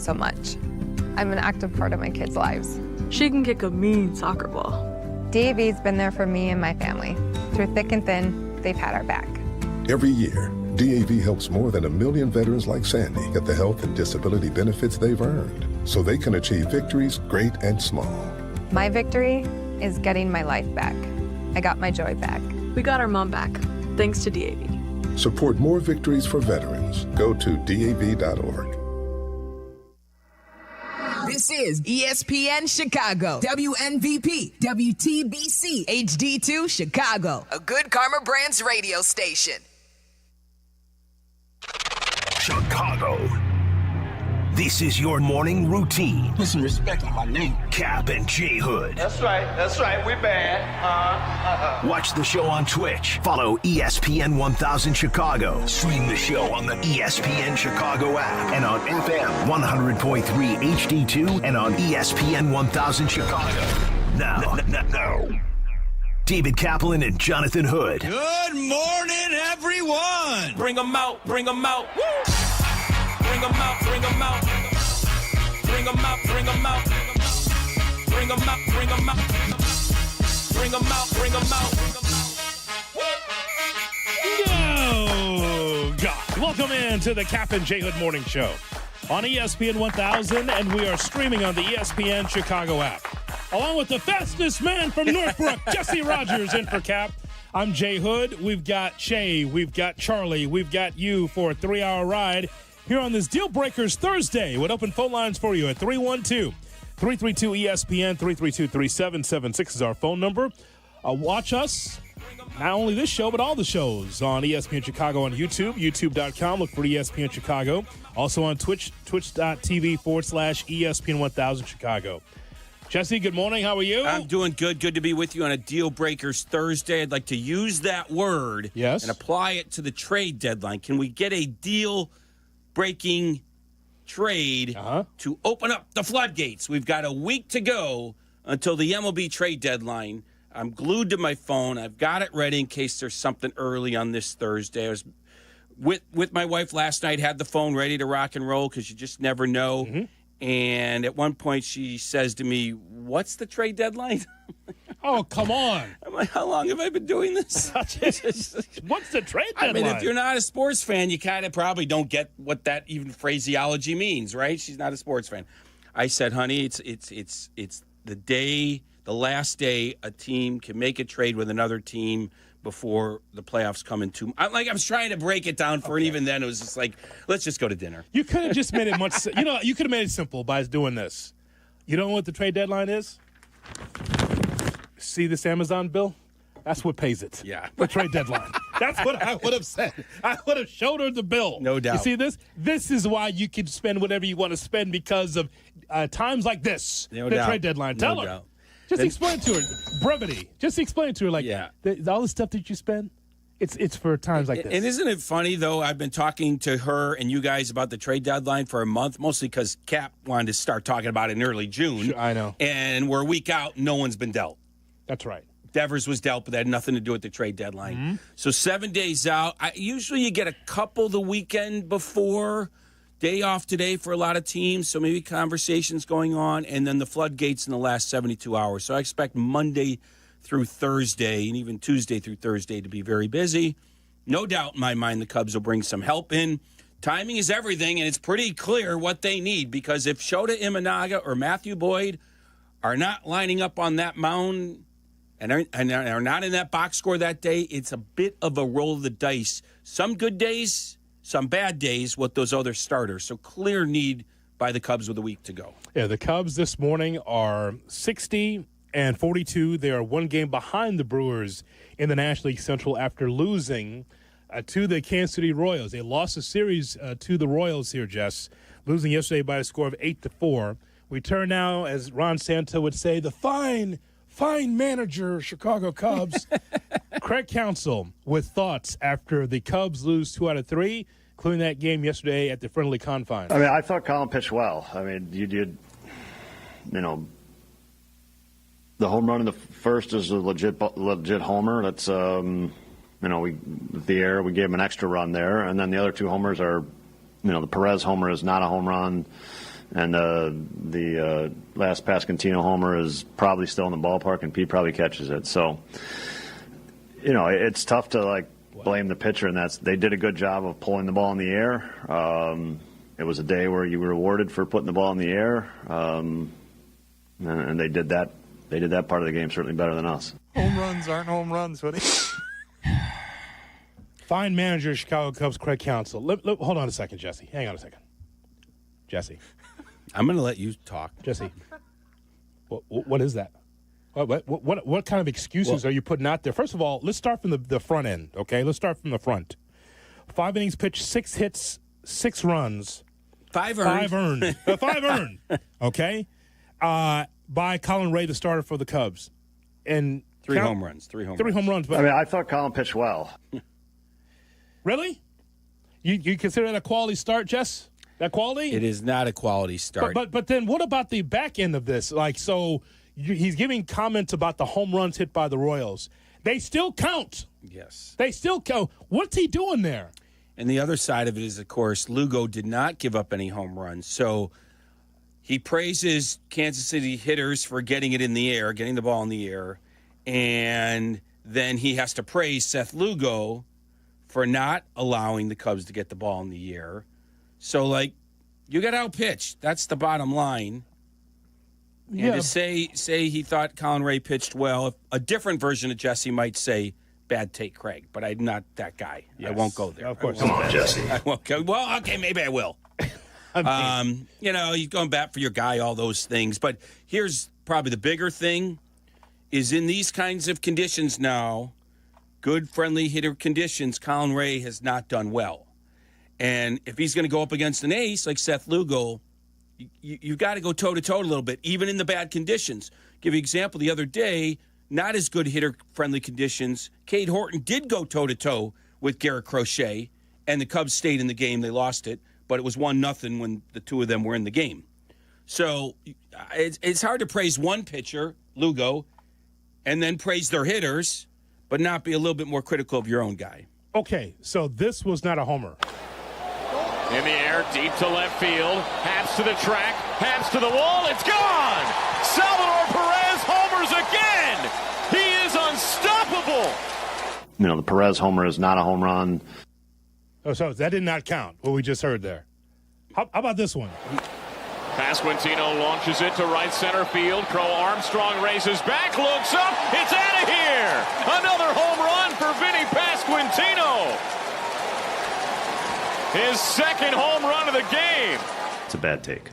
so much. I'm an active part of my kids' lives. She can kick a mean soccer ball. DAV's been there for me and my family. Through thick and thin, they've had our back. Every year, DAV helps more than 1 million veterans like Sandy get the health and disability benefits they've earned so they can achieve victories great and small. My victory is getting my life back. I got my joy back. We got our mom back, thanks to DAV. Support more victories for veterans. Go to DAV.org. This is ESPN Chicago, WNVP, WTBC, HD2 Chicago, a good Karma Brands radio station. Chicago. This is your morning routine. Put some respect on my name. Kap and J Hood. That's right, we bad. Watch the show on Twitch. Follow ESPN 1000 Chicago. Stream the show on the ESPN Chicago app and on FM 100.3 HD2 and on ESPN 1000 Chicago. Now. David Kaplan and Jonathan Hood. Good morning, everyone. Bring them out. Woo! Bring them out. Bring them out. Bring them out. Bring them out. Bring them out. Bring them out. Bring them out. Bring them out. Oh, God. Welcome in to the Kap and J Hood Morning Show on ESPN 1000, and we are streaming on the ESPN Chicago app. Along with the fastest man from Northbrook, Jesse Rogers, in for Kap. I'm J Hood. We've got Shay. We've got Charlie. We've got you for a 3-hour ride here on this Deal Breakers Thursday with open phone lines for you at 312-332-ESPN, 332-3776 is our phone number. Watch us, not only this show, but all the shows on ESPN Chicago on YouTube, youtube.com. Look for ESPN Chicago. Also on Twitch, twitch.tv/ESPN 1000 Chicago. Jesse, good morning. How are you? I'm doing good. Good to be with you on a Deal Breakers Thursday. I'd like to use that word and apply it to the trade deadline. Can we get a deal-breaking trade to open up the floodgates? We've got a week to go until the MLB trade deadline. I'm glued to my phone. I've got it ready in case there's something early on this Thursday. I was with my wife last night, had the phone ready to rock and roll because you just never know. Mm-hmm. And at one point, she says to me, "What's the trade deadline?" Oh, come on. I'm like, how long have I been doing this? What's the trade deadline? I mean, if you're not a sports fan, you kind of probably don't get what that even phraseology means, right? She's not a sports fan. I said, honey, it's the last day a team can make a trade with another team before the playoffs come into. I was trying to break it down for her, and even then it was just like, let's just go to dinner. You could have just made it much. You could have made it simple by doing this. You know what the trade deadline is? See this Amazon bill? That's what pays it. Yeah. The trade deadline. That's what I would have said. I would have showed her the bill. No doubt. You see this? This is why you can spend whatever you want to spend because of times like this. No the doubt. Trade deadline. Tell her. Doubt. Just explain to her. Brevity. Just explain to her, all the stuff that you spend, it's for times like this. And isn't it funny, though? I've been talking to her and you guys about the trade deadline for a month, mostly because Kap wanted to start talking about it in early June. Sure, I know. And we're a week out, no one's been dealt. That's right. Devers was dealt, but that had nothing to do with the trade deadline. Mm-hmm. So 7 days out. Usually you get a couple the weekend before. Day off today for a lot of teams, so maybe conversations going on, and then the floodgates in the last 72 hours. So I expect Monday through Thursday, and even Tuesday through Thursday to be very busy. No doubt in my mind the Cubs will bring some help in. Timing is everything, and it's pretty clear what they need, because if Shota Imanaga or Matthew Boyd are not lining up on that mound and are not in that box score that day, it's a bit of a roll of the dice. Some good days, some bad days with those other starters. So clear need by the Cubs with a week to go. Yeah, the Cubs this morning are 60-42. They are one game behind the Brewers in the National League Central after losing to the Kansas City Royals. They lost a series to the Royals here, Jess, losing yesterday by a score of 8-4. We turn now, as Ron Santo would say, the fine manager, Chicago Cubs. Craig Counsell with thoughts after the Cubs lose 2 out of 3, including that game yesterday at the friendly confines. I mean, I thought Colin pitched well. I mean, the home run in the first is a legit homer. That's, Thayer, we gave him an extra run there. And then the other 2 homers are, the Perez homer is not a home run. And the last Pasquantino homer is probably still in the ballpark, and Pete probably catches it. So, it's tough to blame the pitcher, and they did a good job of pulling the ball in the air. It was a day where you were rewarded for putting the ball in the air, and they did that. They did that part of the game certainly better than us. Home runs aren't home runs, Woody. Fine manager, Chicago Cubs, Craig Counsell. Hold on a second, Jesse. Hang on a second. Jesse. I'm going to let you talk. Jesse, what is that? What kind of excuses are you putting out there? First of all, let's start from the front end, okay? Let's start from the front. 5 innings pitched, 6 hits, 6 runs. 5 earned. 5 earned, okay? By Colin Ray, the starter for the Cubs. And 3 home runs. 3 home runs. 3 home runs. But I thought Colin pitched well. Really? You consider that a quality start, Jess? That quality? It is not a quality start. But then what about the back end of this? He's giving comments about the home runs hit by the Royals. They still count. Yes. They still count. What's he doing there? And the other side of it is, of course, Lugo did not give up any home runs. So he praises Kansas City hitters for getting it in the air, getting the ball in the air. And then he has to praise Seth Lugo for not allowing the Cubs to get the ball in the air. So, you got outpitched. That's the bottom line. Yeah. And to say he thought Colin Ray pitched well, a different version of Jesse might say, bad take, Craig. But I'm not that guy. Yes. I won't go there. Of course. Come on, Jesse. I won't go. Well, okay, maybe I will. You're going back for your guy, all those things. But here's probably the bigger thing is in these kinds of conditions now, good, friendly hitter conditions, Colin Ray has not done well. And if he's going to go up against an ace like Seth Lugo, you've got to go toe-to-toe a little bit, even in the bad conditions. Give you an example. The other day, not as good hitter-friendly conditions, Cade Horton did go toe-to-toe with Garrett Crochet, and the Cubs stayed in the game. They lost it, but it was 1-0 when the two of them were in the game. So it's hard to praise one pitcher, Lugo, and then praise their hitters, but not be a little bit more critical of your own guy. Okay, so this was not a homer. In the air, deep to left field. Haps to the track. Haps to the wall. It's gone! Salvador Perez homers again! He is unstoppable! The Perez homer is not a home run. Oh, so that did not count, what we just heard there. How about this one? Pasquantino launches it to right center field. Crow Armstrong races back, looks up. It's out of here! Another home run for Vinny Pasquantino! His second home run of the game. It's a bad take.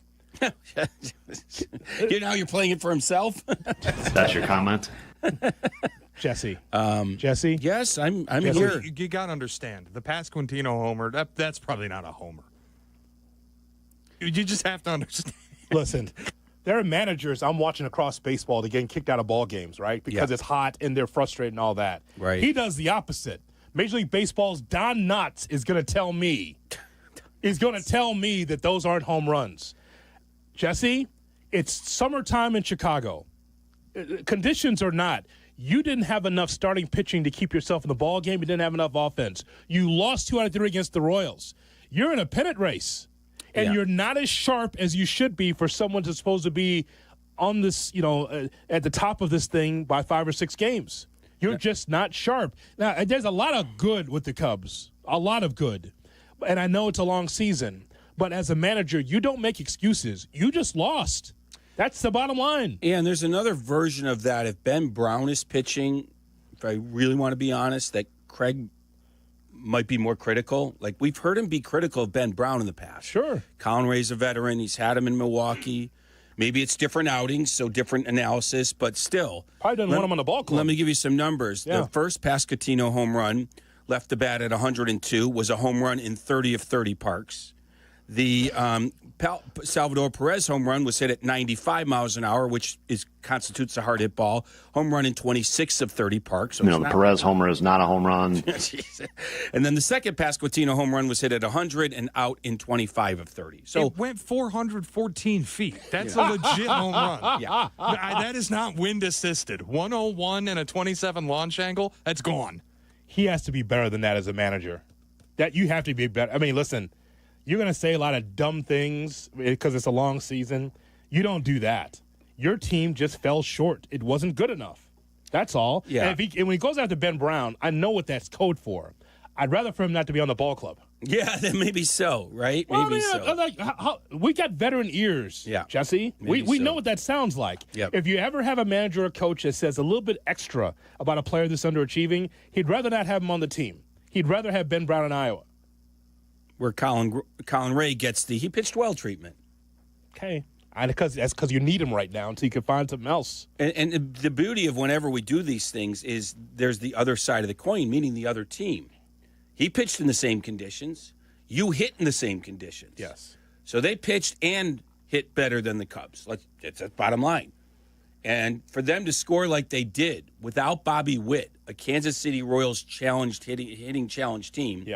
You're playing it for himself? That's your comment? Jesse. Jesse? Yes, I'm Jesse, here. You got to understand, the Pasquantino homer, that's probably not a homer. You just have to understand. Listen, there are managers I'm watching across baseball that getting kicked out of ball games, right? Because it's hot and they're frustrated and all that. Right. He does the opposite. Major League Baseball's Don Knotts is going to tell me that those aren't home runs. Jesse, it's summertime in Chicago. Conditions or not, you didn't have enough starting pitching to keep yourself in the ball game. You didn't have enough offense. You lost 2 out of 3 against the Royals. You're in a pennant race, and you're not as sharp as you should be for someone who's supposed to be on this, at the top of this thing by 5 or 6 games. You're just not sharp. Now, there's a lot of good with the Cubs, a lot of good. And I know it's a long season. But as a manager, you don't make excuses. You just lost. That's the bottom line. Yeah, and there's another version of that. If Ben Brown is pitching, if I really want to be honest, that Craig might be more critical. We've heard him be critical of Ben Brown in the past. Sure. Colin Ray's a veteran. He's had him in Milwaukee. Maybe it's different outings, so different analysis, but still. Probably doesn't want him on the ball club. Let me give you some numbers. Yeah. The first Pasquantino home run, left the bat at 102, was a home run in 30 of 30 parks. The Salvador Perez home run was hit at 95 miles an hour, which constitutes a hard hit ball. Home run in 26 of 30 parks. So the Perez homer is not a home run. And then the second Pasquantino home run was hit at 100 and out in 25 of 30. So it went 414 feet. That's a legit home run. Yeah. That is not wind assisted. 101 and a 27 launch angle, that's gone. He has to be better than that as a manager. That you have to be better. I mean, listen, you're going to say a lot of dumb things because it's a long season. You don't do that. Your team just fell short. It wasn't good enough. That's all. Yeah. And when he goes after Ben Brown, I know what that's code for. I'd rather for him not to be on the ball club. Yeah, then maybe so, right? Well, maybe so. We got veteran ears, Jesse. We know what that sounds like. Yep. If you ever have a manager or coach that says a little bit extra about a player that's underachieving, he'd rather not have him on the team. He'd rather have Ben Brown in Iowa. Where Colin Ray gets he pitched well treatment. Okay. That's because you need him right now until you can find something else. And the beauty of whenever we do these things is there's the other side of the coin, meaning the other team. He pitched in the same conditions. You hit in the same conditions. Yes. So they pitched and hit better than the Cubs. It's the bottom line. And for them to score like they did without Bobby Witt, a Kansas City Royals hitting challenged team,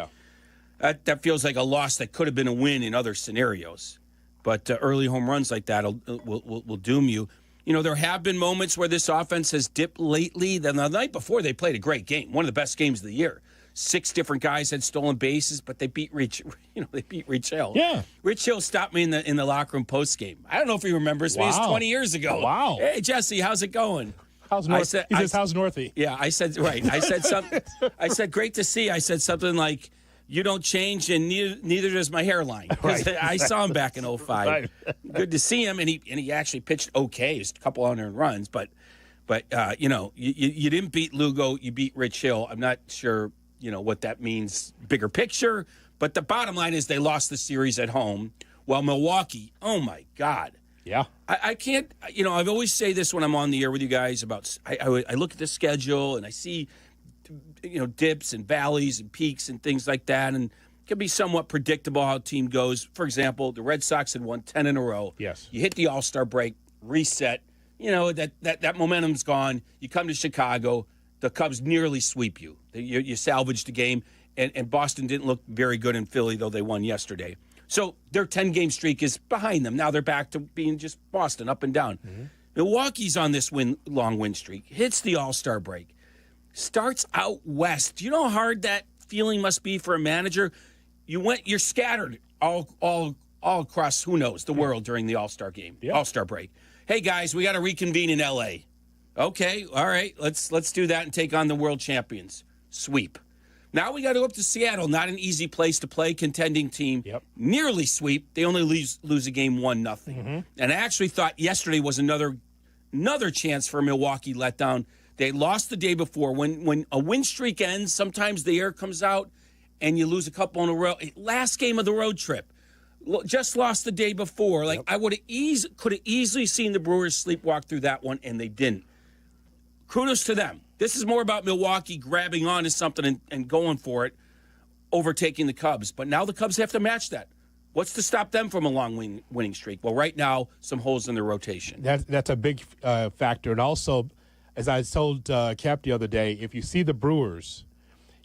that feels like a loss that could have been a win in other scenarios. But early home runs like that will doom you. You know, there have been moments where this offense has dipped lately. The night before, they played a great game, one of the best games of the year. 6 different guys had stolen bases, but they beat Rich Hill. Yeah. Rich Hill stopped me in the locker room post game. I don't know if he remembers me. It was 20 years ago. Wow. Hey, Jesse, how's it going? How's North? He says, how's Northy? Yeah, I said, right. I said something. I said, great to see. I said something like, you don't change, and neither does my hairline. Right. I saw him back in 05. Right. Good to see him, and he actually pitched okay. He was a couple unearned runs, but you didn't beat Lugo. You beat Rich Hill. I'm not sure what that means bigger picture, but the bottom line is they lost the series at home. While Milwaukee, oh my God. Yeah. I can't, I've always say this when I'm on the air with you guys about, I look at the schedule and I see, dips and valleys and peaks and things like that. And it can be somewhat predictable how a team goes. For example, the Red Sox had won 10 in a row. Yes. You hit the All-Star break, reset. That momentum's gone. You come to Chicago. The Cubs nearly sweep you. You salvaged the game, and Boston didn't look very good in Philly, though they won yesterday. So their 10-game streak is behind them. Now they're back to being just Boston, up and down. Mm-hmm. Milwaukee's on this long win streak, hits the All-Star break, starts out west. Do you know how hard that feeling must be for a manager? You're scattered all across, who knows, the world during the All-Star game, All-Star break. Hey, guys, we got to reconvene in L.A., Okay, all right, let's do that and take on the world champions. Sweep. Now we got to go up to Seattle, not an easy place to play, contending team. Yep. Nearly sweep. They only lose a game 1-0. Mm-hmm. And I actually thought yesterday was another chance for Milwaukee letdown. They lost the day before. When a win streak ends, sometimes the air comes out and you lose a couple in a row. Last game of the road trip. Just lost the day before. I could have easily seen the Brewers sleepwalk through that one, and they didn't. Kudos to them. This is more about Milwaukee grabbing onto something and going for it, overtaking the Cubs. But now the Cubs have to match that. What's to stop them from a long winning streak? Well, right now, some holes in their rotation. That's a big factor. And also, as I told Kap the other day, if you see the Brewers,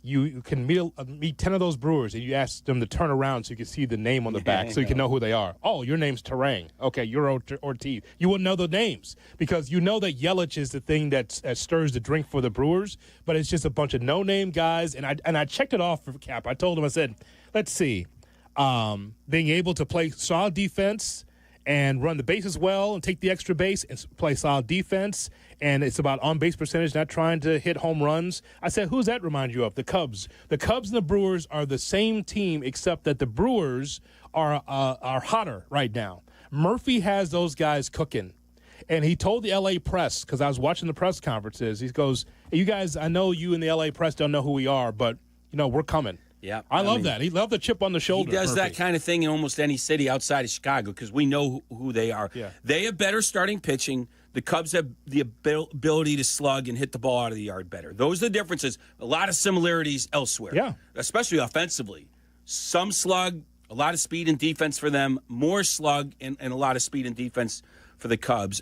you can meet 10 of those Brewers, and you ask them to turn around so you can see the name on the back so you can know who they are. Oh, your name's Terang. Okay, you're Ortiz. You wouldn't know the names because you know that Yelich is the thing that stirs the drink for the Brewers, but it's just a bunch of no-name guys. And I checked it off for Kap. I told him, I said, let's see, being able to play solid defense and run the bases well and take the extra base and play solid defense. And it's about on-base percentage, not trying to hit home runs. I said, who's that remind you of? The Cubs. The Cubs and the Brewers are the same team, except that the Brewers are hotter right now. Murphy has those guys cooking. And he told the L.A. press, because I was watching the press conferences, he goes, hey, you guys, I know you in the L.A. press don't know who we are, but, we're coming. Yeah, I love that. He loved the chip on the shoulder. He does Murphy. that kind of thing in almost any city outside of Chicago because we know who they are. Yeah. They have better starting pitching. The Cubs have the ability to slug and hit the ball out of the yard better. Those are the differences. A lot of similarities elsewhere, especially offensively. Some slug, a lot of speed and defense for them, more slug and a lot of speed and defense for the Cubs.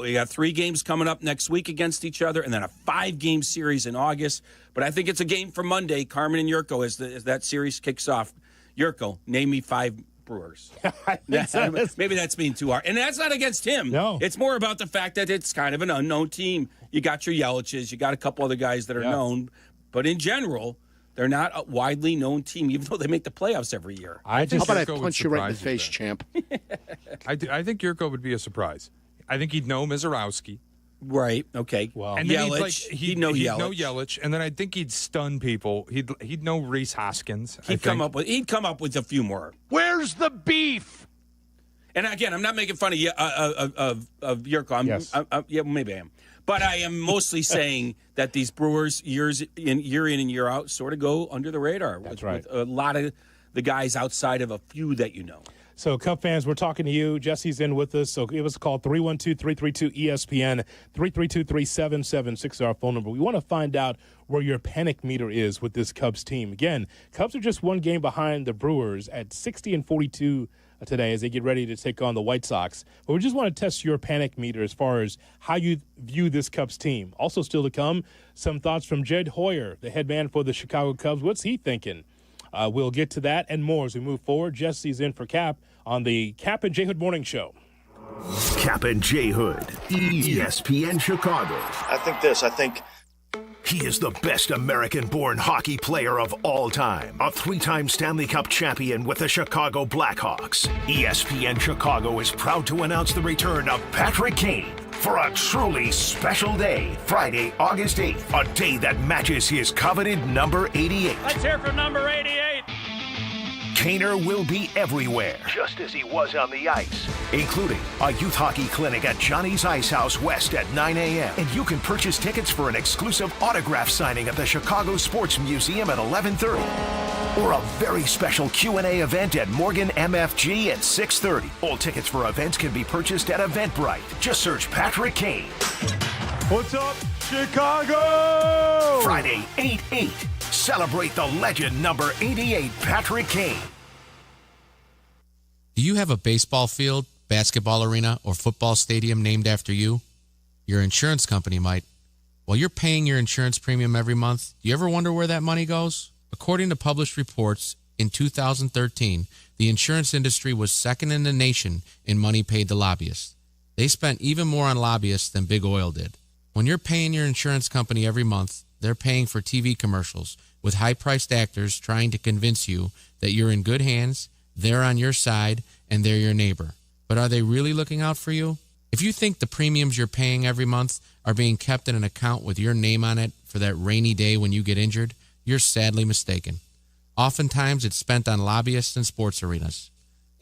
We got 3 games coming up next week against each other and then a 5-game series in August. But I think it's a game for Monday. Carmen and Jurko as that series kicks off. Jurko, name me 5 Brewers. Maybe that's being too hard. And that's not against him. No. It's more about the fact that it's kind of an unknown team. You got your Yeliches. You got a couple other guys that are known. But in general, They're not a widely known team, even though they make the playoffs every year. How about I punch you right in the face, champ? I think Jurko would be a surprise. I think he'd know Mizorowski. Right. Okay. Well, and then Yelich. He'd know Yelich, and then I think he'd stun people. He'd know Rhys Hoskins. He'd come up with a few more. Where's the beef? And again, I'm not making fun of Jurko. Yes. Yeah, maybe I am. But I am mostly saying that these Brewers, year in and year out, sort of go under the radar. That's right. With a lot of the guys outside of a few that you know. So, Cub fans, we're talking to you. Jesse's in with us. So give us a call, 312-332-ESPN, 332-3776, our phone number. We want to find out where your panic meter is with this Cubs team. Again, Cubs are just one game behind the Brewers at 60-42 today as they get ready to take on the White Sox. But we just want to test your panic meter as far as how you view this Cubs team. Also still to come, some thoughts from Jed Hoyer, the head man for the Chicago Cubs. What's he thinking? We'll get to that and more as we move forward. Jesse's in for Kap on the Kap and J Hood Morning Show. Kap and J Hood, ESPN Chicago. I think he is the best American-born hockey player of all time. A three-time Stanley Cup champion with the Chicago Blackhawks. ESPN Chicago is proud to announce the return of Patrick Kane for a truly special day, Friday, August 8th, a day that matches his coveted number 88. Let's hear from number 88. Kaner will be everywhere, just as he was on the ice, including a youth hockey clinic at Johnny's Ice House West at 9 a.m. And you can purchase tickets for an exclusive autograph signing at the Chicago Sports Museum at 11:30. Or a very special Q&A event at Morgan MFG at 6:30. All tickets for events can be purchased at Eventbrite. Just search Patrick Kane. What's up, Chicago? Friday, 8/8. Celebrate the legend number 88, Patrick Kane. Do you have a baseball field, basketball arena, or football stadium named after you? Your insurance company might. While you're paying your insurance premium every month, do you ever wonder where that money goes? According to published reports, in 2013, the insurance industry was second in the nation in money paid to lobbyists. They spent even more on lobbyists than Big Oil did. When you're paying your insurance company every month, they're paying for TV commercials with high-priced actors trying to convince you that you're in good hands, they're on your side, and they're your neighbor. But are they really looking out for you? If you think the premiums you're paying every month are being kept in an account with your name on it for that rainy day when you get injured, you're sadly mistaken. Oftentimes, it's spent on lobbyists and sports arenas.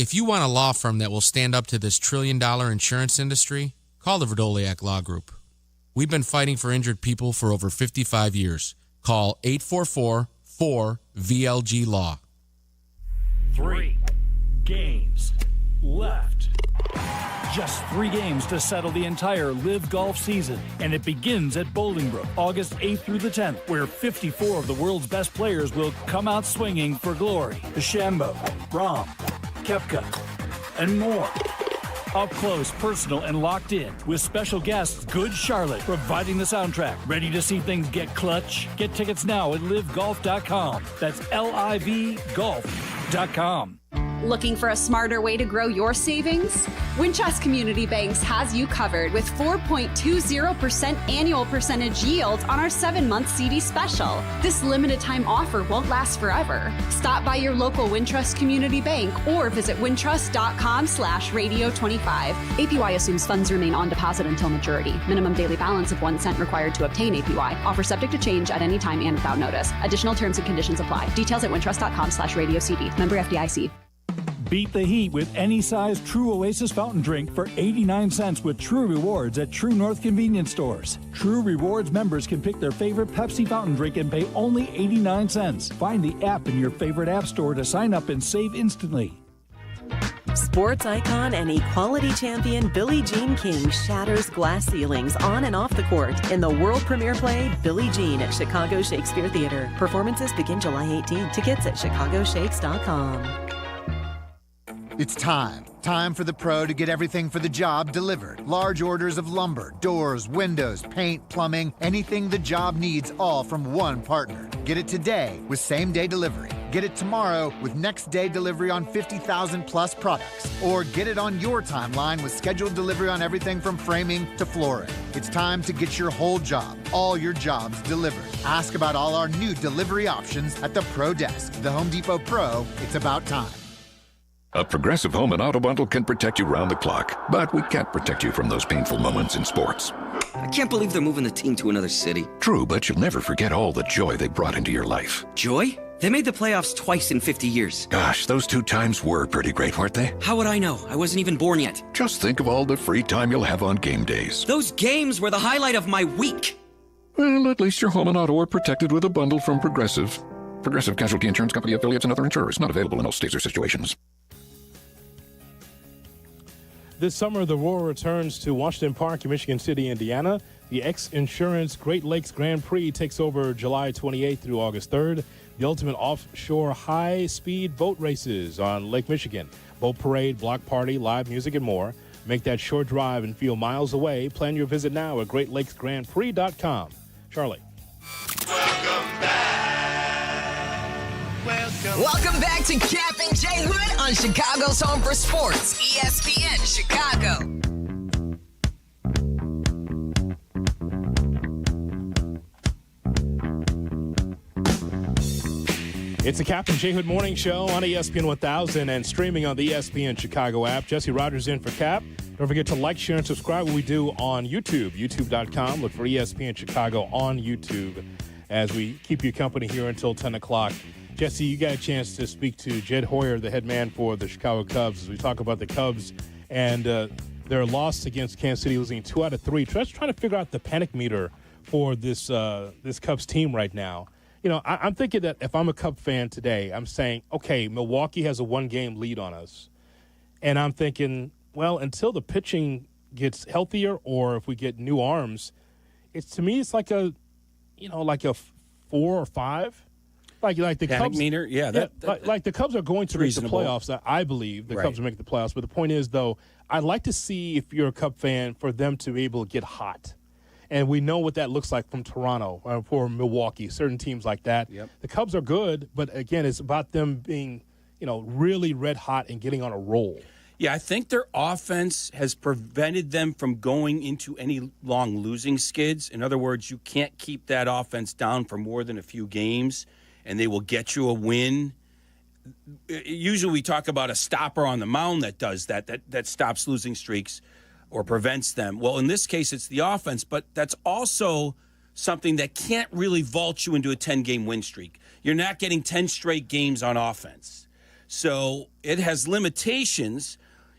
If you want a law firm that will stand up to this trillion-dollar insurance industry, call the Verdoliak Law Group. We've been fighting for injured people for over 55 years. Call 844-4VLG-LAW. 3 games left. Just 3 games to settle the entire LIV Golf season, and it begins at Bolingbrook, August 8th through the 10th, where 54 of the world's best players will come out swinging for glory. DeChambeau, Rahm, Koepka, and more. Up close, personal, and locked in, with special guests Good Charlotte providing the soundtrack. Ready to see things get clutch? Get tickets now at livegolf.com. That's LIVgolf.com. Looking for a smarter way to grow your savings? Wintrust Community Banks has you covered with 4.20% annual percentage yield on our 7-month CD special. This limited time offer won't last forever. Stop by your local Wintrust Community Bank or visit wintrust.com/radio25. APY assumes funds remain on deposit until maturity. Minimum daily balance of 1 cent required to obtain APY. Offer subject to change at any time and without notice. Additional terms and conditions apply. Details at wintrust.com/radiocd. Member FDIC. Beat the heat with any size True Oasis fountain drink for 89 cents with True Rewards at True North convenience stores. True Rewards members can pick their favorite Pepsi fountain drink and pay only 89 cents. Find the app in your favorite app store to sign up and save instantly. Sports icon and equality champion Billie Jean King shatters glass ceilings on and off the court in the world premiere play Billie Jean at Chicago Shakespeare Theater. Performances begin July 18. Tickets at chicagoshakes.com. It's time. Time for the pro to get everything for the job delivered. Large orders of lumber, doors, windows, paint, plumbing, anything the job needs, all from one partner. Get it today with same-day delivery. Get it tomorrow with next-day delivery on 50,000-plus products. Or get it on your timeline with scheduled delivery on everything from framing to flooring. It's time to get your whole job, all your jobs delivered. Ask about all our new delivery options at the Pro Desk. The Home Depot Pro, it's about time. A Progressive Home and Auto Bundle can protect you round the clock, but we can't protect you from those painful moments in sports. I can't believe they're moving the team to another city. True, but you'll never forget all the joy they brought into your life. Joy? They made the playoffs twice in 50 years. Gosh, those 2 times were pretty great, weren't they? How would I know? I wasn't even born yet. Just think of all the free time you'll have on game days. Those games were the highlight of my week. Well, at least your home and auto are protected with a bundle from Progressive. Progressive Casualty Insurance Company affiliates and other insurers. Not available in all states or situations. This summer, the Roar returns to Washington Park in Michigan City, Indiana. The X-Insurance Great Lakes Grand Prix takes over July 28th through August 3rd. The ultimate offshore high-speed boat races on Lake Michigan. Boat parade, block party, live music, and more. Make that short drive and feel miles away. Plan your visit now at GreatLakesGrandPrix.com. Charlie. Welcome back to Kap and J Hood on Chicago's Home for Sports, ESPN Chicago. It's the Kap and J Hood Morning Show on ESPN 1000 and streaming on the ESPN Chicago app. Jesse Rogers in for Kap. Don't forget to like, share, and subscribe what we do on YouTube, youtube.com. Look for ESPN Chicago on YouTube as we keep you company here until 10 o'clock. Jesse, you got a chance to speak to Jed Hoyer, the head man for the Chicago Cubs, as we talk about the Cubs and their loss against Kansas City, losing 2 out of 3. Just trying to figure out the panic meter for this Cubs team right now. You know, I'm thinking that if I'm a Cub fan today, I'm saying, okay, Milwaukee has a 1-game lead on us. And I'm thinking, well, until the pitching gets healthier or if we get new arms, to me, it's like a 4 or 5. Like the panic Cubs meter, like the Cubs are going to make the reasonable. playoffs. I believe the Cubs will make the playoffs. But the point is, though, I'd like to see, if you're a Cub fan, for them to be able to get hot. And we know what that looks like from Toronto or Milwaukee, certain teams like that. Yep. The Cubs are good, but again, it's about them being, really red hot and getting on a roll. Yeah, I think their offense has prevented them from going into any long losing skids. In other words, you can't keep that offense down for more than a few games, and they will get you a win. Usually we talk about a stopper on the mound that does that stops losing streaks or prevents them. Well, in this case, it's the offense, but that's also something that can't really vault you into a 10-game win streak. You're not getting 10 straight games on offense. So it has limitations.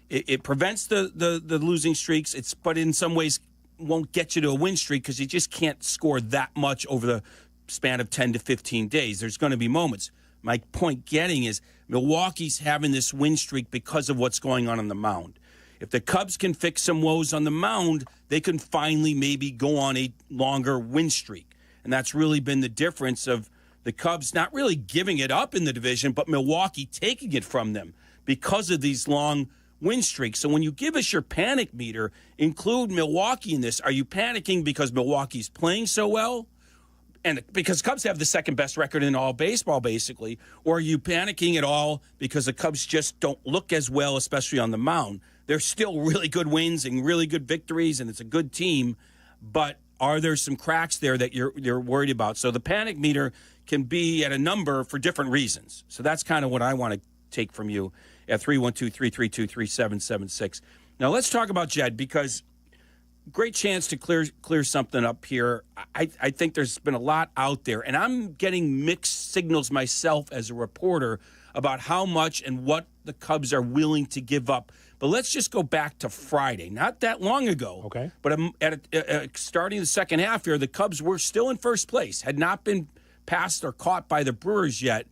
It prevents the losing streaks, but in some ways won't get you to a win streak because you just can't score that much over the span of 10 to 15 days. There's going to be moments. My point getting is Milwaukee's having this win streak because of what's going on the mound. If the Cubs can fix some woes on the mound, they can finally maybe go on a longer win streak. And that's really been the difference of the Cubs not really giving it up in the division, but Milwaukee taking it from them because of these long win streaks. So when you give us your panic meter, include Milwaukee in this. Are you panicking because Milwaukee's playing so well? And because Cubs have the second best record in all baseball, basically. Or are you panicking at all because the Cubs just don't look as well, especially on the mound? They're still really good wins and really good victories, and it's a good team. But are there some cracks there that you're worried about? So the panic meter can be at a number for different reasons. So that's kind of what I want to take from you at 312-332-3776. Now let's talk about Jed, because great chance to clear something up here. I think there's been a lot out there, and I'm getting mixed signals myself as a reporter about how much and what the Cubs are willing to give up. But let's just go back to Friday, not that long ago. Okay. But starting the second half here, the Cubs were still in first place, had not been passed or caught by the Brewers yet.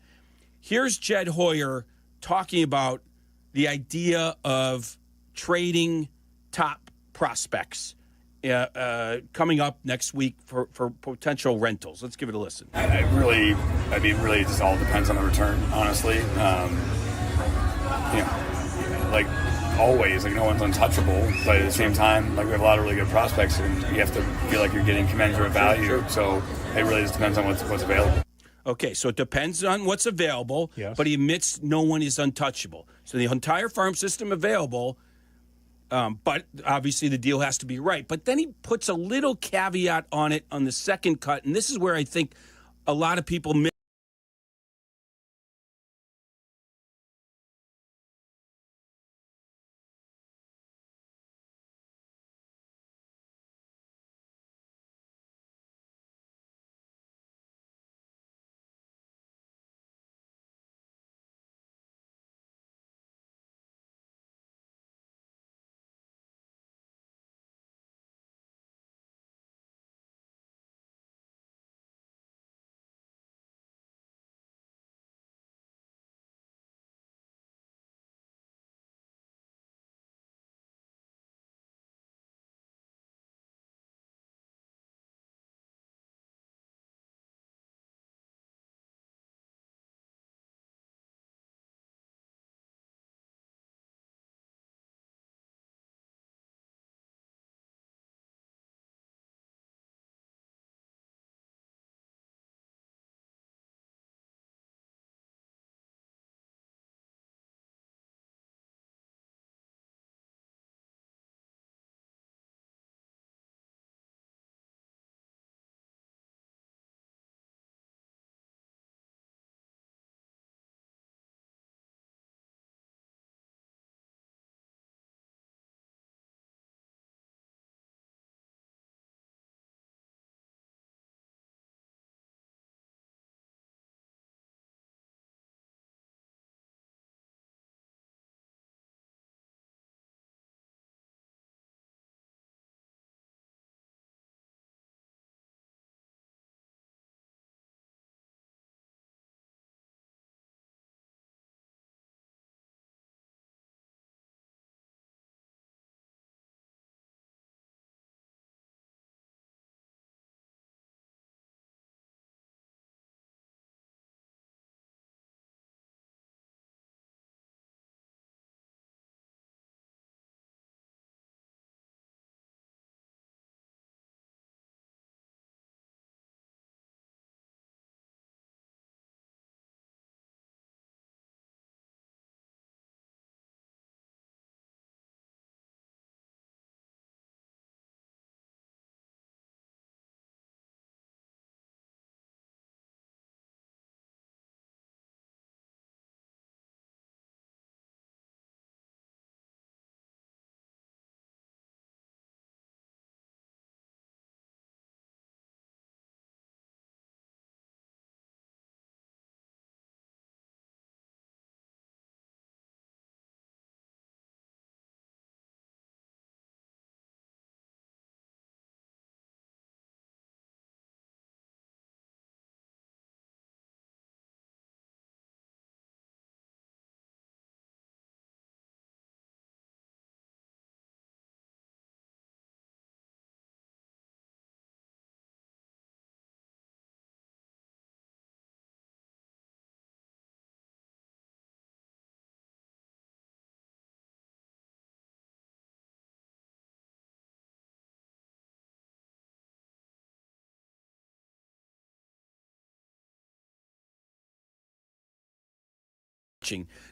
Here's Jed Hoyer talking about the idea of trading top prospects coming up next week for potential rentals. Let's give it a listen. Really, it just all depends on the return, honestly. Like always, no one's untouchable, but at the same time, we have a lot of really good prospects, and you have to feel like you're getting commensurate value. So it really just depends on what's available. Okay, so it depends on what's available, but he admits no one is untouchable. So the entire farm system available, but obviously the deal has to be right. But then he puts a little caveat on it on the second cut, and this is where I think a lot of people miss.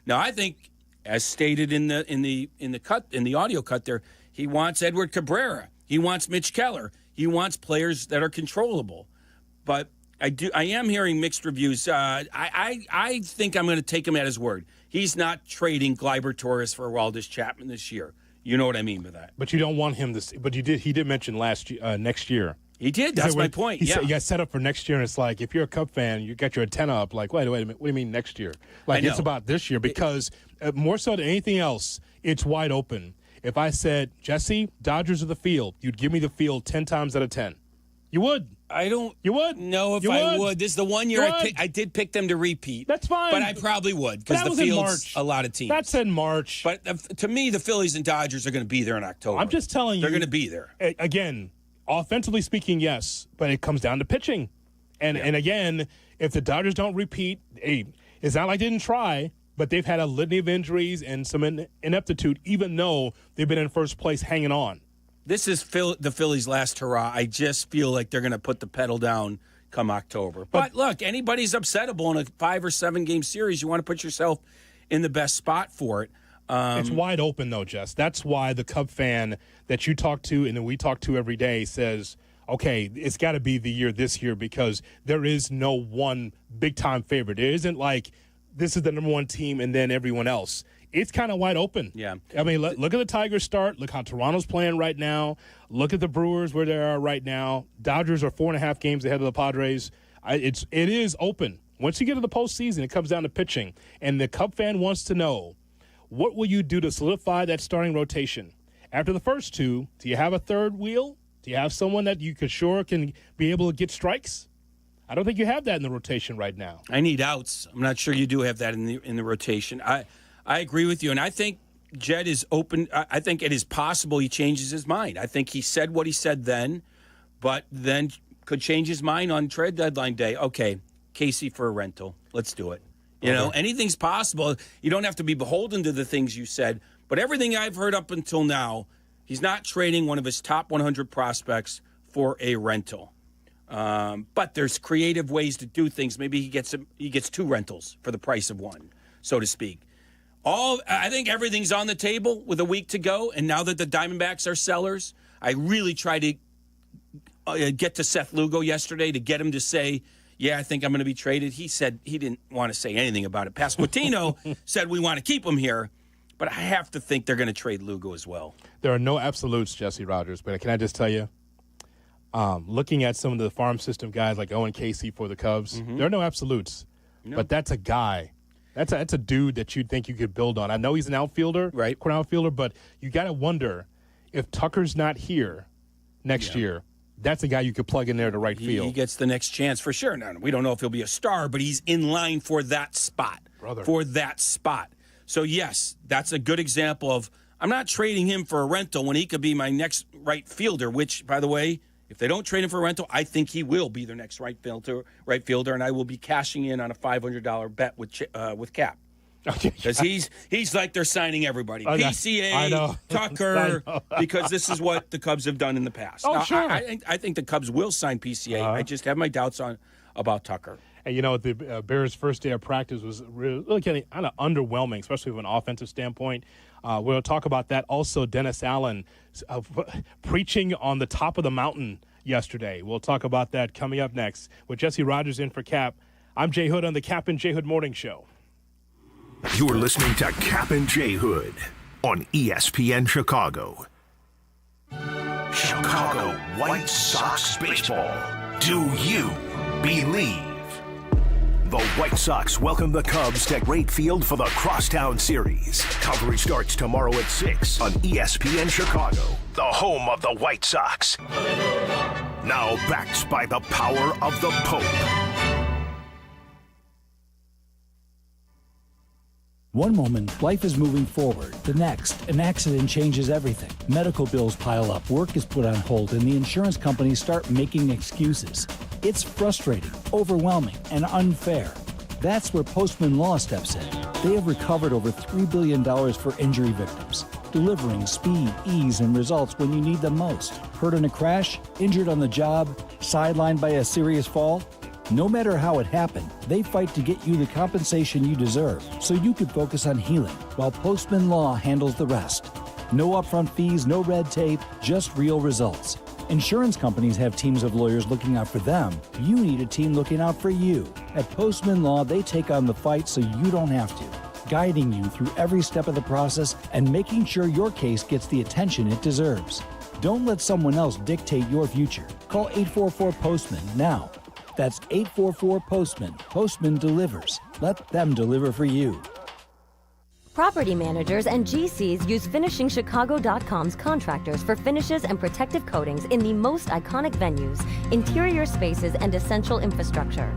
Now, I think, as stated in the audio cut there, he wants Edward Cabrera, he wants Mitch Keller, he wants players that are controllable. But I am hearing mixed reviews. I think I'm going to take him at his word. He's not trading Gleyber Torres for Aroldis Chapman this year. You know what I mean by that. But you don't want him to. But he did mention next year. He did. That's my point. He said you got set up for next year, and it's like if you're a Cub fan, you got your antenna up. Like, wait a minute, what do you mean next year? Like it's about this year because more so than anything else, it's wide open. If I said Jesse, Dodgers of the field, you'd give me the field 10 times out of 10. You would. I don't. You would. No, you I would. This is the one year I did pick them to repeat. That's fine. But I probably would because the field's a lot of teams. That's in March. But to me, the Phillies and Dodgers are going to be there in October. I'm just telling you. They're going to be there. Again, offensively speaking, yes. But it comes down to pitching. And again, if the Dodgers don't repeat, it's not like they didn't try, but they've had a litany of injuries and some ineptitude, even though they've been in first place hanging on. This is the Phillies' last hurrah. I just feel like they're going to put the pedal down come October. But look, anybody's upsettable in a 5 or 7 game series. You want to put yourself in the best spot for it. It's wide open, though, Jess. That's why the Cub fan that you talk to and that we talk to every day says, okay, it's got to be the year this year because there is no one big-time favorite. It isn't like this is the number one team and then everyone else. It's kind of wide open. Yeah. I mean, look at the Tigers start. Look how Toronto's playing right now. Look at the Brewers where they are right now. Dodgers are 4.5 games ahead of the Padres. It is open. Once you get to the postseason, it comes down to pitching. And the Cub fan wants to know, what will you do to solidify that starting rotation? After the first 2, do you have a third wheel? Do you have someone that you can be able to get strikes? I don't think you have that in the rotation right now. I need outs. I'm not sure you do have that in the rotation. I agree with you, and I think Jed is open. I think it is possible he changes his mind. I think he said what he said then, but then could change his mind on trade deadline day. Okay, Casey for a rental. Let's do it. You know, anything's possible. You don't have to be beholden to the things you said, but everything I've heard up until now, he's not trading one of his top 100 prospects for a rental. But there's creative ways to do things. Maybe he gets 2 rentals for the price of one, so to speak. I think everything's on the table with a week to go, and now that the Diamondbacks are sellers, I really tried to get to Seth Lugo yesterday to get him to say, yeah, I think I'm going to be traded. He said he didn't want to say anything about it. Pasquantino said we want to keep him here, but I have to think they're going to trade Lugo as well. There are no absolutes, Jesse Rogers, but can I just tell you, looking at some of the farm system guys like Owen Casey for the Cubs, there are no absolutes, but that's a guy. That's a dude that you'd think you could build on. I know he's an outfielder, right? Corner outfielder, but you got to wonder if Tucker's not here next year. That's a guy you could plug in there to right field. He gets the next chance for sure. Now, we don't know if he'll be a star, but he's in line for that spot. For that spot. So, yes, that's a good example of I'm not trading him for a rental when he could be my next right fielder, which, by the way, if they don't trade him for a rental, I think he will be their next right fielder, and I will be cashing in on a $500 bet with Kap. Because he's like they're signing everybody. PCA, Tucker, because this is what the Cubs have done in the past. Oh, now, sure. I think the Cubs will sign PCA. I just have my doubts about Tucker. And, you know, the Bears' first day of practice was really kind of underwhelming, especially from an offensive standpoint. We'll talk about that. Also, Dennis Allen preaching on the top of the mountain yesterday. We'll talk about that coming up next with Jesse Rogers in for Kap. I'm J Hood on the Kap and J Hood Morning Show. You're listening to Kap and J Hood on ESPN Chicago. Chicago White Sox baseball. Do you believe? The White Sox welcome the Cubs to Great Field for the Crosstown Series. Coverage starts tomorrow at 6 on ESPN Chicago, the home of the White Sox. Now backed by the power of the Pope. One moment, life is moving forward. The next, an accident changes everything. Medical bills pile up, work is put on hold, and the insurance companies start making excuses. It's frustrating, overwhelming, and unfair. That's where Postman Law steps in. They have recovered over $3 billion for injury victims, delivering speed, ease, and results when you need them most. Hurt in a crash? Injured on the job? Sidelined by a serious fall? No matter how it happened, they fight to get you the compensation you deserve so you can focus on healing while Postman Law handles the rest. No upfront fees, no red tape, just real results. Insurance companies have teams of lawyers looking out for them. You need a team looking out for you. At Postman Law, they take on the fight so you don't have to, guiding you through every step of the process and making sure your case gets the attention it deserves. Don't let someone else dictate your future. Call 844-POSTMAN now. That's 844-POSTMAN. Postman delivers. Let them deliver for you. Property managers and GCs use FinishingChicago.com's contractors for finishes and protective coatings in the most iconic venues, interior spaces, and essential infrastructure.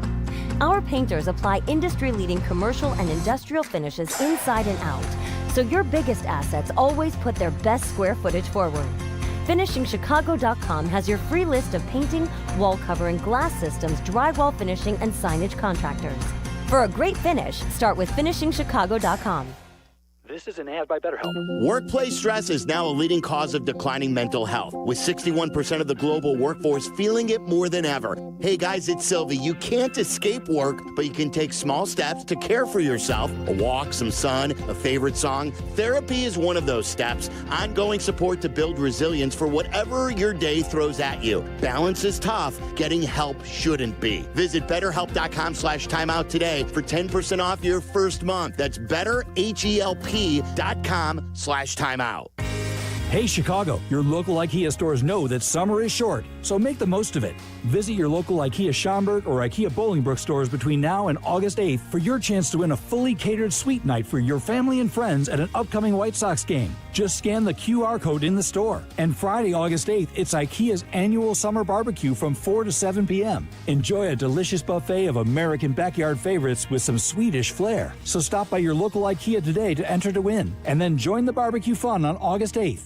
Our painters apply industry-leading commercial and industrial finishes inside and out, so your biggest assets always put their best square footage forward. FinishingChicago.com has your free list of painting, wall covering, glass systems, drywall finishing, and signage contractors. For a great finish, start with FinishingChicago.com. This is an ad by BetterHelp. Workplace stress is now a leading cause of declining mental health, with 61% of the global workforce feeling it more than ever. Hey guys, it's Silvy. You can't escape work, but you can take small steps to care for yourself. A walk, some sun, a favorite song. Therapy is one of those steps. Ongoing support to build resilience for whatever your day throws at you. Balance is tough. Getting help shouldn't be. Visit BetterHelp.com/timeout today for 10% off your first month. That's BetterHelp.com/timeout. Hey Chicago, your local IKEA stores know that summer is short, so make the most of it. Visit your local IKEA Schaumburg or IKEA Bolingbrook stores between now and August 8th for your chance to win a fully catered suite night for your family and friends at an upcoming White Sox game. Just scan the QR code in the store. And Friday, August 8th, it's IKEA's annual summer barbecue from 4 to 7 p.m. Enjoy a delicious buffet of American backyard favorites with some Swedish flair. So stop by your local IKEA today to enter to win, and then join the barbecue fun on August 8th.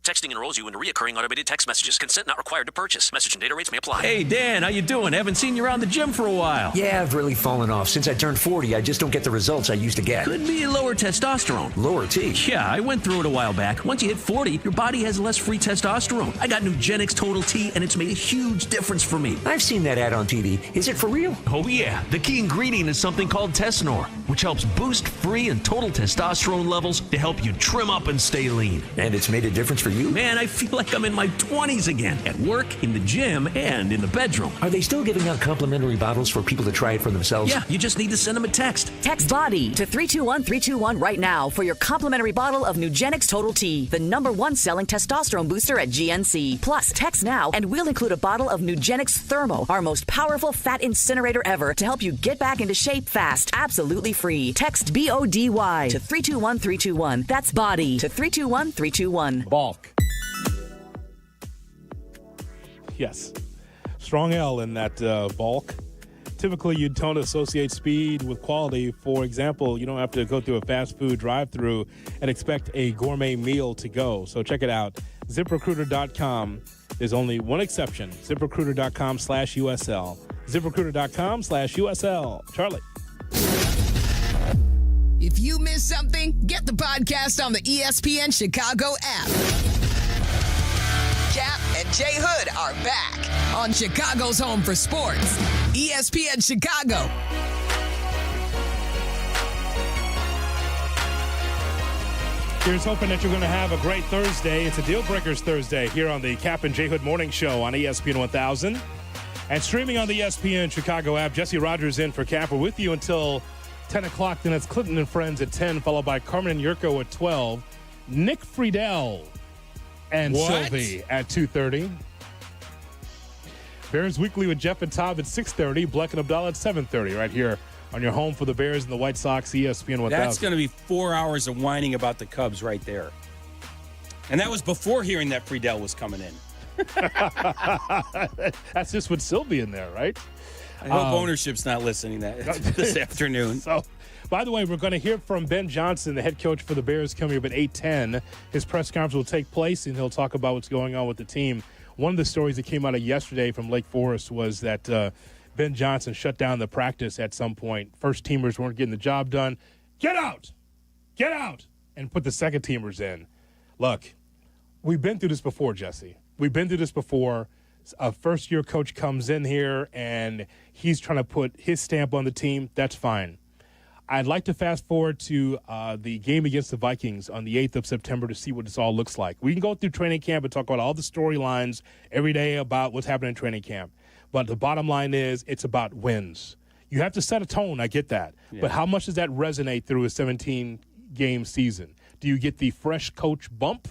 Texting enrolls you into recurring automated text messages. Consent not required to purchase. Message and data rates may apply. Hey, Dan, how you doing? Haven't seen you around the gym for a while. Yeah, I've really fallen off. Since I turned 40, I just don't get the results I used to get. Could be lower testosterone. Lower T? Yeah, I went through it a while back. Once you hit 40, your body has less free testosterone. I got Nugenix Total T, and it's made a huge difference for me. I've seen that ad on TV. Is it for real? Oh, yeah. The key ingredient is something called Tesnor, which helps boost free and total testosterone levels to help you trim up and stay lean. And it's made a difference for you? Man, I feel like I'm in my 20s again, at work, in the gym, and in the bedroom. Are they still giving out complimentary bottles for people to try it for themselves? Yeah, you just need to send them a text. Text BODY to 321-321 right now for your complimentary bottle of Nugenix Total T, the #1 selling testosterone booster at GNC. Plus, text now and we'll include a bottle of Nugenix Thermo, our most powerful fat incinerator ever, to help you get back into shape fast, absolutely free. Text BODY to 321-321. That's BODY to 321-321. Bulk. Yes. Strong L in that bulk. Typically, you don't associate speed with quality. For example, you don't have to go through a fast food drive-through and expect a gourmet meal to go. So check it out. ZipRecruiter.com. There's only one exception. ZipRecruiter.com/USL. ZipRecruiter.com/USL. Charlie. If you miss something, get the podcast on the ESPN Chicago app. Kap and J Hood are back on Chicago's home for sports, ESPN Chicago. Here's hoping that you're going to have a great Thursday. It's a Deal Breakers Thursday here on the Kap and J Hood Morning Show on ESPN 1000. And streaming on the ESPN Chicago app, Jesse Rogers in for Kap. We're with you until 10 o'clock. Then it's Clinton and Friends at 10, followed by Carmen and Jurko at 12. Nick Friedel and Silvy at 2:30. Bears Weekly with Jeff and Tom at 6:30. Bleck Abdalla at 7:30 right here on your home for the Bears and the White Sox, ESPN 1000. That's going to be 4 hours of whining about the Cubs right there. And that was before hearing that Friedel was coming in. That's just with Silvy in there, right? I hope ownership's not listening this afternoon. So, by the way, we're going to hear from Ben Johnson, the head coach for the Bears, coming up at 8:10. His press conference will take place, and he'll talk about what's going on with the team. One of the stories that came out of yesterday from Lake Forest was that Ben Johnson shut down the practice at some point. First teamers weren't getting the job done. Get out! Get out! And put the second teamers in. Look, we've been through this before, Jesse. We've been through this before. A first-year coach comes in here, and he's trying to put his stamp on the team. That's fine. I'd like to fast forward to the game against the Vikings on the 8th of September to see what this all looks like. We can go through training camp and talk about all the storylines every day about what's happening in training camp. But the bottom line is it's about wins. You have to set a tone. I get that. Yeah. But how much does that resonate through a 17-game season? Do you get the fresh coach bump,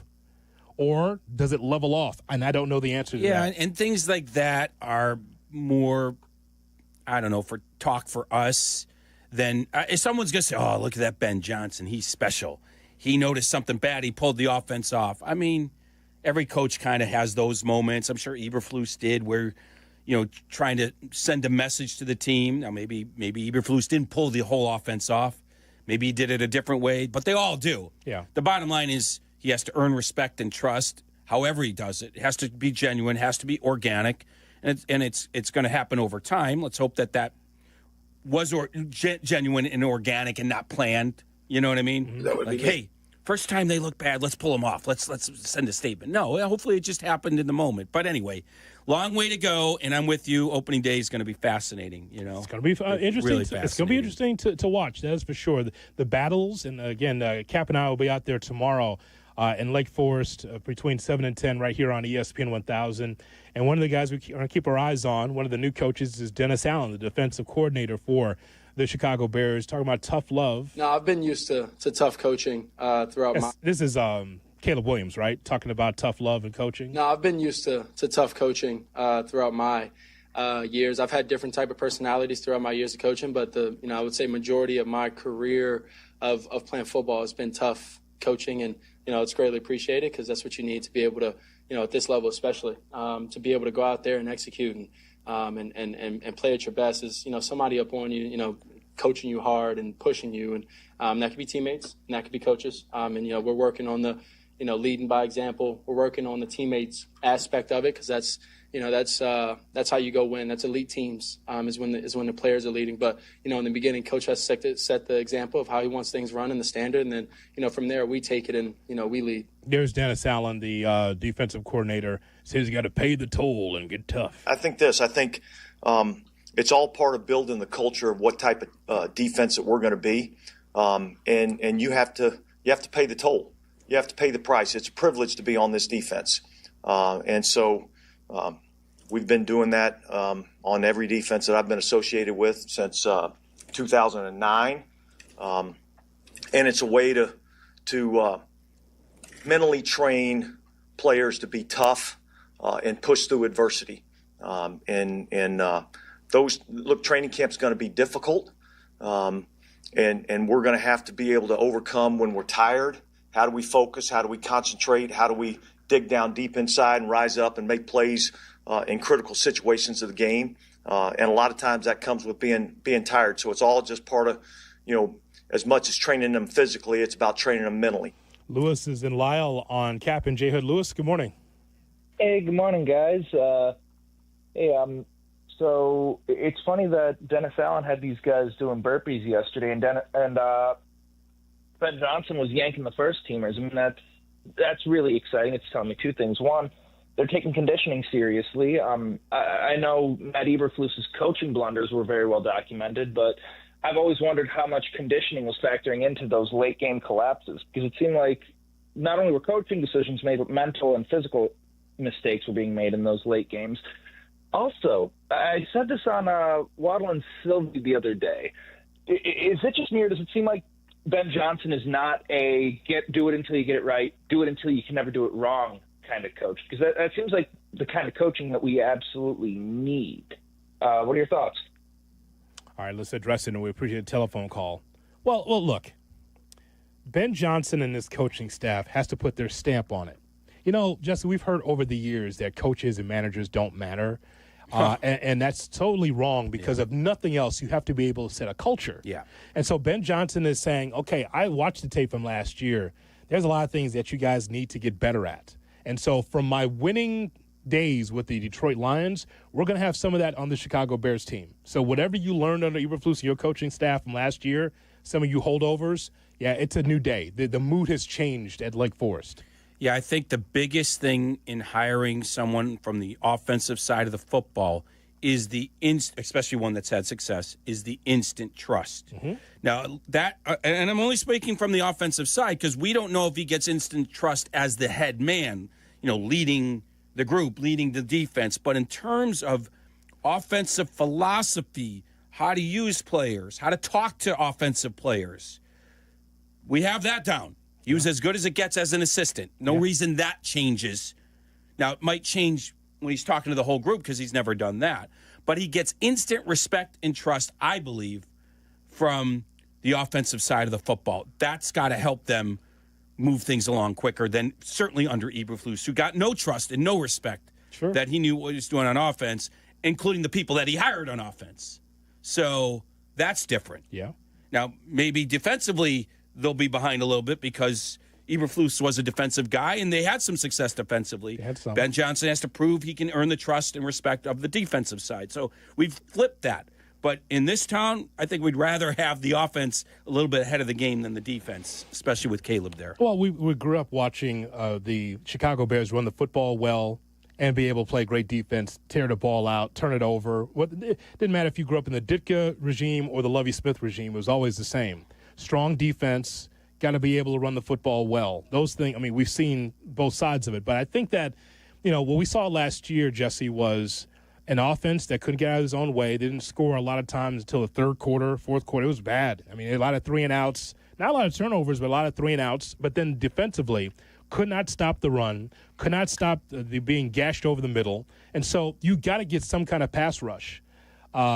or does it level off? And I don't know the answer to that. Yeah, and things like that are more, I don't know, for talk for us than if someone's going to say, oh, look at that Ben Johnson. He's special. He noticed something bad. He pulled the offense off. I mean, every coach kind of has those moments. I'm sure Eberflus did where, trying to send a message to the team. Now, maybe Eberflus didn't pull the whole offense off. Maybe he did it a different way, but they all do. Yeah. The bottom line is he has to earn respect and trust however he does it. It has to be genuine, has to be organic, and it's going to happen over time. Let's hope that was genuine and organic and not planned You know what I mean? That would like, be hey, first time they look bad, let's pull them off. Let's send a statement. No, hopefully it just happened in the moment. But anyway, long way to go, and I'm with you. Opening day is going to be fascinating. You know, it's going to be interesting. Really it's going to be interesting to watch. That is for sure. The battles, and again, Kap and I will be out there tomorrow in Lake Forest between 7 and 10 right here on ESPN 1000. And one of the guys we want to keep our eyes on, one of the new coaches, is Dennis Allen, the defensive coordinator for the Chicago Bears, talking about tough love. No, I've been used to tough coaching throughout my... This is Caleb Williams, right? Talking about tough love and coaching. No, I've been used to tough coaching throughout my years. I've had different type of personalities throughout my years of coaching, but I would say majority of my career of playing football has been tough coaching, and it's greatly appreciated because that's what you need to be able to, at this level especially, to be able to go out there and execute and play at your best is, somebody up on you, coaching you hard and pushing you. And that could be teammates and that could be coaches. We're working on the, leading by example. We're working on the teammates aspect of it because that's how you go win. That's elite teams is when the players are leading. But, in the beginning, coach has to set the example of how he wants things run and the standard. And then, from there, we take it and, we lead. There's Dennis Allen, the defensive coordinator, says you got to pay the toll and get tough. I think it's all part of building the culture of what type of defense that we're going to be. And you have to pay the toll. You have to pay the price. It's a privilege to be on this defense. And so we've been doing that on every defense that I've been associated with since 2009. And it's a way to mentally train players to be tough and push through adversity. Training camp's going to be difficult. And we're going to have to be able to overcome when we're tired. How do we focus? How do we concentrate? How do we dig down deep inside and rise up and make plays in critical situations of the game? And a lot of times that comes with being tired. So it's all just part of, as much as training them physically, it's about training them mentally. Lewis is in Lyle on Kap and J Hood. Lewis, good morning. Hey, good morning, guys. So it's funny that Dennis Allen had these guys doing burpees yesterday, and Ben Johnson was yanking the first teamers. I mean, that's really exciting. It's telling me two things. One, they're taking conditioning seriously. I know Matt Eberflus's coaching blunders were very well documented, but I've always wondered how much conditioning was factoring into those late game collapses, because it seemed like not only were coaching decisions made, but mental and physical mistakes were being made in those late games. Also, I said this on Waddle and Silvy the other day. Is it just me, or does it seem like Ben Johnson is not a do it until you get it right, do it until you can never do it wrong kind of coach? Because that seems like the kind of coaching that we absolutely need. What are your thoughts? All right, let's address it, and we appreciate the telephone call. Well, look, Ben Johnson and his coaching staff has to put their stamp on it. Jesse, we've heard over the years that coaches and managers don't matter. And that's totally wrong because if nothing else, you have to be able to set a culture. Yeah. And so Ben Johnson is saying, okay, I watched the tape from last year. There's a lot of things that you guys need to get better at. And so from my winning days with the Detroit Lions, we're going to have some of that on the Chicago Bears team. So whatever you learned under Eberflus and your coaching staff from last year, some of you holdovers, it's a new day. The mood has changed at Lake Forest. Yeah, I think the biggest thing in hiring someone from the offensive side of the football is especially one that's had success, is the instant trust. Mm-hmm. Now, and I'm only speaking from the offensive side because we don't know if he gets instant trust as the head man, leading the group, leading the defense. But in terms of offensive philosophy, how to use players, how to talk to offensive players, we have that down. He was as good as it gets as an assistant. No reason that changes. Now, it might change when he's talking to the whole group because he's never done that. But he gets instant respect and trust, I believe, from the offensive side of the football. That's got to help them move things along quicker than certainly under Eberflus, who got no trust and no respect that he knew what he was doing on offense, including the people that he hired on offense. So that's different. Yeah. Now, maybe defensively they'll be behind a little bit because Eberflus was a defensive guy, and they had some success defensively. Ben Johnson has to prove he can earn the trust and respect of the defensive side. So we've flipped that. But in this town, I think we'd rather have the offense a little bit ahead of the game than the defense, especially with Caleb there. Well, we grew up watching the Chicago Bears run the football well and be able to play great defense, tear the ball out, turn it over. It didn't matter if you grew up in the Ditka regime or the Lovie Smith regime. It was always the same. Strong defense, got to be able to run the football well. Those things, I mean, we've seen both sides of it. But I think that, what we saw last year, Jesse, was an offense that couldn't get out of his own way. They didn't score a lot of times until the third quarter, fourth quarter. It was bad. I mean, a lot of 3-and-outs. Not a lot of turnovers, but a lot of 3-and-outs. But then defensively, could not stop the run, could not stop the being gashed over the middle. And so you got to get some kind of pass rush.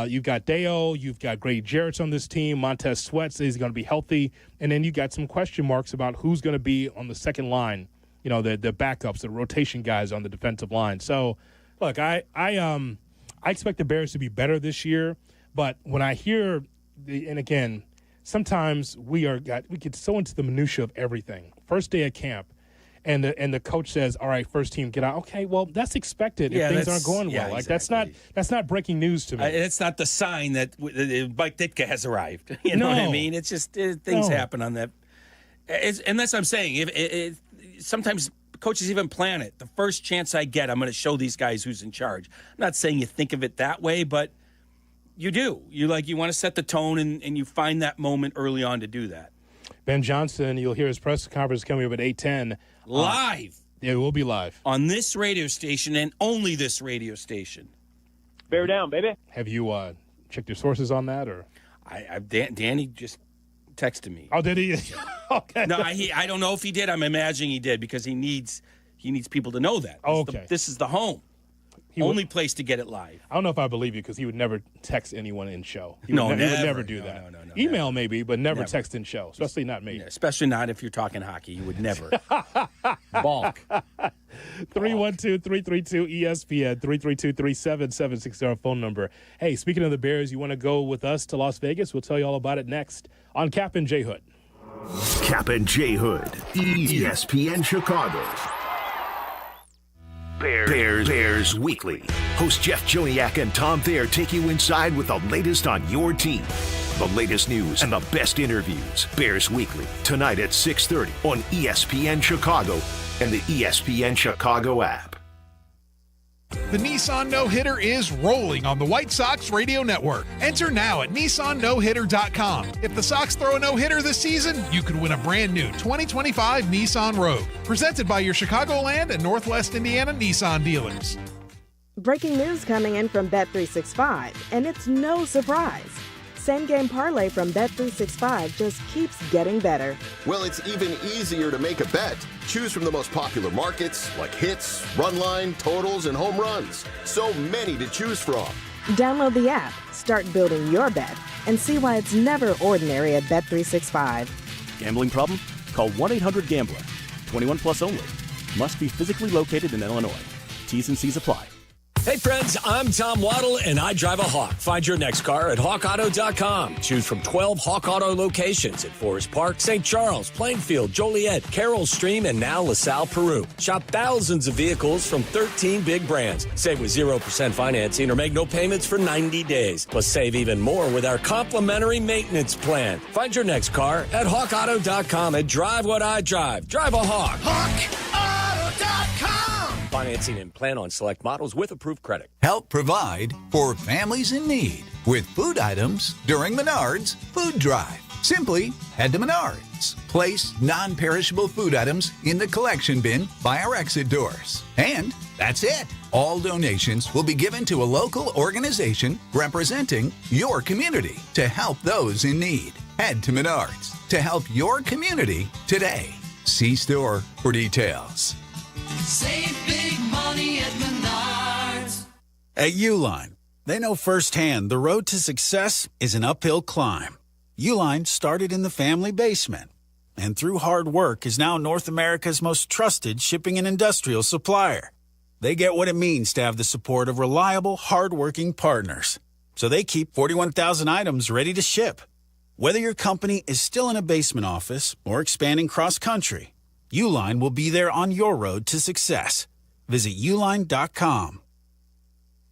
You've got Deo, you've got Grady Jarrett's on this team. Montez Sweat says he's going to be healthy. And then you got some question marks about who's going to be on the second line, the backups, the rotation guys on the defensive line. So, look, I expect the Bears to be better this year. But when I hear, and again, sometimes we get so into the minutia of everything. First day at camp. And the coach says, "All right, first team, get out." Okay, well, that's expected if things aren't going well. Like exactly. that's not breaking news to me. It's not the sign that Mike Ditka has arrived. You know what I mean? It's just things happen on that. And that's what I'm saying. Sometimes coaches even plan it. The first chance I get, I'm going to show these guys who's in charge. I'm not saying you think of it that way, but you do. You want to set the tone, and you find that moment early on to do that. Ben Johnson, you'll hear his press conference coming up at 8:10. Live. Yeah, we'll be live. On this radio station and only this radio station. Bear down, baby. Have you checked your sources on that? Or Danny just texted me. Oh, did he? Okay. No, I don't know if he did. I'm imagining he did because he needs people to know that. Okay. This is the home. Only place to get it live. I don't know if I believe you because he would never text anyone in show. He would never do that. No, Email never. maybe, but never text in show, especially not me. Yeah, especially not if you're talking hockey. You would never. Balk. 312-332-ESPN, 332-3776 phone number. Hey, speaking of the Bears, you want to go with us to Las Vegas? We'll tell you all about it next on Kap and J Hood. Kap and J Hood, ESPN Chicago. Bears Weekly. Host Jeff Joniak and Tom Thayer take you inside with the latest on your team. The latest news and the best interviews. Bears Weekly, tonight at 6:30 on ESPN Chicago and the ESPN Chicago app. The Nissan No-Hitter is rolling on the White Sox Radio Network. Enter now at NissanNoHitter.com. If the Sox throw a no-hitter this season, you could win a brand new 2025 Nissan Rogue. Presented by your Chicagoland and Northwest Indiana Nissan dealers. Breaking news coming in from Bet365, and it's no surprise. Same game parlay from Bet365 just keeps getting better. Well, it's even easier to make a bet. Choose from the most popular markets like hits, run line, totals, and home runs. So many to choose from. Download the app, start building your bet, and see why it's never ordinary at Bet365. Gambling problem? Call 1-800-GAMBLER. 21 plus only. Must be physically located in Illinois. T's and C's apply. Hey friends, I'm Tom Waddle and I drive a Hawk. Find your next car at hawkauto.com. Choose from 12 Hawk Auto locations at Forest Park, St. Charles, Plainfield, Joliet, Carroll Stream, and now LaSalle, Peru. Shop thousands of vehicles from 13 big brands. Save with 0% financing or make no payments for 90 days. Plus save even more with our complimentary maintenance plan. Find your next car at hawkauto.com and drive what I drive. Drive a Hawk. HawkAuto.com. Financing and plan on select models with approved credit. Help provide for families in need with food items during Menards Food Drive. Simply head to Menards. Place non-perishable food items in the collection bin by our exit doors. And that's it. All donations will be given to a local organization representing your community to help those in need. Head to Menards to help your community today. See store for details. Save big money at Menards. At Uline, they know firsthand the road to success is an uphill climb. Uline started in the family basement, and through hard work is now North America's most trusted shipping and industrial supplier. They get what it means to have the support of reliable, hard-working partners, so they keep 41,000 items ready to ship. Whether your company is still in a basement office or expanding cross-country, Uline will be there on your road to success. Visit uline.com.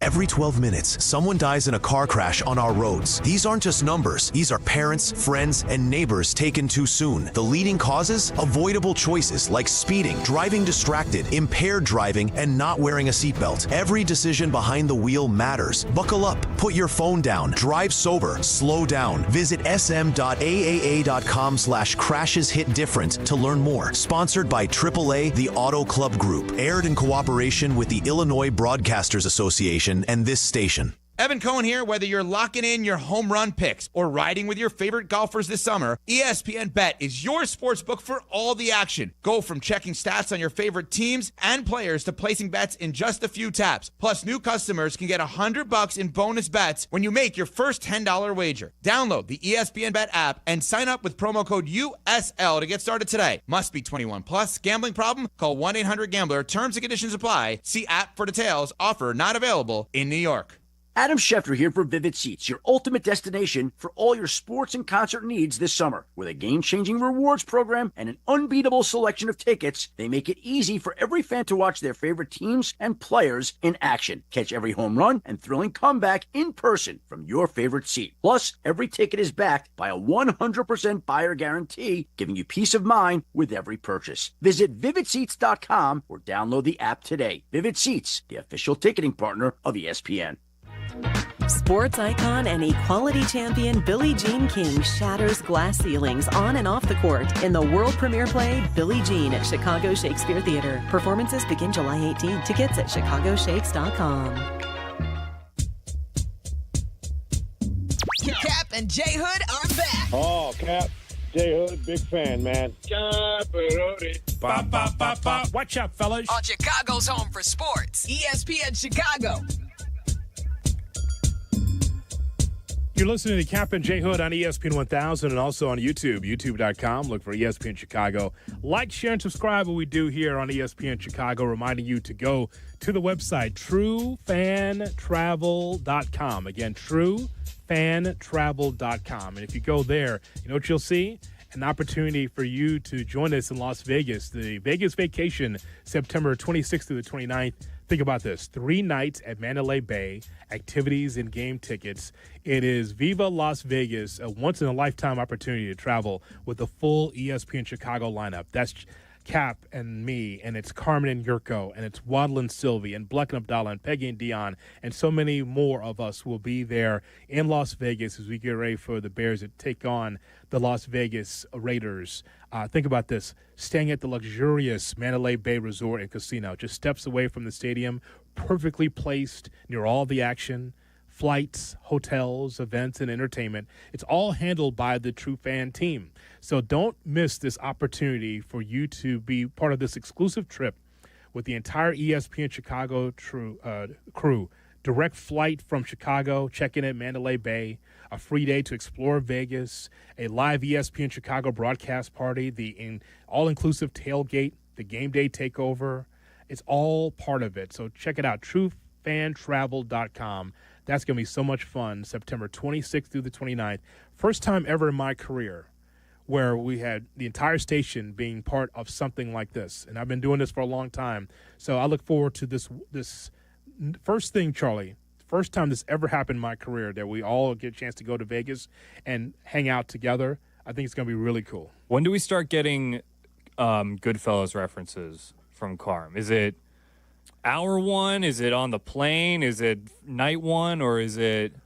Every 12 minutes, someone dies in a car crash on our roads. These aren't just numbers. These are parents, friends, and neighbors taken too soon. The leading causes? Avoidable choices like speeding, driving distracted, impaired driving, and not wearing a seatbelt. Every decision behind the wheel matters. Buckle up, put your phone down, drive sober, slow down. Visit sm.aaa.com/crasheshitdifferent to learn more. Sponsored by AAA, the Auto Club Group. Aired in cooperation with the Illinois Broadcasters Association and this station. Evan Cohen here. Whether you're locking in your home run picks or riding with your favorite golfers this summer, ESPN Bet is your sports book for all the action. Go from checking stats on your favorite teams and players to placing bets in just a few taps. Plus, new customers can get $100 in bonus bets when you make your first $10 wager. Download the ESPN Bet app and sign up with promo code USL to get started today. Must be 21 plus. Gambling problem? Call 1-800-GAMBLER. Terms and conditions apply. See app for details. Offer not available in New York. Adam Schefter here for Vivid Seats, your ultimate destination for all your sports and concert needs this summer. With a game-changing rewards program and an unbeatable selection of tickets, they make it easy for every fan to watch their favorite teams and players in action. Catch every home run and thrilling comeback in person from your favorite seat. Plus, every ticket is backed by a 100% buyer guarantee, giving you peace of mind with every purchase. Visit VividSeats.com or download the app today. Vivid Seats, the official ticketing partner of ESPN. Sports icon and equality champion Billie Jean King shatters glass ceilings on and off the court in the world premiere play Billie Jean at Chicago Shakespeare Theater. Performances begin July 18. Tickets at chicagoshakes.com. Kap and J Hood are back. Oh, Kap J Hood, big fan, man. Watch out, fellas. On Chicago's home for sports, ESPN Chicago. You're listening to Kap and J Hood on ESPN 1000 and also on YouTube, youtube.com. Look for ESPN Chicago. Like, share, and subscribe what we do here on ESPN Chicago, reminding you to go to the website, truefantravel.com. Again, truefantravel.com. And if you go there, you know what you'll see? An opportunity for you to join us in Las Vegas, the Vegas Vacation, September 26th through the 29th. Think about this, 3 nights at Mandalay Bay, activities and game tickets. It is Viva Las Vegas, a once-in-a-lifetime opportunity to travel with the full ESPN Chicago lineup. That's Kap and me, and it's Carmen and Jurko, and it's Waddle Silvy, and Bleck Abdalla, and Peggy and Dion, and so many more of us will be there in Las Vegas as we get ready for the Bears to take on the Las Vegas Raiders. Think about this, staying at the luxurious Mandalay Bay Resort and Casino, just steps away from the stadium, perfectly placed near all the action, flights, hotels, events, and entertainment. It's all handled by the True Fan team. So don't miss this opportunity for you to be part of this exclusive trip with the entire ESPN Chicago crew. Direct flight from Chicago, check-in at Mandalay Bay, a free day to explore Vegas, a live ESPN Chicago broadcast party, the all-inclusive tailgate, the game day takeover. It's all part of it. So check it out, truefantravel.com. That's going to be so much fun, September 26th through the 29th. First time ever in my career where we had the entire station being part of something like this. And I've been doing this for a long time. So I look forward to this first thing, Charlie, first time this ever happened in my career that we all get a chance to go to Vegas and hang out together. I think it's going to be really cool. When do we start getting Goodfellas references from Carm? Is it hour one? Is it on the plane? Is it night one? Or is it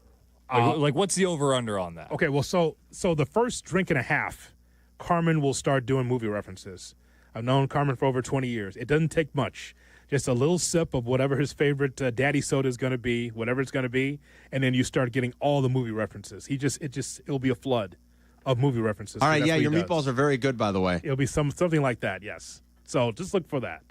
like what's the over-under on that? Okay, well, so the first drink and a half, Carmen will start doing movie references. I've known Carmen for over 20 years. It doesn't take much. Just a little sip of whatever his favorite daddy soda is going to be, whatever it's going to be, and then you start getting all the movie references. It'll be a flood of movie references. All right, yeah, your meatballs are very good, by the way. It'll be something like that, yes. So just look for that.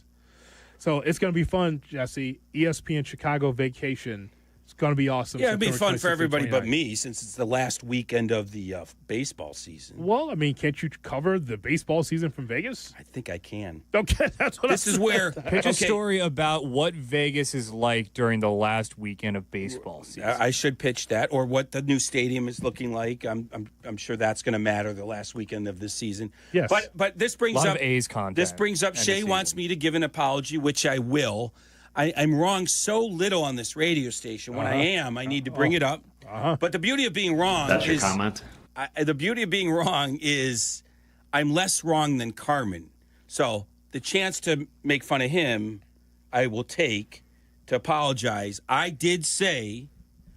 So it's going to be fun, Jesse. ESPN Chicago Vacation. It's going to be awesome. Yeah, it'd be fun for everybody but me since it's the last weekend of the baseball season. Well, I mean, can't you cover the baseball season from Vegas? I think I can. Okay, that's what this is where pitch a story about what Vegas is like during the last weekend of baseball season. I should pitch that, or what the new stadium is looking like. I'm sure that's going to matter the last weekend of this season. Yes, but this brings a lot up of A's content. This brings up Shea wants me to give an apology, which I will. I'm wrong so little on this radio station. When I am, I need to bring it up. But the beauty of being wrong That's your is, comment? The beauty of being wrong is I'm less wrong than Carmen. So the chance to make fun of him, I will take to apologize. I did say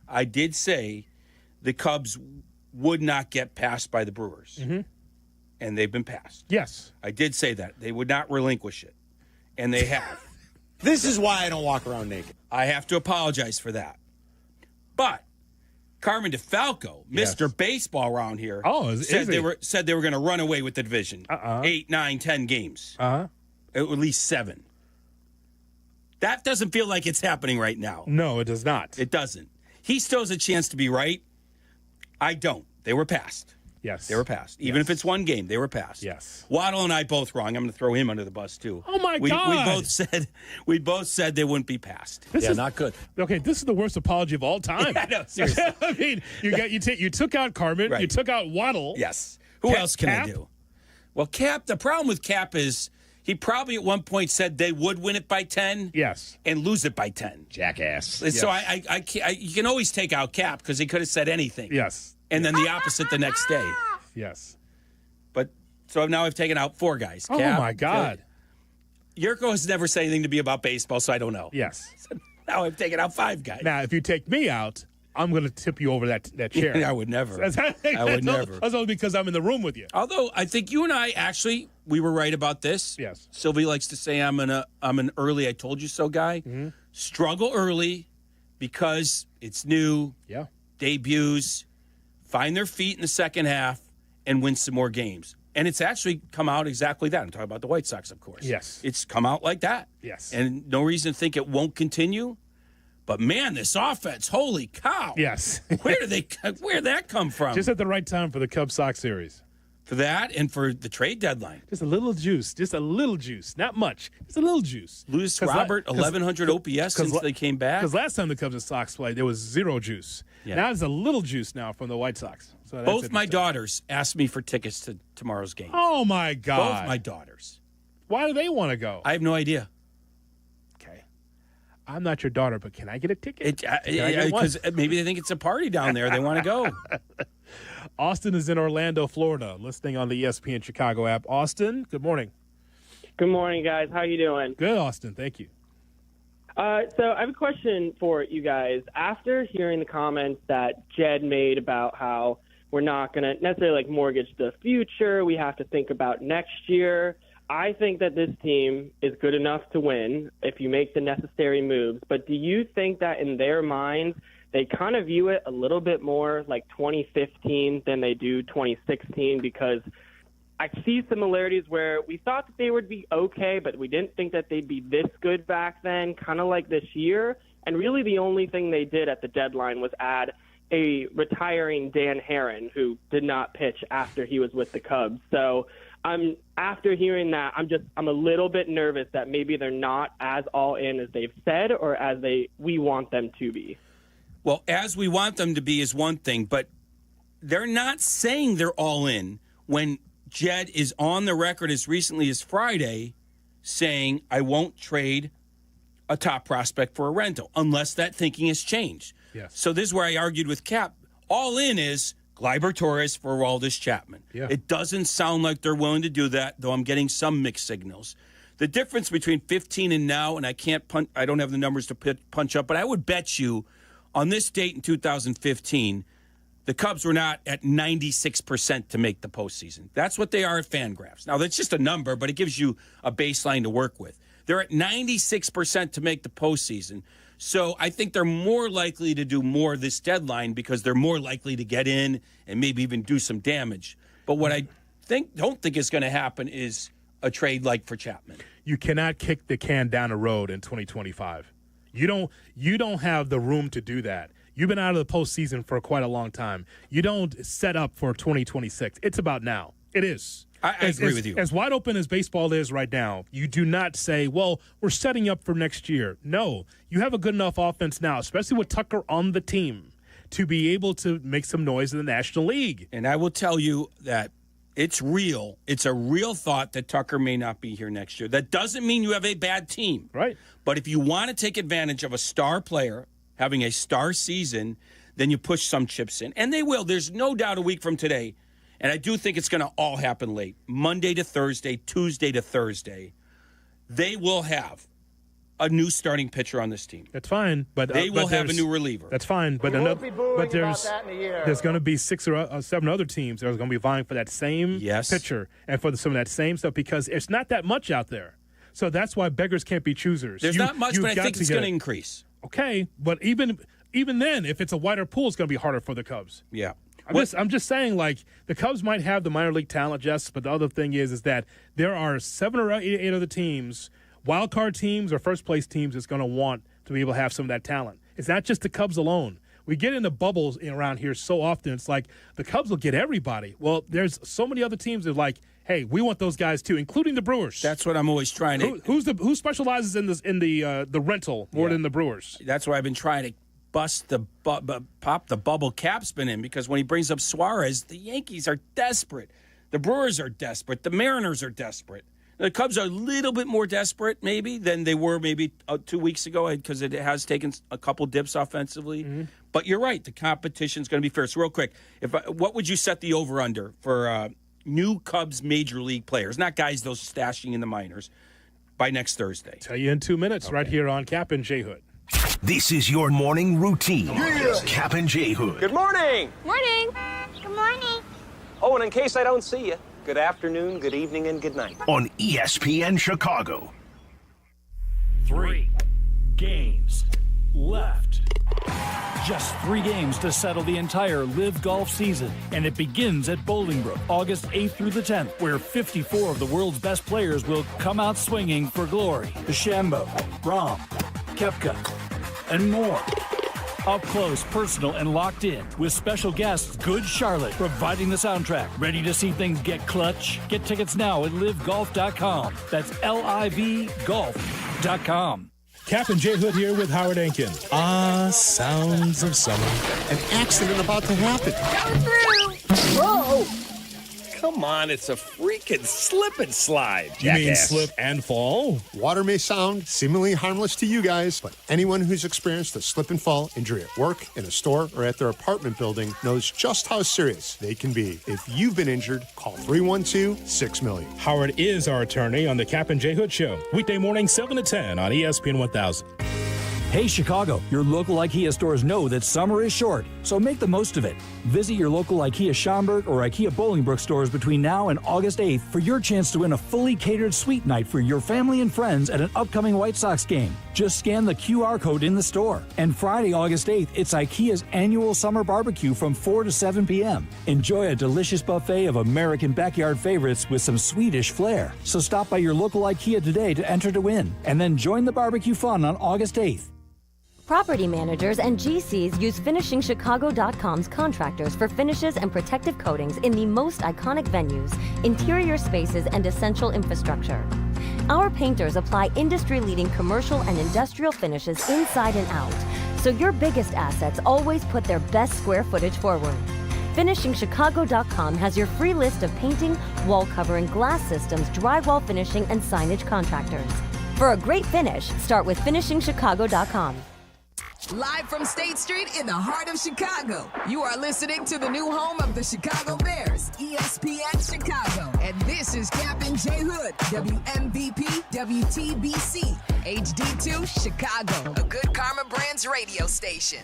the Cubs would not get passed by the Brewers. And they've been passed. Yes. I did say that. They would not relinquish it. And they have. This is why I don't walk around naked. I have to apologize for that. But Carmen DeFalco, Mr. Baseball around here, said they were going to run away with the division. 8, 9, 10 games. At least 7. That doesn't feel like it's happening right now. No, it does not. It doesn't. He still has a chance to be right. I don't. They were passed. Yes. They were passed. Even if it's one game, they were passed. Yes. Waddle and I both wrong. I'm going to throw him under the bus, too. Oh, my God. We both said they wouldn't be passed. This is not good. Okay, this is the worst apology of all time. Yeah, no, seriously. I mean, you took out Carmen. Right. You took out Waddle. Yes. Who else can I do? Well, Kap, the problem with Kap is he probably at one point said they would win it by 10. Yes. And lose it by 10. Jackass. So I can't, you can always take out Kap because he could have said anything. Yes. And then the opposite the next day. Yes. But so now I've taken out 4 guys. Oh, Kap, my God. Yurko has never said anything to me about baseball, so I don't know. Yes. So now I've taken out 5 guys. Now, if you take me out, I'm going to tip you over that chair. I would never. I would never. That's only because I'm in the room with you. Although I think you and I actually, we were right about this. Yes. Sylvie likes to say I'm an early I told you so guy. Mm-hmm. Struggle early because it's new. Yeah. Debuts, find their feet in the second half, and win some more games. And it's actually come out exactly that. I'm talking about the White Sox, of course. Yes. It's come out like that. Yes. And no reason to think it won't continue. But, man, this offense, holy cow. Yes. Where did that come from? Just at the right time for the Cubs-Sox series. For that and for the trade deadline. Just a little juice. Not much. Just a little juice. Lewis Robert, 1,100 OPS since they came back. Because last time the Cubs and Sox played, there was 0 juice. Yeah. Now there's a little juice now from the White Sox. So that's Both my daughters asked me for tickets to tomorrow's game. Oh, my God. Both my daughters. Why do they want to go? I have no idea. Okay. I'm not your daughter, but can I get a ticket? Because maybe they think it's a party down there. They want to go. Austin is in Orlando, Florida, listening on the ESPN Chicago app. Austin, good morning. Good morning, guys. How you doing? Good, Austin. Thank you. So I have a question for you guys. After hearing the comments that Jed made about how we're not going to necessarily mortgage the future, we have to think about next year, I think that this team is good enough to win if you make the necessary moves. But do you think that in their minds, they kind of view it a little bit more like 2015 than they do 2016? Because I see similarities where we thought that they would be okay, but we didn't think that they'd be this good back then, kind of like this year. And really the only thing they did at the deadline was add a retiring Dan Herron, who did not pitch after he was with the Cubs. So after hearing that, I'm a little bit nervous that maybe they're not as all in as they've said or as we want them to be. Well, as we want them to be is one thing, but they're not saying they're all in when Jed is on the record as recently as Friday saying, I won't trade a top prospect for a rental unless that thinking has changed. Yes. So this is where I argued with Kap. All in is Gleyber Torres for Aroldis Chapman. Yeah. It doesn't sound like they're willing to do that, though I'm getting some mixed signals. The difference between 15 and now, and I don't have the numbers to punch up, but I would bet you on this date in 2015, the Cubs were not at 96% to make the postseason. That's what they are at Fangraphs. Now, that's just a number, but it gives you a baseline to work with. They're at 96% to make the postseason. So I think they're more likely to do more this deadline because they're more likely to get in and maybe even do some damage. But what I don't think is going to happen is a trade like for Chapman. You cannot kick the can down the road in 2025. You don't have the room to do that. You've been out of the postseason for quite a long time. You don't set up for 2026. It's about now. It is. I agree with you. As wide open as baseball is right now, you do not say, well, we're setting up for next year. No, you have a good enough offense now, especially with Tucker on the team, to be able to make some noise in the National League. And I will tell you that It's real. It's a real thought that Tucker may not be here next year. That doesn't mean you have a bad team. Right. But if you want to take advantage of a star player having a star season, then you push some chips in. And they will. There's no doubt a week from today. And I do think it's going to all happen late. Monday to Thursday, Tuesday to Thursday. They will have a new starting pitcher on this team. That's fine, but they will have a new reliever. That's fine, but there's going to be 6 or 7 other teams that are going to be vying for that same pitcher and for some of that same stuff because it's not that much out there. So that's why beggars can't be choosers. There's not much, but I think it's going to increase. Okay, but even then, if it's a wider pool, it's going to be harder for the Cubs. Yeah. I'm just saying, like, the Cubs might have the minor league talent, Jess, but the other thing is that there are 7 or 8 other teams, wild card teams or first place teams, that's going to want to be able to have some of that talent. It's not just the Cubs alone. We get into bubbles around here so often. It's like the Cubs will get everybody. Well, there's so many other teams that are like, hey, we want those guys too, including the Brewers. That's what I'm always trying to. Who specializes in the rental more than the Brewers? That's why I've been trying to pop the bubble Cap's been in, because when he brings up Suarez, the Yankees are desperate. The Brewers are desperate. The Mariners are desperate. The Cubs are a little bit more desperate, maybe, than they were maybe 2 weeks ago, because it has taken a couple dips offensively. Mm-hmm. But you're right. The competition's going to be fair. So real quick, what would you set the over-under for new Cubs major league players, not guys those stashing in the minors, by next Thursday? Tell you in 2 minutes, right here on Kap and J Hood. This is your morning routine. Yeah. Kap and J Hood. Good morning. Morning. Good morning. Oh, and in case I don't see you, good afternoon, good evening, and good night. On ESPN Chicago. 3 games left. Just 3 games to settle the entire LIV Golf season. And it begins at Bolingbrook, August 8th through the 10th, where 54 of the world's best players will come out swinging for glory. DeChambeau, Rahm, Koepka, and more. Up close, personal, and locked in with special guests Good Charlotte providing the soundtrack. Ready to see things get clutch? Get tickets now at livegolf.com. That's LIVgolf.com. Kap and J Hood here with Howard Ankin. Sounds of summer. An accident about to happen. Coming through. Whoa! Come on, it's a freaking slip and slide, jackass. You mean slip and fall? Water may sound seemingly harmless to you guys, but anyone who's experienced a slip and fall injury at work, in a store, or at their apartment building knows just how serious they can be. If you've been injured, call 312-6-million. Howard is our attorney on the Kap and J Hood Show. Weekday morning, 7 to 10 on ESPN 1000. Hey Chicago, your local IKEA stores know that summer is short, so make the most of it. Visit your local IKEA Schaumburg or IKEA Bolingbrook stores between now and August 8th for your chance to win a fully catered suite night for your family and friends at an upcoming White Sox game. Just scan the QR code in the store. And Friday, August 8th, it's IKEA's annual summer barbecue from 4 to 7 p.m. Enjoy a delicious buffet of American backyard favorites with some Swedish flair. So stop by your local IKEA today to enter to win, and then join the barbecue fun on August 8th. Property managers and GCs use FinishingChicago.com's contractors for finishes and protective coatings in the most iconic venues, interior spaces, and essential infrastructure. Our painters apply industry-leading commercial and industrial finishes inside and out, so your biggest assets always put their best square footage forward. FinishingChicago.com has your free list of painting, wall covering, glass systems, drywall finishing, and signage contractors. For a great finish, start with FinishingChicago.com. Live from State Street in the heart of Chicago, you are listening to the new home of the Chicago Bears, ESPN Chicago. And this is Kap and J Hood, WMVP, WTBC, HD2, Chicago, a good Karma Brands radio station.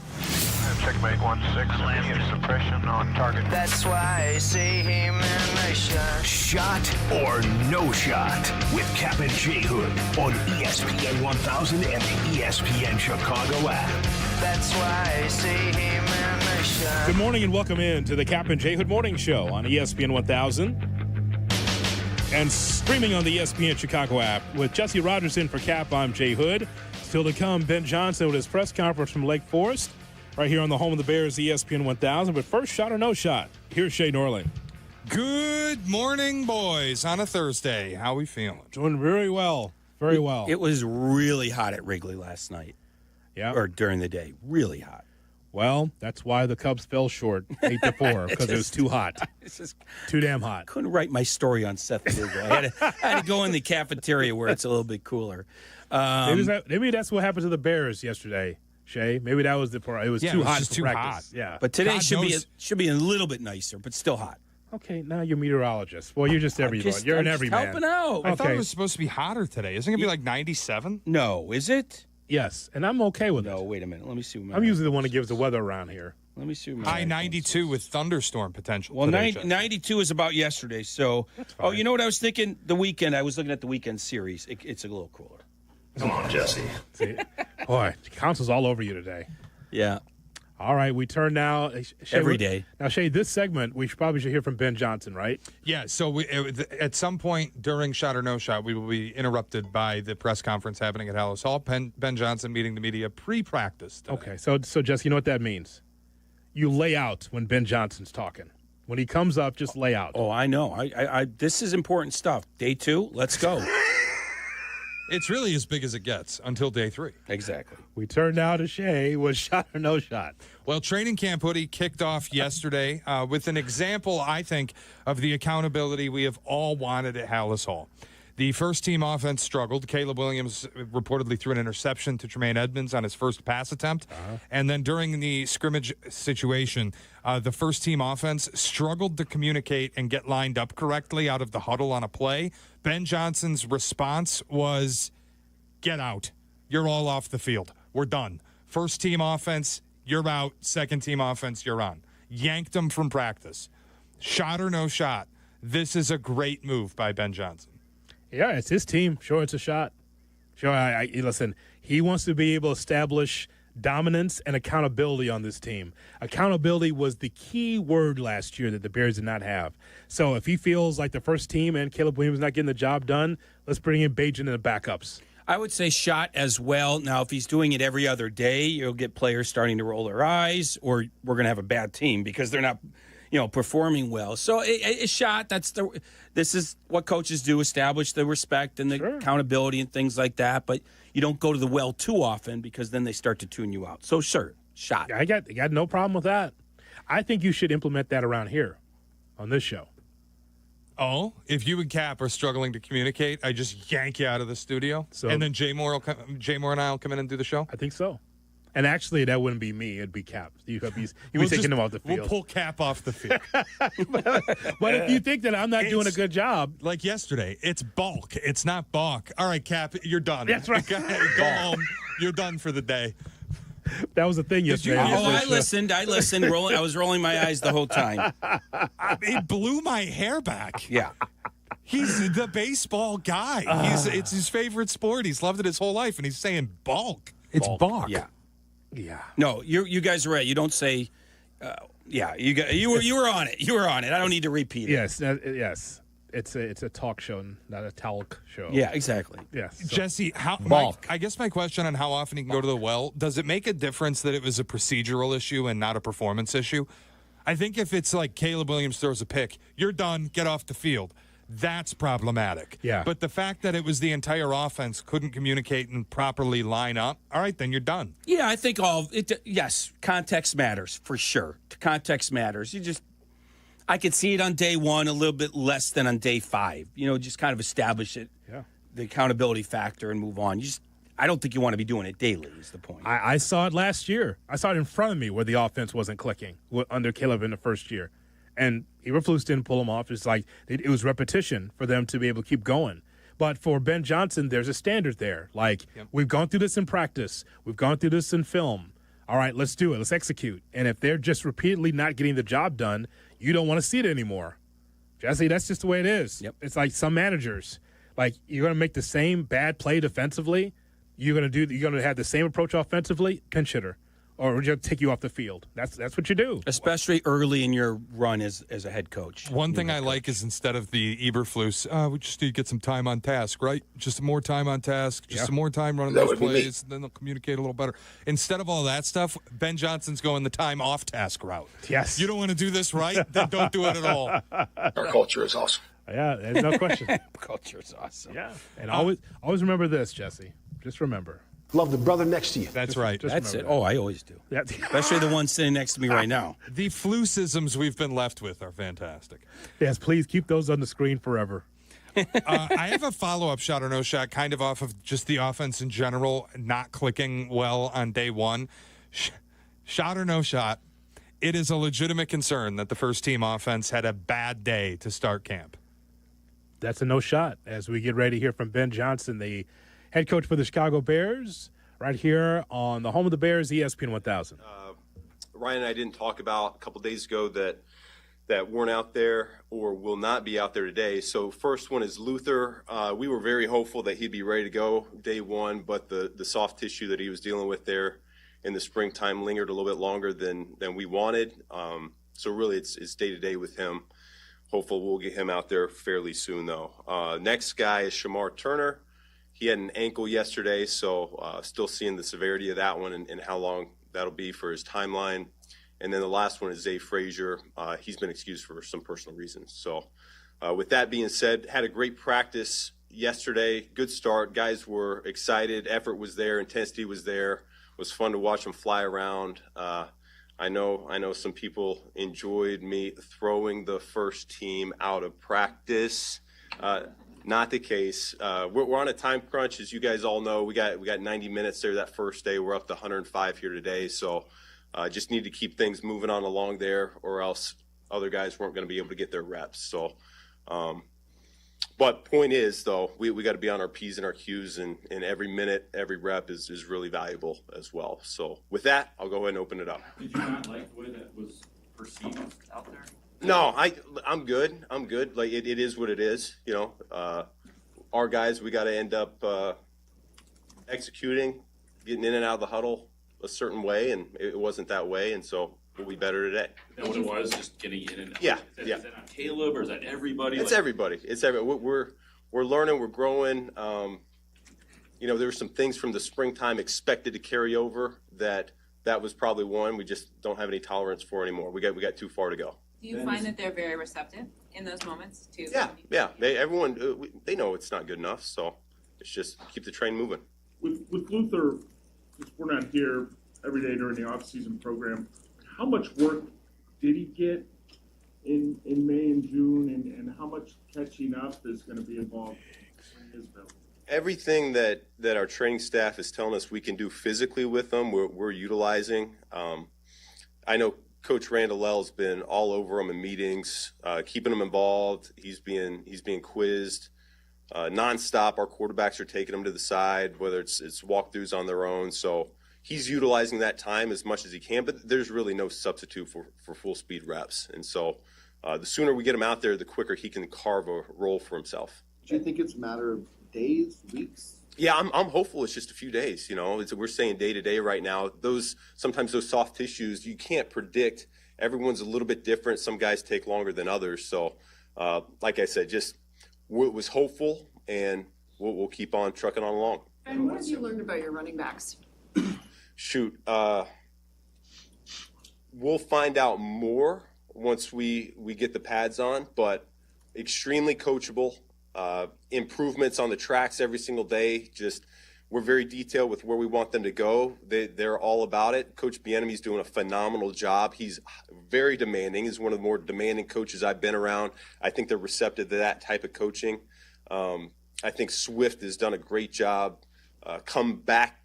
Checkmate 1-6, immediate suppression on target. That's why I say, hey man, nice shot. Shot or no shot with Kap and J Hood on ESPN 1000 and the ESPN Chicago app. That's why I say, hey man, nice shot. Good morning and welcome in to the Kap and J Hood Morning Show on ESPN 1000 and streaming on the ESPN Chicago app. With Jesse Rogers in for Kap, I'm J Hood. Still to come, Ben Johnson with his press conference from Lake Forest. Right here on the home of the Bears, ESPN 1000. But first, shot or no shot? Here's Shay Norling. Good morning, boys, on a Thursday. How we feeling? Doing very well. Very well. It was really hot at Wrigley last night. Yeah. Or during the day. Really hot. Well, that's why the Cubs fell short 8-4 because it was too hot. It's just too damn hot. Couldn't write my story on Seth Lugo. I had to go in the cafeteria where it's a little bit cooler. Maybe that's what happened to the Bears yesterday, Shay. Maybe that was the part. It was too hot for practice. Hot. Yeah, but today should be a little bit nicer, but still hot. Okay, now you're meteorologist. Well, you're just everyone. You're an everyman. Helping out. Okay. I thought it was supposed to be hotter today. Isn't it going to be like 97? No, is it? Yes, and I'm okay with it. No, wait a minute. Let me see. I'm usually the one that gives the weather around here. Let me see. High 92 with thunderstorm potential. Well, today, 92 is about yesterday. So, you know what I was thinking? The weekend. I was looking at the weekend series. It's a little cooler. Come on, Jesse. See, boy, council's all over you today. Yeah. All right, we turn now. Shay, Every day. Now, Shay, this segment, we probably should hear from Ben Johnson, right? Yeah, so at some point during Shot or No Shot, we will be interrupted by the press conference happening at Hallis Hall. Ben Johnson meeting the media pre-practice today. Okay, so Jess, you know what that means? You lay out when Ben Johnson's talking. When he comes up, just lay out. Oh, I know. I this is important stuff. Day 2, let's go. It's really as big as it gets until day 3. Exactly. We turn now to Shay with Shot or No Shot. Well, training camp hoodie kicked off yesterday with an example, I think, of the accountability we have all wanted at Hallis Hall. The first-team offense struggled. Caleb Williams reportedly threw an interception to Tremaine Edmonds on his first pass attempt. And then during the scrimmage situation, the first-team offense struggled to communicate and get lined up correctly out of the huddle on a play. Ben Johnson's response was, get out. You're all off the field. We're done. First-team offense, you're out. Second-team offense, you're on. Yanked them from practice. Shot or no shot. This is a great move by Ben Johnson. Yeah, it's his team. Sure, it's a shot. Sure, listen, he wants to be able to establish dominance and accountability on this team. Accountability was the key word last year that the Bears did not have. So if he feels like the first team and Caleb Williams not getting the job done, let's bring in Bajan and the backups. I would say shot as well. Now, if he's doing it every other day, you'll get players starting to roll their eyes, or we're going to have a bad team because they're not performing well. So a shot, this is what coaches do, establish the respect and the accountability and things like that. But you don't go to the well too often because then they start to tune you out. So sure, shot. I got no problem with that. I think you should implement that around here on this show. Oh, if you and Kap are struggling to communicate, I just yank you out of the studio, and then Jay Moore and I will come in and do the show? I think so. And actually, that wouldn't be me. It'd be Kap. You'd be taking him off the field. We'll pull Kap off the field. But if you think that I'm not doing a good job. Like yesterday, it's bulk. It's not balk. All right, Kap, you're done. That's right. Go home. You're done for the day. That was the thing yesterday. I listened. I was rolling my eyes the whole time. It blew my hair back. Yeah. He's the baseball guy. It's his favorite sport. He's loved it his whole life, and he's saying bulk. It's bulk. Yeah. Yeah. No, you guys are right. You don't say, you were on it. You were on it. I don't need to repeat it. Yes, yes. It's a talk show, not a talk show. Yeah, exactly. Yes. So. Jesse, I guess my question on how often he can go to the well, does it make a difference that it was a procedural issue and not a performance issue? I think if it's like Caleb Williams throws a pick, you're done, get off the field. That's problematic. Yeah. But the fact that it was the entire offense couldn't communicate and properly line up, all right, then you're done. Yeah, I think yes, context matters for sure. Context matters. I could see it on day 1 a little bit less than on day 5. Just kind of establish it, the accountability factor, and move on. I don't think you want to be doing it daily is the point. I saw it last year. I saw it in front of me where the offense wasn't clicking under Caleb in the first year. And Eberflus didn't pull them off. It's like it was repetition for them to be able to keep going. But for Ben Johnson, there's a standard there. We've gone through this in practice. We've gone through this in film. All right, let's do it. Let's execute. And if they're just repeatedly not getting the job done, you don't want to see it anymore. Jesse, that's just the way it is. Yep. It's like some managers. You're going to make the same bad play defensively. You're going to have the same approach offensively. Pinch hitter. Or we're just take you off the field. That's what you do. Especially early in your run as a head coach. One thing I like is instead of the Eberflus, we just need to get some time on task, right? Just more time on task, some more time running those plays, and then they'll communicate a little better. Instead of all that stuff, Ben Johnson's going the time off task route. Yes. You don't want to do this right? Then don't do it at all. Our culture is awesome. Yeah, there's no question. Culture is awesome. Yeah. And always remember this, Jesse. Just remember. Love the brother next to you. That's right. That's it. Oh, I always do. Especially the one sitting next to me right now. The flucisms we've been left with are fantastic. Yes, please keep those on the screen forever. I have a follow-up shot or no shot, kind of off of just the offense in general not clicking well on day one. Shot or no shot, it is a legitimate concern that the first-team offense had a bad day to start camp. That's a no shot as we get ready to hear from Ben Johnson, the head coach for the Chicago Bears, right here on the home of the Bears, ESPN 1000. Ryan and I didn't talk about a couple days ago that weren't out there or will not be out there today. So first one is Luther. We were very hopeful that he'd be ready to go day one, but the soft tissue that he was dealing with there in the springtime lingered a little bit longer than we wanted. So really it's day to day with him. Hopefully we'll get him out there fairly soon, though. Next guy is Shamar Turner. He had an ankle yesterday, so still seeing the severity of that one and how long that'll be for his timeline. And then the last one is Zay Frazier. He's been excused for some personal reasons. So with that being said, had a great practice yesterday. Good start. Guys were excited. Effort was there. Intensity was there. It was fun to watch them fly around. I know some people enjoyed me throwing the first team out of practice. Not the case. We're on a time crunch, as you guys all know. We got 90 minutes there that first day. We're up to 105 here today, so just need to keep things moving on along there, or else other guys weren't going to be able to get their reps. So, but point is, though, we got to be on our P's and our Q's, and every minute, every rep is really valuable as well. So with that, I'll go ahead and open it up. Did you not like the way that was perceived out there? No, I'm good. I'm good. Like it is what it is. You know, our guys, we got to end up executing, getting in and out of the huddle a certain way, and it wasn't that way, and so we'll be better today. Is that what it was? Just getting in and out? Yeah, Is yeah. Is that on Caleb or is that everybody? It's everybody. It's everybody. We're learning. We're growing. You know, there were some things from the springtime expected to carry over that was probably one we just don't have any tolerance for anymore. We got too far to go. Do you find that they're very receptive in those moments too? Yeah. Everyone, they know it's not good enough, so it's just keep the train moving. With Luther, because we're not here every day during the off-season program, how much work did he get in May and June, and how much catching up is going to be involved in his build? Everything that our training staff is telling us we can do physically with them, we're utilizing. I know Coach Randall Lell's been all over them in meetings, keeping them involved. He's being quizzed nonstop. Our quarterbacks are taking them to the side, whether it's walkthroughs on their own. So he's utilizing that time as much as he can, but there's really no substitute for full speed reps. And so the sooner we get him out there, the quicker he can carve a role for himself. Do you think it's a matter of days, weeks? Yeah, I'm hopeful it's just a few days. You know, we're saying day to day right now. Sometimes those soft tissues, you can't predict. Everyone's a little bit different. Some guys take longer than others. So, like I said, just was hopeful, and we'll keep on trucking on along. And what have you learned about your running backs? Shoot, we'll find out more once we get the pads on, but extremely coachable. Improvements on the tracks every single day. Just we're very detailed with where we want them to go. They're all about it. Coach Bieniemy's doing a phenomenal job. He's very demanding. He's one of the more demanding coaches I've been around. I think they're receptive to that type of coaching. I think Swift has done a great job. Come back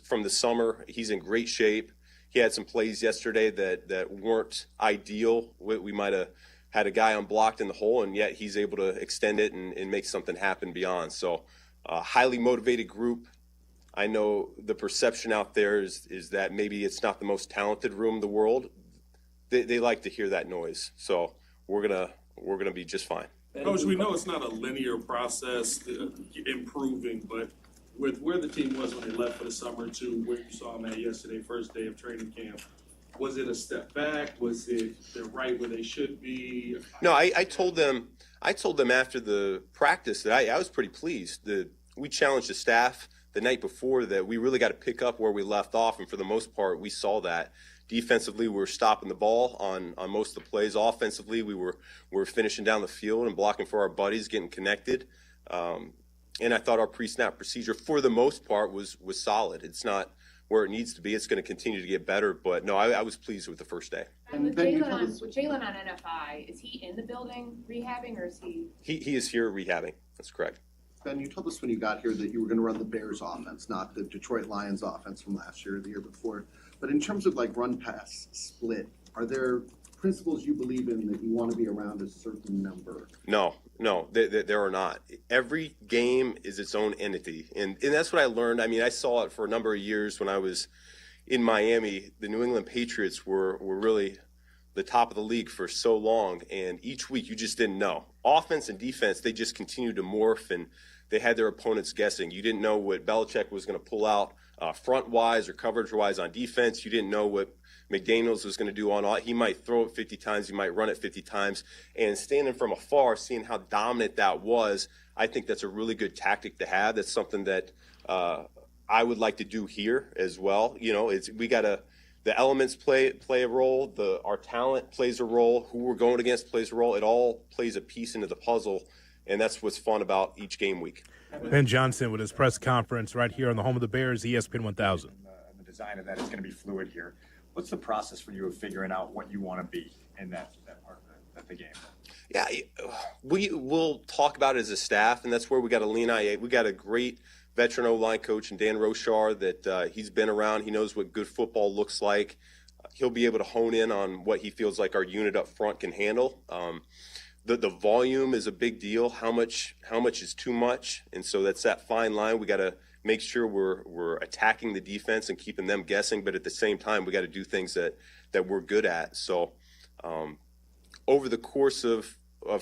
from the summer. He's in great shape. He had some plays yesterday that weren't ideal. We might have had a guy unblocked in the hole, and yet he's able to extend it and make something happen beyond. So highly motivated group. I know the perception out there is that maybe it's not the most talented room in the world. They like to hear that noise. So we're gonna be just fine. Coach, we know it's not a linear process improving, but with where the team was when they left for the summer to where you saw them at yesterday, first day of training camp, was it a step back? Was it they're right where they should be? No, I told them after the practice that I was pretty pleased. We challenged the staff the night before that we really got to pick up where we left off, and for the most part, we saw that. Defensively, we were stopping the ball on most of the plays. Offensively, we were finishing down the field and blocking for our buddies, getting connected. I thought our pre-snap procedure, for the most part, was solid. It's not where it needs to be. It's going to continue to get better. But, no, I was pleased with the first day. And with Jalen on NFI, is he in the building rehabbing, or is he? He is here rehabbing. That's correct. Ben, you told us when you got here that you were going to run the Bears offense, not the Detroit Lions offense from last year or the year before. But in terms of like run-pass split, are there principles you believe in that you want to be around a certain number? No, there are not. Every game is its own entity. And that's what I learned. I mean, I saw it for a number of years when I was in Miami. The New England Patriots were really the top of the league for so long. And each week you just didn't know. Offense and defense, they just continued to morph, and they had their opponents guessing. You didn't know what Belichick was going to pull out front-wise or coverage-wise on defense. You didn't know what McDaniels was going to do on all. He might throw it 50 times. He might run it 50 times. And standing from afar, seeing how dominant that was, I think that's a really good tactic to have. That's something that I would like to do here as well. You know, the elements play a role. Our talent plays a role. Who we're going against plays a role. It all plays a piece into the puzzle, and that's what's fun about each game week. Ben Johnson with his press conference right here on the home of the Bears, ESPN 1000. The design of that is going to be fluid here. What's the process for you of figuring out what you want to be in that part of the game? Yeah, we'll talk about it as a staff, and that's where we got to lean on. We got a great veteran O-line coach in Dan Rochar that he's been around. He knows what good football looks like. He'll be able to hone in on what he feels like our unit up front can handle. The volume is a big deal. How much is too much? And so that's that fine line. We got to make sure we're attacking the defense and keeping them guessing, but at the same time, we got to do things that we're good at. So over the course of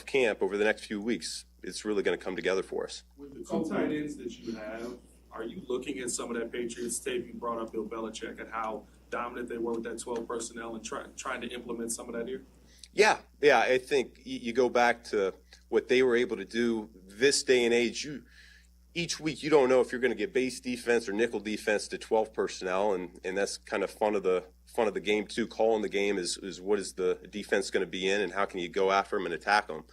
camp, over the next few weeks, it's really going to come together for us. With the two tight ends that you have, are you looking at some of that Patriots tape? You brought up Bill Belichick and how dominant they were with that 12 personnel and trying to implement some of that here? Yeah, I think you go back to what they were able to do this day and age. Each week you don't know if you're going to get base defense or nickel defense to 12 personnel, and that's kind of fun of the game too. Calling the game is what is the defense going to be in, and how can you go after them and attack them.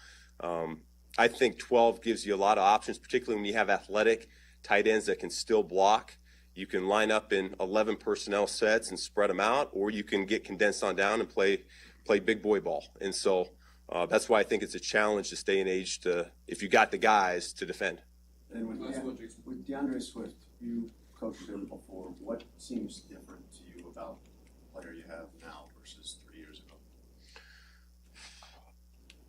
I think 12 gives you a lot of options, particularly when you have athletic tight ends that can still block. You can line up in 11 personnel sets and spread them out, or you can get condensed on down and play big boy ball. And so that's why I think it's a challenge this day and age if you got the guys to defend. And with DeAndre Swift, you coached him before. What seems different to you about the player you have now versus 3 years ago?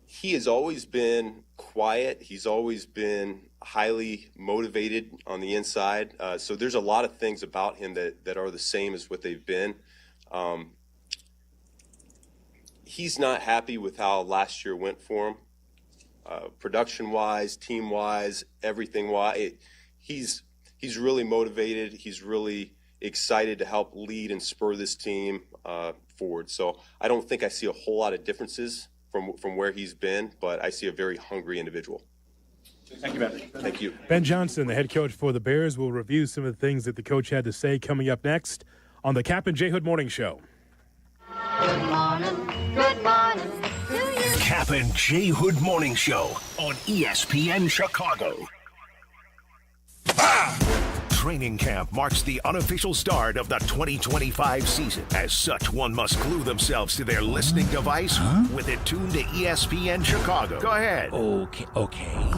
He has always been quiet. He's always been highly motivated on the inside. So there's a lot of things about him that are the same as what they've been. He's not happy with how last year went for him. Production-wise, team-wise, everything-wise. He's really motivated. He's really excited to help lead and spur this team forward. So I don't think I see a whole lot of differences from where he's been, but I see a very hungry individual. Thank you, Ben. Thank you. Ben Johnson, the head coach for the Bears, will review some of the things that the coach had to say coming up next on the Kap J Hood Morning Show. Good morning. Good morning. Kap J Hood Morning Show on ESPN Chicago. Training camp marks the unofficial start of the 2025 season. As such, one must glue themselves to their listening device with it tuned to ESPN Chicago. Go ahead. Okay.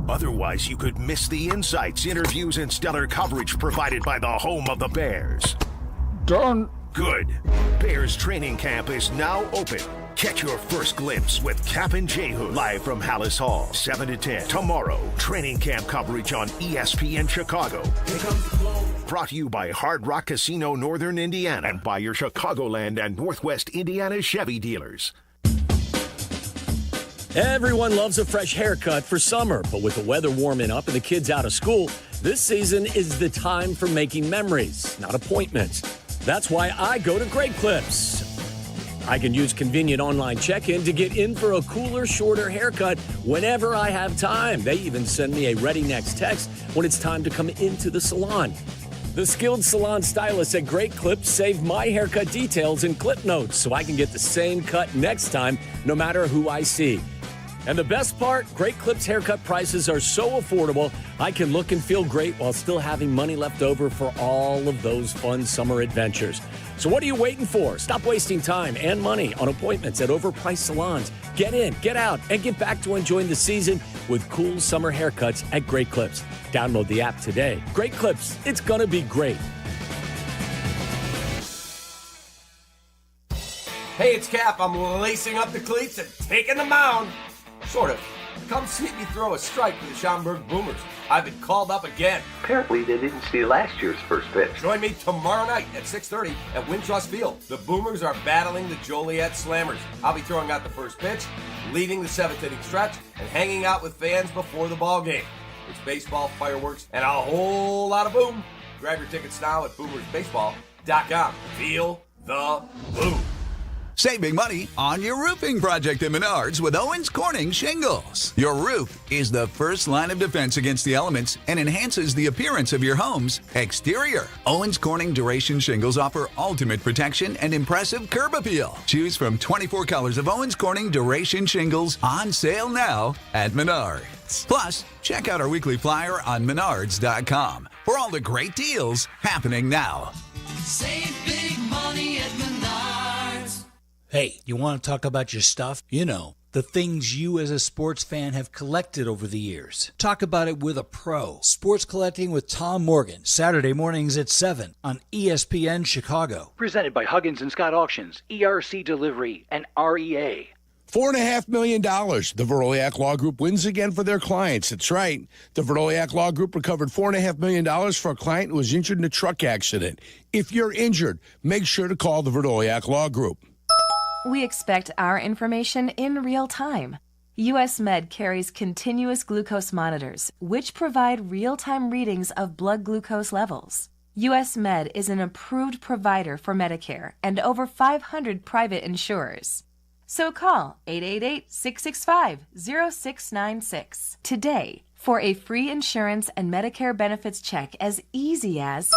Otherwise, you could miss the insights, interviews, and stellar coverage provided by the home of the Bears. Done. Good. Bears training camp is now open. Catch your first glimpse with Kap J Hood live from Hallis Hall, 7 to 10 tomorrow. Training camp coverage on ESPN Chicago. Brought to you by Hard Rock Casino Northern Indiana and by your Chicagoland and Northwest Indiana Chevy dealers. Everyone loves a fresh haircut for summer, but with the weather warming up and the kids out of school, this season is the time for making memories, not appointments. That's why I go to Great Clips. I can use convenient online check-in to get in for a cooler, shorter haircut whenever I have time. They even send me a ready next text when it's time to come into the salon. The skilled salon stylists at Great Clips save my haircut details in clip notes so I can get the same cut next time, no matter who I see. And the best part, Great Clips haircut prices are so affordable, I can look and feel great while still having money left over for all of those fun summer adventures. So what are you waiting for? Stop wasting time and money on appointments at overpriced salons. Get in, get out, and get back to enjoying the season with cool summer haircuts at Great Clips. Download the app today. Great Clips, it's gonna be great. Hey, it's Kap. I'm lacing up the cleats and taking the mound. Sort of. Come see me throw a strike for the Schaumburg Boomers. I've been called up again. Apparently they didn't see last year's first pitch. Join me tomorrow night at 6:30 at Wintrust Field. The Boomers are battling the Joliet Slammers. I'll be throwing out the first pitch, leading the 7th inning stretch, and hanging out with fans before the ball game. It's baseball, fireworks, and a whole lot of boom. Grab your tickets now at boomersbaseball.com. Feel the boom. Saving money on your roofing project at Menards with Owens Corning Shingles. Your roof is the first line of defense against the elements and enhances the appearance of your home's exterior. Owens Corning Duration Shingles offer ultimate protection and impressive curb appeal. Choose from 24 colors of Owens Corning Duration Shingles on sale now at Menards. Plus, check out our weekly flyer on menards.com for all the great deals happening now. Save big money at Menards. Hey, you want to talk about your stuff? You know, the things you as a sports fan have collected over the years. Talk about it with a pro. Sports Collecting with Tom Morgan, Saturday mornings at 7 on ESPN Chicago. Presented by Huggins and Scott Auctions, ERC Delivery, and REA. $4.5 million. The Veroliak Law Group wins again for their clients. That's right. The Veroliak Law Group recovered $4.5 million for a client who was injured in a truck accident. If you're injured, make sure to call the Veroliak Law Group. We expect our information in real time. US Med carries continuous glucose monitors, which provide real-time readings of blood glucose levels. US Med is an approved provider for Medicare and over 500 private insurers. So call 888-665-0696 today for a free insurance and Medicare benefits check as easy as...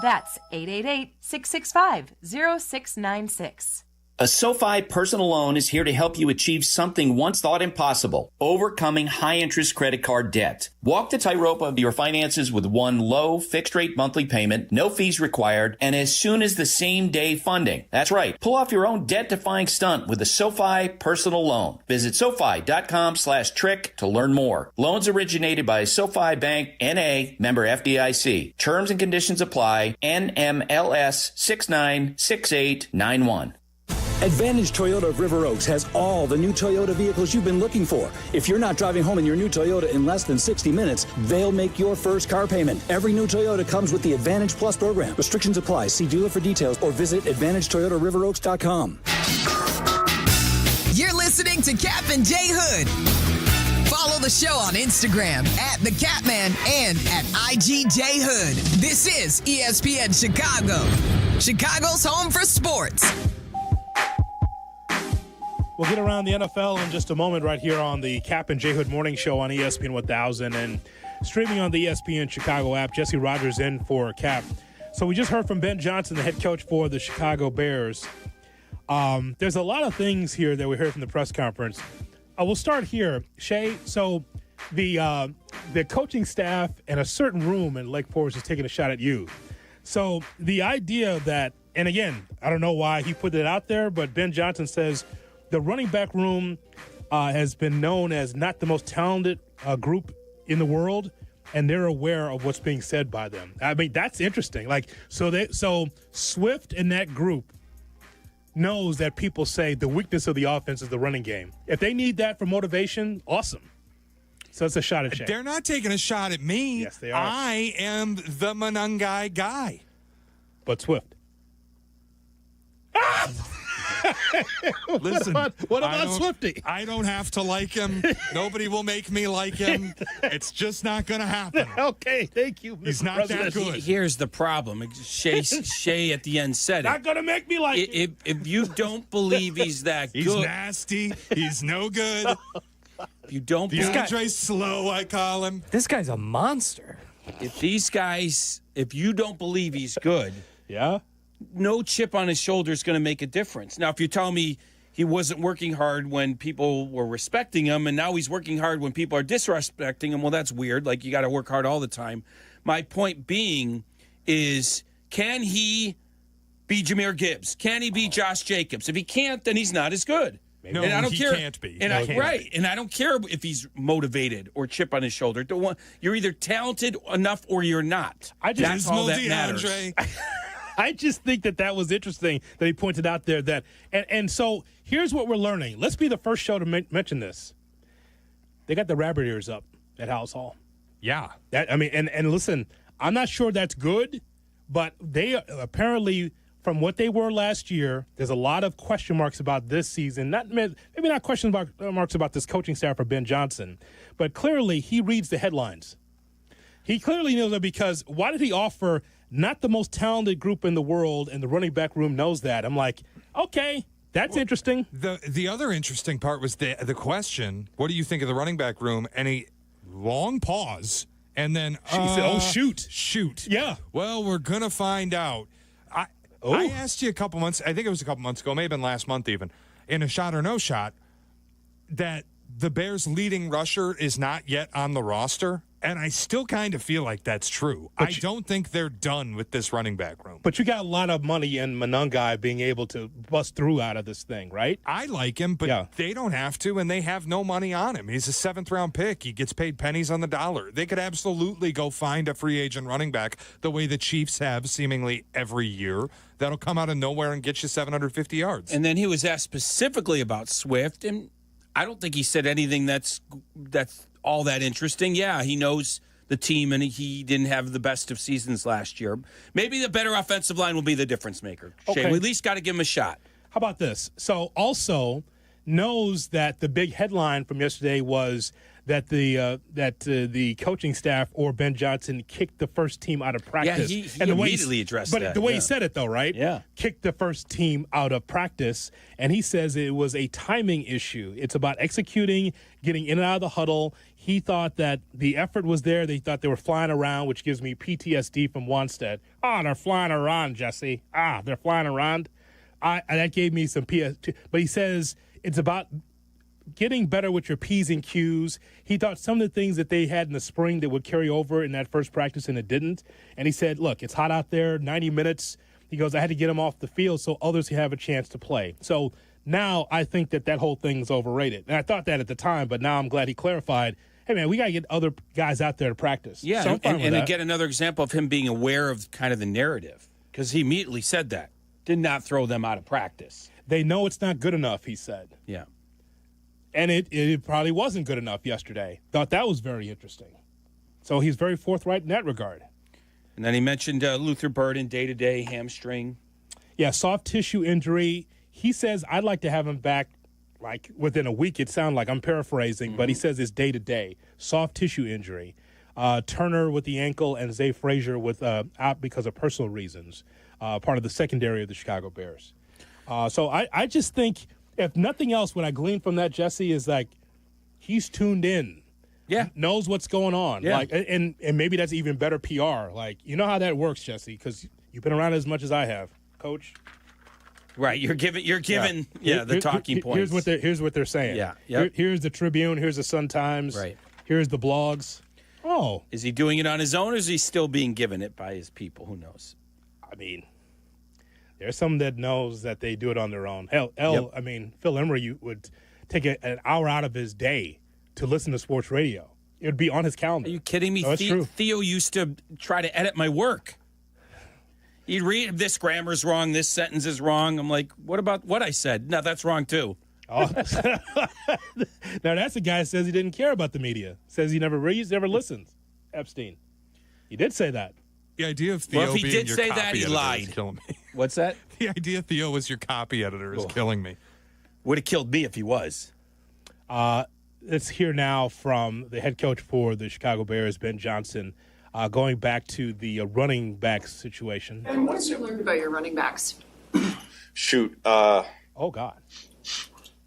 That's 888-665-0696. A SoFi personal loan is here to help you achieve something once thought impossible, overcoming high-interest credit card debt. Walk the tightrope of your finances with one low, fixed-rate monthly payment, no fees required, and as soon as the same-day funding. That's right. Pull off your own debt-defying stunt with a SoFi personal loan. Visit SoFi.com/trick to learn more. Loans originated by SoFi Bank, N.A., member FDIC. Terms and conditions apply. NMLS 696891. Advantage Toyota of River Oaks has all the new Toyota vehicles you've been looking for. If you're not driving home in your new Toyota in less than 60 minutes, they'll make your first car payment. Every new Toyota comes with the Advantage Plus program. Restrictions apply. See dealer for details or visit AdvantageToyotaRiverOaks.com. You're listening to Kap and J Hood. Follow the show on Instagram at The Catman and at IGJ Hood. This is ESPN Chicago, Chicago's home for sports. We'll get around the NFL in just a moment right here on the Kap and J Hood Morning Show on ESPN 1000 and streaming on the ESPN Chicago app. Jesse Rogers in for Kap. So we just heard from Ben Johnson, the head coach for the Chicago Bears. There's a lot of things here that we heard from the press conference. We'll start here. Shay, so the coaching staff in a certain room in Lake Forest is taking a shot at you. So the idea that, and again, I don't know why he put it out there, but Ben Johnson says the running back room has been known as not the most talented group in the world, and they're aware of what's being said by them. I mean, that's interesting. Like, so Swift and that group knows that people say the weakness of the offense is the running game. If they need that for motivation, awesome. So it's a shot at Shea. They're not taking a shot at me. Yes, they are. I am the Monungai guy. But Swift. Listen, what about Swifty? I don't have to like him. Nobody will make me like him. It's just not going to happen. Okay, thank you, Mr. He's not President. that good. Here's the problem. Shay at the end said not going to make me like him. If you don't believe he's that good. He's nasty. He's no good. If you don't DeAndre Slow, I call him. This guy's a monster. If you don't believe he's good, yeah, no chip on his shoulder is going to make a difference. Now, if you tell me he wasn't working hard when people were respecting him, and now he's working hard when people are disrespecting him. Well, that's weird. Like, you got to work hard all the time. My point being is, can he be Jahmyr Gibbs? Can he be Josh Jacobs? If he can't, then he's not as good. No, and I don't he care. can't be. And No, I, he can't right. be. And I don't care if he's motivated or chip on his shoulder. You're either talented enough or you're not. That's all that matters. I just think that was interesting that he pointed out there that, and so here's what we're learning. Let's be the first show to mention this. They got the rabbit ears up at House Hall. Yeah. And listen, I'm not sure that's good, but they apparently, from what they were last year, there's a lot of question marks about this season. Maybe not question marks about this coaching staff for Ben Johnson, but clearly he reads the headlines. He clearly knows that, because why did he offer not the most talented group in the world, and the running back room knows that? I'm like, okay, that's interesting. The other interesting part was the question, what do you think of the running back room? And a long pause, and then She said, oh, shoot. Shoot. Yeah. Well, we're going to find out. I asked you a couple months, I think it was a couple months ago, may have been last month even, in a shot or no shot, that the Bears' leading rusher is not yet on the roster. And I still kind of feel like that's true. I don't think they're done with this running back room. But you got a lot of money in Monungai being able to bust through out of this thing, right? I like him, but they don't have to, and they have no money on him. He's a 7th-round pick. He gets paid pennies on the dollar. They could absolutely go find a free agent running back the way the Chiefs have seemingly every year. That'll come out of nowhere and get you 750 yards. And then he was asked specifically about Swift, and I don't think he said anything that's all that interesting. Yeah, he knows the team, and he didn't have the best of seasons last year. Maybe the better offensive line will be the difference maker. Okay. Shane, we at least got to give him a shot. How about this? So also knows that the big headline from yesterday was that the coaching staff or Ben Johnson kicked the first team out of practice. Yeah, he immediately addressed that. But the way he said it, though, right? Yeah. Kicked the first team out of practice, and he says it was a timing issue. It's about executing, getting in and out of the huddle. He thought that the effort was there. They thought they were flying around, which gives me PTSD from Wanstead. They're flying around, Jesse. They're flying around. That gave me some PS2. But he says it's about getting better with your P's and Q's. He thought some of the things that they had in the spring that would carry over in that first practice, and it didn't. And he said, look, it's hot out there, 90 minutes. He goes, I had to get them off the field so others can have a chance to play. So now I think that whole thing's overrated. And I thought that at the time, but now I'm glad he clarified, hey, man, we got to get other guys out there to practice. Yeah, so and again, another example of him being aware of kind of the narrative, because he immediately said that. Did not throw them out of practice. They know it's not good enough, he said. Yeah. And it probably wasn't good enough yesterday. Thought that was very interesting. So he's very forthright in that regard. And then he mentioned Luther Burden, day-to-day hamstring. Yeah, soft tissue injury. He says, I'd like to have him back like within a week. It sounds like I'm paraphrasing, but he says it's day-to-day. Soft tissue injury. Turner with the ankle and Zay Frazier with out because of personal reasons. Part of the secondary of the Chicago Bears. So I just think, if nothing else, what I glean from that, Jesse, is like he's tuned in. Yeah. Knows what's going on. Yeah. Like, and maybe that's even better PR. Like, you know how that works, Jesse, because you've been around as much as I have, Coach. Right. You're giving the talking points. Here's what they're saying. Yeah. Yep. Here's the Tribune, here's the Sun-Times. Right. Here's the blogs. Oh. Is he doing it on his own, or is he still being given it by his people? Who knows? I mean, there's some that knows that they do it on their own. Hell, I mean, Phil Emery would take an hour out of his day to listen to sports radio. It would be on his calendar. Are you kidding me? No, that's true. Theo used to try to edit my work. He'd read, this grammar's wrong, this sentence is wrong. I'm like, what about what I said? No, that's wrong too. Oh. Now, that's a guy who says he didn't care about the media. Says he never reads, never listens. Epstein. He did say that. The idea of Theo well, if he being did your say copy that, he editor lied. is killing me. What's that? The idea Theo was your copy editor is killing me. Would have killed me if he was. Let's hear now from the head coach for the Chicago Bears, Ben Johnson, going back to the running back situation. And what have you learned about your running backs? Shoot. Oh, God.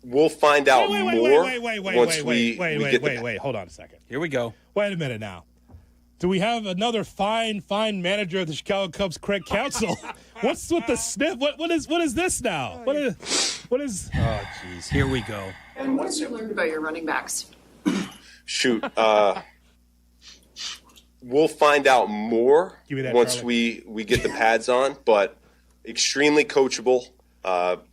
We'll find out more once we get Wait. Hold on a second. Here we go. Wait a minute now. Do we have another fine manager of the Chicago Cubs, Craig Counsell? What's with the sniff? What is this now? What is? Oh, jeez. Here we go. And what have you learned about your running backs? Shoot. We'll find out more once Charlie. we get the pads on, but extremely coachable.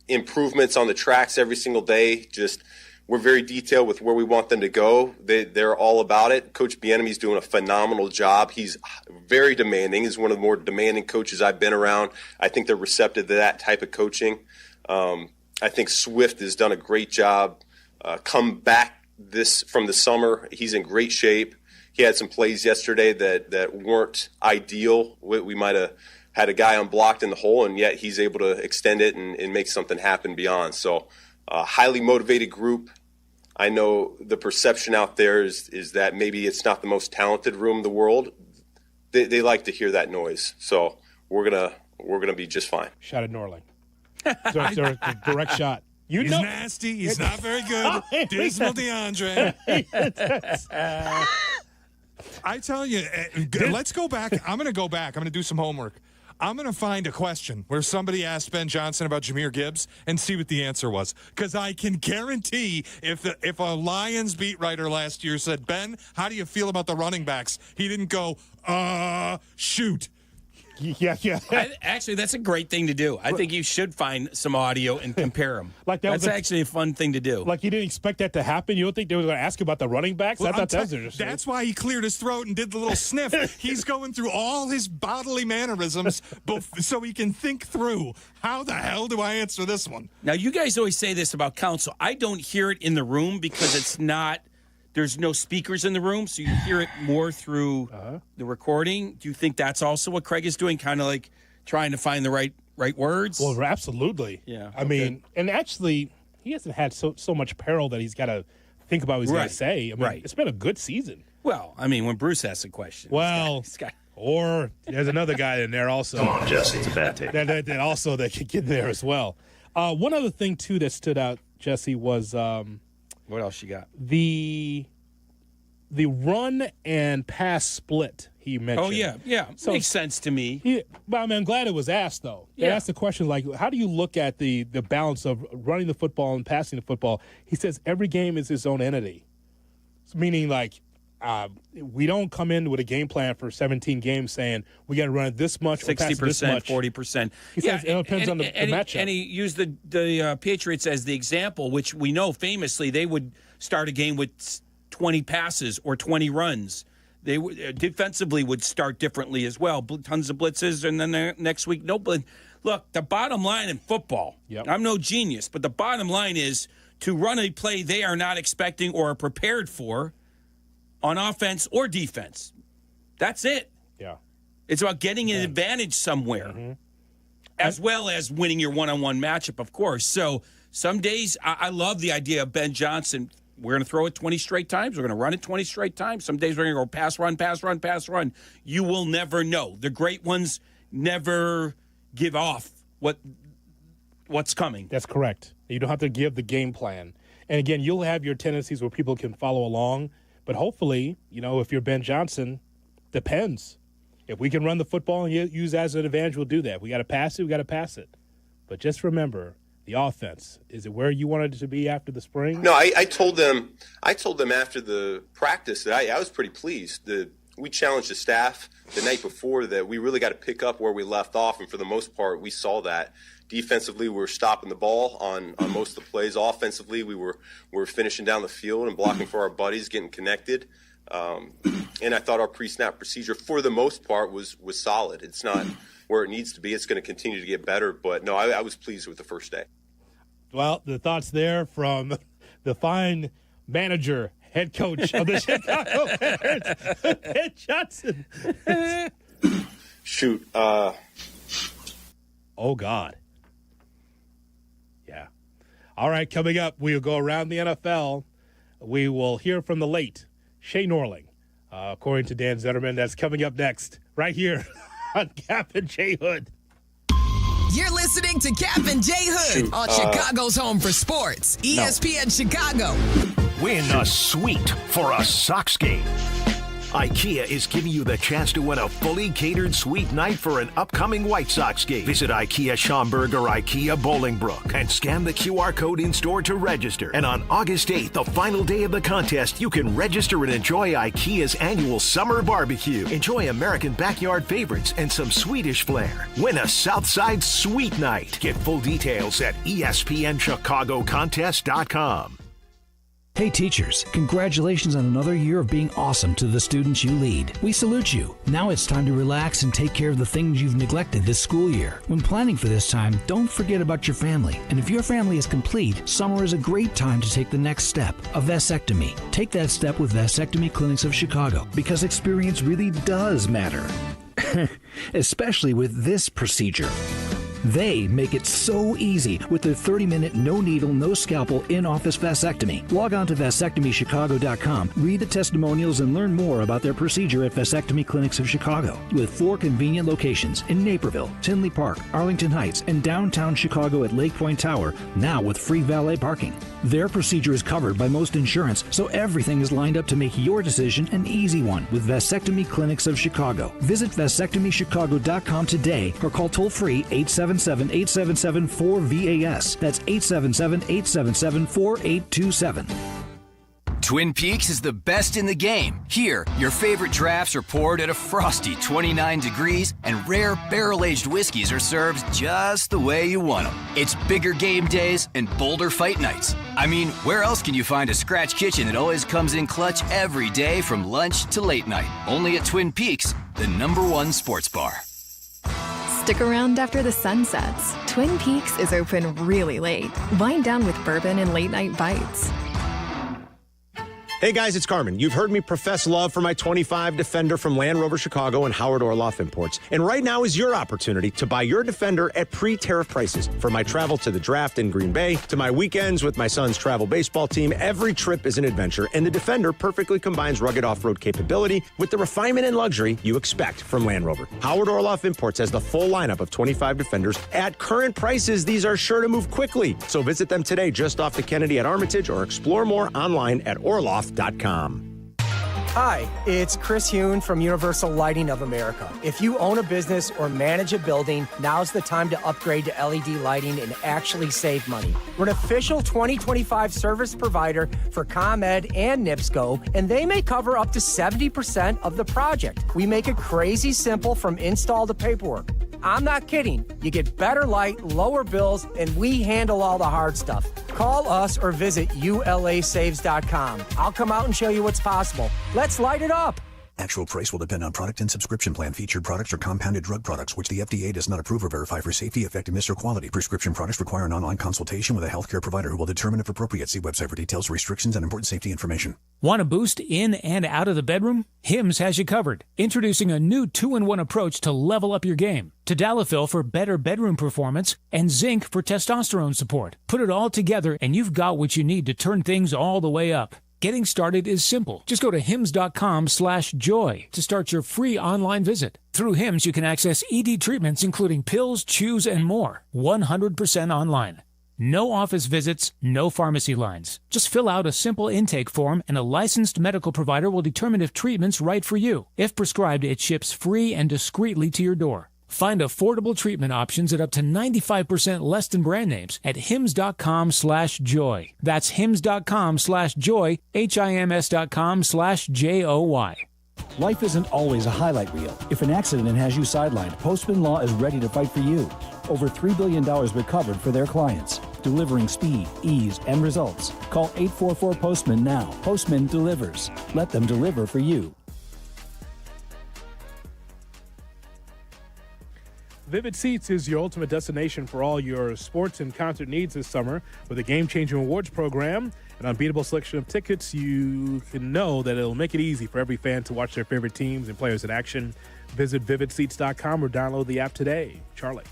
Improvements on the tracks every single day. Just we're very detailed with where we want them to go. They're all about it. Coach Bieniemy's doing a phenomenal job. He's very demanding. He's one of the more demanding coaches I've been around. I think they're receptive to that type of coaching. I think Swift has done a great job. Come back from the summer. He's in great shape. He had some plays yesterday that weren't ideal. We might have had a guy unblocked in the hole, and yet he's able to extend it and make something happen beyond. So highly motivated group. I know the perception out there is that maybe it's not the most talented room in the world. They like to hear that noise. So we're gonna be just fine. Shot at Norling. Direct shot. He's nasty. He's not very good. Dismal DeAndre. I tell you, let's go back. I'm going to go back. I'm going to do some homework. I'm going to find a question where somebody asked Ben Johnson about Jahmyr Gibbs and see what the answer was. Because I can guarantee if a Lions beat writer last year said, Ben, how do you feel about the running backs? He didn't go, shoot. Yeah. Actually, that's a great thing to do. I think you should find some audio and compare them. That's actually a fun thing to do. Like, you didn't expect that to happen? You don't think they were going to ask about the running backs? Well, I thought that was interesting. That's why he cleared his throat and did the little sniff. He's going through all his bodily mannerisms so he can think through, how the hell do I answer this one? Now, you guys always say this about Counsell. I don't hear it in the room because it's not – there's no speakers in the room, so you hear it more through the recording. Do you think that's also what Craig is doing, kind of like trying to find the right words? Well, absolutely. Yeah. I mean, and actually, he hasn't had so much peril that he's got to think about what he's going to say. I mean, it's been a good season. Well, I mean, when Bruce asks a question. Well, or there's another guy in there also. Come on, Jesse, it's a bad take. That also that could get in there as well. One other thing, too, that stood out, Jesse, was what else you got? The run and pass split he mentioned. Oh, yeah. So, makes sense to me. But I mean, I'm glad it was asked, though. They asked the question, like, how do you look at the balance of running the football and passing the football? He says every game is its own entity. Meaning, like, we don't come in with a game plan for 17 games saying we got to run it this much, 60%, this much. 40%. He says it depends on the matchup. And he used the Patriots as the example, which we know famously they would start a game with 20 passes or 20 runs. They defensively would start differently as well. Tons of blitzes, and then the next week, no blitz. Look, the bottom line in football, I'm no genius, but the bottom line is to run a play they are not expecting or are prepared for on offense or defense. That's it. Yeah. It's about getting an advantage somewhere, as well as winning your one-on-one matchup, of course. So some days I love the idea of Ben Johnson. We're going to throw it 20 straight times. We're going to run it 20 straight times. Some days we're going to go pass, run, pass, run, pass, run. You will never know. The great ones never give off what's coming. That's correct. You don't have to give the game plan. And again, you'll have your tendencies where people can follow along. But hopefully, if you're Ben Johnson, depends. If we can run the football and use that as an advantage, we'll do that. We got to pass it, we got to pass it. But just remember, the offense, is it where you wanted it to be after the spring? No, I told them after the practice that I was pretty pleased. We challenged the staff the night before that we really got to pick up where we left off, and for the most part, we saw that. Defensively, we were stopping the ball on most of the plays. Offensively, we were finishing down the field and blocking for our buddies, getting connected. And I thought our pre-snap procedure, for the most part, was solid. It's not where it needs to be. It's going to continue to get better. But, no, I was pleased with the first day. Well, the thoughts there from the fine manager, head coach of the Chicago Bears, Ben Johnson. Shoot. Oh, God. Yeah. All right, coming up, we'll go around the NFL. We will hear from the late Shea Norling, according to Dan Zetterman. That's coming up next, right here on Kap J Hood. You're listening to Kap J Hood on Chicago's home for sports, ESPN Chicago. Win a suite for a Sox game. IKEA is giving you the chance to win a fully catered suite night for an upcoming White Sox game. Visit IKEA Schaumburg or IKEA Bolingbrook and scan the QR code in store to register. And on August 8th, the final day of the contest, you can register and enjoy IKEA's annual summer barbecue. Enjoy American backyard favorites and some Swedish flair. Win a Southside Suite Night. Get full details at ESPNChicagoContest.com. Hey teachers, congratulations on another year of being awesome to the students you lead. We salute you. Now it's time to relax and take care of the things you've neglected this school year. When planning for this time, don't forget about your family. And if your family is complete, summer is a great time to take the next step, a vasectomy. Take that step with Vasectomy Clinics of Chicago, because experience really does matter. Especially with this procedure. They make it so easy with their 30-minute, no-needle, no-scalpel, in-office vasectomy. Log on to vasectomychicago.com, read the testimonials, and learn more about their procedure at Vasectomy Clinics of Chicago. With 4 convenient locations in Naperville, Tinley Park, Arlington Heights, and downtown Chicago at Lake Point Tower, now with free valet parking. Their procedure is covered by most insurance, so everything is lined up to make your decision an easy one with Vasectomy Clinics of Chicago. Visit vasectomychicago.com today or call toll-free 877-877-4VAS. That's 877-877-4827. Twin Peaks is the best in the game. Here, your favorite drafts are poured at a frosty 29 degrees, and rare barrel-aged whiskeys are served just the way you want them. It's bigger game days and bolder fight nights. I mean, where else can you find a scratch kitchen that always comes in clutch every day from lunch to late night? Only at Twin Peaks, the #1 sports bar. Stick around after the sun sets. Twin Peaks is open really late. Wind down with bourbon and late-night bites. Hey guys, it's Carmen. You've heard me profess love for my 25 Defender from Land Rover Chicago and Howard Orloff Imports. And right now is your opportunity to buy your Defender at pre-tariff prices. For my travel to the draft in Green Bay, to my weekends with my son's travel baseball team, every trip is an adventure, and the Defender perfectly combines rugged off-road capability with the refinement and luxury you expect from Land Rover. Howard Orloff Imports has the full lineup of 25 Defenders. At current prices, these are sure to move quickly. So visit them today just off the Kennedy at Armitage or explore more online at orloff.com. Hi, it's Chris Hune from Universal Lighting of America. If you own a business or manage a building, now's the time to upgrade to LED lighting and actually save money. We're an official 2025 service provider for ComEd and NIPSCO, and they may cover up to 70% of the project. We make it crazy simple from install to paperwork. I'm not kidding. You get better light, lower bills, and we handle all the hard stuff. Call us or visit ulasaves.com. I'll come out and show you what's possible. Let's light it up. Actual price will depend on product and subscription plan. Featured products are compounded drug products, which the FDA does not approve or verify for safety, effectiveness, or quality. Prescription products require an online consultation with a healthcare provider who will determine if appropriate. See website for details, restrictions, and important safety information. Want a boost in and out of the bedroom? Hims has you covered. Introducing a new 2-in-1 approach to level up your game. Tadalafil for better bedroom performance and zinc for testosterone support. Put it all together and you've got what you need to turn things all the way up. Getting started is simple. Just go to hims.com/joy to start your free online visit. Through Hims, you can access ED treatments including pills, chews, and more. 100% online. No office visits, no pharmacy lines. Just fill out a simple intake form and a licensed medical provider will determine if treatment's right for you. If prescribed, it ships free and discreetly to your door. Find affordable treatment options at up to 95% less than brand names at hims.com/joy. That's hims.com/joy, hims.com/joy. Life isn't always a highlight reel. If an accident has you sidelined, Postman Law is ready to fight for you. Over $3 billion recovered for their clients, delivering speed, ease, and results. Call 844-POSTMAN now. Postman delivers. Let them deliver for you. Vivid Seats is your ultimate destination for all your sports and concert needs this summer. With a game-changing rewards program, an unbeatable selection of tickets, you can know that it'll make it easy for every fan to watch their favorite teams and players in action. Visit vividseats.com or download the app today. Charlie.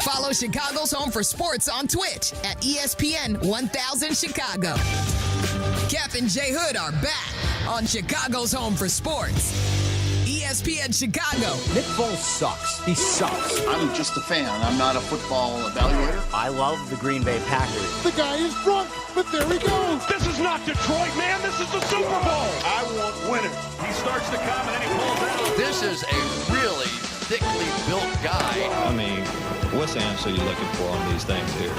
Follow Chicago's Home for Sports on Twitch at ESPN 1000 Chicago. Kap and J Hood are back on Chicago's Home for Sports. ESPN Chicago. Nick Foles sucks. He sucks. I'm just a fan. I'm not a football evaluator. I love the Green Bay Packers. The guy is drunk. but there he goes. This is not Detroit, man. This is the Super Bowl. I want winners. He starts to come and then he pulls out. This is a really thickly built guy. I mean, what's answer you looking for on these things here?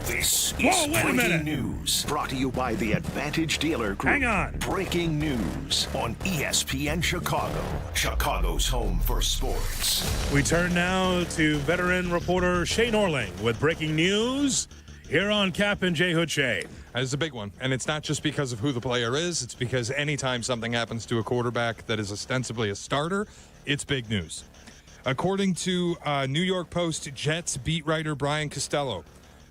This is Breaking News, brought to you by the Advantage Dealer Group. Hang on. Breaking News on ESPN Chicago, Chicago's home for sports. We turn now to veteran reporter Shay Norling with breaking news here on Kap and J Hood. Shay. It's a big one, and it's not just because of who the player is. It's because anytime something happens to a quarterback that is ostensibly a starter, it's big news. According to New York Post Jets beat writer Brian Costello,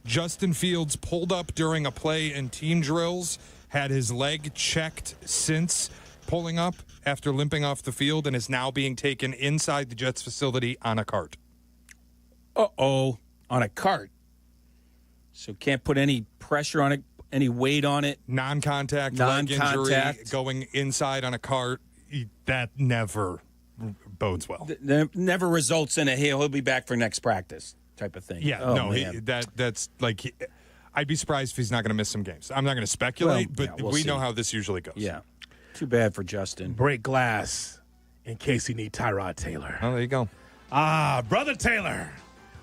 Justin Fields pulled up during a play in team drills, had his leg checked since pulling up after limping off the field, and is now being taken inside the Jets facility on a cart. Uh-oh, on a cart. So can't put any pressure on it, any weight on it. Non-contact leg injury, going inside on a cart, that never bodes well. Never results in he'll be back for next practice type of thing. Yeah, that's like, I'd be surprised if he's not going to miss some games. I'm not going to speculate, but we'll we see. know how this usually goes. Yeah. Too bad for Justin. Break glass in case you need Tyrod Taylor. Oh, there you go. Brother Taylor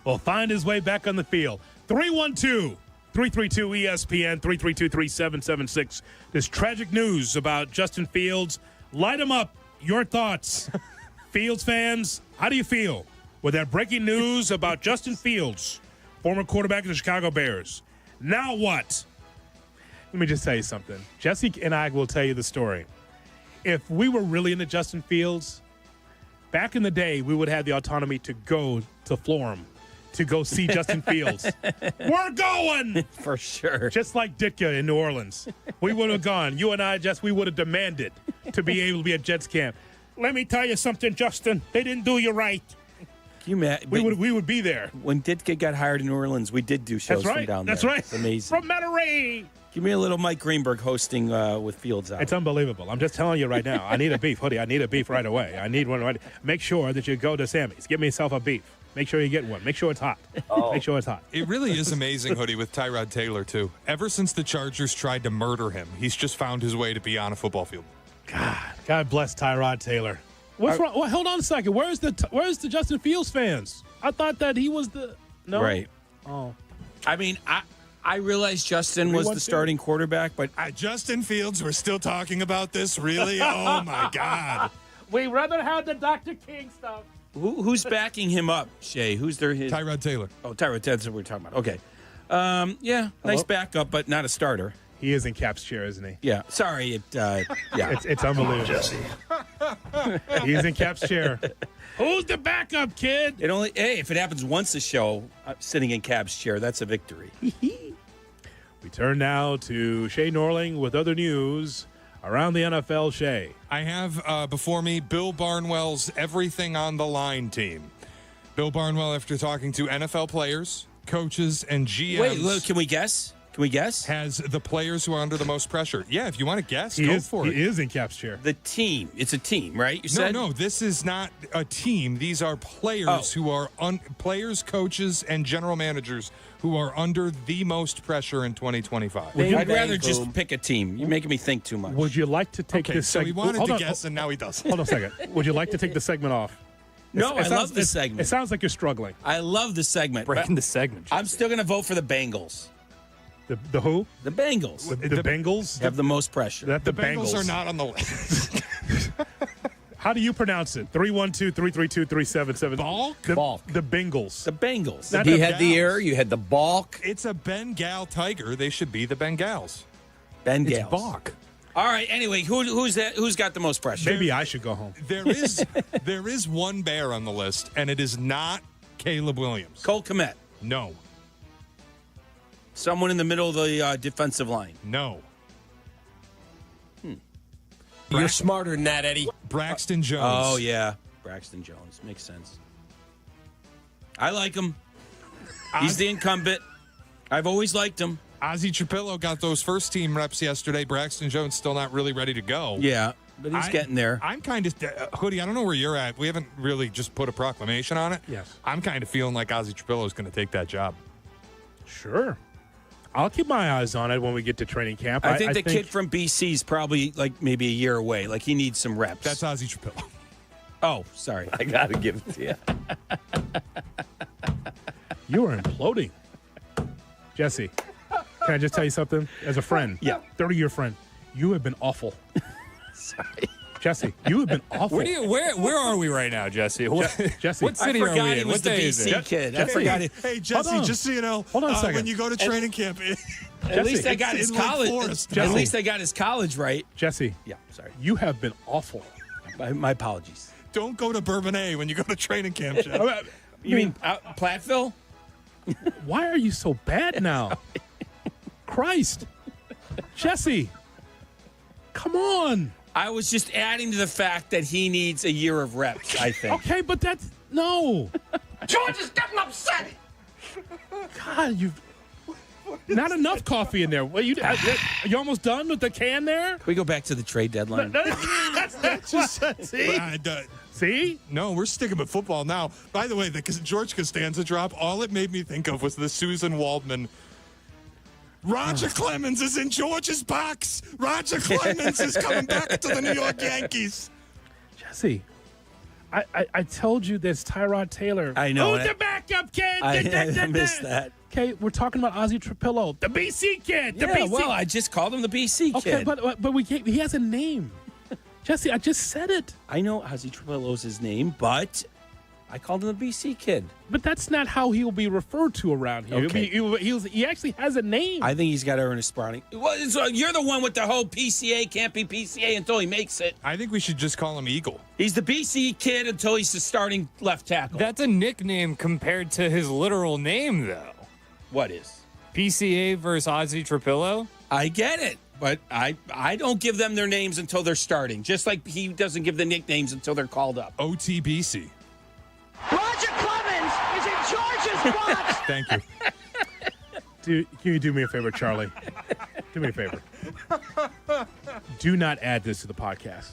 will find his way back on the field. 312-332-ESPN, 332-3776. This tragic news about Justin Fields. Light him up. Your thoughts. Fields fans, how do you feel with that breaking news about Justin Fields, former quarterback of the Chicago Bears? Now what? Let me just tell you something. Jesse and I will tell you the story. If we were really into Justin Fields, back in the day, we would have the autonomy to go to Florham to go see Justin Fields. We're going! For sure. Just like Ditka in New Orleans. We would have gone. You and I, we would have demanded to be able to be at Jets camp. Let me tell you something, Justin. They didn't do you right. Can you we would be there. When Ditka got hired in New Orleans, we did do shows from down there. That's right. It's amazing. From Metairie. Give me a little Mike Greenberg hosting with Fields out. It's unbelievable. I'm just telling you right now. I need a beef, Hoodie. I need a beef right away. I need one right. Make sure that you go to Sammy's. Get me yourself a beef. Make sure you get one. Make sure it's hot. Make sure it's hot. It really is amazing, Hoodie, with Tyrod Taylor, too. Ever since the Chargers tried to murder him, he's just found his way to be on a football field. God bless Tyrod Taylor. What's wrong? Well, hold on a second. Where's the Justin Fields fans? I thought that he was the no. Right. Oh. I mean, I realized Justin was the starting quarterback, but Justin Fields, we're still talking about this, really? Oh my God. We rather have the Dr. King stuff. Who's backing him up, Shay? Who's his Tyrod Taylor. Oh, Tyrod Taylor. That's what we're talking about. Okay. Nice backup, but not a starter. He is in Cap's chair, isn't he? Yeah. Sorry. It's unbelievable. Jesse. He's in Cap's chair. Who's the backup, kid? If it happens once a show, sitting in Cap's chair, that's a victory. We turn now to Shay Norling with other news around the NFL. Shay. I have before me Bill Barnwell's Everything on the Line team. Bill Barnwell, after talking to NFL players, coaches, and GMs. Wait, look, can we guess? Has the players who are under the most pressure. Yeah, if you want to guess, go for it. He is in Cap's chair. The team. It's a team, right? You said? No, this is not a team. These are players who are players, coaches, and general managers who are under the most pressure in 2025. I'd rather just pick a team. You're making me think too much. Would you like to take this segment? So he wanted to guess, and now he does. Hold on a second. Would you like to take the segment off? No, I love the segment. It sounds like you're struggling. I love the segment. Breaking the segment. I'm still going to vote for the Bengals. The who? The Bengals. The Bengals? Have the most pressure. The Bengals are not on the list. How do you pronounce it? 312-332-3777. Balk? The Bengals. The Bengals. He had the ear. You had the balk. It's a Bengal tiger. They should be the Bengals. Bengals. It's balk. All right. Anyway, who's that? Who's got the most pressure? Maybe I should go home. There is one bear on the list, and it is not Caleb Williams. Cole Kmet. No. Someone in the middle of the defensive line. No. You're smarter than that, Eddie. Braxton Jones. Oh, yeah. Braxton Jones. Makes sense. I like him. He's the incumbent. I've always liked him. Ozzie Trapillo got those first team reps yesterday. Braxton Jones still not really ready to go. Yeah, but he's getting there. I'm kind of, Hoodie, I don't know where you're at. We haven't really just put a proclamation on it. Yes. I'm kind of feeling like Ozzie Trapillo is going to take that job. Sure. I'll keep my eyes on it when we get to training camp. I think the kid from BC is probably like maybe a year away. Like he needs some reps. That's Ozzy Trapillo. Oh, sorry. I got to give it to you. You are imploding. Jesse, can I just tell you something? As a friend, 30-year friend, you have been awful. Sorry. Jesse, you have been awful. Where are we right now, Jesse? Jesse, what city are we in? What day is it? kid. I forgot it. Hey, Jesse, just so you know, Hold on a second. when you go to training camp, at least I got his college. At least I got his college right. Jesse, Yeah, sorry. you have been awful. My apologies. don't go to Bourbonnais when you go to training camp, Jeff. You mean Platteville? Why are you so bad now? Christ. Jesse, come on. I was just adding to the fact that he needs a year of reps, I think. Okay, but that's no. George is getting upset. God, you've not enough coffee in there. Well, you almost done with the can there? Can we go back to the trade deadline? That's just see. See? No, we're sticking with football now. By the way, the George Costanza drop, all it made me think of was the Susan Waldman. Roger Clemens is in George's box. Roger Clemens is coming back to the New York Yankees. Jesse, I told you there's Tyrod Taylor. I know. Who's the backup kid? I missed that. Okay, we're talking about Ozzy Trapillo, the BC kid. The BC. Well, I just called him the BC kid. Okay, but he has a name. Jesse, I just said it. I know Ozzy Trapillo's his name, but I called him the BC kid. But that's not how he'll be referred to around here. Okay. He actually has a name. I think he's got to earn a sprouting. Well, so you're the one with the whole PCA, can't be PCA until he makes it. I think we should just call him Eagle. He's the BC kid until he's the starting left tackle. That's a nickname compared to his literal name, though. What is? PCA versus Ozzy Trapillo? I get it, but I don't give them their names until they're starting, just like he doesn't give the nicknames until they're called up. OTBC. Roger Clemens is in George's box. Thank you. Can you do me a favor, Charlie? Do me a favor. Do not add this to the podcast.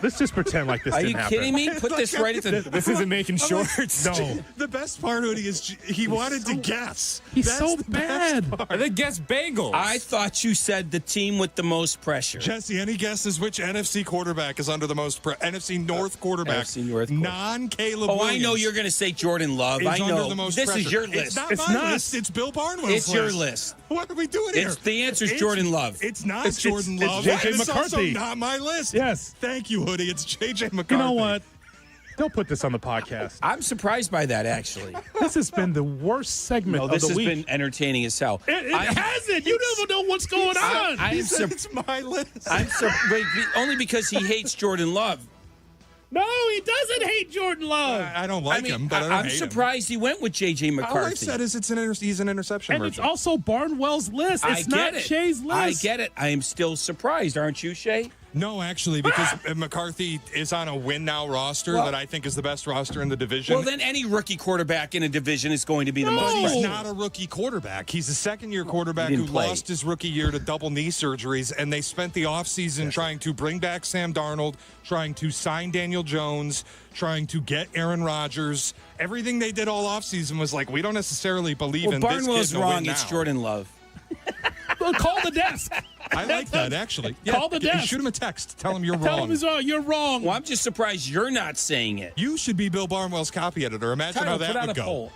Let's just pretend like this didn't happen. Are you kidding me? Put this right at the... This isn't making shorts. No. The best part, Hoodie, is he wanted to guess. He's so bad. They guess bagels. I thought you said the team with the most pressure. Jesse, any guesses which NFC quarterback is under the most NFC North quarterback? NFC North. Non-Caleb Oh, Williams. I know you're going to say Jordan Love. I Under know. the most This pressure. is your list. It's not my list. It's Bill Barnwell's list. It's your list. What are we doing here? The answer's Jordan Love. It's not Jordan Love. J.J. It's also McCarthy. not my list. Yes. Thank you, Hoodie. It's J.J. McCarthy. You know what? Don't put this on the podcast. I'm surprised by that, actually. This has been the worst segment of the week. This has been entertaining as hell. It hasn't. You don't know what's going on. It's my list. Only because he hates Jordan Love. No, he doesn't hate Jordan Love. I don't like him, but I'm surprised he went with J.J. McCarthy. All I said is he's an interception And merchant. it's also Barnwell's list. It's not Shay's list. I get it. I am still surprised, aren't you, Shay? No, actually, because McCarthy is on a win-now roster that I think is the best roster in the division. Well, then any rookie quarterback in a division is going to be the most. He's not a rookie quarterback. He's a second-year quarterback who lost his rookie year to double knee surgeries, and they spent the offseason trying to bring back Sam Darnold, trying to sign Daniel Jones, trying to get Aaron Rodgers. Everything they did all offseason was like, we don't necessarily believe in this kid. Barnwell's to wrong. win now. It's Jordan Love. Well, call the desk. I like that, actually. Call the desk. Shoot him a text. Tell him you're wrong. Tell him he's wrong. You're wrong. Well, I'm just surprised you're not saying it. You should be Bill Barnwell's copy editor. Imagine how that would go. Poll.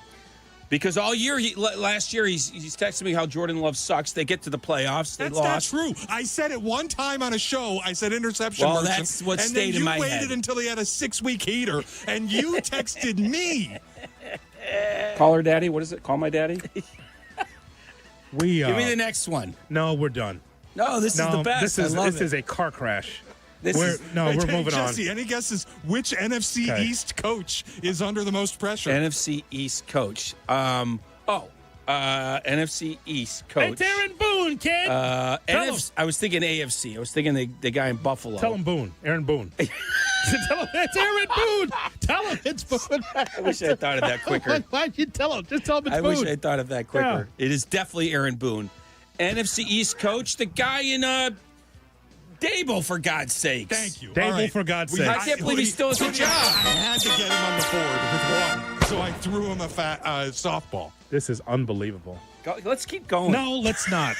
Because all year, last year, he's texting me how Jordan Love sucks. They get to the playoffs. They lost. That's not true. I said it one time on a show. I said interception Well, merchant, that's what and stayed then in my you head. waited until he had a 6-week heater, and you texted me. Call her daddy. What is it? Call my daddy? Give me the next one. No, we're done. No, this is the best. This is a car crash. We're moving Jesse, on. any guesses which NFC East coach is under the most pressure? NFC East coach. NFC East coach. It's Aaron Boone, kid. I was thinking AFC. I was thinking the guy in Buffalo. Tell him Boone. Aaron Boone. Tell him it's Aaron Boone. Tell him it's Boone. I wish I thought of that quicker. Why'd you tell him? Just tell him it's Boone. I wish I thought of that quicker. Yeah. It is definitely Aaron Boone. NFC East coach, the guy in Dable, for God's sakes. Thank you. Dable, for God's sakes. I can't believe he still has a job. I had to get him on the board with one, so I threw him a softball. This is unbelievable. Let's keep going. No, let's not.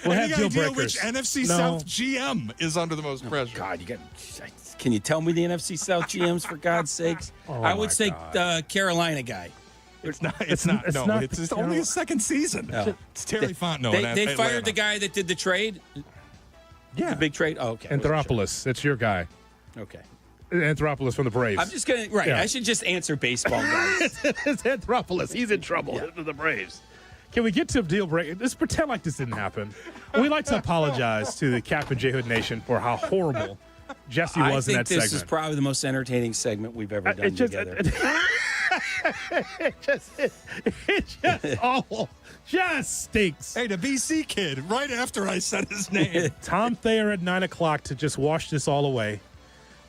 We'll have deal breakers. Which NFC South GM is under the most pressure? God, can you tell me the NFC South GMs for God's sakes? I would say Carolina guy. It's not. It's only his second season. No. It's Terry Fontenot. They fired the guy that did the trade. Yeah, the big trade. Oh, okay. Anthropoulos. That's your guy. Okay. Anthropoulos from the Braves. I'm just gonna I should just answer baseball guys. It's Anthropoulos. He's in trouble with the Braves. Can we get to a deal break? Let's pretend like this didn't happen. We like to apologize to the Kap and J Hood Nation for how horrible Jesse was in that segment. This is probably the most entertaining segment we've ever done together. It's just awful. Just stinks. Hey, the BC kid, right after I said his name. Tom Thayer at 9 o'clock to just wash this all away.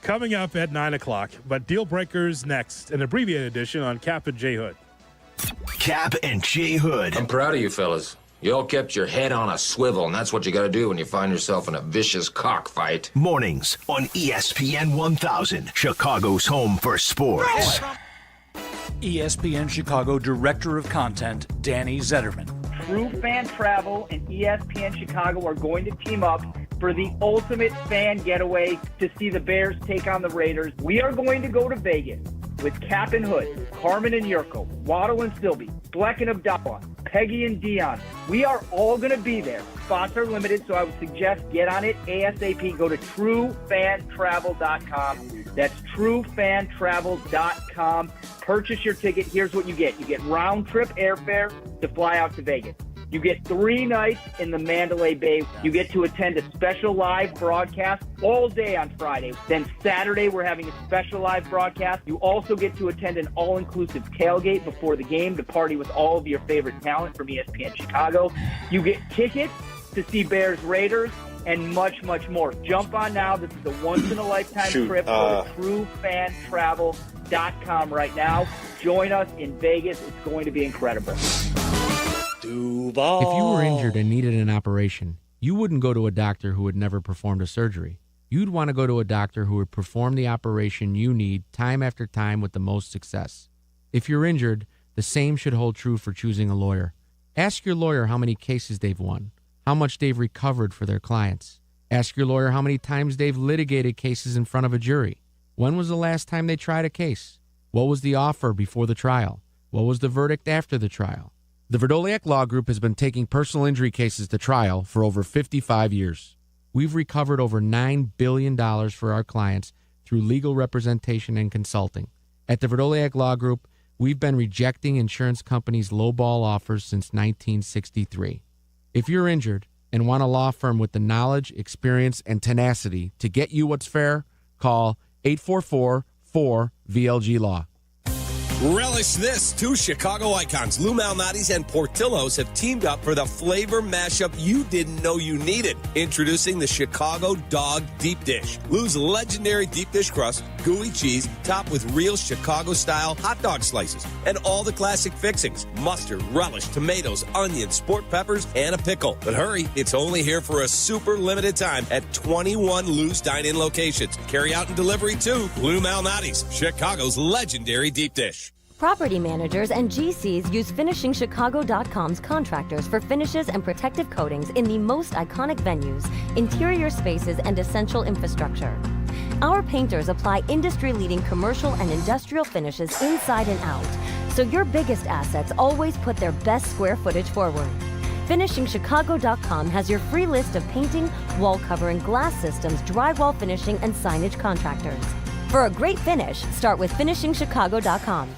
Coming up at 9 o'clock. But Deal Breakers next, an abbreviated edition on Kap and J Hood. Kap and J Hood. I'm proud of you fellas. You all kept your head on a swivel, and that's what you got to do when you find yourself in a vicious cockfight. Mornings on ESPN 1000, Chicago's home for sports. ESPN Chicago Director of Content, Danny Zetterman. True Fan Travel and ESPN Chicago are going to team up for the ultimate fan getaway to see the Bears take on the Raiders. We are going to go to Vegas with Kap and Hood, Carmen and Jurko, Waddle and Silvy, Bleck Abdalla, Peggy and Dion. We are all going to be there. Spots are limited, so I would suggest get on it ASAP. Go to truefantravel.com. That's truefantravel.com. Purchase your ticket. Here's what you get. You get round-trip airfare to fly out to Vegas. You get 3 nights in the Mandalay Bay. You get to attend a special live broadcast all day on Friday. Then Saturday, we're having a special live broadcast. You also get to attend an all-inclusive tailgate before the game to party with all of your favorite talent from ESPN Chicago. You get tickets to see Bears Raiders and much, much more. Jump on now. This is a once-in-a-lifetime trip. Go to truefantravel.com right now. Join us in Vegas. It's going to be incredible. If you were injured and needed an operation, you wouldn't go to a doctor who had never performed a surgery. You'd want to go to a doctor who would perform the operation you need time after time with the most success. If you're injured, the same should hold true for choosing a lawyer. Ask your lawyer how many cases they've won, how much they've recovered for their clients. Ask your lawyer how many times they've litigated cases in front of a jury. When was the last time they tried a case? What was the offer before the trial? What was the verdict after the trial? The Verdoliak Law Group has been taking personal injury cases to trial for over 55 years. We've recovered over $9 billion for our clients through legal representation and consulting. At the Verdoliak Law Group, we've been rejecting insurance companies' lowball offers since 1963. If you're injured and want a law firm with the knowledge, experience, and tenacity to get you what's fair, call 844-4VLG-LAW. Relish this. 2 Chicago icons, Lou Malnati's and Portillo's, have teamed up for the flavor mashup you didn't know you needed. Introducing the Chicago Dog Deep Dish. Lou's legendary deep dish crust, gooey cheese, topped with real Chicago-style hot dog slices, and all the classic fixings: mustard, relish, tomatoes, onions, sport peppers, and a pickle. But hurry, it's only here for a super limited time at 21 Lou's dine-in locations. Carry out and delivery too. Lou Malnati's, Chicago's legendary deep dish. Property managers and GCs use FinishingChicago.com's contractors for finishes and protective coatings in the most iconic venues, interior spaces, and essential infrastructure. Our painters apply industry-leading commercial and industrial finishes inside and out, so your biggest assets always put their best square footage forward. FinishingChicago.com has your free list of painting, wall covering, glass systems, drywall finishing, and signage contractors. For a great finish, start with FinishingChicago.com.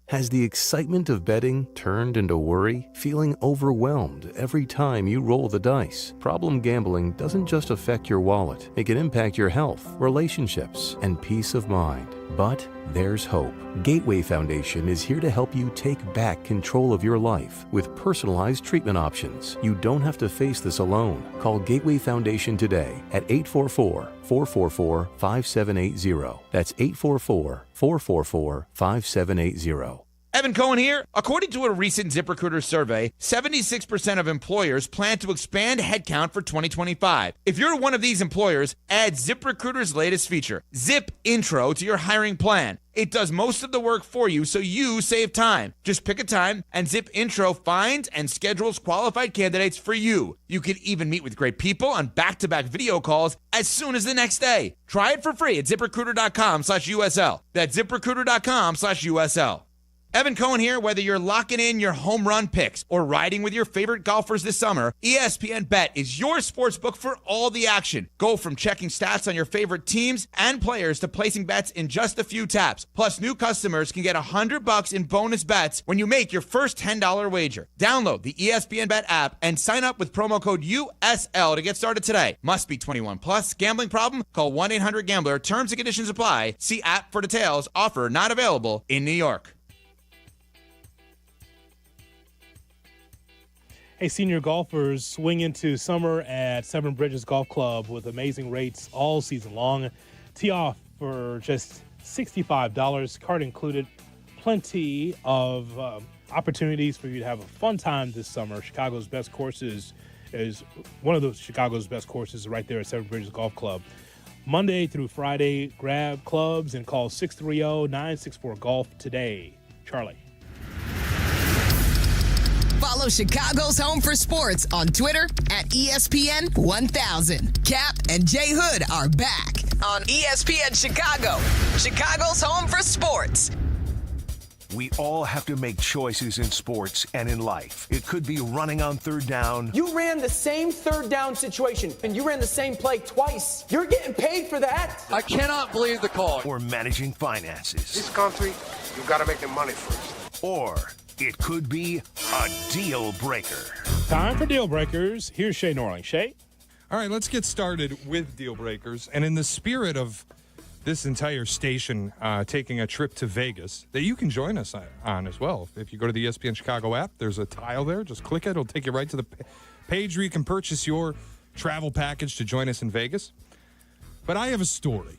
Has the excitement of betting turned into worry? Feeling overwhelmed every time you roll the dice? Problem gambling doesn't just affect your wallet. It can impact your health, relationships, and peace of mind. But there's hope. Gateway Foundation is here to help you take back control of your life with personalized treatment options. You don't have to face this alone. Call Gateway Foundation today at 844-444-5780. That's 844-444-5780. Evan Cohen here. According to a recent ZipRecruiter survey, 76% of employers plan to expand headcount for 2025. If you're one of these employers, add ZipRecruiter's latest feature, Zip Intro, to your hiring plan. It does most of the work for you, so you save time. Just pick a time, and Zip Intro finds and schedules qualified candidates for you. You can even meet with great people on back-to-back video calls as soon as the next day. Try it for free at ZipRecruiter.com/USL. That's ZipRecruiter.com/USL. Evan Cohen here. Whether you're locking in your home run picks or riding with your favorite golfers this summer, ESPN Bet is your sportsbook for all the action. Go from checking stats on your favorite teams and players to placing bets in just a few taps. Plus, new customers can get $100 in bonus bets when you make your first $10 wager. Download the ESPN Bet app and sign up with promo code USL to get started today. Must be 21 plus. Gambling problem? Call 1-800-GAMBLER. Terms and conditions apply. See app for details. Offer not available in New York. Hey, senior golfers, swing into summer at Seven Bridges Golf Club with amazing rates all season long. Tee off for just $65, card included. Plenty of opportunities for you to have a fun time this summer. Chicago's best courses is one of those Chicago's best courses right there at Seven Bridges Golf Club. Monday through Friday, grab clubs and call 630-964-GOLF today. Charlie. Follow Chicago's Home for Sports on Twitter at ESPN 1000. Kap and J Hood are back on ESPN Chicago, Chicago's Home for Sports. We all have to make choices in sports and in life. It could be running on third down. You ran the same third down situation, and you ran the same play twice. You're getting paid for that. I cannot believe the call. Or managing finances. This country, you got to make the money first. Or it could be a deal breaker. Time for deal breakers. Here's Shay Norling. Shay? All right, let's get started with deal breakers. And in the spirit of this entire station taking a trip to Vegas, that you can join us on as well. If you go to the ESPN Chicago app, there's a tile there. Just click it. It'll take you right to the page where you can purchase your travel package to join us in Vegas. But I have a story.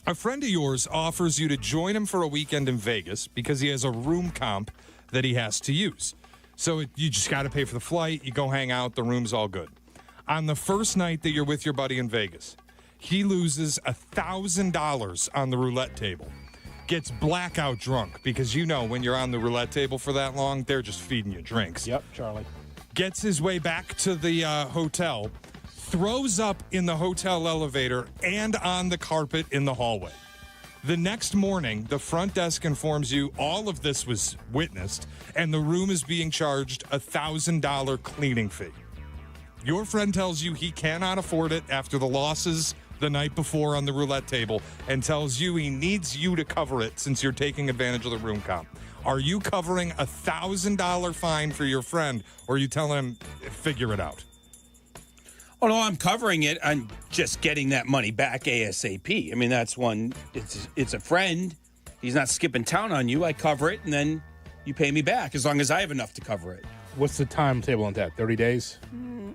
A friend of yours offers you to join him for a weekend in Vegas because he has a room comp that he has to use. So you just got to pay for the flight. You go hang out. The room's all good. On the first night that you're with your buddy in Vegas, he loses $1,000 on the roulette table. Gets blackout drunk because you know when you're on the roulette table for that long, they're just feeding you drinks. Yep, Charlie. Gets his way back to the hotel. Throws up in the hotel elevator and on the carpet in the hallway. The next morning, the front desk informs you all of this was witnessed, and the room is being charged a $1,000 cleaning fee. Your friend tells you he cannot afford it after the losses the night before on the roulette table, and tells you he needs you to cover it since you're taking advantage of the room comp. Are you covering a $1,000 fine for your friend, or are you telling him, figure it out? Oh, no, I'm covering it. I'm just getting that money back ASAP. I mean, that's one. It's a friend. He's not skipping town on you. I cover it, and then you pay me back as long as I have enough to cover it. What's the timetable on that? 30 days?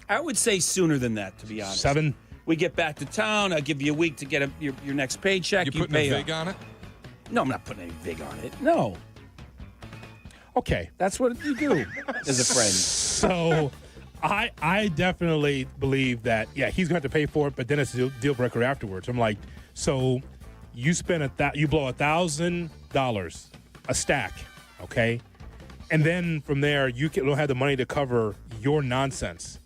I would say sooner than that, to be honest. 7? We get back to town. I'll give you a week to get your next paycheck. You putting a vig on it? No, I'm not putting any vig on it. No. Okay. That's what you do as a friend. So I definitely believe that, yeah, he's going to have to pay for it, but then it's a deal breaker afterwards. I'm like, so you spend you blow $1,000 a stack, okay? And then from there, you don't have the money to cover your nonsense,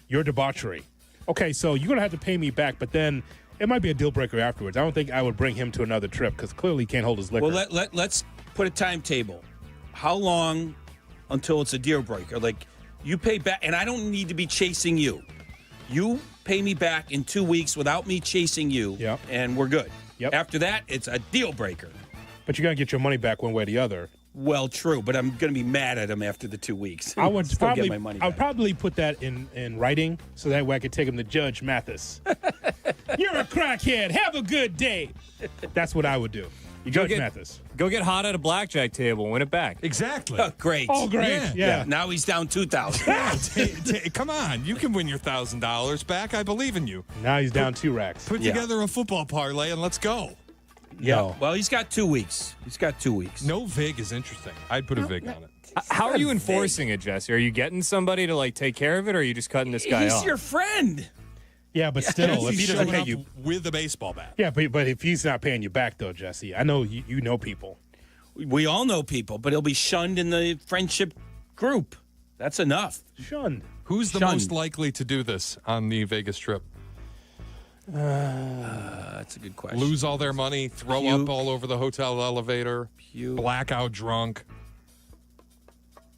your debauchery. Okay, so you're going to have to pay me back, but then it might be a deal breaker afterwards. I don't think I would bring him to another trip because clearly he can't hold his liquor. Well, let's put a timetable. How long until it's a deal breaker? Like, you pay back, and I don't need to be chasing you. You pay me back in 2 weeks without me chasing you, and we're good. Yep. After that, it's a deal breaker. But you're going to get your money back one way or the other. Well, true, but I'm going to be mad at him after the 2 weeks. I would Still probably, get my money I would back. probably put that in writing so that way I could take him to Judge Mathis. You're a crackhead. Have a good day. That's what I would do. Judge Mathis. Go get hot at a blackjack table. Win it back. Exactly. Oh, great. Oh, great. Yeah. Now he's down $2,000. Come on. You can win your $1,000 back. I believe in you. Now he's down 2 racks. Put together a football parlay and let's go. Yeah. No. Well, he's got 2 weeks. No vig is interesting. I'd put a vig on it. How are you enforcing it, Jesse? Are you getting somebody to like take care of it, or are you just cutting this guy off? He's your friend. Yeah, but still, if he doesn't pay you with a baseball bat. Yeah, but if he's not paying you back, though, Jesse, I know you know people. We all know people, but he'll be shunned in the friendship group. That's enough. Shunned. Who's the most likely to do this on the Vegas trip? That's a good question. Lose all their money, throw up all over the hotel elevator, blackout drunk.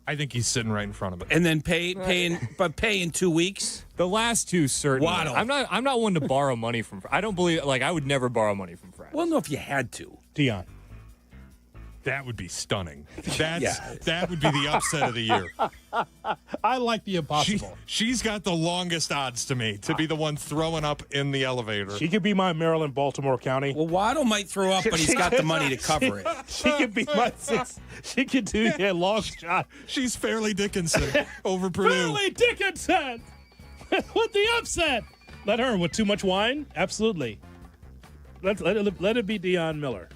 I think he's sitting right in front of it. And then pay in 2 weeks. The last two certainly. Waddle. I'm not one to borrow money from. I don't believe I would never borrow money from friends. Well, no, if you had to. Dion. That would be stunning. That would be the upset of the year. I like the impossible. She's got the longest odds to me to be the one throwing up in the elevator. She could be my Maryland, Baltimore County. Well, Waddle might throw up, but he's got the money to cover it. She could be my six. She could do long shot. She's Fairleigh Dickinson over Purdue. Fairleigh Dickinson with the upset. Let her with too much wine. Absolutely. Let it be Dion Miller.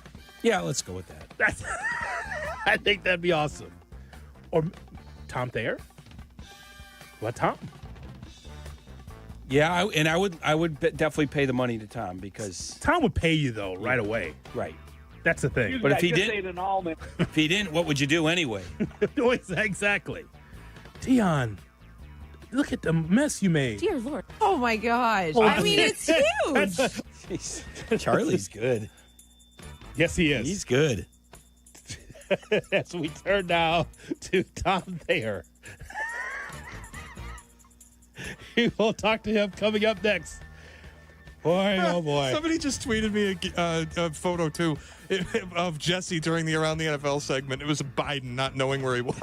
Yeah, let's go with that. I think that'd be awesome. Or Tom Thayer. What, Tom? Yeah, I would definitely pay the money to Tom because Tom would pay you though right away. Right. That's the thing. But if he didn't, what would you do anyway? Exactly. Dion, look at the mess you made. Dear Lord. Oh my gosh. Oh, I mean, it's huge. Charlie's good. Yes, he is. He's good. As we turn now to Tom Thayer. We'll talk to him coming up next. Boy, oh boy. Somebody just tweeted me a photo, too, of Jesse during the Around the NFL segment. It was Biden not knowing where he was.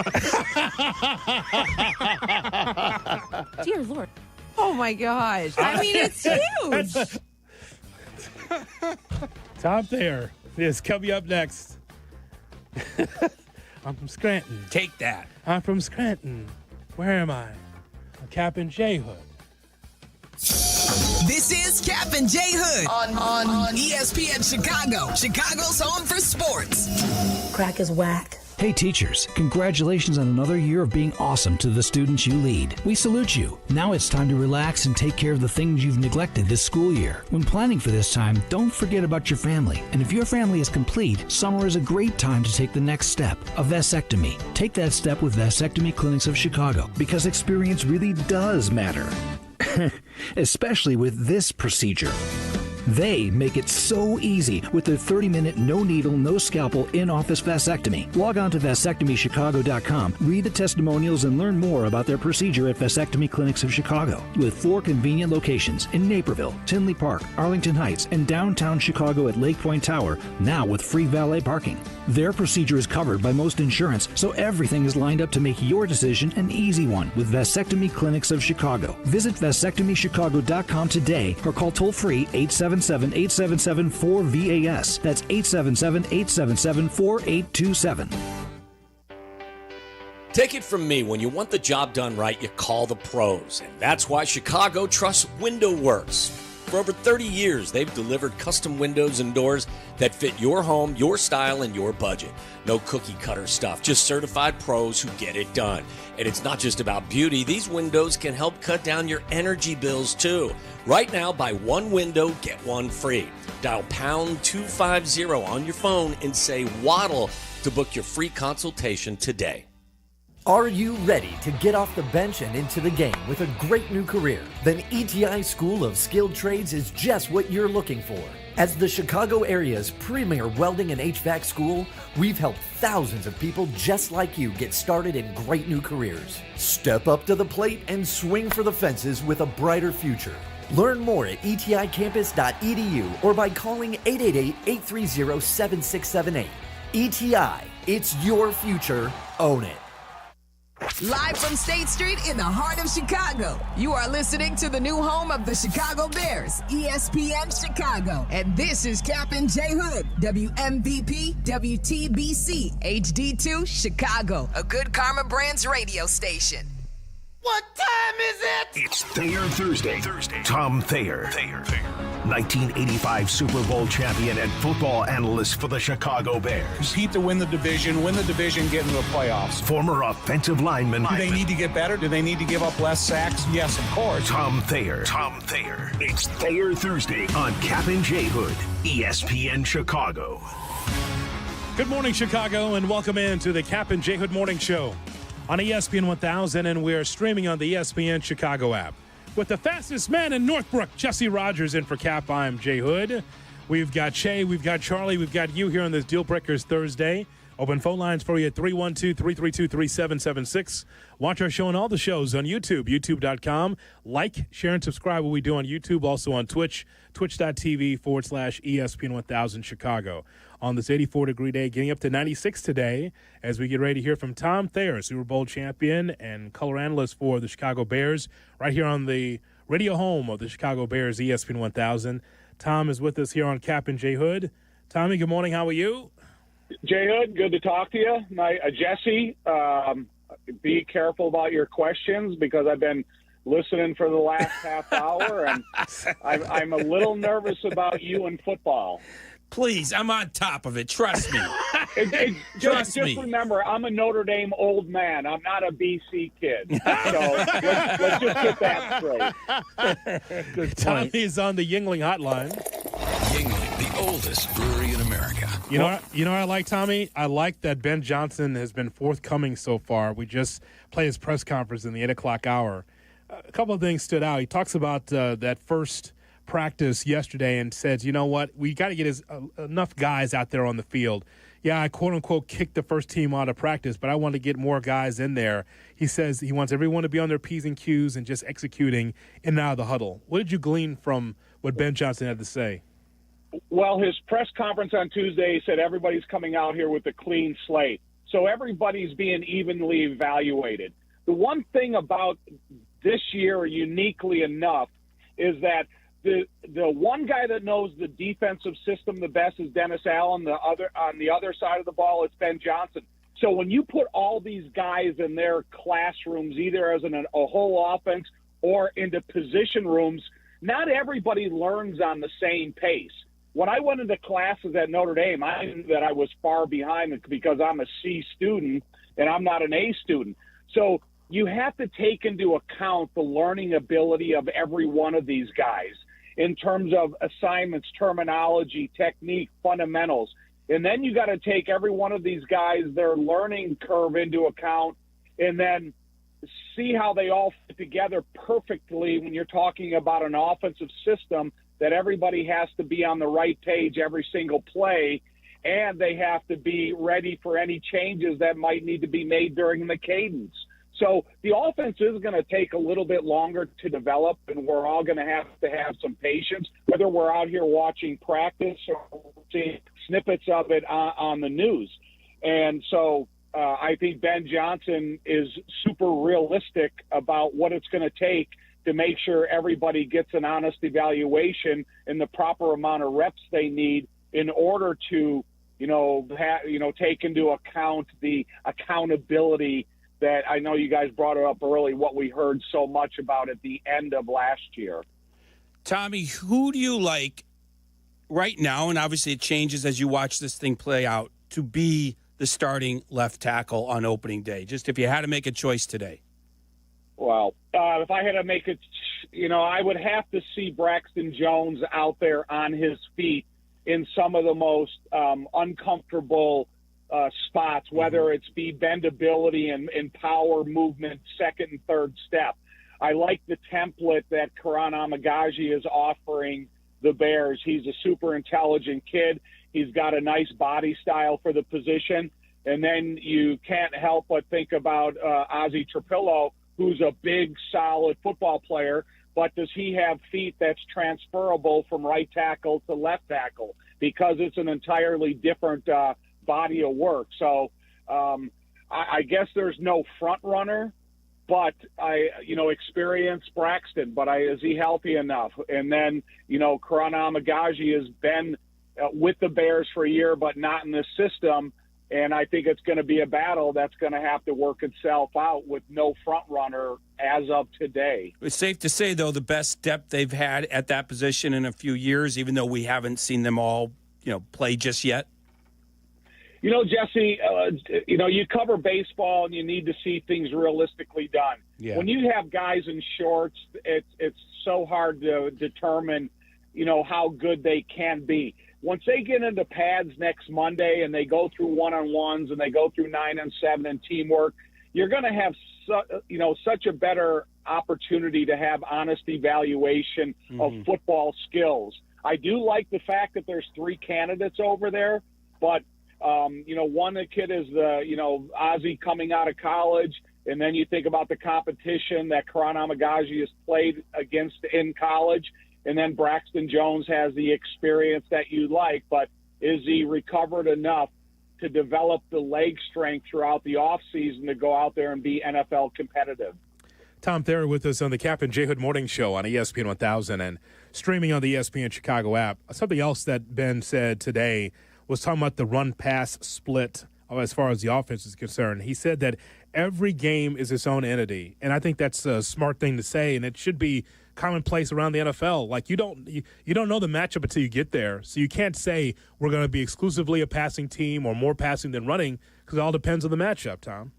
Dear Lord. Oh, my gosh. I mean, it's huge. Tom Thayer is coming up next. I'm from Scranton. Take that. I'm from Scranton. Where am I? I'm Kap J Hood. This is Kap J Hood on ESPN Chicago, Chicago's home for sports. Crack is whack. Hey teachers, congratulations on another year of being awesome to the students you lead. We salute you. Now it's time to relax and take care of the things you've neglected this school year. When planning for this time, don't forget about your family. And if your family is complete, summer is a great time to take the next step, a vasectomy. Take that step with Vasectomy Clinics of Chicago, because experience really does matter. Especially with this procedure. They make it so easy with their 30-minute, no-needle, no-scalpel, in-office vasectomy. Log on to vasectomychicago.com, read the testimonials, and learn more about their procedure at Vasectomy Clinics of Chicago. With 4 convenient locations in Naperville, Tinley Park, Arlington Heights, and downtown Chicago at Lake Point Tower, now with free valet parking. Their procedure is covered by most insurance, so everything is lined up to make your decision an easy one with Vasectomy Clinics of Chicago. Visit vasectomychicago.com today or call toll-free 877-877-4VAS. That's 877-877-4827. Take it from me, when you want the job done right, you call the pros. And that's why Chicago trusts Window Works. For over 30 years, they've delivered custom windows and doors that fit your home, your style, and your budget. No cookie-cutter stuff, just certified pros who get it done. And it's not just about beauty. These windows can help cut down your energy bills, too. Right now, buy one window, get one free. Dial pound 250 on your phone and say Waddle to book your free consultation today. Are you ready to get off the bench and into the game with a great new career? Then ETI School of Skilled Trades is just what you're looking for. As the Chicago area's premier welding and HVAC school, we've helped thousands of people just like you get started in great new careers. Step up to the plate and swing for the fences with a brighter future. Learn more at eticampus.edu or by calling 888-830-7678. ETI, it's your future. Own it. Live from State Street in the heart of Chicago, you are listening to the new home of the Chicago Bears, ESPN Chicago. And this is Kap J Hood, WMVP, WTBC, HD2, Chicago, a good Carmen Brands radio station. What time is it? It's Thayer Thursday. Tom Thayer. 1985 Super Bowl champion and football analyst for the Chicago Bears. Compete to win the division, get into the playoffs. Former offensive lineman. Do they need to get better? Do they need to give up less sacks? Yes, of course. Tom Thayer. It's Thayer Thursday on Kap J Hood, ESPN Chicago. Good morning, Chicago, and welcome in to the Kap J Hood Morning Show on ESPN 1000, and we're streaming on the ESPN Chicago app. With the fastest man in Northbrook, Jesse Rogers, in for Kap, I'm Jay Hood. We've got Shay, we've got Charlie, we've got you here on this Deal Breakers Thursday. Open phone lines for you at 312-332-3776. Watch our show and all the shows on YouTube, youtube.com. Like, share, and subscribe what we do on YouTube, also on Twitch, twitch.tv/ESPN 1000 Chicago. On this 84-degree day, getting up to 96 today as we get ready to hear from Tom Thayer, Super Bowl champion and color analyst for the Chicago Bears, right here on the radio home of the Chicago Bears, ESPN 1000. Tom is with us here on Kap and J Hood. Tommy, good morning. How are you? J Hood, good to talk to you. Jesse, be careful about your questions because I've been listening for the last half hour, and I'm a little nervous about you and football. Please, I'm on top of it. Trust me. Just remember, I'm a Notre Dame old man. I'm not a BC kid. So let's just get that straight. Good Tommy is on the Yuengling hotline. Yuengling, the oldest brewery in America. You know what I like, Tommy? I like that Ben Johnson has been forthcoming so far. We just played his press conference in the 8 o'clock hour. A couple of things stood out. He talks about that first practice yesterday and says, you know what, we got to get enough guys out there on the field. Yeah, I quote-unquote kicked the first team out of practice, but I want to get more guys in there. He says he wants everyone to be on their P's and Q's and just executing in and out of the huddle. What did you glean from what Ben Johnson had to say? Well, his press conference on Tuesday, he said everybody's coming out here with a clean slate. So everybody's being evenly evaluated. The one thing about this year, uniquely enough, is that the one guy that knows the defensive system the best is Dennis Allen. On the other side of the ball, it's Ben Johnson. So when you put all these guys in their classrooms, either as a whole offense or into position rooms, not everybody learns on the same pace. When I went into classes at Notre Dame, I knew that I was far behind because I'm a C student and I'm not an A student. So you have to take into account the learning ability of every one of these guys in terms of assignments, terminology, technique, fundamentals. And then you got to take every one of these guys, their learning curve into account, and then see how they all fit together perfectly when you're talking about an offensive system that everybody has to be on the right page every single play, and they have to be ready for any changes that might need to be made during the cadence. So the offense is going to take a little bit longer to develop, and we're all going to have some patience, whether we're out here watching practice or seeing snippets of it on the news. And so I think Ben Johnson is super realistic about what it's going to take to make sure everybody gets an honest evaluation and the proper amount of reps they need in order to, take into account the accountability that I know you guys brought it up early, what we heard so much about at the end of last year. Tommy, who do you like right now, and obviously it changes as you watch this thing play out, to be the starting left tackle on opening day? Just if you had to make a choice today. Well, if I had to make it, I would have to see Braxton Jones out there on his feet in some of the most uncomfortable spots, whether it's be bendability and power movement, second and third step. I like the template that Karan Amagaji is offering the Bears. He's a super intelligent kid. He's got a nice body style for the position. And then you can't help but think about Ozzie Trapillo, who's a big, solid football player, but does he have feet that's transferable from right tackle to left tackle? Because it's an entirely different body of work. So I guess there's no front runner, but experience Braxton, but is he healthy enough? And then, Karan Amagaji has been with the Bears for a year, but not in this system. And I think it's going to be a battle that's going to have to work itself out with no front runner as of today. It's safe to say, though, the best depth they've had at that position in a few years, even though we haven't seen them all, play just yet. Jesse, you cover baseball and you need to see things realistically done. Yeah. When you have guys in shorts, it's so hard to determine, how good they can be. Once they get into pads next Monday and they go through one-on-ones and they go through 9 and 7 and teamwork, you're going to have such a better opportunity to have honest evaluation of football skills. I do like the fact that there's 3 candidates over there, but one kid is Ozzie coming out of college, and then you think about the competition that Karan Amagaji has played against in college. And then Braxton Jones has the experience that you like, but is he recovered enough to develop the leg strength throughout the offseason to go out there and be NFL competitive? Tom Thayer with us on the Kap J Hood Morning Show on ESPN 1000 and streaming on the ESPN Chicago app. Something else that Ben said today was talking about the run-pass split as far as the offense is concerned. He said that every game is its own entity, and I think that's a smart thing to say, and it should be commonplace around the NFL. Like you don't know the matchup until you get there, so you can't say we're going to be exclusively a passing team or more passing than running because it all depends on the matchup. Tom,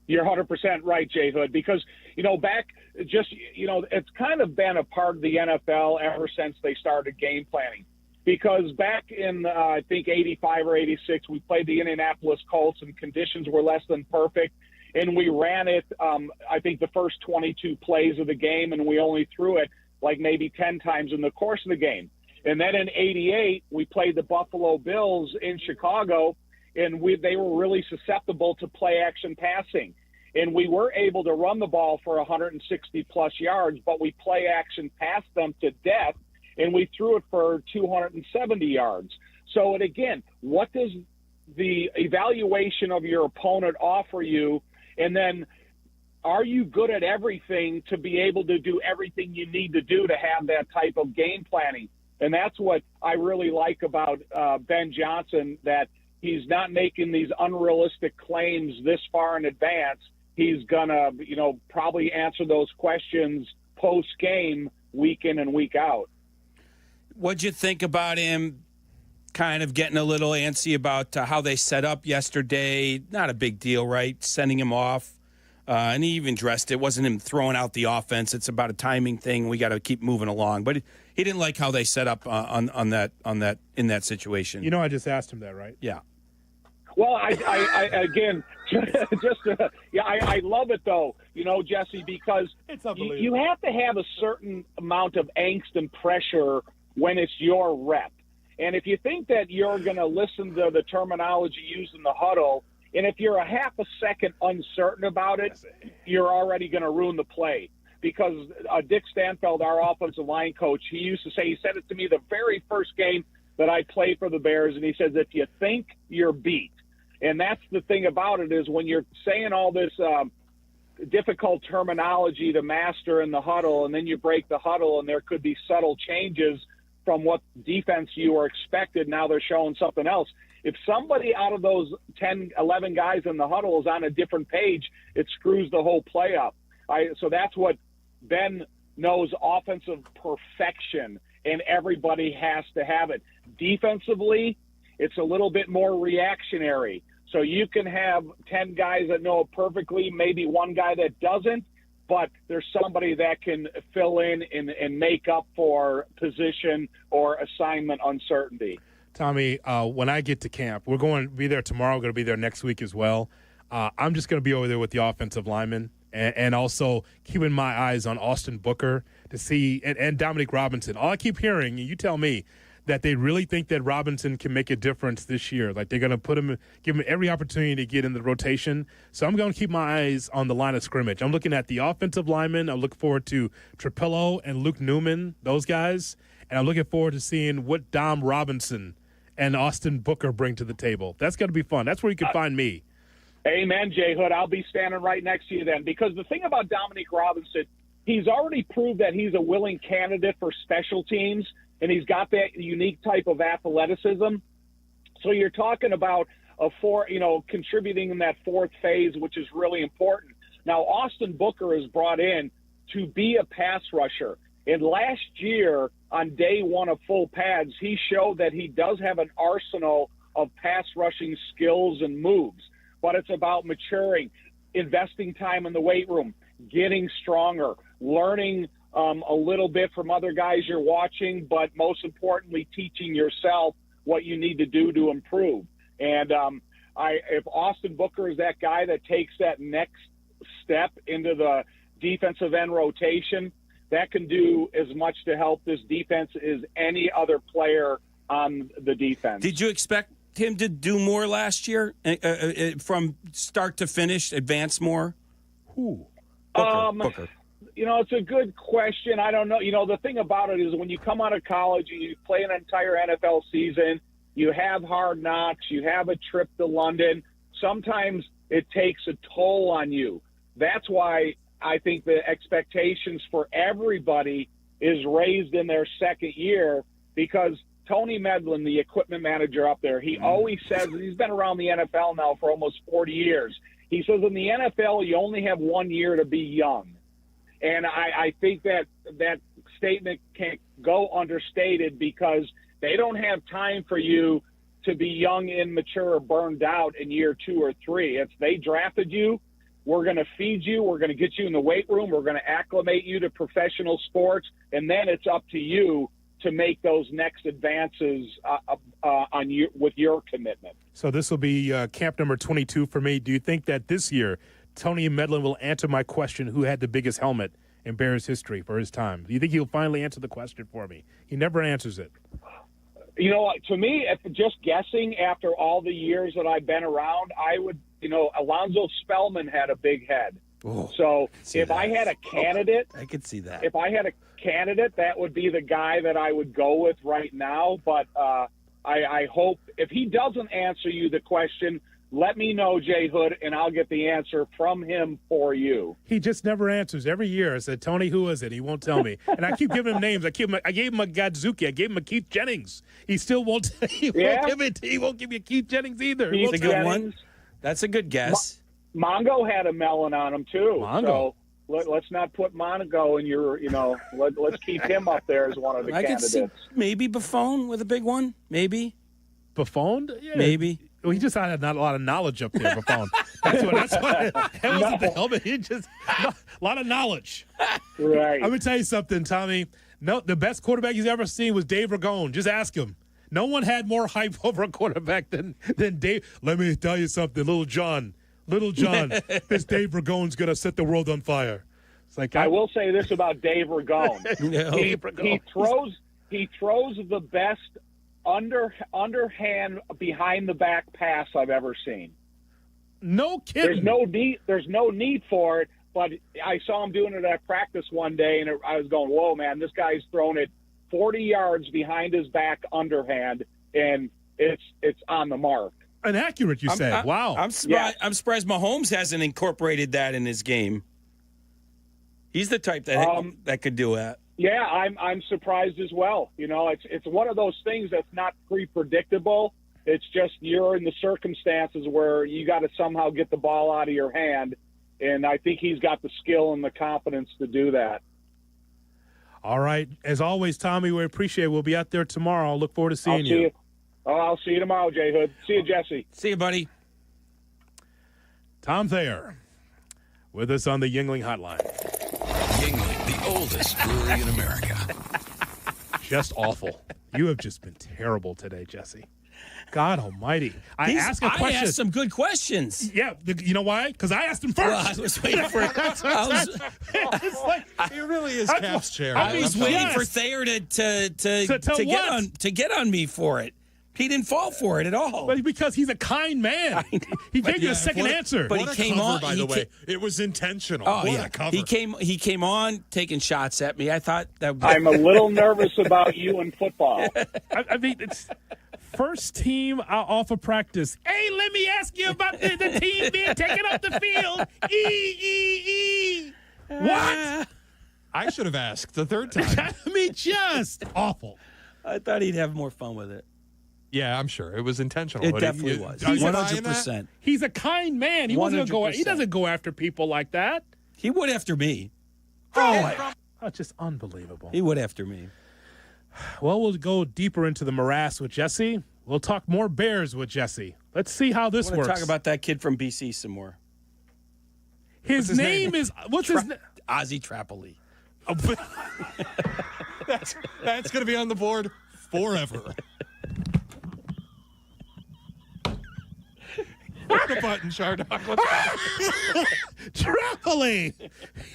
you're 100% right, J Hood, because it's kind of been a part of the NFL ever since they started game planning. Because back in I think 85 or 86, we played the Indianapolis Colts and conditions were less than perfect. And we ran it, I think, the first 22 plays of the game, and we only threw it like maybe 10 times in the course of the game. And then in 88, we played the Buffalo Bills in Chicago, and they were really susceptible to play-action passing. And we were able to run the ball for 160-plus yards, but we play-action passed them to death, and we threw it for 270 yards. So, and again, what does the evaluation of your opponent offer you? And then are you good at everything to be able to do everything you need to do to have that type of game planning? And that's what I really like about Ben Johnson, that he's not making these unrealistic claims this far in advance. He's going to, probably answer those questions post-game, week in and week out. What'd you think about him kind of getting a little antsy about how they set up yesterday? Not a big deal, right? Sending him off. And he even addressed it. It wasn't him throwing out the offense. It's about a timing thing. We got to keep moving along. But he didn't like how they set up in that situation. I just asked him that, right? Yeah. Well, I again, I love it though, Jesse, because you have to have a certain amount of angst and pressure when it's your rep. And if you think that you're going to listen to the terminology used in the huddle, and if you're a half a second uncertain about it, you're already going to ruin the play. Because Dick Stanfeld, our offensive line coach, he said it to me the very first game that I played for the Bears, and he says, if you think, you're beat. And that's the thing about it, is when you're saying all this difficult terminology to master in the huddle, and then you break the huddle, and there could be subtle changes from what defense you were expected. Now they're showing something else. If somebody out of those 10, 11 guys in the huddle is on a different page, it screws the whole play up. So that's what Ben knows, offensive perfection, and everybody has to have it. Defensively, it's a little bit more reactionary. So you can have 10 guys that know it perfectly, maybe one guy that doesn't, but there's somebody that can fill in and make up for position or assignment uncertainty. Tommy, when I get to camp, we're going to be there tomorrow, going to be there next week as well. I'm just going to be over there with the offensive linemen and also keeping my eyes on Austin Booker to see, and Dominic Robinson. All I keep hearing, you tell me, that they really think that Robinson can make a difference this year. Like they're going to give him every opportunity to get in the rotation. So I'm going to keep my eyes on the line of scrimmage. I'm looking at the offensive linemen. I'm looking forward to Trapillo and Luke Newman, those guys. And I'm looking forward to seeing what Dom Robinson and Austin Booker bring to the table. That's going to be fun. That's where you can find me. Amen, J Hood. I'll be standing right next to you then. Because the thing about Dominic Robinson, he's already proved that he's a willing candidate for special teams, and he's got that unique type of athleticism. So you're talking about contributing in that fourth phase, which is really important. Now, Austin Booker is brought in to be a pass rusher. And last year, on day one of full pads, he showed that he does have an arsenal of pass rushing skills and moves. But it's about maturing, investing time in the weight room, getting stronger, learning a little bit from other guys you're watching, but most importantly, teaching yourself what you need to do to improve. And if Austin Booker is that guy that takes that next step into the defensive end rotation, that can do as much to help this defense as any other player on the defense. Did you expect him to do more last year from start to finish, advance more? Who? Booker. It's a good question. I don't know. The thing about it is when you come out of college and you play an entire NFL season, you have hard knocks, you have a trip to London, sometimes it takes a toll on you. That's why I think the expectations for everybody is raised in their second year, because Tony Medlin, the equipment manager up there, he always says, he's been around the NFL now for almost 40 years. He says in the NFL, you only have 1 year to be young. And I think that statement can't go understated, because they don't have time for you to be young, immature, or burned out in year 2 or 3. It's they drafted you. We're going to feed you. We're going to get you in the weight room. We're going to acclimate you to professional sports. And then it's up to you to make those next advances with your commitment. So this will be camp number 22 for me. Do you think that this year Tony Medlin will answer my question, who had the biggest helmet in Bears history for his time? Do you think he'll finally answer the question for me? He never answers it. To me, if just guessing after all the years that I've been around, I would, Alonzo Spellman had a big head. Oh, so if I had a candidate, I could see that. If I had a candidate, that would be the guy that I would go with right now. But I hope if he doesn't answer you the question, let me know, J Hood, and I'll get the answer from him for you. He just never answers. Every year I said, Tony, who is it? He won't tell me. And I keep giving him names. I gave him a Godzuki. I gave him a Keith Jennings. He still won't. He won't give you Keith Jennings either. He's a good one. That's a good guess. Mongo had a melon on him too. Mongo. So let's not put Mongo in your. Let's keep him up there as one of the candidates. I could see maybe Buffon with a big one. Maybe Buffon. Yeah. Maybe. Well, he just had not a lot of knowledge up there, Buffon. That's what. That wasn't the helmet. He just a lot of knowledge. Right. I'm gonna tell you something, Tommy. No, the best quarterback he's ever seen was Dave Ragone. Just ask him. No one had more hype over a quarterback than Dave. Let me tell you something, Little John. This Dave Ragone's gonna set the world on fire. It's like I will say this about Dave Ragone. He throws the best underhand behind the back pass I've ever seen. No kidding. There's no need for it, but I saw him doing it at practice one day, and I was going, "Whoa, man! This guy's thrown it 40 yards behind his back underhand, and it's on the mark." And accurate, you say? Wow. I'm surprised Mahomes hasn't incorporated that in his game. He's the type that could do that. Yeah, I'm surprised as well. It's one of those things that's not pre-predictable. It's just you're in the circumstances where you got to somehow get the ball out of your hand, and I think he's got the skill and the confidence to do that. All right. As always, Tommy, we appreciate it. We'll be out there tomorrow. I'll look forward to seeing you. I'll see you tomorrow, J Hood. See you, Jesse. See you, buddy. Tom Thayer with us on the Yuengling Hotline. Yuengling, the oldest brewery in America. Just awful. You have just been terrible today, Jesse. God almighty. I asked some good questions. Yeah. You know why? Because I asked him first. Well, I was waiting for it. It really is Cap's chair. I was waiting for Thayer to get on me for it. He didn't fall for it at all. But because he's a kind man. He gave you a second answer. But he came on. By the way, it was intentional. Oh, yeah. He came on taking shots at me. I thought that. I'm a little nervous about you in football. I mean, it's first team off of practice. Hey, let me ask you about the team being taken off the field. What? I should have asked the third time. I mean, just awful. I thought he'd have more fun with it. Yeah, I'm sure. It was intentional. It definitely was. Are you buying 100%. that? He's a kind man. He wasn't gonna go. He doesn't go after people like that. He would after me. That's just unbelievable. He would after me. Well, we'll go deeper into the morass with Jesse. We'll talk more Bears with Jesse. Let's see how this works. Talk about that kid from BC some more. His name is what's his name? Ozzy Trapoli. That's going to be on the board forever. Hit the button, Shardock. Trapoli.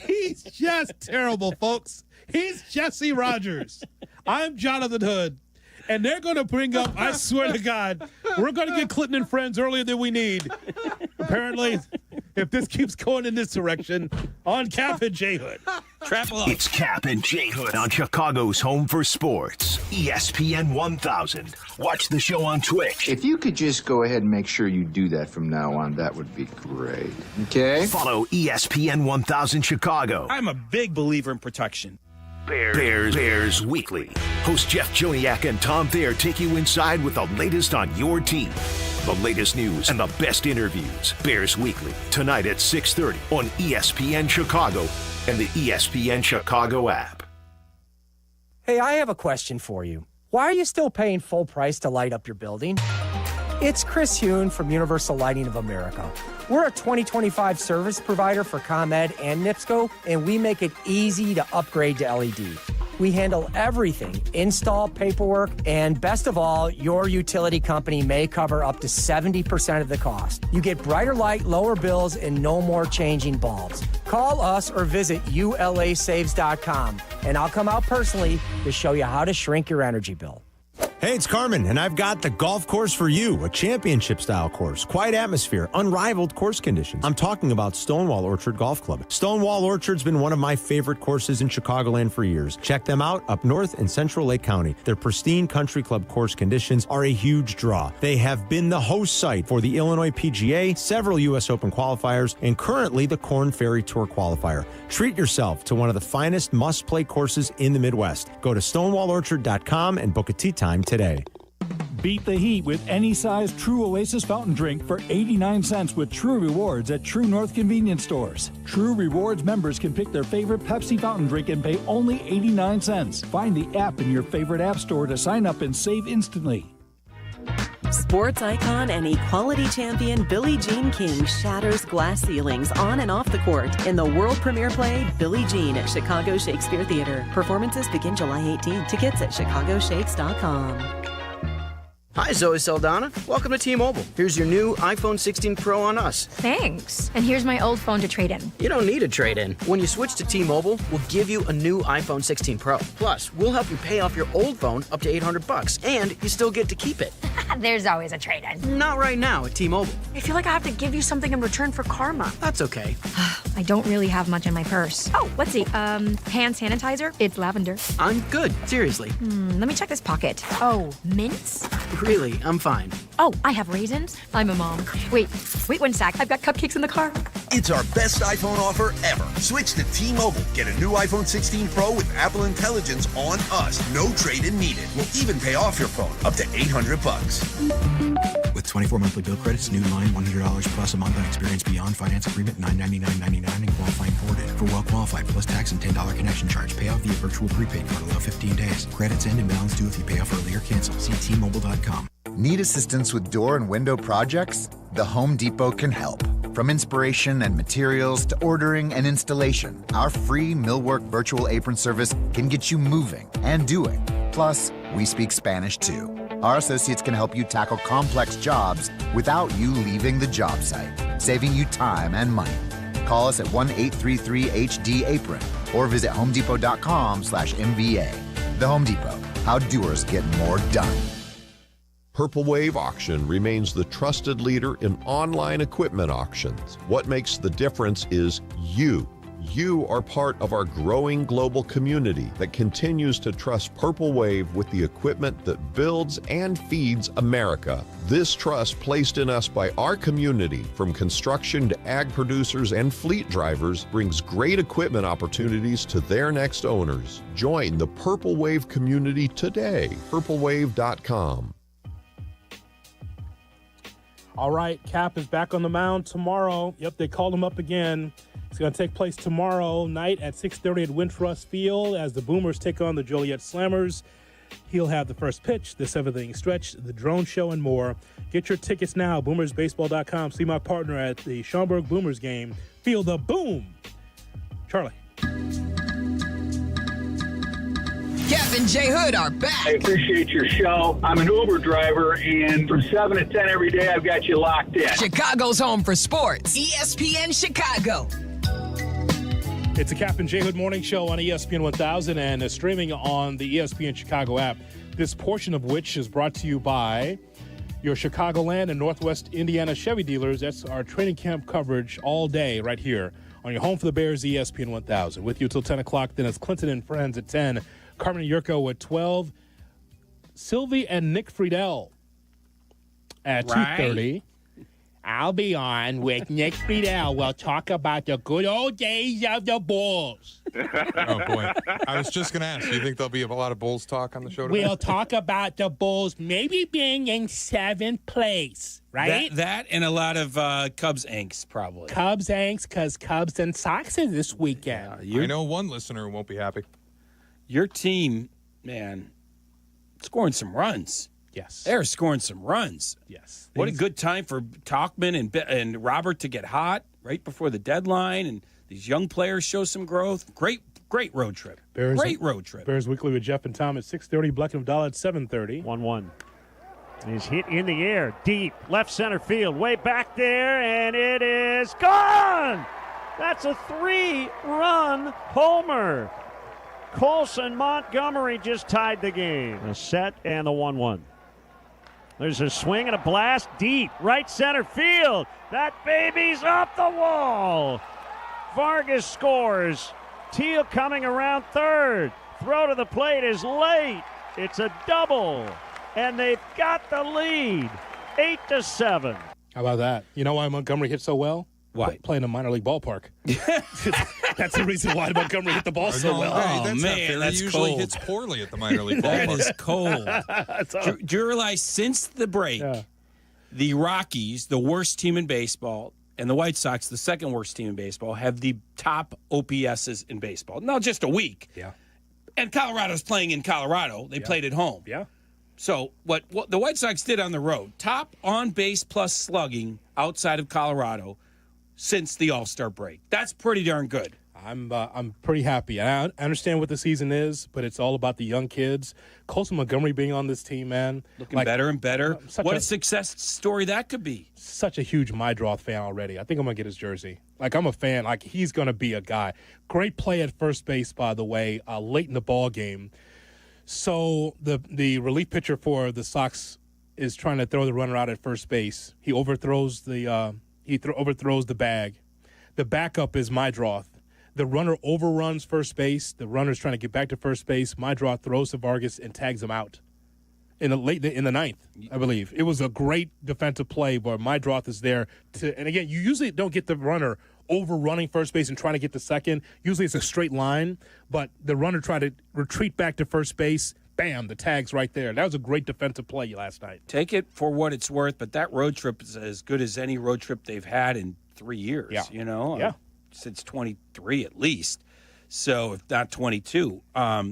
He's just terrible, folks. He's Jesse Rogers. I'm Jonathan Hood. And they're going to bring up, I swear to God, we're going to get Clinton and Friends earlier than we need. Apparently, if this keeps going in this direction, on Kap and J Hood. It's Kap and J Hood on Chicago's home for sports, ESPN 1000. Watch the show on Twitch. If you could just go ahead and make sure you do that from now on, that would be great. Okay? Follow ESPN 1000 Chicago. I'm a big believer in protection. Bears Weekly. Host Jeff Joniak and Tom Thayer take you inside with the latest on your team. The latest news and the best interviews. Bears Weekly, tonight at 6:30 on ESPN Chicago and the ESPN Chicago app. Hey, I have a question for you. Why are you still paying full price to light up your building? It's Chris Hune from Universal Lighting of America. We're a 2025 service provider for ComEd and NIPSCO, and we make it easy to upgrade to LED. We handle everything, install, paperwork, and best of all, your utility company may cover up to 70% of the cost. You get brighter light, lower bills, and no more changing bulbs. Call us or visit ulasaves.com, and I'll come out personally to show you how to shrink your energy bill. Hey, it's Carmen, and I've got the golf course for you, a championship-style course, quiet atmosphere, unrivaled course conditions. I'm talking about Stonewall Orchard Golf Club. Stonewall Orchard's been one of my favorite courses in Chicagoland for years. Check them out up north in Central Lake County. Their pristine country club course conditions are a huge draw. They have been the host site for the Illinois PGA, several U.S. Open qualifiers, and currently the Korn Ferry Tour qualifier. Treat yourself to one of the finest must-play courses in the Midwest. Go to stonewallorchard.com and book a tee time today. Beat the heat with any size True Oasis fountain drink for 89 cents with True Rewards at True North convenience stores. True Rewards members can pick their favorite Pepsi fountain drink and pay only 89 cents. Find the app in your favorite app store to sign up and save instantly. Sports icon and equality champion Billie Jean King shatters glass ceilings on and off the court in the world premiere play Billie Jean at Chicago Shakespeare Theater. Performances begin July 18. Tickets at chicagoshakes.com. Hi, Zoe Saldana. Welcome to T-Mobile. Here's your new iPhone 16 Pro on us. Thanks. And here's my old phone to trade in. You don't need a trade-in. When you switch to T-Mobile, we'll give you a new iPhone 16 Pro. Plus, we'll help you pay off your old phone up to $800, and you still get to keep it. There's always a trade-in. Not right now at T-Mobile. I feel like I have to give you something in return for karma. That's okay. I don't really have much in my purse. Oh, let's see. Hand sanitizer. It's lavender. I'm good. Seriously. Let me check this pocket. Oh, mints? Really, I'm fine. Oh, I have raisins. I'm a mom. Wait 1 sec. I've got cupcakes in the car. It's our best iPhone offer ever. Switch to T-Mobile. Get a new iPhone 16 Pro with Apple Intelligence on us. No trade-in needed. We'll even pay off your phone up to $800. With 24 monthly bill credits, new line $100 plus a month on Experience Beyond finance agreement $999.99 and qualifying ported. For well qualified plus tax and $10 connection charge. Pay off via virtual prepaid card. Allow 15 days. Credits end and balance due if you pay off early or cancel. See T-Mobile.com. Need assistance with door and window projects? The Home Depot can help. From inspiration and materials to ordering and installation, our free Millwork virtual apron service can get you moving and doing. Plus, we speak Spanish too. Our associates can help you tackle complex jobs without you leaving the job site, saving you time and money. Call us at 1-833-HD-APRON or visit homedepot.com/MVA. The Home Depot, how doers get more done. Purple Wave Auction remains the trusted leader in online equipment auctions. What makes the difference is you. You are part of our growing global community that continues to trust Purple Wave with the equipment that builds and feeds America. This trust placed in us by our community, from construction to ag producers and fleet drivers, brings great equipment opportunities to their next owners. Join the Purple Wave community today. PurpleWave.com. All right, Kap is back on the mound tomorrow. Yep, they called him up again. It's going to take place tomorrow night at 6:30 at Wintrust Field as the Boomers take on the Joliet Slammers. He'll have the first pitch, the seventh-inning stretch, the drone show, and more. Get your tickets now, boomersbaseball.com. See my partner at the Schaumburg Boomers game. Feel the boom. Charlie. Kap and J Hood are back. I appreciate your show. I'm an Uber driver, and from 7 to 10 every day, I've got you locked in. Chicago's home for sports. ESPN Chicago. It's a Kap and J Hood morning show on ESPN 1000 and streaming on the ESPN Chicago app. This portion of which is brought to you by your Chicagoland and Northwest Indiana Chevy dealers. That's our training camp coverage all day right here on your home for the Bears, ESPN 1000. With you till 10 o'clock. Then it's Clinton and Friends at 10. Carmen and Jurko at 12. Silvy and Nick Friedel at 2:30. I'll be on with Nick Friedel. We'll talk about the good old days of the Bulls. Oh, boy. I was just going to ask, do you think there'll be a lot of Bulls talk on the show today? We'll talk about the Bulls maybe being in 7th place, right? That and a lot of Cubs angst, probably. Cubs angst, because Cubs and Sox are this weekend. I know one listener who won't be happy. Your team, man, scoring some runs. Yes. They're scoring some runs. Yes. What a good time for Talkman and Robert to get hot right before the deadline, and these young players show some growth. Great road trip. Great road trip. Bears Weekly with Jeff and Tom at 6:30. Bleck Abdalla at 7:30. 1-1. He's hit in the air, deep, left center field, way back there, and it is gone! That's a 3-run homer. Colson Montgomery just tied the game. A set and a 1-1. There's a swing and a blast deep, right center field. That baby's up the wall. Vargas scores. Teal coming around third. Throw to the plate is late. It's a double. And they've got the lead. 8-7. How about that? You know why Montgomery hit so well? Why? Playing a minor league ballpark. That's the reason why Montgomery hit the ball so well. That's man, that's he usually cold. hits poorly at the minor league ballpark. That is cold. Do you realize since the break, the Rockies, the worst team in baseball, and the White Sox, the second worst team in baseball, have the top OPSs in baseball. Now, just a week. Yeah. And Colorado's playing in Colorado. They played at home. Yeah. So what the White Sox did on the road, top on base plus slugging outside of Colorado since the All-Star break. That's pretty darn good. I'm pretty happy. I understand what the season is, but it's all about the young kids. Colson Montgomery being on this team, man. Looking better and better. What a success story that could be. Such a huge Mydroth fan already. I think I'm going to get his jersey. I'm a fan. He's going to be a guy. Great play at first base, by the way, late in the ball game. So the relief pitcher for the Sox is trying to throw the runner out at first base. He overthrows overthrows the bag. The backup is Mydroth. The runner overruns first base. The runner's trying to get back to first base. Mydroth throws to Vargas and tags him out in the ninth, I believe. It was a great defensive play where Mydroth is there and again, you usually don't get the runner overrunning first base and trying to get to second. Usually it's a straight line, but the runner tried to retreat back to first base. Bam, the tag's right there. That was a great defensive play last night. Take it for what it's worth, but that road trip is as good as any road trip they've had in 3 years, since 23 at least. So, if not 22.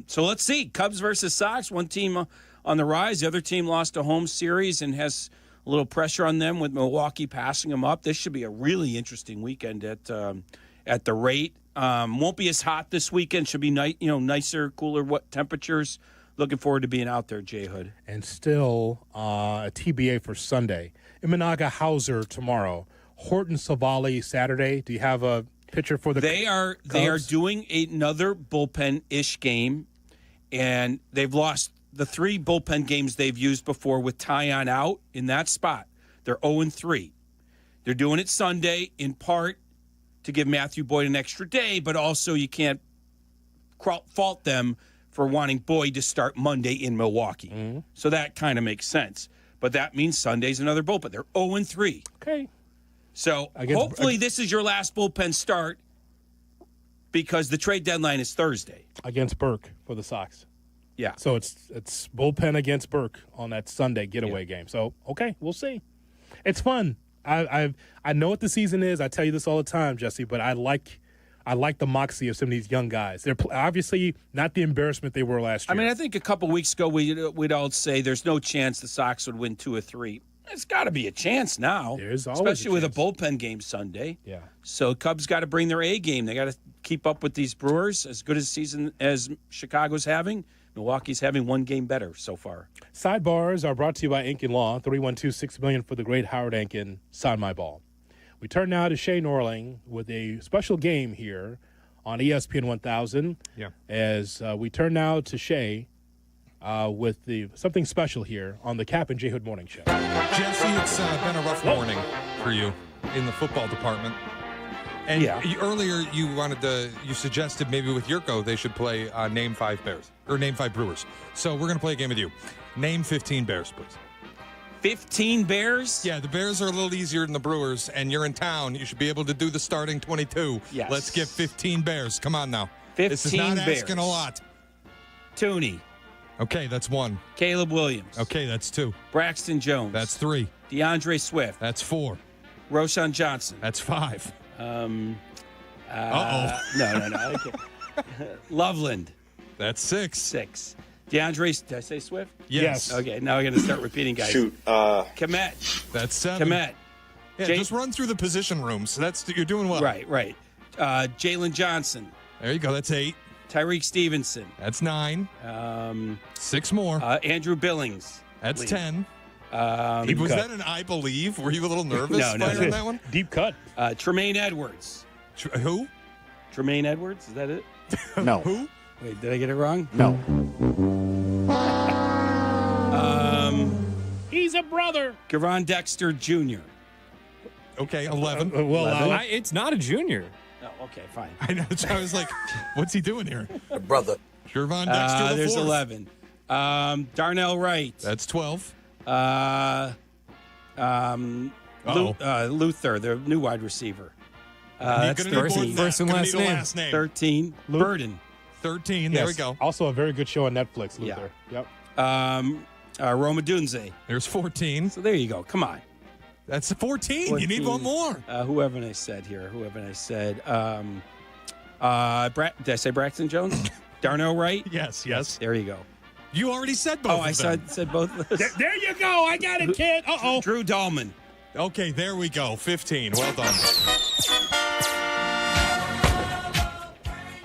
So, let's see. Cubs versus Sox. One team on the rise. The other team lost a home series and has a little pressure on them with Milwaukee passing them up. This should be a really interesting weekend at the rate. Won't be as hot this weekend. Should be nicer, cooler temperatures. Looking forward to being out there, J Hood. And still a TBA for Sunday. Imanaga Hauser tomorrow. Horton Savali Saturday. Do you have a pitcher for the Cubs? They are doing another bullpen-ish game, and they've lost the 3 bullpen games they've used before with Tyon out in that spot. They're 0-3. They're doing it Sunday in part to give Matthew Boyd an extra day, but also you can't fault them for wanting Boyd to start Monday in Milwaukee. Mm-hmm. So that kind of makes sense. But that means Sunday's another bullpen. They're 0-3. Okay. So hopefully this is your last bullpen start because the trade deadline is Thursday. Against Burke for the Sox. Yeah. So it's bullpen against Burke on that Sunday getaway game. So, okay, we'll see. It's fun. I know what the season is. I tell you this all the time, Jesse, but I like the moxie of some of these young guys. They're obviously not the embarrassment they were last year. I mean, I think a couple weeks ago we'd all say there's no chance the Sox would win 2 or 3. It's got to be a chance now. There's always especially with a bullpen game Sunday. Yeah. So Cubs got to bring their A game. They got to keep up with these Brewers. As good a season as Chicago's having, Milwaukee's having one game better so far. Sidebars are brought to you by Inkin Law, 312-6 million for the great Howard Inkin. Sign my ball. We turn now to Shea Norling with a special game here on ESPN 1000. Yeah. As we turn now to Shea with something special here on the Kap and J Hood Morning Show. Jesse, it's been a rough morning for you in the football department. And earlier you suggested maybe with Jurko they should play Name 5 Bears or Name 5 Brewers. So we're going to play a game with you. Name 15 Bears, please. 15 Bears? Yeah, the Bears are a little easier than the Brewers, and you're in town. You should be able to do the starting 22. Yes. Let's get 15 Bears. Come on now. 15 This is not Bears. asking a lot. Tooney. Okay, that's 1. Caleb Williams. Okay, that's 2. Braxton Jones. That's 3. DeAndre Swift. That's 4. Roshan Johnson. That's 5. No. I can't. Loveland. That's 6. 6. DeAndre, did I say Swift? Yes. Okay, now I got to start repeating guys. Shoot. Komet. That's 7. Komet. Yeah, just run through the position rooms. You're doing well. Right. Jalen Johnson. There you go. That's 8. Tyreek Stevenson. That's 9. 6 more. Andrew Billings. That's 10. Was cut. that an I believe? Were you a little nervous No. on that one? Deep cut. Tremaine Edwards. Who? Tremaine Edwards? Is that it? No. Who? Wait, did I get it wrong? No. He's a brother. Garon Dexter Jr. Okay, 11. It's not a junior. Oh, okay, fine. I know. So I was like, what's he doing here? A brother. Gervon Dexter the There's fourth. 11. Darnell Wright. That's 12. Luther, the new wide receiver. That's Gonna need 13. First and Gonna last need a name. last name. 13. Burden. 13. There we go. Also a very good show on Netflix, Luther. Yeah. Yep. Roma Dunze. There's 14. So there you go. Come on. That's 14. You need one more. Who haven't I said here? Did I say Braxton Jones? Darnell Wright? Yes. There you go. You already said both I of them. said both of those. There you go. I got it, kid. Uh-oh. Drew Dahlman. Okay, there we go. 15. Well done.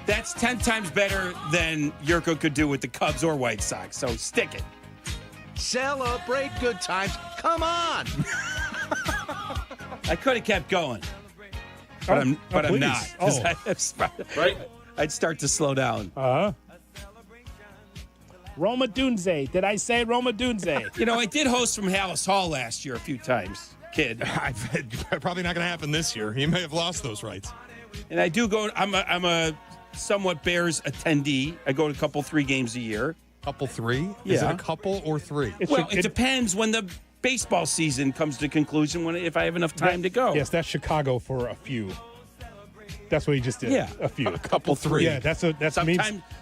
That's 10 times better than Jurko could do with the Cubs or White Sox, so stick it. Celebrate good times. Come on. I could have kept going, but I'm please. not. 'Cause Right? I'd start to slow down. Roma Dunze. Did I say Roma Dunze? You know, I did host from Hallis Hall last year a few times, kid. Probably not going to happen this year. He may have lost those rights. And I do go. I'm a somewhat Bears attendee. I go to a couple 3 games a year. Couple 3? Is it Yeah. a couple or 3? It depends when the baseball season comes to conclusion. If I have enough time to go. Yes, that's Chicago for a few. That's what he just did. Yeah. A few. A couple 3. Yeah, that's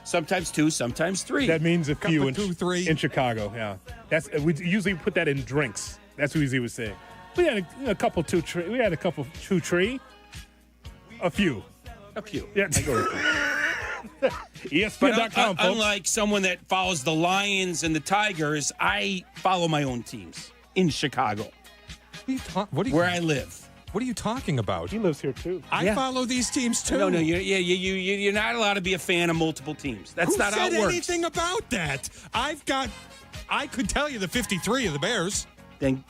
sometimes 2, sometimes 3. That means a few Couple 2, 3. in Chicago. Yeah, we usually put that in drinks. That's what he was saying. We had a couple 2 tree. We had a couple 2 tree. A few. Yeah. I go with that. ESPN.com, folks. Unlike someone that follows the Lions and the Tigers, I follow my own teams in Chicago, where I live. What are you talking about? He lives here too. I follow these teams too. No, you're not allowed to be a fan of multiple teams. That's not how it works. Who said anything about that? I could tell you the 53 of the Bears. Then,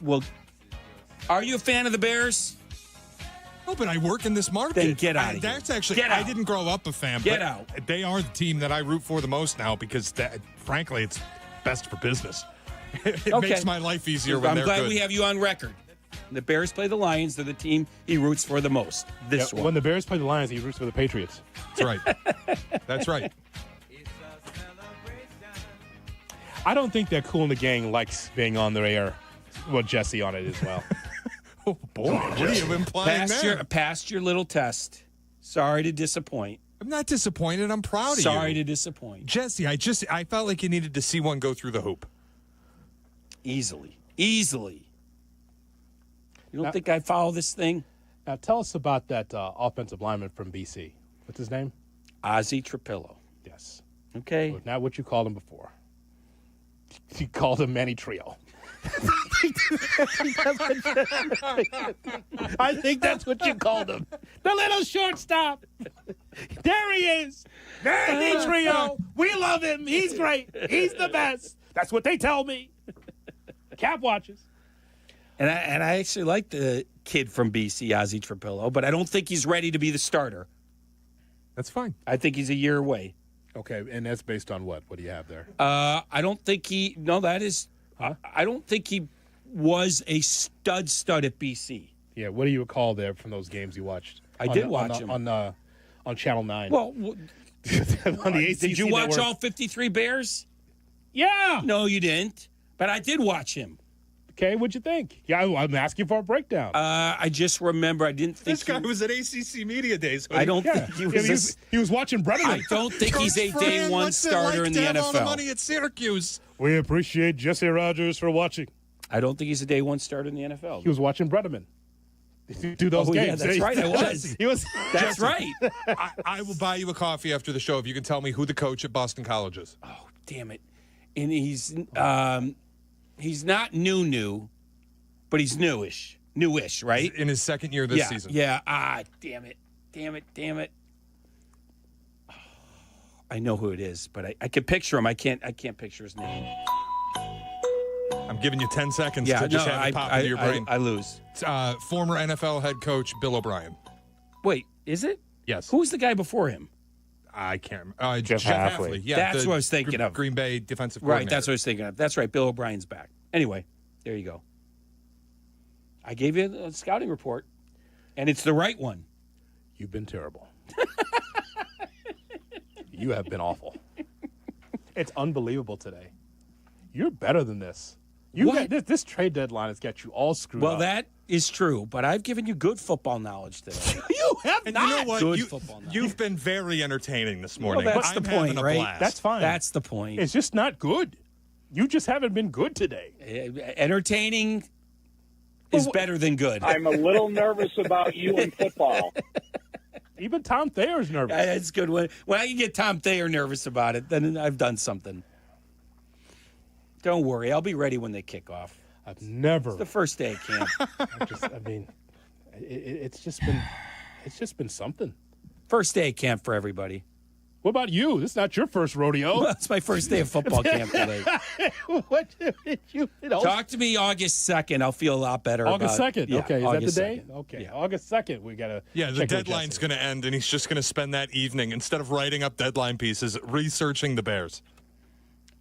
are you a fan of the Bears? No, but I work in this market. Then get out of here. That's actually, Get I out. didn't grow up a fan. Get but out. They are the team that I root for the most now because, frankly, it's best for business. It makes my life easier when I'm they're glad good. we have you on record. The Bears play the Lions. They're the team he roots for the most. This one. When the Bears play the Lions, he roots for the Patriots. That's right. That's right. I don't think that Kool and the Gang likes being on the air. Well, Jesse on it as well. Oh, boy. What are you implying there? Passed your little test. Sorry to disappoint. I'm not disappointed. I'm proud of you. Sorry to disappoint. Jesse, I felt like you needed to see one go through the hoop. Easily. You don't think I follow this thing? Now, tell us about that offensive lineman from BC. What's his name? Ozzie Trapillo. Yes. Okay. But not what you called him before. You called him Manny Trio. I think that's what you called him. The little shortstop. There he is. Manny Trio. We love him. He's great. He's the best. That's what they tell me. Cap watches. And I actually like the kid from BC, Ozzie Trapillo, but I don't think he's ready to be the starter. That's fine. I think he's a year away. Okay, and that's based on what? What do you have there? I don't think he. No, that is. Huh? I don't think he was a stud at BC. Yeah, what do you recall there from those games you watched? I did watch him on Channel 9. Well, on the ACC did you watch network. all 53 Bears? Yeah. No, you didn't. But I did watch him. Okay, what'd you think? Yeah, I'm asking for a breakdown. I just remember I didn't think this guy was at ACC Media Days. I don't think he was. He was watching Brennan. I don't think he's a day one starter in the NFL. All the money at Syracuse. We appreciate Jesse Rogers for watching. I don't think he's a day one starter in the NFL. He was watching Brenneman. Do those games. Yeah, that's right. I was. He was. That's right. I will buy you a coffee after the show if you can tell me who the coach at Boston College is. Oh, damn it! And he's not new, but he's newish, right? In his second year this season. Yeah. Damn it. Oh, I know who it is, but I can picture him. I can't picture his name. I'm giving you 10 seconds to just have it pop into your brain. I lose. Former NFL head coach Bill O'Brien. Wait, is it? Yes. Who was the guy before him? I can't remember. Jeff Hafley. Yeah, that's what I was thinking of. Green Bay defensive Right, coordinator. that's what I was thinking of. That's right. Bill O'Brien's back. Anyway, there you go. I gave you a scouting report, and it's the right one. You've been terrible. You have been awful. It's unbelievable today. You're better than this. This trade deadline has got you all screwed up. Well, that is true, but I've given you good football knowledge today. You have And not. you know what? Good football knowledge. You've been very entertaining this morning. Well, that's I'm the point, having a right? blast. That's fine. That's the point. It's just not good. You just haven't been good today. Entertaining is better than good. I'm a little nervous about you in football. Even Tom Thayer's nervous. It's good when I can get Tom Thayer nervous about it, then I've done something. Don't worry, I'll be ready when they kick off. I've never. It's the first day of camp. It's just been something. First day of camp for everybody. What about you? This is not your first rodeo. Well, it's my first day of football camp today. What did you know? Talk to me August 2nd. I'll feel a lot better. August 2nd. Yeah, okay, is August that the day? 2nd. Okay, Yeah. August 2nd. We gotta. Yeah, the deadline's going to end, and he's just going to spend that evening, instead of writing up deadline pieces, researching the Bears.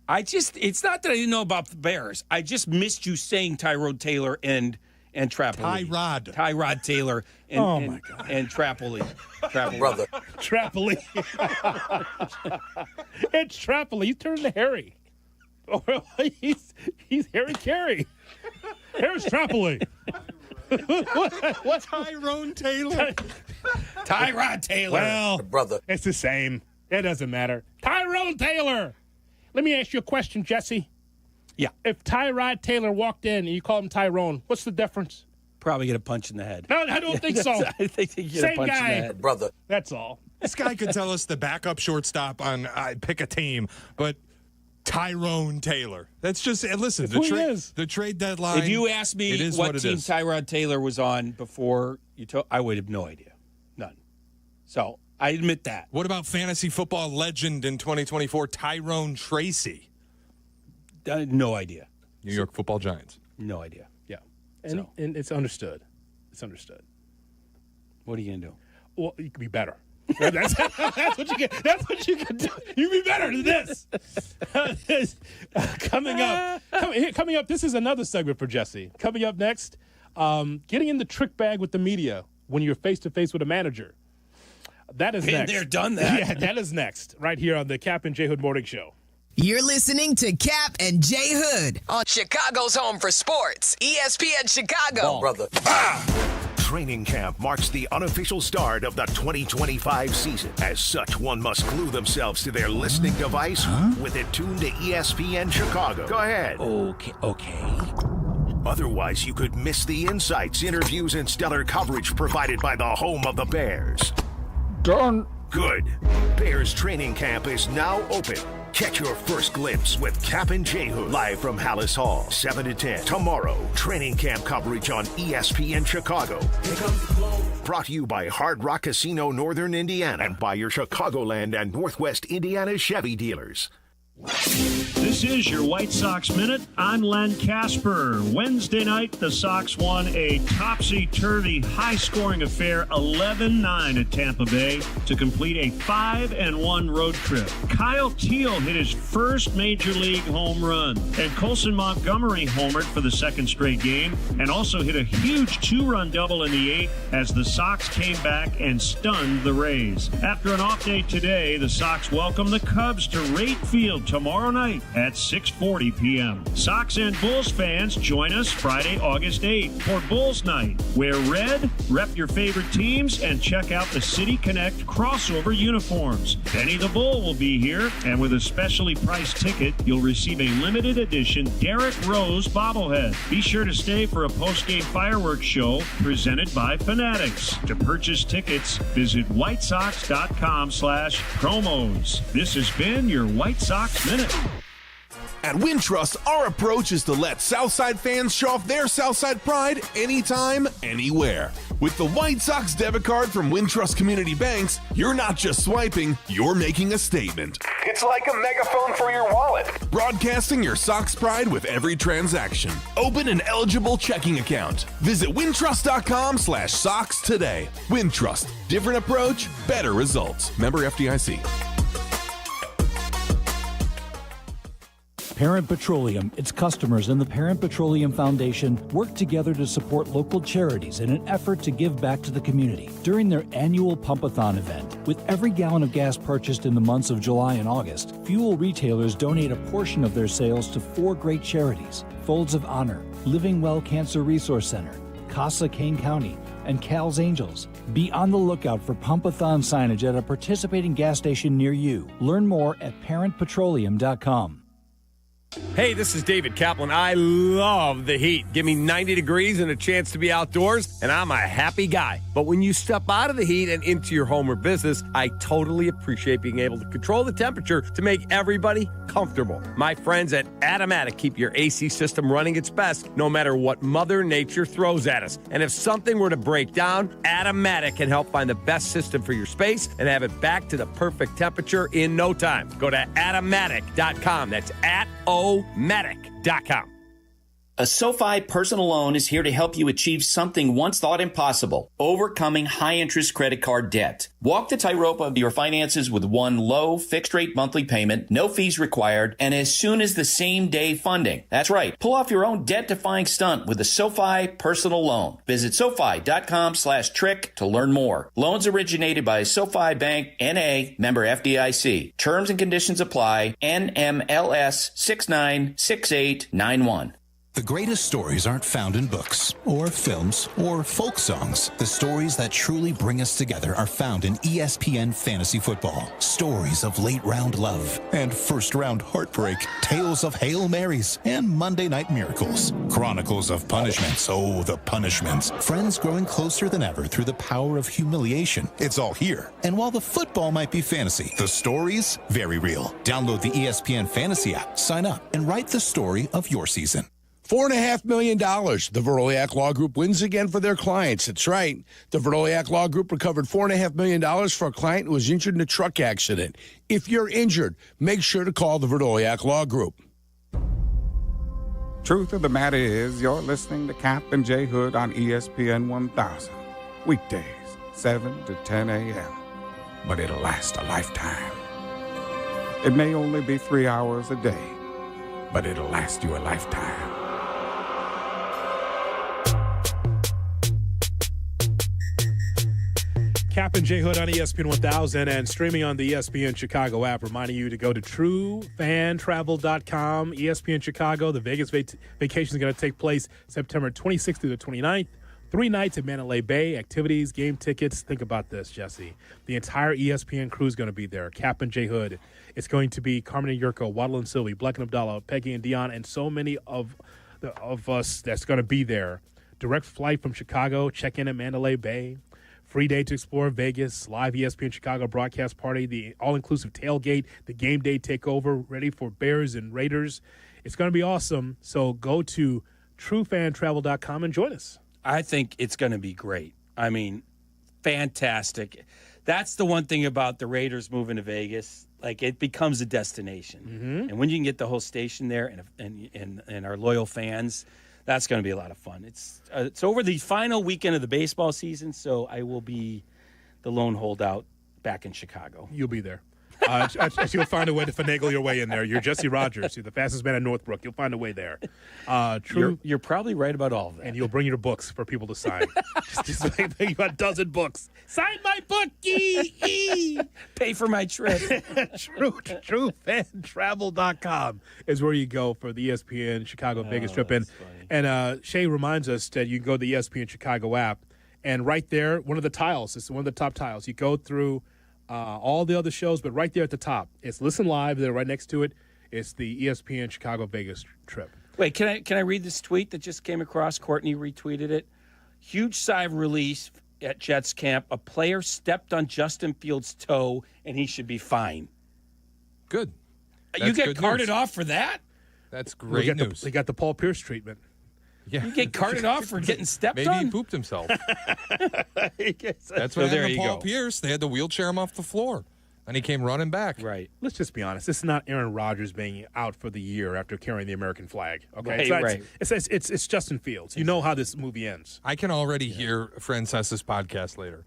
It's not that I didn't know about the Bears. I just missed you saying Tyrod Taylor and Trapoli. Tyrod Taylor and Trapoli. Brother. Trapoli. It's Trapoli. He's turning to Harry. He's Harry Carey. Here's Trapoli. what? Tyrone Taylor. Tyrod Taylor. Well, Brother. it's the same. It doesn't matter. Tyrone Taylor. Let me ask you a question, Jesse. Yeah. If Tyrod Taylor walked in and you called him Tyrone, what's the difference? Probably get a punch in the head. No, I don't think so. I think you get Same a punch guy. in the head. Brother. That's all. This guy could tell us the backup shortstop on pick a team, but Tyrone Taylor. That's just, listen, the trade deadline. If you asked me what team Tyrod Taylor was on before you told, I would have no idea. None. So I admit that. What about fantasy football legend in 2024, Tyrone Tracy? No idea. New York Football Giants. No idea. Yeah. And it's understood. It's understood. What are you going to do? Well, you can be better. That's what you get. That's what you can do. You can be better than this. Coming up. This is another segment for Jesse. Coming up next, getting in the trick bag with the media when you're face to face with a manager. That is next. Been there, done that. Yeah, that is next. Right here on the Kap and J Hood Morning Show. You're listening to Kap and J Hood on Chicago's home for sports, ESPN Chicago. Brother. Training camp marks the unofficial start of the 2025 season. As such, one must glue themselves to their listening device with it tuned to ESPN Chicago. Go ahead. Okay. Otherwise, you could miss the insights, interviews, and stellar coverage provided by the home of the Bears. Done. Good. Bears training camp is now open. Catch your first glimpse with Kap J Hood live from Hallis Hall, 7 to 10 tomorrow. Training camp coverage on ESPN Chicago. Brought to you by Hard Rock Casino Northern Indiana and by your Chicagoland and Northwest Indiana Chevy dealers. This is your White Sox Minute. I'm Len Casper. Wednesday night, the Sox won a topsy-turvy, high-scoring affair, 11-9 at Tampa Bay, to complete a 5-1 road trip. Kyle Teal hit his first Major League home run, and Colson Montgomery homered for the second straight game, and also hit a huge 2-run double in the 8th as the Sox came back and stunned the Rays. After an off day today, the Sox welcome the Cubs to Rate Field tomorrow night at 6:40 p.m. Sox and Bulls fans, join us Friday, August 8th for Bulls Night. Wear red, rep your favorite teams, and check out the City Connect crossover uniforms. Benny the Bull will be here, and with a specially priced ticket, you'll receive a limited edition Derrick Rose bobblehead. Be sure to stay for a post-game fireworks show presented by Fanatics. To purchase tickets, visit whitesox.com/promos. This has been your White Sox Minute. At Wintrust, our approach is to let Southside fans show off their Southside pride anytime, anywhere. With the White Sox debit card from Wintrust Community Banks, you're not just swiping, you're making a statement. It's like a megaphone for your wallet. Broadcasting your Sox pride with every transaction. Open an eligible checking account. Visit wintrust.com/Sox today. Wintrust. Different approach, better results. Member FDIC. Parent Petroleum, its customers, and the Parent Petroleum Foundation work together to support local charities in an effort to give back to the community. During their annual Pump-a-thon event, with every gallon of gas purchased in the months of July and August, fuel retailers donate a portion of their sales to 4 great charities: Folds of Honor, Living Well Cancer Resource Center, Casa Kane County, and Cal's Angels. Be on the lookout for Pump-a-thon signage at a participating gas station near you. Learn more at parentpetroleum.com. Hey, this is David Kaplan. I love the heat. Give me 90 degrees and a chance to be outdoors, and I'm a happy guy. But when you step out of the heat and into your home or business, I totally appreciate being able to control the temperature to make everybody comfortable. My friends at Automatic keep your AC system running its best no matter what Mother Nature throws at us. And if something were to break down, Automatic can help find the best system for your space and have it back to the perfect temperature in no time. Go to Automatic.com. That's Automatic.com. A SoFi personal loan is here to help you achieve something once thought impossible: overcoming high-interest credit card debt. Walk the tightrope of your finances with one low, fixed-rate monthly payment, no fees required, and as soon as the same-day funding. That's right. Pull off your own debt-defying stunt with a SoFi personal loan. Visit SoFi.com/trick to learn more. Loans originated by SoFi Bank, N.A., member FDIC. Terms and conditions apply. NMLS 696891. The greatest stories aren't found in books or films or folk songs. The stories that truly bring us together are found in ESPN Fantasy Football. Stories of late-round love and first-round heartbreak. Tales of Hail Marys and Monday Night Miracles. Chronicles of punishments. Oh, the punishments. Friends growing closer than ever through the power of humiliation. It's all here. And while the football might be fantasy, the stories, very real. Download the ESPN Fantasy app, sign up, and write the story of your season. $4.5 million. The Veroliak Law Group wins again for their clients. That's right. The Veroliak Law Group recovered $4.5 million for a client who was injured in a truck accident. If you're injured, make sure to call the Veroliak Law Group. Truth of the matter is, you're listening to Kap and J Hood on ESPN 1000. Weekdays, 7 to 10 a.m. But it'll last a lifetime. It may only be 3 hours a day, but it'll last you a lifetime. Kap and J Hood on ESPN 1000 and streaming on the ESPN Chicago app, reminding you to go to truefantravel.com. ESPN Chicago, the Vegas vacation is going to take place September 26th through the 29th. 3 nights at Mandalay Bay, activities, game tickets. Think about this, Jesse. The entire ESPN crew is going to be there. Kap and J Hood. It's going to be Carmen and Jurko, Waddle and Silvy, Bleck Abdalla, Peggy and Dion, and so many of of us that's going to be there. Direct flight from Chicago, check in at Mandalay Bay. Free day to explore Vegas, live ESPN Chicago broadcast party, the all-inclusive tailgate, the game day takeover, ready for Bears and Raiders. It's going to be awesome. So go to truefantravel.com and join us. I think it's going to be great. I mean, fantastic. That's the one thing about the Raiders moving to Vegas. Like, it becomes a destination. Mm-hmm. And when you can get the whole station there and our loyal fans, that's going to be a lot of fun. It's over the final weekend of the baseball season, so I will be the lone holdout back in Chicago. You'll be there. You'll find a way to finagle your way in there. You're Jesse Rogers. You're the fastest man in Northbrook. You'll find a way there. You're probably right about all of that. And you'll bring your books for people to sign. just you got a dozen books. Sign my book. Pay for my trip. TrueFanTravel.com is where you go for the ESPN Chicago Vegas trip. And Shay reminds us that you can go to the ESPN Chicago app, and right there, one of the tiles, it's one of the top tiles. You go through all the other shows, but right there at the top, it's Listen Live. There, right next to it, it's the ESPN Chicago Vegas trip. Wait, can I read this tweet that just came across? Courtney retweeted it. Huge sigh of release at Jets camp. A player stepped on Justin Fields' toe, and he should be fine. Good. You get carted off for that? That's great news. They got the Paul Pierce treatment. Yeah. You get carted off for getting stepped on? Maybe he pooped himself. That's what happened to Paul Pierce. They had to wheelchair him off the floor, and he came running back. Right. Let's just be honest. This is not Aaron Rodgers being out for the year after carrying the American flag. Okay, right. It's Justin Fields. You know how this movie ends. I can already hear Francesa's podcast later.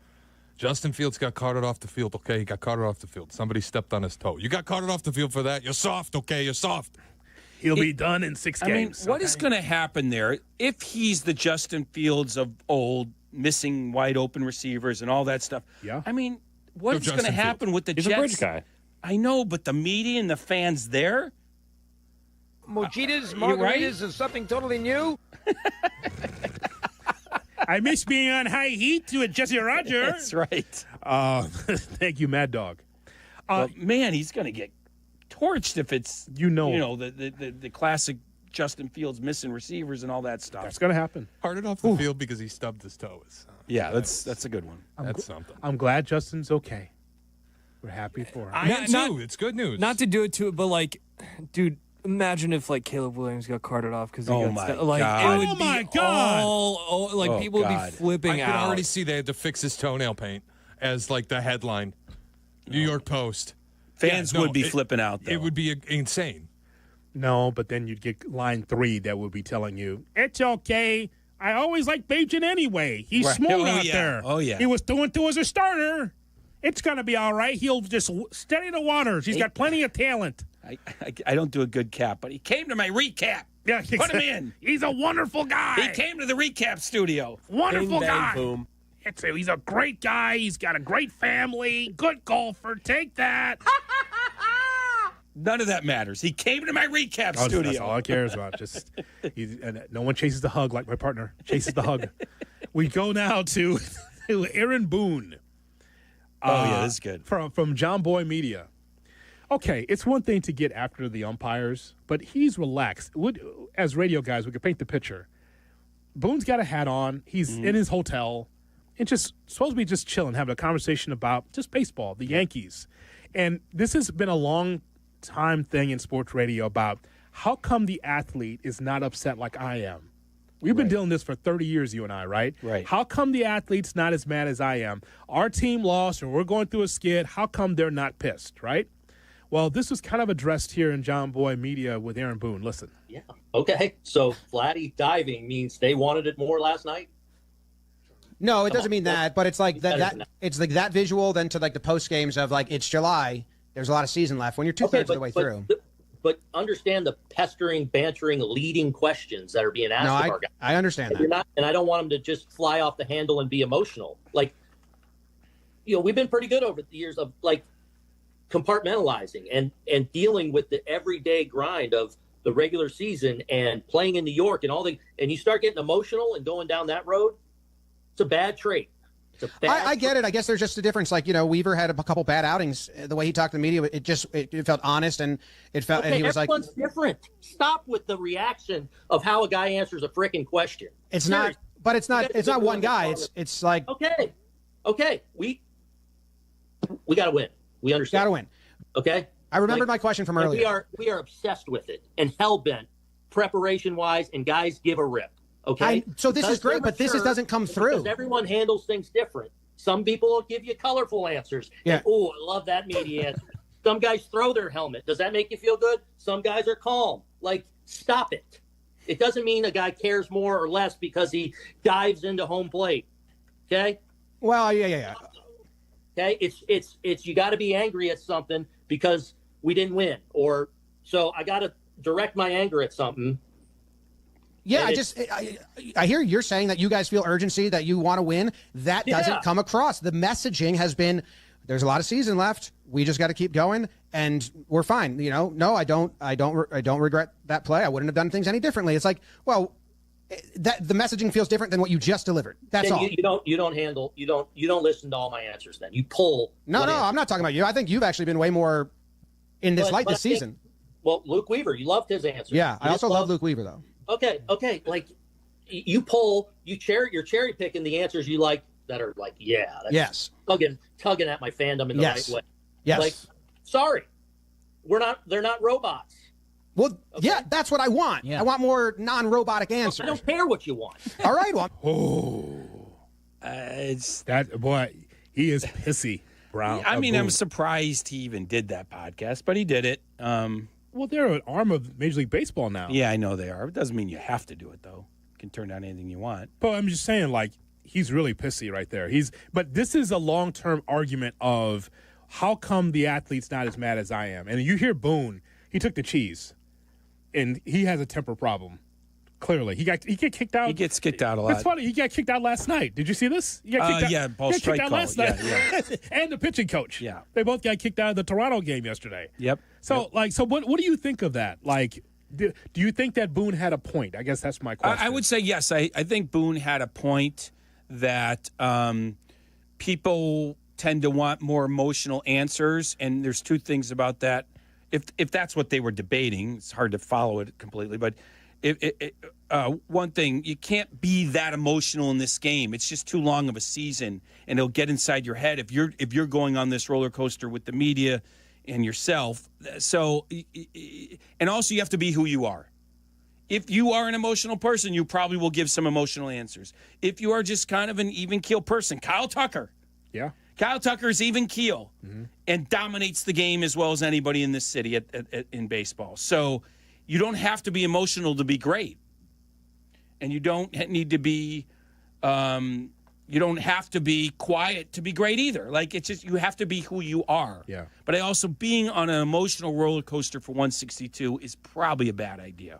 Justin Fields got carted off the field. Okay, he got carted off the field. Somebody stepped on his toe. You got carted off the field for that. You're soft. Okay, you're soft. He'll be done in 6 games. What is going to happen there if he's the Justin Fields of old, missing wide open receivers and all that stuff? Yeah. I mean, what's going to happen with the Jets? He's a bridge guy. I know, but the media and the fans there? Mojitas, margaritas is something totally new. I miss being on high heat to a Jesse Rogers. That's right. Thank you, Mad Dog. Man, he's going to get torched if it's the classic Justin Fields missing receivers and all that stuff. That's going to happen. Carted off the field because he stubbed his toes. That's a good one. That's something. I'm glad Justin's okay. We're happy for him. I am too. It's good news. Not to do it to it, but like, dude, imagine if like Caleb Williams got carted off because he got my stuck. Like, God. it would Oh, be my God. people would be flipping I out. could already see they had to fix his toenail paint as like the headline. New York Post. Fans would be flipping out, though. It would be insane. No, but then you'd get line 3 that would be telling you, it's okay. I always like Bajan anyway. He's Right. smooth out Yeah. there. Oh, yeah. He was doing to as a starter. It's going to be all right. He'll just steady the waters. He's got plenty of talent. I don't do a good cap, but he came to my recap. Yeah, Put him in. He's a wonderful guy. He came to the recap studio. Wonderful Bing, bang, guy. boom. He's a great guy. He's got a great family. Good golfer. Take that. None of that matters. He came to my recap studio. That's all I cares about. Just and no one chases the hug like my partner chases the hug. We go now to Aaron Boone. This is good. From John Boy Media. Okay, it's one thing to get after the umpires, but he's relaxed. As radio guys, we could paint the picture. Boone's got a hat on. He's in his hotel and just supposed to be just chilling, having a conversation about just baseball, the Yankees. And this has been a long time thing in sports radio about how come the athlete is not upset like I am. We've been dealing this for 30 years, you and I, right? Right. How come the athlete's not as mad as I am? Our team lost or we're going through a skid. How come they're not pissed, right? Well, this was kind of addressed here in John Boy Media with Aaron Boone. Listen. Yeah. Okay. So Vladdy diving means they wanted it more last night? No, it doesn't mean that, but it's like that it's like that visual then to like the post games of like it's July. There's a lot of season left when you're two-thirds of the way through. But understand the pestering, bantering, leading questions that are being asked of our guys. I understand that. And I don't want them to just fly off the handle and be emotional. Like, we've been pretty good over the years of like compartmentalizing and dealing with the everyday grind of the regular season and playing in New York and and you start getting emotional and going down that road. It's a bad trait. I get it. I guess there's just a difference. Like, Weaver had a couple bad outings. The way he talked to the media, it felt honest, and it felt. Okay, and he was everyone's different. Stop with the reaction of how a guy answers a freaking question. It's not. But it's not. It's not one guy. It's like. Okay. We got to win. We understand. Got to win. Okay. I remembered my question from earlier. We are obsessed with it and hell bent, preparation wise, and guys give a rip. Okay. So this is great, but this doesn't come through. Because everyone handles things different. Some people will give you colorful answers. Yeah. And, I love that media answer. Some guys throw their helmet. Does that make you feel good? Some guys are calm. Like, stop it. It doesn't mean a guy cares more or less because he dives into home plate. Okay. Well, yeah. Okay. It's you got to be angry at something because we didn't win, so I got to direct my anger at something. Yeah, I hear you're saying that you guys feel urgency, that you want to win. That doesn't come across. The messaging has been, there's a lot of season left. We just got to keep going, and we're fine. No, I don't regret that play. I wouldn't have done things any differently. It's like, well, that the messaging feels different than what you just delivered. That's all. You don't listen to all my answers. Then you pull. No, I'm not talking about you. I think you've actually been way more in this light this season. Well, Luke Weaver, you loved his answer. Yeah, I also love Luke Weaver though. Okay. Like you're cherry picking the answers you like that are like, that's tugging at my fandom in the right way. Yes. Like, sorry, they're not robots. Well, yeah, that's what I want. Yeah. I want more non-robotic answers. I don't care what you want. All right, well. It's that boy. He is pissy, Brown. I'm surprised he even did that podcast, but he did it. Well, they're an arm of Major League Baseball now. Yeah, I know they are. It doesn't mean you have to do it, though. You can turn down anything you want. But I'm just saying, like, he's really pissy right there. But this is a long-term argument of how come the athlete's not as mad as I am. And you hear Boone, he took the cheese, and he has a temper problem. Clearly, he get kicked out. He gets kicked out a lot. It's funny. He got kicked out last night. Did you see this? He got kicked out. Yeah, ball strike call. Last night. Yeah. And the pitching coach. Yeah, they both got kicked out of the Toronto game yesterday. Yep. So what do you think of that? Like, do you think that Boone had a point? I guess that's my question. I would say yes. I think Boone had a point that people tend to want more emotional answers, and there's two things about that. If that's what they were debating, it's hard to follow it completely, but. One thing, you can't be that emotional in this game. It's just too long of a season, and it'll get inside your head if you're going on this roller coaster with the media and yourself. So, and also you have to be who you are. If you are an emotional person, you probably will give some emotional answers. If you are just kind of an even keel person, Kyle Tucker. Yeah. Kyle Tucker is even keel and dominates the game as well as anybody in this city in baseball. So. You don't have to be emotional to be great, and you don't need to be. You don't have to be quiet to be great either. Like it's just you have to be who you are. Yeah. But also being on an emotional roller coaster for 162 is probably a bad idea.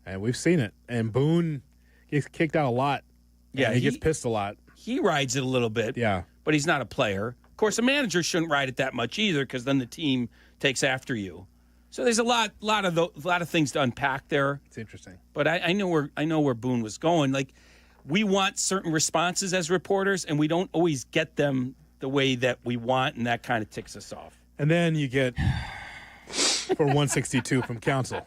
And we've seen it. And Boone gets kicked out a lot. Yeah, he gets pissed a lot. He rides it a little bit. Yeah. But he's not a player. Of course, a manager shouldn't ride it that much either, because then the team takes after you. So there's a lot of things to unpack there. It's interesting, but I know where Boone was going. Like, we want certain responses as reporters, and we don't always get them the way that we want, and that kind of ticks us off. And then you get for 162 from Council.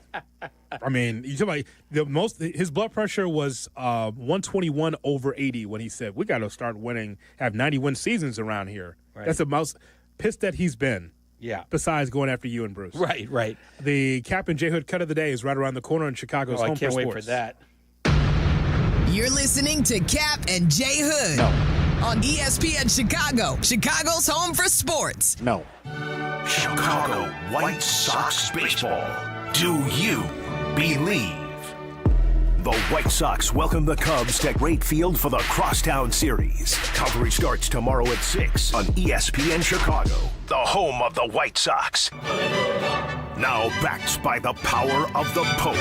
I mean, you talk about his blood pressure was 121/80 when he said we got to start winning, have 90-win seasons around here. Right. That's the most pissed that he's been. Yeah. Besides going after you and Bruce. Right. The Kap and J Hood cut of the day is right around the corner in Chicago's home for sports. I can't wait for that. You're listening to Kap and J Hood on ESPN Chicago, Chicago's home for sports. No. Chicago White Sox baseball. Do you believe? The White Sox welcome the Cubs to Great Field for the Crosstown Series. Coverage starts tomorrow at 6 on ESPN Chicago, the home of the White Sox. Now backed by the power of the Pope.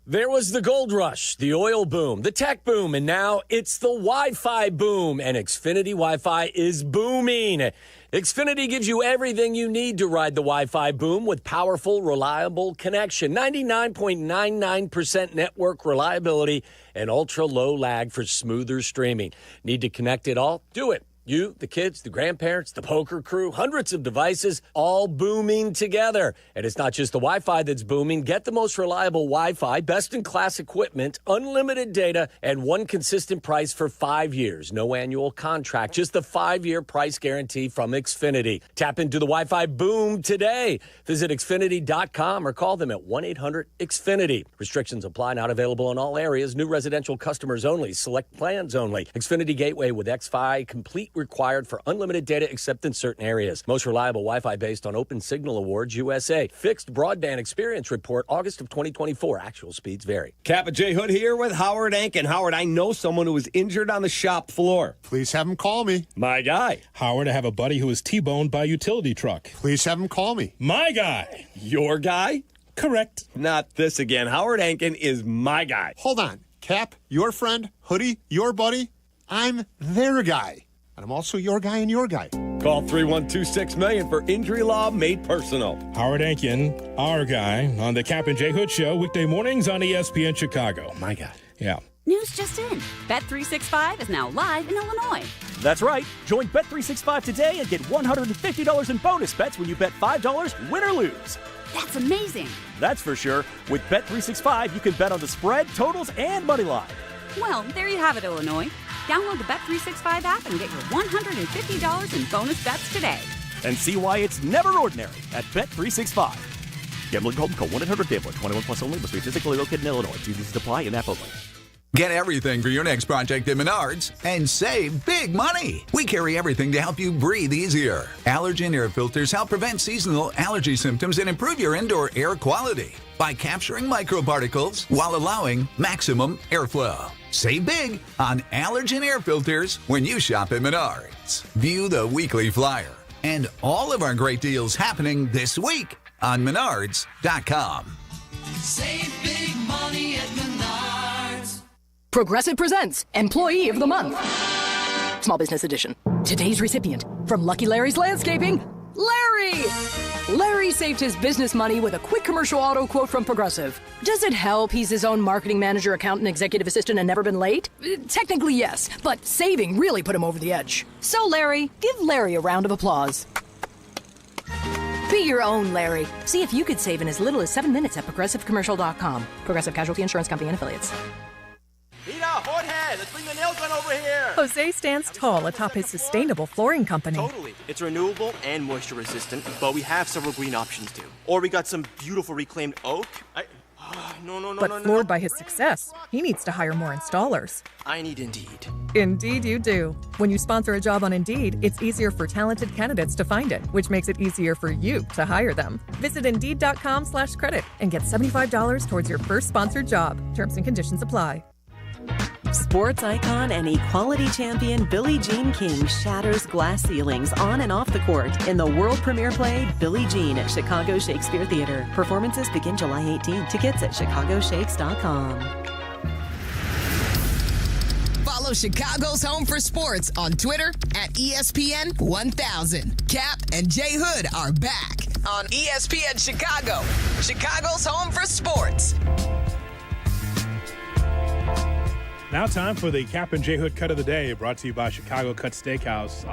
There was the gold rush, the oil boom, the tech boom, and now it's the Wi-Fi boom. And Xfinity Wi-Fi is booming. Xfinity gives you everything you need to ride the Wi-Fi boom with powerful, reliable connection. 99.99% network reliability and ultra-low lag for smoother streaming. Need to connect it all? Do it. You, the kids, the grandparents, the poker crew, hundreds of devices, all booming together. And it's not just the Wi-Fi that's booming. Get the most reliable Wi-Fi, best-in-class equipment, unlimited data, and one consistent price for 5 years. No annual contract, just the 5-year price guarantee from Xfinity. Tap into the Wi-Fi boom today. Visit Xfinity.com or call them at 1-800-XFINITY. Restrictions apply, not available in all areas. New residential customers only. Select plans only. Xfinity Gateway with X-Fi complete required for unlimited data except in certain areas. Most reliable Wi-Fi based on Open Signal Awards USA. Fixed broadband experience report August of 2024. Actual speeds vary. Kap J Hood here with Howard Ank. And Howard, I know someone who was injured on the shop floor. Please have him call me. My guy. Howard, I have a buddy who was T-boned by a utility truck. Please have him call me. My guy. Your guy? Correct. Not this again. Howard Ankin is my guy. Hold on. Cap, your friend, Hoodie, your buddy. I'm their guy. And I'm also your guy and your guy. Call 312-6-million for injury law made personal. Howard Ankin, our guy, on the Kap and J Hood Show, weekday mornings on ESPN Chicago. My guy. Yeah. News just in. Bet365 is now live in Illinois. That's right. Join Bet365 today and get $150 in bonus bets when you bet $5, win or lose. That's amazing. That's for sure. With Bet365, you can bet on the spread, totals, and money line. Well, there you have it, Illinois. Download the Bet365 app and get your $150 in bonus bets today. And see why it's never ordinary at Bet365. Gambling problem? Call 1-800-GAMBLER. 21 plus only. Must be physically located in Illinois. TVs apply in app only. Get everything for your next project at Menards and save big money. We carry everything to help you breathe easier. Allergen air filters help prevent seasonal allergy symptoms and improve your indoor air quality by capturing microparticles while allowing maximum airflow. Save big on allergen air filters when you shop at Menards. View the weekly flyer and all of our great deals happening this week on Menards.com. Save big money at Menards. Progressive presents Employee of the Month. Small Business Edition. Today's recipient from Lucky Larry's Landscaping, Larry! Larry saved his business money with a quick commercial auto quote from Progressive. Does it help he's his own marketing manager, accountant, executive assistant, and never been late? Technically, yes, but saving really put him over the edge. So, Larry, give Larry a round of applause. Be your own Larry. See if you could save in as little as 7 minutes at ProgressiveCommercial.com. Progressive Casualty Insurance Company and Affiliates. Peter, Hothead, let's bring the nail gun over here. Jose stands tall atop his sustainable flooring company. Totally. It's renewable and moisture resistant, but we have several green options too. Or we got some beautiful reclaimed oak. But floored by his success, he needs to hire more installers. I need Indeed. Indeed you do. When you sponsor a job on Indeed, it's easier for talented candidates to find it, which makes it easier for you to hire them. Visit Indeed.com/credit and get $75 towards your first sponsored job. Terms and conditions apply. Sports icon and equality champion Billie Jean King shatters glass ceilings on and off the court in the world premiere play Billie Jean at Chicago Shakespeare Theater. Performances begin July 18th. Tickets at chicagoshakes.com. Follow Chicago's Home for Sports on Twitter at ESPN 1000. Kap and J Hood are back on ESPN Chicago, Chicago's Home for Sports. Now time for the Kap and J Hood Cut of the Day, brought to you by Chicago Cut Steakhouse.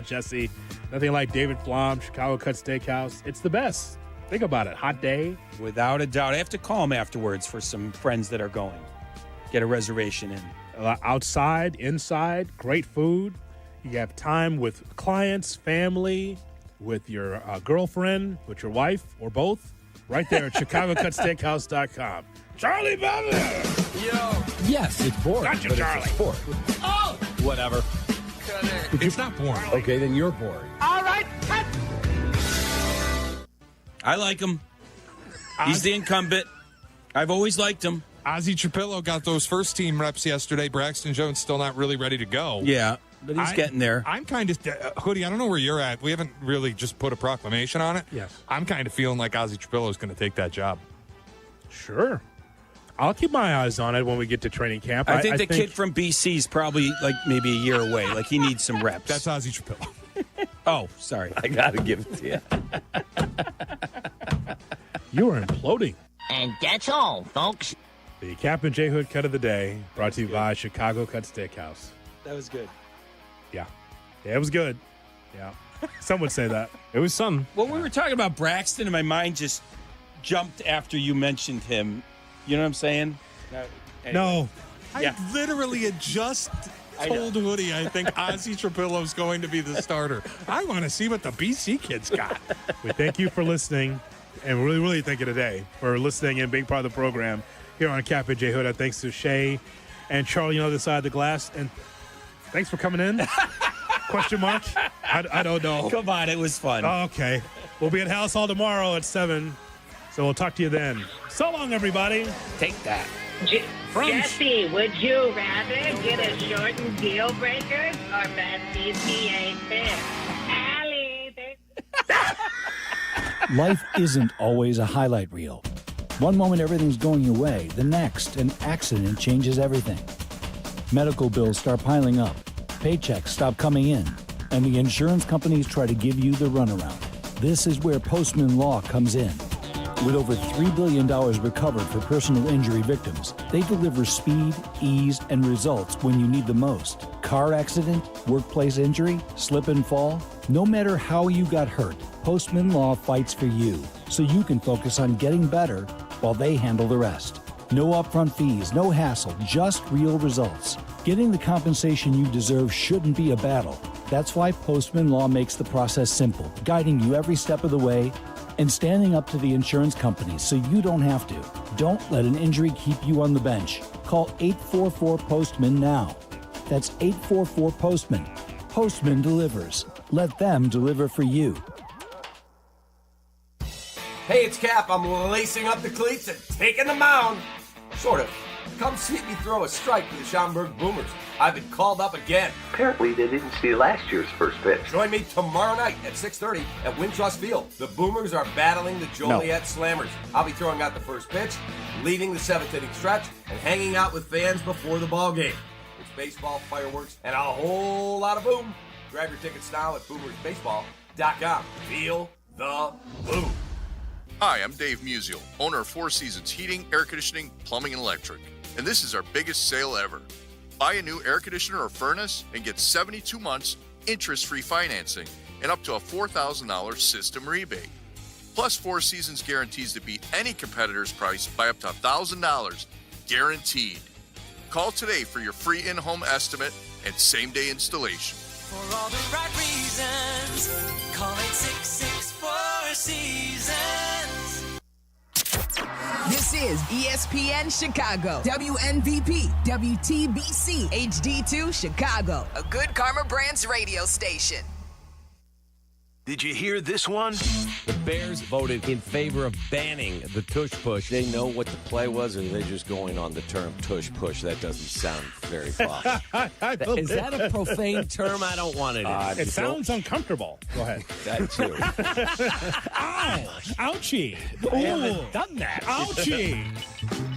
Jesse, nothing like David Flom, Chicago Cut Steakhouse. It's the best. Think about it. Hot day. Without a doubt. I have to call him afterwards for some friends that are going. Get a reservation in. Outside, inside, great food. You have time with clients, family, with your girlfriend, with your wife, or both. Right there at ChicagoCutSteakhouse.com. Charlie Butler! Yo! Yes, it's boring. Gotcha, but Charlie. It's a sport. Oh! Whatever. It's not boring. Okay, then you're boring. All right, cut! I like him. He's the incumbent. I've always liked him. Ozzie Trapillo got those first team reps yesterday. Braxton Jones still not really ready to go. Yeah, but he's getting there. I'm kind of, Hoodie, I don't know where you're at. We haven't really just put a proclamation on it. Yes. I'm kind of feeling like Ozzie Trapillo is going to take that job. Sure. I'll keep my eyes on it when we get to training camp. I think the kid from BC is probably like maybe a year away. Like he needs some reps. That's Ozzy Trapillo. Oh, sorry. I got to give it to you. You are imploding. And that's all, folks. The Kap and J Hood cut of the day brought to you by Chicago Cut Steakhouse. That was good. Yeah, it was good. Yeah. Some would say that. It was some. Well, we were talking about Braxton, and my mind just jumped after you mentioned him. You know what I'm saying? No. I literally had just told Woody I think Ozzy Trapillo is going to be the starter. I want to see what the BC kids got. We thank you for listening, and we really thank you today for listening and being part of the program here on Kap and J Hood. Thanks to Shay and Charlie on the other side of the glass. And thanks for coming in. Question mark? I don't know. Come on, it was fun. Okay. We'll be at House Hall tomorrow at 7. So we'll talk to you then. So long, everybody. Take that. Jesse, would you rather get a shortened deal breaker or best BPA fair? Allie, Life isn't always a highlight reel. One moment everything's going your way, the next, an accident changes everything. Medical bills start piling up, paychecks stop coming in, and the insurance companies try to give you the runaround. This is where Postman Law comes in. With over $3 billion recovered for personal injury victims, they deliver speed, ease, and results when you need the most. Car accident, workplace injury, slip and fall. No matter how you got hurt, Postman Law fights for you, so you can focus on getting better while they handle the rest. No upfront fees, no hassle, just real results. Getting the compensation you deserve shouldn't be a battle. That's why Postman Law makes the process simple, guiding you every step of the way and standing up to the insurance companies so you don't have to. Don't let an injury keep you on the bench. Call 844-POSTMAN now. That's 844-POSTMAN. Postman delivers. Let them deliver for you. Hey, it's Kap. I'm lacing up the cleats and taking the mound. Sort of. Come see me throw a strike to the Schaumburg Boomers. I've been called up again. Apparently they didn't see last year's first pitch. Join me tomorrow night at 6:30 at Wintrust Field. The Boomers are battling the Joliet Slammers. I'll be throwing out the first pitch, leading the 7th inning stretch, and hanging out with fans before the ball game. It's baseball, fireworks, and a whole lot of boom. Grab your tickets now at boomersbaseball.com. Feel the boom. Hi, I'm Dave Musial, owner of Four Seasons Heating, Air Conditioning, Plumbing, and Electric. And this is our biggest sale ever. Buy a new air conditioner or furnace and get 72 months interest-free financing and up to a $4,000 system rebate. Plus, Four Seasons guarantees to beat any competitor's price by up to $1,000, guaranteed. Call today for your free in-home estimate and same-day installation. For all the right reasons, call 866-4 Seasons. This is ESPN Chicago, WNVP, WTBC, HD2 Chicago, a Good Karma Brands radio station. Did you hear this one? The Bears voted in favor of banning the tush push. They know what the play was, or they're just going on the term tush push. That doesn't sound very posh. Is that a profane term? I don't want it. It sounds uncomfortable. Go ahead. That too. Ow! Ouchie! I haven't done that. Ouchie!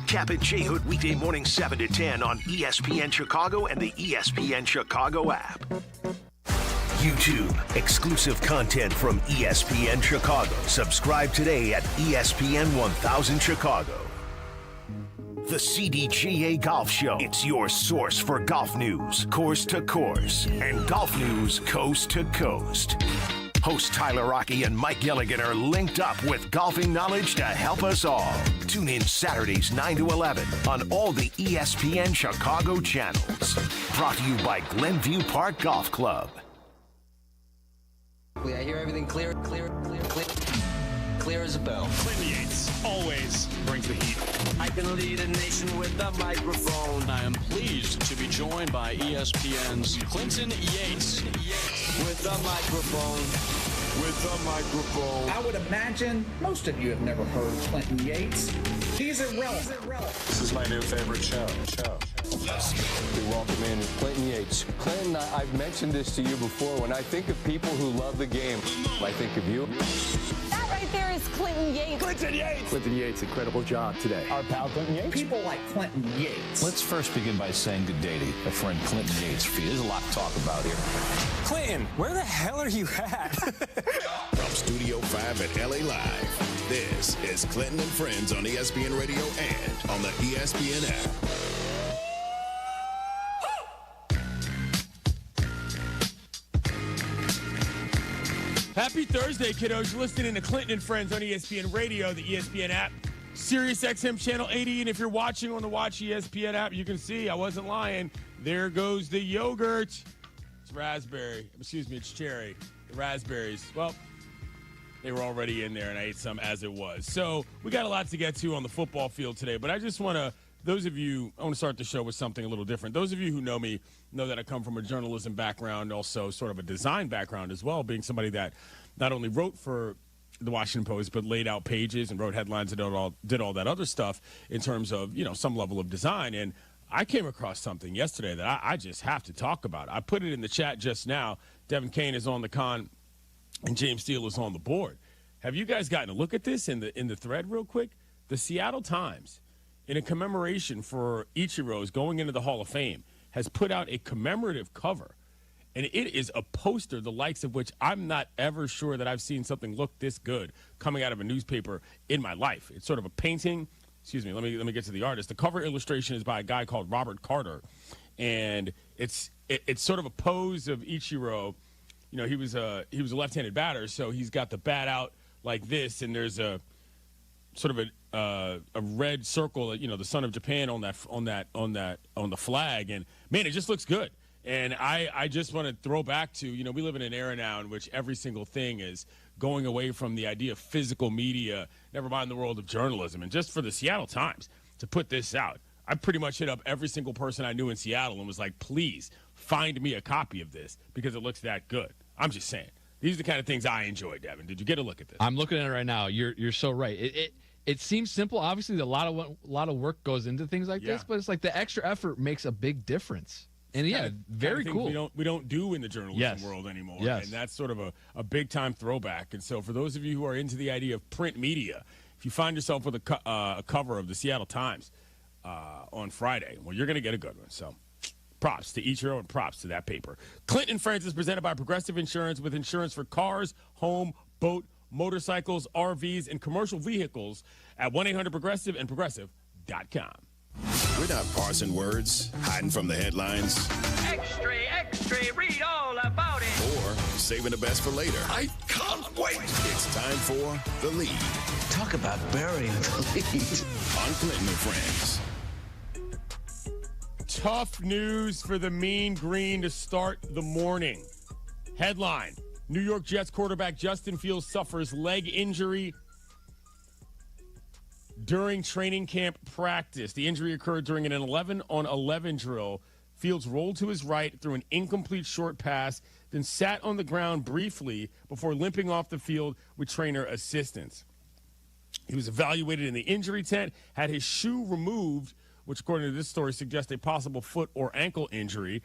Kap and J Hood weekday morning 7 to 10 on ESPN Chicago and the ESPN Chicago app. YouTube, exclusive content from ESPN Chicago. Subscribe today at ESPN 1000 Chicago. The CDGA Golf Show. It's your source for golf news, course to course, and golf news coast to coast. Host Tyler Rocky and Mike Gilligan are linked up with golfing knowledge to help us all. Tune in Saturdays 9 to 11 on all the ESPN Chicago channels. Brought to you by Glenview Park Golf Club. I hear everything clear as a bell. Clinton Yates always brings the heat. I can lead a nation with a microphone. I am pleased to be joined by ESPN's Clinton Yates. With a microphone. I would imagine most of you have never heard Clinton Yates. He's irrelevant. This is my new favorite show. We welcome in Clinton Yates. Clinton, I've mentioned this to you before. When I think of people who love the game, I think of you. That right right there is Clinton Yates. Clinton Yates! Clinton Yates, incredible job today. Our pal Clinton Yates. People like Clinton Yates. Let's first begin by saying good day to my friend Clinton Yates. There's a lot to talk about here. Clinton, where the hell are you at? From Studio 5 at LA Live, this is Clinton and Friends on ESPN Radio and on the ESPN app. Happy Thursday, kiddos. You're listening to Clinton and Friends on ESPN Radio, the ESPN app, Sirius XM Channel 80. And if you're watching on the Watch ESPN app, you can see, I wasn't lying, there goes the yogurt. It's raspberry. Excuse me, it's cherry. The raspberries, well, they were already in there, and I ate some as it was. So we got a lot to get to on the football field today, but I just want to, I want to start the show with something a little different. Those of you who know me know that I come from a journalism background, also sort of a design background as well, being somebody that not only wrote for the Washington Post, but laid out pages and wrote headlines and did all that other stuff in terms of, some level of design. And I came across something yesterday that I just have to talk about. I put it in the chat just now. Devin Kane is on the con, and James Steele is on the board. Have you guys gotten a look at this in the thread real quick? The Seattle Times, in a commemoration for Ichiro's going into the Hall of Fame, has put out a commemorative cover. And it is a poster, the likes of which I'm not ever sure that I've seen something look this good coming out of a newspaper in my life. It's sort of a painting. Excuse me, let me get to the artist. The cover illustration is by a guy called Robert Carter. And it's sort of a pose of Ichiro. He was a left-handed batter, so he's got the bat out like this, and there's a sort of a red circle, the son of Japan on the flag, and man, it just looks good. And I just want to throw back to, we live in an era now in which every single thing is going away from the idea of physical media, never mind the world of journalism. And just for the Seattle Times to put this out, I pretty much hit up every single person I knew in Seattle and was like, please find me a copy of this because it looks that good. I'm just saying. These are the kind of things I enjoy, Devin. Did you get a look at this? I'm looking at it right now. You're so right. It seems simple. Obviously, a lot of work goes into things like this, but it's like the extra effort makes a big difference. And very cool. We don't do in the journalism world anymore. Yes. And that's sort of a big time throwback. And so for those of you who are into the idea of print media, if you find yourself with a cover of the Seattle Times on Friday, well, you're going to get a good one. So props to Ichiro and props to that paper. Clinton Friends is presented by Progressive Insurance with insurance for cars, home, boat, motorcycles, RVs, and commercial vehicles at 1-800-PROGRESSIVE and Progressive.com. We're not parsing words, hiding from the headlines. Extra, extra, read all about it. Or saving the best for later. I can't wait. It's time for The Lead. Talk about burying the lead. On Clinton and Friends. Tough news for the Mean Green to start the morning. Headline: New York Jets quarterback Justin Fields suffers leg injury during training camp practice. The injury occurred during an 11-on-11 drill. Fields rolled to his right through an incomplete short pass, then sat on the ground briefly before limping off the field with trainer assistance. He was evaluated in the injury tent, had his shoe removed, which according to this story suggests a possible foot or ankle injury,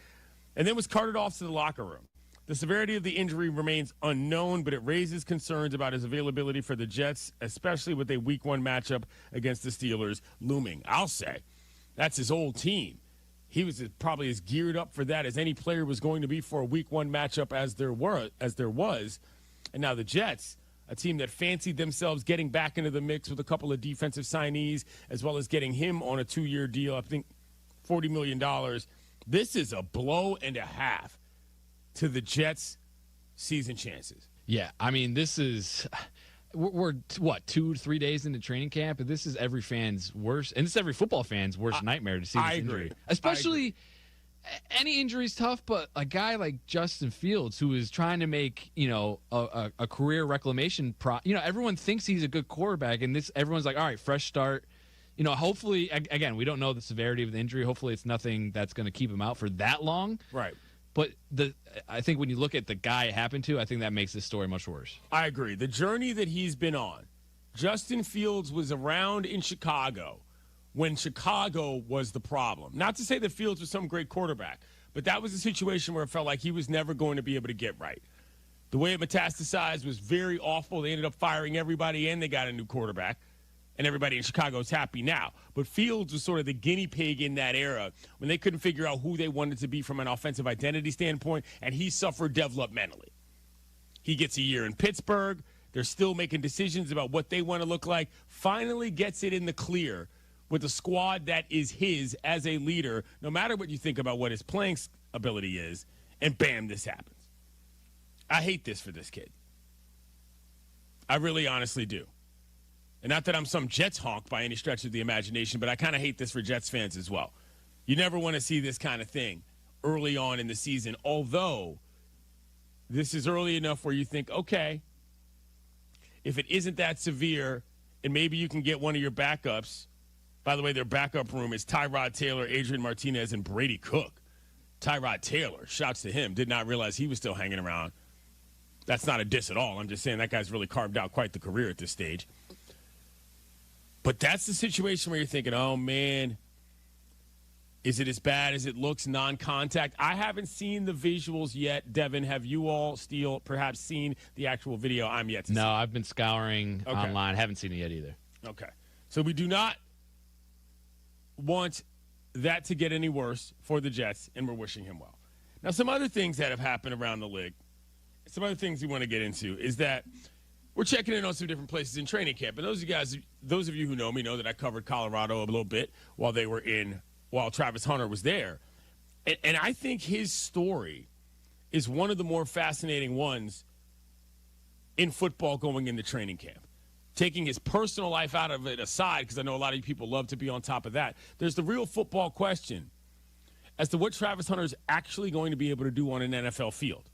and then was carted off to the locker room. The severity of the injury remains unknown, but it raises concerns about his availability for the Jets, especially with a Week 1 matchup against the Steelers looming. I'll say that's his old team. He was probably as geared up for that as any player was going to be for a Week 1 matchup as there was. And now the Jets, a team that fancied themselves getting back into the mix with a couple of defensive signees, as well as getting him on a 2-year deal, I think $40 million. This is a blow and a half to the Jets' season chances. Yeah, I mean, this is we're 2-3 days into training camp, and this is every fan's worst, and it's every football fan's worst nightmare to see this injury. Especially any injury's tough, but a guy like Justin Fields, who is trying to make a career reclamation everyone thinks he's a good quarterback, and everyone's like, all right, fresh start. Hopefully, again, we don't know the severity of the injury. Hopefully, it's nothing that's going to keep him out for that long. Right. But I think when you look at the guy it happened to, I think that makes this story much worse. I agree. The journey that he's been on, Justin Fields was around in Chicago when Chicago was the problem. Not to say that Fields was some great quarterback, but that was a situation where it felt like he was never going to be able to get right. The way it metastasized was very awful. They ended up firing everybody, and they got a new quarterback. And everybody in Chicago is happy now. But Fields was sort of the guinea pig in that era when they couldn't figure out who they wanted to be from an offensive identity standpoint, and he suffered developmentally. He gets a year in Pittsburgh. They're still making decisions about what they want to look like. Finally gets it in the clear with a squad that is his as a leader, no matter what you think about what his playing ability is, and bam, this happens. I hate this for this kid. I really honestly do. And not that I'm some Jets honk by any stretch of the imagination, but I kind of hate this for Jets fans as well. You never want to see this kind of thing early on in the season, although this is early enough where you think, okay, if it isn't that severe and maybe you can get one of your backups. By the way, their backup room is Tyrod Taylor, Adrian Martinez, and Brady Cook. Tyrod Taylor, shouts to him, did not realize he was still hanging around. That's not a diss at all. I'm just saying that guy's really carved out quite the career at this stage. But that's the situation where you're thinking, oh, man, is it as bad as it looks, non-contact? I haven't seen the visuals yet. Devin, have you all, Steele, perhaps seen the actual video? I'm yet to see. No, I've been scouring online. Haven't seen it yet either. Okay. So we do not want that to get any worse for the Jets, and we're wishing him well. Now, some other things that have happened around the league, some other things we want to get into is that we're checking in on some different places in training camp. And those of you who know me know that I covered Colorado a little bit while Travis Hunter was there. And I think his story is one of the more fascinating ones in football going into training camp. Taking his personal life out of it aside, because I know a lot of you people love to be on top of that, there's the real football question as to what Travis Hunter is actually going to be able to do on an NFL field.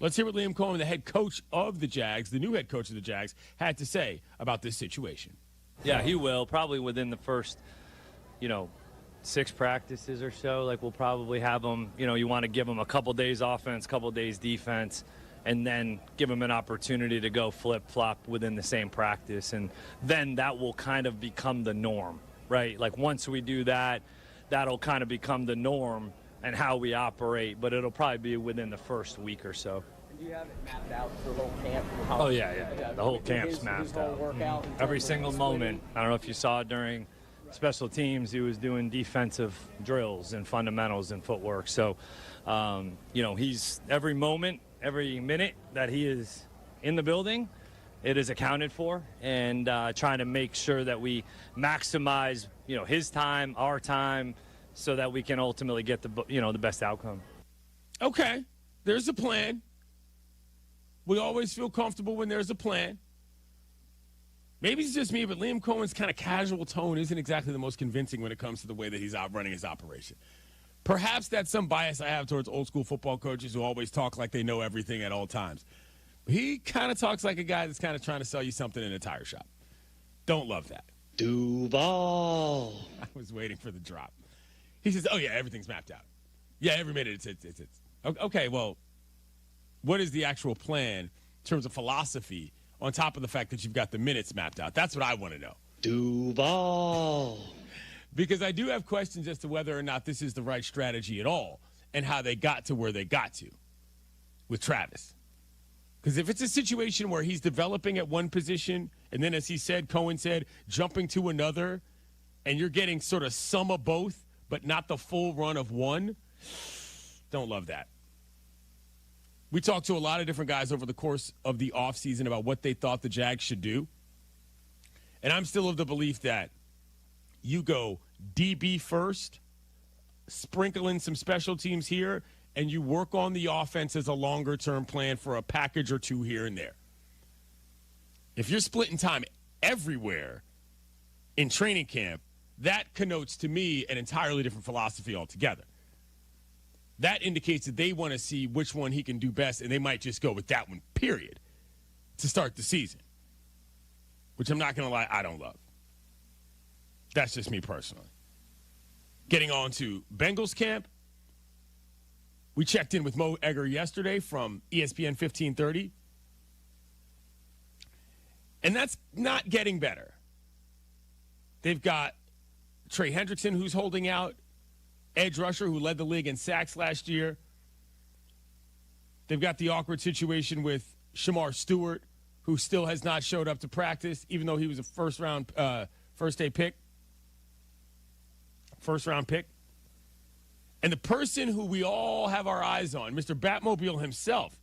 Let's hear what Liam Cohen, the head coach of the Jags, the new head coach of the Jags, had to say about this situation. Yeah, he will. Probably within the first, 6 practices or so. Like, we'll probably have him, you want to give him a couple days offense, couple days defense, and then give him an opportunity to go flip-flop within the same practice. And then that will kind of become the norm, right? Like, once we do that, that'll kind of become the norm and how we operate, but it'll probably be within the first week or so. Do you have it mapped out for the whole camp? Oh, yeah. The whole camp's mapped out. Every single moment. I don't know if you saw during special teams, he was doing defensive drills and fundamentals and footwork. So, he's every moment, every minute that he is in the building, it is accounted for, and trying to make sure that we maximize, his time, our time, so that we can ultimately get the best outcome. Okay, there's a plan. We always feel comfortable when there's a plan. Maybe it's just me, but Liam Cohen's kind of casual tone isn't exactly the most convincing when it comes to the way that he's out running his operation. Perhaps that's some bias I have towards old school football coaches who always talk like they know everything at all times. He kind of talks like a guy that's kind of trying to sell you something in a tire shop. Don't love that. Duval. I was waiting for the drop. He says, oh, yeah, everything's mapped out. Yeah, every minute it's. Okay, well, what is the actual plan in terms of philosophy on top of the fact that you've got the minutes mapped out? That's what I want to know. Duval. Because I do have questions as to whether or not this is the right strategy at all and how they got to where they got to with Travis. Because if it's a situation where he's developing at one position and then, as he said, Cohen said, jumping to another, and you're getting sort of some of both, but not the full run of one, don't love that. We talked to a lot of different guys over the course of the offseason about what they thought the Jags should do. And I'm still of the belief that you go DB first, sprinkle in some special teams here, and you work on the offense as a longer-term plan for a package or two here and there. If you're splitting time everywhere in training camp, that connotes to me an entirely different philosophy altogether. That indicates that they want to see which one he can do best, and they might just go with that one, period, to start the season, which I'm not going to lie, I don't love. That's just me personally. Getting on to Bengals camp, we checked in with Mo Egger yesterday from ESPN 1530, and that's not getting better. They've got Trey Hendrickson, who's holding out, edge rusher who led the league in sacks last year. They've got the awkward situation with Shamar Stewart, who still has not showed up to practice, even though he was a first-round pick. And the person who we all have our eyes on, Mr. Batmobile himself,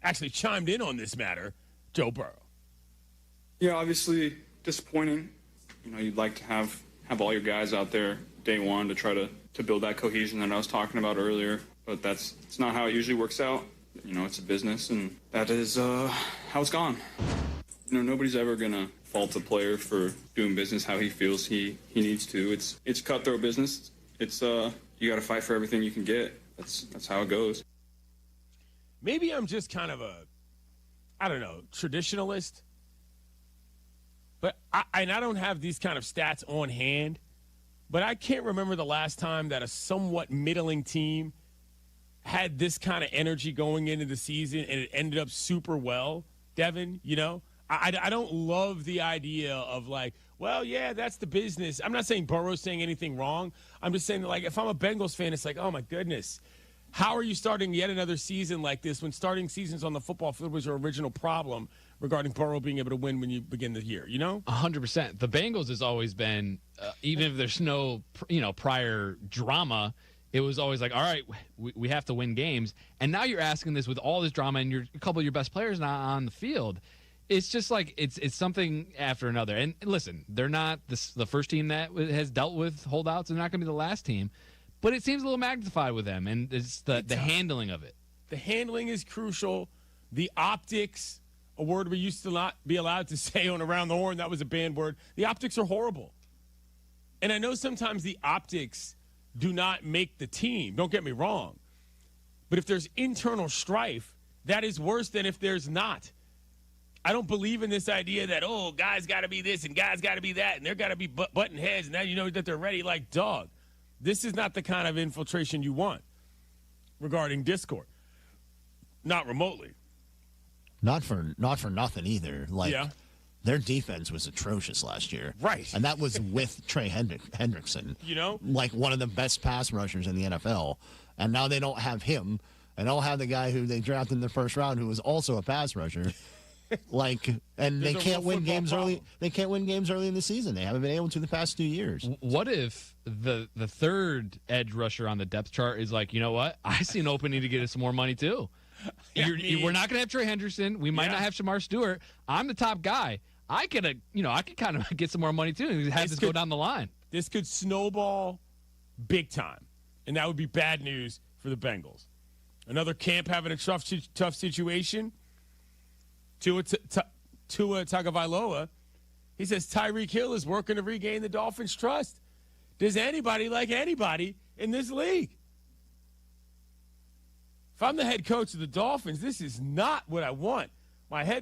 actually chimed in on this matter, Joe Burrow. Yeah, obviously disappointing. You'd like to have all your guys out there day one to try to build that cohesion that I was talking about earlier. But it's not how it usually works out. It's a business, and that is how it's gone. Nobody's ever going to fault a player for doing business how he feels he needs to. It's cutthroat business. It's you got to fight for everything you can get. That's how it goes. Maybe I'm just kind of traditionalist. But I don't have these kind of stats on hand, but I can't remember the last time that a somewhat middling team had this kind of energy going into the season and it ended up super well, Devin. I don't love the idea of that's the business. I'm not saying Burrow's saying anything wrong. I'm just saying that, if I'm a Bengals fan, it's oh my goodness, how are you starting yet another season like this when starting seasons on the football field was your original problem regarding Burrow being able to win when you begin the year, 100%. The Bengals has always been, even if there's no, prior drama, it was always all right, we have to win games. And now you're asking this with all this drama and a couple of your best players not on the field. It's just it's something after another. And listen, they're not the first team that has dealt with holdouts. They're not going to be the last team. But it seems a little magnified with them, and it's the handling of it. The handling is crucial. The optics, a word we used to not be allowed to say on Around the Horn, that was a banned word. The optics are horrible. And I know sometimes the optics do not make the team. Don't get me wrong. But if there's internal strife, that is worse than if there's not. I don't believe in this idea that, guys got to be this and guys got to be that, and they're got to be button heads, and now you know that they're ready like dog. This is not the kind of infiltration you want regarding Discord. Not remotely. Not for nothing either. Their defense was atrocious last year. Right. And that was with Trey Hendrickson. One of the best pass rushers in the NFL. And now they don't have him. And don't have the guy who they drafted in the first round who was also a pass rusher. And they can't win games early. They can't win games early in the season. They haven't been able to the past 2 years. What if the third edge rusher on the depth chart is you know what? I see an opening to get us some more money too. We're not going to have Trey Hendrickson. We might not have Shamar Stewart. I'm the top guy. I could kind of get some more money too and have this go down the line. This could snowball big time, and that would be bad news for the Bengals. Another camp having a tough situation. Tua Tagovailoa, he says Tyreek Hill is working to regain the Dolphins' trust. Does anybody like anybody in this league? If I'm the head coach of the Dolphins, this is not what I want my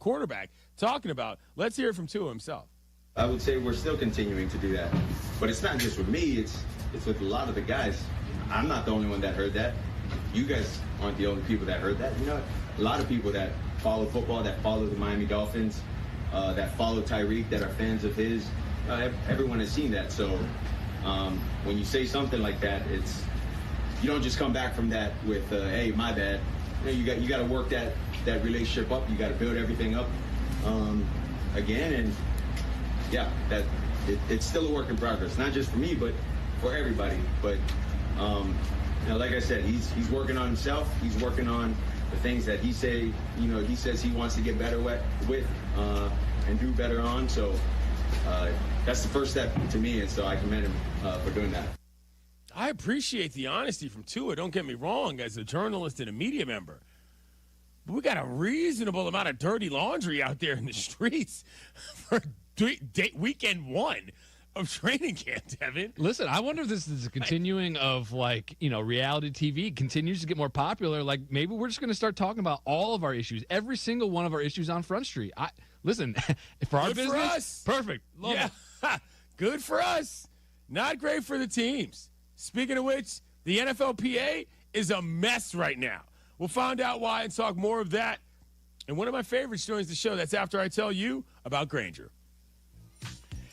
quarterback talking about. Let's hear it from Tua himself. I would say we're still continuing to do that. But it's not just with me, it's with a lot of the guys. I'm not the only one that heard that. You guys aren't the only people that heard that. A lot of people that follow football, that follow the Miami Dolphins, that follow Tyreek, that are fans of his. Everyone has seen that. So when you say something like that, you don't just come back from that with, hey, my bad. You got to work that relationship up. You got to build everything up again. And yeah, it's still a work in progress. Not just for me, but for everybody. But like I said, he's working on himself. He's working on the things that he says he wants to get better with and do better on. So that's the first step to me, and so I commend him for doing that. I appreciate the honesty from Tua. Don't get me wrong, as a journalist and a media member. But we got a reasonable amount of dirty laundry out there in the streets for weekend one of training camp, Devin. Listen, I wonder if this is a continuing of reality TV continues to get more popular. Maybe we're just going to start talking about all of our issues, every single one of our issues on Front Street. Listen, for our business, for us. Perfect. Love it. Good for us. Not great for the teams. Speaking of which, the NFLPA is a mess right now. We'll find out why and talk more of that. And one of my favorites joins the show. That's after I tell you about Grainger.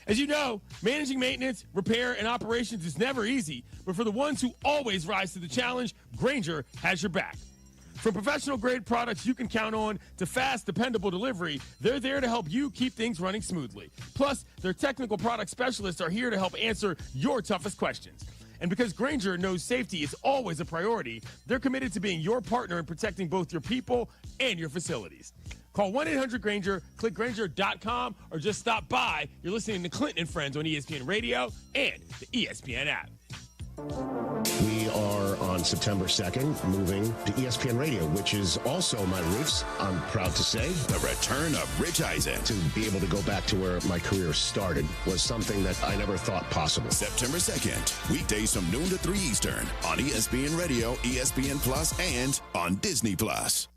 As you know, managing maintenance, repair, and operations is never easy, but for the ones who always rise to the challenge, Grainger has your back. From professional-grade products you can count on to fast, dependable delivery, they're there to help you keep things running smoothly. Plus, their technical product specialists are here to help answer your toughest questions. And because Grainger knows safety is always a priority, they're committed to being your partner in protecting both your people and your facilities. Call 1-800-GRAINGER, click Grainger.com, or just stop by. You're listening to Clinton and Friends on ESPN Radio and the ESPN app. We are on September 2nd moving to ESPN Radio, which is also my roots, I'm proud to say. The return of Rich Eisen. To be able to go back to where my career started was something that I never thought possible. September 2nd, weekdays from noon to 3 Eastern on ESPN Radio, ESPN Plus, and on Disney Plus.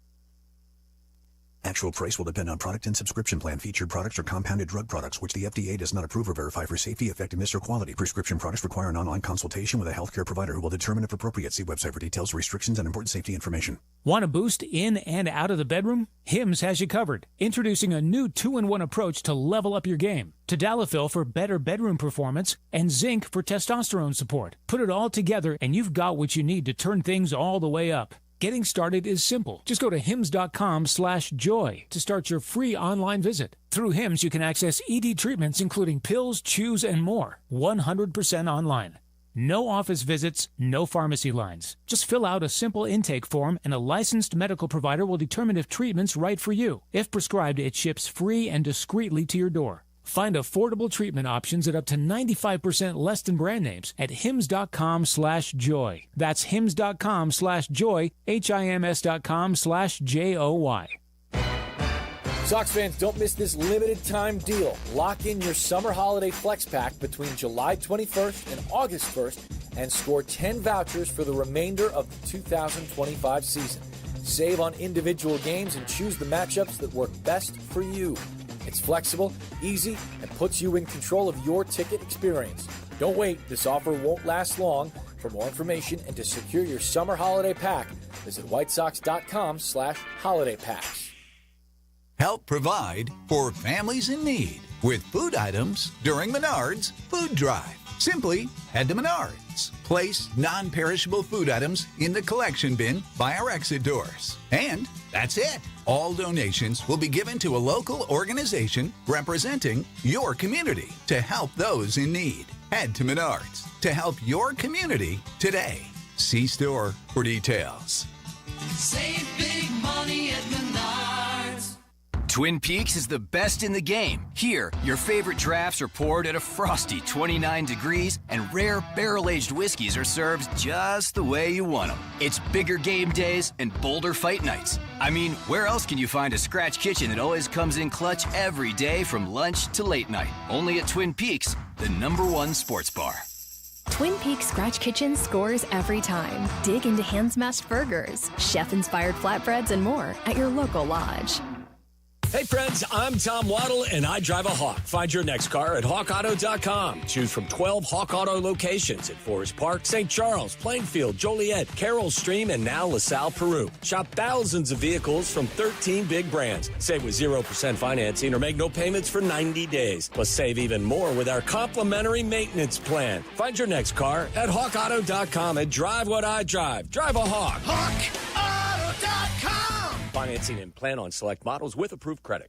Actual price will depend on product and subscription plan. Featured products are compounded drug products, which the FDA does not approve or verify for safety, effectiveness, or quality. Prescription products require an online consultation with a healthcare provider who will determine if appropriate. See website for details, restrictions, and important safety information. Want a boost in and out of the bedroom? Hims has you covered. Introducing a new 2-in-1 approach to level up your game. Tadalafil for better bedroom performance and zinc for testosterone support. Put it all together and you've got what you need to turn things all the way up. Getting started is simple. Just go to hims.com/joy to start your free online visit. Through Hims, you can access ED treatments, including pills, chews, and more. 100% online. No office visits, no pharmacy lines. Just fill out a simple intake form, and a licensed medical provider will determine if treatment's right for you. If prescribed, it ships free and discreetly to your door. Find affordable treatment options at up to 95% less than brand names at hims.com/joy. That's hims.com/joy, HIMS.com/JOY. Sox fans, don't miss this limited time deal. Lock in your summer holiday flex pack between July 21st and August 1st and score 10 vouchers for the remainder of the 2025 season. Save on individual games and choose the matchups that work best for you. It's flexible, easy, and puts you in control of your ticket experience. Don't wait. This offer won't last long. For more information and to secure your summer holiday pack, visit whitesox.com/holiday packs. Help provide for families in need with food items during Menards Food Drive. Simply head to Menards. Place non-perishable food items in the collection bin by our exit doors. And that's it. All donations will be given to a local organization representing your community to help those in need. Head to Menards to help your community today. See store for details. Save big money at Menards. Twin Peaks is the best in the game. Here, your favorite drafts are poured at a frosty 29 degrees, and rare barrel-aged whiskeys are served just the way you want them. It's bigger game days and bolder fight nights. I mean, where else can you find a scratch kitchen that always comes in clutch every day from lunch to late night? Only at Twin Peaks, the #1 sports bar. Twin Peaks Scratch Kitchen scores every time. Dig into hand-smashed burgers, chef-inspired flatbreads, and more at your local lodge. Hey friends, I'm Tom Waddle and I drive a Hawk. Find your next car at hawkauto.com. Choose from 12 Hawk Auto locations at Forest Park, St. Charles, Plainfield, Joliet, Carroll Stream, and now LaSalle, Peru. Shop thousands of vehicles from 13 big brands. Save with 0% financing or make no payments for 90 days. Plus save even more with our complimentary maintenance plan. Find your next car at hawkauto.com and drive what I drive. Drive a Hawk. HawkAuto.com. Financing and plan on select models with approved credit.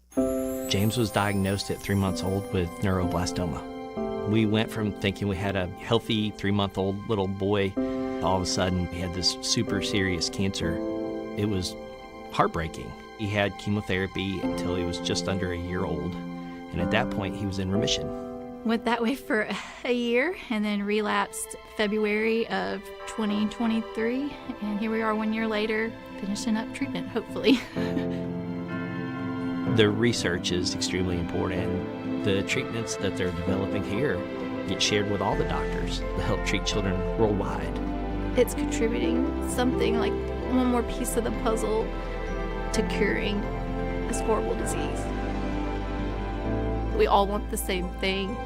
James was diagnosed at 3 months old with neuroblastoma. We went from thinking we had a healthy 3-month-old little boy. All of a sudden, he had this super serious cancer. It was heartbreaking. He had chemotherapy until he was just under a year old. And at that point, he was in remission. Went that way for a year and then relapsed February of 2023. And here we are 1 year later, finishing up treatment, hopefully. The research is extremely important. The treatments that they're developing here get shared with all the doctors to help treat children worldwide. It's contributing something like one more piece of the puzzle to curing this horrible disease. We all want the same thing.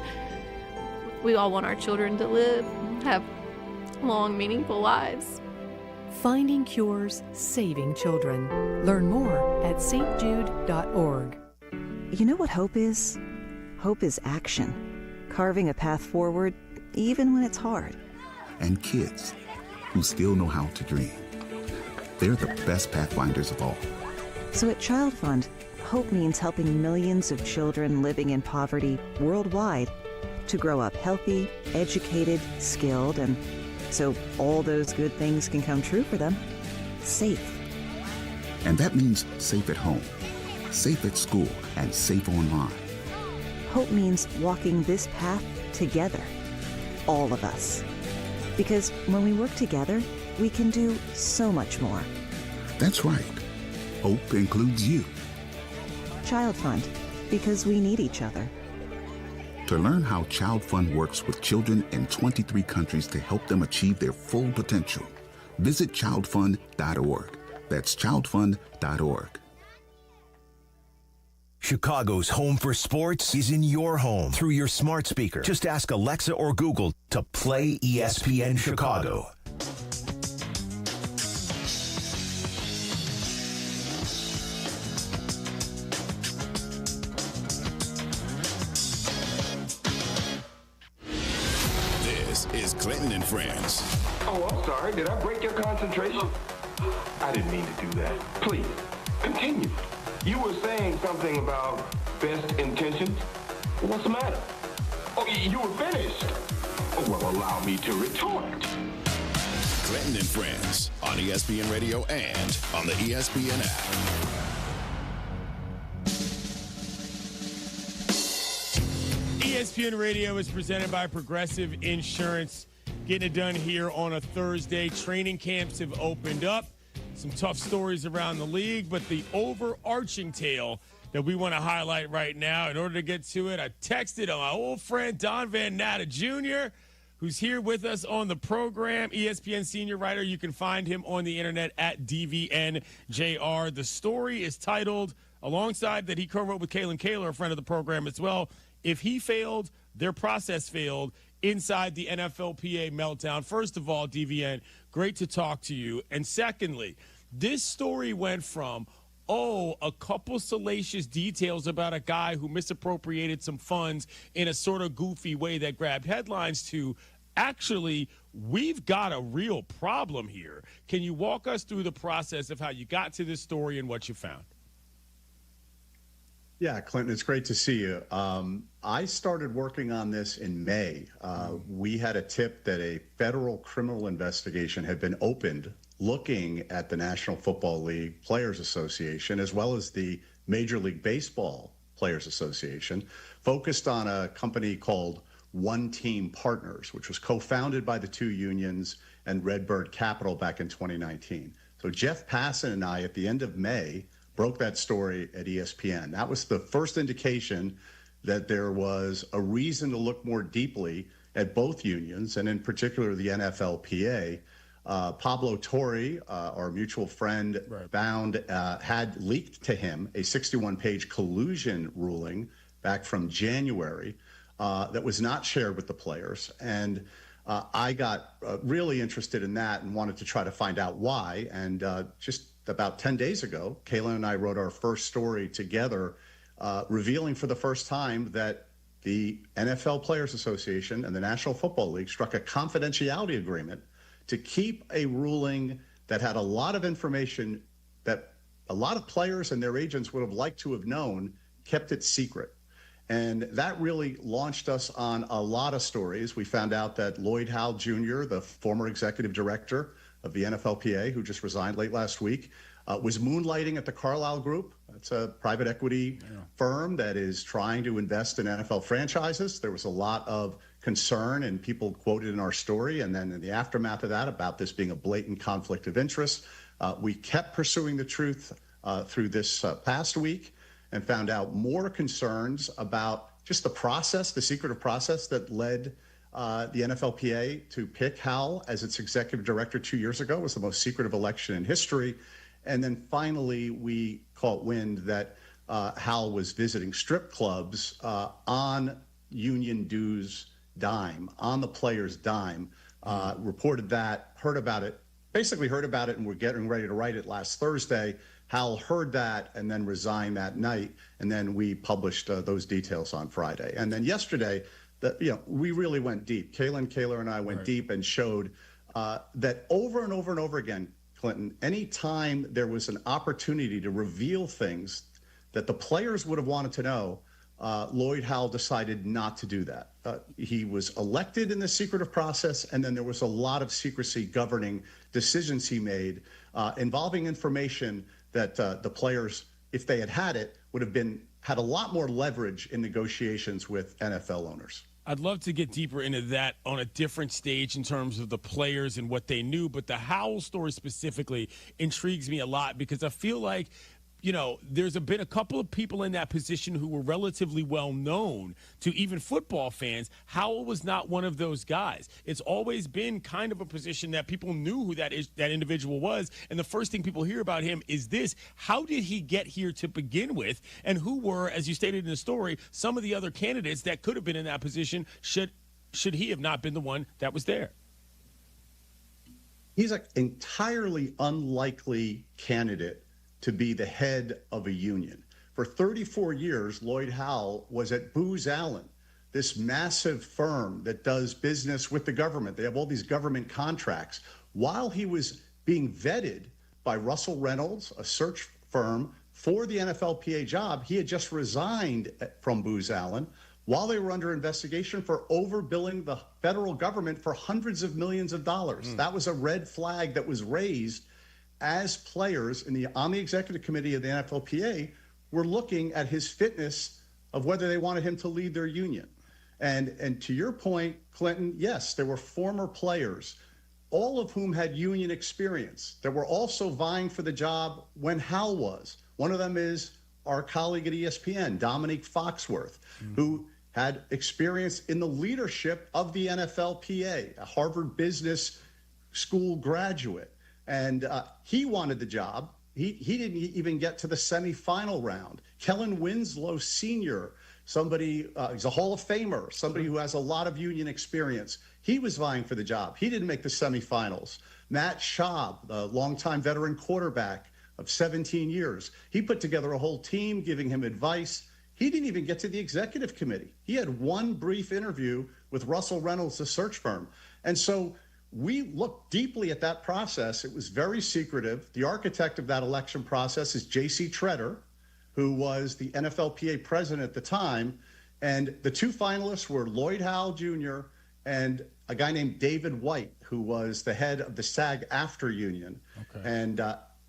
We all want our children to live, have long, meaningful lives. Finding cures, saving children. Learn more at stjude.org. You know what hope is? Hope is action. Carving a path forward, even when it's hard. And kids who still know how to dream. they're the best pathfinders of all. So at Child Fund, hope means helping millions of children living in poverty worldwide to grow up healthy, educated, skilled, and so all those good things can come true for them, safe. And that means safe at home, safe at school, and safe online. Hope means walking this path together, all of us. Because when we work together, we can do so much more. That's right. Hope includes you. Child Fund, because we need each other. To learn how Child Fund works with children in 23 countries to help them achieve their full potential, visit childfund.org. That's childfund.org. Chicago's home for sports is in your home through your smart speaker. Just ask Alexa or Google to play ESPN Chicago. This is Clinton and Friends. Oh, I'm sorry. Did I break your concentration? I didn't mean to do that. Please, continue. You were saying something about best intentions. What's the matter? Oh, you were finished. Oh, well, allow me to retort. Clinton and Friends on ESPN Radio and on the ESPN app. ESPN Radio is presented by Progressive Insurance. Getting it done here on a Thursday. Training camps have opened up. Some tough stories around the league, but the overarching tale that we want to highlight right now, in order to get to it, I texted my old friend Don Van Natta Jr., who's here with us on the program, ESPN senior writer. You can find him on the internet at DVNJR. The story is titled, alongside that he co-wrote with Kalen Kaler, a friend of the program as well, If He Failed, Their Process Failed, Inside the NFLPA Meltdown. First of all, DVN, great to talk to you. And secondly, this story went from, a couple salacious details about a guy who misappropriated some funds in a sort of goofy way that grabbed headlines, to actually, we've got a real problem here. Can you walk us through the process of how you got to this story and what you found? Yeah, Clinton, it's great to see you. I started working on this in May. We had a tip that a federal criminal investigation had been opened looking at the National Football League Players Association, as well as the Major League Baseball Players Association, focused on a company called One Team Partners, which was co-founded by the two unions and Redbird Capital back in 2019. So Jeff Passan and I, at the end of May, broke that story at ESPN. That was the first indication that there was a reason to look more deeply at both unions, and in particular the NFLPA. Pablo Torre, our mutual friend, found had leaked to him a 61-page collusion ruling back from January that was not shared with the players. And I got really interested in that and wanted to try to find out why. And just about 10 days ago, Kayla and I wrote our first story together, revealing for the first time that the NFL Players Association and the National Football League struck a confidentiality agreement to keep a ruling that had a lot of information that a lot of players and their agents would have liked to have known, kept it secret. And that really launched us on a lot of stories. We found out that Lloyd Howell Jr., the former executive director of the NFLPA, who just resigned late last week, was moonlighting at the Carlyle Group. That's a private equity firm that is trying to invest in NFL franchises. There was a lot of concern, and people quoted in our story, and then in the aftermath of that, about this being a blatant conflict of interest. We kept pursuing the truth through this past week and found out more concerns about just the process, the secretive process that led the NFLPA to pick Howell as its executive director 2 years ago. It was the most secretive election in history. And then finally, we caught wind that Howell was visiting strip clubs on union dues dime, on the players' dime, reported that, heard about it, and we're getting ready to write it last Thursday. Howell heard that and then resigned that night, and then we published those details on Friday. And then yesterday, we really went deep. Kaylor and I went deep and showed that over and over and over again, Clinton, any time there was an opportunity to reveal things that the players would have wanted to know, Lloyd Howell decided not to do that. He was elected in the secretive process, and then there was a lot of secrecy governing decisions he made involving information that the players, if they had it, would have had a lot more leverage in negotiations with NFL owners. I'd love to get deeper into that on a different stage in terms of the players and what they knew, but the Howell story specifically intrigues me a lot because I feel like, you know, there's been a couple of people in that position who were relatively well known to even football fans. Howell was not one of those guys. It's always been kind of a position that people knew who that individual was. And the first thing people hear about him is this: how did he get here to begin with? And who were, as you stated in the story, some of the other candidates that could have been in that position should he have not been the one that was there? He's an entirely unlikely candidate to be the head of a union. For 34 years, Lloyd Howell was at Booz Allen, this massive firm that does business with the government. They have all these government contracts. While he was being vetted by Russell Reynolds, a search firm for the NFLPA job, he had just resigned from Booz Allen while they were under investigation for overbilling the federal government for hundreds of millions of dollars. That was a red flag that was raised as players on the executive committee of the NFLPA were looking at his fitness of whether they wanted him to lead their union. And to your point, Clinton, yes, there were former players, all of whom had union experience, that were also vying for the job when Howell was. One of them is our colleague at ESPN, Dominique Foxworth, who had experience in the leadership of the NFLPA, a Harvard Business School graduate. And he wanted the job. He didn't even get to the semifinal round. Kellen Winslow Sr., somebody, he's a Hall of Famer, somebody who has a lot of union experience. He was vying for the job. He didn't make the semifinals. Matt Schaub, a longtime veteran quarterback of 17 years, he put together a whole team giving him advice. He didn't even get to the executive committee. He had one brief interview with Russell Reynolds, the search firm. And so we looked deeply at that process. It was very secretive. The architect of that election process is J.C. Tretter, who was the NFLPA president at the time. And the two finalists were Lloyd Howell Jr. and a guy named David White, who was the head of the SAG-AFTRA union. Okay. And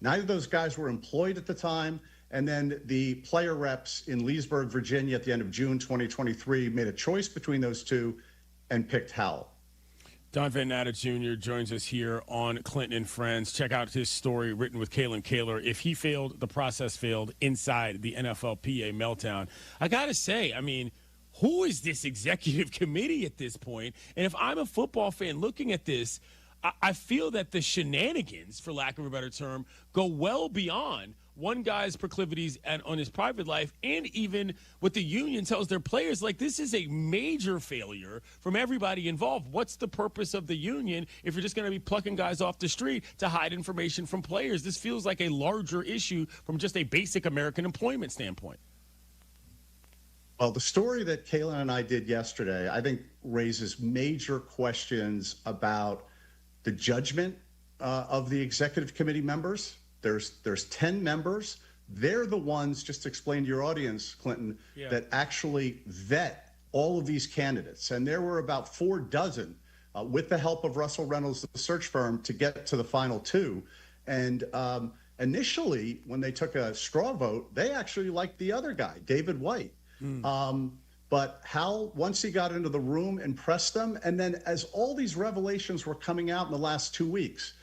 neither of those guys were employed at the time. And then the player reps in Leesburg, Virginia at the end of June 2023 made a choice between those two and picked Howell. Don Van Natta Jr. joins us here on Clinton and Friends. Check out his story written with Kalen Kaler. If he failed, the process failed inside the NFLPA meltdown. I got to say, I mean, who is this executive committee at this point? And if I'm a football fan looking at this, I feel that the shenanigans, for lack of a better term, go well beyond one guy's proclivities and on his private life, and even what the union tells their players. Like, this is a major failure from everybody involved. What's the purpose of the union if you're just going to be plucking guys off the street to hide information from players? This feels like a larger issue from just a basic American employment standpoint. Well, the story that Kayla and I did yesterday, I think, raises major questions about the judgment of the executive committee members. There's 10 members. They're the ones, just to explain to your audience, Clinton, that actually vet all of these candidates. And there were about 4 dozen with the help of Russell Reynolds, the search firm, to get to the final 2. And initially, when they took a straw vote, they actually liked the other guy, David White. But Howell, once he got into the room, impressed them. And then as all these revelations were coming out in the last 2 weeks,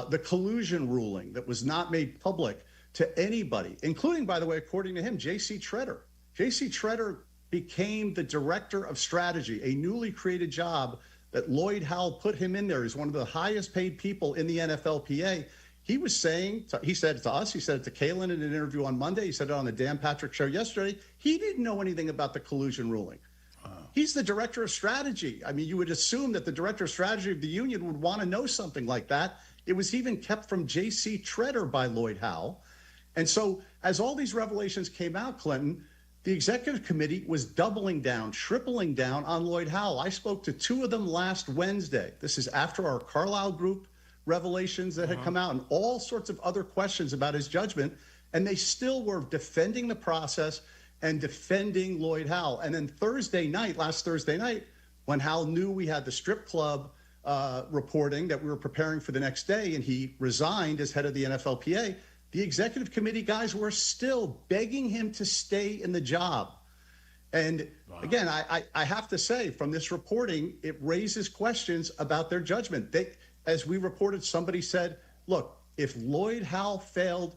the collusion ruling that was not made public to anybody, including, by the way, according to him, J.C. Tretter. J.C. Tretter became the director of strategy, a newly created job that Lloyd Howell put him in there. He's one of the highest paid people in the NFLPA. He was saying, he said it to us, he said it to Kalen in an interview on Monday, he said it on the Dan Patrick show yesterday, he didn't know anything about the collusion ruling. He's the director of strategy. I mean, you would assume that the director of strategy of the union would want to know something like that. It was even kept from J.C. Tretter by Lloyd Howell. And so as all these revelations came out, Clinton, the executive committee was doubling down, tripling down on Lloyd Howell. I spoke to 2 of them last Wednesday. This is after our Carlisle group revelations that had come out and all sorts of other questions about his judgment. And they still were defending the process and defending Lloyd Howell. And then last Thursday night, when Howell knew we had the strip club reporting that we were preparing for the next day and he resigned as head of the NFLPA, the executive committee guys were still begging him to stay in the job. And again, I have to say, from this reporting, it raises questions about their judgment. As we reported, somebody said, look, if Lloyd Howell failed,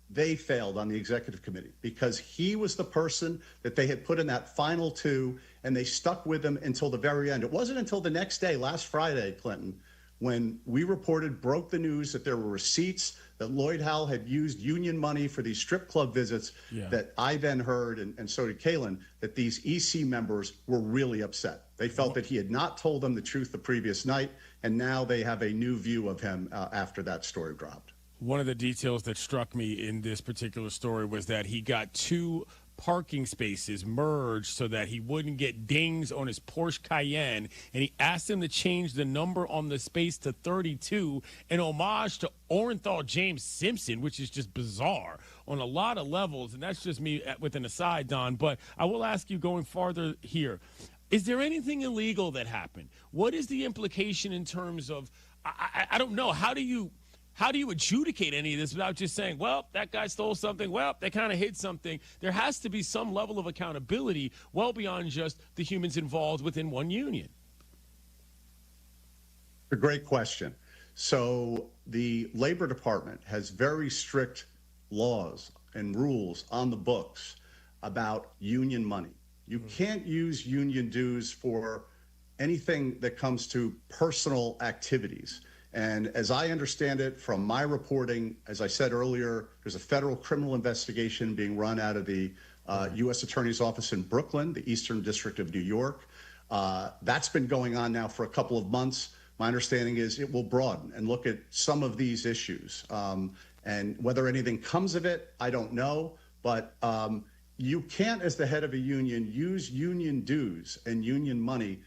they failed on the executive committee because he was the person that they had put in that final two, and they stuck with him until the very end. It wasn't until the next day, last Friday, Clinton, when we broke the news that there were receipts that Lloyd Howell had used union money for these strip club visits, that I then heard, and so did Kalen, that these EC members were really upset. They felt that he had not told them the truth the previous night, and now they have a new view of him after that story dropped. One of the details that struck me in this particular story was that he got 2 parking spaces merged so that he wouldn't get dings on his Porsche Cayenne, and he asked him to change the number on the space to 32 in homage to Orenthal James Simpson, which is just bizarre on a lot of levels. And that's just me with an aside, Don, but I will ask you going farther here. Is there anything illegal that happened? What is the implication in terms of, I don't know, how do you adjudicate any of this without just saying, well, that guy stole something, well, they kind of hid something? There has to be some level of accountability well beyond just the humans involved within one union. A great question. So the Labor Department has very strict laws and rules on the books about union money. You can't use union dues for anything that comes to personal activities. And as I understand it from my reporting, as I said earlier, there's a federal criminal investigation being run out of the U.S. Attorney's Office in Brooklyn, the Eastern District of New York. That's been going on now for a couple of months. My understanding is it will broaden and look at some of these issues. And whether anything comes of it, I don't know. But you can't, as the head of a union, use union dues and union money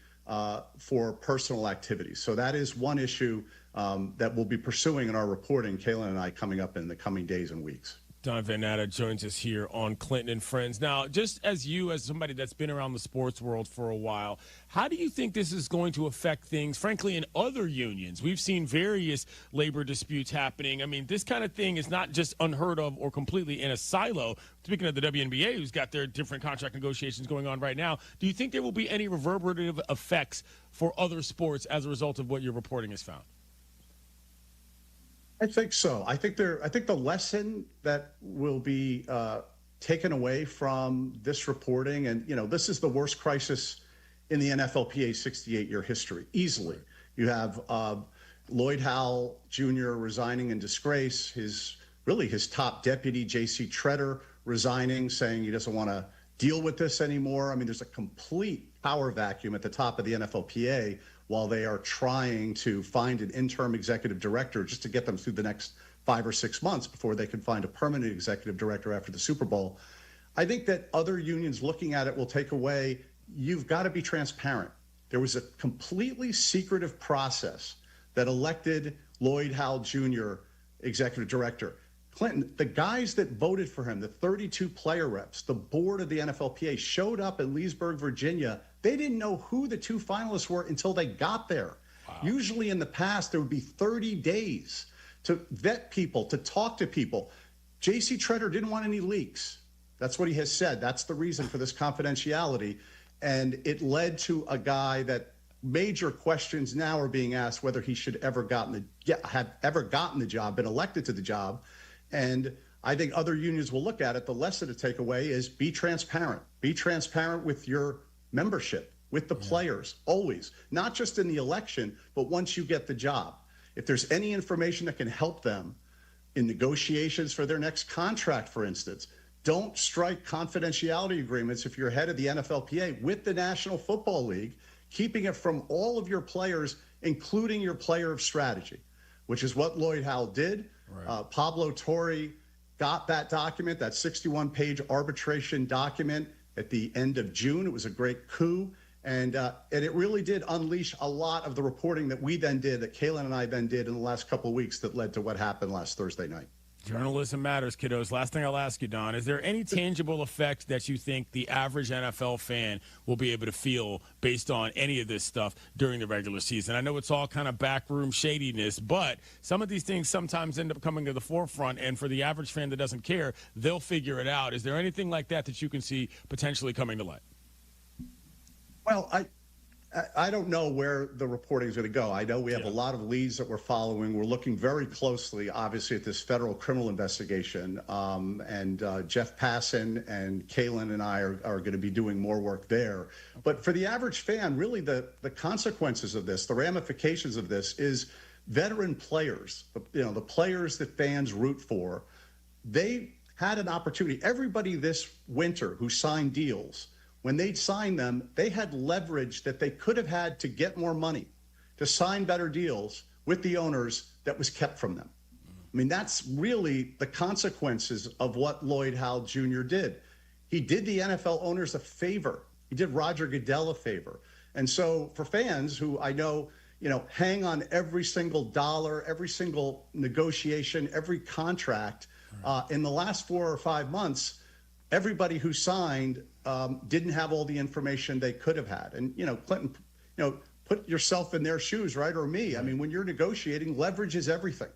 for personal activities. So that is one issue that we'll be pursuing in our reporting, Kalen and I, coming up in the coming days and weeks. Don Van Natta joins us here on Clinton and Friends. Now, just as you, as somebody that's been around the sports world for a while, how do you think this is going to affect things, frankly, in other unions? We've seen various labor disputes happening. I mean, this kind of thing is not just unheard of or completely in a silo. Speaking of the WNBA, who's got their different contract negotiations going on right now, do you think there will be any reverberative effects for other sports as a result of what your reporting has found? I think so. I think the lesson that will be taken away from this reporting, and this is the worst crisis in the NFLPA's 68-year history, easily. You have Lloyd Howell Jr. resigning in disgrace, his top deputy, J.C. Tretter, resigning, saying he doesn't want to deal with this anymore. I mean, there's a complete power vacuum at the top of the NFLPA while they are trying to find an interim executive director just to get them through the next 5 or 6 months before they can find a permanent executive director after the Super Bowl. I think that other unions looking at it will take away, you've got to be transparent. There was a completely secretive process that elected Lloyd Howell Jr. executive director. Clinton, the guys that voted for him, the 32 player reps, the board of the NFLPA showed up in Leesburg, Virginia. They didn't know who the 2 finalists were until they got there. Wow. Usually in the past, there would be 30 days to vet people, to talk to people. J.C. Tretter didn't want any leaks. That's what he has said. That's the reason for this confidentiality. And it led to a guy that major questions now are being asked whether he should have ever gotten the job, been elected to the job. And I think other unions will look at it. The lesson to take away is be transparent. Be transparent with your membership, with the players, always. Not just in the election, but once you get the job. If there's any information that can help them in negotiations for their next contract, for instance, don't strike confidentiality agreements if you're head of the NFLPA with the National Football League, keeping it from all of your players, including your player of strategy, which is what Lloyd Howell did. Right. Pablo Torre got that document, that 61-page arbitration document, at the end of June. It was a great coup. And it really did unleash a lot of the reporting that Kaylin and I then did in the last couple of weeks that led to what happened last Thursday night. Journalism matters, kiddos. Last thing I'll ask you, Don, is there any tangible effect that you think the average NFL fan will be able to feel based on any of this stuff during the regular season? I know it's all kind of backroom shadiness, but some of these things sometimes end up coming to the forefront, and for the average fan that doesn't care, they'll figure it out. Is there anything like that you can see potentially coming to light? Well, I don't know where the reporting is going to go. I know we have a lot of leads that we're following. We're looking very closely, obviously, at this federal criminal investigation. And Jeff Passan and Kaylin and I are going to be doing more work there. But for the average fan, really the consequences of this, the ramifications of this is veteran players, the players that fans root for, they had an opportunity. Everybody this winter who signed deals, when they'd sign them, they had leverage that they could have had to get more money, to sign better deals with the owners that was kept from them. I mean, that's really the consequences of what Lloyd Howell Jr. did. He did the NFL owners a favor. He did Roger Goodell a favor. And so for fans who I know, hang on every single dollar, every single negotiation, every contract, in the last 4 or 5 months, everybody who signed didn't have all the information they could have had. And, Clinton, put yourself in their shoes, right? Or me. I mean, when you're negotiating, leverage is everything.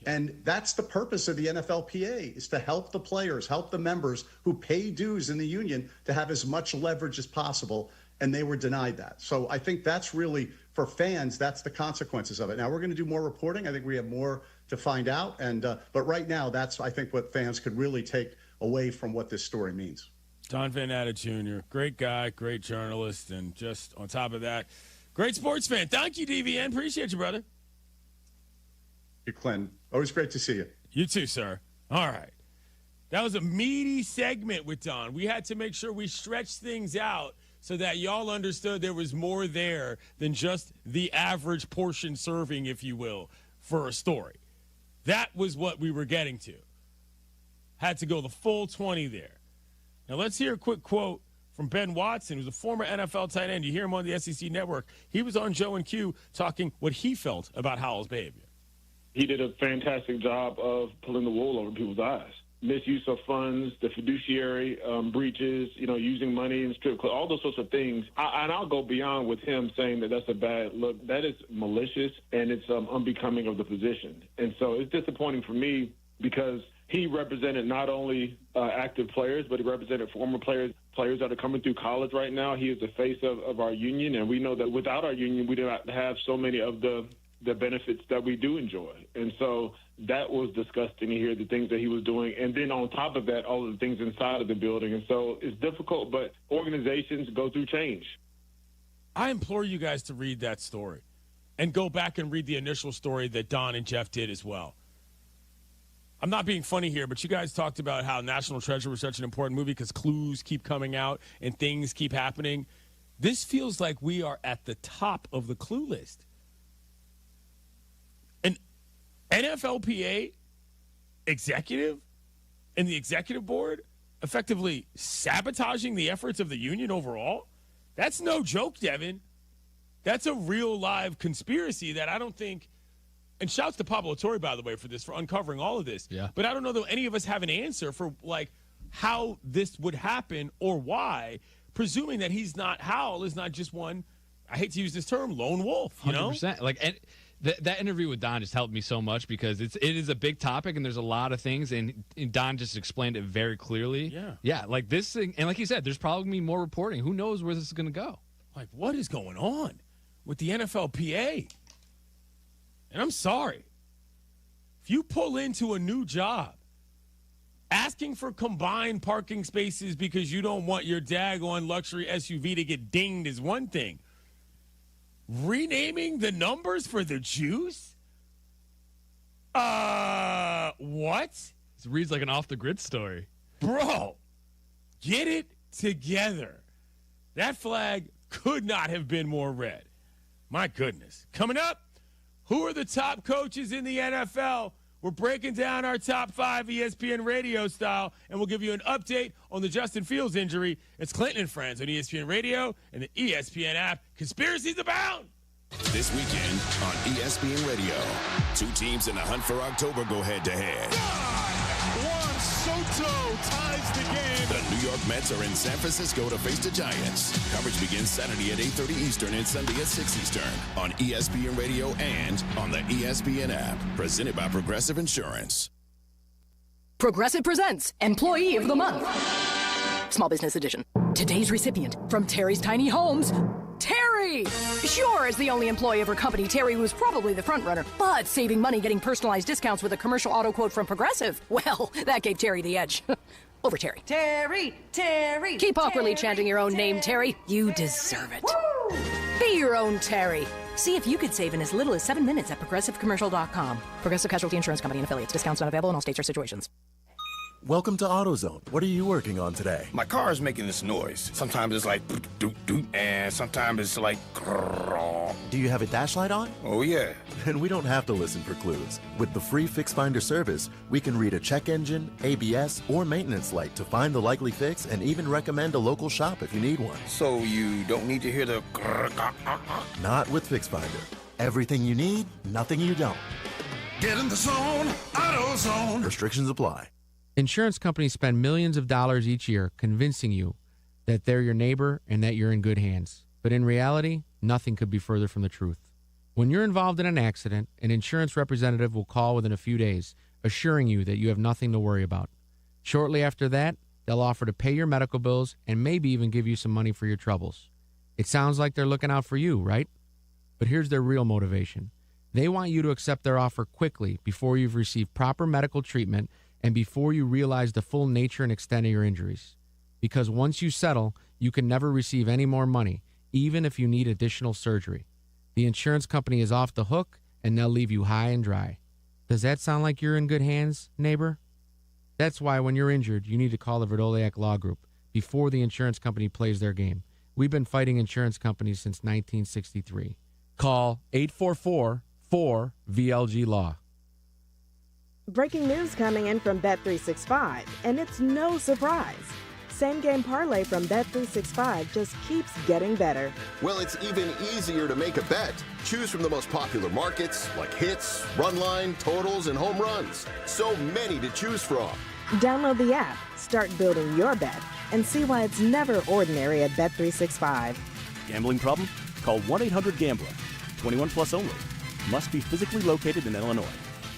And that's the purpose of the NFLPA, is to help the players, help the members who pay dues in the union to have as much leverage as possible. And they were denied that. So I think that's really, for fans, that's the consequences of it. Now, we're going to do more reporting. I think we have more to find out. But right now, that's, I think, what fans could really take away from what this story means. Don Van Natta Jr., great guy, great journalist, and just on top of that, great sports fan. Thank you, DVN. Appreciate you, brother. You, Clinton. Always great to see you. You too, sir. All right. That was a meaty segment with Don. We had to make sure we stretched things out so that y'all understood there was more there than just the average portion serving, if you will, for a story. That was what we were getting to. Had to go the full 20 there. Now, let's hear a quick quote from Ben Watson, who's a former NFL tight end. You hear him on the SEC Network. He was on Joe and Q talking what he felt about Howell's behavior. He did a fantastic job of pulling the wool over people's eyes. Misuse of funds, the fiduciary breaches, using money in strip clubs, all those sorts of things. And I'll go beyond with him saying that that's a bad look. That is malicious, and it's unbecoming of the position. And so it's disappointing for me because he represented not only active players, but he represented former players that are coming through college right now. He is the face of our union, and we know that without our union, we do not have so many of the benefits that we do enjoy. And so that was disgusting to hear the things that he was doing. And then on top of that, all of the things inside of the building. And so it's difficult, but organizations go through change. I implore you guys to read that story and go back and read the initial story that Don and Jeff did as well. I'm not being funny here, but you guys talked about how National Treasure was such an important movie because clues keep coming out and things keep happening. This feels like we are at the top of the clue list. An NFLPA executive and the executive board effectively sabotaging the efforts of the union overall? That's no joke, Devin. That's a real live conspiracy that I don't think. And shouts to Pablo Torre, by the way, for this, for uncovering all of this. Yeah. But I don't know that any of us have an answer for, how this would happen or why, presuming that Howell is not just one, I hate to use this term, lone wolf, 100%. That interview with Don just helped me so much because it is a big topic and there's a lot of things, and Don just explained it very clearly. Yeah, like this thing, and like you said, there's probably going to be more reporting. Who knows where this is going to go? Like, what is going on with the NFLPA? And I'm sorry, if you pull into a new job asking for combined parking spaces because you don't want your daggone luxury SUV to get dinged is one thing. Renaming the numbers for the juice? What? This reads like an off-the-grid story. Bro, get it together. That flag could not have been more red. My goodness. Coming up, who are the top coaches in the NFL We're breaking down our top 5 ESPN radio style, and we'll give you an update on the Justin Fields injury. It's Clinton and Friends on ESPN Radio and the ESPN app. Conspiracies abound. This weekend on ESPN Radio, 2 teams in the hunt for October go head-to-head. Juan Soto ties the game. The New York Mets are in San Francisco to face the Giants. Coverage begins Saturday at 8:30 Eastern and Sunday at 6 Eastern on ESPN Radio and on the ESPN app. Presented by Progressive Insurance. Progressive presents Employee of the Month. Small Business Edition. Today's recipient from Terry's Tiny Homes, Terry! Sure, as the only employee of her company, Terry was probably the front runner, but saving money getting personalized discounts with a commercial auto quote from Progressive, well, that gave Terry the edge. Over Terry. Terry! Keep awkwardly chanting your own name, Terry. You deserve it. Woo! Be your own Terry. See if you could save in as little as 7 minutes at progressivecommercial.com. Progressive Casualty Insurance Company and affiliates. Discounts not available in all states or situations. Welcome to AutoZone. What are you working on today? My car is making this noise. Sometimes it's like doot doot, and sometimes it's like grrr. Do you have a dash light on? Oh yeah. Then we don't have to listen for clues. With the free Fix Finder service, we can read a check engine, ABS, or maintenance light to find the likely fix and even recommend a local shop if you need one. So you don't need to hear the grrr. Not with Fix Finder. Everything you need, nothing you don't. Get in the zone, AutoZone. Restrictions apply. Insurance companies spend millions of dollars each year convincing you that they're your neighbor and that you're in good hands. But in reality, nothing could be further from the truth. When you're involved in an accident, an insurance representative will call within a few days, assuring you that you have nothing to worry about. Shortly after that, they'll offer to pay your medical bills and maybe even give you some money for your troubles. It sounds like they're looking out for you, right? But here's their real motivation. They want you to accept their offer quickly before you've received proper medical treatment and before you realize the full nature and extent of your injuries. Because once you settle, you can never receive any more money, even if you need additional surgery. The insurance company is off the hook, and they'll leave you high and dry. Does that sound like you're in good hands, neighbor? That's why when you're injured, you need to call the Verdoliak Law Group before the insurance company plays their game. We've been fighting insurance companies since 1963. Call 844-4VLG-LAW. Breaking news coming in from Bet365, and it's no surprise. Same game parlay from Bet365 just keeps getting better. Well, it's even easier to make a bet. Choose from the most popular markets like hits, run line, totals, and home runs. So many to choose from. Download the app, start building your bet, and see why it's never ordinary at Bet365. Gambling problem? Call 1-800-GAMBLER. 21 plus only. Must be physically located in Illinois.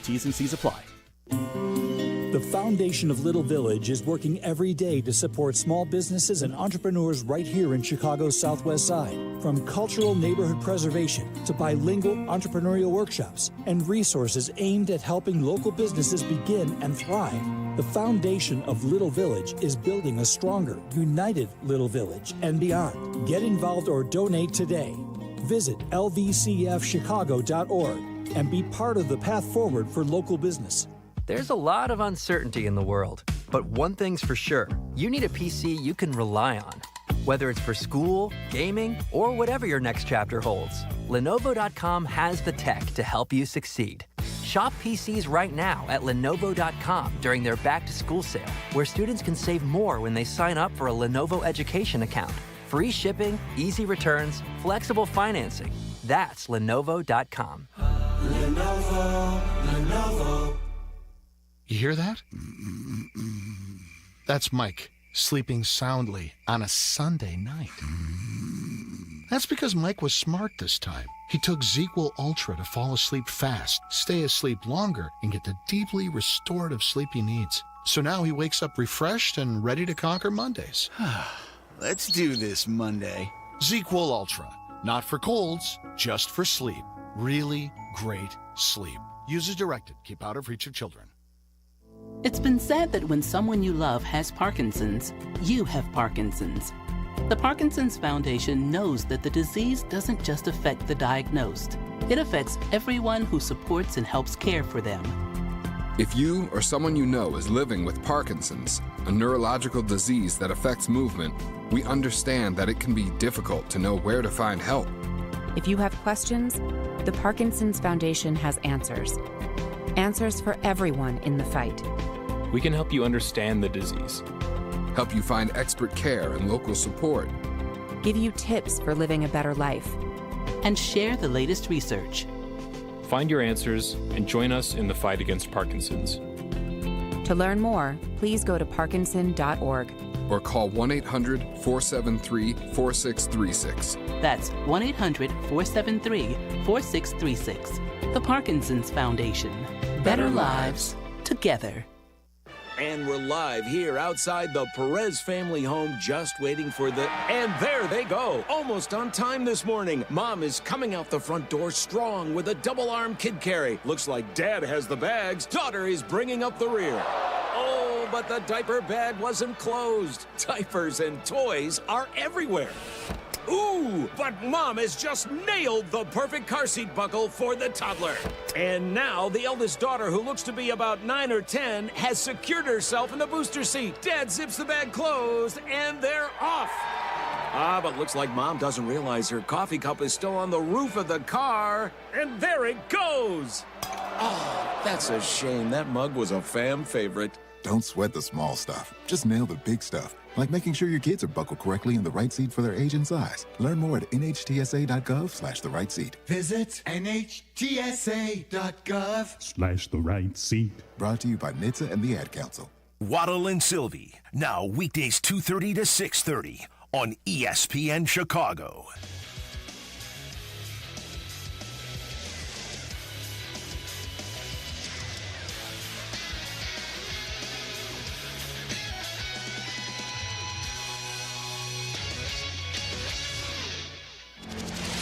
T's and C's apply. The foundation of Little Village is working every day to support small businesses and entrepreneurs right here in Chicago's Southwest Side. From cultural neighborhood preservation to bilingual entrepreneurial workshops and resources aimed at helping local businesses begin and thrive, the foundation of Little Village is building a stronger, united Little Village and beyond. Get involved or donate today. Visit lvcfchicago.org and be part of the path forward for local business. There's a lot of uncertainty in the world, but one thing's for sure, you need a PC you can rely on. Whether it's for school, gaming, or whatever your next chapter holds, Lenovo.com has the tech to help you succeed. Shop PCs right now at Lenovo.com during their back-to-school sale, where students can save more when they sign up for a Lenovo Education account. Free shipping, easy returns, flexible financing. That's Lenovo.com. Lenovo. You hear that? That's Mike, sleeping soundly on a Sunday night. That's because Mike was smart this time. He took ZQL Ultra to fall asleep fast, stay asleep longer, and get the deeply restorative sleep he needs. So now he wakes up refreshed and ready to conquer Mondays. Let's do this Monday. ZQL Ultra. Not for colds, just for sleep. Really great sleep. Use as directed. Keep out of reach of children. It's been said that when someone you love has Parkinson's, you have Parkinson's. The Parkinson's Foundation knows that the disease doesn't just affect the diagnosed. It affects everyone who supports and helps care for them. If you or someone you know is living with Parkinson's, a neurological disease that affects movement, we understand that it can be difficult to know where to find help. If you have questions, the Parkinson's Foundation has answers. Answers for everyone in the fight. We can help you understand the disease, help you find expert care and local support, give you tips for living a better life, and share the latest research. Find your answers and join us in the fight against Parkinson's. To learn more, please go to parkinson.org. Or call 1-800-473-4636. That's 1-800-473-4636. The Parkinson's Foundation. Better lives together. And we're live here outside the Perez family home, just waiting for the... And there they go, almost on time this morning. Mom is coming out the front door strong with a double-arm kid carry. Looks like Dad has the bags. Daughter is bringing up the rear. Oh, but the diaper bag wasn't closed. Diapers and toys are everywhere. Ooh, but Mom has just nailed the perfect car seat buckle for the toddler. And now the eldest daughter, who looks to be about 9 or 10, has secured herself in the booster seat. Dad zips the bag closed, and they're off. But looks like Mom doesn't realize her coffee cup is still on the roof of the car. And there it goes. Oh, that's a shame. That mug was a fam favorite. Don't sweat the small stuff. Just nail the big stuff. Like making sure your kids are buckled correctly in the right seat for their age and size. Learn more at nhtsa.gov/the right seat. Visit nhtsa.gov/the right seat. Brought to you by NHTSA and the Ad Council. Waddle and Silvy, now weekdays 2:30 to 6:30 on ESPN Chicago.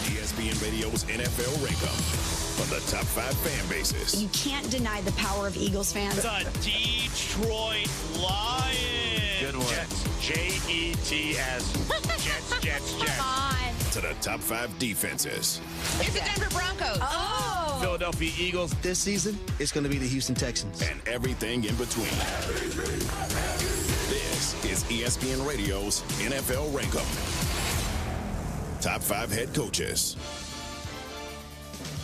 ESPN Radio's NFL Rank-Up on the top 5 fan bases. You can't deny the power of Eagles fans. The Detroit Lions. Good one. Jets. Jets. Jets. Come on. To the top 5 defenses. It's the Denver Broncos. Oh. Philadelphia Eagles. This season, it's going to be the Houston Texans. And everything in between. This is ESPN Radio's NFL Rank-Up. Top 5 head coaches.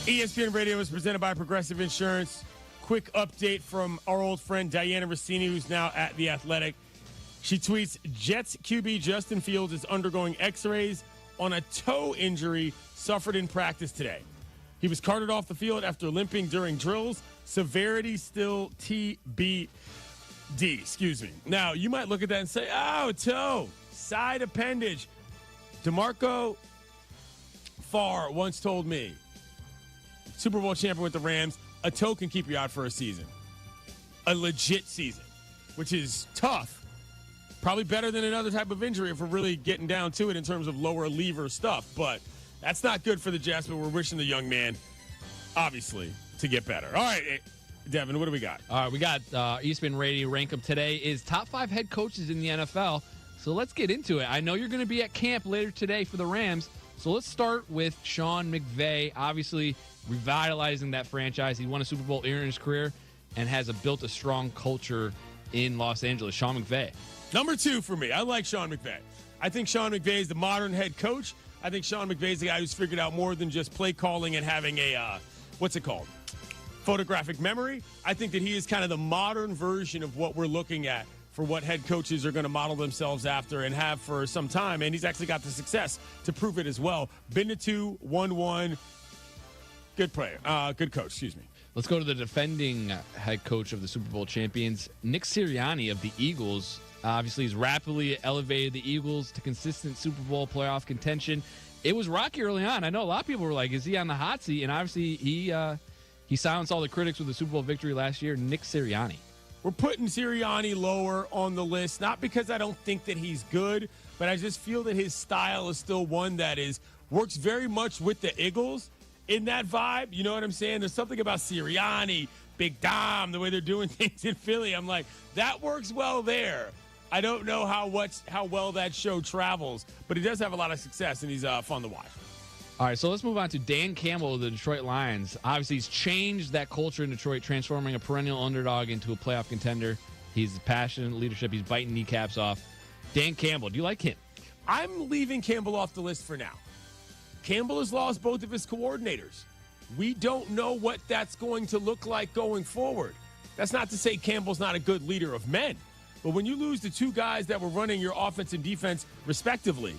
ESPN Radio is presented by Progressive Insurance. Quick update from our old friend Diana Rossini, who's now at The Athletic. She tweets, Jets QB Justin Fields is undergoing x-rays on a toe injury suffered in practice today. He was carted off the field after limping during drills. Severity still TBD. Now, you might look at that and say, oh, toe, side appendage. DeMarco Farr once told me, Super Bowl champion with the Rams, a toe can keep you out for a season. A legit season, which is tough. Probably better than another type of injury if we're really getting down to it in terms of lower lever stuff. But that's not good for the Jets, but we're wishing the young man, obviously, to get better. All right, Devin, what do we got? All right, we got ESPN Radio Rank-Up today is top 5 head coaches in the NFL. So let's get into it. I know you're going to be at camp later today for the Rams. So let's start with Sean McVay, obviously revitalizing that franchise. He won a Super Bowl in his career and has built a strong culture in Los Angeles. Sean McVay. Number 2 for me. I like Sean McVay. I think Sean McVay is the modern head coach. I think Sean McVay is the guy who's figured out more than just play calling and having a, photographic memory. I think that he is kind of the modern version of what we're looking at for what head coaches are going to model themselves after and have for some time. And he's actually got the success to prove it as well. Been to 2, won 1. Good player. Good coach, excuse me. Let's go to the defending head coach of the Super Bowl champions, Nick Sirianni of the Eagles. Obviously, he's rapidly elevated the Eagles to consistent Super Bowl playoff contention. It was rocky early on. I know a lot of people were like, is he on the hot seat? And obviously, he silenced all the critics with the Super Bowl victory last year. Nick Sirianni. We're putting Sirianni lower on the list, not because I don't think that he's good, but I just feel that his style is still one that works very much with the Eagles in that vibe. You know what I'm saying? There's something about Sirianni, Big Dom, the way they're doing things in Philly. I'm like, that works well there. I don't know how well that show travels, but he does have a lot of success, and he's fun to watch. All right, so let's move on to Dan Campbell of the Detroit Lions. Obviously, he's changed that culture in Detroit, transforming a perennial underdog into a playoff contender. He's passionate leadership. He's biting kneecaps off. Dan Campbell, do you like him? I'm leaving Campbell off the list for now. Campbell has lost both of his coordinators. We don't know what that's going to look like going forward. That's not to say Campbell's not a good leader of men. But when you lose the two guys that were running your offense and defense respectively,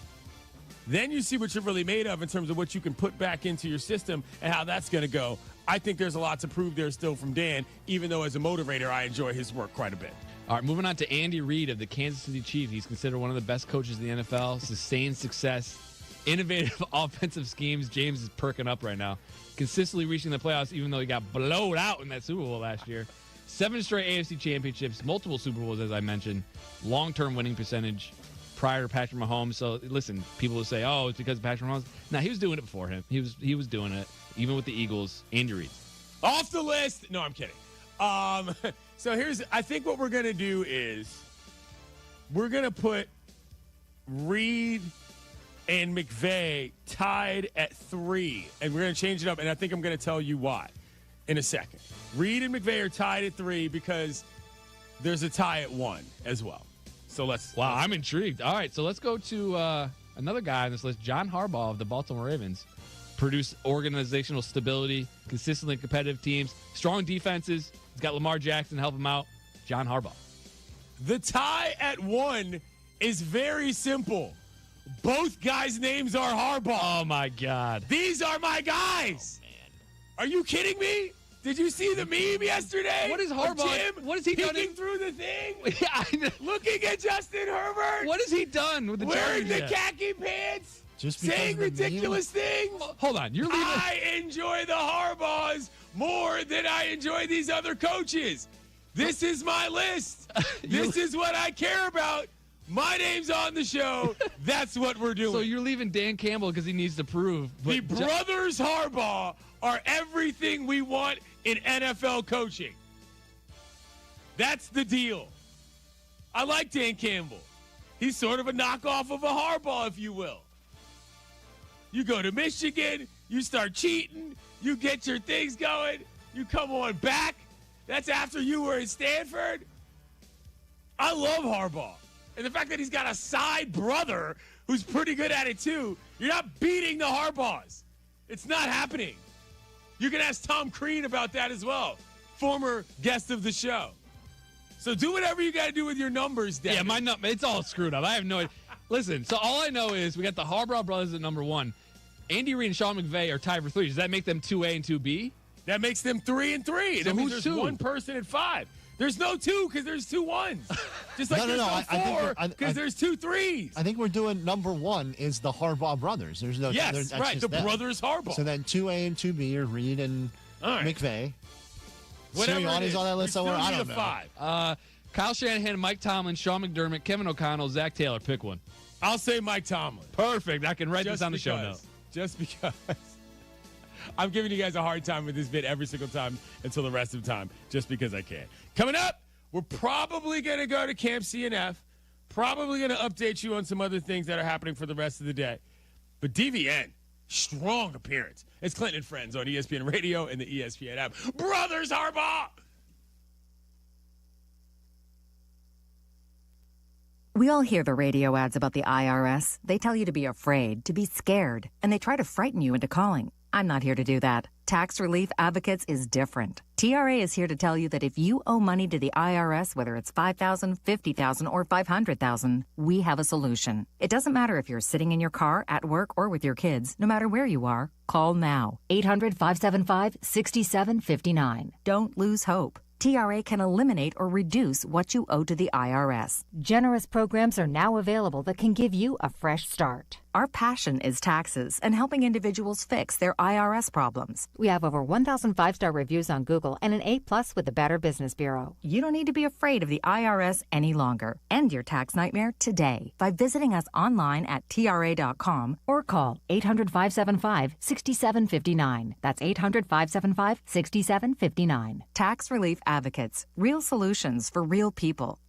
then you see what you're really made of in terms of what you can put back into your system and how that's going to go. I think there's a lot to prove there still from Dan, even though as a motivator, I enjoy his work quite a bit. All right, moving on to Andy Reid of the Kansas City Chiefs. He's considered one of the best coaches in the NFL. Sustained success, innovative offensive schemes. James is perking up right now. Consistently reaching the playoffs, even though he got blowed out in that Super Bowl last year. 7 straight AFC championships, multiple Super Bowls, as I mentioned. Long-term winning percentage prior to Patrick Mahomes. So, listen, people will say, oh, it's because of Patrick Mahomes. No, he was doing it before him. He was doing it, even with the Eagles. Andy Reid. Off the list. No, I'm kidding. So I think what we're going to do is we're going to put Reid and McVay tied at 3, and we're going to change it up, and I think I'm going to tell you why in a second. Reid and McVay are tied at 3 because there's a tie at 1 as well. So I'm intrigued. All right, so let's go to another guy on this list, John Harbaugh of the Baltimore Ravens. Produce organizational stability, consistently competitive teams, strong defenses. He's got Lamar Jackson to help him out. John Harbaugh. The tie at 1 is very simple. Both guys' names are Harbaugh. Oh, my God. These are my guys. Oh, man. Are you kidding me? Did you see the meme yesterday? What is Harbaugh? Jim what has he done? Peeking through the thing? Yeah, I know. Looking at Justin Herbert? What has he done with the Wearing Chargers? the khaki pants? Just saying ridiculous things? Hold on. You're leaving. I enjoy the Harbaughs more than I enjoy these other coaches. This is my list. This is what I care about. My name's on the show. That's what we're doing. So you're leaving Dan Campbell because he needs to prove. The brothers Harbaugh are everything we want in NFL coaching. That's the deal. I like Dan Campbell. He's sort of a knockoff of a Harbaugh, if you will. You go to Michigan, you start cheating, you get your things going, you come on back. That's after you were at Stanford. I love Harbaugh. And the fact that he's got a side brother who's pretty good at it too, you're not beating the Harbaughs. It's not happening. You can ask Tom Crean about that as well, former guest of the show. So do whatever you got to do with your numbers, Devin. Yeah, my number, it's all screwed up. I have no idea. Listen, so all I know is we got the Harbaugh brothers at number 1. Andy Reid and Sean McVay are tied for 3. Does that make them 2A and 2B? That makes them 3 and 3. So that means who's there's 2? one person at 5. There's no 2 because there's 2 1s. Just like there's no 4 because there's 2 3s. I think we're doing number 1 is the Harbaugh brothers. There's no. Yes, right. The brothers Harbaugh. So then 2A and 2B are Reid and McVay. Whatever Sirianni's on that list somewhere. I don't know. 5. Kyle Shanahan, Mike Tomlin, Sean McDermott, Kevin O'Connell, Zach Taylor. Pick one. I'll say Mike Tomlin. Perfect. I can write this on the show note. Just because. I'm giving you guys a hard time with this bit every single time until the rest of the time, just because I can. Coming up, we're probably going to go to Camp CNF, probably going to update you on some other things that are happening for the rest of the day. But DVN, strong appearance. It's Clinton and Friends on ESPN Radio and the ESPN app. Brothers Harbaugh! We all hear the radio ads about the IRS. They tell you to be afraid, to be scared, and they try to frighten you into calling. I'm not here to do that. Tax Relief Advocates is different. TRA is here to tell you that if you owe money to the IRS, whether it's $5,000, $50,000, or $500,000, we have a solution. It doesn't matter if you're sitting in your car, at work, or with your kids. No matter where you are, call now. 800-575-6759. Don't lose hope. TRA can eliminate or reduce what you owe to the IRS. Generous programs are now available that can give you a fresh start. Our passion is taxes and helping individuals fix their IRS problems. We have over 1,000 5-star reviews on Google and an A+ with the Better Business Bureau. You don't need to be afraid of the IRS any longer. End your tax nightmare today by visiting us online at TRA.com or call 800-575-6759. That's 800-575-6759. Tax Relief Advocates. Real solutions for real people.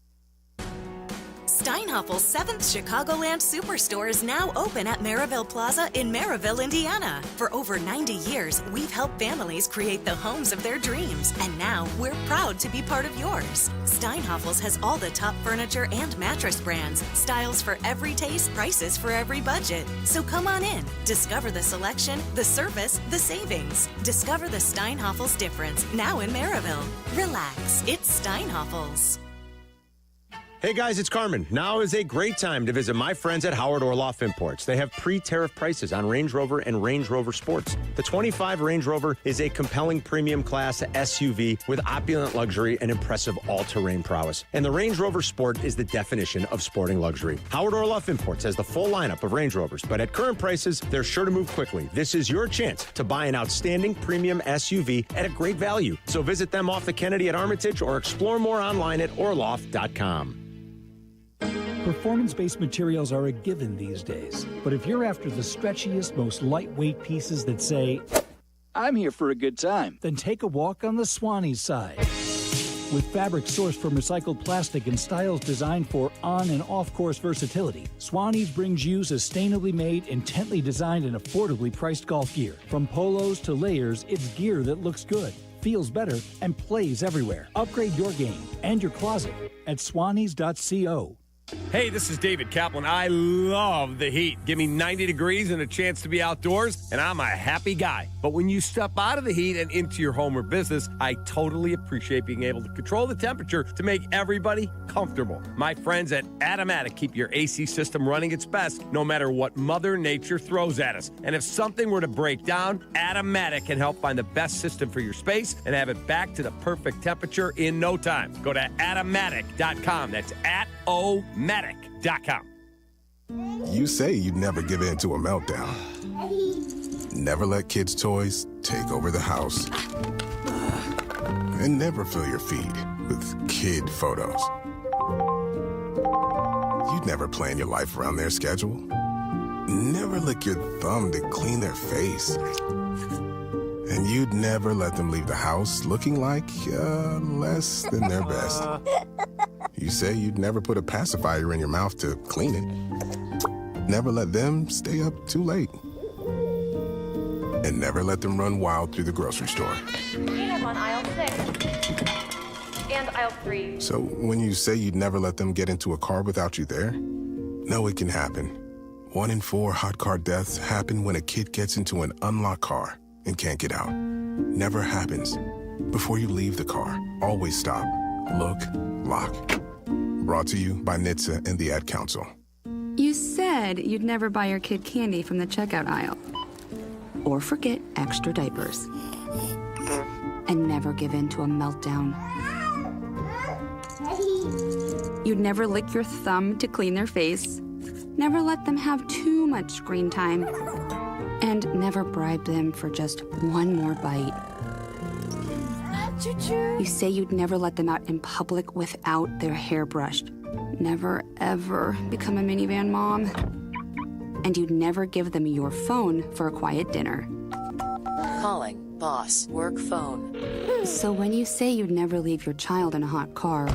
Steinhaffel's 7th Chicagoland Superstore is now open at Maryville Plaza in Maryville, Indiana. For over 90 years, we've helped families create the homes of their dreams, and now we're proud to be part of yours. Steinhaffel's has all the top furniture and mattress brands, styles for every taste, prices for every budget. So come on in, discover the selection, the service, the savings. Discover the Steinhaffel's difference now in Maryville. Relax, it's Steinhaffel's. Hey guys, it's Carmen. Now is a great time to visit my friends at Howard Orloff Imports. They have pre-tariff prices on Range Rover and Range Rover Sports. The 25 Range Rover is a compelling premium class SUV with opulent luxury and impressive all-terrain prowess. And the Range Rover Sport is the definition of sporting luxury. Howard Orloff Imports has the full lineup of Range Rovers, but at current prices, they're sure to move quickly. This is your chance to buy an outstanding premium SUV at a great value. So visit them off the Kennedy at Armitage or explore more online at orloff.com. Performance-based materials are a given these days. But if you're after the stretchiest, most lightweight pieces that say, I'm here for a good time, then take a walk on the Swanee side. With fabric sourced from recycled plastic and styles designed for on- and off-course versatility, Swanee's brings you sustainably made, intently designed, and affordably priced golf gear. From polos to layers, it's gear that looks good, feels better, and plays everywhere. Upgrade your game and your closet at swanees.co. Hey, this is David Kaplan. I love the heat. Give me 90 degrees and a chance to be outdoors, and I'm a happy guy. But when you step out of the heat and into your home or business, I totally appreciate being able to control the temperature to make everybody comfortable. My friends at Automatic keep your AC system running its best no matter what Mother Nature throws at us. And if something were to break down, Automatic can help find the best system for your space and have it back to the perfect temperature in no time. Go to Automatic.com. That's Automatic.com. You say you'd never give in to a meltdown. Never let kids' toys take over the house. And never fill your feed with kid photos. You'd never plan your life around their schedule. Never lick your thumb to clean their face. And you'd never let them leave the house looking like less than their best. You say you'd never put a pacifier in your mouth to clean it. Never let them stay up too late. And never let them run wild through the grocery store. We have on aisle 6 and aisle 3. So when you say you'd never let them get into a car without you there, no, it can happen. 1 in 4 hot car deaths happen when a kid gets into an unlocked car and can't get out. Never happens. Before you leave the car, always stop, look, lock. Brought to you by NHTSA and the Ad Council. You said you'd never buy your kid candy from the checkout aisle. Or forget extra diapers. And never give in to a meltdown. You'd never lick your thumb to clean their face. Never let them have too much screen time. And never bribe them for just one more bite. You say you'd never let them out in public without their hair brushed. Never, ever become a minivan mom. And you'd never give them your phone for a quiet dinner. Calling boss work phone. So when you say you'd never leave your child in a hot car,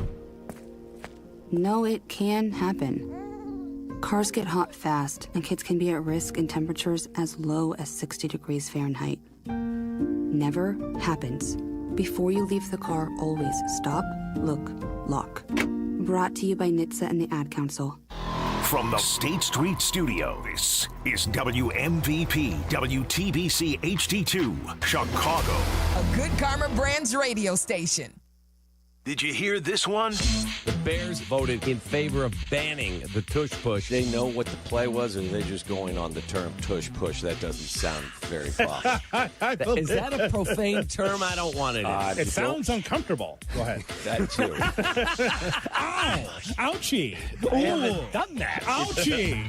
no, it can happen. Cars get hot fast, and kids can be at risk in temperatures as low as 60 degrees Fahrenheit. Never happens. Before you leave the car, always stop, look, lock. Brought to you by NHTSA and the Ad Council. From the State Street Studio, this is WMVP WTBC HD2, Chicago. A good Karma Brands radio station. Did you hear this one? The Bears voted in favor of banning the tush push. They know what the play was, or they're just going on the term tush push. That doesn't sound very fun. Is that a profane term? I don't want it. It sounds uncomfortable. Go ahead. That too. Ow! Ouchie! I haven't done that. Ouchie!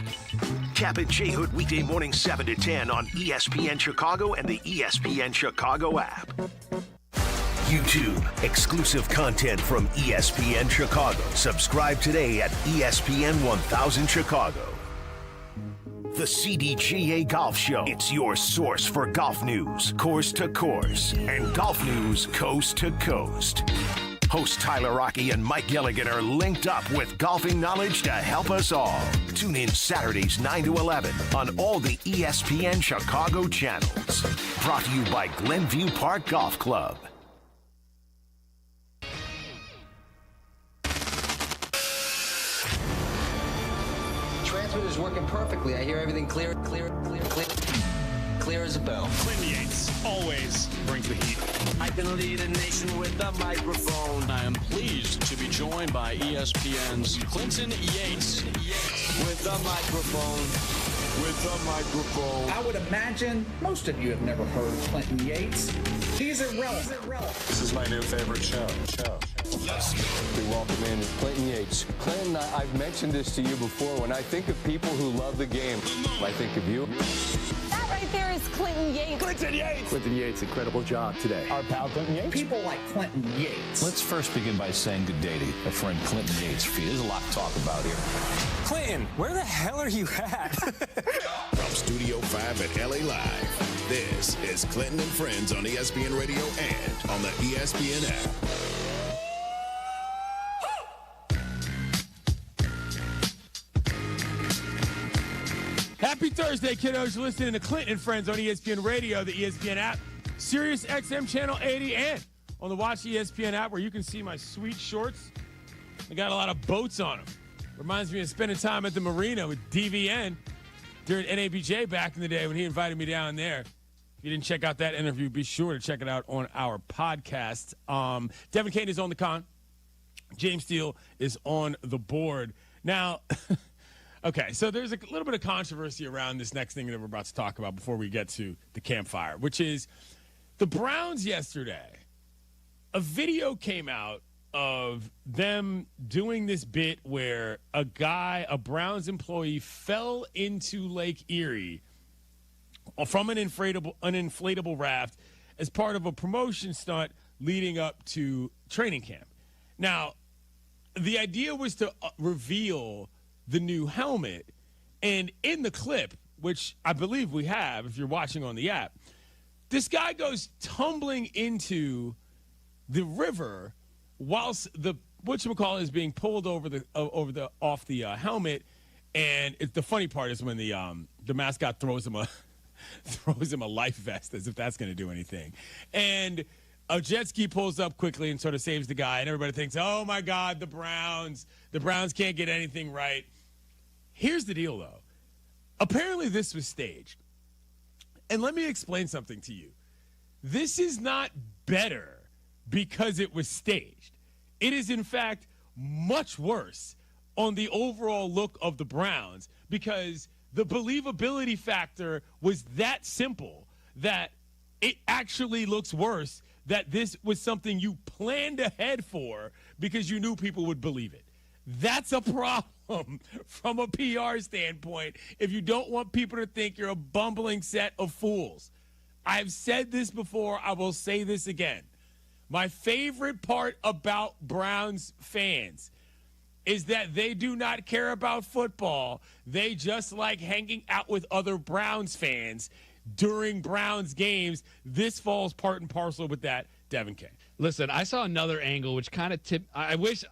Kap J Hood weekday morning 7 to 10 on ESPN Chicago and the ESPN Chicago app. YouTube, exclusive content from ESPN Chicago. Subscribe today at ESPN 1000 Chicago. The CDGA Golf Show. It's your source for golf news, course to course, and golf news coast to coast. Hosts Tyler Rocky and Mike Gilligan are linked up with golfing knowledge to help us all. Tune in Saturdays 9 to 11 on all the ESPN Chicago channels. Brought to you by Glenview Park Golf Club. Transmitter's working perfectly. I hear everything clear as a bell. Clinton Yates always brings the heat. I can lead a nation with a microphone. I am pleased to be joined by ESPN's Clinton Yates. With a microphone. I would imagine most of you have never heard Clinton Yates. He's irrelevant. This is my new favorite show. We welcome in Clinton Yates. Clinton, I've mentioned this to you before. When I think of people who love the game, I think of you. That right there is Clinton Yates. Clinton Yates! Clinton Yates, incredible job today. Our pal Clinton Yates. People like Clinton Yates. Let's first begin by saying good day to my friend Clinton Yates. There's a lot to talk about here. Clinton, where the hell are you at? From Studio 5 at LA Live, this is Clinton and Friends on ESPN Radio and on the ESPN app. Happy Thursday, kiddos. You're listening to Clinton and Friends on ESPN Radio, the ESPN app, Sirius XM Channel 80, and on the Watch ESPN app where you can see my sweet shorts. I got a lot of boats on them. Reminds me of spending time at the marina with DVN during NABJ back in the day when he invited me down there. If you didn't check out that interview, be sure to check it out on our podcast. Devin Kane is on the con. James Steele is on the board. Now, okay, so there's a little bit of controversy around this next thing that we're about to talk about before we get to the campfire, which is the Browns yesterday. A video came out of them doing this bit where a Browns employee, fell into Lake Erie from an inflatable raft as part of a promotion stunt leading up to training camp. Now, the idea was to reveal the new helmet, and in the clip, which I believe we have if you're watching on the app, this guy goes tumbling into the river whilst the whatchamacallit is being pulled off the helmet. And the funny part is when the mascot throws him a life vest as if that's going to do anything. And a jet ski pulls up quickly and sort of saves the guy, and everybody thinks, oh my God, the Browns can't get anything right. Here's the deal, though. Apparently this was staged. And let me explain something to you. This is not better because it was staged. It is, in fact, much worse on the overall look of the Browns because the believability factor was that simple that it actually looks worse that this was something you planned ahead for because you knew people would believe it. That's a problem from a PR standpoint if you don't want people to think you're a bumbling set of fools. I've said this before. I will say this again. My favorite part about Browns fans is that they do not care about football. They just like hanging out with other Browns fans during Browns games. This falls part and parcel with that, Devin Kane. Listen, I saw another angle which kind of tipped. I wish,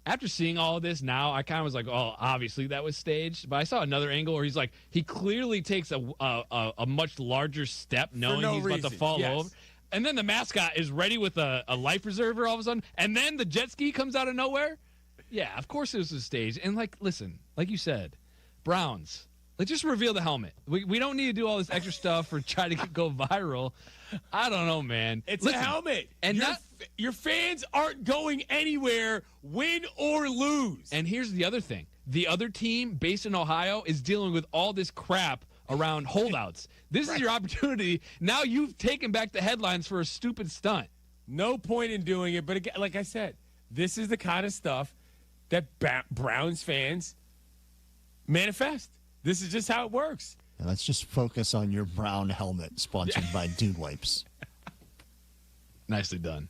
after seeing all of this now, I kind of was like, oh, obviously that was staged. But I saw another angle where he's like, he clearly takes a much larger step knowing he's about to fall over. And then the mascot is ready with a life preserver all of a sudden. And then the jet ski comes out of nowhere. Yeah, of course it was a stage. And, listen, like you said, Browns, let's just reveal the helmet. We don't need to do all this extra stuff or try to go viral. I don't know, man. It's a helmet. And your fans aren't going anywhere, win or lose. And here's the other thing. The other team based in Ohio is dealing with all this crap around holdouts. This is your opportunity. Now you've taken back the headlines for a stupid stunt. No point in doing it. But again, like I said, this is the kind of stuff that Browns fans manifest. This is just how it works. Now let's just focus on your brown helmet sponsored by Dude Wipes. Nicely done.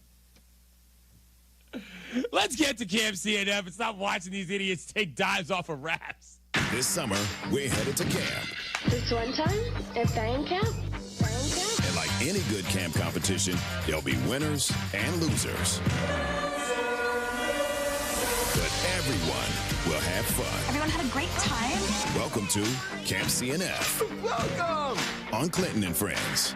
Let's get to Camp CNF and stop watching these idiots take dives off of rafts. This summer, we're headed to camp. This one time at Bang Camp. And like any good camp competition, there'll be winners and losers. everyone will have fun. Everyone had a great time. Welcome to Camp CNF. Welcome on Clinton and Friends.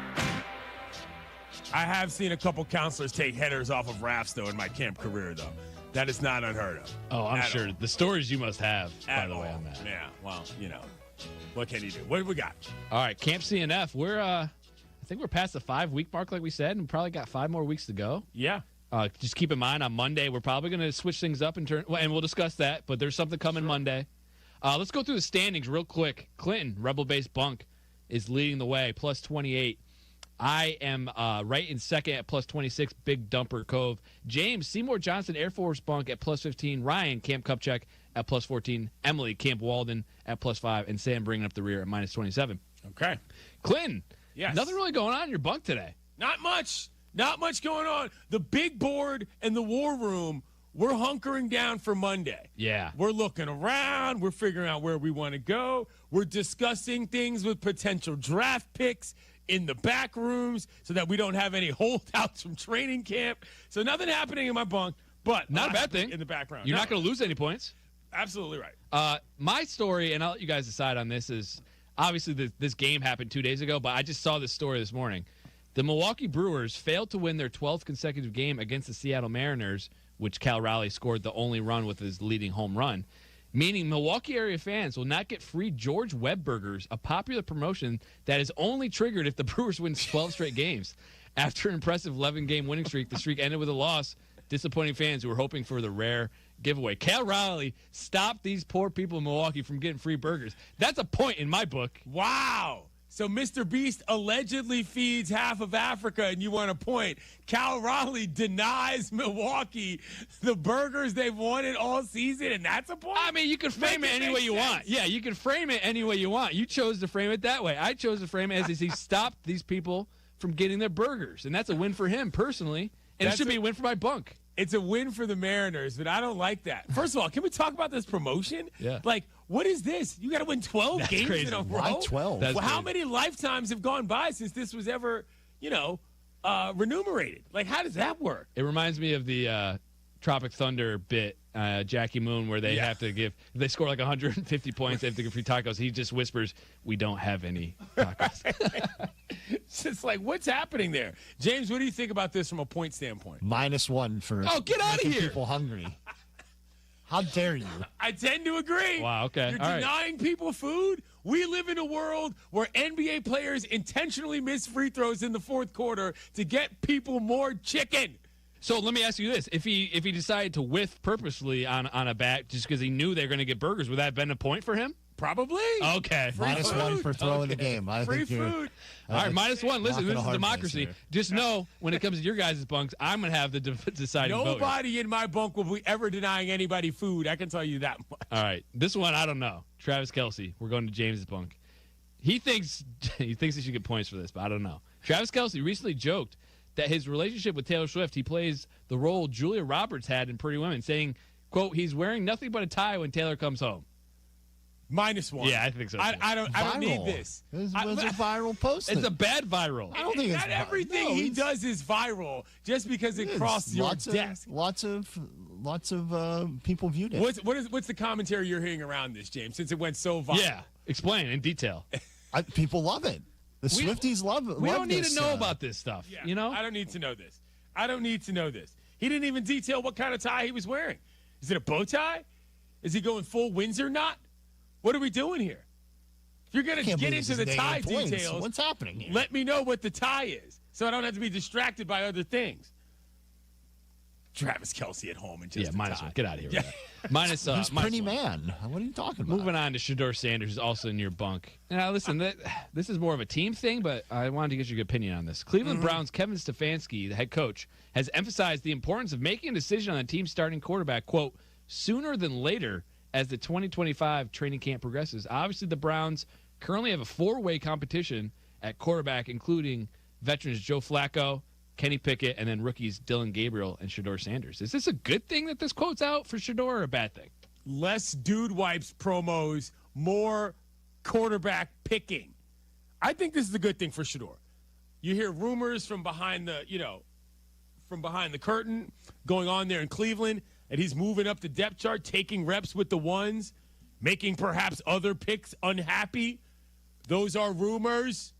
I have seen a couple counselors take headers off of rafts, though, in my camp career, though. That is not unheard of. Oh, I'm sure. All. The stories you must have, by the way, all. on that. Yeah, well, what can you do? What do we got? All right, Camp CNF. We're, I think we're past the 5-week mark, like we said, and probably got 5 more weeks to go. Yeah. Just keep in mind, on Monday, we're probably going to switch things up and we'll discuss that, but there's something coming Monday. Let's go through the standings real quick. Clinton, Rebel Base Bunk, is leading the way, plus 28. I am right in second at plus 26, Big Dumper Cove. James, Seymour Johnson, Air Force Bunk at plus 15. Ryan, Camp Kupchak at plus 14. Emily, Camp Walden at plus 5. And Sam bringing up the rear at minus 27. Okay. Clinton, yes. Nothing really going on in your bunk today. Not much. Not much going on. The big board and the war room, we're hunkering down for Monday. Yeah. We're looking around. We're figuring out where we want to go. We're discussing things with potential draft picks in the back rooms so that we don't have any holdouts from training camp. So nothing happening in my bunk, but not a bad thing in the background. You're not going to lose any points. Absolutely right. My story, and I'll let you guys decide on this, is obviously this game happened 2 days ago, but I just saw this story this morning. The Milwaukee Brewers failed to win their 12th consecutive game against the Seattle Mariners, which Cal Raleigh scored the only run with his leading home run, meaning Milwaukee area fans will not get free George Webb burgers, a popular promotion that is only triggered if the Brewers win 12 straight games. After an impressive 11-game winning streak, the streak ended with a loss, disappointing fans who were hoping for the rare giveaway. Cal Raleigh stopped these poor people in Milwaukee from getting free burgers. That's a point in my book. Wow. So Mr. Beast allegedly feeds half of Africa, and you want a point. Cal Raleigh denies Milwaukee the burgers they've wanted all season, and that's a point? I mean, you can frame it any way you want. Yeah, you can frame it any way you want. You chose to frame it that way. I chose to frame it as he stopped these people from getting their burgers, and that's a win for him personally, and it should be a win for my bunk. It's a win for the Mariners, but I don't like that. First of all, can we talk about this promotion? Yeah. Like, what is this? You got to win 12 games crazy. in a row? Why 12? Well, how many lifetimes have gone by since this was ever, remunerated? Like, how does that work? It reminds me of the Tropic Thunder bit, Jackie Moon, where they have to give, if they score like 150 points, they have to give free tacos. He just whispers, "We don't have any tacos." It's just like, what's happening there? James, what do you think about this from a point standpoint? -1 for get out of making here. People hungry. How dare you? I tend to agree. Wow, okay. You're All right. denying people food. We live in a world where NBA players intentionally miss free throws in the fourth quarter to get people more chicken. So let me ask you this: if he decided to whiff purposely on a bat just because he knew they were going to get burgers, would that have been a point for him? Probably. Okay. -1 for throwing the game. I Free think you're, food. All right, -1. Listen, this is hard democracy. place Just know when it comes to your guys' bunks, I'm going to have the deciding vote. Nobody in my bunk will be ever denying anybody food. I can tell you that much. All right, this one I don't know. Travis Kelce. We're going to James's bunk. He thinks he should get points for this, but I don't know. Travis Kelce recently joked that his relationship with Taylor Swift, he plays the role Julia Roberts had in Pretty Women, saying, quote, he's wearing nothing but a tie when Taylor comes home. -1. Yeah, I think so. I don't need this. This was a viral post. It's a bad viral. I don't think Not everything he does is viral just because it crossed your desk. Lots of people viewed it. What's the commentary you're hearing around this, James? Since it went so viral. Yeah, explain in detail. People love it. The Swifties love it. We don't need to know about this stuff. Yeah, you know, I don't need to know this. I don't need to know this. He didn't even detail what kind of tie he was wearing. Is it a bow tie? Is he going full Windsor knot? What are we doing here? If you're going to get into the tie details, what's happening here? Let me know what the tie is so I don't have to be distracted by other things. Travis Kelce at home and just -1. Get out of here. With that. Minus He's pretty -1. man. What are you talking about? Moving on to Shedeur Sanders, who's also in your bunk. Now, listen, this is more of a team thing, but I wanted to get your opinion on this. Cleveland Browns' Kevin Stefanski, the head coach, has emphasized the importance of making a decision on the team's starting quarterback, quote, sooner than later as the 2025 training camp progresses. Obviously, the Browns currently have a 4-way competition at quarterback, including veterans Joe Flacco, Kenny Pickett, and then rookies Dylan Gabriel and Shedeur Sanders. Is this a good thing that this quote's out for Shedeur or a bad thing? Less dude wipes promos, more quarterback picking. I think this is a good thing for Shedeur. You hear rumors from behind the curtain going on there in Cleveland. and he's moving up the depth chart, taking reps with the ones, making perhaps other picks unhappy. Those are rumors.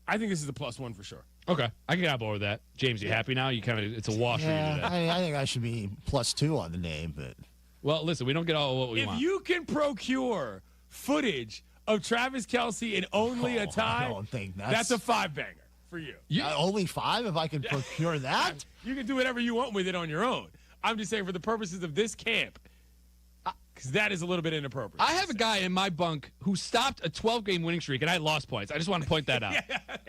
I think this is a +1 for sure. Okay, I can get on board with that. James, you happy now? It's a wash for you today. I think I should be +2 on the name, but well, listen, we don't get all what we want. If you can procure footage of Travis Kelce in only a tie, I don't think that's a 5-banger for you. Only 5 if I can procure that? You can do whatever you want with it on your own. I'm just saying for the purposes of this camp, because that is a little bit inappropriate. I have a guy in my bunk who stopped a 12-game winning streak, and I lost points. I just want to point that out.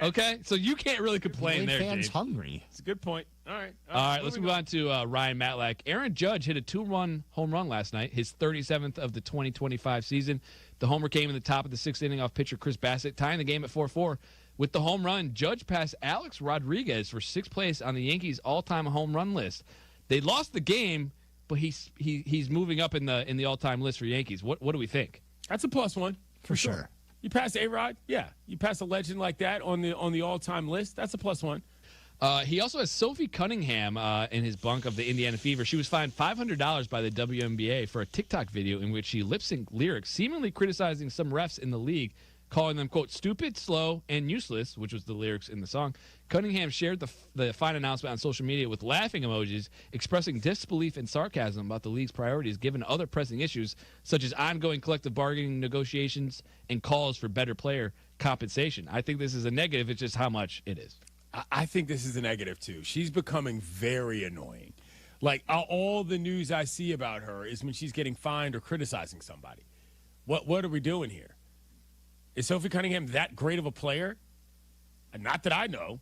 Okay? So you can't really complain there, fans James. hungry. It's a good point. All right. All right, let's move on to Ryan Matlack. Aaron Judge hit a 2-run home run last night, his 37th of the 2025 season. The homer came in the top of the 6th inning off pitcher Chris Bassett, tying the game at 4-4. With the home run, Judge passed Alex Rodriguez for 6th place on the Yankees' all-time home run list. They lost the game, but he's moving up in the all-time list for Yankees. What do we think? That's a +1 for sure. You pass A-Rod, yeah. You pass a legend like that on the all-time list. That's a +1. He also has Sophie Cunningham in his bunk of the Indiana Fever. She was fined $500 by the WNBA for a TikTok video in which she lip-synced lyrics, seemingly criticizing some refs in the league, calling them, quote, stupid, slow, and useless, which was the lyrics in the song. Cunningham shared the fine announcement on social media with laughing emojis, expressing disbelief and sarcasm about the league's priorities given other pressing issues, such as ongoing collective bargaining negotiations and calls for better player compensation. I think this is a negative. It's just how much it is. I think this is a negative, too. She's becoming very annoying. Like, all the news I see about her is when she's getting fined or criticizing somebody. What are we doing here? Is Sophie Cunningham that great of a player? Not that I know.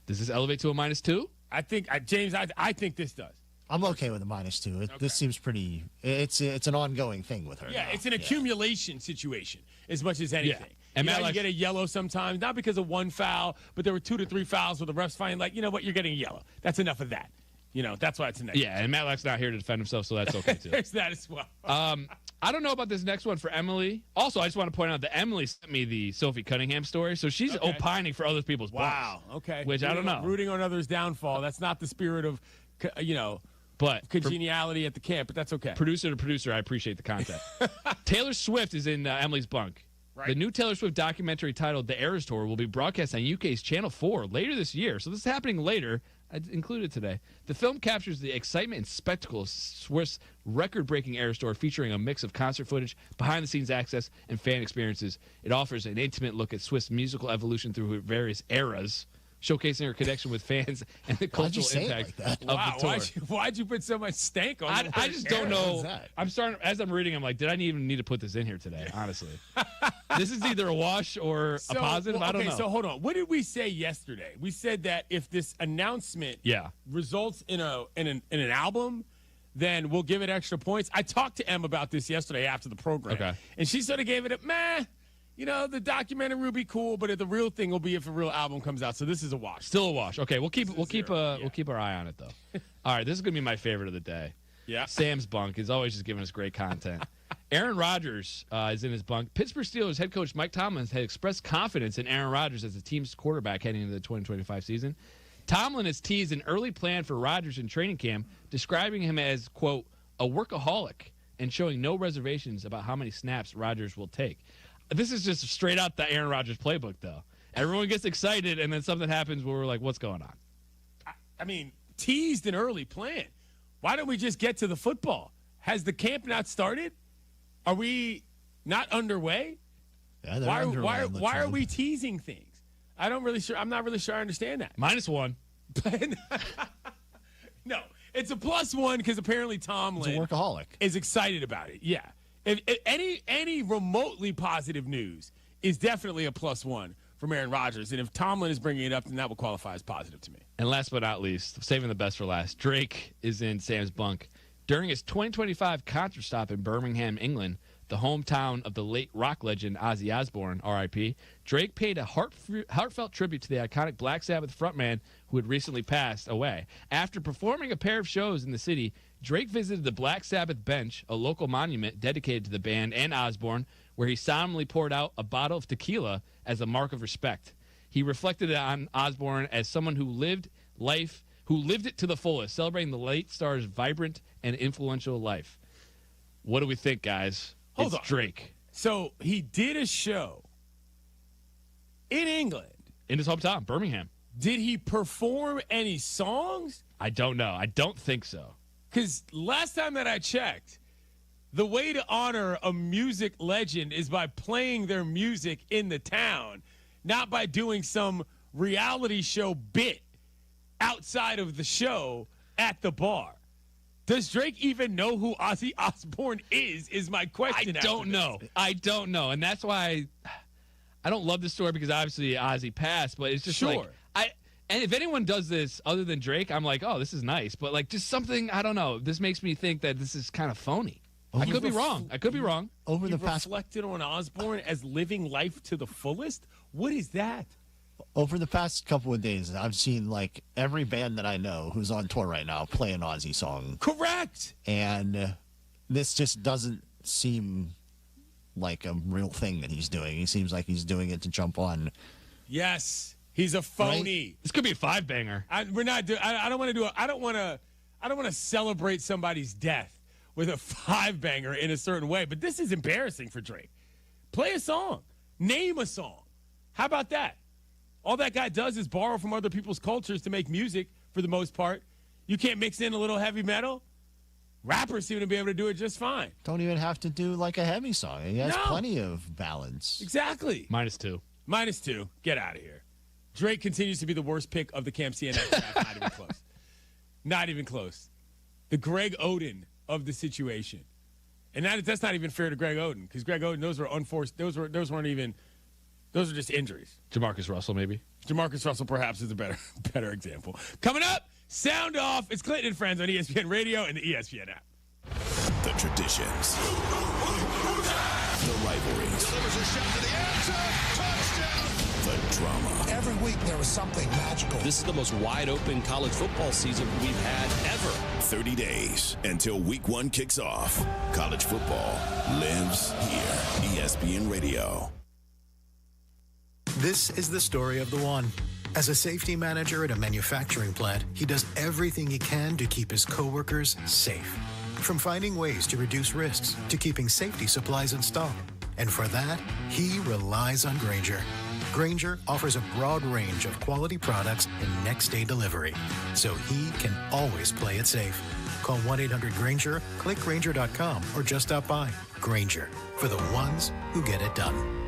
Does this elevate to a -2? I think, James, I think this does. I'm okay with a -2. This seems pretty. It's an ongoing thing with her. Yeah, now. it's an accumulation situation as much as anything. Yeah. And you get a yellow sometimes, not because of one foul, but there were 2 to 3 fouls where the refs find, like, you know what, you're getting a yellow. That's enough of that. You know, that's why it's a negative. Yeah, and Matlack's not here to defend himself, so that's okay, too. There's that as well. I don't know about this next one for Emily. Also, I just want to point out that Emily sent me the Sophie Cunningham story, so she's opining for other people's Wow, bunks, okay. Which I don't know. Rooting on others' downfall. That's not the spirit of, but congeniality at the camp, but that's okay. Producer to producer, I appreciate the content. Taylor Swift is in Emily's bunk. Right. The new Taylor Swift documentary titled The Eras Tour will be broadcast on UK's Channel 4 later this year. So this is happening later. I included today. The film captures the excitement and spectacle of Swift's record-breaking Eras Tour, featuring a mix of concert footage, behind-the-scenes access, and fan experiences. It offers an intimate look at Swift's musical evolution through her various eras, showcasing her connection with fans and the cultural impact of the tour. Why'd you put so much stank on I just don't know. I'm starting as I'm reading. I'm like, did I even need to put this in here today? Honestly, this is either a wash or a positive. I don't know. So hold on. What did we say yesterday? We said that if this announcement results in an album, then we'll give it extra points. I talked to Em about this yesterday after the program, and she sort of gave it a meh. You know, the documentary will be cool, but the real thing will be if a real album comes out. So this is a wash. Still a wash. Okay, we'll keep our eye on it though. All right, this is gonna be my favorite of the day. Yeah. Sam's bunk is always just giving us great content. Aaron Rodgers is in his bunk. Pittsburgh Steelers head coach Mike Tomlin had expressed confidence in Aaron Rodgers as the team's quarterback heading into the 2025 season. Tomlin has teased an early plan for Rodgers in training camp, describing him as, quote, a workaholic, and showing no reservations about how many snaps Rodgers will take. This is just straight out the Aaron Rodgers playbook, though. Everyone gets excited, and then something happens where we're like, what's going on? I mean, teased an early plan. Why don't we just get to the football? Has the camp not started? Are we not underway? Yeah, they're underway. Why are we teasing things? I'm not really sure I understand that. -1. No, it's a +1 because apparently Tomlin is a workaholic. Is excited about it. Yeah. If any remotely positive news is definitely a +1 from Aaron Rodgers, and if Tomlin is bringing it up, then that will qualify as positive to me. And last but not least, saving the best for last, Drake is in Sam's bunk. During his 2025 concert stop in Birmingham, England, the hometown of the late rock legend Ozzy Osbourne, R.I.P., Drake paid a heartfelt tribute to the iconic Black Sabbath frontman who had recently passed away. After performing a pair of shows in the city, Drake visited the Black Sabbath bench, a local monument dedicated to the band and Osbourne, where he solemnly poured out a bottle of tequila as a mark of respect. He reflected on Osbourne as someone who lived life who lived it to the fullest, celebrating the late star's vibrant and influential life. What do we think, guys? Hold on. Drake. So he did a show in England. In his hometown, Birmingham. Did he perform any songs? I don't know. I don't think so. Because last time that I checked, the way to honor a music legend is by playing their music in the town, not by doing some reality show bit outside of the show at the bar. Does Drake even know who Ozzy Osbourne is my question. I don't know. And that's why I don't love this story, because obviously Ozzy passed, but it's just sure. And if anyone does this other than Drake, I'm like, oh, this is nice. But like just something, I don't know. This makes me think that this is kind of phony. I could be wrong. Over the past, reflected on Osbourne as living life to the fullest? What is that? Over the past couple of days, I've seen like every band that I know who's on tour right now play an Ozzy song. Correct. And this just doesn't seem like a real thing that he's doing. He seems like he's doing it to jump on. Yes. He's a phony. Right? This could be a 5-banger. We're not doing. I don't want to do it. I don't want to celebrate somebody's death with a 5-banger in a certain way. But this is embarrassing for Drake. Play a song. Name a song. How about that? All that guy does is borrow from other people's cultures to make music for the most part. You can't mix in a little heavy metal. Rappers seem to be able to do it just fine. Don't even have to do like a heavy song. He has plenty of ballads. Exactly. -2. -2. Get out of here. Drake continues to be the worst pick of the Camp CNN draft. Not even close. Not even close. The Greg Oden of the situation. And that's not even fair to Greg Oden, because Greg Oden, those were unforced. Those weren't even. Those are just injuries. Jamarcus Russell, maybe. Jamarcus Russell, perhaps, is a better example. Coming up, Sound Off. It's Clinton and Friends on ESPN Radio and the ESPN app. The traditions. The rivalries. Delivers a shot to the end zone. Touchdown. The drama. Every week there was something magical. This is the most wide-open college football season we've had ever. 30 days until week 1 kicks off. College football lives here. ESPN Radio. This is the story of the one. As a safety manager at a manufacturing plant, he does everything he can to keep his coworkers safe. From finding ways to reduce risks to keeping safety supplies in stock. And for that, he relies on Grainger. Grainger offers a broad range of quality products and next-day delivery, so he can always play it safe. Call 1-800-GRAINGER, click Grainger.com, or just stop by. Grainger, for the ones who get it done.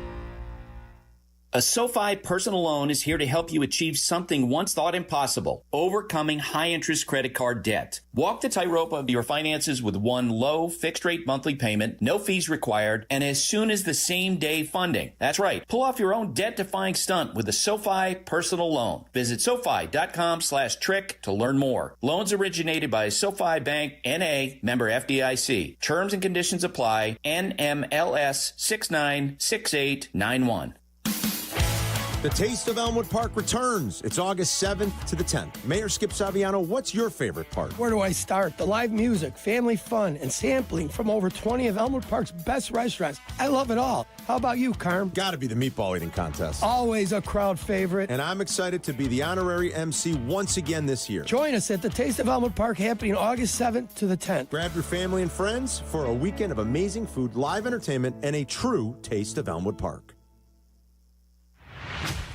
A SoFi personal loan is here to help you achieve something once thought impossible, overcoming high-interest credit card debt. Walk the tightrope of your finances with one low, fixed-rate monthly payment, no fees required, and as soon as the same-day funding. That's right. Pull off your own debt-defying stunt with a SoFi personal loan. Visit SoFi.com/trick to learn more. Loans originated by SoFi Bank, N.A., member FDIC. Terms and conditions apply. NMLS 696891. The Taste of Elmwood Park returns. It's August 7th to the 10th. Mayor Skip Saviano, what's your favorite part? Where do I start? The live music, family fun, and sampling from over 20 of Elmwood Park's best restaurants. I love it all. How about you, Carm? Gotta be the meatball eating contest. Always a crowd favorite. And I'm excited to be the honorary MC once again this year. Join us at the Taste of Elmwood Park happening August 7th to the 10th. Grab your family and friends for a weekend of amazing food, live entertainment, and a true Taste of Elmwood Park.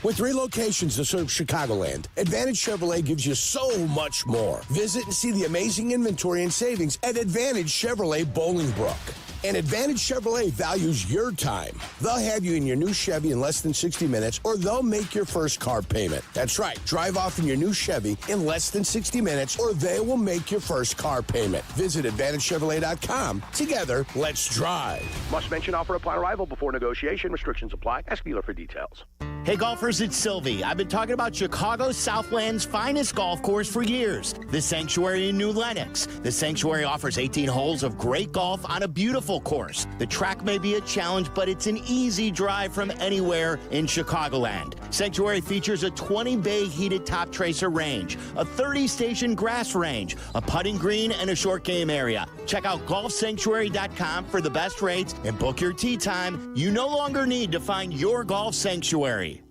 With 3 locations to serve Chicagoland, Advantage Chevrolet gives you so much more. Visit and see the amazing inventory and savings at Advantage Chevrolet Bolingbrook. And Advantage Chevrolet values your time. They'll have you in your new Chevy in less than 60 minutes, or they'll make your first car payment. That's right. Drive off in your new Chevy in less than 60 minutes, or they will make your first car payment. Visit AdvantageChevrolet.com. Together, let's drive. Must mention offer upon arrival before negotiation. Restrictions apply. Ask dealer for details. Hey golfers, it's Silvy. I've been talking about Chicago's Southland's finest golf course for years, the Sanctuary in New Lenox. The Sanctuary offers 18 holes of great golf on a beautiful course. The track may be a challenge, but it's an easy drive from anywhere in Chicagoland. Sanctuary features a 20-bay heated top tracer range, a 30-station grass range, a putting green, and a short game area. Check out golfsanctuary.com for the best rates and book your tee time. You no longer need to find your golf sanctuary.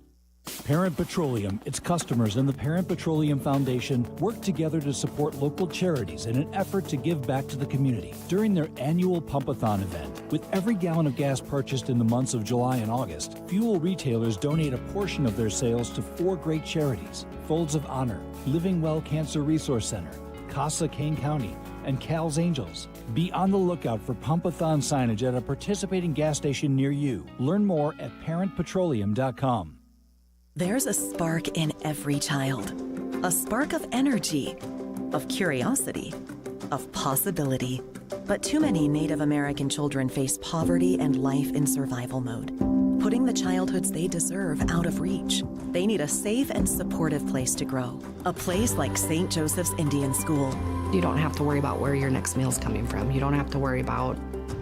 Parent Petroleum, its customers, and the Parent Petroleum Foundation work together to support local charities in an effort to give back to the community. During their annual Pump-a-thon event, with every gallon of gas purchased in the months of July and August, fuel retailers donate a portion of their sales to 4 great charities: Folds of Honor, Living Well Cancer Resource Center, CASA Kane County, and Cal's Angels. Be on the lookout for Pump-a-thon signage at a participating gas station near you. Learn more at parentpetroleum.com. There's a spark in every child. A spark of energy, of curiosity, of possibility. But too many Native American children face poverty and life in survival mode, putting the childhoods they deserve out of reach. They need a safe and supportive place to grow. A place like St. Joseph's Indian School. You don't have to worry about where your next meal's coming from. You don't have to worry about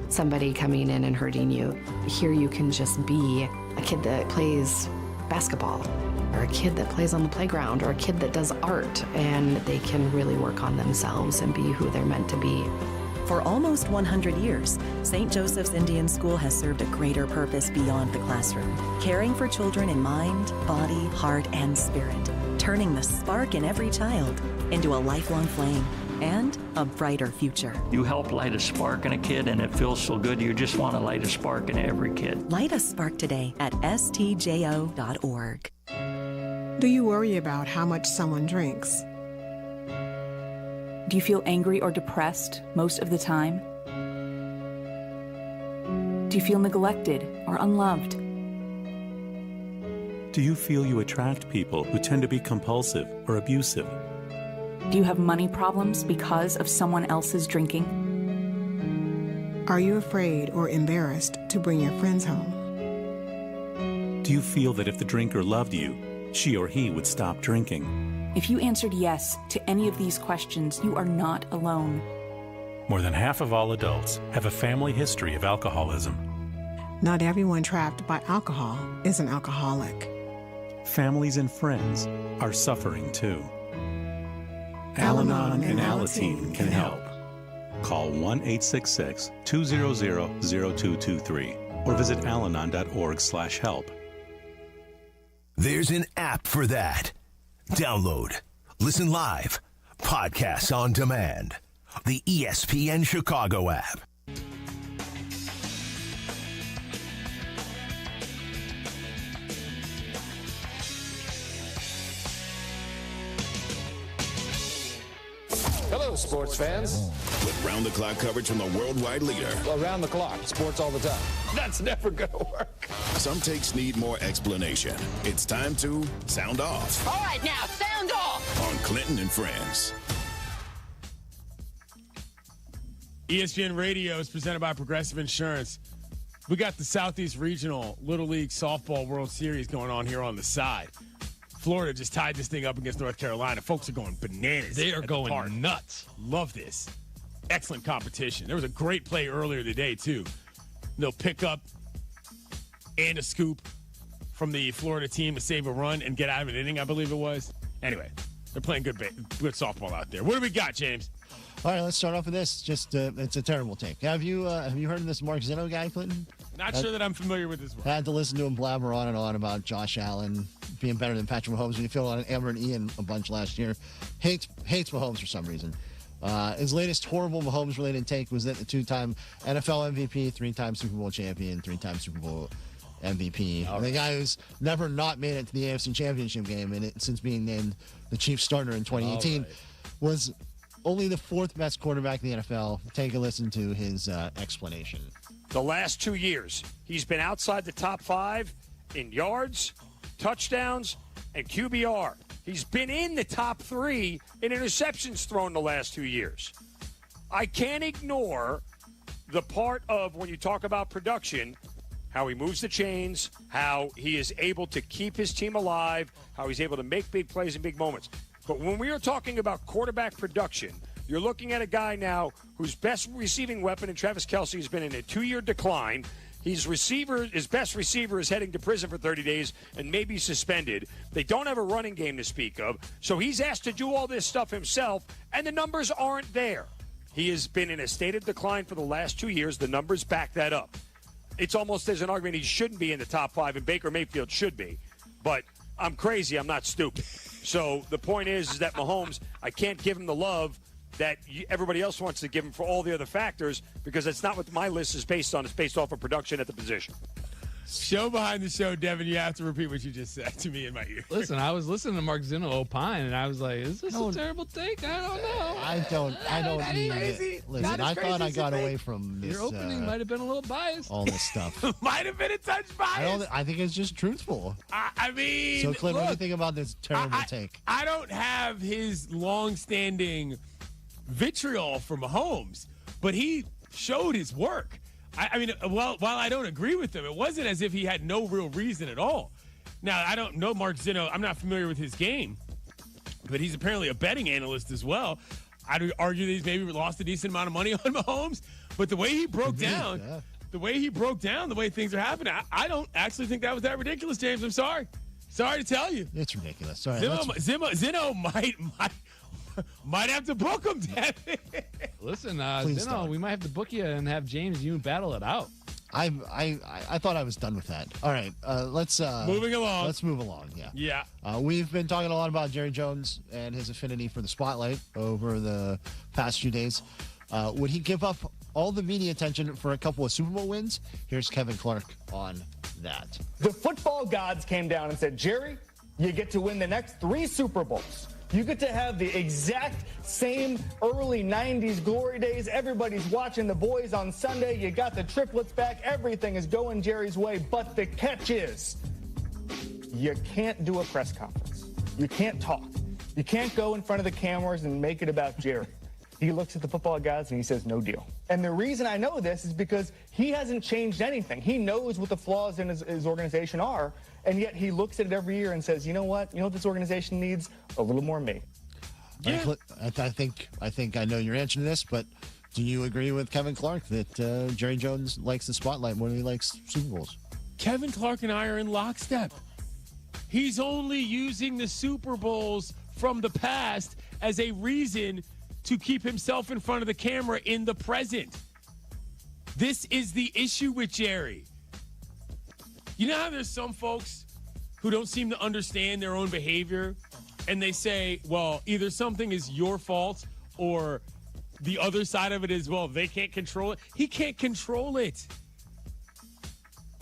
somebody coming in and hurting you. Here you can just be a kid that plays basketball, or a kid that plays on the playground, or a kid that does art, and they can really work on themselves and be who they're meant to be. For almost 100 years, St. Joseph's Indian School has served a greater purpose beyond the classroom, caring for children in mind, body, heart, and spirit, turning the spark in every child into a lifelong flame and a brighter future. You help light a spark in a kid, and it feels so good. You just want to light a spark in every kid. Light a spark today at stjo.org. Do you worry about how much someone drinks? Do you feel angry or depressed most of the time? Do you feel neglected or unloved? Do you feel you attract people who tend to be compulsive or abusive? Do you have money problems because of someone else's drinking? Are you afraid or embarrassed to bring your friends home? Do you feel that if the drinker loved you, she or he would stop drinking? If you answered yes to any of these questions, you are not alone. More than half of all adults have a family history of alcoholism. Not everyone trapped by alcohol is an alcoholic. Families and friends are suffering too. Al-Anon and Alateen can help. Call 1-866-200-0223 or visit alanon.org/help. There's an app for that. Download, listen live, podcasts on demand. The ESPN Chicago app. Hello, sports fans. With round-the-clock coverage from the worldwide leader. Around the clock, sports all the time. That's never going to work. Some takes need more explanation. It's time to sound off. All right, now, sound off. On Clinton and Friends. ESPN Radio is presented by Progressive Insurance. We got the Southeast Regional Little League Softball World Series going on here on the side. Florida just tied this thing up against North Carolina. Folks are going bananas. They are going nuts. Love this. Excellent competition. There was a great play earlier today, too. They'll pick up and a scoop from the Florida team to save a run and get out of an inning, I believe it was. Anyway, they're playing good softball out there. What do we got, James? All right, let's start off with this. Just it's a terrible take. Have you heard of this Mark Zeno guy, Clinton? Not sure that I'm familiar with this one. I had to listen to him blabber on and on about Josh Allen being better than Patrick Mahomes. We filled on Amber and Ian a bunch last year. Hates Mahomes for some reason. His latest horrible Mahomes-related take was that the 2-time NFL MVP, 3-time Super Bowl champion, 3-time Super Bowl MVP. Right. The guy who's never not made it to the AFC Championship game and since being named the Chiefs starter in 2018 was only the 4th best quarterback in the NFL. Take a listen to his explanation. The last 2 years, he's been outside the top 5 in yards, touchdowns, and QBR. He's been in the top 3 in interceptions thrown the last 2 years. I can't ignore the part of when you talk about production, how he moves the chains, how he is able to keep his team alive, how he's able to make big plays in big moments. But when we are talking about quarterback production, you're looking at a guy now whose best receiving weapon in Travis Kelce has been in a 2-year decline. His best receiver is heading to prison for 30 days and may be suspended. They don't have a running game to speak of. So he's asked to do all this stuff himself, and the numbers aren't there. He has been in a state of decline for the last 2 years. The numbers back that up. It's almost there's an argument he shouldn't be in the top 5, and Baker Mayfield should be. But I'm crazy. I'm not stupid. So the point is that Mahomes, I can't give him the love that everybody else wants to give him for all the other factors, because that's not what my list is based on. It's based off of production at the position. Show behind the show, Devin. You have to repeat what you just said to me in my ear. Listen, I was listening to Mark Zinno opine, and I was like, "Is this a terrible take? I don't know." I don't need it. Listen, I thought I got away from this. Your opening might have been a little biased. All this stuff might have been a touch biased. I think it's just truthful. I mean, so Clint, look, what do you think about this terrible take? I don't have his long-standing vitriol for Mahomes, but he showed his work. I mean, while I don't agree with him, it wasn't as if he had no real reason at all. Now, I don't know Mark Zinno. I'm not familiar with his game, but he's apparently a betting analyst as well. I'd argue that he's maybe lost a decent amount of money on Mahomes, but the way he broke down, the way things are happening, I don't actually think that was that ridiculous, James. I'm sorry. Sorry to tell you. It's ridiculous. Sorry. Zinno might have to book him, Devin. Listen, Zinno, we might have to book you and have James, you battle it out. I thought I was done with that. All right, let's moving along. Let's move along. Yeah. We've been talking a lot about Jerry Jones and his affinity for the spotlight over the past few days. Would he give up all the media attention for a couple of Super Bowl wins? Here's Kevin Clark on that. The football gods came down and said, Jerry, you get to win the next 3 Super Bowls. You get to have the exact same early 90s glory days. Everybody's watching the boys on Sunday. You got the triplets back. Everything is going Jerry's way. But the catch is, you can't do a press conference. You can't talk. You can't go in front of the cameras and make it about Jerry. He looks at the football guys and he says, no deal. And the reason I know this is because he hasn't changed anything. He knows what the flaws in his organization are, and yet he looks at it every year and says, you know what this organization needs? A little more me. Yeah. I think I know your answer to this, but do you agree with Kevin Clark that Jerry Jones likes the spotlight more than he likes Super Bowls? Kevin Clark and I are in lockstep. He's only using the Super Bowls from the past as a reason to keep himself in front of the camera in the present. This is the issue with Jerry. You know how there's some folks who don't seem to understand their own behavior, and they say, well, either something is your fault or the other side of it is, well, they can't control it. He can't control it.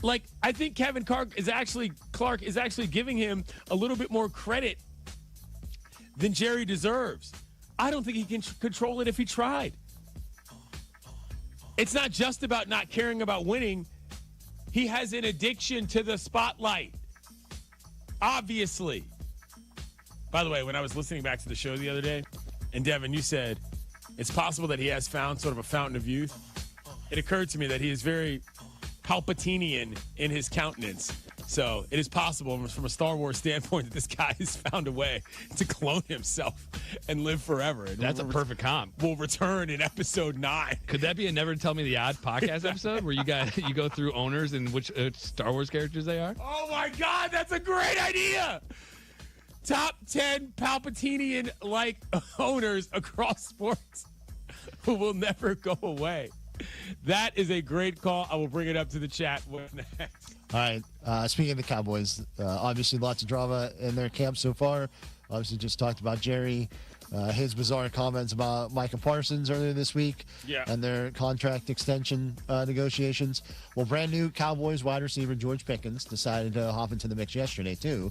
Like, I think Kevin Clark is actually giving him a little bit more credit than Jerry deserves. I don't think he can control it if he tried. It's not just about not caring about winning. He has an addiction to the spotlight. Obviously. By the way, when I was listening back to the show the other day, and Devin, you said it's possible that he has found sort of a fountain of youth. It occurred to me that he is very Palpatinian in his countenance. So it is possible from a Star Wars standpoint that this guy has found a way to clone himself and live forever. And that's a perfect comp. Will return in episode 9. Could that be a Never Tell Me the Odd podcast episode where you go through owners and which Star Wars characters they are? Oh my God, that's a great idea. Top 10 Palpatinian-like owners across sports who will never go away. That is a great call. I will bring it up to the chat. What's next? All right. Speaking of the Cowboys, obviously lots of drama in their camp so far. Obviously just talked about Jerry, his bizarre comments about Micah Parsons earlier this week and their contract extension negotiations. Well, brand new Cowboys wide receiver George Pickens decided to hop into the mix yesterday too,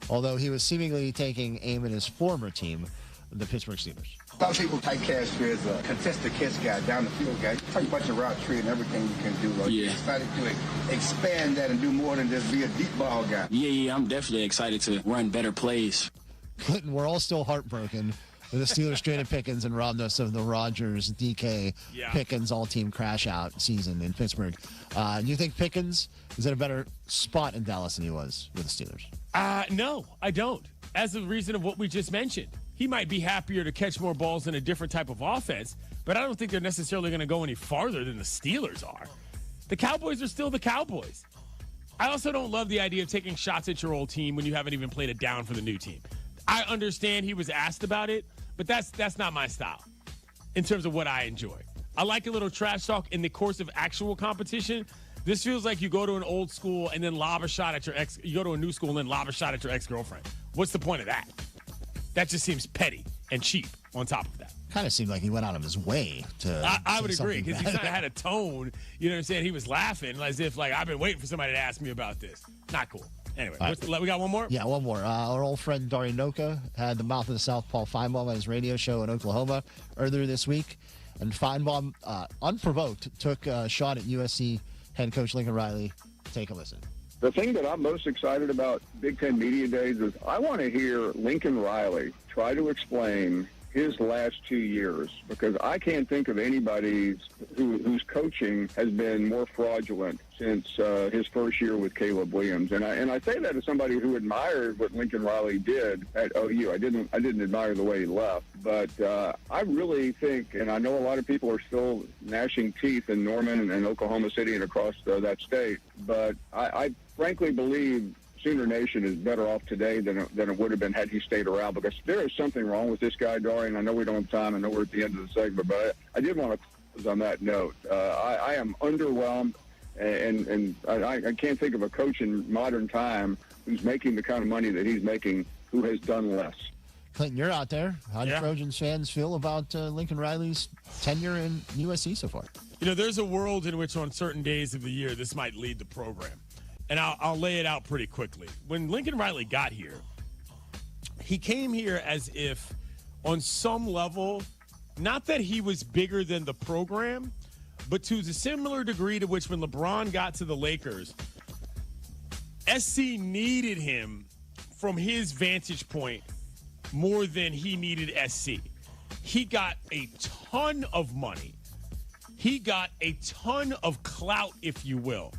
although he was seemingly taking aim at his former team, the Pittsburgh Steelers. Some people type cast you as a contested catch guy, down the field guy. Talk about your route tree and everything you can do. Like you decided to expand that and do more than just be a deep ball guy. Yeah, I'm definitely excited to run better plays. Clinton, we're all still heartbroken when the Steelers traded Pickens and robbed us of the Rodgers, DK, Pickens all-team crash-out season in Pittsburgh. Do you think Pickens is in a better spot in Dallas than he was with the Steelers? No, I don't. As a reason of what we just mentioned. He might be happier to catch more balls in a different type of offense, but I don't think they're necessarily going to go any farther than the Steelers are. The Cowboys are still the Cowboys. I also don't love the idea of taking shots at your old team when you haven't even played it down for the new team. I understand he was asked about it, but that's not my style in terms of what I enjoy. I like a little trash talk in the course of actual competition, This feels like you go to an old school and then lob a shot at your ex. You go to a new school and then lob a shot at your ex-girlfriend. What's the point of that? That just seems petty and cheap on top of that. Kind of seemed like he went out of his way to. I would agree, because he kind of had a tone, you know what I'm saying? He was laughing as if, like, I've been waiting for somebody to ask me about this. Not cool. Anyway, we got one more? Yeah, one more. Our old friend Dari Noka had the Mouth of the South Paul Feinbaum on his radio show in Oklahoma earlier this week. And Feinbaum, unprovoked, took a shot at USC head coach Lincoln Riley. Take a listen. The thing that I'm most excited about Big Ten Media Days is I want to hear Lincoln Riley try to explain his last 2 years, because I can't think of anybody whose coaching has been more fraudulent since his first year with Caleb Williams. And I say that as somebody who admired what Lincoln Riley did at OU. I didn't admire the way he left, but I really think, and I know a lot of people are still gnashing teeth in Norman and Oklahoma City and across that state, but I frankly believe Sooner Nation is better off today than it would have been had he stayed around, because there is something wrong with this guy, Dorian. I know we don't have time. I know we're at the end of the segment, but I did want to close on that note. I am underwhelmed, and I can't think of a coach in modern time who's making the kind of money that he's making who has done less. Clinton, you're out there. How do Trojans fans feel about Lincoln Riley's tenure in USC so far? You know, there's a world in which on certain days of the year this might lead the program. And I'll lay it out pretty quickly. When Lincoln Riley got here, he came here as if, on some level, not that he was bigger than the program, but to the similar degree to which when LeBron got to the Lakers, SC needed him from his vantage point more than he needed SC. He got a ton of money. He got a ton of clout, if you will.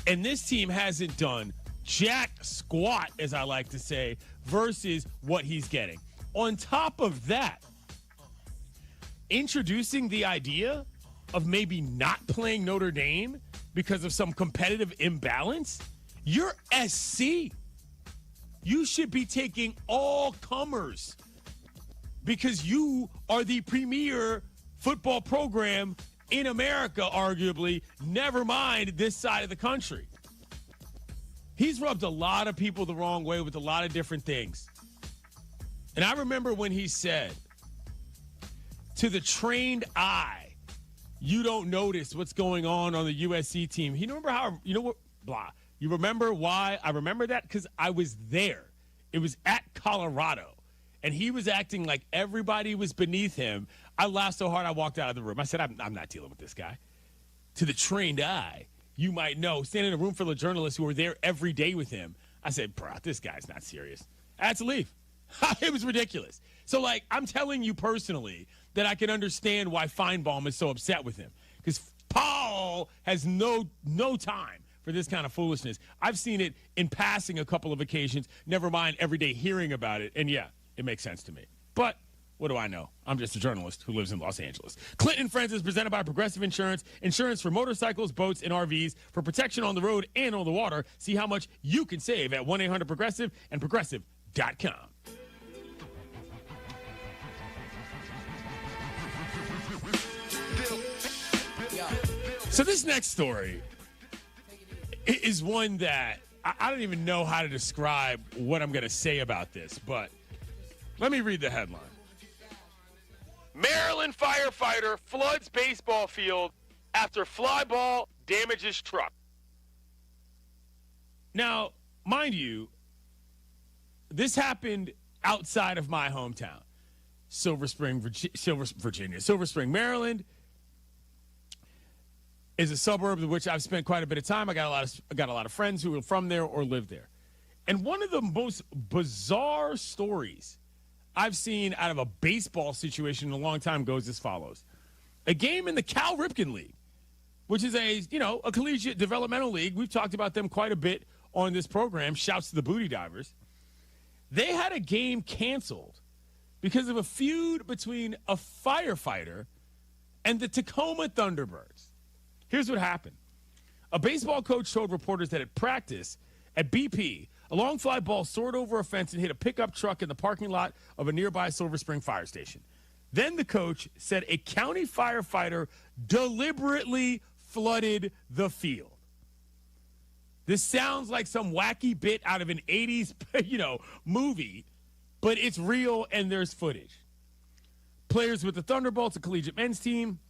And this team hasn't done jack squat, as I like to say, versus what he's getting. On top of that, introducing the idea of maybe not playing Notre Dame because of some competitive imbalance, you're SC. You should be taking all comers because you are the premier football program in America, arguably, never mind this side of the country. He's rubbed a lot of people the wrong way with a lot of different things. And I remember when he said, to the trained eye, you don't notice what's going on the USC team. You remember how, you know what, blah. You remember why I remember that? Because I was there. It was at Colorado. And he was acting like everybody was beneath him. I laughed so hard I walked out of the room. I said, I'm not dealing with this guy. To the trained eye, you might know, standing in a room full of journalists who were there every day with him. I said, bro, this guy's not serious. I had to leave. It was ridiculous. So, like, I'm telling you personally that I can understand why Feinbaum is so upset with him. Because Paul has no time for this kind of foolishness. I've seen it in passing a couple of occasions, never mind every day hearing about it. And, yeah, it makes sense to me. But what do I know? I'm just a journalist who lives in Los Angeles. Clinton Friends is presented by Progressive Insurance. Insurance for motorcycles, boats, and RVs for protection on the road and on the water. See how much you can save at 1-800-PROGRESSIVE and Progressive.com. So this next story is one that I don't even know how to describe what I'm going to say about this, but let me read the headline. Maryland firefighter floods baseball field after fly ball damages truck. Now, mind you, this happened outside of my hometown, Silver Spring, Maryland is a suburb in which I've spent quite a bit of time. I got a lot of friends who are from there or live there. And one of the most bizarre stories I've seen out of a baseball situation in a long time goes as follows. A game in the Cal Ripken League, which is a collegiate developmental league. We've talked about them quite a bit on this program. Shouts to the Booty Divers. They had a game canceled because of a feud between a firefighter and the Tacoma Thunderbirds. Here's what happened. A baseball coach told reporters that at practice at BP, a long fly ball soared over a fence and hit a pickup truck in the parking lot of a nearby Silver Spring fire station. Then the coach said a county firefighter deliberately flooded the field. This sounds like some wacky bit out of an 80s, movie, but it's real and there's footage. Players with the Thunderbolts, a collegiate men's team,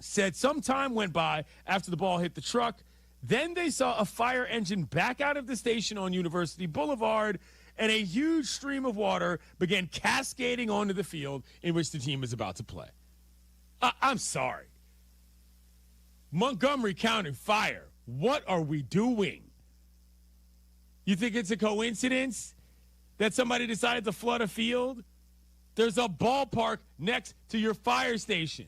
said some time went by after the ball hit the truck. Then they saw a fire engine back out of the station on University Boulevard, and a huge stream of water began cascading onto the field in which the team is about to play. I'm sorry. Montgomery County Fire. What are we doing? You think it's a coincidence that somebody decided to flood a field? There's a ballpark next to your fire station.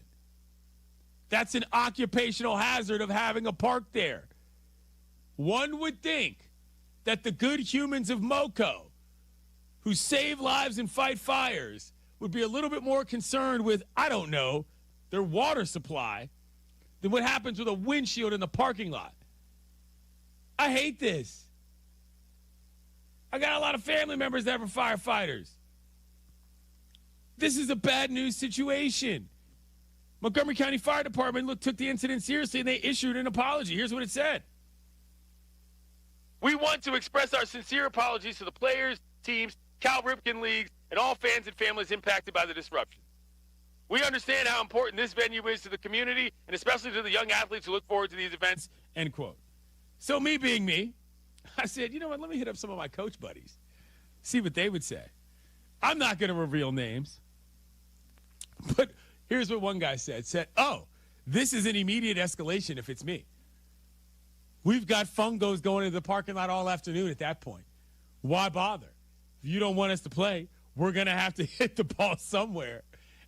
That's an occupational hazard of having a park there. One would think that the good humans of MoCo, who save lives and fight fires, would be a little bit more concerned with, I don't know, their water supply than what happens with a windshield in the parking lot. I hate this. I got a lot of family members that were firefighters. This is a bad news situation. Montgomery County Fire Department took the incident seriously, and they issued an apology. Here's what it said. We want to express our sincere apologies to the players, teams, Cal Ripken leagues, and all fans and families impacted by the disruption. We understand how important this venue is to the community, and especially to the young athletes who look forward to these events, end quote. So me being me, I said, you know what, let me hit up some of my coach buddies, see what they would say. I'm not going to reveal names, but here's what one guy said, oh, this is an immediate escalation if it's me. We've got fungos going into the parking lot all afternoon at that point. Why bother? If you don't want us to play, we're going to have to hit the ball somewhere,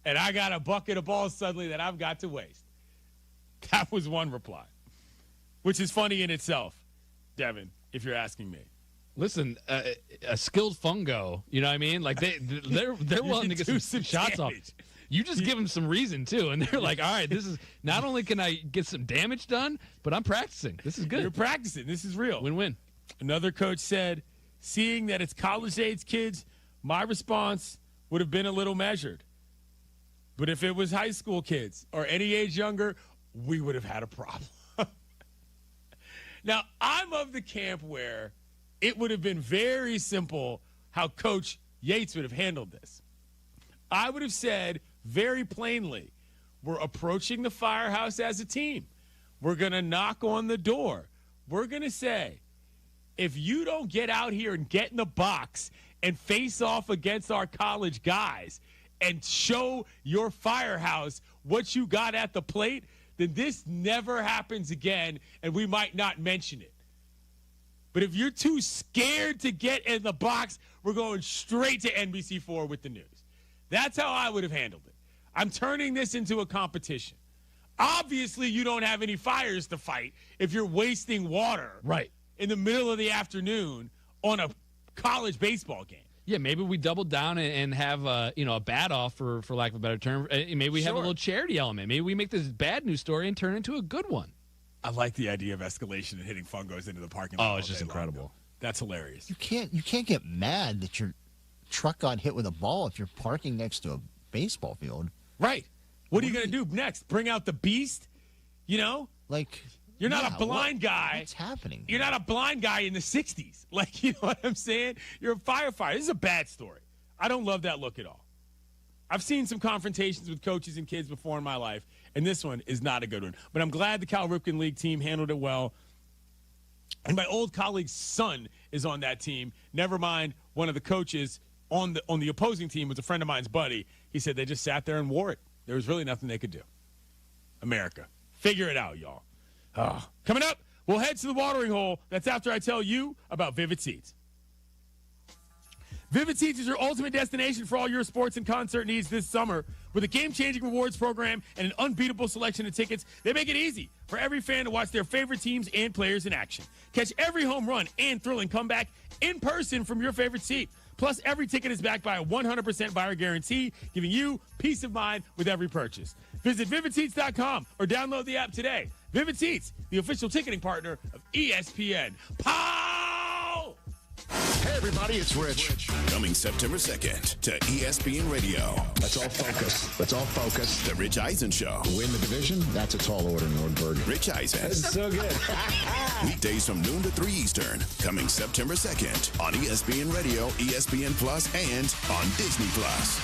and I got a bucket of balls suddenly that I've got to waste. That was one reply, which is funny in itself, Devin, if you're asking me. Listen, a skilled fungo, you know what I mean? Like they're willing to get some shots off. You just give them some reason too, and they're like, "All right, this is not only can I get some damage done, but I'm practicing. This is good. You're practicing. This is real. Win-win." Another coach said, "Seeing that it's college-age kids, my response would have been a little measured. But if it was high school kids or any age younger, we would have had a problem." Now, I'm of the camp where it would have been very simple how Coach Yates would have handled this. I would have said very plainly, we're approaching the firehouse as a team. We're going to knock on the door. We're going to say, if you don't get out here and get in the box and face off against our college guys and show your firehouse what you got at the plate, then this never happens again, and we might not mention it. But if you're too scared to get in the box, we're going straight to NBC4 with the news. That's how I would have handled it. I'm turning this into a competition. Obviously, you don't have any fires to fight if you're wasting water in the middle of the afternoon on a college baseball game. Yeah, maybe we double down and have a bat off for lack of a better term. Maybe we have a little charity element. Maybe we make this bad news story and turn it into a good one. I like the idea of escalation and hitting fungos into the parking lot. Oh, it's just incredible. That's hilarious. You can't get mad that your truck got hit with a ball if you're parking next to a baseball field. Right. What are you going to do next? Bring out the beast? Like, you're not a blind guy. What's happening? You're not a blind guy in the 60s. Like, you know what I'm saying? You're a firefighter. This is a bad story. I don't love that look at all. I've seen some confrontations with coaches and kids before in my life, and this one is not a good one. But I'm glad the Cal Ripken League team handled it well. And my old colleague's son is on that team. Never mind, one of the coaches on the opposing team was a friend of mine's buddy. He said they just sat there and wore it. There was really nothing they could do. America. Figure it out, y'all. Coming up, we'll head to the watering hole. That's after I tell you about Vivid Seats. Vivid Seats is your ultimate destination for all your sports and concert needs this summer. With a game-changing rewards program and an unbeatable selection of tickets, they make it easy for every fan to watch their favorite teams and players in action. Catch every home run and thrilling comeback in person from your favorite seat. Plus, every ticket is backed by a 100% buyer guarantee, giving you peace of mind with every purchase. Visit VividSeats.com or download the app today. Vivid Seats, the official ticketing partner of ESPN. Pow! everybody, it's Rich. Coming September 2nd to ESPN Radio. Let's all focus. Let's all focus. The Rich Eisen Show. To win the division, that's a tall order, Nordberg. Rich Eisen. That's so good. Weekdays from noon to 3 Eastern. Coming September 2nd on ESPN Radio, ESPN Plus, and on Disney Plus.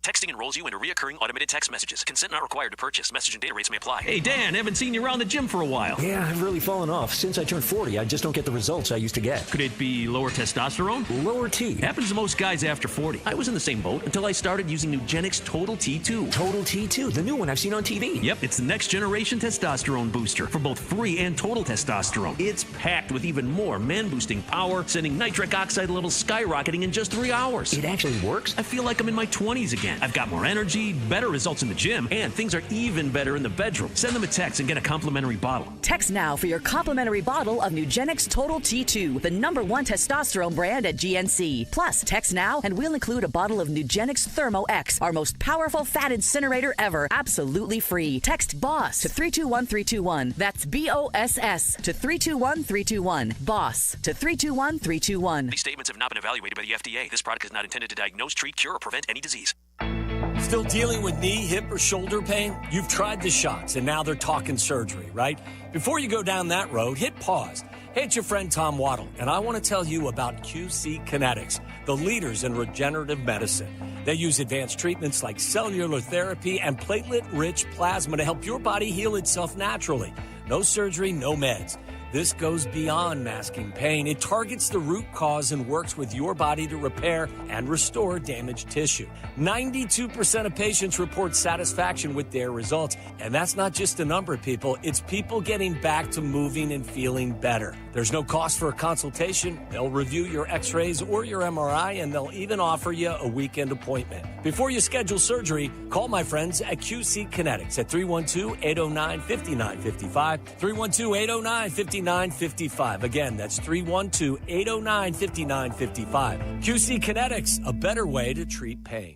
Texting enrolls you into recurring automated text messages. Consent not required to purchase. Message and data rates may apply. Hey, Dan, haven't seen you around the gym for a while. Yeah, I've really fallen off. Since I turned 40, I just don't get the results I used to get. Could it be lower testosterone? Lower T. Happens to most guys after 40. I was in the same boat until I started using Nugenix Total T2. Total T2, the new one I've seen on TV. Yep, it's the next generation testosterone booster for both free and total testosterone. It's packed with even more man-boosting power, sending nitric oxide levels skyrocketing in just 3 hours. It actually works? I feel like I'm in my 20s again. I've got more energy, better results in the gym, and things are even better in the bedroom. Send them a text and get a complimentary bottle. Text now for your complimentary bottle of Nugenix Total T2, the #1 testosterone brand at GNC. Plus, text now and we'll include a bottle of Nugenix Thermo X, our most powerful fat incinerator ever, absolutely free. Text BOSS to 321321. That's BOSS to 321321. BOSS to 321321. These statements have not been evaluated by the FDA. This product is not intended to diagnose, treat, cure, or prevent any disease. Still dealing with knee, hip, or shoulder pain? You've tried the shots, and now they're talking surgery, right? Before you go down that road, hit pause. Hey, it's your friend Tom Waddle, and I want to tell you about QC Kinetics, the leaders in regenerative medicine. They use advanced treatments like cellular therapy and platelet-rich plasma to help your body heal itself naturally. No surgery, no meds. This goes beyond masking pain. It targets the root cause and works with your body to repair and restore damaged tissue. 92% of patients report satisfaction with their results. And that's not just a number, people. It's people getting back to moving and feeling better. There's no cost for a consultation. They'll review your x-rays or your MRI, and they'll even offer you a weekend appointment. Before you schedule surgery, call my friends at QC Kinetics at 312-809-5955, 312-809-5955. Again, that's 312-809-5955. QC Kinetics, a better way to treat pain.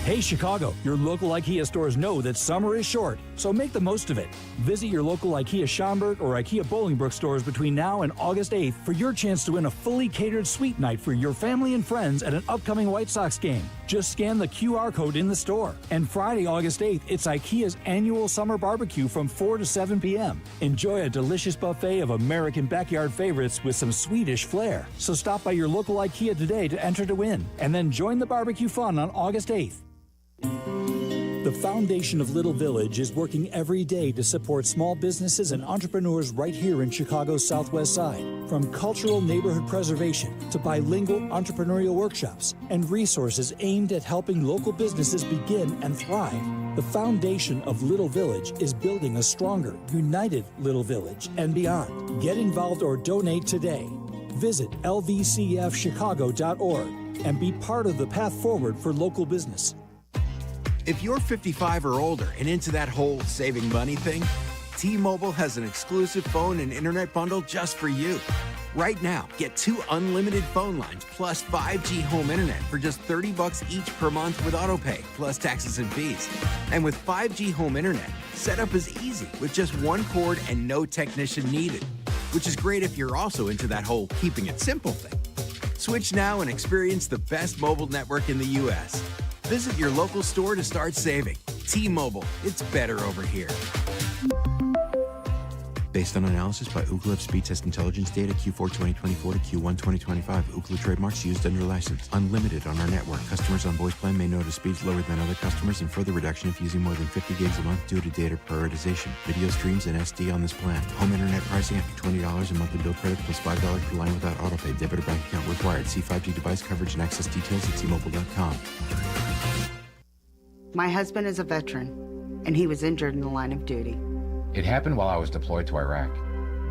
Hey Chicago, your local IKEA stores know that summer is short, so make the most of it. Visit your local IKEA Schaumburg or IKEA Bolingbrook stores between now and August 8th for your chance to win a fully catered suite night for your family and friends at an upcoming White Sox game. Just scan the QR code in the store. And Friday, August 8th, it's IKEA's annual summer barbecue from 4 to 7 p.m. Enjoy a delicious buffet of American backyard favorites with some Swedish flair. So stop by your local IKEA today to enter to win, and then join the barbecue fun on August 8th. The foundation of Little Village is working every day to support small businesses and entrepreneurs right here in Chicago's Southwest Side. From cultural neighborhood preservation to bilingual entrepreneurial workshops and resources aimed at helping local businesses begin and thrive. The foundation of Little Village is building a stronger, united Little Village and beyond. Get involved or donate today. Visit lvcfchicago.org and be part of the path forward for local business. If you're 55 or older and into that whole saving money thing, T-Mobile has an exclusive phone and internet bundle just for you. Right now, get 2 unlimited phone lines plus 5G home internet for just $30 each per month with autopay, plus taxes and fees. And with 5G home internet, setup is easy with just 1 cord and no technician needed, which is great if you're also into that whole keeping it simple thing. Switch now and experience the best mobile network in the U.S. Visit your local store to start saving. T-Mobile, it's better over here. Based on analysis by Ookla Speed Test Intelligence data Q4 2024 to Q1 2025. Ookla trademarks used under license. Unlimited on our network. Customers on voice plan may notice speeds lower than other customers and further reduction if using more than 50 gigs a month due to data prioritization. Video streams and SD on this plan. Home internet pricing after $20 a monthly bill credit plus $5 per line without autopay. Debit or bank account required. See 5G device coverage and access details at T-Mobile.com. My husband is a veteran, and he was injured in the line of duty. It happened while I was deployed to Iraq.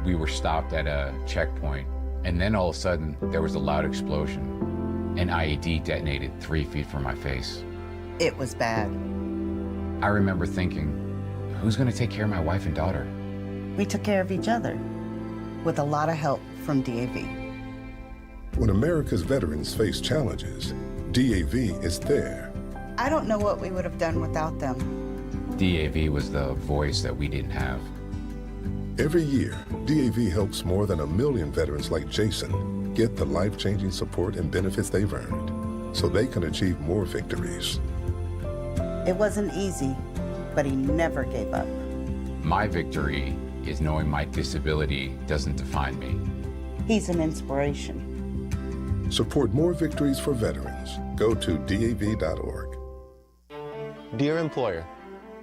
We were stopped at a checkpoint, and then all of a sudden, there was a loud explosion. An IED detonated 3 feet from my face. It was bad. I remember thinking, who's going to take care of my wife and daughter? We took care of each other, with a lot of help from DAV. When America's veterans face challenges, DAV is there. I don't know what we would have done without them. DAV was the voice that we didn't have. Every year, DAV helps more than 1 million veterans like Jason get the life-changing support and benefits they've earned so they can achieve more victories. It wasn't easy, but he never gave up. My victory is knowing my disability doesn't define me. He's an inspiration. Support more victories for veterans. Go to DAV.org. Dear employer,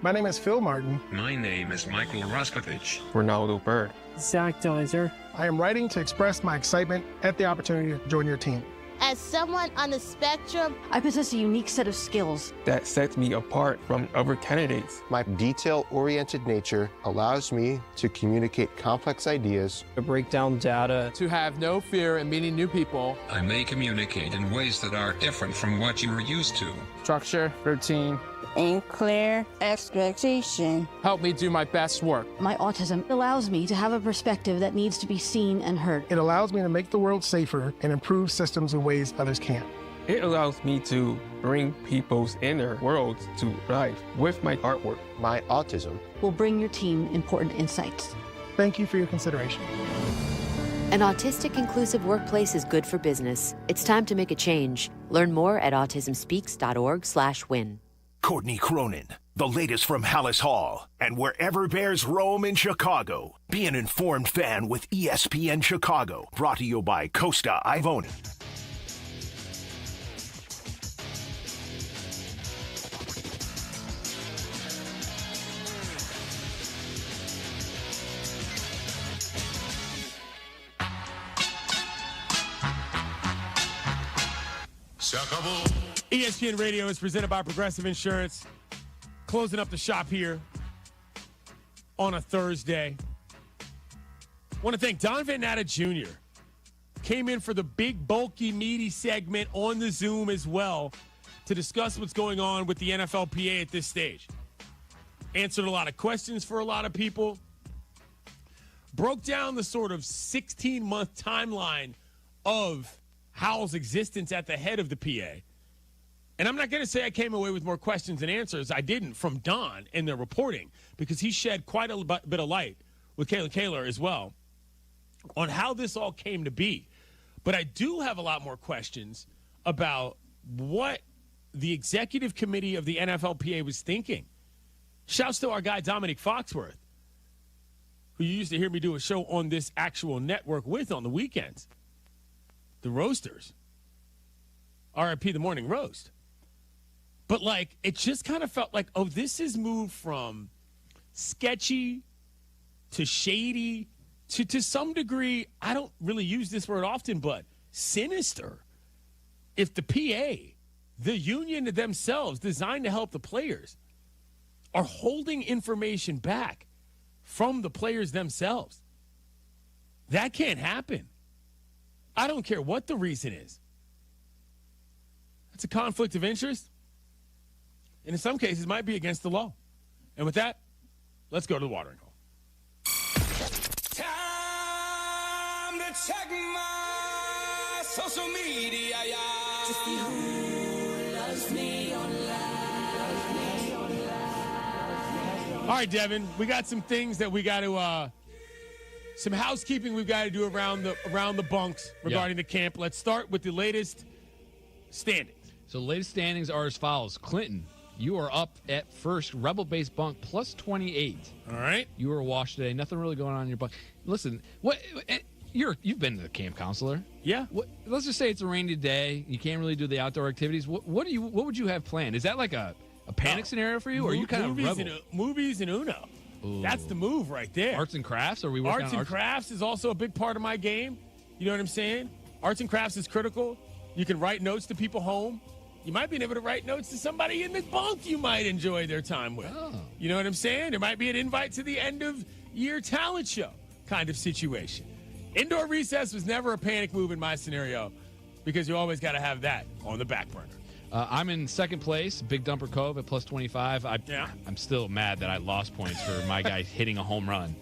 my name is Phil Martin. My name is Michael Raskovich. Ronaldo Bird. Zach Deiser. I am writing to express my excitement at the opportunity to join your team. As someone on the spectrum, I possess a unique set of skills that sets me apart from other candidates. My detail-oriented nature allows me to communicate complex ideas, to break down data, to have no fear in meeting new people. I may communicate in ways that are different from what you are used to. Structure, routine, and clear expectation. Help me do my best work. My autism allows me to have a perspective that needs to be seen and heard. It allows me to make the world safer and improve systems in ways others can't. It allows me to bring people's inner worlds to life with my artwork. My autism will bring your team important insights. Thank you for your consideration. An autistic inclusive workplace is good for business. It's time to make a change. Learn more at autismspeaks.org/win. Courtney Cronin, the latest from Hallis Hall, and wherever Bears roam in Chicago. Be an informed fan with ESPN Chicago, brought to you by Costa Ivoni. ESPN Radio is presented by Progressive Insurance. Closing up the shop here on a Thursday. Want to thank Don Van Natta Jr. Came in for the big, bulky, meaty segment on the Zoom as well to discuss what's going on with the NFLPA at this stage. Answered a lot of questions for a lot of people. Broke down the sort of 16-month timeline of Howell's existence at the head of the PA. And I'm not going to say I came away with more questions and answers. I didn't from Don in their reporting because he shed quite a bit of light with Kayla Kaler as well on how this all came to be. But I do have a lot more questions about what the executive committee of the NFLPA was thinking. Shouts to our guy Dominic Foxworth, who you used to hear me do a show on this actual network with on the weekends. The Roasters. RIP the Morning Roast. But, like, it just kind of felt like, oh, this has moved from sketchy to shady to some degree, I don't really use this word often, but sinister. If the PA, the union themselves designed to help the players, are holding information back from the players themselves, that can't happen. I don't care what the reason is. It's a conflict of interest. And in some cases, might be against the law. And with that, let's go to the watering hole. Time to check my social media, yeah. To see who loves me online. All right, Devin, we got some things that we got to, some housekeeping we've got to do around the bunks regarding the camp. Let's start with the latest standings. So the latest standings are as follows. Clinton, you are up at first, Rebel Base bunk, plus 28. All right. You were washed today. Nothing really going on in your bunk. Listen, you've been to the camp counselor. Yeah. Let's just say it's a rainy day. You can't really do the outdoor activities. What would you have planned? Is that like a panic scenario for you, or are you kind of rebel? Movies and Uno. Ooh. That's the move right there. Arts and crafts? Are we working on arts and crafts is also a big part of my game. You know what I'm saying? Arts and crafts is critical. You can write notes to people home. You might be able to write notes to somebody in the bunk you might enjoy their time with. Oh. You know what I'm saying? There might be an invite to the end of year talent show kind of situation. Indoor recess was never a panic move in my scenario because you always got to have that on the back burner. I'm in second place, Big Dumper Cove at plus 25. I'm still mad that I lost points for my guy hitting a home run.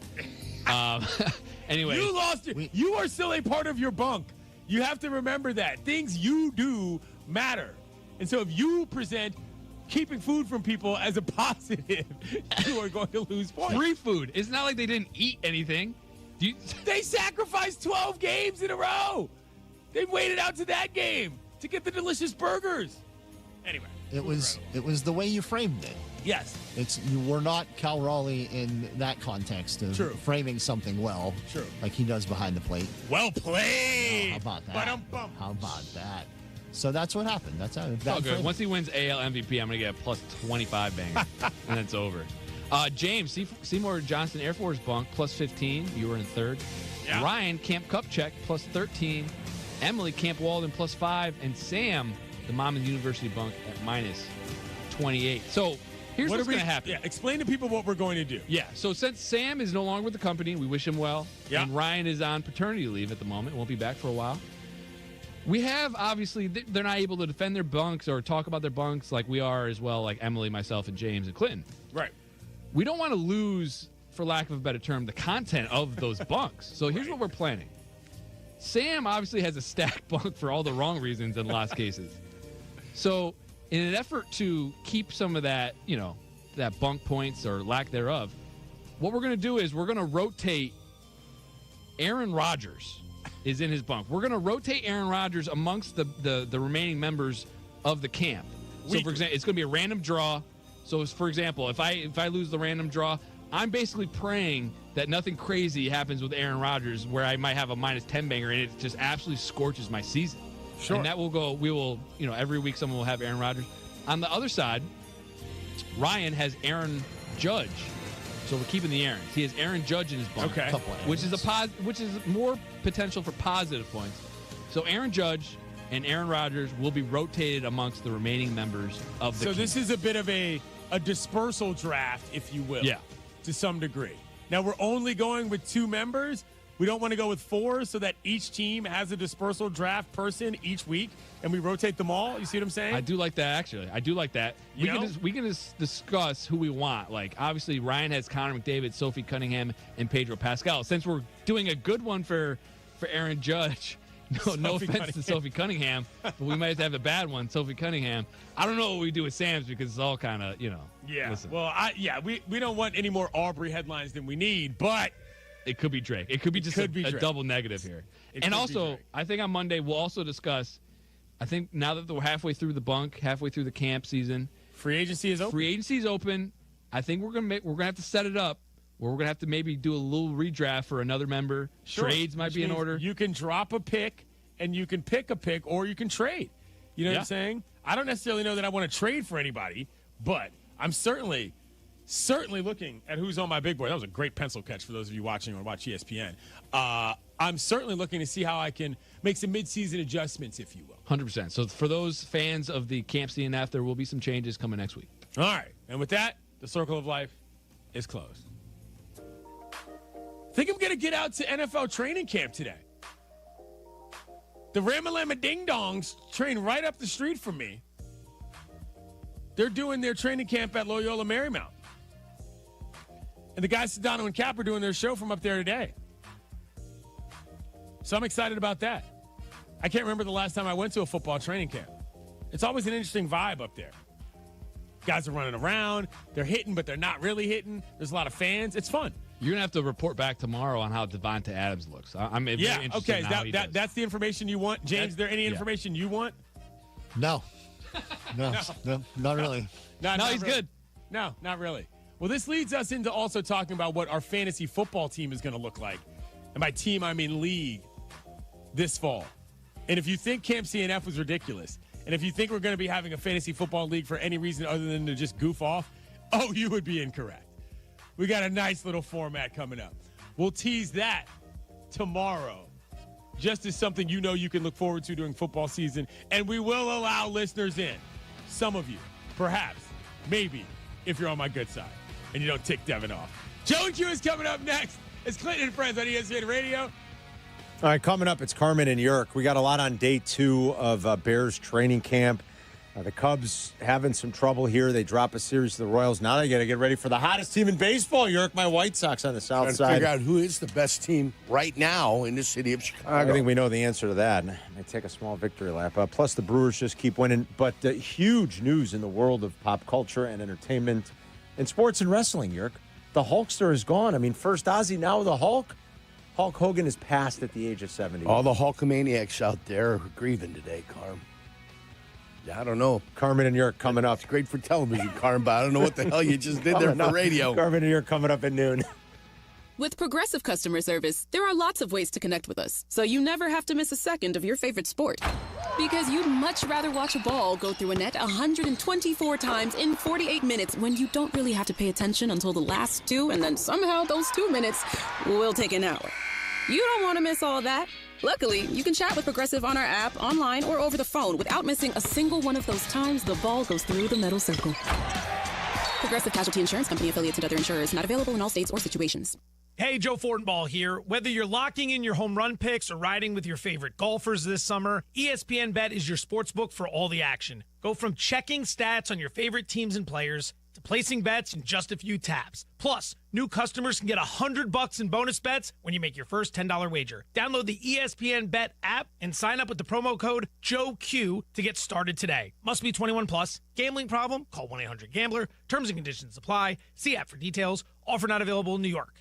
Anyway. You lost it. You are still a part of your bunk. You have to remember that. Things you do matter. And so if you present keeping food from people as a positive, you are going to lose points. Free food. It's not like they didn't eat anything. They sacrificed 12 games in a row. They waited out to that game to get the delicious burgers. Anyway. It was the way you framed it. Yes. You were not Cal Raleigh in that context of framing something well. True. Like he does behind the plate. Well played. How about that? Ba-dum-bum. How about that? So that's what happened. That's how It's all good. Once he wins AL MVP, I'm going to get a plus 25 banger, and it's over. James, Seymour Johnson Air Force bunk, plus 15. You were in third. Yeah. Ryan, Camp Cup check, plus 13. Emily, Camp Walden, plus 5. And Sam, the Monmouth University bunk, at minus 28. So here's what's going to happen. Yeah, explain to people what we're going to do. Yeah, so since Sam is no longer with the company, we wish him well. Yeah. And Ryan is on paternity leave at the moment. Won't be back for a while. We have, obviously, they're not able to defend their bunks or talk about their bunks like we are as well, like Emily, myself, and James, and Clinton. Right. We don't want to lose, for lack of a better term, the content of those bunks. So here's what we're planning. Sam obviously has a stacked bunk for all the wrong reasons in lost cases. So in an effort to keep some of that, that bunk points or lack thereof, what we're going to do is we're going to rotate Aaron Rodgers is in his bunk. We're going to rotate Aaron Rodgers amongst the remaining members of the camp. So, for example, it's going to be a random draw. So, for example, if I lose the random draw, I'm basically praying that nothing crazy happens with Aaron Rodgers where I might have a minus 10 banger and it just absolutely scorches my season. Sure. And that will go, every week someone will have Aaron Rodgers. On the other side, Ryan has Aaron Judge. So we're keeping the Aarons. He has Aaron Judge in his bunk, which is more potential for positive points. So Aaron Judge and Aaron Rodgers will be rotated amongst the remaining members of the So team. this is a bit of a dispersal draft, if you will. Yeah. To some degree. Now, we're only going with 2 members. We don't want to go with 4 so that each team has a dispersal draft person each week, and we rotate them all. You see what I'm saying? I do like that, actually. I do like that. We can just discuss who we want. Like, obviously, Ryan has Connor McDavid, Sophie Cunningham, and Pedro Pascal. Since we're doing a good one for Aaron Judge, no offense to Sophie Cunningham, but we might have a bad one, Sophie Cunningham. I don't know what we do with Sam's because it's all kind of, Yeah. Listen. Well, we don't want any more Aubrey headlines than we need, but it could be Drake. It could be just a double negative here. And also, I think on Monday we'll also discuss, I think now that we're halfway through the bunk, halfway through the camp season. Free agency is open. I think we're gonna have to set it up where we're going to have to maybe do a little redraft for another member. Sure. Trades might be in order. You can drop a pick, and you can pick a pick, or you can trade. You know what I'm saying? I don't necessarily know that I want to trade for anybody, but I'm certainly looking at who's on my big board. That was a great pencil catch for those of you watching or watch ESPN. I'm certainly looking to see how I can make some midseason adjustments, if you will. 100%. So for those fans of the Camp CNF, there will be some changes coming next week. All right. And with that, the circle of life is closed. I think I'm going to get out to NFL training camp today. The Ramalama Ding Dongs train right up the street from me. They're doing their training camp at Loyola Marymount. And the guys, Sedano and Kap, are doing their show from up there today. So I'm excited about that. I can't remember the last time I went to a football training camp. It's always an interesting vibe up there. Guys are running around. They're hitting, but they're not really hitting. There's a lot of fans. It's fun. You're going to have to report back tomorrow on how Devonta Adams looks. I'm very interested in how he does. That's the information you want. James, is there any information you want? No, not really. No, he's really. good. No, not really. Well, this leads us into also talking about what our fantasy football team is going to look like. And by team, I mean league this fall. And if you think Camp CNF was ridiculous, and if you think we're going to be having a fantasy football league for any reason other than to just goof off, you would be incorrect. We got a nice little format coming up. We'll tease that tomorrow, just as something you can look forward to during football season. And we will allow listeners in. Some of you, perhaps, maybe, if you're on my good side and you don't tick Devin off. Joe and Q is coming up next. It's Clinton and Friends on ESPN Radio. All right, coming up, it's Carmen and Jurko. We got a lot on day 2 of Bears training camp. The Cubs having some trouble here. They drop a series to the Royals. Now they got to get ready for the hottest team in baseball, Jurko, my White Sox on the south side. Figure out who is the best team right now in the city of Chicago. I think we know the answer to that. They take a small victory lap. Plus, the Brewers just keep winning. But huge news in the world of pop culture and entertainment and sports and wrestling, Jurko. The Hulkster is gone. I mean, first Ozzy, now the Hulk. Hulk Hogan is passed at the age of 70. All the Hulkamaniacs out there are grieving today, Carm. Yeah, I don't know. Carmen and York coming up. It's great for television, Carm, but I don't know what the hell you just did there for radio. Carmen and York coming up at noon. With Progressive Customer Service, there are lots of ways to connect with us, so you never have to miss a second of your favorite sport. Because you'd much rather watch a ball go through a net 124 times in 48 minutes when you don't really have to pay attention until the last 2, and then somehow those 2 minutes will take an hour. You don't want to miss all that. Luckily, you can chat with Progressive on our app, online, or over the phone without missing a single one of those times the ball goes through the metal circle. Progressive Casualty Insurance Company, affiliates, and other insurers. Not available in all states or situations. Hey, Joe Fortenbaugh here. Whether you're locking in your home run picks or riding with your favorite golfers this summer, ESPN Bet is your sports book for all the action. Go from checking stats on your favorite teams and players to placing bets in just a few taps. Plus, new customers can get $100 in bonus bets when you make your first $10 wager. Download the ESPN Bet app and sign up with the promo code JOEQ to get started today. Must be 21 plus. Gambling problem? Call 1-800-GAMBLER. Terms and conditions apply. See app for details. Offer not available in New York.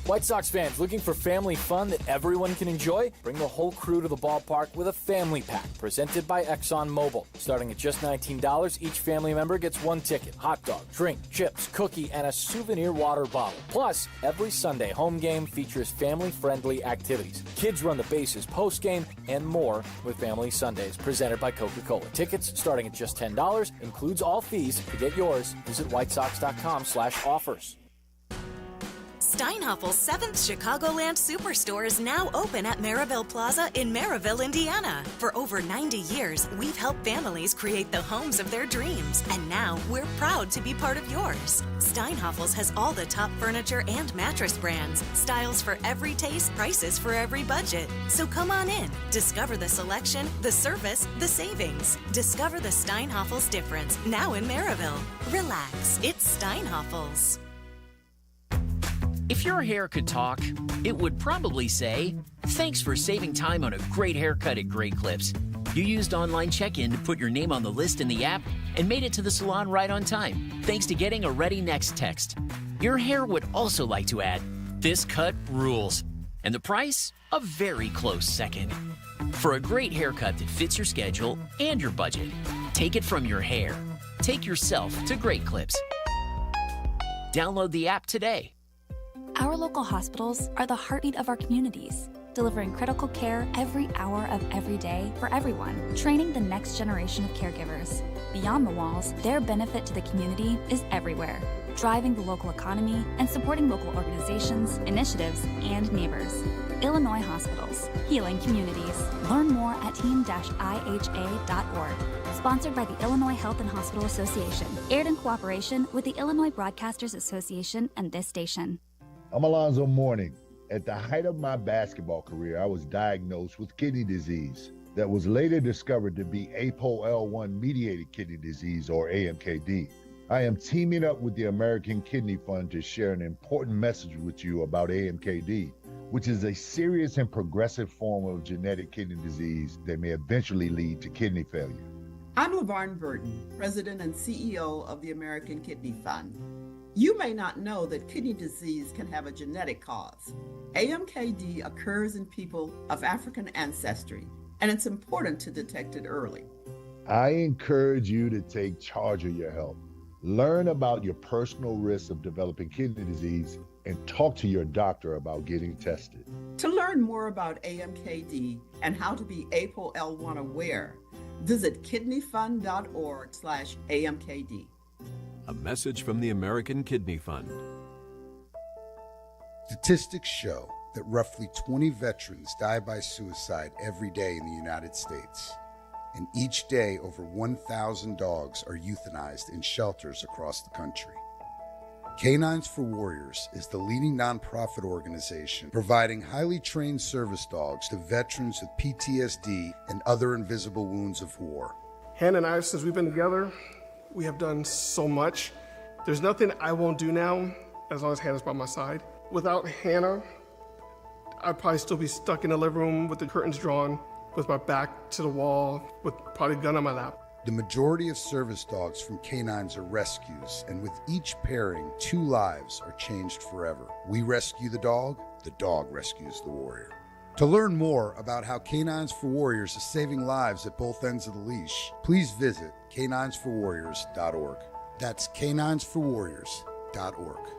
White Sox fans looking for family fun that everyone can enjoy? Bring the whole crew to the ballpark with a family pack presented by ExxonMobil. Starting at just $19, each family member gets one ticket, hot dog, drink, chips, cookie, and a souvenir water bottle. Plus, every Sunday home game features family-friendly activities. Kids run the bases post-game and more with Family Sundays presented by Coca-Cola. Tickets starting at just $10, includes all fees. To get yours, visit whitesox.com/offers. Steinhaffel's 7th Chicagoland Superstore is now open at Maryville Plaza in Maryville, Indiana. For over 90 years, we've helped families create the homes of their dreams, and now we're proud to be part of yours. Steinhaffel's has all the top furniture and mattress brands, styles for every taste, prices for every budget. So come on in, discover the selection, the service, the savings. Discover the Steinhaffel's difference, now in Maryville. Relax, it's Steinhaffel's. If your hair could talk, it would probably say, "Thanks for saving time on a great haircut at Great Clips. You used online check-in to put your name on the list in the app and made it to the salon right on time, thanks to getting a Ready Next text." Your hair would also like to add, "This cut rules." And the price? A very close second. For a great haircut that fits your schedule and your budget, take it from your hair. Take yourself to Great Clips. Download the app today. Our local hospitals are the heartbeat of our communities, delivering critical care every hour of every day for everyone, training the next generation of caregivers. Beyond the walls, their benefit to the community is everywhere, driving the local economy and supporting local organizations, initiatives, and neighbors. Illinois Hospitals, healing communities. Learn more at team-iha.org. Sponsored by the Illinois Health and Hospital Association. Aired in cooperation with the Illinois Broadcasters Association and this station. I'm Alonzo Mourning. At the height of my basketball career, I was diagnosed with kidney disease that was later discovered to be APOL1-mediated kidney disease, or AMKD. I am teaming up with the American Kidney Fund to share an important message with you about AMKD, which is a serious and progressive form of genetic kidney disease that may eventually lead to kidney failure. I'm LaVarn Burton, President and CEO of the American Kidney Fund. You may not know that kidney disease can have a genetic cause. AMKD occurs in people of African ancestry, and it's important to detect it early. I encourage you to take charge of your health. Learn about your personal risks of developing kidney disease and talk to your doctor about getting tested. To learn more about AMKD and how to be APOL1 aware, visit kidneyfund.org/AMKD. A message from the American Kidney Fund. Statistics show that roughly 20 veterans die by suicide every day in the United States. And each day, over 1,000 dogs are euthanized in shelters across the country. Canines for Warriors is the leading nonprofit organization providing highly trained service dogs to veterans with PTSD and other invisible wounds of war. Hannah and I, since we've been together, we have done so much. There's nothing I won't do now as long as Hannah's by my side. Without Hannah, I'd probably still be stuck in the living room with the curtains drawn, with my back to the wall, with probably a gun on my lap. The majority of service dogs from canines are rescues, and with each pairing, 2 lives are changed forever. We rescue the dog rescues the warrior. To learn more about how Canines for Warriors is saving lives at both ends of the leash, please visit caninesforwarriors.org. That's caninesforwarriors.org.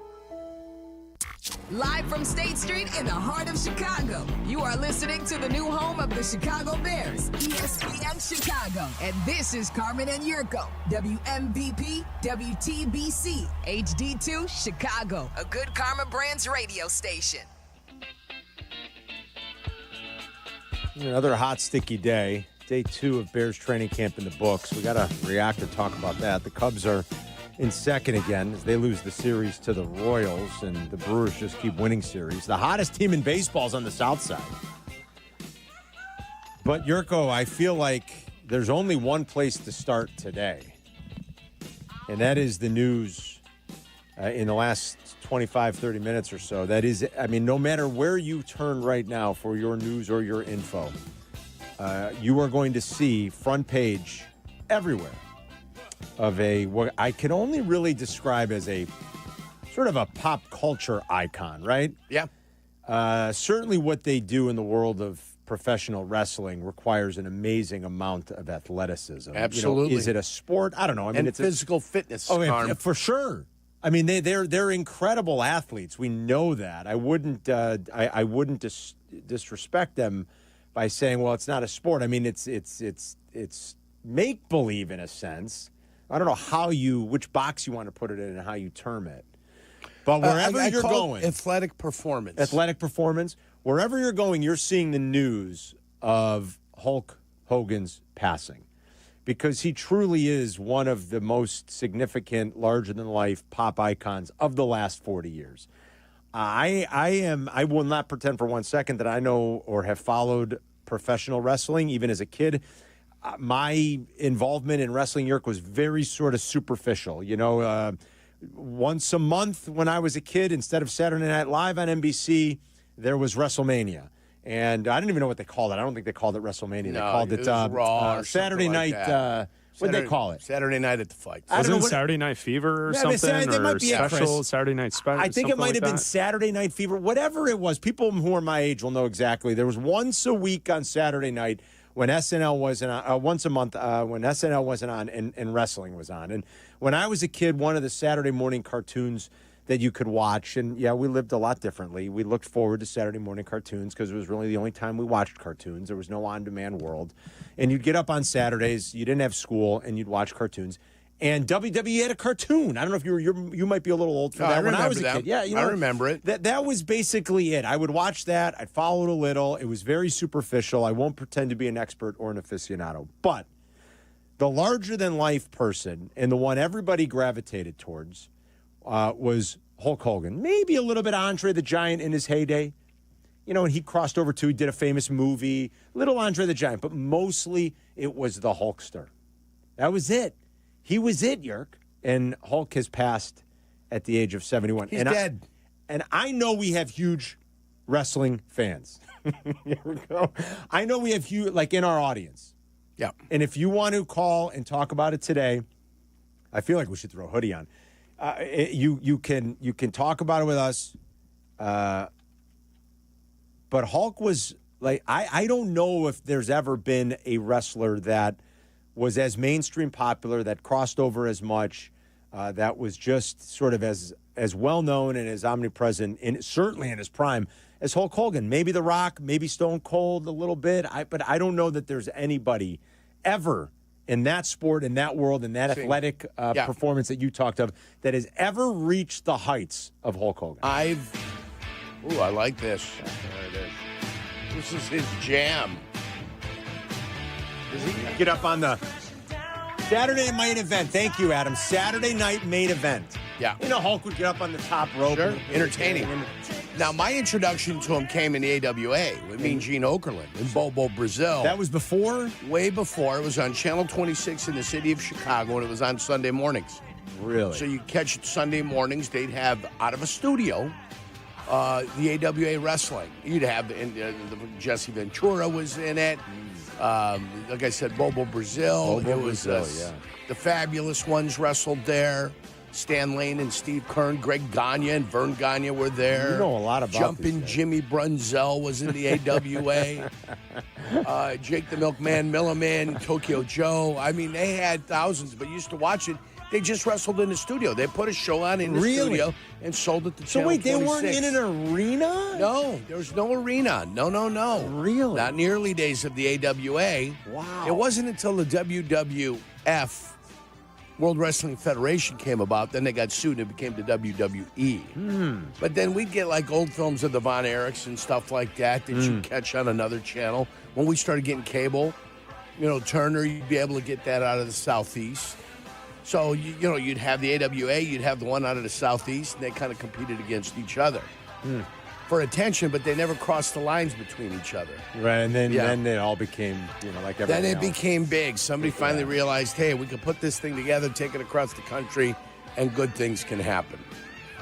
Live from State Street in the heart of Chicago, you are listening to the new home of the Chicago Bears, ESPN Chicago. And this is Carmen and Jurko, WMVP, WTBC, HD2, Chicago, a good Karma Brands radio station. Another hot, sticky day. Day 2 of Bears training camp in the books. We got to react and talk about that. The Cubs are in second again as they lose the series to the Royals, and the Brewers just keep winning series. The hottest team in baseball is on the South Side. But, Jurko, I feel like there's only one place to start today, and that is the news in the last 25, 30 minutes or so. That is, I mean, no matter where you turn right now for your news or your info, you are going to see front page everywhere of what I can only really describe as a sort of a pop culture icon, right? Yeah. Certainly what they do in the world of professional wrestling requires an amazing amount of athleticism. Absolutely. You know, is it a sport? I don't know. I mean, it's physical fitness. Oh, for sure. I mean, they're incredible athletes. We know that. I wouldn't disrespect them by saying, well, it's not a sport. I mean, it's make believe in a sense. I don't know which box you want to put it in and how you term it. But wherever you're going, athletic performance. Wherever you're going, you're seeing the news of Hulk Hogan's passing. Because he truly is one of the most significant, larger-than-life pop icons of the last 40 years. I will not pretend for 1 second that I know or have followed professional wrestling, even as a kid. My involvement in wrestling, Jurk, was very sort of superficial. You know, once a month when I was a kid, instead of Saturday Night Live on NBC, there was WrestleMania. And I didn't even know what they called it. I don't think they called it WrestleMania. They called it Raw Saturday Night. What did they call it? Saturday Night at the Fight. Wasn't it Saturday Night Fever or something? They might or be special Saturday Night Special? I think it might have been Saturday Night Fever. Whatever it was, people who are my age will know exactly. There was once a week on Saturday night when SNL wasn't on, once a month when SNL wasn't on and wrestling was on. And when I was a kid, one of the Saturday morning cartoons that you could watch, and yeah, we lived a lot differently. We looked forward to Saturday morning cartoons because it was really the only time we watched cartoons. There was no on-demand world. And you'd get up on Saturdays, you didn't have school, and you'd watch cartoons. And WWE had a cartoon. I don't know if you might be a little old for that. When I was a kid, yeah, I remember it. That was basically it. I would watch that. I'd follow it a little. It was very superficial. I won't pretend to be an expert or an aficionado. But the larger-than-life person and the one everybody gravitated towards was Hulk Hogan. Maybe a little bit Andre the Giant in his heyday. You know, and he crossed over too. He did a famous movie, little Andre the Giant, but mostly it was the Hulkster. That was it. He was it, Yerk. And Hulk has passed at the age of 71. He's dead. I know we have huge wrestling fans. Here we go. I know we have huge, like in our audience. Yeah. And if you want to call and talk about it today, I feel like we should throw a hoodie on. You can talk about it with us. But Hulk was like, I don't know if there's ever been a wrestler that was as mainstream popular, that crossed over as much, that was just sort of as well known and as omnipresent, certainly in his prime, as Hulk Hogan. Maybe The Rock, maybe Stone Cold a little bit. But I don't know that there's anybody ever in that sport, in that world, in that athletic performance that you talked of, that has ever reached the heights of Hulk Hogan. I like this. There it is. This is his jam. Does he get up on the Saturday main event? Thank you, Adam. Saturday night main event. Yeah. You know, Hulk would get up on the top rope. Sure. Entertaining. Now, my introduction to him came in the AWA with me and Gene Okerlund in Bobo, Brazil. That was before? Way before. It was on Channel 26 in the city of Chicago, and it was on Sunday mornings. Really? So you catch it Sunday mornings. They'd have, out of a studio, the AWA wrestling. You'd have Jesse Ventura was in it. Like I said, Bobo Brazil. The Fabulous Ones wrestled there. Stan Lane and Steve Kern, Greg Gagne and Vern Gagne were there. You know a lot about Jumpin' Jimmy Brunzell was in the AWA. Jake the Milkman, Milliman, Tokyo Joe. I mean, they had thousands, but used to watch it. They just wrestled in the studio. They put a show on in the studio and sold it to Channel 26. So wait, they weren't in an arena? No, there was no arena. No. Really? Not in the early days of the AWA. Wow. It wasn't until the WWF, World Wrestling Federation, came about. Then they got sued and it became the WWE. But then we'd get like old films of the Von Erichs and stuff like that you'd catch on another channel. When we started getting cable, Turner, you'd be able to get that out of the Southeast. So, you'd have the AWA, you'd have the one out of the Southeast, and they kind of competed against each other for attention, but they never crossed the lines between each other. Right, and then it all became, like everything Then it else. became big. Somebody finally realized, hey, we can put this thing together, take it across the country, and good things can happen.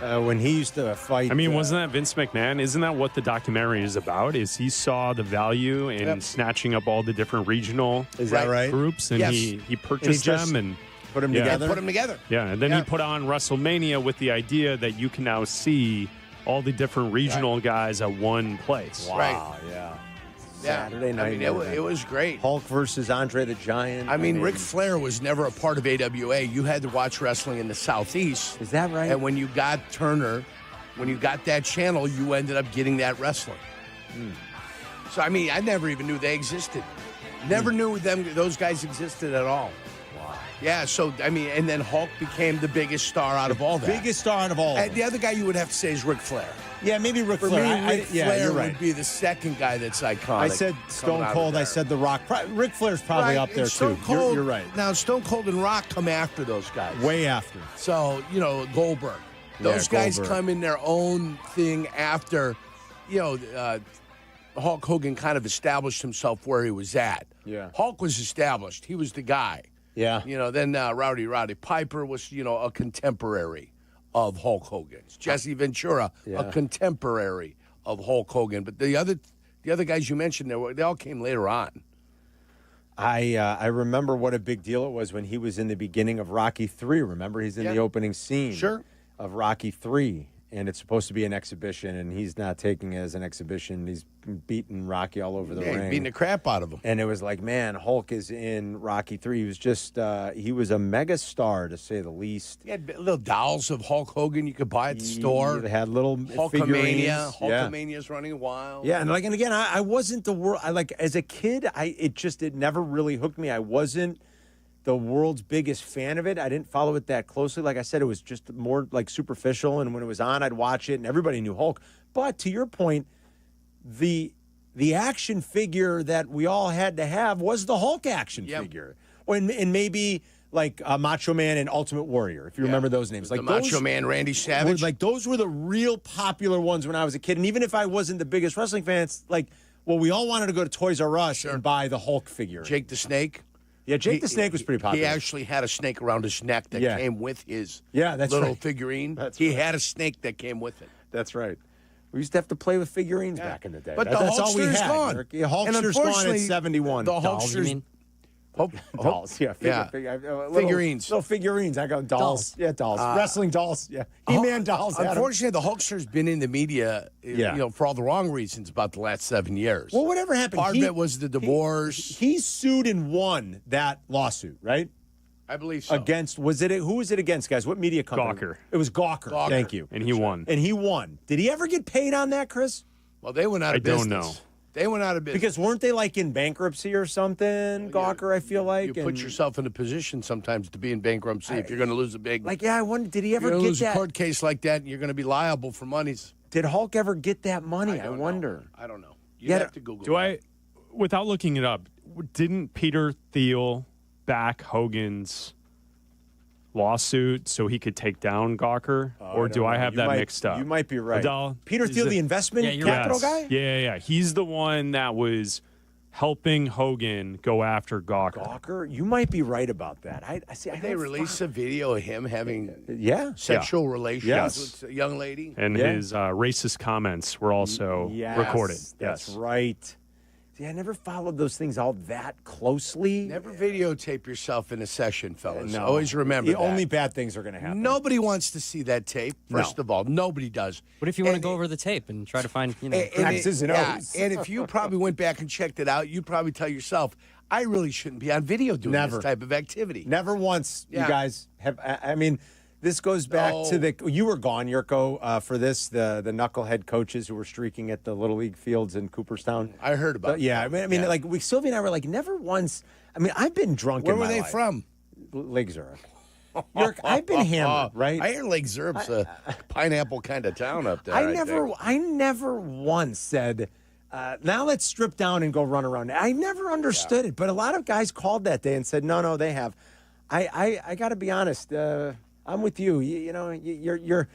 When he used to fight... I mean, wasn't that Vince McMahon? Isn't that what the documentary is about? Is he saw the value in snatching up all the different regional groups, and he purchased them and... Put them together? Put them together. Yeah, and then he put on WrestleMania with the idea that you can now see all the different regional guys at one place. Wow, Saturday night. I mean, it was great. Hulk versus Andre the Giant. I mean, Ric Flair was never a part of AWA. You had to watch wrestling in the Southeast. Is that right? And when you got Turner, when you got that channel, you ended up getting that wrestling. So, I mean, I never even knew they existed. Never knew those guys existed at all. Yeah, so, I mean, and then Hulk became the biggest star out of all that. Biggest star out of all. And the other guy you would have to say is Ric Flair. Yeah, maybe Ric For Flair. me, Ric Flair you're right. would be the second guy that's iconic. I said Stone Cold. I said The Rock. Ric Flair's probably up there, Stone too. Cold, You're right. Now, Stone Cold and Rock come after those guys. Way after. So, Goldberg. Those guys Goldberg. come in their own thing after, Hulk Hogan kind of established himself where he was at. Yeah. Hulk was established. He was the guy. Yeah. Then Roddy Piper was, a contemporary of Hulk Hogan's. Jesse Ventura, a contemporary of Hulk Hogan. But the other guys you mentioned, they all came later on. I remember what a big deal it was when he was in the beginning of Rocky III. Remember, he's in the opening scene of Rocky III. And it's supposed to be an exhibition, and he's not taking it as an exhibition. He's beating Rocky all over the ring. Beating the crap out of him. And it was like, man, Hulk is in Rocky III. He was just, he was a mega star, to say the least. He had little dolls of Hulk Hogan you could buy at the store. They had little figurines. Hulkamania's running wild. Yeah, and again, I wasn't the world. As a kid, it never really hooked me. I wasn't the world's biggest fan of it. I didn't follow it that closely. Like I said, it was just more like superficial, and when it was on, I'd watch it, and everybody knew Hulk. But to your point, the action figure that we all had to have was the Hulk action figure. And maybe like Macho Man and Ultimate Warrior, if you remember those names. Like the Macho Man, Randy Savage. Those were the real popular ones when I was a kid. And even if I wasn't the biggest wrestling fan, it's like, well, we all wanted to go to Toys R Us and buy the Hulk figure. Jake the Snake. Yeah, Jake the Snake was pretty popular. He actually had a snake around his neck that came with his that's little right. figurine. He had a snake that came with it. That's right. We used to have to play with figurines back in the day. But That's all we Hulkster's had. gone. The Hulkster's gone at 71. The Hulkster's... Dolls, Figurines. Little figurines. I go dolls. Yeah, dolls. Wrestling dolls. Yeah. He-Man dolls. Unfortunately, the Hulkster's been in the media, for all the wrong reasons about the last 7 years. Well, whatever happened? Part of it was the divorce. He sued and won that lawsuit, right? I believe so. Against, who was it against, guys? What media company? Gawker. It was Gawker. Thank you. And he won. Did he ever get paid on that, Chris? Well, they went out of business. I don't know. They went out of business. Because weren't they like in bankruptcy or something, Gawker, I feel like? You put yourself in a position sometimes to be in bankruptcy if you're going to lose a big... I wonder, did he ever get lose that? a court case like that and you're going to be liable for monies. Did Hulk ever get that money? I wonder. I don't know. You have to Google that. Without looking it up, didn't Peter Thiel back Hogan's lawsuit so he could take down Gawker? Or do I have that mixed up? You might be right. Abdalla, Peter Thiel, the investment capital guy? Yeah. He's the one that was helping Hogan go after Gawker. Gawker? You might be right about that. I see. Did they release a video of him having sexual relations with a young lady? And his racist comments were also recorded. That's right. See, I never followed those things all that closely. Never videotape yourself in a session, fellas. No. Always remember that. Only bad things are going to happen. Nobody wants to see that tape, first of all. Nobody does. What if you want to go over the tape and try to find, X's and O's? And if you probably went back and checked it out, you'd probably tell yourself, I really shouldn't be on video doing this type of activity. Never once, you guys have. I mean, this goes back to you were gone, Jurko, for this, the knucklehead coaches who were streaking at the Little League fields in Cooperstown. I heard about it. I mean, like, Sylvia and I were like, never once. I mean, I've been drunk Where in my were they life. from? Lake Zurich. Jurk, I've been hammered, right? I hear Lake Zurich's a pineapple kind of town up there. I never once said, now let's strip down and go run around. I never understood it, but a lot of guys called that day and said, no, they have. I got to be honest. I'm with you. You're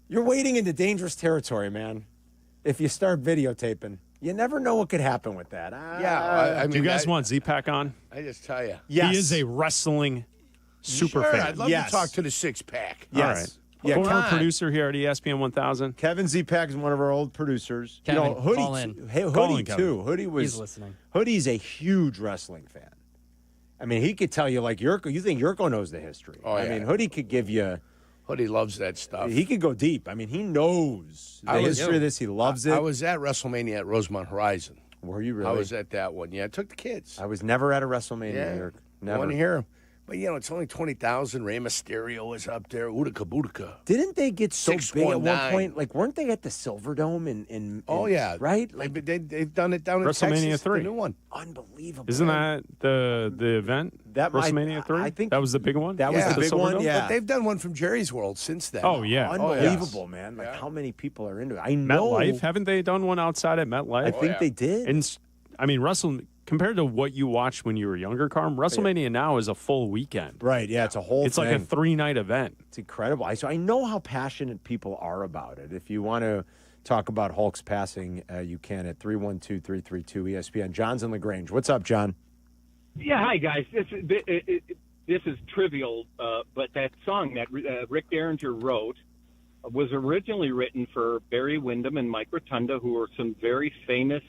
wading into dangerous territory, man. If you start videotaping, you never know what could happen with that. I mean, do you guys want Z-Pack on? I just tell you, he is a wrestling super fan. I'd love to talk to the six-pack. Yes. All right. Former producer here at ESPN 1000. Kevin Z-Pack is one of our old producers. Kevin, Hoodie, call in. Hoodie too. Hoodie was. He's listening. Hoodie's a huge wrestling fan. I mean, he could tell you, like, Jurko, you think Jurko knows the history. I mean, Hoodie could give you. Hoodie loves that stuff. He could go deep. I mean, he knows the history of this. He loves it. I was at WrestleMania at Rosemont Horizon. Were you really? I was at that one. Yeah, I took the kids. I was never at a WrestleMania, Jurko. Never. I want to hear him. But, it's only 20,000. Rey Mysterio was up there. Utica Boutica. Didn't they get so big at one 619. point? Like, weren't they at the Silverdome in right? Like, they've done it down in WrestleMania Texas. 3. The new one. Unbelievable. Isn't that the event? That WrestleMania 3? I think that was the big one? That was the big one, But they've done one from Jerry's World since then. Oh, yeah. Unbelievable, man. Like, how many people are into it? I know. MetLife? Haven't they done one outside at MetLife? I think they did. And, I mean, compared to what you watched when you were younger, Carm, WrestleMania now is a full weekend. Right, yeah, it's a whole It's thing. like a 3-night event. It's incredible. So I know how passionate people are about it. If you want to talk about Hulk's passing, you can at 312-332-ESPN. John's in LaGrange. What's up, John? Yeah, hi, guys. This is trivial, but that song that Rick Derringer wrote was originally written for Barry Windham and Mike Rotunda, who were some very famous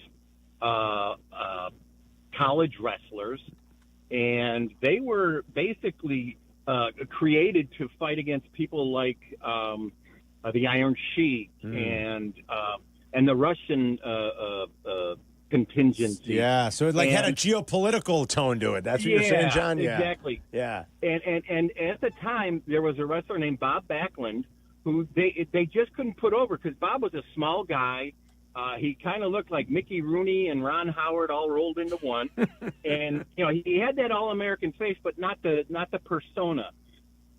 college wrestlers, and they were basically created to fight against people like the Iron Sheik and the Russian contingency. Yeah, so it had a geopolitical tone to it. That's what you're saying, John? Yeah, exactly. Yeah. And at the time, there was a wrestler named Bob Backlund who they just couldn't put over because Bob was a small guy. He kind of looked like Mickey Rooney and Ron Howard all rolled into one, and he had that all-American face, but not the persona.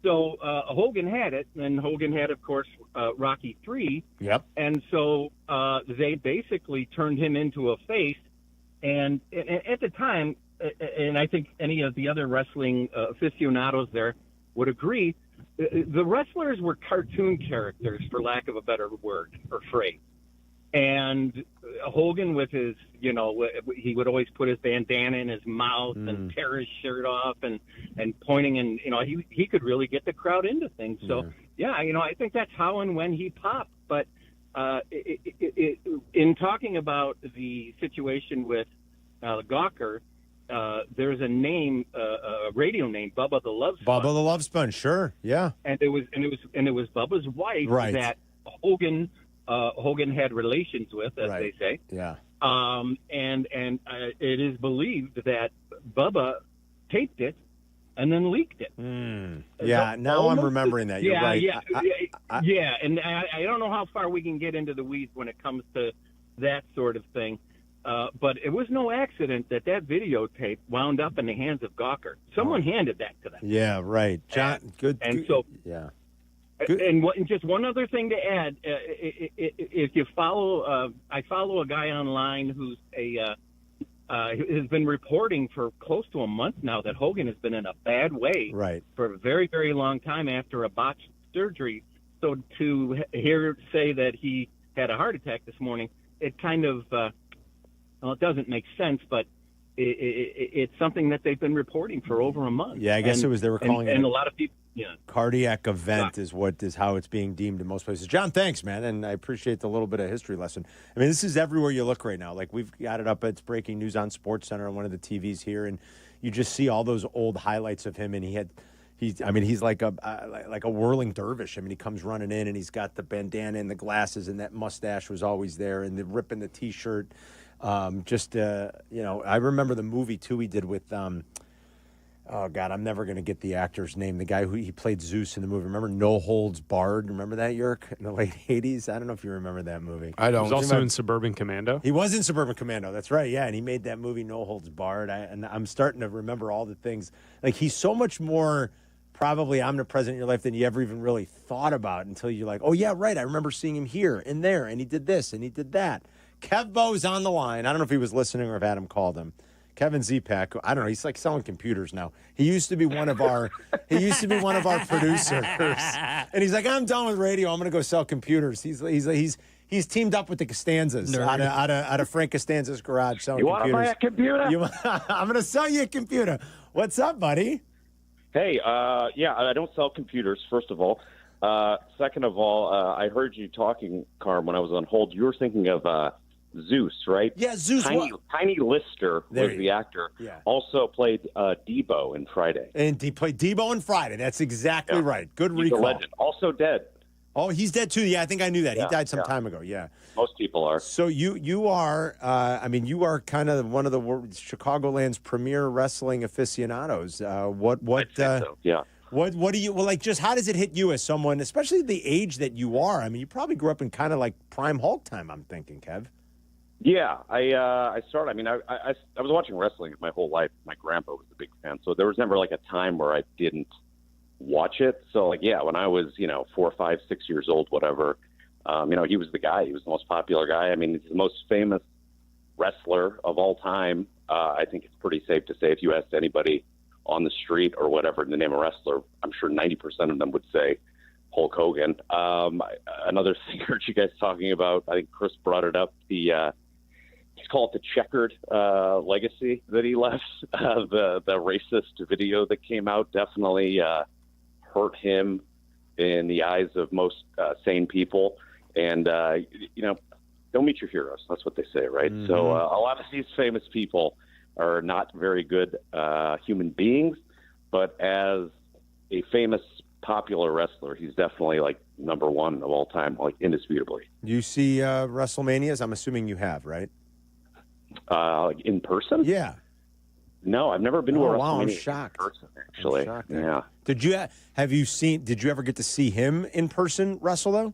So Hogan had it, and Hogan had, of course, Rocky III. Yep. And so they basically turned him into a face, and at the time, and I think any of the other wrestling aficionados there would agree, the wrestlers were cartoon characters, for lack of a better word or phrase. And Hogan with his, he would always put his bandana in his mouth and tear his shirt off and pointing, and, he could really get the crowd into things. So, I think that's how and when he popped. But in talking about the situation with Gawker, there's a name, a radio name, Bubba the Love Sponge. Bubba the Love Sponge, sure, yeah. And it was Bubba's wife that Hogan had relations with, as they say. Yeah. And it is believed that Bubba taped it and then leaked it. Yeah, now I'm remembering that. You're right. Yeah. And I don't know how far we can get into the weeds when it comes to that sort of thing. But it was no accident that videotape wound up in the hands of Gawker. Someone handed that to them. Yeah, right. John, good. So, yeah. And just one other thing to add, if you follow, I follow a guy online who's has been reporting for close to a month now that Hogan has been in a bad way for a very, very long time after a botched surgery. So to hear say that he had a heart attack this morning, it kind of, it doesn't make sense, but it's something that they've been reporting for over a month. Yeah, I guess they were calling it. And a lot of people, yeah. Cardiac event is how it's being deemed in most places. John, thanks, man, and I appreciate the little bit of history lesson. I mean, this is everywhere you look right now. Like, we've got it up. It's breaking news on SportsCenter on one of the TVs here, and you just see all those old highlights of him, and he's like a whirling dervish. I mean, he comes running in, and he's got the bandana and the glasses, and that mustache was always there, and the rip in the T-shirt. I remember the movie, too, he did with, oh, God, I'm never going to get the actor's name. The guy who he played Zeus in the movie. Remember No Holds Barred? Remember that, Yerk? In the late 80s? I don't know if you remember that movie. I don't. He was also in Suburban Commando. He was in Suburban Commando. That's right, yeah. And he made that movie No Holds Barred. And I'm starting to remember all the things. Like, he's so much more probably omnipresent in your life than you ever even really thought about until you're like, oh, yeah, right. I remember seeing him here and there, and he did this, and he did that. Kev Bo's on the line. I don't know if he was listening or if Adam called him. Kevin Zepak, I don't know. He's like selling computers now. He used to be one of our producers, and he's like, I'm done with radio. I'm going to go sell computers. He's teamed up with the Costanzas out of Frank Costanza's garage selling computers. You want to buy a computer? I'm going to sell you a computer. What's up, buddy? Hey, I don't sell computers, first of all. Second of all, I heard you talking, Carm, when I was on hold. You were thinking of Zeus, right? Yeah, Zeus. Tiny Lister was the actor. Yeah. Also played Debo in Friday. And he played Debo in Friday. That's exactly right. Good He's recall. a legend. Also dead. Oh, he's dead too. Yeah, I think I knew that. Yeah, he died some time ago. Yeah. Most people are. So you are, you are kind of one of the Chicagoland's premier wrestling aficionados. I'd say so, yeah. What do you, just how does it hit you as someone, especially the age that you are? I mean, you probably grew up in kind of like prime Hulk time, I'm thinking, Kev. Yeah, I started. I mean, I was watching wrestling my whole life. My grandpa was a big fan, so there was never like a time where I didn't watch it. So when I was 4, 5, 6 years old, whatever, he was the guy. He was the most popular guy. I mean, he's the most famous wrestler of all time. I think it's pretty safe to say if you asked anybody on the street or whatever the name of wrestler, I'm sure 90% of them would say Hulk Hogan. Another thing I heard you guys talking about, I think Chris brought it up, let's call it the checkered legacy that he left. The racist video that came out definitely hurt him in the eyes of most sane people. And, don't meet your heroes. That's what they say, right? Mm-hmm. So a lot of these famous people are not very good human beings, but as a famous popular wrestler, he's definitely like number one of all time, like indisputably. You see WrestleManias? I'm assuming you have, right? In person? Yeah. No, I've never been to a WrestleMania. Wow, I'm shocked. In person, actually. I'm shocked, yeah. Did you ever get to see him in person wrestle though?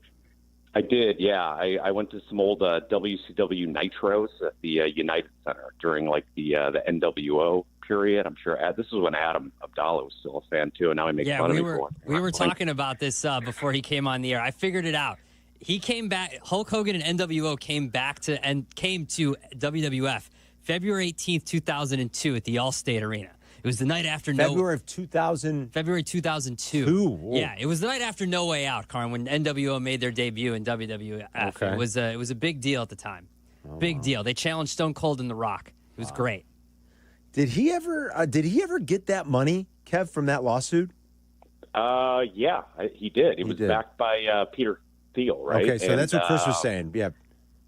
I did, yeah. I went to some old WCW Nitros at the United Center during like the NWO period. I'm sure this is when Adam Abdalla was still a fan too, and now he makes fun of me for it. We were talking about this before he came on the air. I figured it out. He came back. Hulk Hogan and NWO came to WWF February 18th, 2002 at the Allstate Arena. It was the night after February of 2000. February 2002. Yeah, it was the night after No Way Out, Carmen, when NWO made their debut in WWF. Okay. It was a big deal at the time. Big deal. They challenged Stone Cold and The Rock. It was great. Did he ever get that money, Kev, from that lawsuit? Yeah, he did. He was backed by Peter Thiel, right? Okay, so that's what Chris was saying. Yeah.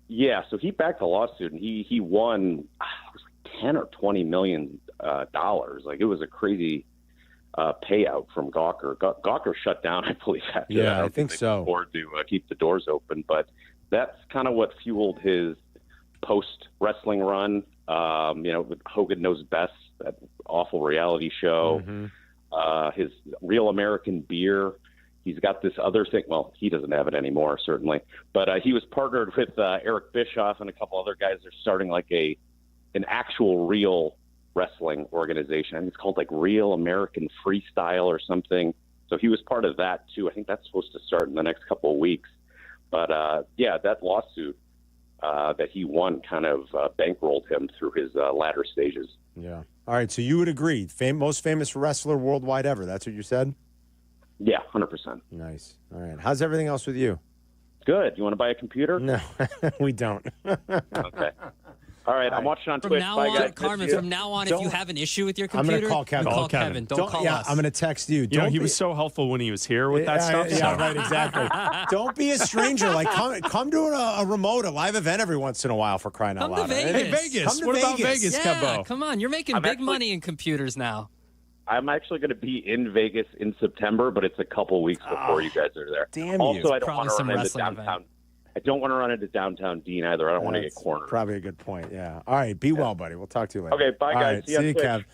Yeah, so he backed the lawsuit, and he won it was like 10 or 20 million dollars. Like, it was a crazy payout from Gawker. Gawker shut down, I believe, after that. Yeah, I think so. They could afford to keep the doors open, but that's kind of what fueled his post-wrestling run. With Hogan Knows Best, that awful reality show. Mm-hmm. His Real American Beer. He's got this other thing. Well, he doesn't have it anymore, certainly. But he was partnered with Eric Bischoff and a couple other guys. They're starting like an actual real wrestling organization. I think it's called like Real American Freestyle or something. So he was part of that too. I think that's supposed to start in the next couple of weeks. But that lawsuit that he won kind of bankrolled him through his latter stages. Yeah. All right. So you would agree, most famous wrestler worldwide ever. That's what you said? Yeah, 100%. Nice. All right. How's everything else with you? Good. You want to buy a computer? No, we don't. Okay. All right, I'm watching on From Twitch. now Bye, on, guys. Carmen, from now on, if you have an issue with your computer, I'm going to call Kevin. Call Kevin. Don't call us. I'm going to text you. He was so helpful when he was here with that stuff. Yeah, right, exactly. Don't be a stranger. Like, come to a remote, a live event every once in a while, for crying out Come to loud. Vegas. Hey, Vegas. Come to What Vegas. about Vegas, Yeah, Kevbo? come on. You're making big money in computers now. I'm actually going to be in Vegas in September, but it's a couple weeks before you guys are there. Damn also, you. I don't Probably want to some run into wrestling downtown. event. I don't want to run into downtown Dean either. I don't want to get cornered. Probably a good point, yeah. All right, be well, buddy. We'll talk to you later. Okay, bye, All guys. right, See you on Kev.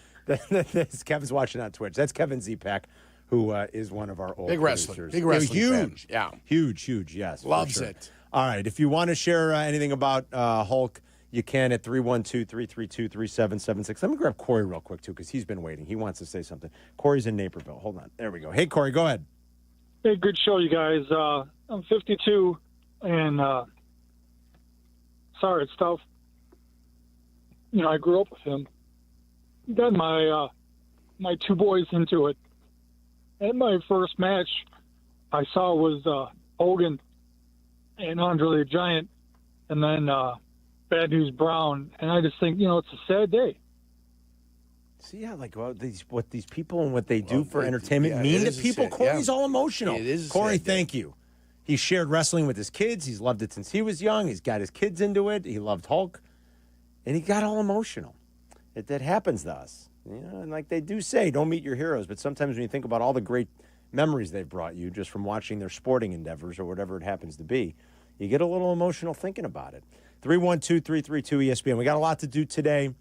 Kevin's watching on Twitch. That's Kevin Zipak, who is one of our old Big wrestler. producers. Big wrestling huge. fan. Yeah. Huge, yes. for Loves sure. it. All right, if you want to share anything about Hulk, you can at 312-332-3776. Let me grab Corey real quick, too, because he's been waiting. He wants to say something. Corey's in Naperville. Hold on. There we go. Hey, Corey, go ahead. Hey, good show, you guys. I'm 52, and sorry, it's tough. You know, I grew up with him. Got my two boys into it. And my first match I saw was Hogan and Andre the Giant, and then Bad News Brown. And I just think, it's a sad day. See, yeah, like what these people and what they do for entertainment mean to people. Corey's all emotional. It is Corey, thank you. He shared wrestling with his kids. He's loved it since he was young. He's got his kids into it. He loved Hulk, and he got all emotional. That happens to us, and like they do say, don't meet your heroes. But sometimes when you think about all the great memories they've brought you just from watching their sporting endeavors or whatever it happens to be, you get a little emotional thinking about it. 312-332-ESPN. We got a lot to do today.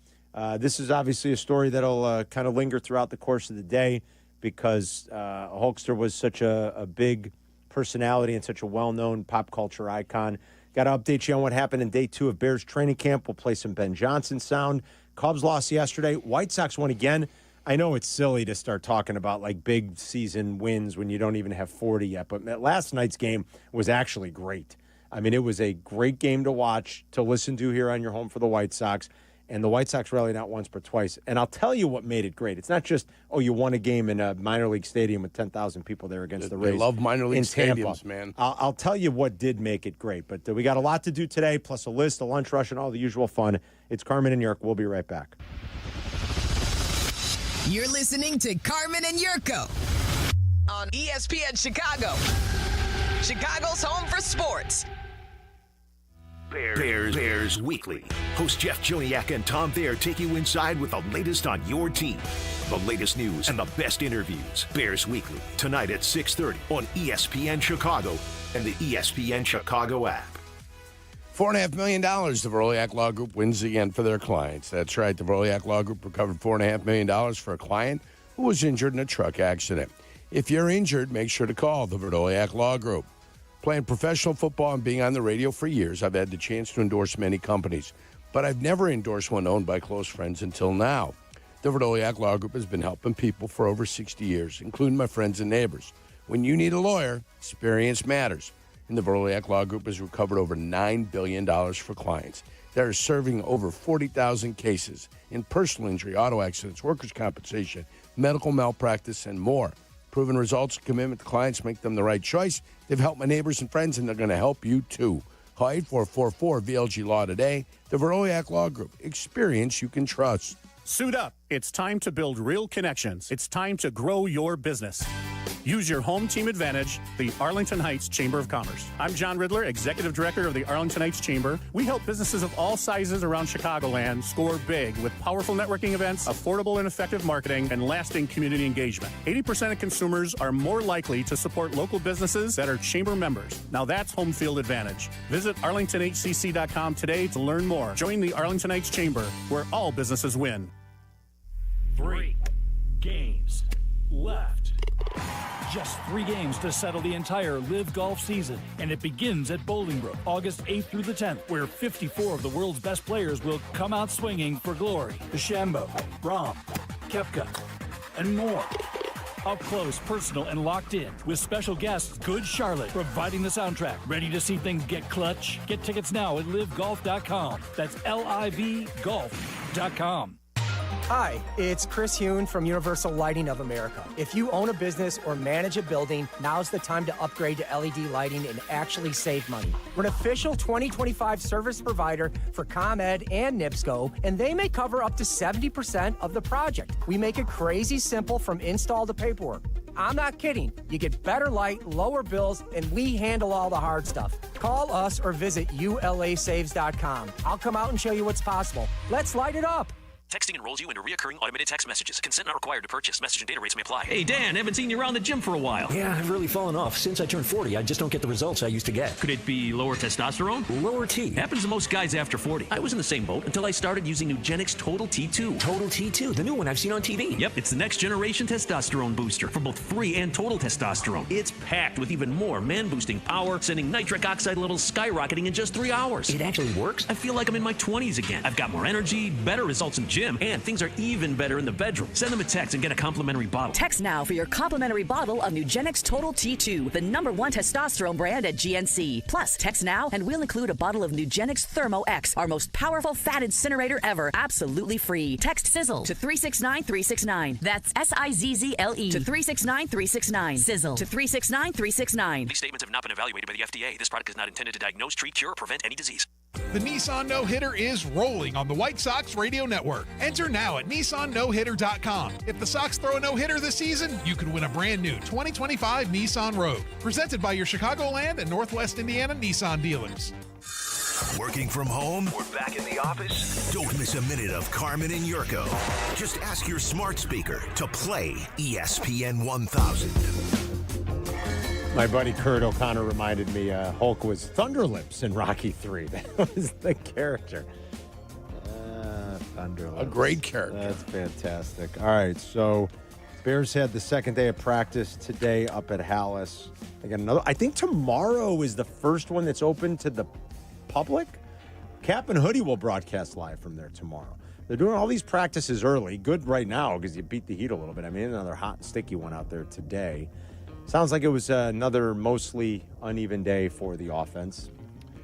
This is obviously a story that'll kind of linger throughout the course of the day because Hulkster was such a big personality and such a well-known pop culture icon. Got to update you on what happened in day 2 of Bears training camp. We'll play some Ben Johnson sound. Cubs lost yesterday. White Sox won again. I know it's silly to start talking about like big season wins when you don't even have 40 yet, but last night's game was actually great. I mean, it was a great game to watch, to listen to here on your home for the White Sox. And the White Sox rallied not once but twice. And I'll tell you what made it great. It's not just, you won a game in a minor league stadium with 10,000 people there against the Rays. They love minor league in Tampa. stadiums, man. I'll tell you what did make it great. But we got a lot to do today, plus a list, a lunch rush, and all the usual fun. It's Carmen and Yurko. We'll be right back. You're listening to Carmen and Yurko on ESPN Chicago, Chicago's home for sports. Bears Weekly. Host Jeff Joniak and Tom Thayer take you inside with the latest on your team. The latest news and the best interviews. Bears Weekly, tonight at 6:30 on ESPN Chicago and the ESPN Chicago app. $4.5 million the Veroliak Law Group wins again for their clients. That's right. The Veroliak Law Group recovered $4.5 million for a client who was injured in a truck accident. If you're injured, make sure to call the Veroliak Law Group. Playing professional football and being on the radio for years, I've had the chance to endorse many companies, but I've never endorsed one owned by close friends until now. The Veroliak Law Group has been helping people for over 60 years, including my friends and neighbors. When you need a lawyer, experience matters. And the Veroliak Law Group has recovered over $9 billion for clients. They're serving over 40,000 cases in personal injury, auto accidents, workers' compensation, medical malpractice, and more. Proven results and commitment to clients make them the right choice. They've helped my neighbors and friends, and they're going to help you, too. Call 8444-VLG Law today. The Veroliak Law Group. Experience you can trust. Suit up. It's time to build real connections. It's time to grow your business. Use your home team advantage, the Arlington Heights Chamber of Commerce. I'm John Ridler, Executive Director of the Arlington Heights Chamber. We help businesses of all sizes around Chicagoland score big with powerful networking events, affordable and effective marketing, and lasting community engagement. 80% of consumers are more likely to support local businesses that are Chamber members. Now that's home field advantage. Visit arlingtonhcc.com today to learn more. Join the Arlington Heights Chamber, where all businesses win. 3 games left. Just 3 games to settle the entire LIV Golf season, and it begins at Bolingbrook, August 8th through the 10th, where 54 of the world's best players will come out swinging for glory. DeChambeau, Rahm, Koepka, and more. Up close, personal, and locked in, with special guests Good Charlotte providing the soundtrack. Ready to see things get clutch? Get tickets now at livegolf.com. That's LIVgolf.com. Hi, it's Chris Hune from Universal Lighting of America. If you own a business or manage a building, now's the time to upgrade to LED lighting and actually save money. We're an official 2025 service provider for ComEd and NIPSCO, and they may cover up to 70% of the project. We make it crazy simple from install to paperwork. I'm not kidding. You get better light, lower bills, and we handle all the hard stuff. Call us or visit ulasaves.com. I'll come out and show you what's possible. Let's light it up. Texting enrolls you into recurring automated text messages. Consent not required to purchase. Message and data rates may apply. Hey, Dan, haven't seen you around the gym for a while. Yeah, I've really fallen off. Since I turned 40, I just don't get the results I used to get. Could it be lower testosterone? Lower T. Happens to most guys after 40. I was in the same boat until I started using Nugenix Total T2. Total T2, the new one I've seen on TV. Yep, it's the next generation testosterone booster for both free and total testosterone. It's packed with even more man-boosting power, sending nitric oxide levels skyrocketing in just 3 hours. It actually works? I feel like I'm in my 20s again. I've got more energy, better results in gym, and things are even better in the bedroom. Send them a text and get a complimentary bottle. Text now for your complimentary bottle of Nugenix Total T2, the #1 testosterone brand at GNC. Plus, text now and we'll include a bottle of Nugenix Thermo X, our most powerful fat incinerator ever, absolutely free. Text Sizzle to 369-369. That's SIZZLE to 369-369. Sizzle to 369-369. These statements have not been evaluated by the FDA. This product is not intended to diagnose, treat, cure, or prevent any disease. The Nissan No-Hitter is rolling on the White Sox Radio Network. Enter now at NissanNoHitter.com. If the Sox throw a no-hitter this season, you could win a brand new 2025 Nissan Rogue. Presented by your Chicagoland and Northwest Indiana Nissan dealers. Working from home? We're back in the office. Don't miss a minute of Carmen and Jurko. Just ask your smart speaker to play ESPN 1000. My buddy Kurt O'Connor reminded me Hulk was Thunderlips in Rocky 3. That was the character. Thunderlips. A great character. That's fantastic. All right, so Bears had the second day of practice today up at Hallis. They got another. I think tomorrow is the first one that's open to the public. Kap and Hoodie will broadcast live from there tomorrow. They're doing all these practices early. Good right now because you beat the heat a little bit. I mean, another hot and sticky one out there today. Sounds like it was another mostly uneven day for the offense.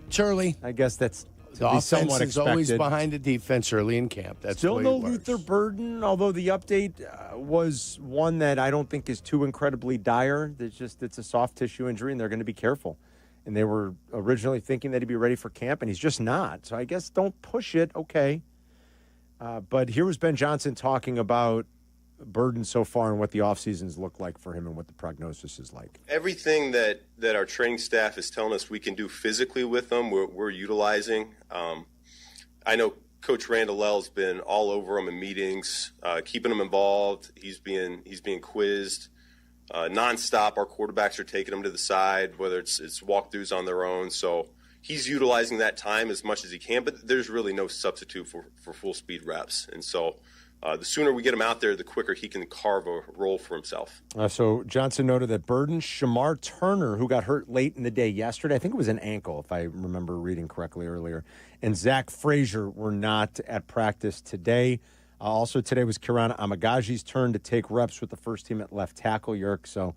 It's early. I guess that's the offense somewhat is expected. always behind the defense early in camp. That's still the way no it works. Luther Burden, although the update was one that I don't think is too incredibly dire. It's a soft tissue injury, and they're going to be careful. And they were originally thinking that he'd be ready for camp, and he's just not. So I guess don't push it. Okay. But here was Ben Johnson talking about Burden so far and what the offseasons look like for him and what the prognosis is like. Everything that our training staff is telling us we can do physically with them, we're utilizing. I know Coach Randall's been all over him in meetings, keeping him involved. He's being quizzed nonstop. Our quarterbacks are taking him to the side, whether it's walkthroughs on their own. So he's utilizing that time as much as he can, but there's really no substitute for full speed reps. And so the sooner we get him out there, the quicker he can carve a role for himself. So Johnson noted that Burden, Shamar Turner, who got hurt late in the day yesterday, I think it was an ankle, if I remember reading correctly earlier, and Zach Frazier were not at practice today. Also today was Kiran Amagaji's turn to take reps with the first team at left tackle, Yerk. So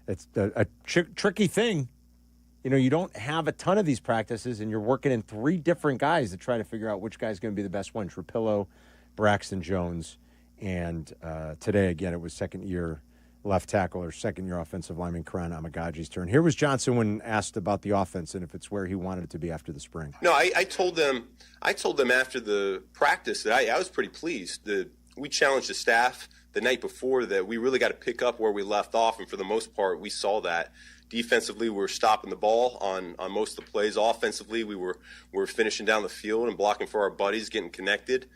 it's a tricky thing. You know, you don't have a ton of these practices, and you're working in three different guys to try to figure out which guy's going to be the best one. Trapillo, Braxton Jones, and today, again, it was second-year left tackle or second-year offensive lineman Kiran Amagaji's turn. Here was Johnson when asked about the offense and if it's where he wanted it to be after the spring. No, I told them after the practice that I was pretty pleased. We challenged the staff the night before that we really got to pick up where we left off, and for the most part, we saw that. Defensively, we were stopping the ball on most of the plays. Offensively, we were finishing down the field and blocking for our buddies, getting connected.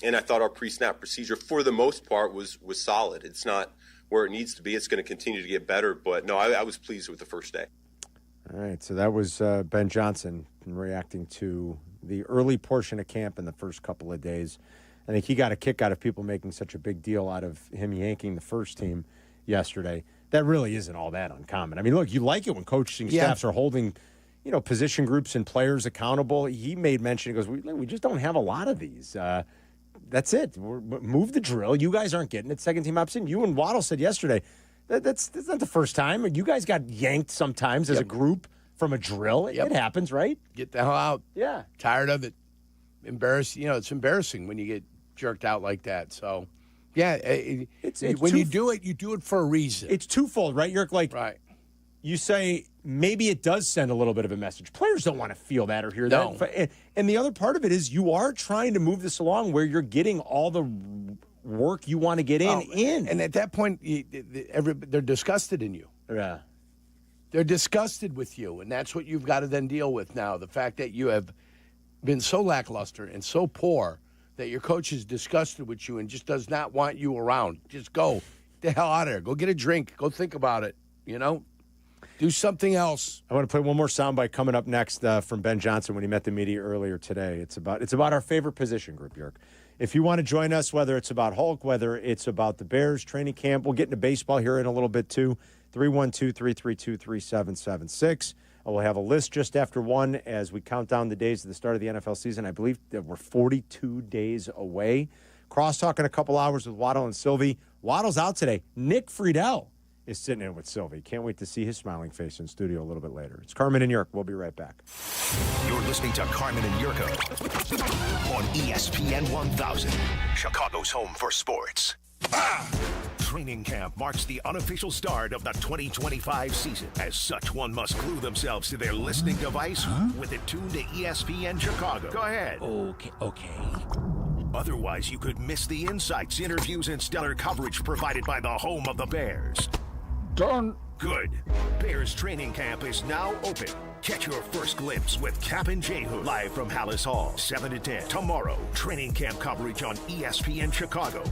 And I thought our pre-snap procedure, for the most part, was solid. It's not where it needs to be. It's going to continue to get better. But, no, I was pleased with the first day. All right, so that was Ben Johnson reacting to the early portion of camp in the first couple of days. I think he got a kick out of people making such a big deal out of him yanking the first team yesterday. That really isn't all that uncommon. I mean, look, you like it when coaching staffs are holding, position groups and players accountable. He made mention, he goes, we just don't have a lot of these. That's it. Move the drill. You guys aren't getting it. Second team option. You and Waddle said yesterday, that's not the first time. You guys got yanked sometimes as a group from a drill. It happens, right? Get the hell out. Yeah. Tired of it. Embarrassing. It's embarrassing when you get jerked out like that. So, yeah, It's when you do it for a reason. It's twofold, right? You're like, right. You say maybe it does send a little bit of a message. Players don't want to feel that or hear that. And the other part of it is you are trying to move this along where you're getting all the work you want to get in. And at that point, they're disgusted in you. Yeah. They're disgusted with you, and that's what you've got to then deal with now. The fact that you have been so lackluster and so poor that your coach is disgusted with you and just does not want you around. Just go the hell out of there. Go get a drink. Go think about it, Do something else. I want to play one more soundbite coming up next from Ben Johnson when he met the media earlier today. It's about our favorite position group, Yerk. If you want to join us, whether it's about Hulk, whether it's about the Bears training camp, we'll get into baseball here in a little bit too. 312-332-3776. We'll have a list just after 1 as we count down the days of the start of the NFL season. I believe that we're 42 days away. Crosstalk in a couple hours with Waddle and Silvy. Waddle's out today. Nick Friedel is sitting in with Silvy. Can't wait to see his smiling face in studio a little bit later. It's Carmen and Yerk. We'll be right back. You're listening to Carmen and Jurko on ESPN 1000, Chicago's home for sports. Training camp marks the unofficial start of the 2025 season. As such, one must glue themselves to their listening device with it tuned to ESPN Chicago. Go ahead. Okay. Otherwise, you could miss the insights, interviews, and stellar coverage provided by the home of the Bears. Done. Good. Bears training camp is now open. Catch your first glimpse with Kap J Hood live from Hallis Hall, 7 to 10. Tomorrow, training camp coverage on ESPN Chicago.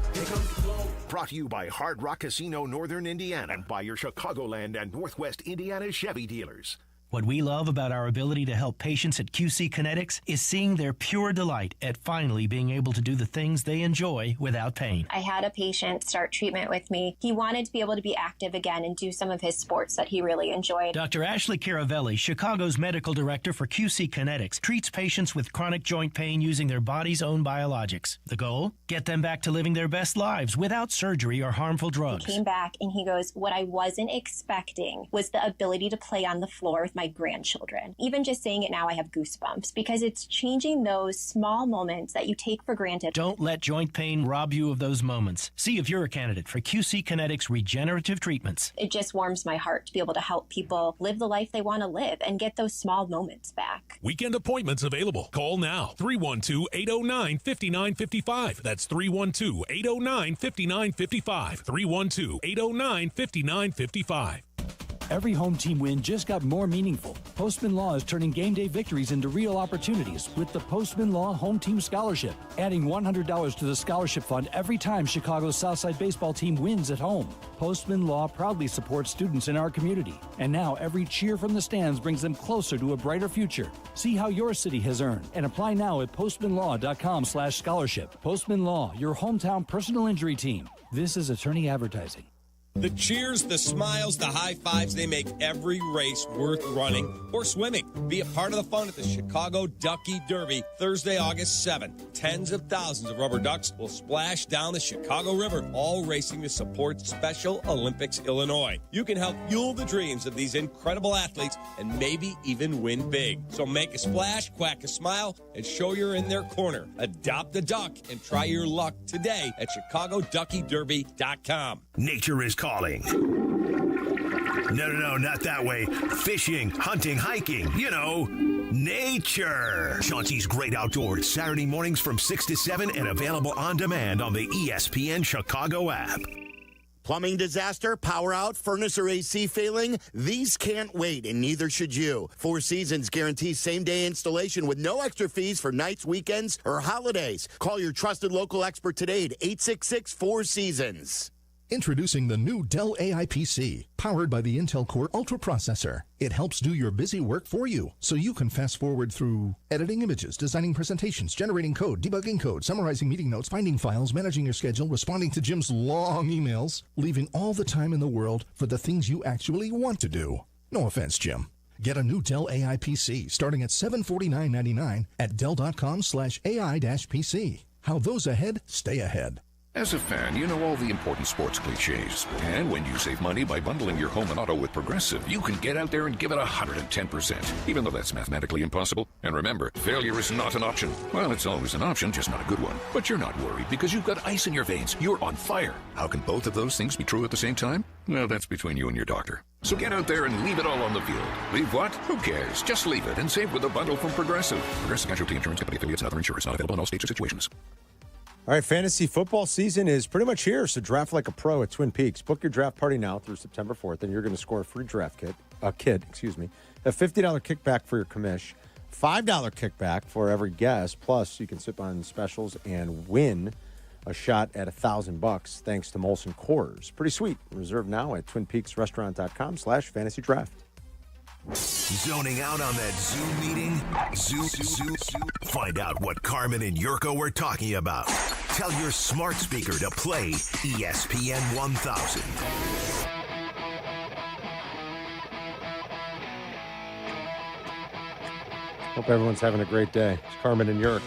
Brought to you by Hard Rock Casino Northern Indiana and by your Chicagoland and Northwest Indiana Chevy dealers. What we love about our ability to help patients at QC Kinetics is seeing their pure delight at finally being able to do the things they enjoy without pain. I had a patient start treatment with me. He wanted to be able to be active again and do some of his sports that he really enjoyed. Dr. Ashley Caravelli, Chicago's medical director for QC Kinetics, treats patients with chronic joint pain using their body's own biologics. The goal? Get them back to living their best lives without surgery or harmful drugs. He came back and he goes, what I wasn't expecting was the ability to play on the floor with my grandchildren. Even just saying it now, I have goosebumps because it's changing those small moments that you take for granted. Don't let joint pain rob you of those moments. See if you're a candidate for QC Kinetics regenerative treatments. It just warms my heart to be able to help people live the life they want to live and get those small moments back. Weekend appointments available. Call now. 312-809-5955. That's 312-809-5955. 312-809-5955. Every home team win just got more meaningful. Postman Law is turning game day victories into real opportunities with the Postman Law Home Team Scholarship, adding $100 to the scholarship fund every time Chicago's Southside baseball team wins at home. Postman Law proudly supports students in our community, and now every cheer from the stands brings them closer to a brighter future. See how your city has earned and apply now at postmanlaw.com/scholarship. Postman Law, your hometown personal injury team. This is attorney advertising. The cheers, the smiles, the high fives, they make every race worth running or swimming. Be a part of the fun at the Chicago Ducky Derby, Thursday, August 7th. Tens of thousands of rubber ducks will splash down the Chicago River, all racing to support Special Olympics Illinois. You can help fuel the dreams of these incredible athletes and maybe even win big. So make a splash, quack a smile, and show you're in their corner. Adopt a duck and try your luck today at ChicagoDuckyDerby.com. Nature is calling. No, not that way. Fishing, hunting, hiking, nature. Chauncey's Great Outdoors, Saturday mornings from 6 to 7 and available on demand on the ESPN Chicago app. Plumbing disaster, power out, furnace or AC failing? These can't wait, and neither should you. Four Seasons guarantees same-day installation with no extra fees for nights, weekends, or holidays. Call your trusted local expert today at 866-4Seasons. Introducing the new Dell AI PC, powered by the Intel Core Ultra processor. It helps do your busy work for you, so you can fast forward through editing images, designing presentations, generating code, debugging code, summarizing meeting notes, finding files, managing your schedule, responding to Jim's long emails, leaving all the time in the world for the things you actually want to do. No offense, Jim. Get a new Dell AI PC starting at $749.99 at Dell.com/AI-PC. How those ahead stay ahead. As a fan, you know all the important sports cliches. And when you save money by bundling your home and auto with Progressive, you can get out there and give it 110%, even though that's mathematically impossible. And remember, failure is not an option. Well, it's always an option, just not a good one. But you're not worried because you've got ice in your veins. You're on fire. How can both of those things be true at the same time? Well, that's between you and your doctor. So get out there and leave it all on the field. Leave what? Who cares? Just leave it and save with a bundle from Progressive. Progressive Casualty Insurance Company affiliates and other insurers. Not available in all states or situations. All right, fantasy football season is pretty much here, so draft like a pro at Twin Peaks. Book your draft party now through September 4th, and you're going to score a free draft kit, a $50 kickback for your commish, $5 kickback for every guest, plus you can sip on specials and win a shot at $1,000 thanks to Molson Coors. Pretty sweet. Reserve now at twinpeaksrestaurant.com/fantasydraft. Zoning out on that Zoom meeting? Zoom. Find out what Carmen and Jurko were talking about. Tell your smart speaker to play ESPN 1000. Hope everyone's having a great day. It's Carmen and Jurk.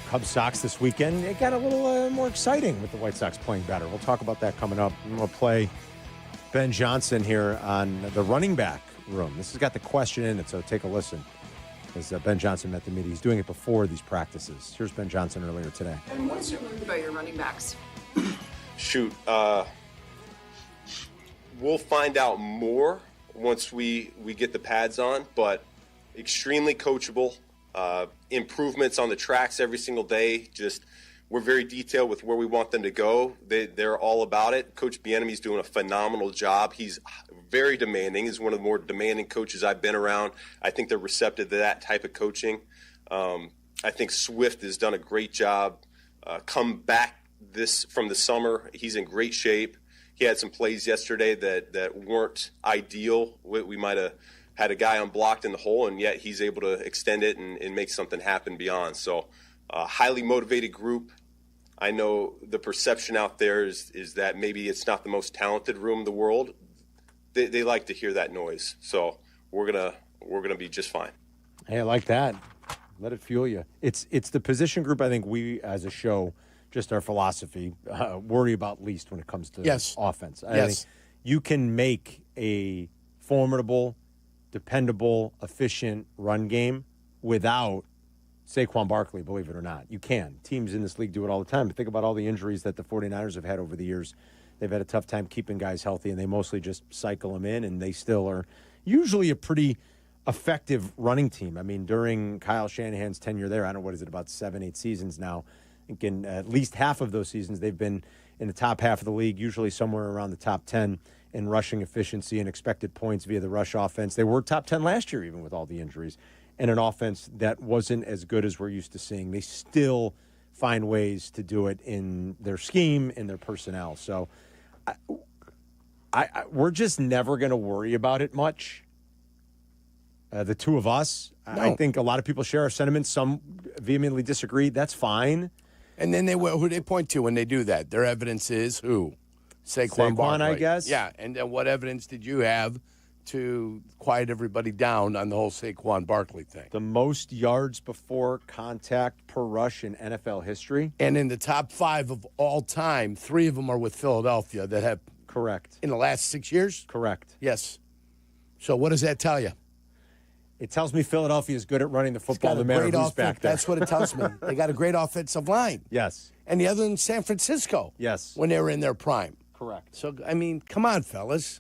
Cubs Sox this weekend. It got a little more exciting with the White Sox playing better. We'll talk about that coming up. We'll play Ben Johnson here on the running back room. This has got the question in it, so take a listen. As Ben Johnson met the media, he's doing it before these practices. Here's Ben Johnson earlier today. And what is your learned about your running backs? Shoot, we'll find out more once we get the pads on, but extremely coachable. Improvements on the tracks every single day. Just we're very detailed with where we want them to go. They're all about it. Coach Bieniemy's doing a phenomenal job. He's very demanding. He's one of the more demanding coaches I've been around. I think they're receptive to that type of coaching. I think Swift has done a great job. Come back from the summer. He's in great shape. He had some plays yesterday that weren't ideal. We might have had a guy unblocked in the hole, and yet he's able to extend it and make something happen beyond. So highly motivated group. I know the perception out there is that maybe it's not the most talented room in the world. They like to hear that noise. So we're gonna be just fine. Hey, I like that. Let it fuel you. It's the position group I think we as a show, just our philosophy, worry about least when it comes to offense. I think you can make a formidable, dependable, efficient run game without Saquon Barkley, believe it or not. You can. Teams in this league do it all the time. But think about all the injuries that the 49ers have had over the years. They've had a tough time keeping guys healthy, and they mostly just cycle them in, and they still are usually a pretty effective running team. I mean, during Kyle Shanahan's tenure there, I don't know, what is it, about 7-8 seasons now. I think in at least half of those seasons, they've been in the top half of the league, usually somewhere around the top 10 in rushing efficiency and expected points via the rush offense. They were top 10 last year, even with all the injuries, and an offense that wasn't as good as we're used to seeing. They still find ways to do it in their scheme, in their personnel. So we're just never going to worry about it much. The two of us, no. I think a lot of people share our sentiments. Some vehemently disagree. That's fine. And then who they point to when they do that? Their evidence is who? Saquon Barkley, I guess. Yeah, and then what evidence did you have to quiet everybody down on the whole Saquon Barkley thing? The most yards before contact per rush in NFL history. And in the top 5 of all time, 3 of them are with Philadelphia that have. Correct. In the last 6 years? Correct. Yes. So what does that tell you? It tells me Philadelphia is good at running the football no matter who's back there. That's what it tells me. They got a great offensive line. Yes. And the other in San Francisco. Yes. When they were in their prime. Correct. So, I mean, come on, fellas.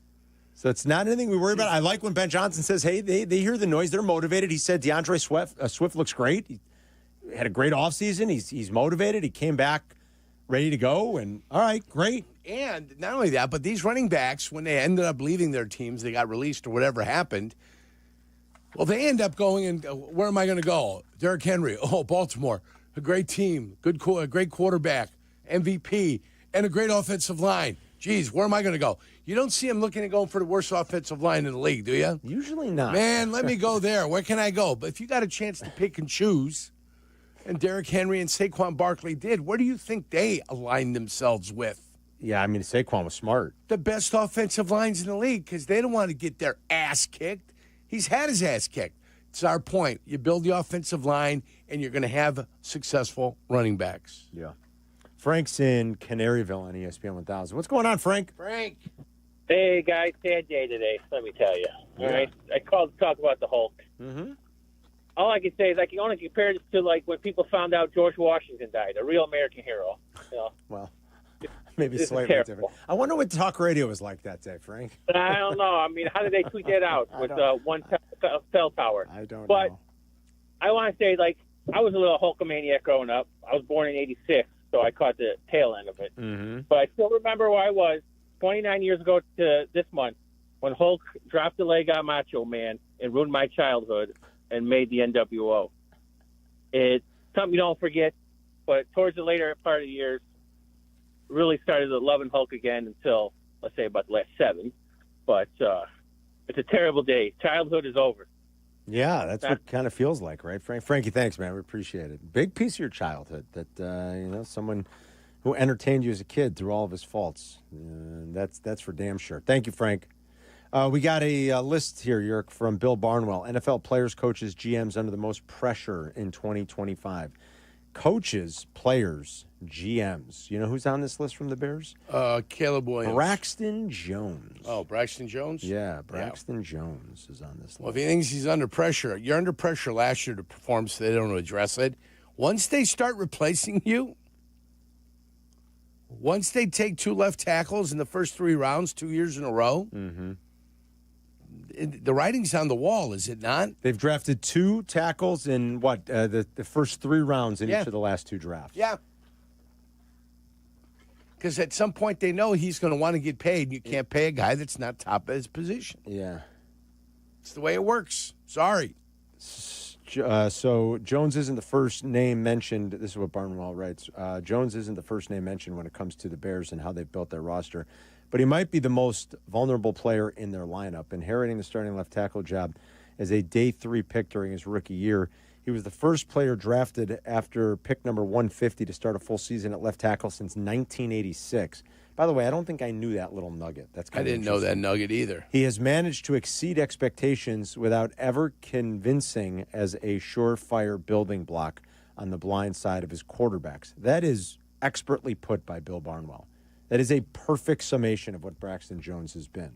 So it's not anything we worry about. I like when Ben Johnson says, hey, they hear the noise. They're motivated. He said DeAndre Swift looks great. He had a great offseason. He's motivated. He came back ready to go. And, all right, great. And not only that, but these running backs, when they ended up leaving their teams, they got released or whatever happened, well, they end up going and where am I going to go? Derrick Henry. Oh, Baltimore. A great team. A great quarterback. MVP. And a great offensive line. Geez, where am I going to go? You don't see him looking at going for the worst offensive line in the league, do you? Usually not. Man, let me go there. Where can I go? But if you got a chance to pick and choose, and Derrick Henry and Saquon Barkley did, where do you think they aligned themselves with? Yeah, I mean, Saquon was smart. The best offensive lines in the league because they don't want to get their ass kicked. He's had his ass kicked. It's our point. You build the offensive line, and you're going to have successful running backs. Yeah. Frank's in Canaryville on ESPN 1000. What's going on, Frank? Frank. Hey, guys. Sad day today, let me tell you. Yeah. All right? I called to talk about the Hulk. Mm-hmm. All I can say is I can only compare this to, like, when people found out George Washington died, a real American hero. You know? Well, maybe This is slightly terrible. different. I wonder what talk radio was like that day, Frank. I don't know. I mean, how did they tweet that out with one cell tower? I don't but know. I want to say, like, I was a little Hulkamaniac growing up. I was born in '86, so I caught the tail end of it. Mm-hmm. But I still remember where I was 29 years ago to this month when Hulk dropped the leg on Macho Man and ruined my childhood and made the NWO. It's something you don't forget, but towards the later part of the years, really started loving Hulk again until, let's say, about the last 7. But it's a terrible day. Childhood is over. Yeah, that's what it kind of feels like, right, Frank? Frankie, thanks, man. We appreciate it. Big piece of your childhood that, someone who entertained you as a kid through all of his faults. That's for damn sure. Thank you, Frank. We got a list here, Yerk, from Bill Barnwell. NFL players, coaches, GMs under the most pressure in 2025. Coaches, players, GMs. You know who's on this list from the Bears? Caleb Williams. Braxton Jones. Oh, Braxton Jones? Yeah, Braxton Jones is on this list. Well, if he thinks he's under pressure, you're under pressure last year to perform, so they don't address it. Once they start replacing you, once they take 2 left tackles in the first 3 rounds 2 years in a row, the writing's on the wall, is it not? They've drafted 2 tackles in the first 3 rounds in each of the last 2 drafts. Yeah. Because at some point they know he's going to want to get paid. You can't pay a guy that's not top of his position. Yeah. It's the way it works. Sorry. So Jones isn't the first name mentioned. This is what Barnwell writes. Jones isn't the first name mentioned when it comes to the Bears and how they've built their roster. But he might be the most vulnerable player in their lineup. Inheriting the starting left tackle job as a day 3 pick during his rookie year, he was the first player drafted after pick number 150 to start a full season at left tackle since 1986. By the way, I don't think I knew that little nugget. I didn't know that nugget either. He has managed to exceed expectations without ever convincing as a surefire building block on the blind side of his quarterbacks. That is expertly put by Bill Barnwell. That is a perfect summation of what Braxton Jones has been.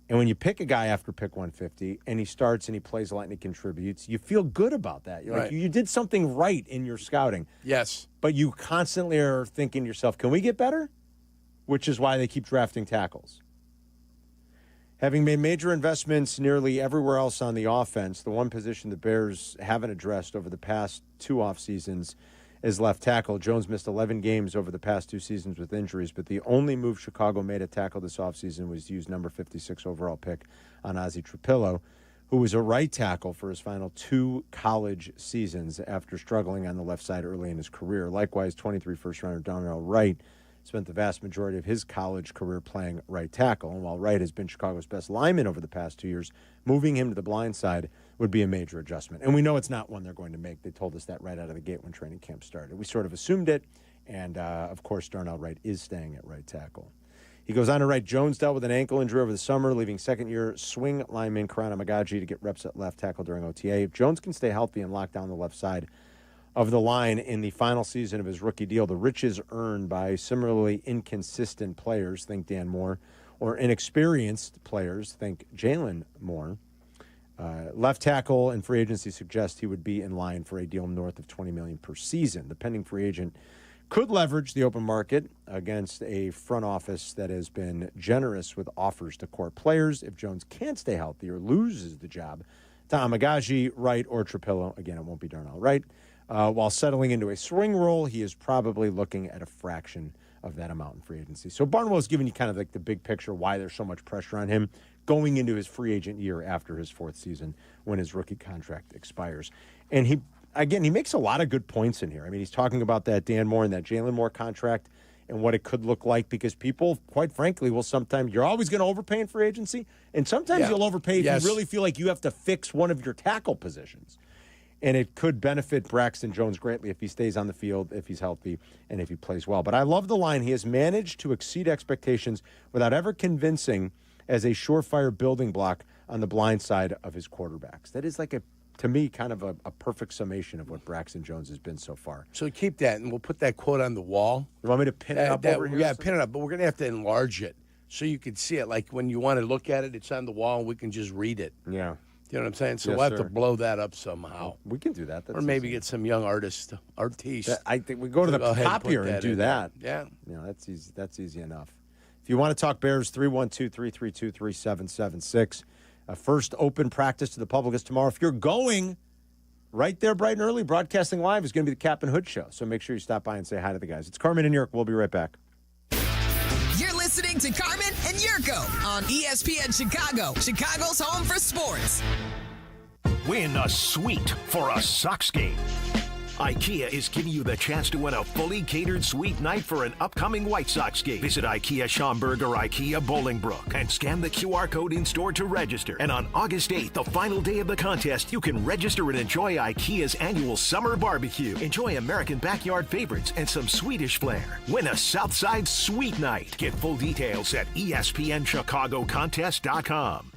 And when you pick a guy after pick 150 and he starts and he plays a lot and he contributes, you feel good about that. You're like, you did something right in your scouting. Yes. But you constantly are thinking to yourself, can we get better? Which is why they keep drafting tackles. Having made major investments nearly everywhere else on the offense, the one position the Bears haven't addressed over the past 2 off seasons is left tackle. Jones missed 11 games over the past 2 seasons with injuries, but the only move Chicago made at tackle this offseason was to use number 56 overall pick on Ozzie Trapillo, who was a right tackle for his final 2 college seasons after struggling on the left side early in his career. Likewise, 23 first-rounder Darnell Wright spent the vast majority of his college career playing right tackle. And while Wright has been Chicago's best lineman over the past 2 years, moving him to the blind side would be a major adjustment. And we know it's not one they're going to make. They told us that right out of the gate when training camp started. We sort of assumed it. And, of course, Darnell Wright is staying at right tackle. He goes on to write, Jones dealt with an ankle injury over the summer, leaving second-year swing lineman Karana Magaji to get reps at left tackle during OTA. If Jones can stay healthy and lock down the left side of the line in the final season of his rookie deal, the riches earned by similarly inconsistent players, think Dan Moore, or inexperienced players, think Jalen Moore. Left tackle and free agency suggests he would be in line for a deal north of $20 million per season. The pending free agent could leverage the open market against a front office that has been generous with offers to core players. If Jones can't stay healthy or loses the job to Amagaji, Wright, or Trapillo, again, it won't be Darnell Wright, while settling into a swing role, he is probably looking at a fraction of that amount in free agency. So Barnwell's giving you kind of like the big picture, why there's so much pressure on him going into his free agent year after his 4th season when his rookie contract expires. And he makes a lot of good points in here. I mean, he's talking about that Dan Moore and that Jalen Moore contract and what it could look like, because people, quite frankly, will sometimes, you're always going to overpay in free agency, and sometimes you'll overpay if you really feel like you have to fix one of your tackle positions. And it could benefit Braxton Jones greatly if he stays on the field, if he's healthy, and if he plays well. But I love the line. He has managed to exceed expectations without ever convincing as a surefire building block on the blind side of his quarterbacks. That is like a to me, kind of a perfect summation of what Braxton Jones has been so far. So keep that, and we'll put that quote on the wall. You want me to pin it up over here? Yeah, pin it up, but we're going to have to enlarge it so you can see it. Like when you want to look at it, it's on the wall, and we can just read it. Yeah. You know what I'm saying? So Yes, we'll have sir. to blow that up somehow. We can do that. That's or maybe easy. get some young artists. I think we go to the ahead top put here and do in that. there. Yeah. That's easy. That's easy enough. If you want to talk Bears, 312-332-3776. First open practice to the public is tomorrow. If you're going right there bright and early, broadcasting live is going to be the Kap and Hood show. So make sure you stop by and say hi to the guys. It's Carmen and Jurko. We'll be right back. You're listening to Carmen and Jurko on ESPN Chicago, Chicago's home for sports. Win a suite for a Sox game. IKEA is giving you the chance to win a fully catered suite night for an upcoming White Sox game. Visit IKEA Schaumburg or IKEA Bolingbrook and scan the QR code in store to register. And on August 8th, the final day of the contest, you can register and enjoy IKEA's annual summer barbecue. Enjoy American backyard favorites and some Swedish flair. Win a Southside Suite Night. Get full details at ESPNChicagoContest.com.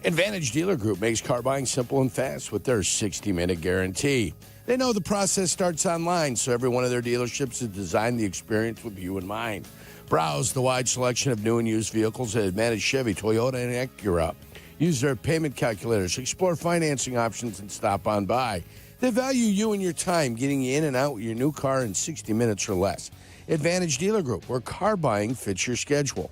Advantage Dealer Group makes car buying simple and fast with their 60-minute guarantee. They know the process starts online, so every one of their dealerships has designed the experience with you in mind. Browse the wide selection of new and used vehicles at Advantage Chevy, Toyota, and Acura. Use their payment calculators, explore financing options, and stop on by. They value you and your time, getting you in and out with your new car in 60 minutes or less. Advantage Dealer Group, where car buying fits your schedule.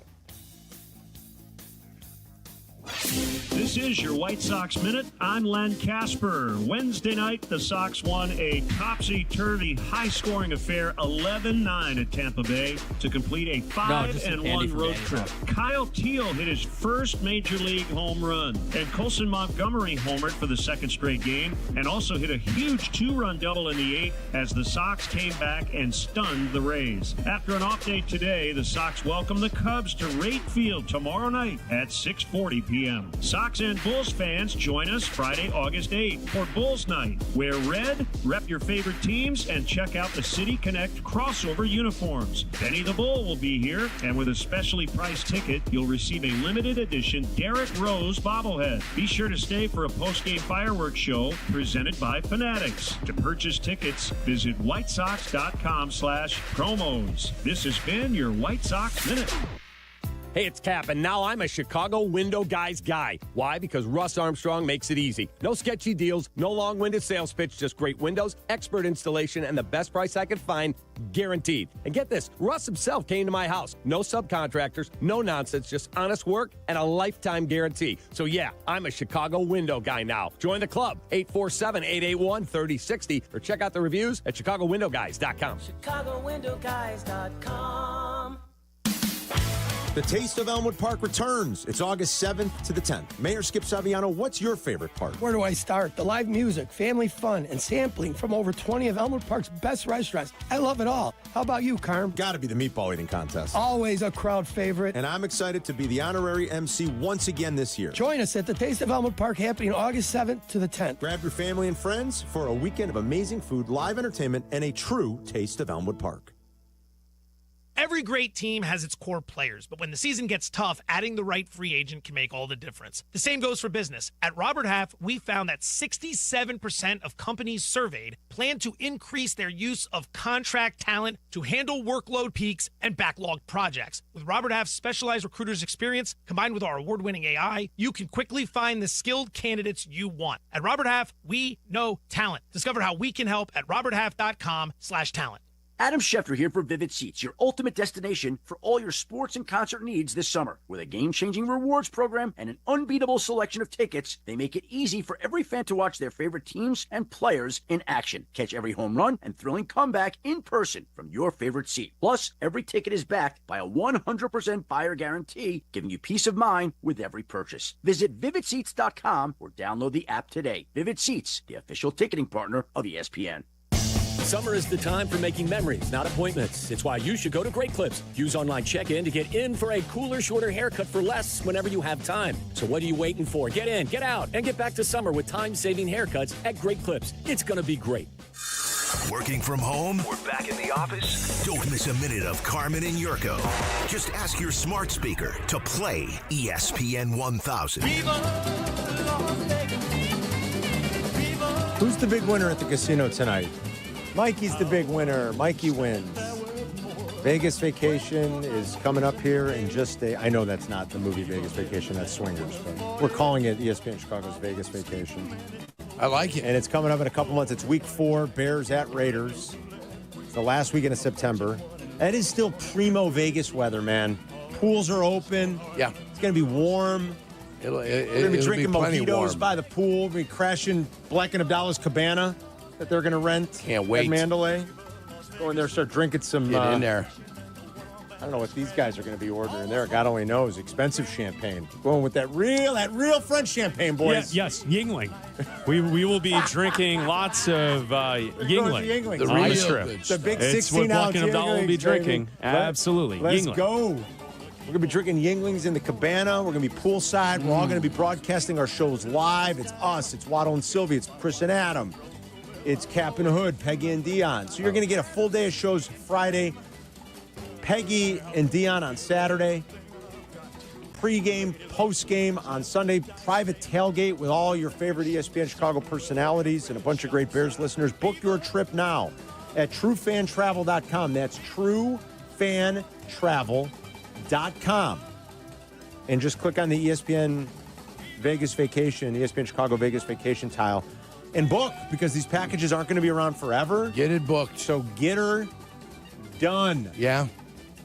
This is your White Sox Minute. I'm Len Casper. Wednesday night, the Sox won a topsy-turvy, high-scoring affair, 11-9 at Tampa Bay, to complete a 5-1 road trip. Kyle Teal hit his first Major League home run, and Colson Montgomery homered for the second straight game, and also hit a huge two-run double in the eighth as the Sox came back and stunned the Rays. After an off day today, the Sox welcome the Cubs to Rate Field tomorrow night at 6:40 p.m. Sox and Bulls fans, join us Friday, August 8th for Bulls Night. Wear red, rep your favorite teams, and check out the City Connect crossover uniforms. Benny the Bull will be here, and with a specially priced ticket, you'll receive a limited edition Derrick Rose bobblehead. Be sure to stay for a post-game fireworks show presented by Fanatics. To purchase tickets, visit whitesox.com/promos. This has been your White Sox Minute. Hey, it's Kap, and now I'm a Chicago window guy's guy. Why? Because Russ Armstrong makes it easy. No sketchy deals, no long-winded sales pitch, just great windows, expert installation, and the best price I could find, guaranteed. And get this, Russ himself came to my house. No subcontractors, no nonsense, just honest work and a lifetime guarantee. So yeah, I'm a Chicago window guy now. Join the club, 847-881-3060, or check out the reviews at ChicagoWindowGuys.com. ChicagoWindowGuys.com. The Taste of Elmwood Park returns. It's August 7th to the 10th. Mayor Skip Saviano, what's your favorite part? Where do I start? The live music, family fun, and sampling from over 20 of Elmwood Park's best restaurants. I love it all. How about you, Carm? Gotta be the meatball eating contest. Always a crowd favorite. And I'm excited to be the honorary MC once again this year. Join us at the Taste of Elmwood Park happening August 7th to the 10th. Grab your family and friends for a weekend of amazing food, live entertainment, and a true Taste of Elmwood Park. Every great team has its core players, but when the season gets tough, adding the right free agent can make all the difference. The same goes for business. At Robert Half, we found that 67% of companies surveyed plan to increase their use of contract talent to handle workload peaks and backlogged projects. With Robert Half's specialized recruiters' experience, combined with our award-winning AI, you can quickly find the skilled candidates you want. At Robert Half, we know talent. Discover how we can help at roberthalf.com/talent. Adam Schefter here for Vivid Seats, your ultimate destination for all your sports and concert needs this summer. With a game-changing rewards program and an unbeatable selection of tickets, they make it easy for every fan to watch their favorite teams and players in action. Catch every home run and thrilling comeback in person from your favorite seat. Plus, every ticket is backed by a 100% buyer guarantee, giving you peace of mind with every purchase. Visit VividSeats.com or download the app today. Vivid Seats, the official ticketing partner of ESPN. Summer is the time for making memories, not appointments. It's why you should go to Great Clips. Use online check-in to get in for a cooler, shorter haircut for less whenever you have time. So what are you waiting for? Get in, get out, and get back to summer with time-saving haircuts at Great Clips. It's going to be great. Working from home or back in the office? Don't miss a minute of Carmen and Jurko. Just ask your smart speaker to play ESPN 1000. the big winner at the casino tonight? Mikey's the big winner. Mikey wins. Vegas Vacation is coming up here in just I know that's not the movie Vegas Vacation, that's Swingers, but we're calling it ESPN Chicago's Vegas Vacation. I like it. And it's coming up in a couple months. It's week 4, Bears at Raiders. It's the last weekend of September. That is still primo Vegas weather, man. Pools are open. Yeah. It's going to be warm. We're going to be drinking mojitos by the pool. We'll be crashing Bleck Abdalla's cabana that they're going to rent. Can't wait. At Mandalay. Go in there, start drinking some. Get in there. I don't know what these guys are going to be ordering there. God only knows. Expensive champagne. Going with that real French champagne, boys. Yes, Yuengling. We will be drinking lots of Yuengling. The on real the trip. The big 16 It's what ounce Bleck Abdalla will be drinking. Absolutely. Let's Yuengling. go. We're going to be drinking Yuenglings in the cabana. We're going to be poolside. We're all going to be broadcasting our shows live. It's us. It's Waddle and Silvy. It's Chris and Adam. It's Kap and Hood, Peggy and Dion. So you're going to get a full day of shows Friday. Peggy and Dion on Saturday. Pre-game, post-game on Sunday. Private tailgate with all your favorite ESPN Chicago personalities and a bunch of great Bears listeners. Book your trip now at truefantravel.com. That's truefantravel.com. And just click on the ESPN Vegas Vacation, ESPN Chicago Vegas Vacation tile, and book, because these packages aren't going to be around forever. Get it booked. So get her done. Yeah.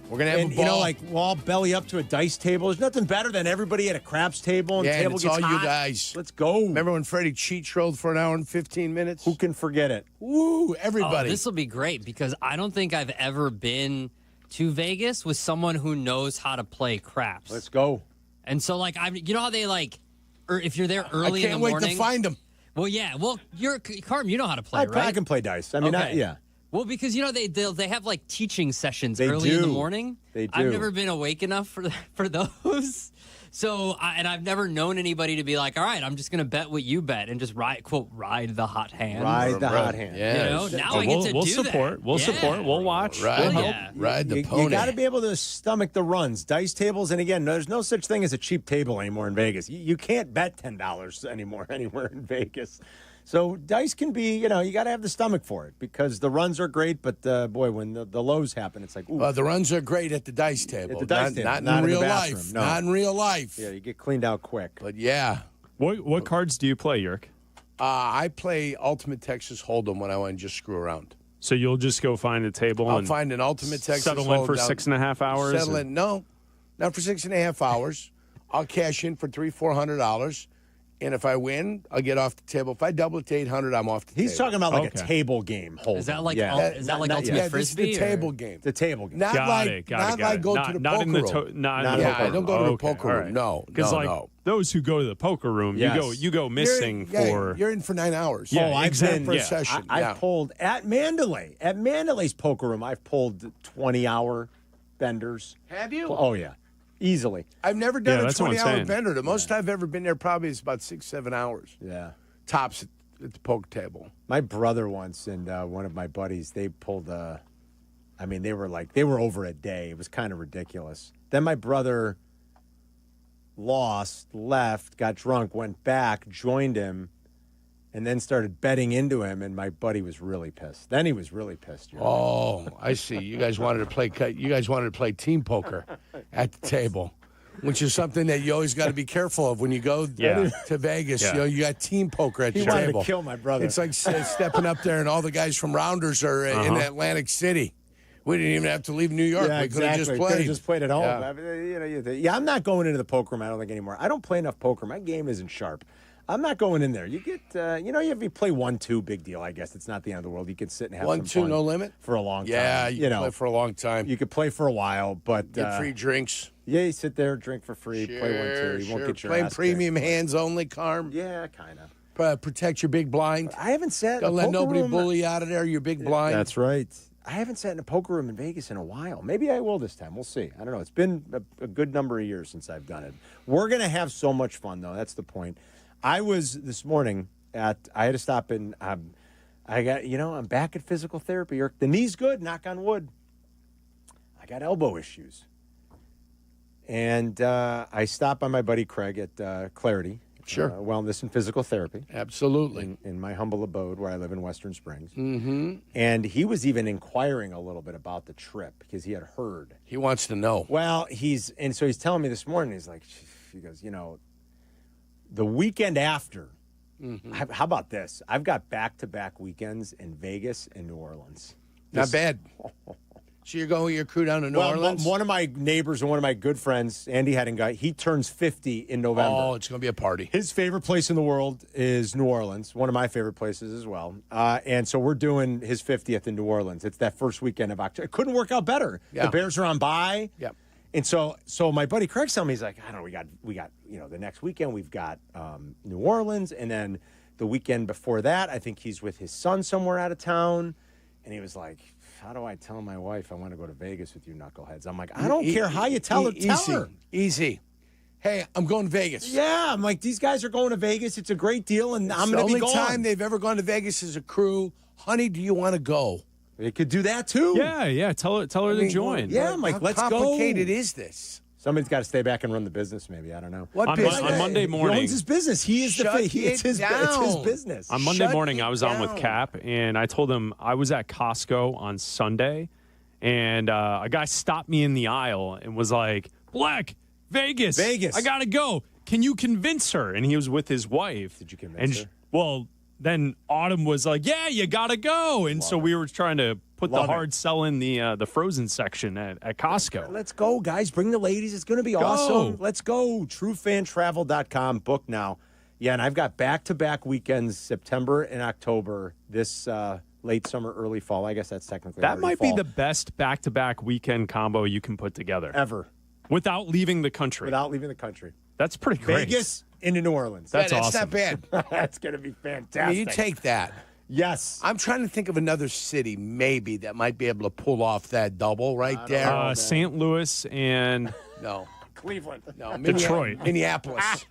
We're going to have a ball. You know, like, we'll all belly up to a dice table. There's nothing better than everybody at a craps table and the table it's gets all hot. you guys. Let's go. Remember when Freddie Cheech rolled for an hour and 15 minutes? Who can forget it? Woo, everybody. Oh, this will be great because I don't think I've ever been to Vegas with someone who knows how to play craps. Let's go. And so, like, you know how they, like, or if you're there early in the morning. I can't wait to find them. Well, yeah. Well, Carmen, you know how to play, right? I can play dice. I mean, okay. yeah. Well, because, you know, they have, like, teaching sessions They early in the do. morning. They do. I've never been awake enough for those. So, and I've never known anybody to be like, all right, I'm just going to bet what you bet and just ride the hot hand. Ride the hot hand. Yeah. You know, now I get to we'll do support. that. We'll support. We'll watch. Ride, we'll help. Yeah. Ride the pony. You got to be able to stomach the runs. Dice tables, and again, there's no such thing as a cheap table anymore in Vegas. You can't bet $10 anymore anywhere in Vegas. So dice can be, you got to have the stomach for it because the runs are great, but boy, when the lows happen, it's like, ooh. The runs are great at the dice table. At the dice table. Not Not in in the real bathroom, life. no. Not in real life. Yeah, you get cleaned out quick. But yeah. What cards do you play, Yerk? I play Ultimate Texas Hold'em when I want to just screw around. So you'll just go find a table I'll and find an Ultimate Texas settle Hold'em. in for 6.5 hours? Settle in. No, not for 6.5 hours. I'll cash in for $300-400. And if I win, I'll get off the table. If I double it to 800, I'm off the table. He's talking about like a table game. Is that like Ultimate Frisbee? It's the table game. The table game. Not Got like it. not like go to the not poker in the room. not in the poker I don't go to the poker all room. right. No, Because no. those who go to the poker room, Yes. you go missing for. You're in for 9 hours. Yeah, I've exactly. been for a Yeah. session. I've pulled at Mandalay. At Mandalay's poker room, I've pulled 20-hour benders. Have you? Oh, yeah. Easily. I've never done a that's what I'm 20-hour saying. bender. The most I've ever been there probably is about 6-7 hours. Yeah. Tops at the poker table. My brother once and one of my buddies, they pulled they were over a day. It was kind of ridiculous. Then my brother lost, left, got drunk, went back, joined him, and then started betting into him, and my buddy was really pissed. Then he was really pissed. Oh, I see. You guys wanted to play team poker at the table, which is something that you always got to be careful of when you go to Vegas. Yeah. You got team poker at He your wanted table. to kill my brother. It's like stepping up there and all the guys from Rounders are in Atlantic City. We didn't even have to leave New York. Yeah, we could have exactly. just played. Could have just played at home. Yeah. I mean, I'm not going into the poker room, I don't think, anymore. I don't play enough poker. My game isn't sharp. I'm not going in there. You get, if you play 1-2, big deal, I guess. It's not the end of the world. You can sit and have 1-2, some fun. no limit? For a long time. Yeah, you can play for a long time. You could play for a while, but... Get free drinks. Yeah, you sit there, drink for free, play 1-2. You won't get your Playing ass premium hands only, Carm. Yeah, kind of. Protect your big blind. I haven't sat in Don't a let poker nobody room. bully you out of there, your big blind. That's right. I haven't sat in a poker room in Vegas in a while. Maybe I will this time. We'll see. I don't know. It's been a good number of years since I've done it. We're going to have so much fun, though. That's the point. I was this morning I had to stop and I'm back at physical therapy. The knee's good, knock on wood. I got elbow issues. And I stopped by my buddy Craig at Clarity Sure. Wellness and physical therapy. Absolutely. In my humble abode where I live in Western Springs. Mm-hmm. And he was even inquiring a little bit about the trip because he had heard. He wants to know. Well, so he's telling me this morning, he goes, the weekend after, how about this? I've got back-to-back weekends in Vegas and New Orleans. Not bad. So you're going with your crew down to New Orleans? One of my neighbors and one of my good friends, Andy Hedinguy, he turns 50 in November. Oh, it's going to be a party. His favorite place in the world is New Orleans, one of my favorite places as well. And so we're doing his 50th in New Orleans. It's that first weekend of October. It couldn't work out better. Yeah. The Bears are on bye. Yeah. And so my buddy Craig's telling me, he's like, I don't know, we got the next weekend we've got New Orleans, and then the weekend before that, I think he's with his son somewhere out of town. And he was like, how do I tell my wife I want to go to Vegas with you knuckleheads? I'm like, I don't care how you tell her. Tell her. Easy. Hey, I'm going to Vegas. Yeah, I'm like, these guys are going to Vegas. It's a great deal, and I'm going to be going. The only time they've ever gone to Vegas as a crew. Honey, do you want to go? They could do that, too. Yeah. Tell her to join. Yeah, I'm like, let's go. How complicated is this? Somebody's got to stay back and run the business, maybe. I don't know. What business? On Monday morning. He owns his business. He is it's his business. On Monday morning, I was on with Cap, and I told him I was at Costco on Sunday, and a guy stopped me in the aisle and was like, Bleck, Vegas. I got to go. Can you convince her? And he was with his wife. Did you convince her? Well, then Autumn was like, yeah, you got to go. And so we were trying to put the hard sell in the frozen section at Costco. Let's go, guys. Bring the ladies. It's going to be awesome. Let's go. TrueFanTravel.com. Book now. Yeah, and I've got back-to-back weekends, September and October, this late summer, early fall. I guess that's technically that might be the best back-to-back weekend combo you can put together. Ever. Without leaving the country. That's pretty great. Vegas into New Orleans. That's That's awesome. not bad. That's going to be fantastic. I mean, you take that. Yes. I'm trying to think of another city, maybe, that might be able to pull off that double right there. St. Louis and... No. Cleveland. No. Detroit. Minneapolis.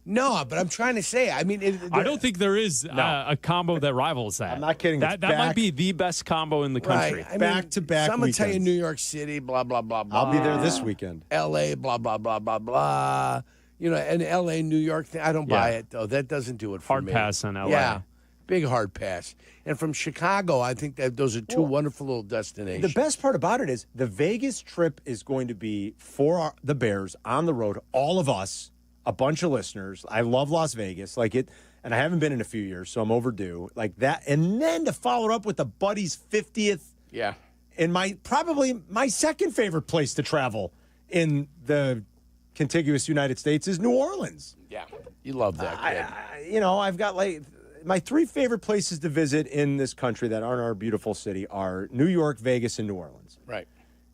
No, but I'm trying to say, I mean... I don't think there is a combo that rivals that. I'm not kidding. That might be the best combo in the country. Right. I mean, back-to-back Some would tell you weekends. New York City, blah, blah, blah, blah. I'll be there this weekend. L.A., blah, blah, blah, blah, blah. An L.A., New York thing. I don't buy it, though. That doesn't do it for me. Hard pass on L.A. Yeah. Big hard pass. And from Chicago, I think that those are two wonderful little destinations. The best part about it is the Vegas trip is going to be for the Bears on the road, all of us, a bunch of listeners. I love Las Vegas, and I haven't been in a few years, so I'm overdue. Like that, and then to follow it up with a buddy's 50th. Yeah. And probably my second favorite place to travel in the contiguous United States is New Orleans. Yeah. You love that, kid. I've got my three favorite places to visit in this country that aren't our beautiful city are New York, Vegas, and New Orleans. Right.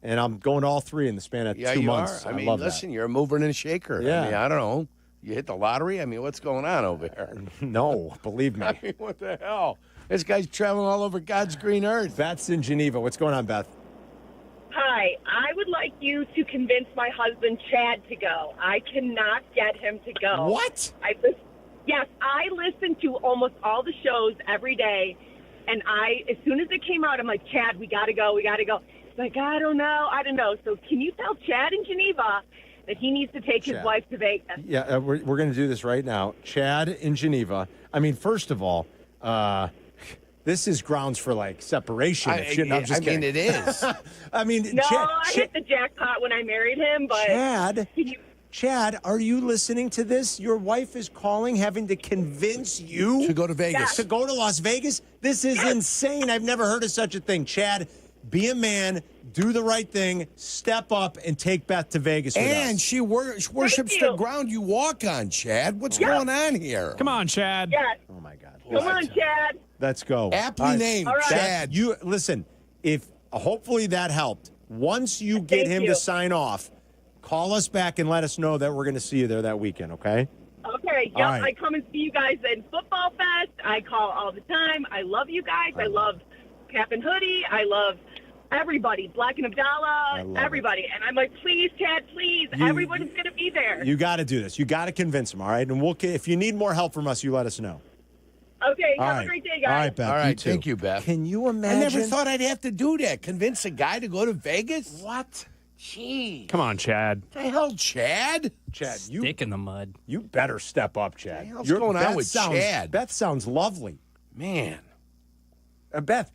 And I'm going to all three in the span of 2 months. Are. I mean, love listen, you're a mover and a shaker. Yeah. I mean, I don't know. You hit the lottery? I mean, what's going on over here? No, believe me. I mean, what the hell? This guy's traveling all over God's green earth. Beth's in Geneva. What's going on, Beth? Hi. I would like you to convince my husband, Chad, to go. I cannot get him to go. What? Yes, I listen to almost all the shows every day, and as soon as it came out, I'm like, Chad, we got to go. He's like, I don't know. So can you tell Chad in Geneva that he needs to take his wife to Vegas? Yeah, we're going to do this right now. Chad in Geneva. I mean, first of all, this is grounds for separation. I'm just kidding. Mean, it is. I mean, no, I hit the jackpot when I married him, but Chad, are you listening to this? Your wife is calling, having to convince you to go to Vegas. To go to Las Vegas? This is insane. I've never heard of such a thing. Chad, be a man, do the right thing, step up, and take Beth to Vegas with us. And she worships the ground you walk on, Chad. What's going on here? Come on, Chad. Yes. Oh, my God. Come on, Chad. Let's go. Aptly named, Chad. You listen, if hopefully that helped. Once you get him to sign off, call us back and let us know that we're going to see you there that weekend, okay? Okay, yep. Right. I come and see you guys in Football Fest. I call all the time. I love you guys. I love Cap and Hoodie. I love everybody. Bleck and Abdalla, everybody. And I'm like, please, Chad, please. Everyone's going to be there. You got to do this. You got to convince him, all right? And if you need more help from us, you let us know. Okay, have a great day, guys. All right, Beth. All right, you thank you, Beth. Can you imagine? I never thought I'd have to do that. Convince a guy to go to Vegas? What? Jeez. Come on, Chad. What the hell, Chad? Chad, Stick in the mud. You better step up, Chad. What's going on with Chad? Beth sounds lovely. Man. Beth,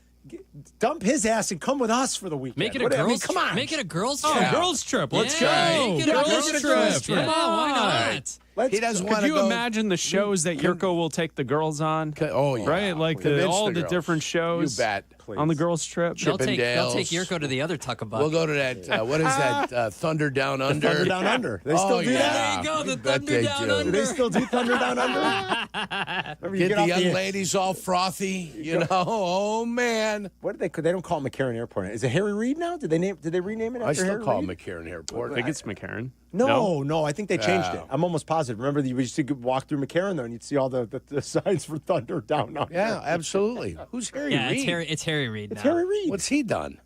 dump his ass and come with us for the weekend. Make it a girls' come on. Make it a girls' Oh, trip. girls' trip. Let's go. Make it a girls' trip. Come Why on. not? He doesn't want Could to you go. imagine the shows that Yurko will take the girls on? Oh, yeah. Right? Like Convince all the girls. different shows You bet. on the girls' trip. They'll take Yurko to the other Tuckabuck. We'll go to that, what is that, Thunder Down Under? Thunder Down Under. They still do that? There you go, the bet Thunder they Down do. Under. Do they still do Thunder Down Under? Get the young ladies all frothy, you know. Oh, man. What did they don't call it McCarran Airport. Is it Harry Reid now? Did they rename it after I still Harry call Reid? McCarran Airport. I think it's McCarran. No, I think they changed it. Oh. I'm almost positive. Remember, you used to walk through McCarran, though, and you'd see all the signs for Thunder Down Under. Yeah, absolutely. Who's Harry Reid? It's Harry Reid. It's Harry Reid. What's he done?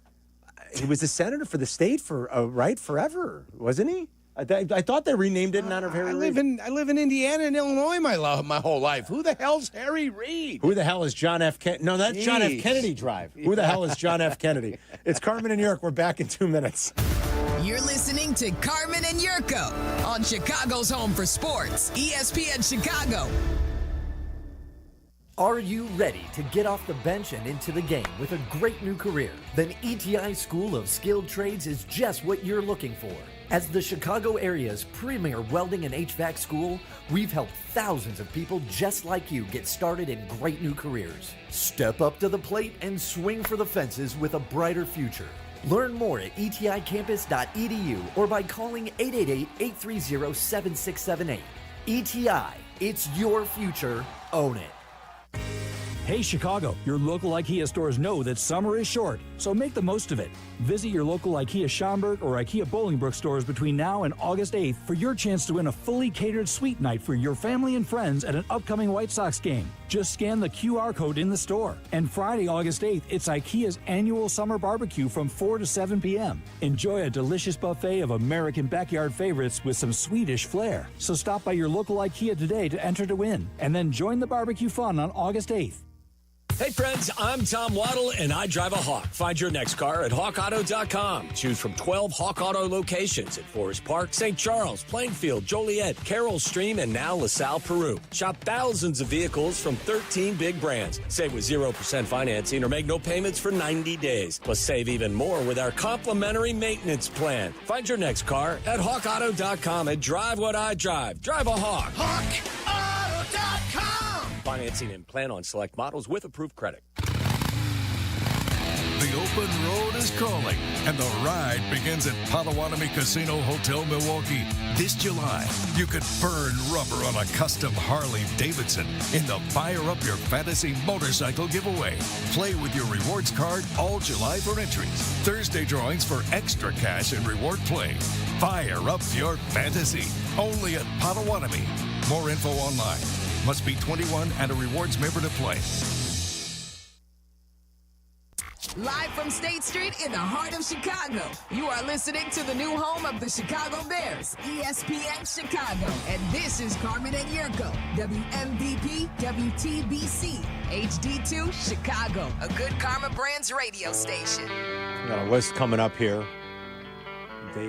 He was a senator for the state for forever, wasn't he? I thought they renamed it in honor of Harry Reid. I live in Indiana and Illinois my whole life. Who the hell's Harry Reid? Who the hell is John F. Kennedy? No, that's John F. Kennedy Drive. Who the hell is John F. Kennedy? It's Carmen and York. We're back in 2 minutes. You're listening to Carmen and Yurko on Chicago's home for sports, ESPN Chicago. Are you ready to get off the bench and into the game with a great new career? Then ETI School of Skilled Trades is just what you're looking for. As the Chicago area's premier welding and HVAC school, we've helped thousands of people just like you get started in great new careers. Step up to the plate and swing for the fences with a brighter future. Learn more at eticampus.edu or by calling 888-830-7678. ETI, it's your future. Own it. Hey Chicago, your local IKEA stores know that summer is short, so make the most of it. Visit your local IKEA Schaumburg or IKEA Bolingbrook stores between now and August 8th for your chance to win a fully catered suite night for your family and friends at an upcoming White Sox game. Just scan the QR code in the store. And Friday, August 8th, it's IKEA's annual summer barbecue from 4 to 7 p.m. Enjoy a delicious buffet of American backyard favorites with some Swedish flair. So stop by your local IKEA today to enter to win, and then join the barbecue fun on August 8th. Hey friends, I'm Tom Waddle and I drive a Hawk. Find your next car at hawkauto.com. Choose from 12 Hawk Auto locations at Forest Park, St. Charles, Plainfield, Joliet, Carroll Stream, and now LaSalle, Peru. Shop thousands of vehicles from 13 big brands. Save with 0% financing or make no payments for 90 days. Plus save even more with our complimentary maintenance plan. Find your next car at hawkauto.com and drive what I drive. Drive a Hawk. HawkAuto.com. Financing and plan on select models with approved credit. The open road is calling, and the ride begins at Potawatomi Casino Hotel Milwaukee. This July, you could burn rubber on a custom Harley-Davidson in the Fire Up Your Fantasy motorcycle giveaway. Play with your rewards card all July for entries. Thursday drawings for extra cash and reward play. Fire Up Your Fantasy, only at Potawatomi. More info online. Must be 21 and a rewards member to play. Live from State Street in the heart of Chicago, you are listening to the new home of the Chicago Bears, ESPN Chicago. And this is Carmen and Yurko, WMVP, WTBC, HD2, Chicago, a good Karma Brands radio station. We got a list coming up here. They're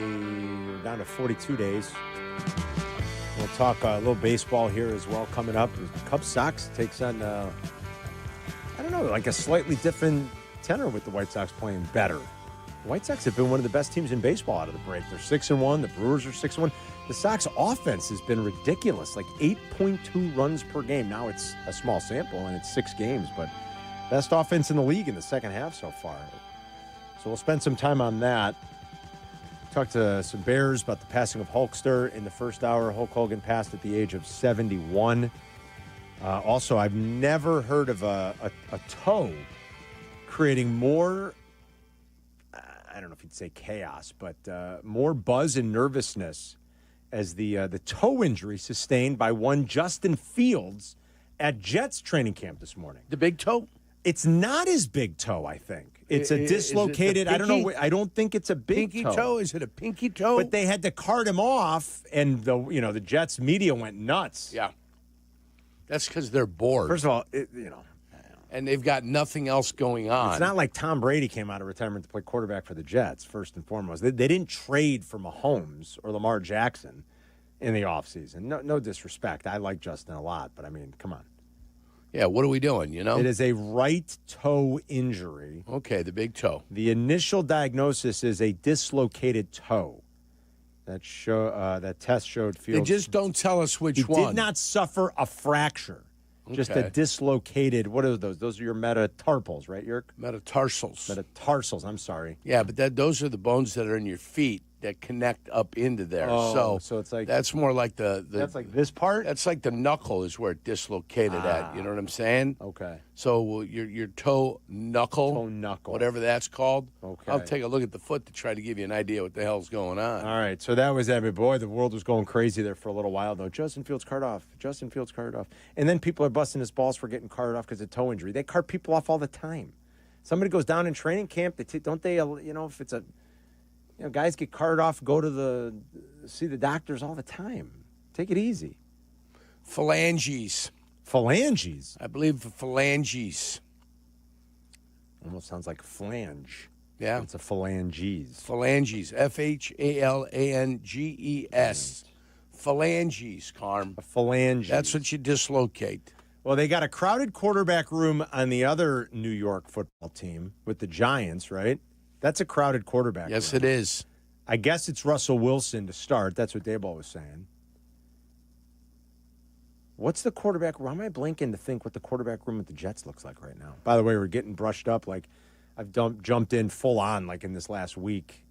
down to 42 days. We'll talk a little baseball here as well coming up. The Cubs Sox takes on, I don't know, like a slightly different tenor with the White Sox playing better. The White Sox have been one of the best teams in baseball out of the break. They're 6-1. The Brewers are 6-1. The Sox offense has been ridiculous, like 8.2 runs per game. Now it's a small sample and it's 6 games, but best offense in the league in the second half so far. So we'll spend some time on that. Talked to some Bears about the passing of Hulkster in the first hour. Hulk Hogan passed at the age of 71. Also, I've never heard of a toe creating more, I don't know if you'd say chaos, but more buzz and nervousness as the toe injury sustained by one Justin Fields at Jets training camp this morning. The big toe? It's not his big toe, I think. It's a dislocated, I don't know, I don't think it's a big pinky toe. Is it a pinky toe? But they had to cart him off, and the Jets media went nuts. Yeah. That's because they're bored. First of all, and they've got nothing else going on. It's not like Tom Brady came out of retirement to play quarterback for the Jets, first and foremost. They didn't trade for Mahomes or Lamar Jackson in the offseason. No disrespect. I like Justin a lot, but, I mean, come on. Yeah, what are we doing, you know? It is a right toe injury. Okay, the big toe. The initial diagnosis is a dislocated toe. That test showed Fields. They just don't tell us which he one. Did not suffer a fracture. Just a dislocated, what are those? Those are your metatarpals, right, Yerk? Metatarsals. Metatarsals, I'm sorry. Yeah, but those are the bones that are in your feet that connect up into there. Oh, so it's like... That's more like the... That's like this part? That's like the knuckle is where it dislocated at. You know what I'm saying? Okay. So your toe knuckle. Toe knuckle. Whatever that's called. Okay. I'll take a look at the foot to try to give you an idea what the hell's going on. All right, so that was that. But boy, the world was going crazy there for a little while, though. Justin Fields carted off. And then people are busting his balls for getting carted off because of toe injury. They cart people off all the time. Somebody goes down in training camp, if it's a... guys get carted off, see the doctors all the time. Take it easy. Phalanges. Phalanges? I believe the phalanges. Almost sounds like flange. Yeah. It's a phalanges. Phalanges. Phalanges. Phalanges, Carm. A phalange. That's what you dislocate. Well, they got a crowded quarterback room on the other New York football team with the Giants, right? That's a crowded quarterback room. Yes, it is. I guess it's Russell Wilson to start. That's what Dayball was saying. What's the quarterback room? Why am I blanking to think what the quarterback room with the Jets looks like right now? By the way, we're getting brushed up. Like, I've jumped in full on, like, in this last week.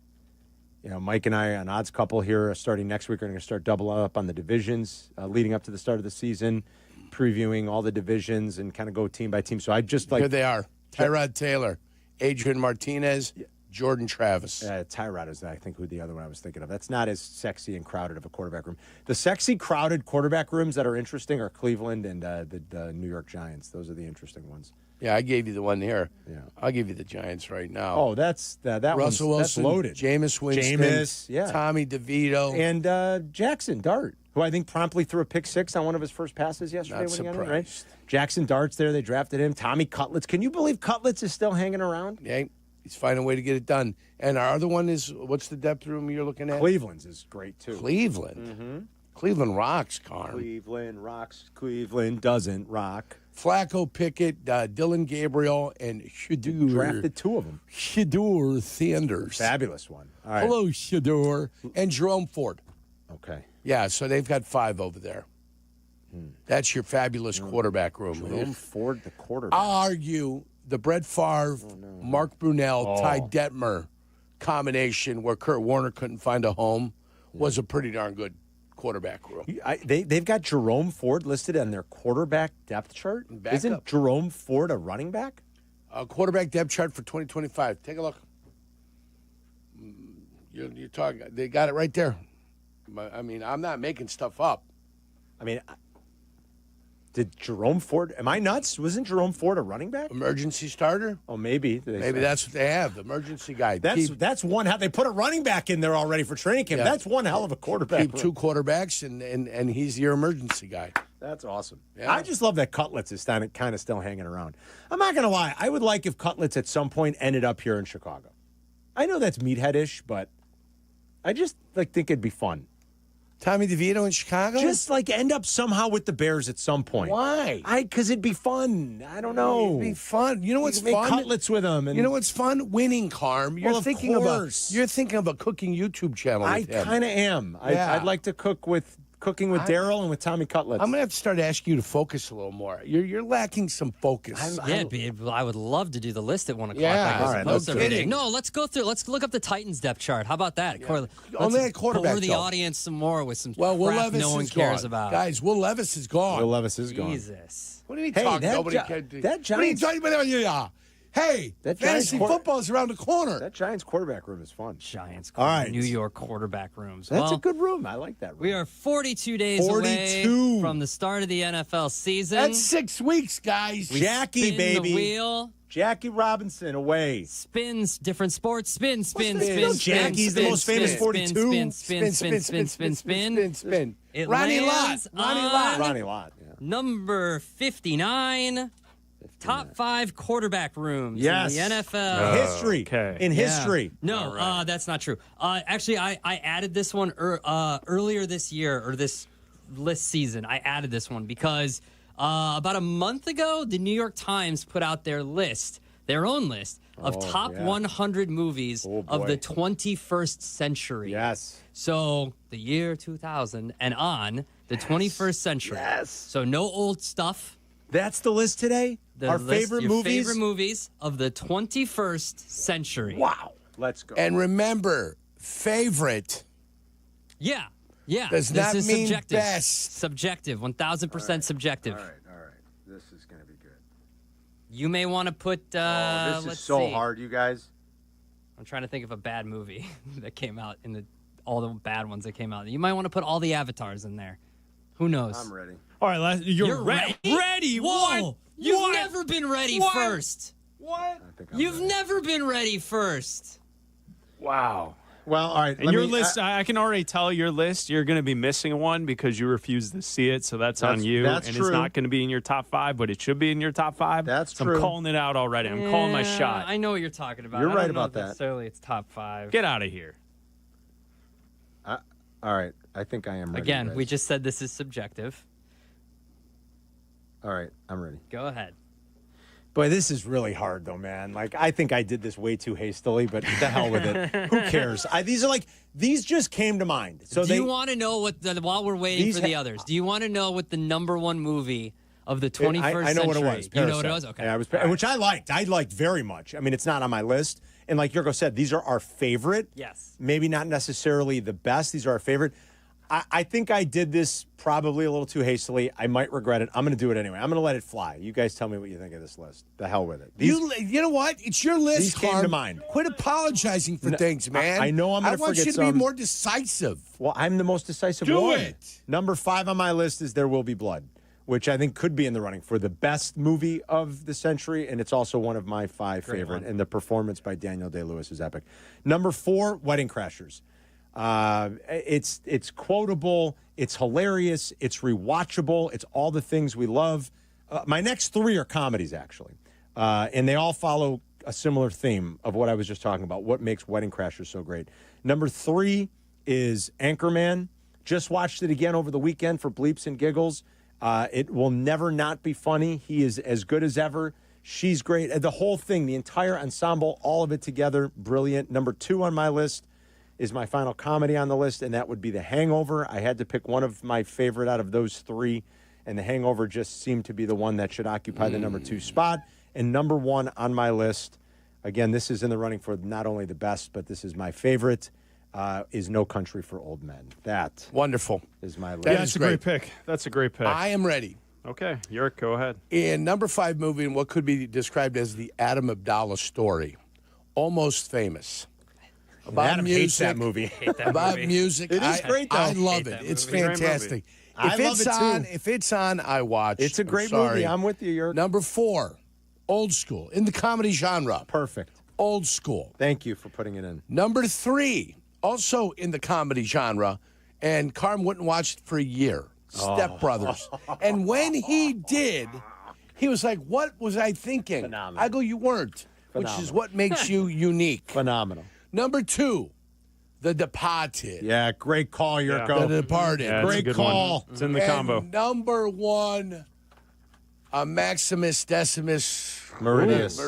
Mike and I, an odds couple here, starting next week, are going to start doubling up on the divisions leading up to the start of the season, previewing all the divisions and kind of go team by team. So I just like... Here they are. Tyrod Taylor, Adrian Martinez, Jordan Travis. Tyrod is, I think, who the other one I was thinking of. That's not as sexy and crowded of a quarterback room. The sexy, crowded quarterback rooms that are interesting are Cleveland and the New York Giants. Those are the interesting ones. Yeah, I gave you the one here. Yeah, I'll give you the Giants right now. Oh, that Russell Wilson, that's loaded. Jameis Winston, Tommy DeVito, and Jackson Dart, who I think promptly threw a pick six on one of his first passes yesterday. Not when he got surprised. in, right? Jackson Dart's there. They drafted him. Tommy Cutlets. Can you believe Cutlets is still hanging around? Yeah, he's finding a way to get it done. And our other one is, what's the depth room you're looking at? Cleveland's is great, too. Cleveland? Mm-hmm. Cleveland rocks, Carm. Cleveland rocks. Cleveland doesn't rock. Flacco, Pickett, Dylan Gabriel, and Shedeur. Drafted two of them. Shedeur Sanders. Fabulous one. All right. Hello, Shedeur. And Jerome Ford. Okay. Yeah, so they've got 5 over there. That's your fabulous quarterback room. Jerome Ford, the quarterback. I'll argue the Brett Favre, Mark Brunell, Ty Detmer combination where Kurt Warner couldn't find a home was a pretty darn good quarterback room. They've got Jerome Ford listed on their quarterback depth chart. Isn't Jerome Ford a running back? Quarterback depth chart for 2025. Take a look. You're talking. They got it right there. I mean, I'm not making stuff up. I mean, did Jerome Ford? Am I nuts? Wasn't Jerome Ford a running back? Emergency starter? Oh, maybe. Maybe that's what they have. The emergency guy. That's one. How they put a running back in there already for training camp. Yeah. That's one hell of a quarterback. Keep 2 quarterbacks, and he's your emergency guy. That's awesome. Yeah. I just love that Cutlets is kind of still hanging around. I'm not going to lie. I would like if Cutlets at some point ended up here in Chicago. I know that's meathead-ish, but I just think it'd be fun. Tommy DeVito in Chicago? Just end up somehow with the Bears at some point. Why? Because it'd be fun. I don't know. It'd be fun. You know what's make fun? Cutlets with them. And you know what's fun? Winning, Carm. You're of thinking course. you're thinking of a cooking YouTube channel. I with him. kind of am. Yeah. I'd like to cooking with Daryl and with Tommy Cutlets. I'm gonna have to start asking you to focus a little more. You're lacking some focus. I would love to do the list at 1 o'clock. Yeah. like I was All right, supposed no to. kidding. No, let's go through. Let's look up the Titans depth chart. How about that? Yeah. Only at quarterback, Pour the though. audience some more with some Well, Will crap Levis no one is cares gone. about. Guys, Will Levis is gone. Will Levis is gone. Jesus. What are you Hey, talking? that Nobody Gi- can do. that What are you Giants- talking about? Yeah. Hey, That fantasy Giants football is around the corner. That Giants quarterback room is fun. Giants. All right. New York quarterback rooms. That's Well, a good room. I like that room. We are 42 days away from the start of the NFL season. That's 6 weeks, guys. Jackie, spin baby. the wheel. Jackie Robinson away. Spins different sports. Spin. Jackie's the most famous 42. Spin. It Ronnie lands Lott. on Ronnie Lott. Yeah. number 59. Top 5 quarterback rooms Yes. in the NFL. History. In history. No, that's not true. Actually, I added this one earlier this year, or this list season. I added this one because about a month ago, the New York Times put out their own list of top 100 movies of the 21st century. Yes. So the year 2000 and on, the 21st century. Yes. So no old stuff. That's the list today? Your favorite movies of the 21st century. Wow. Let's go. And remember, favorite. Yeah. Does this not is mean subjective. best. Subjective. 1,000% subjective. All right. This is going to be good. You may want to put. This is so hard, you guys. I'm trying to think of a bad movie that came out all the bad ones that came out. You might want to put all the avatars in there. Who knows? I'm ready. All right, you're ready? Ready? Whoa! What? You've never been ready first. What? You've never been ready first. Wow. Well, all right. And your list, I can already tell your list, you're going to be missing one because you refuse to see it, so that's on you. That's and true. It's not going to be in your top 5, but it should be in your top 5. That's so true. I'm calling it out already. I'm calling my shot. I know what you're talking about. You're I right don't know about that. Necessarily, it's top 5. Get out of here. All right. I think I am ready. Again, guys. we just said this is subjective. All right. I'm ready. Go ahead. Boy, this is really hard, though, man. Like, I think I did this way too hastily, but the hell with it. Who cares? These just came to mind. So do you want to know while we're waiting for the others, do you want to know what the number 1 movie of the 21st century? I know what it was. You know what it was? Okay. Yeah, which I liked. I liked very much. I mean, it's not on my list. And like Jurko said, these are our favorite. Yes. Maybe not necessarily the best. These are our favorite. I think I did this probably a little too hastily. I might regret it. I'm going to do it anyway. I'm going to let it fly. You guys tell me what you think of this list. The hell with it. You know what? It's your list, These came to mind. Quit apologizing for things, man. I know I'm going to forget I want you to some. be more decisive. Well, I'm the most decisive Do one. it. Number 5 on my list is There Will Be Blood, which I think could be in the running for the best movie of the century, and it's also one of my 5 favorite. And the performance by Daniel Day-Lewis is epic. Number 4, Wedding Crashers. It's quotable, it's hilarious, it's rewatchable, it's all the things we love. My next 3 are comedies, actually, and they all follow a similar theme of what I was just talking about. What makes Wedding Crashers so great? Number 3 is Anchorman. Just watched it again over the weekend for bleeps and giggles. It will never not be funny. He is as good as ever. She's great. The whole thing, the entire ensemble, all of it together, brilliant. Number 2 on my list is my final comedy on the list, and that would be The Hangover. I had to pick one of my favorite out of those 3, and The Hangover just seemed to be the one that should occupy the number 2 spot. And number 1 on my list, again, this is in the running for not only the best, but this is my favorite, is No Country for Old Men. That wonderful is my list. That's a great pick. That's a great pick. I am ready. Okay, Yerk, go ahead. In number 5 movie, in what could be described as the Adam Abdalla story, Almost Famous. About Adam music, hates that movie. About music. It is great, though. I love it. It's fantastic. I love it, too. If it's on, I watch. It's a great sorry. movie. I'm with you, Yerk. Number 4, Old School, in the comedy genre. Perfect. Old School. Thank you for putting it in. Number 3, also in the comedy genre, and Carmen wouldn't watch it for a year. Step Brothers. And when he did, he was like, what was I thinking? Phenomenal. I go, you weren't, which is what makes you unique. Phenomenal. Number 2, The Departed. Yeah, great call, Jurko. The Departed. Yeah, great call. One. It's in the combo. Number 1, Maximus Decimus Meridius.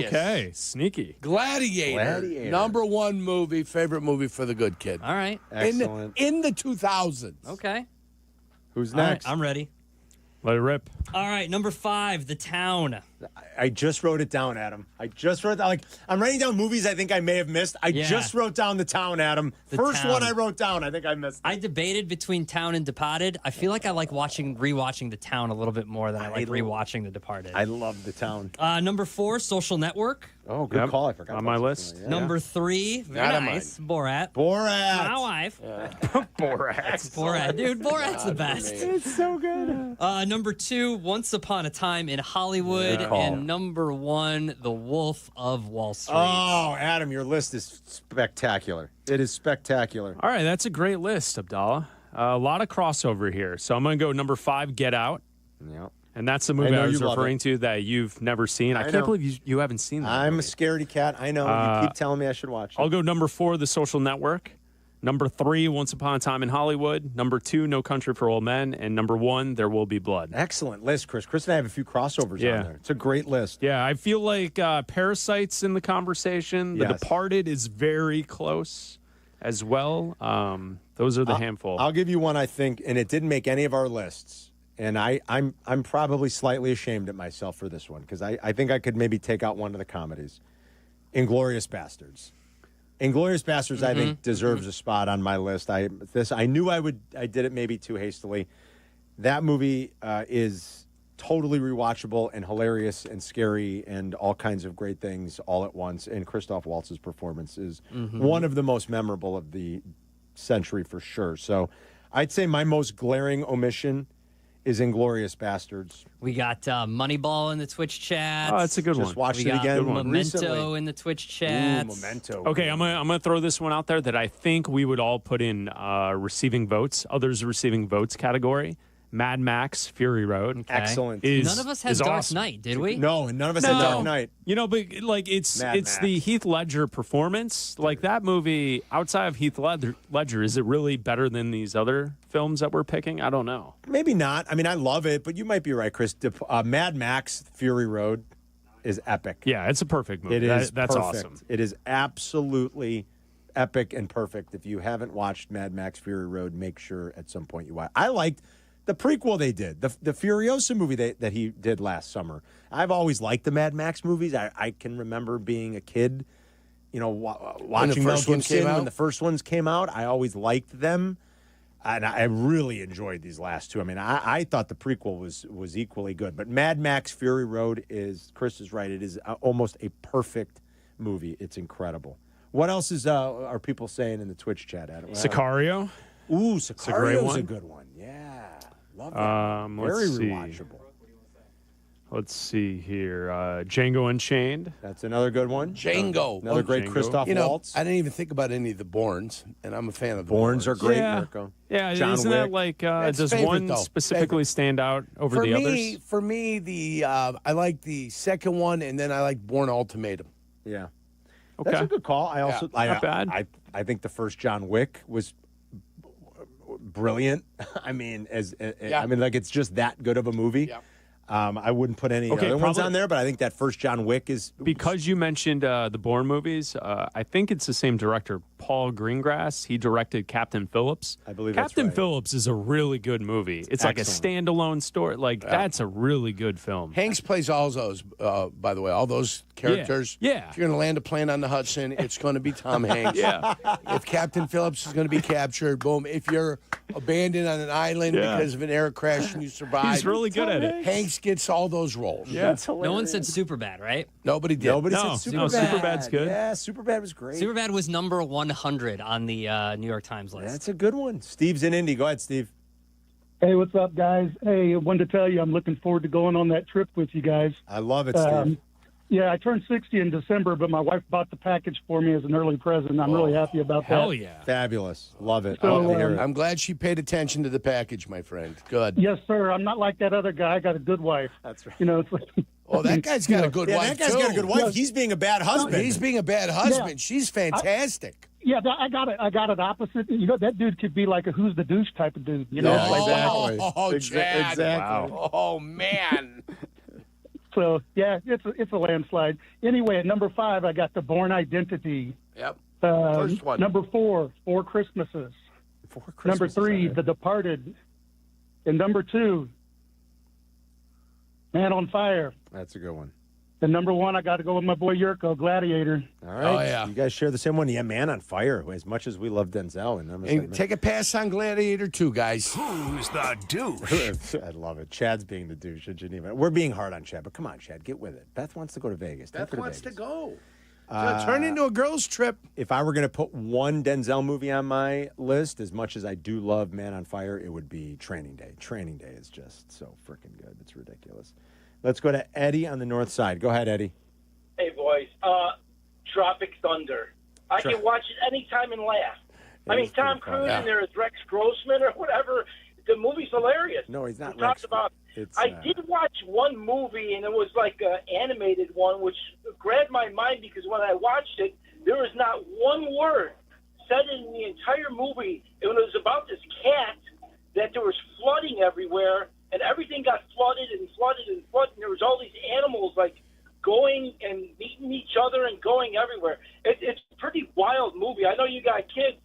Okay, sneaky. Gladiator. Number 1 movie, favorite movie for the good kid. All right. Excellent. In the 2000s. Okay. Who's All right, next? I'm ready. Let it rip. All right, number 5, The Town. I just wrote it down, Adam. I just wrote down, I'm writing down movies I think I may have missed. I just wrote down The Town, Adam. First one I wrote down, I think I missed. I debated between Town and Departed. I feel like I like rewatching The Town a little bit more than I like rewatching The Departed. I love The Town. Number 4, Social Network. Oh, good call. I forgot on about my that. list. Yeah. Number 3, very nice, Borat. Borat. My wife. Borat. Dude, Borat's the best. It's so good. Number 2, Once Upon a Time in Hollywood. Good call. And number 1, The Wolf of Wall Street. Oh, Adam, your list is spectacular. It is spectacular. All right, that's a great list, Abdalla. A lot of crossover here. So I'm going to go number 5, Get Out. Yep. And that's the movie I was referring to that you've never seen. I can't know. believe you haven't seen that. I'm a scaredy cat. I know. You keep telling me I should watch it. I'll go number 4, The Social Network. Number 3, Once Upon a Time in Hollywood. Number 2, No Country for Old Men. And number 1, There Will Be Blood. Excellent list, Chris. Chris and I have a few crossovers on there. It's a great list. Yeah, I feel like Parasite's in the conversation. The Departed is very close as well. Those are the handful. I'll give you one, I think, and it didn't make any of our lists. And I'm probably slightly ashamed at myself for this one because I think I could maybe take out one of the comedies. Inglourious Bastards. Inglourious Bastards, I think, deserves a spot on my list. I knew I did it maybe too hastily. That movie is totally rewatchable and hilarious and scary and all kinds of great things all at once. And Christoph Waltz's performance is one of the most memorable of the century for sure. So I'd say my most glaring omission is Inglourious Bastards. We got Moneyball in the Twitch chat. Oh, that's a good one. Just watched We it got again Memento recently. in the Twitch chat. Ooh, Memento. Okay, I'm gonna throw this one out there that I think we would all put in receiving votes, others receiving votes category. Mad Max Fury Road. Okay. Excellent. None of us had Dark awesome. Knight, did we? No, and none of us had Dark Knight. You know, but like it's the Heath Ledger performance. Like that movie, outside of Heath Ledger, is it really better than these other films that we're picking? I don't know. Maybe not. I mean, I love it, but you might be right, Chris. Mad Max Fury Road is epic. Yeah, it's a perfect movie. It is That's perfect. awesome. It is absolutely epic and perfect. If you haven't watched Mad Max Fury Road, make sure at some point you watch. I liked the prequel they did, the Furiosa movie that he did last summer. I've always liked the Mad Max movies. I can remember being a kid, watching Mel Gibson when the first ones came out. I always liked them, and I really enjoyed these last two. I mean, I thought the prequel was equally good. But Mad Max Fury Road Chris is right, it is almost a perfect movie. It's incredible. What else are people saying in the Twitch chat, Adam? Sicario. Ooh, It's a great Sicario's one. a good one. Yeah. Love that. Very let's see. rewatchable. Let's see here. Django Unchained. That's another good one. Django. Another great Django. Christoph Waltz. I didn't even think about any of the Bournes, and I'm a fan of the Bournes are great, Yeah. Mirko. Yeah, John isn't Wick. that like, That's does favorite, one though. specifically stand out over for the me, others? For me, I like the second one, and then I like Bourne Ultimatum. Yeah. Okay. That's a good call. I also Not bad. I think the first John Wick was brilliant. I mean, it's just that good of a movie. Yeah. I wouldn't put any Okay, other ones probably- on there, but I think that first John Wick is Because you mentioned the Bourne movies, I think it's the same director, Paul Greengrass. He directed Captain Phillips. I believe that's Captain right. Phillips is a really good movie. It's like a standalone story. Like, that's a really good film. Hanks plays all those, by the way, all those characters. Yeah. If you're going to land a plane on the Hudson, it's going to be Tom Hanks. Yeah. If Captain Phillips is going to be captured, boom. If you're abandoned on an island because of an air crash and you survive, He's really good at it. Hanks gets all those roles. Yeah. No one said Superbad, right? Nobody did. Nobody No, said no, Superbad. Superbad's good. Yeah, Superbad was great. Superbad was number 100 on the New York Times list. That's a good one. Steve's in Indy. Go ahead, Steve. Hey, what's up, guys? Hey, I wanted to tell you I'm looking forward to going on that trip with you guys. I love it, Steve. Yeah, I turned 60 in December, but my wife bought the package for me as an early present. I'm really happy about that. Hell yeah. Fabulous. Love it. So, I love to hear it. I'm glad she paid attention to the package, my friend. Good. Yes, sir. I'm not like that other guy. I got a good wife. That's right. It's like, Oh, that guy's got a good Yeah, wife, that guy's too. got a good wife. He's being a bad husband. He's being a bad husband. Yeah. She's fantastic. yeah, I got it opposite. That dude could be like a who's the douche type of dude. It's like that. Oh, Chad. Exactly. Wow. Oh, man. So yeah, it's a landslide. Anyway, at number 5, I got the Bourne Identity. Yep. First one. Number 4, Four Christmases. Number 3, The Departed. And number 2, Man on Fire. That's a good one. And number 1, I got to go with my boy Jurko, Gladiator. All right. Oh, yeah. You guys share the same one. Yeah, Man on Fire. As much as we love Denzel. And take a pass on Gladiator, too, guys. Who's the douche? I love it. Chad's being the douche in Geneva. We're being hard on Chad, but come on, Chad, get with it. Beth wants to go to Vegas. Take Beth her to wants to Vegas. go. Turn into a girls' trip. If I were going to put one Denzel movie on my list, as much as I do love Man on Fire, it would be Training Day. Training Day is just so freaking good. It's ridiculous. Let's go to Eddie on the north side. Go ahead, Eddie. Hey, boys. Tropic Thunder. I can watch it anytime and laugh. I mean, Tom Cruise and there is Rex Grossman or whatever. The movie's hilarious. No, he's not We talked Rex. about. It's, I did watch one movie, and it was like an animated one, which grabbed my mind because when I watched it, there was not one word said in the entire movie. It was about this cat that there was flooding everywhere, and everything got flooded and flooded and flooded. And there was all these animals like going and meeting each other and going everywhere. It's a pretty wild movie. I know you got kids,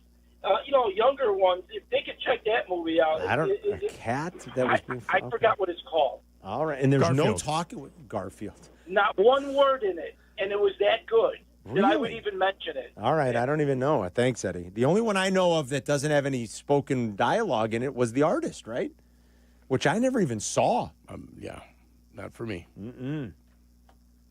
younger ones. If they could check that movie out. A cat that was being I forgot what it's called. All right, and there's no Garfield. talking with Garfield. Not one word in it, and it was that good that I would Really? even mention it. All right, I don't even know. Thanks, Eddie. The only one I know of that doesn't have any spoken dialogue in it was The Artist, right? Which I never even saw. Yeah, not for me.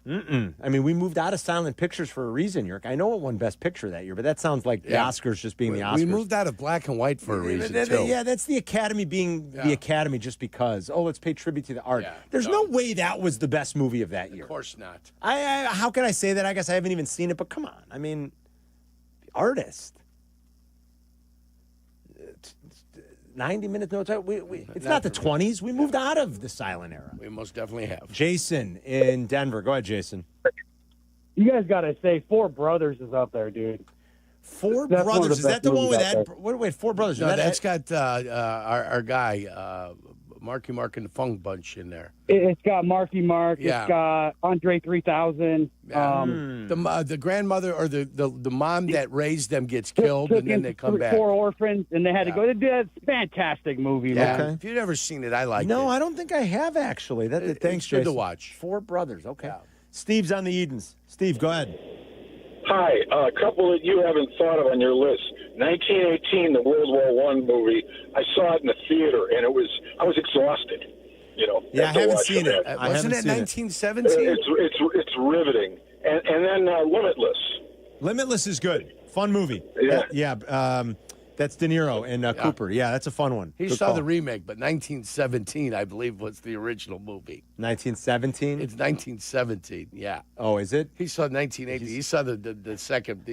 I mean, we moved out of silent pictures for a reason, Yerk. I know it won Best Picture that year, but that sounds like the Oscars just being the Oscars. We moved out of black and white for a reason, too. Yeah, that's the Academy being the Academy just because. Oh, let's pay tribute to the art. There's no way that was the best movie of that year. Of course not. How can I say that? I guess I haven't even seen it, but come on. I mean, The Artist. 90 minutes, no time. It's not the 20s. We moved out of the silent era. We most definitely have. Jason in Denver. Go ahead, Jason. You guys got to say Four Brothers is up there, dude. Four That's one of Brothers. the Is that best the one movies with out Ed? there. Wait, Four Brothers. No, Is that that's got our guy, Marky Mark and the Funk Bunch in there. It's got Marky Mark. Yeah. It's got Andre 3000. The grandmother or the mom that raised them gets killed, and then they come back. 4 orphans, and they had to go. It's a fantastic movie, Yeah. man. If you've never seen it, I like it. No, I don't think I have actually. Thanks, it's good Jason. to watch. Four Brothers. Okay. Steve's on the Edens. Steve, go ahead. Hi, a couple that you haven't thought of on your list. 1918, the World War I movie. I saw it in the theater, and I was exhausted. Yeah, I after haven't watching seen it. that. Wasn't it 1917? It's riveting, and then Limitless. Limitless is good. Fun movie. Yeah. That's De Niro and Cooper. Yeah, that's a fun one. He Good saw call. the remake, but 1917, I believe, was the original movie. 1917? It's 1917, yeah. Oh, is it? He saw 1980. He saw the second.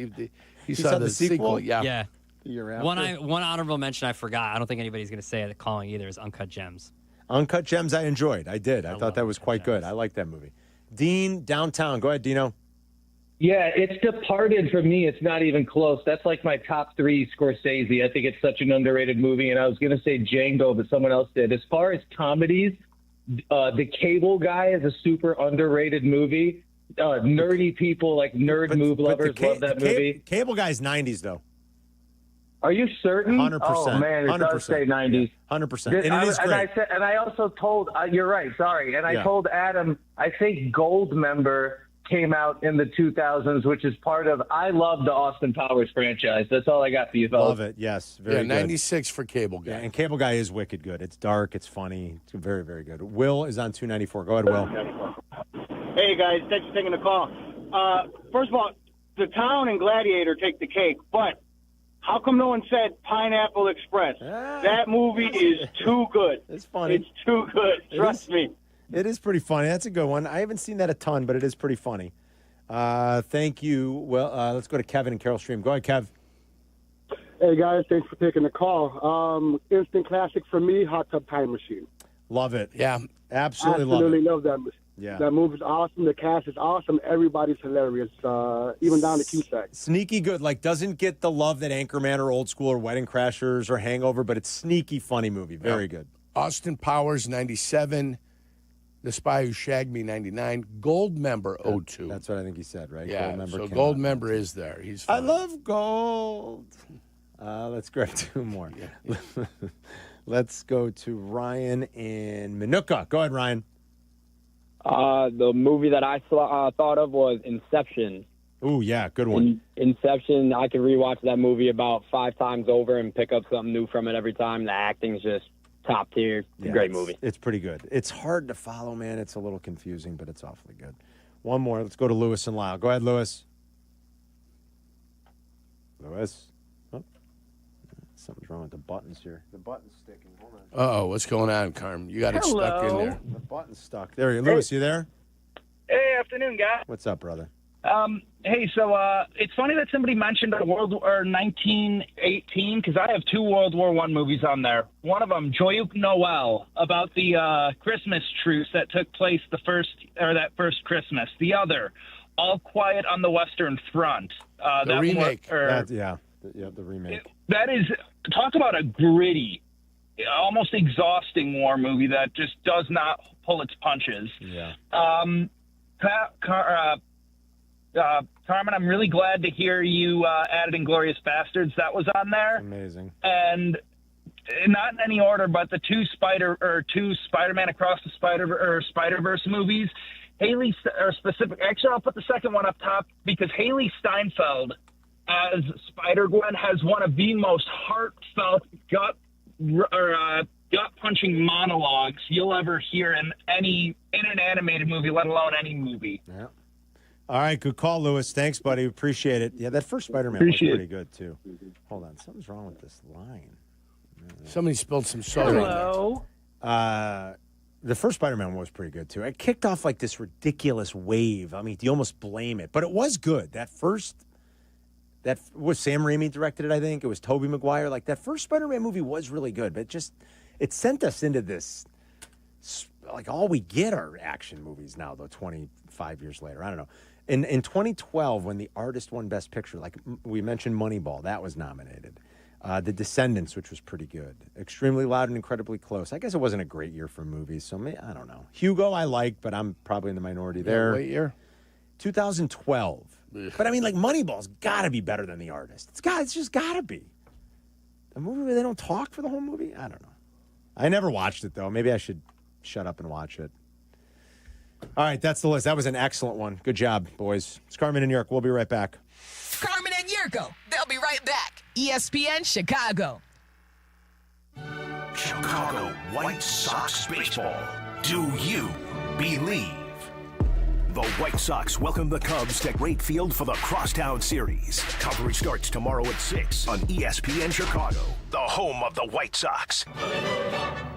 He saw the sequel. sequel? Yeah. Yeah. One honorable mention I forgot. I don't think anybody's going to say it calling either is Uncut Gems. Uncut Gems I enjoyed. I did. I thought that was quite good. I like that movie. Dean, Downtown. Go ahead, Dino. Yeah, it's Departed for me. It's not even close. That's like my top 3 Scorsese. I think it's such an underrated movie, and I was going to say Django, but someone else did. As far as comedies, The Cable Guy is a super underrated movie. Nerdy people, like move lovers, love that movie. Cable Guy's 90s, though. Are you certain? 100%. Oh, man, it does say 90s. 100%. And it is great. And I also told, you're right, sorry. And I told Adam, I think Goldmember came out in the 2000s, which is part of, I love the Austin Powers franchise. That's all I got for you, fellas. Love it. Yes. Very good. 96 for Cable Guy. Yeah, and Cable Guy is wicked good. It's dark. It's funny. It's very, very good. Will is on 294. Go ahead, Will. Hey, guys. Thanks for taking the call. First of all, The Town and Gladiator take the cake, but how come no one said Pineapple Express? That movie is too good. It's funny. It's too good. Trust me. It is pretty funny. That's a good one. I haven't seen that a ton, but it is pretty funny. Thank you. Well, let's go to Kevin and Carol Stream. Go ahead, Kev. Hey, guys. Thanks for taking the call. Instant classic for me, Hot Tub Time Machine. Love it. Yeah. Absolutely love that. Yeah. That movie's awesome. The cast is awesome. Everybody's hilarious, even down to Cusack. Sneaky good. Like, doesn't get the love that Anchorman or Old School or Wedding Crashers or Hangover, but it's sneaky funny movie. Very good. Austin Powers, 97. The Spy Who Shagged Me, 99. Goldmember, 02. That's what I think he said, right? Yeah, Goldmember so came Goldmember is there. He's I fine. love gold. Let's grab 2 more. Let's go to Ryan in Minooka. Go ahead, Ryan. The movie that I thought of was Inception. Ooh, yeah, good one. Inception, I can rewatch that movie about 5 times over and pick up something new from it every time. The acting's just top tier. It's a great movie. It's pretty good. It's hard to follow, man. It's a little confusing, but it's awfully good. One more. Let's go to Lewis and Lyle. Go ahead, Lewis. Lewis. Oh. Something's wrong with the buttons here. The button's sticking. Hold on. Uh-oh, what's going on, Carmen? You got it stuck in there. The button's stuck. There you go. Lewis, you there? Hey, afternoon, guys. What's up, brother? Hey, so it's funny that somebody mentioned World War 1918 because I have 2 World War I movies on there. One of them, Joyeux Noel, about the Christmas truce that took place that first Christmas. The other, All Quiet on the Western Front. The remake. The remake. That is, talk about a gritty, almost exhausting war movie that just does not pull its punches. Yeah. Carmen, I'm really glad to hear you added Inglourious Bastards. That was on there. Amazing. And not in any order, but the 2 Spider-Man Across the Spider-Verse movies. Actually, I'll put the second one up top because Haley Steinfeld as Spider-Gwen has one of the most heartfelt gut-punching monologues you'll ever hear in an animated movie, let alone any movie. Yeah. All right, good call, Lewis. Thanks, buddy. Appreciate it. Yeah, that first Spider-Man was pretty good, too. Hold on. Something's wrong with this line. Somebody spilled some soda. Hello. The first Spider-Man was pretty good, too. It kicked off like this ridiculous wave. I mean, you almost blame it. But it was good. That was Sam Raimi directed it, I think. It was Tobey Maguire. Like, that first Spider-Man movie was really good. But it sent us into this, like, all we get are action movies now, though, 25 years later. I don't know. In 2012, when The Artist won Best Picture, like we mentioned Moneyball, that was nominated. The Descendants, which was pretty good. Extremely Loud and Incredibly Close. I guess it wasn't a great year for movies, so I don't know. Hugo I liked, but I'm probably in the minority there. What year? 2012. Ugh. But I mean, like, Moneyball's got to be better than The Artist. It's just got to be. A movie where they don't talk for the whole movie? I don't know. I never watched it, though. Maybe I should shut up and watch it. All right, that's the list. That was an excellent one. Good job, boys. It's Carmen and York. We'll be right back. Carmen and Jurko. They'll be right back. ESPN Chicago. Chicago White Sox baseball. Do you believe? The White Sox welcome the Cubs to Great Field for the Crosstown Series. Coverage starts tomorrow at 6 on ESPN Chicago, the home of the White Sox.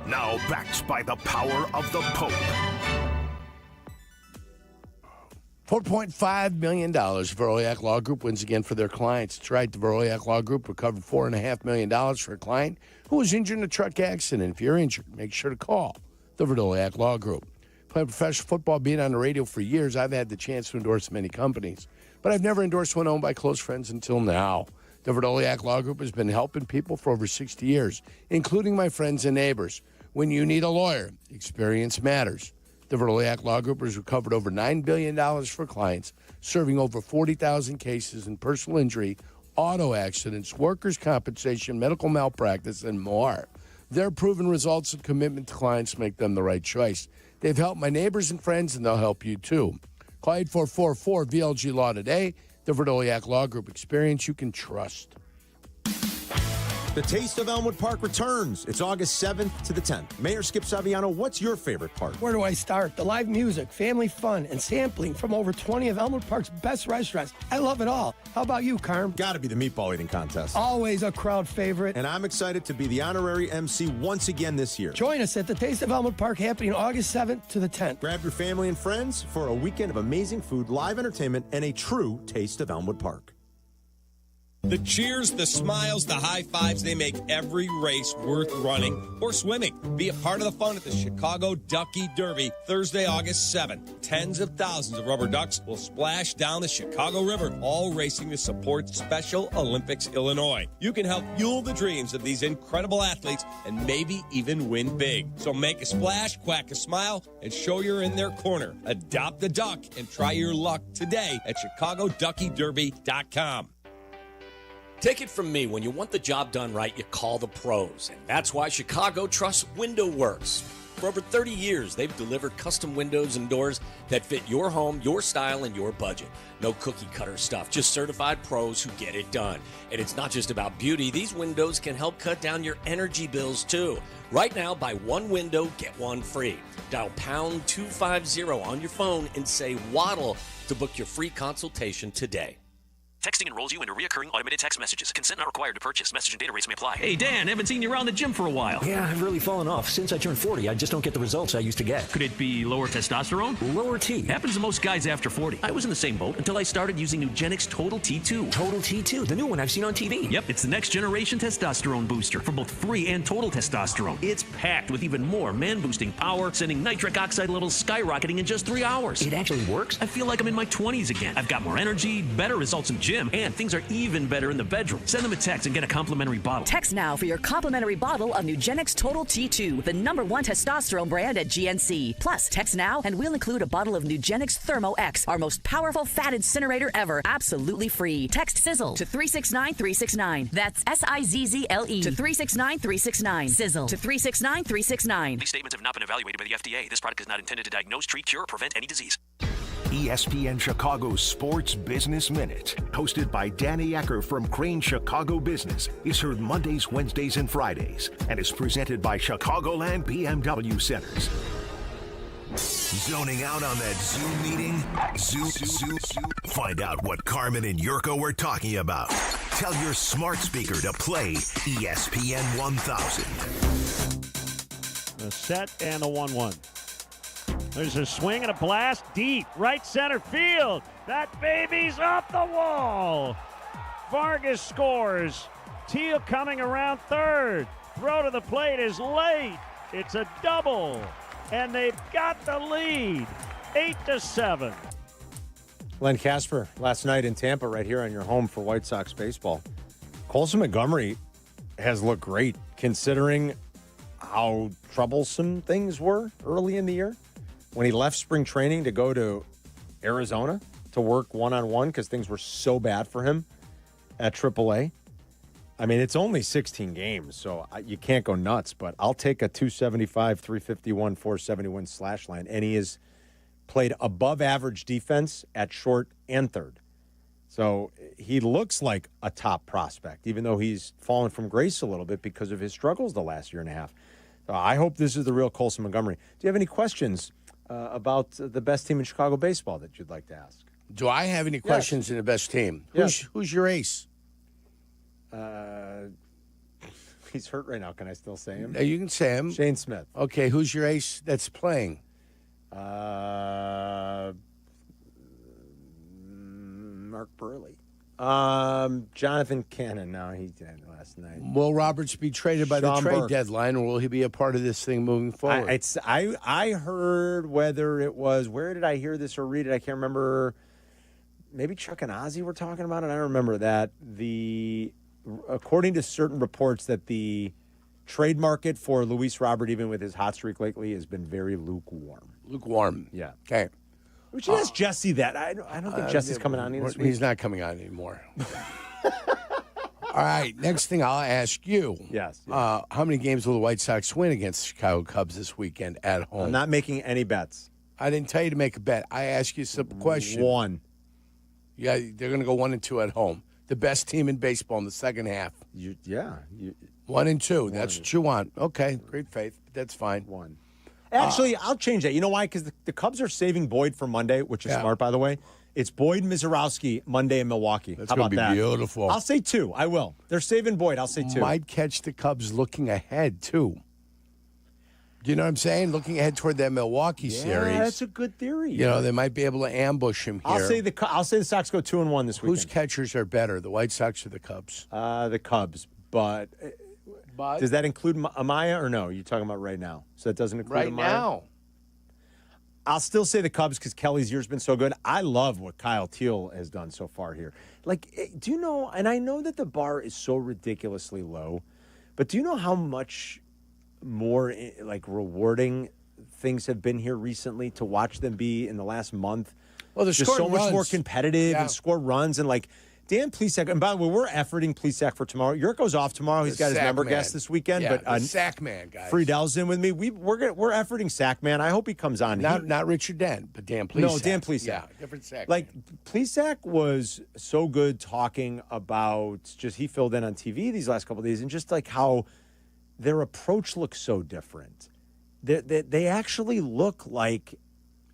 Now backed by the power of the Pope. $4.5 million Veroyak Law Group wins again for their clients. That's right. The Veroyak Law Group recovered $4.5 million for a client who was injured in a truck accident. If you're injured, make sure to call the Veroyak Law Group. Playing professional football, being on the radio for years, I've had the chance to endorse many companies, but I've never endorsed one owned by close friends until now. The Verdoliak Law Group has been helping people for over 60 years, including my friends and neighbors. When you need a lawyer, experience matters. The Verdoliak Law Group has recovered over $9 billion for clients, serving over 40,000 cases in personal injury, auto accidents, workers' compensation, medical malpractice, and more. Their proven results and commitment to clients make them the right choice. They've helped my neighbors and friends, and they'll help you too. Call 844-VLG Law today. The Verdoliak Law Group, experience you can trust. The Taste of Elmwood Park returns. It's August 7th to the 10th. Mayor Skip Saviano, what's your favorite part? Where do I start? The live music, family fun, and sampling from over 20 of Elmwood Park's best restaurants. I love it all. How about you, Carm? Gotta be the meatball eating contest. Always a crowd favorite. And I'm excited to be the honorary MC once again this year. Join us at the Taste of Elmwood Park happening August 7th to the 10th. Grab your family and friends for a weekend of amazing food, live entertainment, and a true Taste of Elmwood Park. The cheers, the smiles, the high fives, they make every race worth running or swimming. Be a part of the fun at the Chicago Ducky Derby, Thursday, August 7th. Tens of thousands of rubber ducks will splash down the Chicago River, all racing to support Special Olympics Illinois. You can help fuel the dreams of these incredible athletes and maybe even win big. So make a splash, quack a smile, and show you're in their corner. Adopt the duck and try your luck today at ChicagoDuckyDerby.com. Take it from me, when you want the job done right, you call the pros. And that's why Chicago trusts Window Works. For over 30 years, they've delivered custom windows and doors that fit your home, your style, and your budget. No cookie cutter stuff, just certified pros who get it done. And it's not just about beauty. These windows can help cut down your energy bills, too. Right now, buy one window, get one free. Dial pound 250 on your phone and say Waddle to book your free consultation today. Texting enrolls you into recurring automated text messages. Consent not required to purchase. Message and data rates may apply. Hey, Dan, haven't seen you around the gym for a while. Yeah, I've really fallen off. Since I turned 40, I just don't get the results I used to get. Could it be lower testosterone? Lower T. Happens to most guys after 40. I was in the same boat until I started using Nugenix Total T2. Total T2, the new one I've seen on TV. Yep, it's the next generation testosterone booster for both free and total testosterone. It's packed with even more man-boosting power, sending nitric oxide levels skyrocketing in just 3 hours. It actually works? I feel like I'm in my 20s again. I've got more energy, better results in gym, and things are even better in the bedroom. Send them a text and get a complimentary bottle. Text now for your complimentary bottle of Nugenix Total T2, the #1 testosterone brand at GNC. Plus, text now and we'll include a bottle of Nugenix Thermo X, our most powerful fat incinerator ever, absolutely free. Text Sizzle to 369-369. That's SIZZLE to 369-369. Sizzle to 369-369. These statements have not been evaluated by the FDA. This product is not intended to diagnose, treat, cure, or prevent any disease. ESPN Chicago's Sports Business Minute, hosted by Danny Ecker from Crane Chicago Business, is heard Mondays, Wednesdays, and Fridays, and is presented by Chicagoland BMW Centers. Zoning out on that Zoom meeting? Zoom. Find out what Carmen and Jurko were talking about. Tell your smart speaker to play ESPN 1000. A set and a 1-1. There's a swing and a blast deep, right center field. That baby's off the wall. Vargas scores. Teal coming around third. Throw to the plate is late. It's a double. And they've got the lead, 8-7. Len Casper, last night in Tampa, right here on your home for White Sox baseball. Colson Montgomery has looked great, considering how troublesome things were early in the year. When he left spring training to go to Arizona to work one-on-one because things were so bad for him at AAA. I mean, it's only 16 games, so you can't go nuts, but I'll take a 275, 351, 471 slash line, and he has played above average defense at short and third. So he looks like a top prospect, even though he's fallen from grace a little bit because of his struggles the last year and a half. So I hope this is the real Colson Montgomery. Do you have any questions about the best team in Chicago baseball that you'd like to ask? Do I have any questions in the best team? Who's your ace? He's hurt right now. Can I still say him? You can say him. Shane Smith. Okay, who's your ace that's playing? Mark Burley. Jonathan Cannon. No, he did last night. Will Roberts be traded by the Sean trade Burke. deadline, or will he be a part of this thing moving forward? I heard whether it was, where did I hear this or read it? I can't remember. Maybe Chuck and Ozzy were talking about it. I remember that. According to certain reports, that the trade market for Luis Robert, even with his hot streak lately, has been very lukewarm. Lukewarm. Yeah. Okay. We should ask Jesse that. I don't think Jesse's coming on this week. He's not coming on anymore. All right. Next thing I'll ask you. Yes. How many games will the White Sox win against the Chicago Cubs this weekend at home? I'm not making any bets. I didn't tell you to make a bet. I asked you a simple question. 1. Yeah, they're going to go 1-2 at home. The best team in baseball in the second half. 1-2. That's what you want. Okay, great faith. That's fine. 1. Actually, I'll change that. You know why? Because the Cubs are saving Boyd for Monday, which is smart, by the way. It's Boyd and Mizorowski Monday in Milwaukee. That's How going about to be that? beautiful. I'll say 2. I will. They're saving Boyd. I'll say 2. Might catch the Cubs looking ahead, too. You know what I'm saying? Looking ahead toward that Milwaukee series. Yeah, that's a good theory. You know, they might be able to ambush him here. I'll say the Sox go 2-1 this weekend. Whose catchers are better, the White Sox or the Cubs? The Cubs, but does that include Amaya or no? You're talking about right now, so that doesn't include right Amaya? now. I'll still say the Cubs because Kelly's year's been so good. I love what Kyle Teal has done so far here. Like, do you know? And I know that the bar is so ridiculously low, but do you know how much more rewarding things have been here recently to watch them be in the last month? Well, they're just so much runs. more competitive and score runs and Dan Plesac. And by the way, we're efforting Plesac for tomorrow. Yurko's off tomorrow. He's got his member guest this weekend. Yeah, but Sack Man, guys. Friedel's in with me. We're efforting Sack Man. I hope he comes on. Not Richard Dent, but Dan Plesac. No, Dan Plesac. Yeah, different Sack. Plesac was so good talking about he filled in on TV these last couple of days and just how their approach looks so different. They actually look like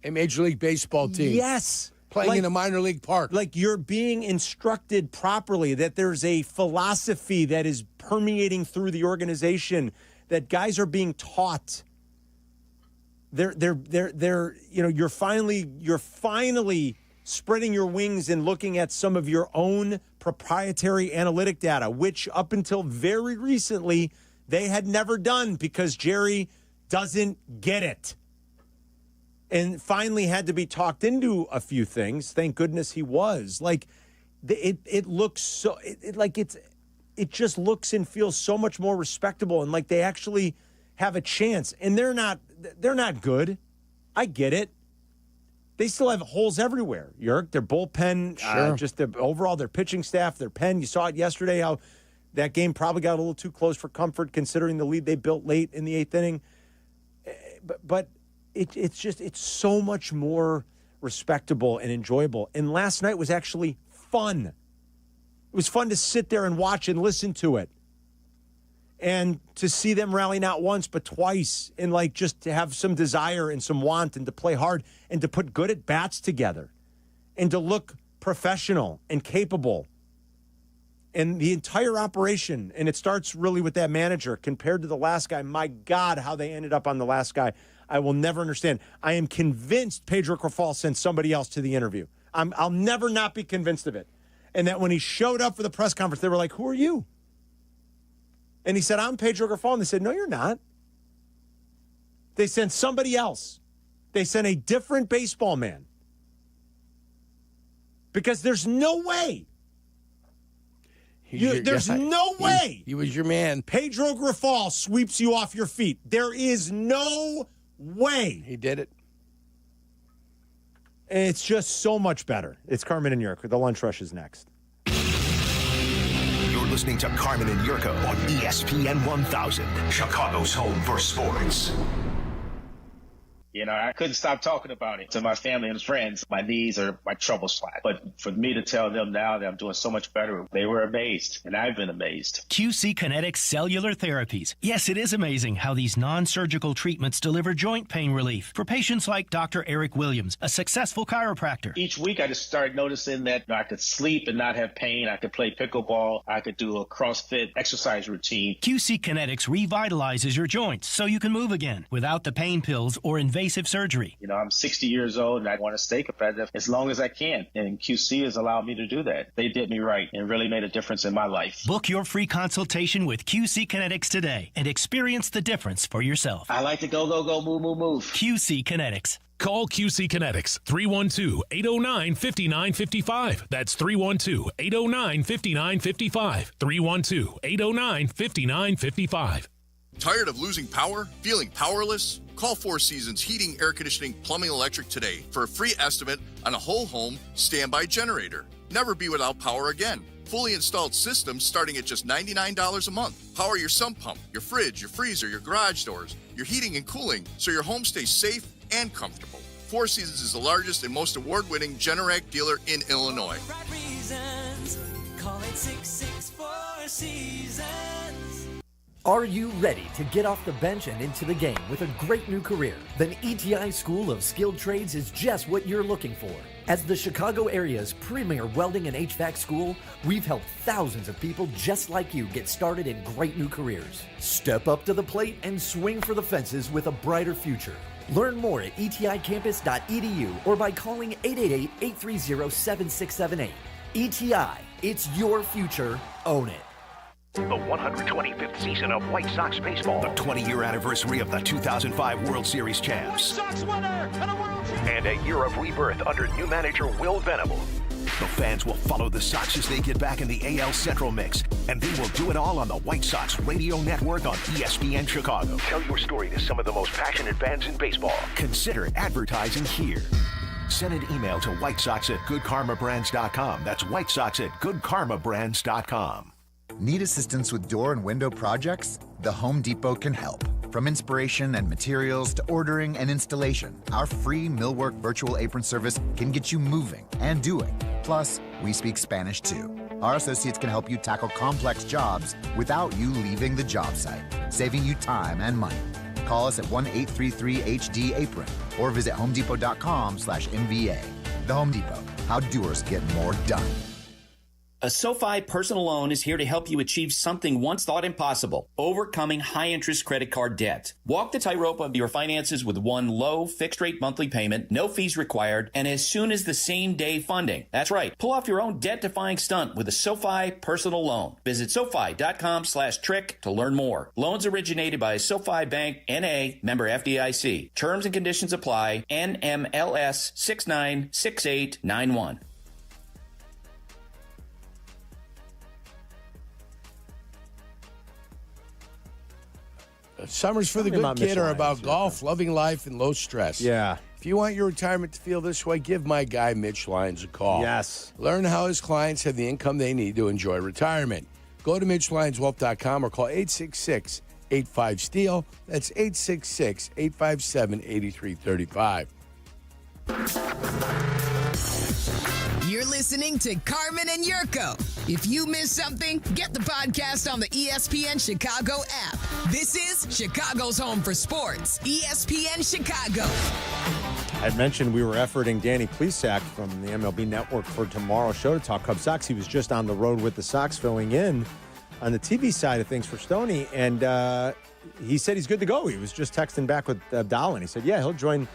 a Major League Baseball team. Yes. Playing in a minor league park. Like you're being instructed properly, that there's a philosophy that is permeating through the organization, that guys are being taught. You're finally spreading your wings and looking at some of your own proprietary analytic data, which up until very recently they had never done because Jerry doesn't get it. And finally had to be talked into a few things. Thank goodness he was. Like, it looks so, it just looks and feels so much more respectable, and like they actually have a chance. And they're not good. I get it. They still have holes everywhere, Yerk. Their bullpen, just their pitching staff, their pen. You saw it yesterday how that game probably got a little too close for comfort considering the lead they built late in the 8th inning. But it's so much more respectable and enjoyable. And last night was actually fun. It was fun to sit there and watch and listen to it. And to see them rally not once but twice, and like just to have some desire and some want and to play hard and to put good at bats together and to look professional and capable. And the entire operation, and it starts really with that manager compared to the last guy. My God, how they ended up on the last guy. I will never understand. I am convinced Pedro Grifol sent somebody else to the interview. I'll never not be convinced of it. And that when he showed up for the press conference, they were like, "Who are you?" And he said, "I'm Pedro Grifol." And they said, "No, you're not." They sent somebody else. They sent a different baseball man. Because there's no way. There's no way. He was your man. Pedro Grifol sweeps you off your feet. There is no way. He did it. And it's just so much better. It's Carmen and Yurko. The Lunch Rush is next. You're listening to Carmen and Yurko on ESPN 1000, Chicago's home for sports. You know, I couldn't stop talking about it to my family and friends. My knees are my trouble spot. But for me to tell them now that I'm doing so much better, they were amazed, and I've been amazed. QC Kinetics Cellular Therapies. Yes, it is amazing how these non-surgical treatments deliver joint pain relief for patients like Dr. Eric Williams, a successful chiropractor. Each week, I just started noticing that I could sleep and not have pain. I could play pickleball. I could do a CrossFit exercise routine. QC Kinetics revitalizes your joints so you can move again without the pain pills or invasive surgery. You know, I'm 60 years old and I want to stay competitive as long as I can. And QC has allowed me to do that. They did me right and really made a difference in my life. Book your free consultation with QC Kinetics today and experience the difference for yourself. I like to go, move, move. QC Kinetics. Call QC Kinetics, 312-809-5955. That's 312-809-5955. 312-809-5955. Tired of losing power? Feeling powerless? Call Four Seasons Heating, Air Conditioning, Plumbing, Electric today for a free estimate on a whole home standby generator. Never be without power again. Fully installed systems starting at just $99 a month. Power your sump pump, your fridge, your freezer, your garage doors, your heating and cooling so your home stays safe and comfortable. Four Seasons is the largest and most award-winning Generac dealer in Illinois. Call it 664 Seasons. Are you ready to get off the bench and into the game with a great new career? Then ETI School of Skilled Trades is just what you're looking for. As the Chicago area's premier welding and HVAC school, we've helped thousands of people just like you get started in great new careers. Step up to the plate and swing for the fences with a brighter future. Learn more at eticampus.edu or by calling 888-830-7678. ETI, it's your future. Own it. The 125th season of White Sox baseball. The 20-year anniversary of the 2005 World Series champs. White Sox winner and a World Series. And a year of rebirth under new manager Will Venable. The fans will follow the Sox as they get back in the AL Central mix. And they will do it all on the White Sox radio network on ESPN Chicago. Tell your story to some of the most passionate fans in baseball. Consider advertising here. Send an email to whitesox@goodkarmabrands.com. That's whitesox@goodkarmabrands.com. Need assistance with door and window projects? The Home Depot can help. From inspiration and materials to ordering and installation, our free millwork virtual apron service can get you moving and doing. Plus, we speak Spanish too. Our associates can help you tackle complex jobs without you leaving the job site, saving you time and money. Call us at 1-833-HD-APRON or visit homedepot.com/MVA. The Home Depot. How doers get more done. A SoFi personal loan is here to help you achieve something once thought impossible, overcoming high-interest credit card debt. Walk the tightrope of your finances with one low, fixed-rate monthly payment, no fees required, and as soon as the same-day funding. That's right. Pull off your own debt-defying stunt with a SoFi personal loan. Visit SoFi.com/trick to learn more. Loans originated by SoFi Bank, N.A., member FDIC. Terms and conditions apply. NMLS 696891. Summers for the good kid are about golf, loving life, and low stress. Yeah. If you want your retirement to feel this way, give my guy Mitch Lyons a call. Yes. Learn how his clients have the income they need to enjoy retirement. Go to MitchLyonsWealth.com or call 866-85-STEEL. That's 866-857-8335. You're listening to Carmen and Yurko. If you missed something, get the podcast on the ESPN Chicago app. This is Chicago's home for sports, ESPN Chicago. I'd mentioned we were efforting Danny Plesac from the MLB Network for tomorrow's show to talk Cubs Sox. He was just on the road with the Sox filling in on the TV side of things for Stoney, and he said he's good to go. He was just texting back with Abdalla, and he said, yeah, he'll join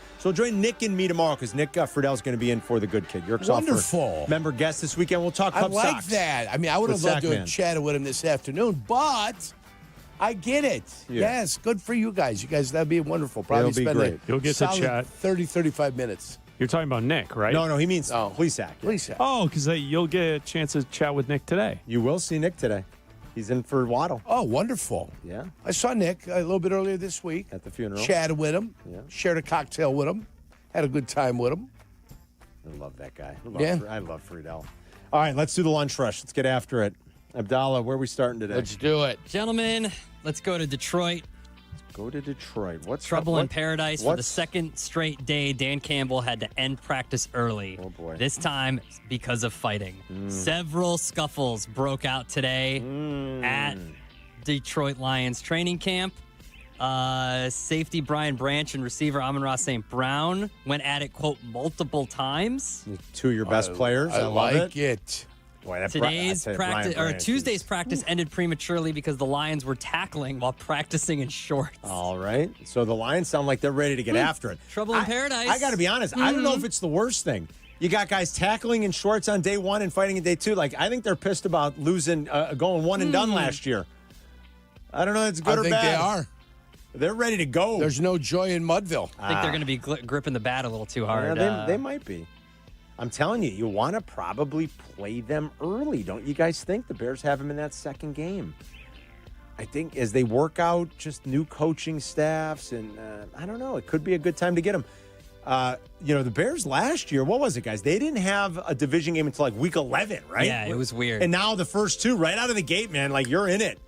Nick and me tomorrow because Nick Friedell's going to be in for the good kid. Yurk's wonderful. Member guest this weekend. We'll talk Cubs I like Sox. that. I mean, I would have loved to have chatted with him this afternoon, but I get it. Yeah. Yes, good for you guys. You guys, that'd be wonderful. Probably It'll be spend great. You'll get to chat 30, 35 minutes. You're talking about Nick, right? No, he means Plesac. Plesac. Oh, because you'll get a chance to chat with Nick today. You will see Nick today. He's in for Waddle. Oh, wonderful. Yeah. I saw Nick a little bit earlier this week. At the funeral. Chatted with him. Yeah. Shared a cocktail with him. Had a good time with him. I love that guy. I love Friedell. All right, let's do the lunch rush. Let's get after it. Abdalla, where are we starting today? Let's do it. Gentlemen, let's go to Detroit. Go to Detroit. What's Trouble in paradise for the second straight day. Dan Campbell had to end practice early. Oh, boy. This time because of fighting. Several scuffles broke out today at Detroit Lions training camp. Safety Brian Branch and receiver Amon-Ra St. Brown went at it, quote, multiple times. Two of your best players. I love like it. Boy, Tuesday's practice ended prematurely because the Lions were tackling while practicing in shorts. All right. So the Lions sound like they're ready to get after it. Trouble in paradise. I got to be honest. I don't know if it's the worst thing. You got guys tackling in shorts on day one and fighting in day two. Like, I think they're pissed about losing, going one and done last year. I don't know if it's good or bad. I think they are. They're ready to go. There's no joy in Mudville. I think they're going to be gripping the bat a little too hard. Yeah, they might be. I'm telling you, you want to probably play them early. Don't you guys think? The Bears have them in that second game. I think as they work out just new coaching staffs, and I don't know, it could be a good time to get them. The Bears last year, what was it, guys? They didn't have a division game until like week 11, right? Yeah, it was weird. And now the first two, right out of the gate, man, like you're in it.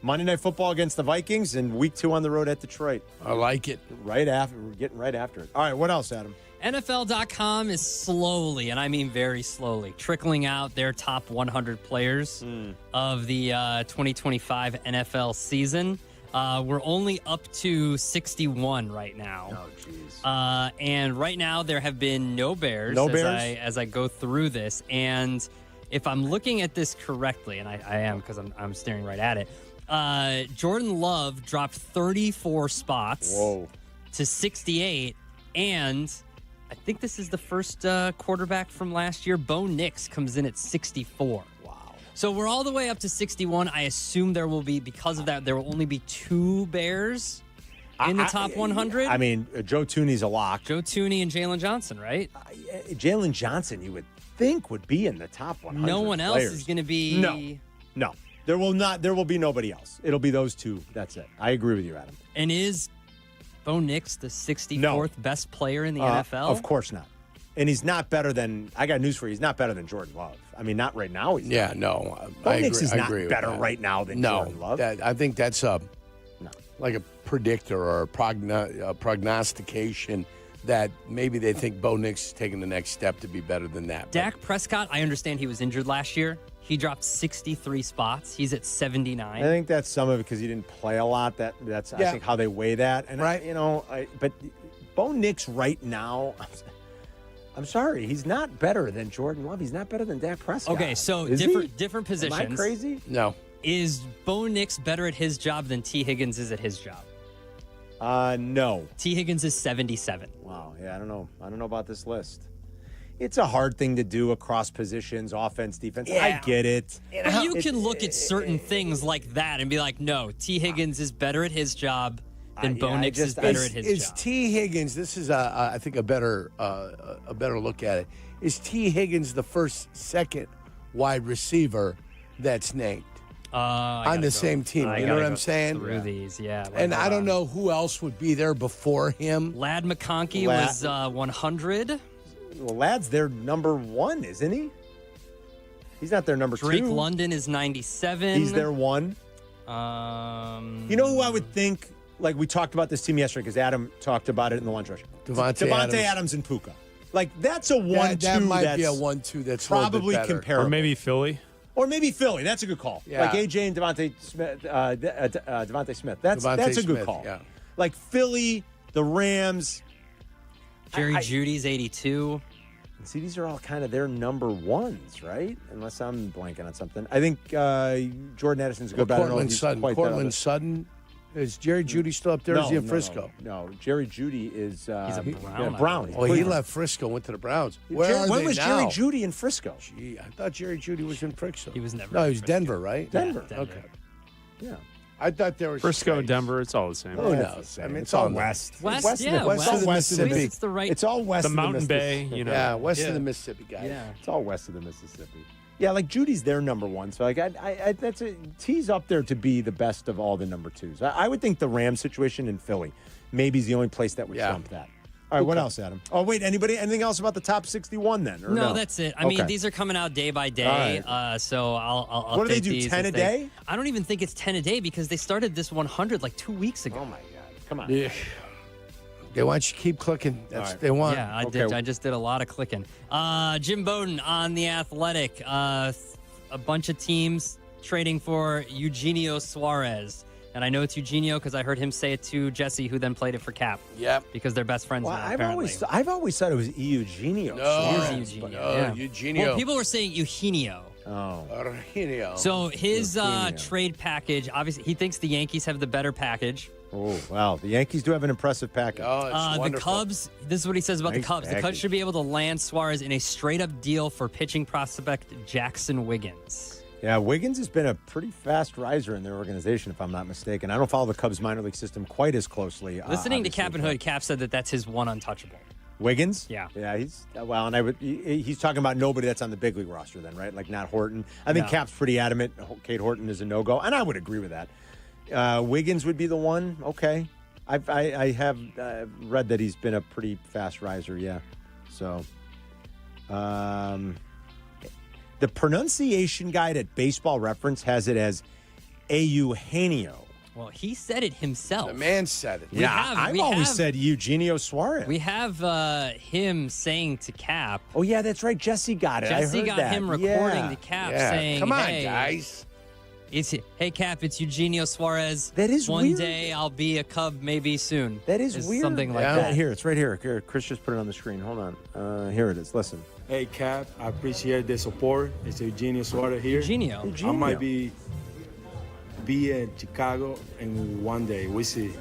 Monday Night Football against the Vikings and week 2 on the road at Detroit. I like it. We're getting right after it. All right, what else, Adam? NFL.com is slowly, and I mean very slowly, trickling out their top 100 players of the 2025 NFL season. We're only up to 61 right now. Oh, jeez. And right now there have been no Bears. As I go through this. And if I'm looking at this correctly, and I am because I'm staring right at it, Jordan Love dropped 34 spots to 68, and I think this is the first quarterback from last year. Bo Nix comes in at 64. Wow. So we're all the way up to 61. I assume there will be, because of that, there will only be 2 Bears in the top 100. I mean, Joe Tooney's a lock. Joe Tooney and Jalen Johnson, right? Jalen Johnson, you would think, would be in the top 100. No one else is going to be. No. There will be nobody else. It'll be those 2. That's it. I agree with you, Adam. And is Bo Nix the 64th best player in the NFL? Of course not. And he's not better than, I got news for you, he's not better than Jordan Love. I mean, not right now. He's not. No. Bo Nix is not better right now than Jordan Love. I think that's like a predictor or a prognostication that maybe they think Bo Nix is taking the next step to be better than that. Dak Prescott, I understand he was injured last year. He dropped 63 spots. He's at 79. I think that's some of it because he didn't play a lot. That's I think how they weigh that. And right. but Bo Nix right now, I'm sorry. He's not better than Jordan Love. He's not better than Dak Prescott. Okay, so Is different he? positions. Am I crazy? No. Is Bo Nix better at his job than T. Higgins is at his job? No. T. Higgins is 77. Wow. Yeah, I don't know. I don't know about this list. It's a hard thing to do across positions, offense, defense. Yeah. I get it. But you can look at certain things like that and be like, no, T. Higgins is better at his job than Bo Nix is better at his Is job. T. Higgins, this is, I think, a better look at it. Is T. Higgins the second wide receiver that's named on the same team? You know what I'm saying? Through these, yeah. And I don't know who else would be there before him. Lad McConkey was 100. Well, Lad's their number 1, isn't he? He's not their number 2. Drake London is 97. He's their 1. You know who I would think, like we talked about this team yesterday because Adam talked about it in the lunch rush. Devontae Adams and Puka. Like, that's a 1-2. That might be a 1-2 that's probably a little bit comparable. Or maybe Philly. Or maybe Philly. That's a good call. Yeah. Like AJ and Devontae Smith. Devontae Smith. That's a good Smith, call. Yeah. Like Philly, the Rams. Jerry Judy's 82. See, these are all kind of their number 1s, right? Unless I'm blanking on something. I think Jordan Addison's a good batter. Cortland Sutton. Cortland Sutton. Is Jerry Judy still up there? Is he in Frisco? No, Jerry Judy is... He's a Brown. Brown. He left Frisco, went to the Browns. When was now? Jerry Judy in Frisco? Gee, I thought Jerry Judy was in Frisco. He was never. No, he was Denver, right? Denver. Yeah, Denver. Okay. Yeah. I thought there was Frisco, Denver, it's all the same. Who knows? I mean, it's all west. West, West yeah. of the Mississippi. It's the right. It's all west The of Mountain the Bay, Mississippi. you know. Yeah, west of the Mississippi, guys. Yeah. It's all west of the Mississippi. Yeah, like Judy's their number 1. So like that's T's up there to be the best of all the number 2s. I would think the Rams situation in Philly maybe is the only place that would trump that. All right, what else, Adam? Oh, wait, anything else about the top 61 then? Or No, that's it. I mean, Okay. these are coming out day by day, so I'll update What do they do, these 10 as a they- day? I don't even think it's 10 a day because they started this 100 like 2 weeks ago. Oh, my God. Come on. Yeah. They want you to keep clicking. That's what they want. Yeah, I did. I just did a lot of clicking. Jim Bowden on The Athletic. A bunch of teams trading for Eugenio Suarez. And I know it's Eugenio because I heard him say it to Jesse, who then played it for Cap. Yep. Because they're best friends Well, now, I've apparently. always thought it was Eugenio. No, Eugenio. no, Eugenio. Well, people were saying Eugenio. Oh. Eugenio. So his Eugenio. trade package, obviously, he thinks the Yankees have the better package. Oh, wow. The Yankees do have an impressive package. Oh, it's The wonderful. Cubs, this is what he says about Nice the Cubs. The Cubs package. should be able to land Suarez in a straight-up deal for pitching prospect Jackson Wiggins. Yeah, Wiggins has been a pretty fast riser in their organization, if I'm not mistaken. I don't follow the Cubs minor league system quite as closely. Listening to obviously, Cap and but- Hood, Cap said that that's his one untouchable. Wiggins? Yeah. Yeah, he's well, and he's talking about nobody that's on the big league roster then, right? Like not Horton. I think No. Cap's pretty adamant Kate Horton is a no-go, and I would agree with that. Wiggins would be the one. Okay. I have read that he's been a pretty fast riser, yeah. So, the pronunciation guide at Baseball Reference has it as Eugenio. Well, he said it himself. The man said it. I've always said Eugenio Suarez. We have him saying to Cap. Oh, yeah, that's right. Jesse got it. Jesse I heard got that. him recording to Cap saying, Come on, hey, guys. Hey, Cap, it's Eugenio Suarez. That is One weird. day I'll be a Cub, maybe soon. That is weird. Something like Yeah, that. Here, it's right here. Here, Chris just put it on the screen. Hold on. Here it is. Listen. Hey, Cap, I appreciate the support. It's Eugenio Suarez here. Eugenio. I might be in Chicago in one day. We see.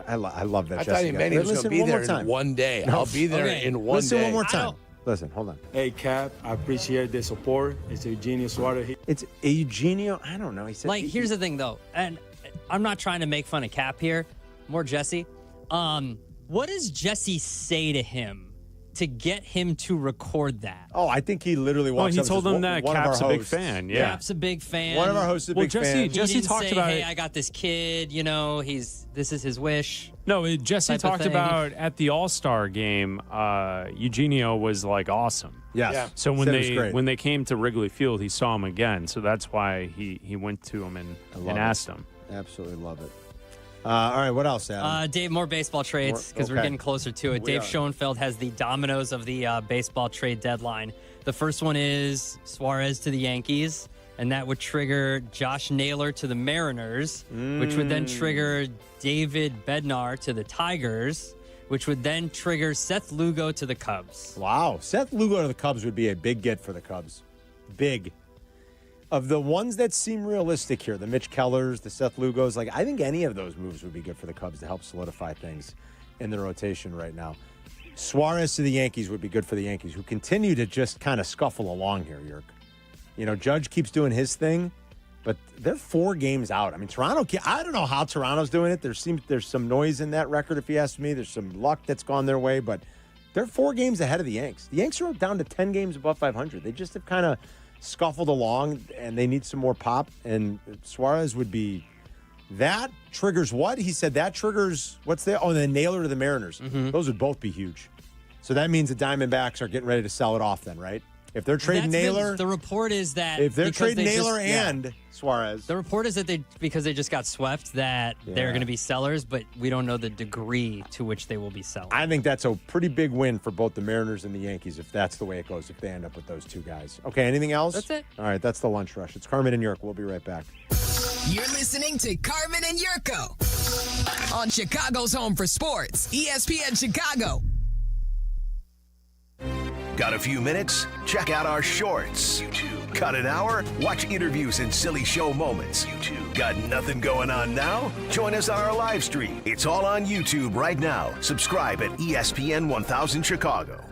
I love that. I thought Jesse he got meant it. he was going Listen to be one there more time. in one day. No. I'll be there Okay. in one Listen day. one more time. Listen, hold on. Hey, Cap, I appreciate the support. It's Eugenio Suarez here. It's Eugenio. I don't know. He said. Like, here's the thing, though, and I'm not trying to make fun of Cap here, more Jesse. What does Jesse say to him to get him to record that? Oh, I think he literally Well, walks he up and told says, him that one of our Cap's a big hosts- fan. Yeah. Cap's a big fan. One of our hosts is a big fan. Jesse didn't talked say, about hey, it. I got this kid, this is his wish. No, Jesse type of talked thing. about at the All-Star game, Eugenio was like awesome. Yes. Yeah. So when Said it was great. when they came to Wrigley Field, he saw him again. So that's why he went to him and love asked it. him. Absolutely love it. All right, what else, Adam? Dave, more baseball trades because we're okay. getting closer to it. We Dave are. Schoenfeld has the dominoes of the baseball trade deadline. The first one is Suarez to the Yankees, and that would trigger Josh Naylor to the Mariners, which would then trigger David Bednar to the Tigers, which would then trigger Seth Lugo to the Cubs. Wow. Seth Lugo to the Cubs would be a big get for the Cubs. Big. Of the ones that seem realistic here, the Mitch Kellers, the Seth Lugos, like I think any of those moves would be good for the Cubs to help solidify things in the rotation right now. Suarez to the Yankees would be good for the Yankees, who continue to just kind of scuffle along here, Yerk. You know, Judge keeps doing his thing, but they're 4 games out. I mean, Toronto, I don't know how Toronto's doing it. There's some noise in that record, if you ask me. There's some luck that's gone their way, but they're 4 games ahead of the Yanks. The Yanks are down to 10 games above 500. They just have kind of scuffled along, and they need some more pop, and Suarez would be... That triggers what? He said that triggers, what's that? Oh, the Naylor to the Mariners. Mm-hmm. Those would both be huge. So that means the Diamondbacks are getting ready to sell it off then, right? If they're trading Naylor... The report is that... If they're trading Naylor and Suarez... The report is that because they just got swept, that they're going to be sellers, but we don't know the degree to which they will be selling. I think that's a pretty big win for both the Mariners and the Yankees if that's the way it goes, if they end up with those 2 guys. Okay, anything else? That's it. All right, that's the Lunch Rush. It's Carmen and Yerk. We'll be right back. You're listening to Carmen and Yurko on Chicago's home for sports, ESPN Chicago. Got a few minutes? Check out our shorts. YouTube. Got an hour? Watch interviews and silly show moments. YouTube. Got nothing going on now? Join us on our live stream. It's all on YouTube right now. Subscribe at ESPN 1000 Chicago.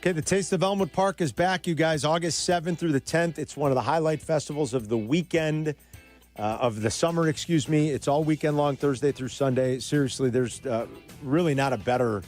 Okay, the Taste of Elmwood Park is back, you guys, August 7th through the 10th. It's one of the highlight festivals of the weekend, of the summer, excuse me. It's all weekend long, Thursday through Sunday. Seriously, there's really not a better,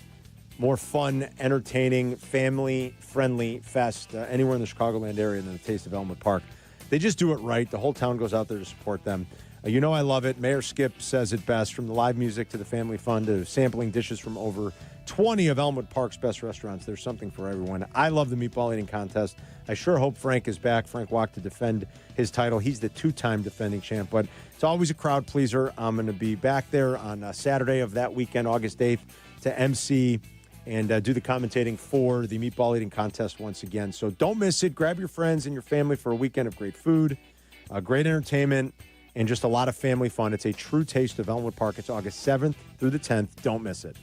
more fun, entertaining, family-friendly fest anywhere in the Chicagoland area than the Taste of Elmwood Park. They just do it right. The whole town goes out there to support them. You know I love it. Mayor Skip says it best, from the live music to the family fun to sampling dishes from over 20 of Elmwood Park's best restaurants. There's something for everyone. I love the meatball eating contest. I sure hope Frank is back. Frank walked to defend his title. He's the 2-time defending champ, but it's always a crowd pleaser. I'm going to be back there on Saturday of that weekend, August 8th, to MC and do the commentating for the meatball eating contest once again. So don't miss it. Grab your friends and your family for a weekend of great food, great entertainment, and just a lot of family fun. It's a true taste of Elmwood Park. It's August 7th through the 10th. Don't miss it.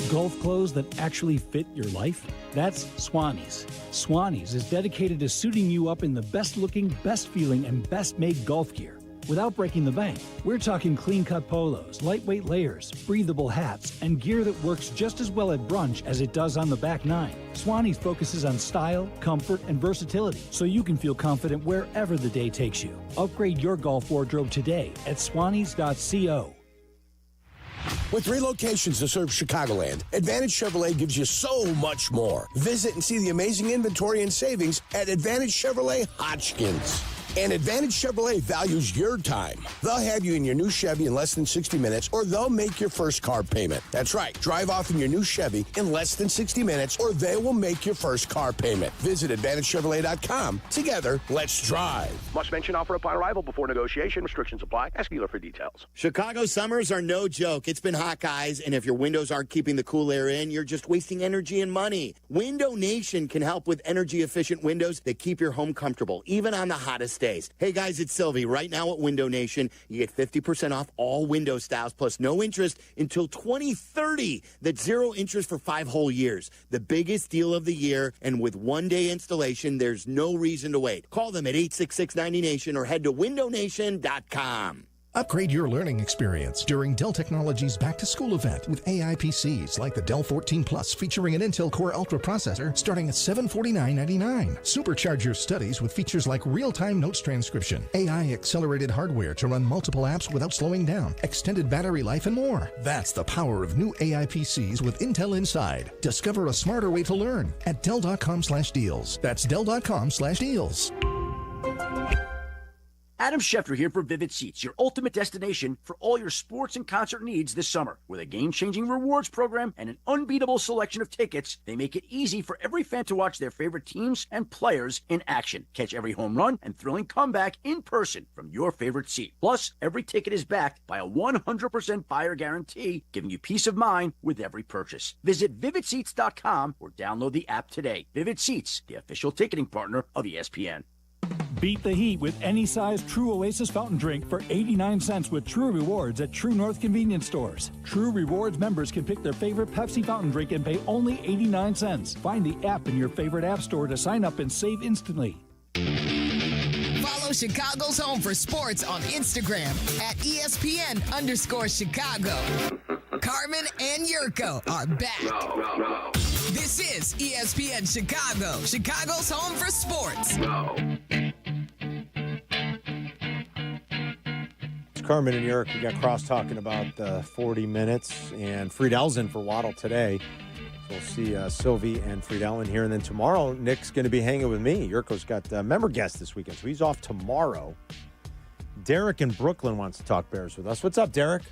Golf clothes that actually fit your life? That's Swannies. Swannies is dedicated to suiting you up in the best looking, best feeling, and best made golf gear without breaking the bank. We're talking clean cut polos, lightweight layers, breathable hats, and gear that works just as well at brunch as it does on the back nine. Swannies focuses on style, comfort, and versatility, so you can feel confident wherever the day takes you. Upgrade your golf wardrobe today at swannies.co. With 3 locations to serve Chicagoland, Advantage Chevrolet gives you so much more. Visit and see the amazing inventory and savings at Advantage Chevrolet Hodgkins. And Advantage Chevrolet values your time. They'll have you in your new Chevy in less than 60 minutes, or they'll make your first car payment. That's right. Drive off in your new Chevy in less than 60 minutes, or they will make your first car payment. Visit AdvantageChevrolet.com. Together, let's drive. Must mention offer upon arrival before negotiation. Restrictions apply. Ask dealer for details. Chicago summers are no joke. It's been hot, guys, and if your windows aren't keeping the cool air in, you're just wasting energy and money. Window Nation can help with energy-efficient windows that keep your home comfortable, even on the hottest days. Hey, guys, it's Silvy. Right now at Window Nation, you get 50% off all window styles, plus no interest until 2030. That's 0 interest for 5 whole years. The biggest deal of the year, and with 1-day installation, there's no reason to wait. Call them at 866-90Nation or head to windownation.com. Upgrade your learning experience during Dell Technologies Back to School event with AI PCs like the Dell 14 Plus featuring an Intel Core Ultra processor starting at $749.99. Supercharge your studies with features like real-time notes transcription, AI accelerated hardware to run multiple apps without slowing down, extended battery life, and more. That's the power of new AI PCs with Intel inside. Discover a smarter way to learn at Dell.com/deals. That's Dell.com/deals. Adam Schefter here for Vivid Seats, your ultimate destination for all your sports and concert needs this summer. With a game-changing rewards program and an unbeatable selection of tickets, they make it easy for every fan to watch their favorite teams and players in action. Catch every home run and thrilling comeback in person from your favorite seat. Plus, every ticket is backed by a 100% buyer guarantee, giving you peace of mind with every purchase. Visit VividSeats.com or download the app today. Vivid Seats, the official ticketing partner of ESPN. Beat the heat with any size True Oasis fountain drink for 89 cents with True Rewards at True North convenience stores. True Rewards members can pick their favorite Pepsi fountain drink and pay only 89 cents. Find the app in your favorite app store to sign up and save instantly. Follow Chicago's Home for Sports on Instagram at ESPN_Chicago. Carmen and Yurko are back. This is ESPN Chicago, Chicago's Home for Sports. It's Carmen and Yurko. We got cross talking about the 40 minutes, and Friedel's in for Waddle today. So we'll see Silvy and Friedel in here. And then tomorrow, Nick's going to be hanging with me. Yurko's got a member guest this weekend, so he's off tomorrow. Derek in Brooklyn wants to talk Bears with us. What's up, Derek?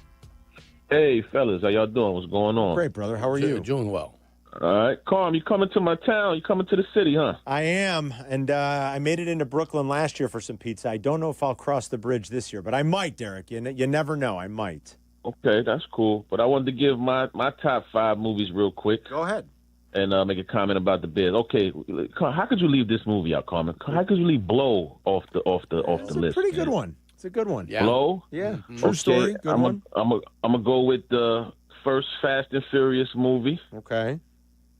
Hey, fellas. How y'all doing? What's going on? Great, brother. How are you? Doing well. All right. Carm, you coming to my town? You coming to the city, huh? I am, and I made it into Brooklyn last year for some pizza. I don't know if I'll cross the bridge this year, but I might, Derek. You never know. I might. Okay, that's cool. But I wanted to give my top 5 movies real quick. Go ahead. And make a comment about the Bears. Okay, how could you leave this movie out, Carmen? How could you leave Blow off the list? It's a pretty good one. It's a good one. Yeah. Blow? Yeah. True story. Good one. I'm gonna go with the first Fast and Furious movie. Okay.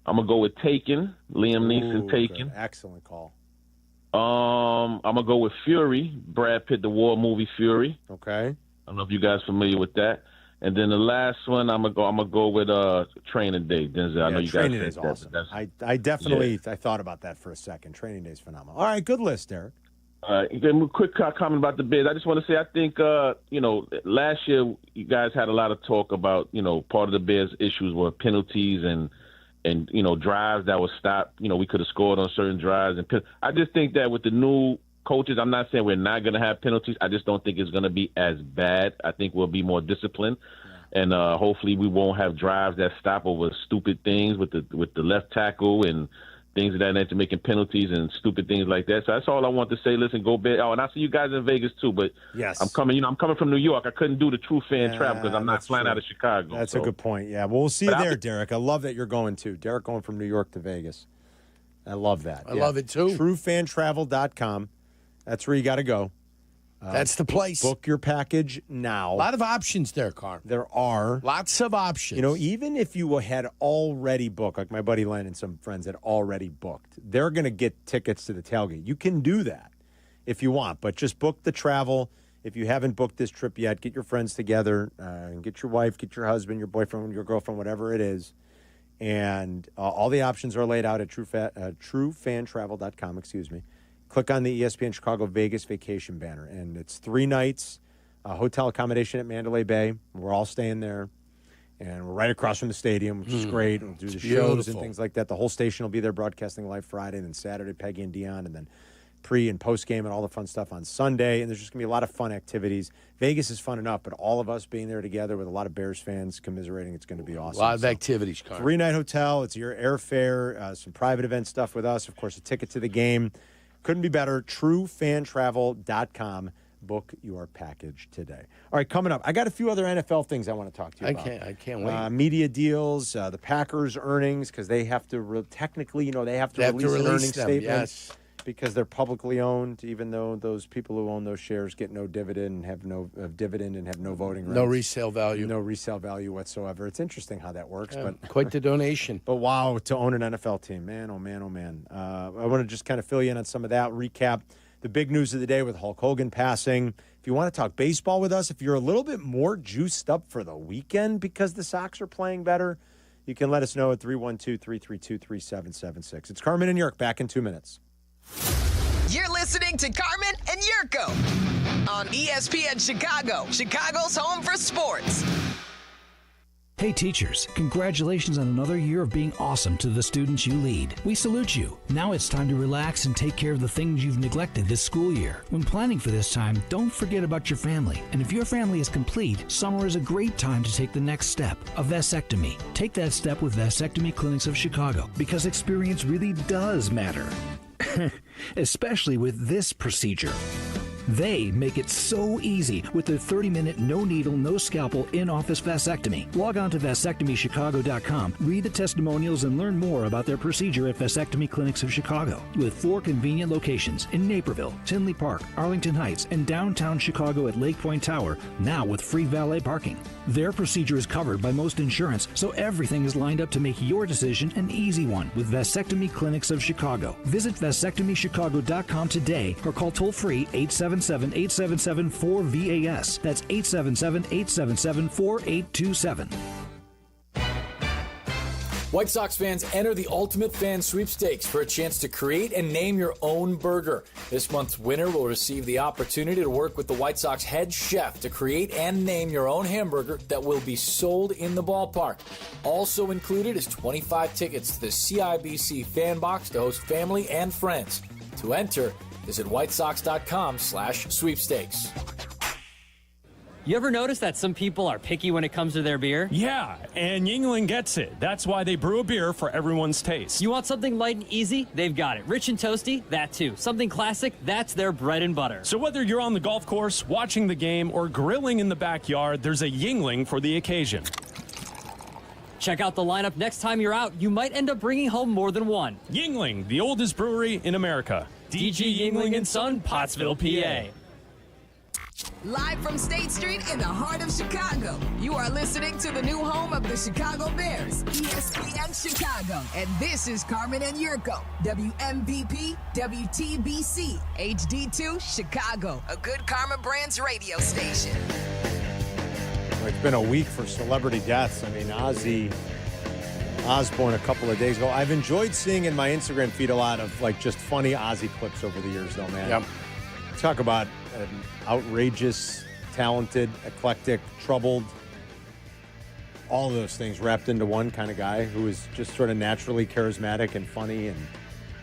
I'm gonna go with Taken. Liam Neeson Taken. Good. Excellent call. I'm gonna go with Fury. Brad Pitt, the war movie Fury. Okay. I don't know if you guys are familiar with that. And then the last one, I'm gonna go with Training Day. Denzel. I know you Training guys Day is awesome. I definitely I thought about that for a second. Training Day is phenomenal. All right, good list, Derek. All right. Then a quick comment about the Bears. I just want to say I think last year you guys had a lot of talk about part of the Bears' issues were penalties and drives that were stopped. We could have scored on certain drives and I just think that with the new coaches, I'm not saying we're not going to have penalties. I just don't think it's going to be as bad. I think we'll be more disciplined, and hopefully we won't have drives that stop over stupid things with the left tackle and things of that nature, making penalties and stupid things like that. So that's all I want to say. Listen, go Bears. Oh, and I see you guys in Vegas too, but yes, I'm coming. I'm coming from New York. I couldn't do the true fan travel because I'm not flying out of Chicago. That's a good point. Yeah, well, we'll see you there, Derek. I love that you're going too. Derek going from New York to Vegas. I love that. I love it too. TrueFanTravel.com. That's where you got to go. That's the place. Book your package now. A lot of options there, Carm. There are. Lots of options. Even if you had already booked, like my buddy Len and some friends had already booked, they're going to get tickets to the tailgate. You can do that if you want, but just book the travel. If you haven't booked this trip yet, get your friends together, get your wife, get your husband, your boyfriend, your girlfriend, whatever it is. And all the options are laid out at TrueFanTravel.com, Click on the ESPN Chicago Vegas vacation banner, and it's 3 nights, hotel accommodation at Mandalay Bay. We're all staying there, and we're right across from the stadium, which is great. We'll do the shows and things like that. The whole station will be there broadcasting live Friday, and then Saturday, Peggy and Dion, and then pre- and post-game and all the fun stuff on Sunday. And there's just going to be a lot of fun activities. Vegas is fun enough, but all of us being there together with a lot of Bears fans commiserating, it's going to be awesome. A lot of activities, Carl. 3-night hotel. It's your airfare, some private event stuff with us. Of course, a ticket to the game. Couldn't be better. TrueFanTravel.com. Book your package today. All right, coming up, I got a few other NFL things I want to talk to you about. I can't wait. Media deals, the Packers' earnings, because they have to technically, they have to release an earnings statement. Yes. Because they're publicly owned, even though those people who own those shares get no dividend and have no voting rights. No resale value. No resale value whatsoever. It's interesting how that works. But quite the donation. But wow, to own an NFL team. Man, oh man, oh man. I want to just kind of fill you in on some of that, recap the big news of the day with Hulk Hogan passing. If you want to talk baseball with us, if you're a little bit more juiced up for the weekend because the Sox are playing better, you can let us know at 312-332-3776. It's Carmen and Yurko, back in 2 minutes. You're listening to Carmen and Yurko on ESPN Chicago, Chicago's home for sports. Hey teachers, congratulations on another year of being awesome to the students you lead. We salute you. Now it's time to relax and take care of the things you've neglected this school year. When planning for this time, don't forget about your family. And if your family is complete, summer is a great time to take the next step, a vasectomy. Take that step with Vasectomy Clinics of Chicago, because experience really does matter. Especially with this procedure. They make it so easy with their 30-minute, no-needle, no-scalpel, in-office vasectomy. Log on to vasectomychicago.com, read the testimonials, and learn more about their procedure at Vasectomy Clinics of Chicago. With 4 convenient locations in Naperville, Tinley Park, Arlington Heights, and downtown Chicago at Lake Point Tower, now with free valet parking. Their procedure is covered by most insurance, so everything is lined up to make your decision an easy one with Vasectomy Clinics of Chicago. Visit vasectomychicago.com today or call toll-free 877-877-4VAS. That's 877-877-4827. White Sox fans, enter the Ultimate Fan Sweepstakes for a chance to create and name your own burger. This month's winner will receive the opportunity to work with the White Sox head chef to create and name your own hamburger that will be sold in the ballpark. Also included is 25 tickets to the CIBC Fan Box to host family and friends. To enter, visit whitesox.com/sweepstakes. You ever notice that some people are picky when it comes to their beer? Yeah, and Yuengling gets it. That's why they brew a beer for everyone's taste. You want something light and easy? They've got it. Rich and toasty? That too. Something classic? That's their bread and butter. So whether you're on the golf course, watching the game, or grilling in the backyard, there's a Yuengling for the occasion. Check out the lineup next time you're out. You might end up bringing home more than one. Yuengling, the oldest brewery in America. DG Yuengling & Son, Pottsville, PA. Live from State Street in the heart of Chicago, you are listening to the new home of the Chicago Bears, ESPN Chicago. And this is Carmen and Yurko, WMVP, WTBC, HD2, Chicago, a good Karma Brands radio station. It's been a week for celebrity deaths. I mean, Ozzy Osbourne a couple of days ago. I've enjoyed seeing in my Instagram feed a lot of like just funny Ozzy clips over the years, though, man. Yep. Talk about an outrageous, talented, eclectic, troubled, all of those things wrapped into one kind of guy who is just sort of naturally charismatic and funny and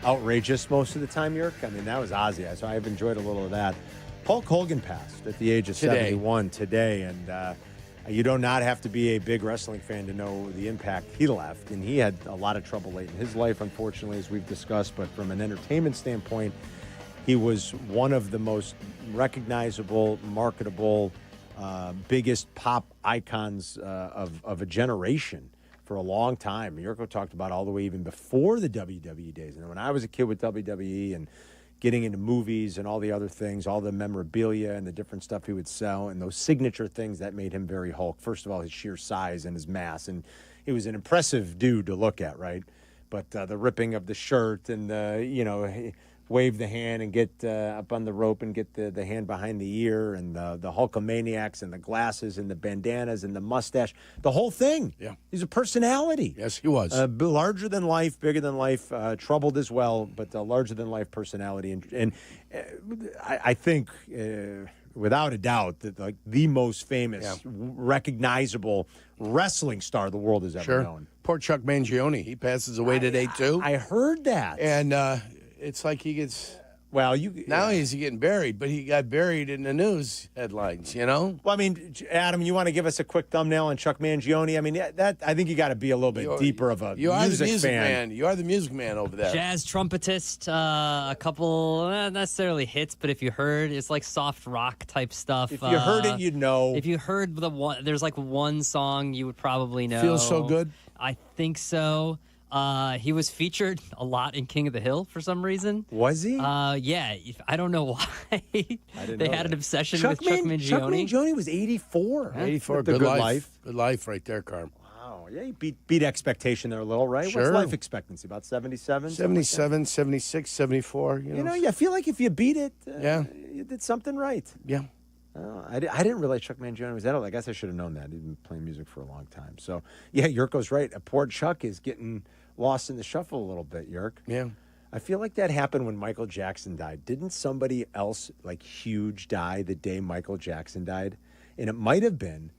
outrageous most of the time, Yerk. I mean, that was Ozzy, so I've enjoyed a little of that. Hulk Hogan passed at the age of 71 today, and you do not have to be a big wrestling fan to know the impact he left. And he had a lot of trouble late in his life, unfortunately, as we've discussed. But from an entertainment standpoint, he was one of the most recognizable, marketable, biggest pop icons of a generation for a long time. Yurko talked about all the way even before the WWE days. And when I was a kid with WWE and getting into movies and all the other things, all the memorabilia and the different stuff he would sell and those signature things that made him very Hulk. First of all, his sheer size and his mass. And he was an impressive dude to look at, right? But the ripping of the shirt and wave the hand and get up on the rope and get the hand behind the ear and the Hulkamaniacs and the glasses and the bandanas and the mustache, the whole thing. Yeah. He's a personality. Yes, he was. Larger than life, bigger than life, troubled as well, but larger than life personality. And I think, without a doubt, that like the most famous, recognizable wrestling star the world has ever known. Poor Chuck Mangione. He passes away today, too. I heard that. And it's like he gets... Well, now he's getting buried, but he got buried in the news headlines, you know? Well, I mean, Adam, you want to give us a quick thumbnail on Chuck Mangione? I mean, that I think you got to be a little bit deeper of a music fan. You are the music man over there. Jazz trumpetist, a couple, not necessarily hits, but if you heard, it's like soft rock type stuff. If you heard it, you'd know. If you heard there's like one song you would probably know. Feels So Good? I think so. He was featured a lot in King of the Hill for some reason. Was he? Yeah. I don't know why. They had an obsession with Chuck Mangione. Chuck Mangione was 84. 84. Good life. Good life right there, Carm. Wow. Yeah, he beat expectation there a little, right? Sure. What's life expectancy? About 77? 77, 76, 74. You know, I feel like if you beat it, you did something right. Yeah. I didn't realize Chuck Mangione was that old. I guess I should have known that. He'd been playing music for a long time. So, yeah, Yurko's right. Poor Chuck is getting lost in the shuffle a little bit, Yerk. Yeah. I feel like that happened when Michael Jackson died. Didn't somebody else, like, huge die the day Michael Jackson died? And it might have been,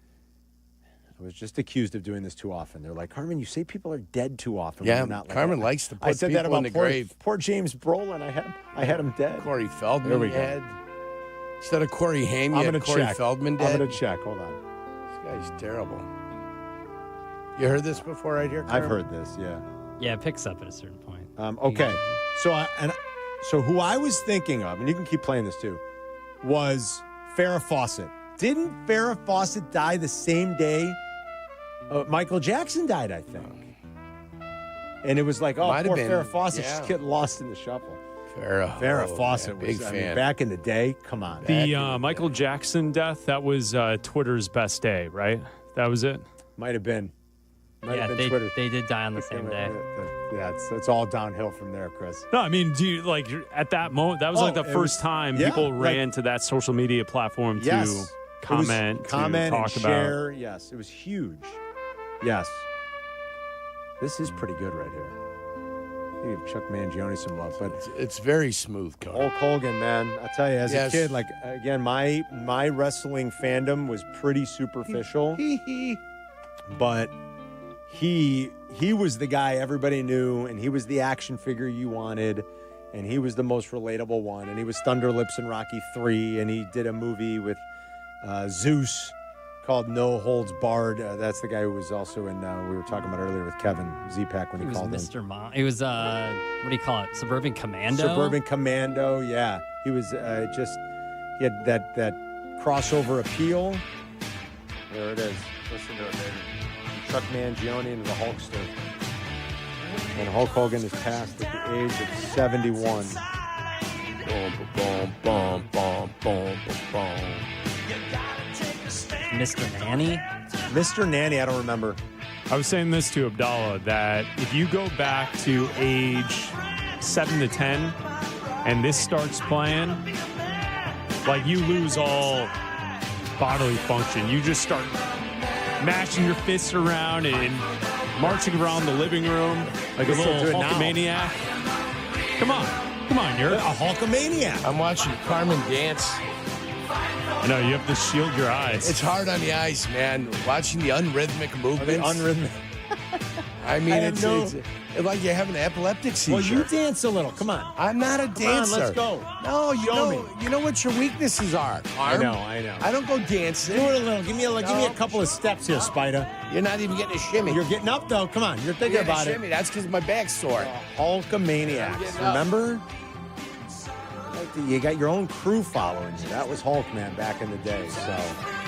I was just accused of doing this too often. They're like, Carmen, you say people are dead too often. Yeah, not like Carmen that. likes to put I said people that about in the grave. Poor James Brolin. I had him dead. Corey Feldman There we go. dead. Instead of Corey Haim, you had Corey Feldman dead. I'm going to check. Hold on. This guy's terrible. You heard this before right here, Carmen? I've heard this, yeah. Yeah, it picks up at a certain point. Okay. So who I was thinking of, and you can keep playing this too, was Farrah Fawcett. Didn't Farrah Fawcett die the same day Michael Jackson died, I think? And it was like, oh, poor Farrah Fawcett, she's getting lost in the shuffle. Farrah Fawcett was, big fan. back in the day, come on. The Michael Jackson death, that was Twitter's best day, right? That was it? Might have been. They did die on the same day. Yeah, it's all downhill from there, Chris. No, I mean, do you, like, at that moment, that was like the first time people ran to that social media platform to comment, and share. Yes, it was huge. Yes. This is pretty good right here. You give Chuck Mangione some love, but it's very smooth, Carl. Hulk Hogan, man. I tell you, as a kid, like, again, my wrestling fandom was pretty superficial. But he was the guy everybody knew, and he was the action figure you wanted, and he was the most relatable one. And he was Thunder Lips in Rocky III, and he did a movie with Zeus called No Holds Barred. That's the guy who was also in, we were talking about earlier with Kevin Zepak when he called him. He was, what do you call it, Suburban Commando? Suburban Commando, yeah. He was he had that crossover appeal. There it is. Listen to it, baby. Chuck Mangione and the Hulkster. And Hulk Hogan is passed at the age of 71. Mr. Nanny? Mr. Nanny, I don't remember. I was saying this to Abdalla, that if you go back to age 7 to 10 and this starts playing, like, you lose all bodily function. You just start mashing your fists around and marching around the living room like a little Hulkamaniac. Come on, you're a Hulkamaniac. I'm watching Carmen dance. I know, you have to shield your eyes. It's hard on the eyes, man. Watching the unrhythmic movements. I mean, it's like you have an epileptic seizure. Well, you dance a little. Come on. I'm not a dancer. Let's go. No, you know what your weaknesses are. I know. I don't go dancing. Do it a little. Give me a couple of steps here, Spider. You're not even getting a shimmy. You're getting up, though. Come on. You're thinking about it. Shimmy. That's because my back's sore. Hulkamaniacs. Remember? You got your own crew following you. That was Hulk, man, back in the day. So,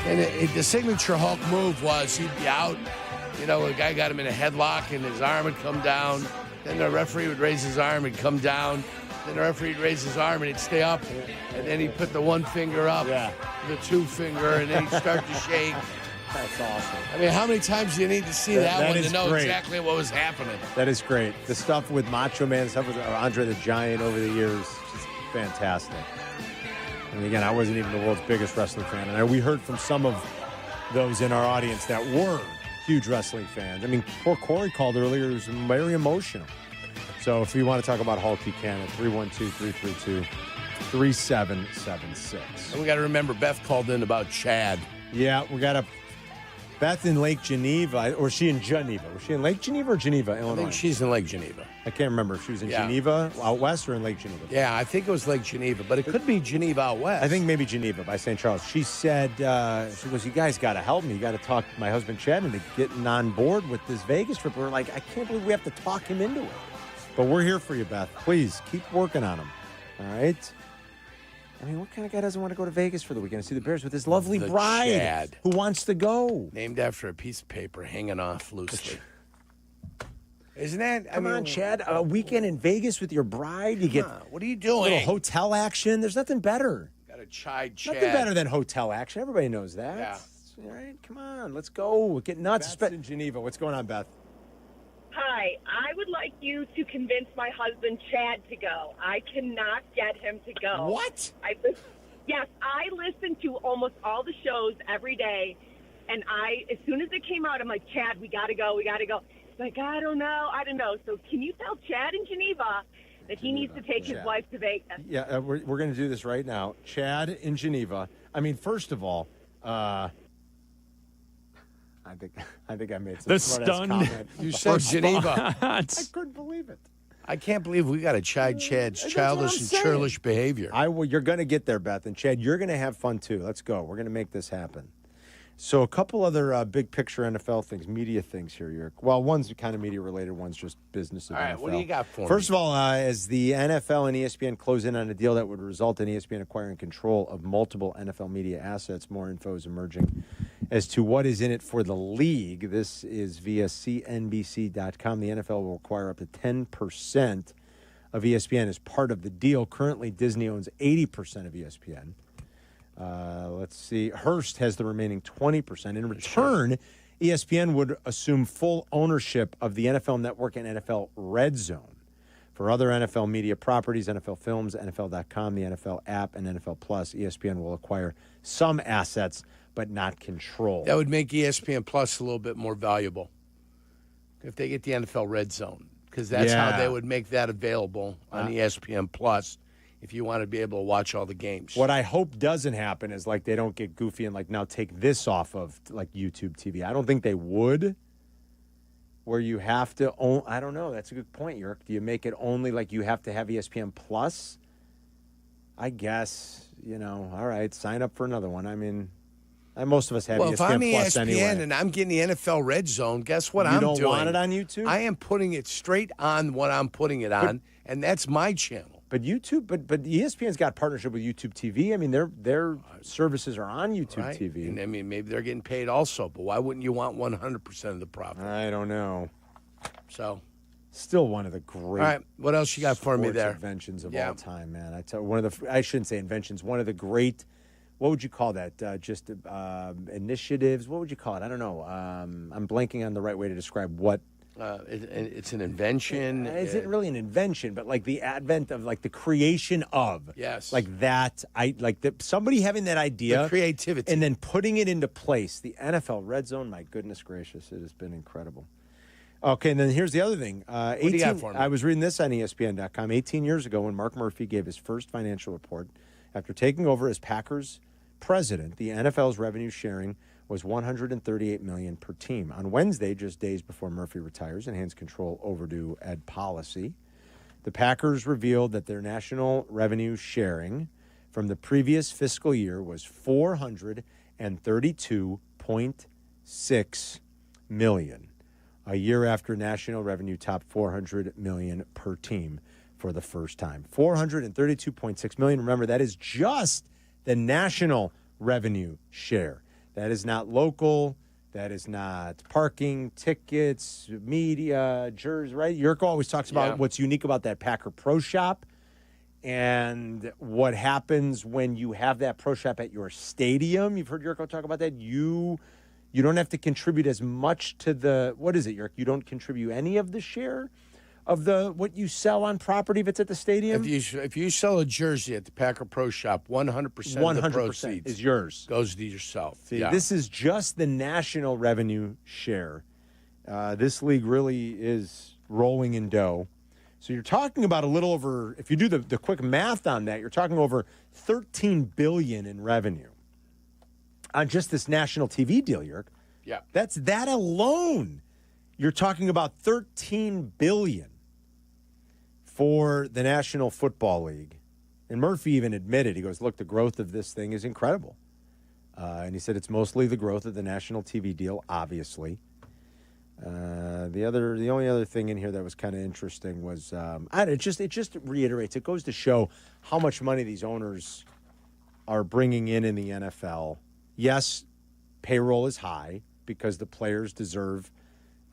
and the signature Hulk move was he'd be out. You know, a guy got him in a headlock and his arm would come down. Then the referee would raise his arm and come down. Then the referee would raise his arm and he'd stay up. And then he'd put the one finger up, the two finger, and then he'd start to shake. That's awesome. I mean, how many times do you need to see that one to know great. Exactly what was happening? That is great. The stuff with Macho Man, stuff with Andre the Giant over the years, just fantastic. And again, I wasn't even the world's biggest wrestling fan. And we heard from some of those in our audience that were huge wrestling fans. I mean, poor Corey called earlier. It was very emotional. So if you want to talk about Hulk, you can at 312-332-3776. And we got to remember, Beth called in about Chad. Yeah, we got Beth in Lake Geneva, or she in Geneva? Was she in Lake Geneva or Geneva, Illinois? I think she's in Lake Geneva. I can't remember if she was in Geneva out west or in Lake Geneva. Yeah, I think it was Lake Geneva, but it could be Geneva out west. I think maybe Geneva by St. Charles. She said, she goes, you guys got to help me. You got to talk my husband Chad into getting on board with this Vegas trip. We're like, I can't believe we have to talk him into it. But we're here for you, Beth. Please keep working on him. All right? I mean, what kind of guy doesn't want to go to Vegas for the weekend and see the Bears with his lovely bride Chad. who wants to go? Named after a piece of paper hanging off loosely. Isn't that? Come on, Chad. A weekend in Vegas with your bride. You get what are you doing? A little hotel action. There's nothing better. Got to chide Chad. Nothing better than hotel action. Everybody knows that. Yeah. All right, come on. Let's go. Get nuts. Beth's in Geneva. What's going on, Beth? Hi. I would like you to convince my husband, Chad, to go. I cannot get him to go. What? Yes, I listen to almost all the shows every day, and as soon as it came out, I'm like, Chad, we got to go. He's like, I don't know. So can you tell Chad in Geneva that he needs to take his wife to Vegas? Yeah, we're going to do this right now. Chad in Geneva. I mean, first of all, I think I made some the smart-ass stunned. comment. You said Geneva. I couldn't believe it. I can't believe we got to chide Chad's childish and churlish behavior. You're going to get there, Beth. And Chad, you're going to have fun, too. Let's go. We're going to make this happen. So a couple other big picture NFL things, media things here, Yerk. Well, one's kind of media related, one's just business of All right, NFL. what do you got for me? First of all, as the NFL and ESPN close in on a deal that would result in ESPN acquiring control of multiple NFL media assets, more info is emerging as to what is in it for the league. This is via CNBC.com. The NFL will acquire up to 10% of ESPN as part of the deal. Currently, Disney owns 80% of ESPN. Let's see. Hearst has the remaining 20%. In return, ESPN would assume full ownership of the NFL Network and NFL Red Zone. For other NFL media properties, NFL Films, NFL.com, the NFL app, and NFL Plus, ESPN will acquire some assets, but not control. That would make ESPN Plus a little bit more valuable if they get the NFL Red Zone, because that's how they would make that available on ESPN Plus if you want to be able to watch all the games. What I hope doesn't happen is like they don't get goofy and like now take this off of like YouTube TV. I don't think they would. Where you have to own, I don't know. That's a good point, Yerk. Do you make it only like you have to have ESPN Plus? I guess, all right, sign up for another one. I mean, most of us have ESPN if I'm Plus ESPN anyway. and I'm getting the NFL Red Zone, guess what I'm doing? You don't want it on YouTube? I am putting it straight on what I'm putting it on, and that's my channel. But YouTube, but ESPN's got partnership with YouTube TV. I mean, their services are on YouTube TV. And I mean, maybe they're getting paid also, but why wouldn't you want 100% of the profit? I don't know. So, still one of the great. All right, what else you got for me there? Inventions of all time, man. I tell you, I shouldn't say inventions. One of the great. What would you call that? Just initiatives. What would you call it? I don't know. I'm blanking on the right way to describe what. It's an invention. Isn't really an invention, but like the advent of like the creation of. Yes. Like that. Somebody having that idea. The creativity. And then putting it into place. The NFL Red Zone, my goodness gracious, it has been incredible. Okay, and then here's the other thing. What do you got for me? I was reading this on ESPN.com. 18 years ago when Mark Murphy gave his first financial report, after taking over as Packers president, the NFL's revenue sharing was $138 million per team. On Wednesday, just days before Murphy retires and hands control over to Ed Policy, the Packers revealed that their national revenue sharing from the previous fiscal year was $432.6 million, a year after national revenue topped $400 million per team for the first time. $432.6 million. Remember, that is just the national revenue share. That is not local. That is not parking, tickets, media, jerseys, right? Yurko always talks about what's unique about that Packer Pro Shop and what happens when you have that Pro Shop at your stadium. You've heard Yurko talk about that. You don't have to contribute as much to the, what is it, Yurko? You don't contribute any of the share of what you sell on property if it's at the stadium? If you sell a jersey at the Packer Pro Shop, 100% of the proceeds is yours. Goes to yourself. See, this is just the national revenue share. This league really is rolling in dough. So you're talking about a little over, if you do the quick math on that, you're talking over $13 billion in revenue on just this national TV deal, Yerk. Yeah. That's that alone. You're talking about $13 billion for the National Football League. And Murphy even admitted, he goes, look, the growth of this thing is incredible. And he said it's mostly the growth of the national TV deal, obviously. The only other thing in here that was kind of interesting was, it just reiterates, it goes to show how much money these owners are bringing in the NFL. Yes, payroll is high because the players deserve.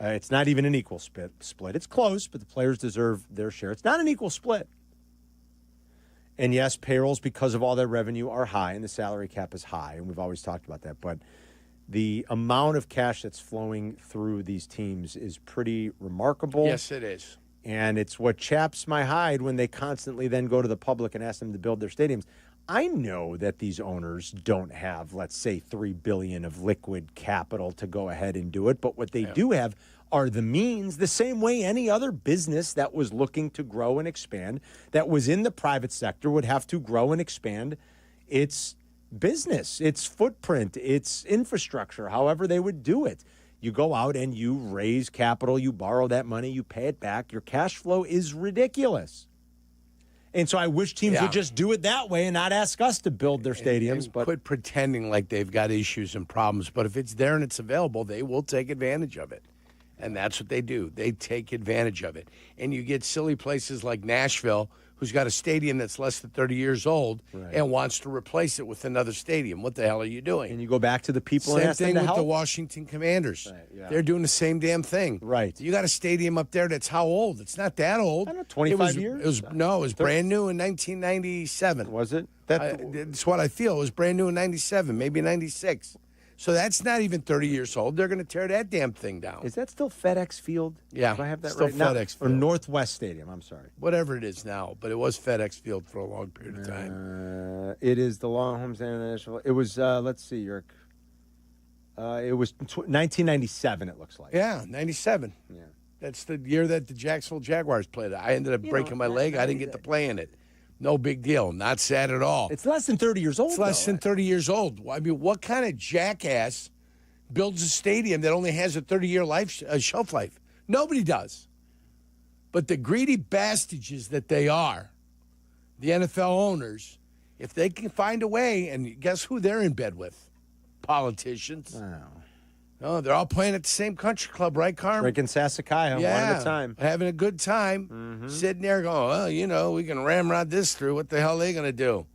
It's not even an equal split. It's close, but the players deserve their share. It's not an equal split. And yes, payrolls, because of all their revenue, are high, and the salary cap is high, and we've always talked about that. But the amount of cash that's flowing through these teams is pretty remarkable. Yes, it is. And it's what chaps my hide when they constantly then go to the public and ask them to build their stadiums. I know that these owners don't have, let's say, $3 billion of liquid capital to go ahead and do it. But what they do have are the means, the same way any other business that was looking to grow and expand, that was in the private sector, would have to grow and expand its business, its footprint, its infrastructure, however they would do it. You go out and you raise capital, you borrow that money, you pay it back. Your cash flow is ridiculous. And so I wish teams would just do it that way and not ask us to build their stadiums. And but quit pretending like they've got issues and problems. But if it's there and it's available, they will take advantage of it. And that's what they do. They take advantage of it. And you get silly places like Nashville, who's got a stadium that's less than 30 years old and wants to replace it with another stadium. What the hell are you doing? And you go back to the people Same and ask them thing to with help. the Washington Commanders. Right, yeah. They're doing the same damn thing. Right. You got a stadium up there that's how old? It's not that old. I don't know, 25 years? It was brand new in 1997. Was it? That's what I feel. It was brand new in 97, maybe 96. So that's not even 30 years old. They're going to tear that damn thing down. Is that still FedEx Field? Yeah. Do I have that still right now? FedEx Or Field. Northwest Stadium, I'm sorry. Whatever it is now, but it was FedEx Field for a long period of time. It is the Longhorns International. It was, let's see, Yerk. It was 1997, it looks like. Yeah, 97. Yeah. That's the year that the Jacksonville Jaguars played. I ended up breaking my leg. I didn't get to play in it. No big deal. Not sad at all. It's less than 30 years old, It's less though. than 30 years old. I mean, what kind of jackass builds a stadium that only has a 30-year shelf life? Nobody does. But the greedy bastards that they are, the NFL owners, if they can find a way, and guess who they're in bed with? Politicians. Wow. Oh, they're all playing at the same country club, right, Carmen? Drinking Sassicaia one at a time. Having a good time. Sitting there going, well, you know, we can ramrod this through. What the hell are they going to do?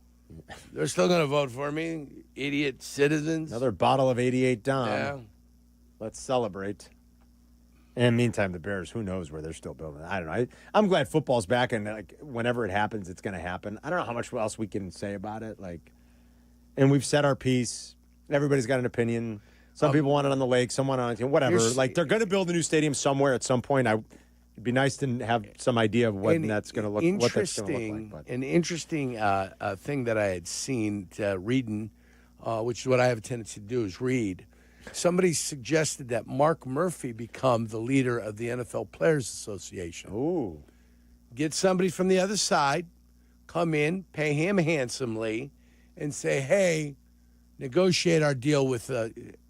They're still going to vote for me, idiot citizens. Another bottle of 88 Dom. Yeah. Let's celebrate. And meantime, the Bears, who knows where they're still building. I don't know. I'm glad football's back, and like whenever it happens, it's going to happen. I don't know how much else we can say about it. And we've said our piece. Everybody's got an opinion. Some people want it on the lake, some want it on whatever. They're going to build a new stadium somewhere at some point. It'd be nice to have some idea of what that's going to look. What that's going to look like. An interesting thing that I had seen reading, which is what I have a tendency to do, is read. Somebody suggested that Mark Murphy become the leader of the NFL Players Association. Ooh. Get somebody from the other side, come in, pay him handsomely, and say, hey, negotiate our deal with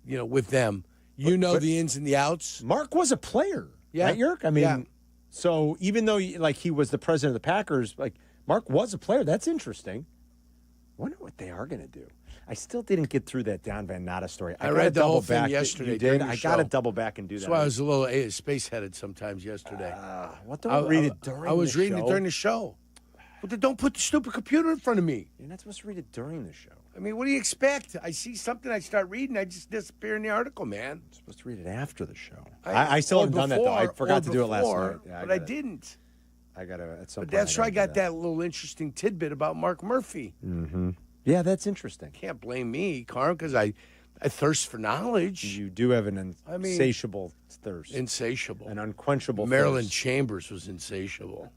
with them. But the ins and the outs. Mark was a player, right, Yerk? I mean, so even though he was the president of the Packers, Mark was a player. That's interesting. I wonder what they are going to do. I still didn't get through that Don Van Natta story. I read the whole thing yesterday. You did? I got to double back and do that. That's why I was a little space-headed sometimes yesterday. What don't I read it during the show? I was reading it during the show. But then don't put the stupid computer in front of me. You're not supposed to read it during the show. I mean, what do you expect? I see something, I start reading, I just disappear in the article, man. You're supposed to read it after the show. I still haven't done that, though. I forgot to do it last night. Yeah, but I didn't. I got to, at some point. But that's where I got that little interesting tidbit about Mark Murphy. Mm-hmm. Yeah, that's interesting. Can't blame me, Carm, because I thirst for knowledge. You do have an insatiable thirst. Insatiable. An unquenchable Marilyn thirst. Chambers was insatiable.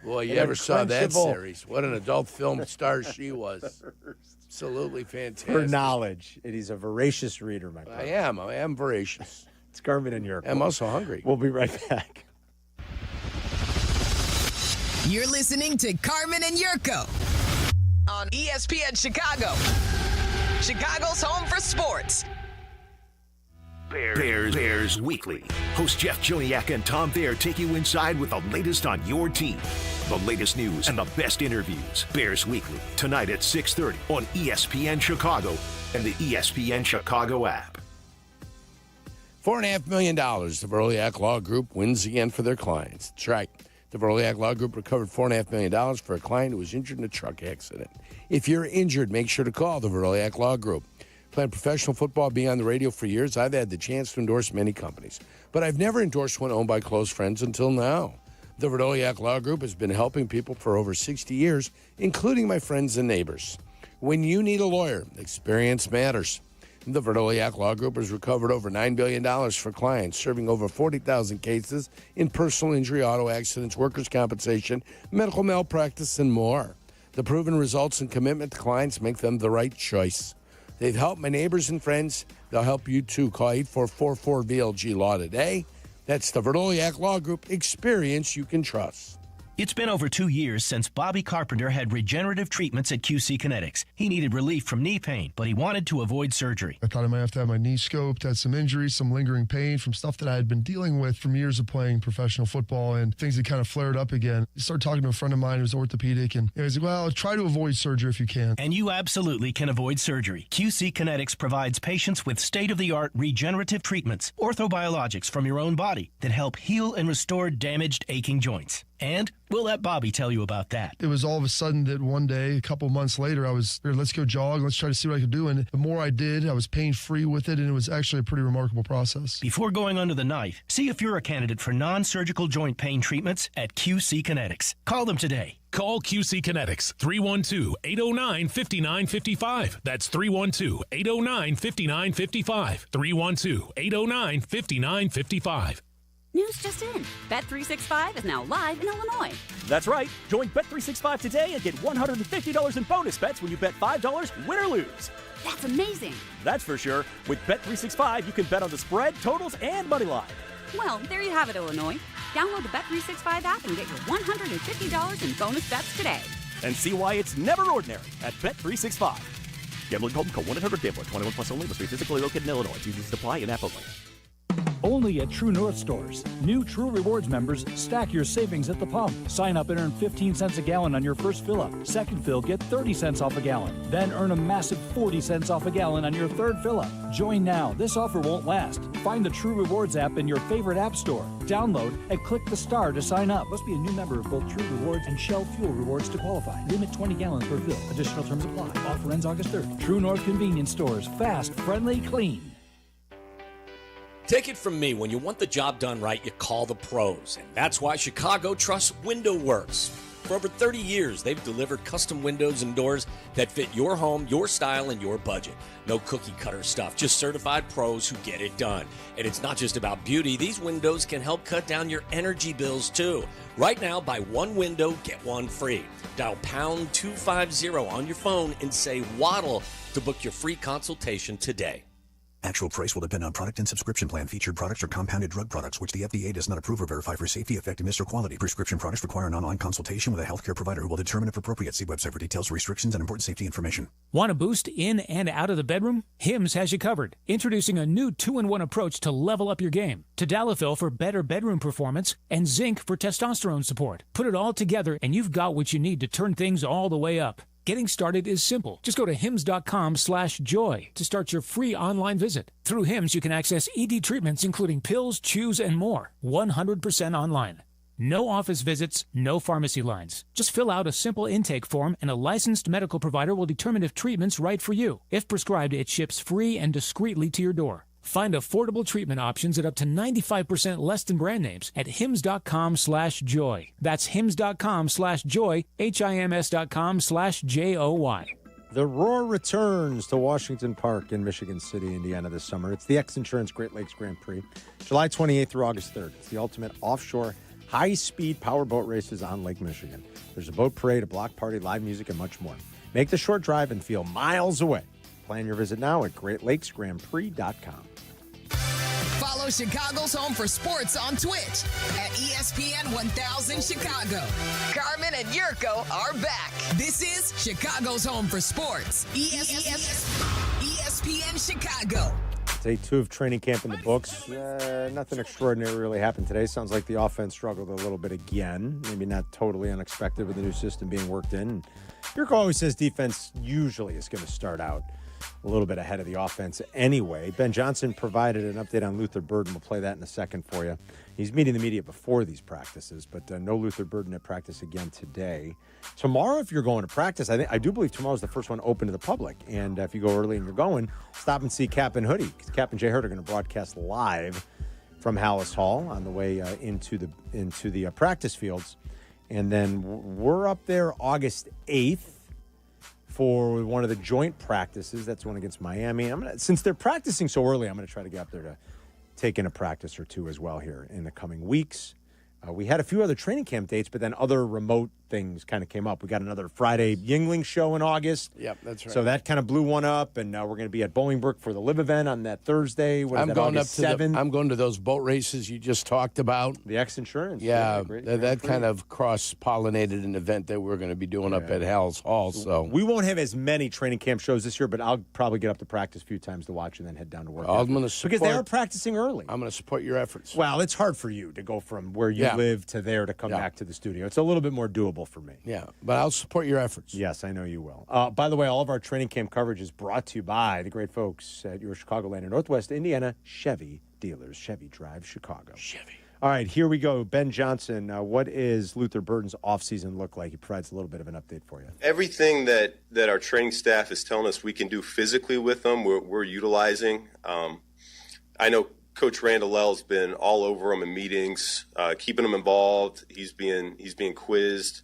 Boy, you ever saw that series? What an adult film star she was. Absolutely fantastic. For knowledge. He's a voracious reader, my friend. I am voracious. It's Carmen and Yurko. I'm also hungry. We'll be right back. You're listening to Carmen and Yurko on ESPN Chicago, Chicago's home for sports. Bears Weekly. Host Jeff Joniak and Tom Thayer take you inside with the latest on your team. The latest news and the best interviews. Bears Weekly, tonight at 6:30 on ESPN Chicago and the ESPN Chicago app. $4.5 million. The Veroliak Law Group wins again for their clients. That's right. The Veroliak Law Group recovered $4.5 million for a client who was injured in a truck accident. If you're injured, make sure to call the Veroliak Law Group. Playing professional football, being on the radio for years, I've had the chance to endorse many companies. But I've never endorsed one owned by close friends until now. The Verdoliak Law Group has been helping people for over 60 years, including my friends and neighbors. When you need a lawyer, experience matters. The Verdoliak Law Group has recovered over $9 billion for clients, serving over 40,000 cases in personal injury, auto accidents, workers' compensation, medical malpractice, and more. The proven results and commitment to clients make them the right choice. They've helped my neighbors and friends. They'll help you too. Call 8444-VLG-LAW today. That's the Verdoliak Law Group. Experience you can trust. It's been over 2 years since Bobby Carpenter had regenerative treatments at QC Kinetics. He needed relief from knee pain, but he wanted to avoid surgery. I thought I might have to have my knee scoped, had some injuries, some lingering pain from stuff that I had been dealing with from years of playing professional football, and things had kind of flared up again. I started talking to a friend of mine who's orthopedic, and he was like, well, try to avoid surgery if you can. And you absolutely can avoid surgery. QC Kinetics provides patients with state-of-the-art regenerative treatments, orthobiologics from your own body that help heal and restore damaged, aching joints. And we'll let Bobby tell you about that. It was all of a sudden that one day, a couple months later, I was here, let's go jog, let's try to see what I could do. And the more I did, I was pain-free with it, and it was actually a pretty remarkable process. Before going under the knife, see if you're a candidate for non-surgical joint pain treatments at QC Kinetics. Call them today. Call QC Kinetics, 312-809-5955. That's 312-809-5955. 312-809-5955. News just in. Bet365 is now live in Illinois. That's right. Join Bet365 today and get $150 in bonus bets when you bet $5, win or lose. That's amazing. That's for sure. With Bet365, you can bet on the spread, totals, and money line. Well, there you have it, Illinois. Download the Bet365 app and get your $150 in bonus bets today. And see why it's never ordinary at Bet365. Gambling problem, call 1-800-GAMBLER. 21 plus only. Must be physically located in Illinois. TVs apply in app only. Only at True North stores. New True Rewards members stack your savings at the pump. Sign up and earn 15 cents a gallon on your first fill up. Second fill, get 30 cents off a gallon. Then earn a massive 40 cents off a gallon on your third fill up. Join now. This offer won't last. Find the True Rewards app in your favorite app store. Download and click the star to sign up. Must be a new member of both True Rewards and Shell Fuel Rewards to qualify. Limit 20 gallons per fill. Additional terms apply. Offer ends August 3rd. True North convenience stores. Fast, friendly, clean. Take it from me, when you want the job done right, you call the pros. And that's why Chicago trusts Window Works. For over 30 years, they've delivered custom windows and doors that fit your home, your style, and your budget. No cookie-cutter stuff, just certified pros who get it done. And it's not just about beauty. These windows can help cut down your energy bills, too. Right now, buy one window, get one free. Dial pound 250 on your phone and say Waddle to book your free consultation today. Actual price will depend on product and subscription plan. Featured products are compounded drug products, which the FDA does not approve or verify for safety, effectiveness, or quality. Prescription products require an online consultation with a healthcare provider who will determine if appropriate. See website for details, restrictions, and important safety information. Want a boost in and out of the bedroom? Hims has you covered. Introducing a new 2-in-1 approach to level up your game. Tadalafil for better bedroom performance and zinc for testosterone support. Put it all together and you've got what you need to turn things all the way up. Getting started is simple. Just go to hims.com/joy to start your free online visit. Through Hims, you can access ED treatments including pills, chews, and more. 100% online. No office visits, no pharmacy lines. Just fill out a simple intake form and a licensed medical provider will determine if treatment's right for you. If prescribed, it ships free and discreetly to your door. Find affordable treatment options at up to 95% less than brand names at hims.com/joy. That's hims.com/joy, hims.com/joy. The Roar returns to Washington Park in Michigan City, Indiana this summer. It's the X Insurance Great Lakes Grand Prix, July 28th through August 3rd. It's the ultimate offshore high-speed powerboat races on Lake Michigan. There's a boat parade, a block party, live music, and much more. Make the short drive and feel miles away. Plan your visit now at GreatLakesGrandPrix.com. Follow Chicago's Home for Sports on Twitch at ESPN 1000 Chicago. Carmen and Jurko are back. This is Chicago's Home for Sports. ESPN Chicago. Day 2 of training camp in the books. Nothing extraordinary really happened today. Sounds like the offense struggled a little bit again. Maybe not totally unexpected with the new system being worked in. Jurko always says defense usually is going to start out a little bit ahead of the offense anyway. Ben Johnson provided an update on Luther Burden. We'll play that in a second for you. He's meeting the media before these practices, but no Luther Burden at practice again today. Tomorrow, if you're going to practice, I do believe tomorrow's the first one open to the public. And if you go early and you're going, stop and see Kap and Hoodie, because Kap and J Hood are going to broadcast live from Hallis Hall on the way into the practice fields. And then we're up there August 8th. For one of the joint practices. That's one against Miami. Since they're practicing so early, I'm going to try to get up there to take in a practice or two as well here in the coming weeks. We had a few other training camp dates, but then other remote things kind of came up. We got another Friday Yuengling show in August. Yep, that's right. So that kind of blew one up, and we're going to be at Bolingbrook for the Live event on that Thursday. I'm going to those boat races you just talked about. The X Insurance. Yeah, that kind of cross-pollinated an event that we're going to be doing up at Hell's Hall. So we won't have as many training camp shows this year, but I'll probably get up to practice a few times to watch and then head down to work. I'm going to support, because they are practicing early. I'm going to support your efforts. Well, it's hard for you to go from where you live to there to come back to the studio. It's a little bit more doable for me. Yeah, but I'll support your efforts. Yes, I know you will. By the way, all of our training camp coverage is brought to you by the great folks at your Chicagoland and Northwest Indiana Chevy dealers. Chevy Drive Chicago. Chevy. All right, here we go. Ben Johnson, what is Luther Burden's offseason look like? He provides a little bit of an update for you. Everything that our training staff is telling us we can do physically with them, we're utilizing. I know Coach Randall's been all over them in meetings, keeping them involved. He's being quizzed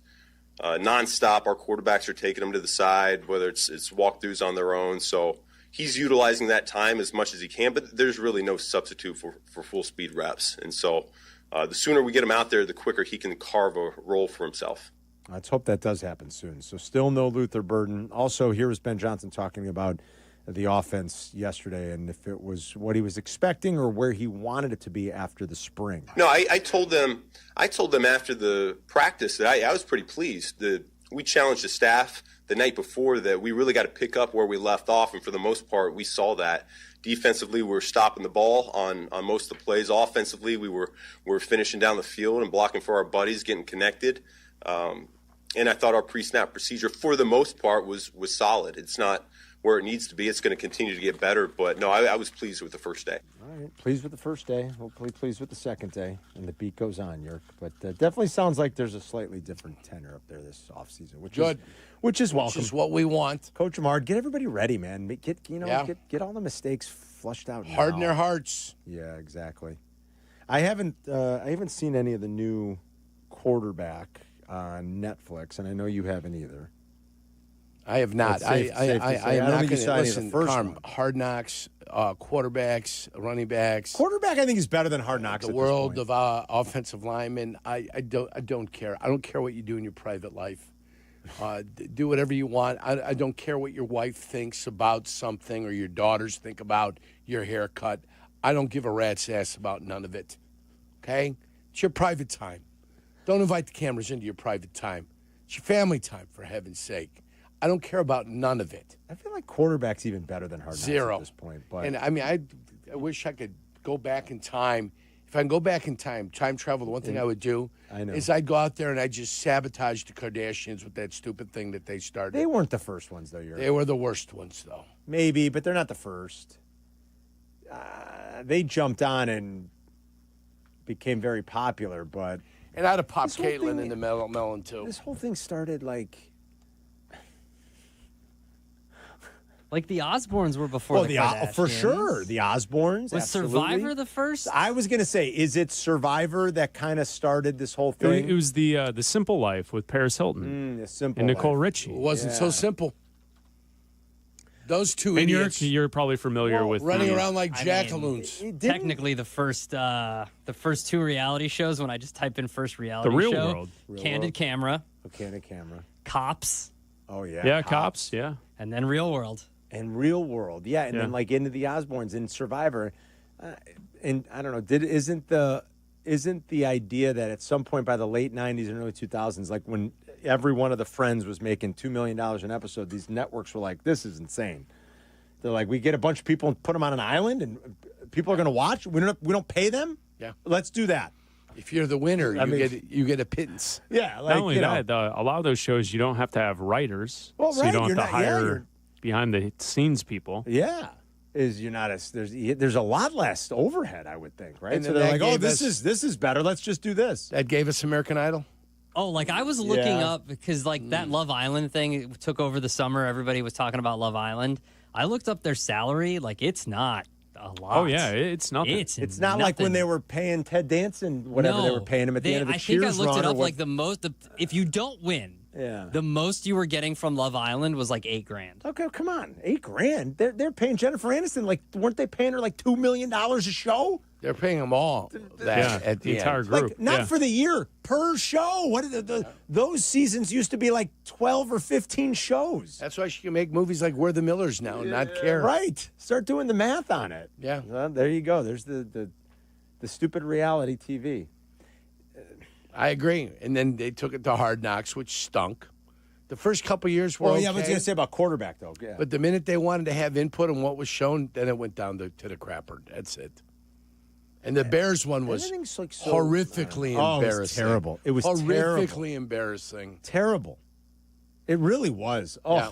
nonstop. Our quarterbacks are taking them to the side, whether it's walkthroughs on their own. So he's utilizing that time as much as he can, but there's really no substitute for full speed reps. And so the sooner we get him out there, the quicker he can carve a role for himself. Let's hope that does happen soon. So still no Luther Burden. Also, here was Ben Johnson talking about the offense yesterday and if it was what he was expecting or where he wanted it to be after the spring. No, I told them after the practice that I was pretty pleased. We challenged the staff the night before that we really got to pick up where we left off, and for the most part, we saw that. Defensively, we were stopping the ball on most of the plays. Offensively, we were finishing down the field and blocking for our buddies, getting connected. And I thought our pre-snap procedure, for the most part, was solid. It's not where it needs to be. It's going to continue to get better. But, no, I was pleased with the first day. All right, pleased with the first day. Hopefully pleased with the second day. And the beat goes on, Yerk. But definitely sounds like there's a slightly different tenor up there this offseason, which is welcome. Which is what we want. Coach Amard, get everybody ready, man. Get all the mistakes flushed out now. Harden their hearts. Yeah, exactly. I haven't seen any of the new Quarterback on Netflix, and I know you haven't either. I have not. I am not going to listen. Carmen, Hard Knocks, quarterbacks, running backs. Quarterback, I think, is better than Hard Knocks. The world of offensive linemen. I don't care. I don't care what you do in your private life. Do whatever you want. I don't care what your wife thinks about something or your daughters think about your haircut. I don't give a rat's ass about none of it. Okay? It's your private time. Don't invite the cameras into your private time. It's your family time, for heaven's sake. I don't care about none of it. I feel like quarterback's even better than Hard Knocks at this point. But And I mean, I wish I could go back in time. If I can go back in time travel, the one thing I would do is I'd go out there and I'd just sabotage the Kardashians with that stupid thing that they started. They weren't the first ones, though. They were the worst ones, though. Maybe, but they're not the first. They jumped on and became very popular, but... And I'd have popped Caitlyn in the melon, too. This whole thing started like the Osbournes were before the Kardashians. For sure. The Osbournes. Was absolutely. Survivor the first? I was going to say, is it Survivor that kind of started this whole thing? It was the Simple Life with Paris Hilton the Simple and Nicole Life. Richie. It wasn't so simple. Those two and idiots. You're probably familiar with running around like jackaloons. Technically, the first two reality shows, when I just type in first reality The Real show, World. Candid Camera. Candid Camera. Cops. Oh, yeah. Yeah, Cops, yeah. And then Real World. And Real World, yeah. And then like into the Osbournes and Survivor. And I don't know, isn't the idea that at some point by the late 90s and early 2000s, like when every one of the Friends was making $2 million an episode, these networks were like, this is insane. They're like, we get a bunch of people and put them on an island and people are going to watch? We don't pay them? Yeah. Let's do that. If you're the winner, you get a pittance. Yeah. Not only that, a lot of those shows, you don't have to have writers. Well, so you don't have to hire behind-the-scenes people. Yeah. There's a lot less overhead, I would think, right? And so they're like, oh, this is better. Let's just do this. That gave us American Idol? Oh, like I was looking up because like that Love Island thing took over the summer. Everybody was talking about Love Island. I looked up their salary. Like it's not a lot. Oh, yeah. It's nothing. It's not like when they were paying Ted Danson whatever they were paying him at the end of the Cheers run. I think I looked it up like the most. If you don't win, the most you were getting from Love Island was like $8,000. Okay, come on, $8,000. They're paying Jennifer Aniston weren't they paying her like $2 million a show? They're paying them all that at the entire end. group. Like, not for the year, per show. What are those seasons used to be like 12 or 15 shows. That's why she can make movies like We're the Millers now and not care. Right. Start doing the math on it. Yeah. Well, there you go. There's the stupid reality TV. I agree. And then they took it to Hard Knocks, which stunk. The first couple years were yeah, I okay. was going to say about quarterback, though. Yeah. But the minute they wanted to have input on what was shown, then it went down to the crapper. That's it. And the Bears one was like horrifically Oh, embarrassing. it was terrible. It was horrifically terrible. embarrassing. Terrible. It really was. Oh. Yeah.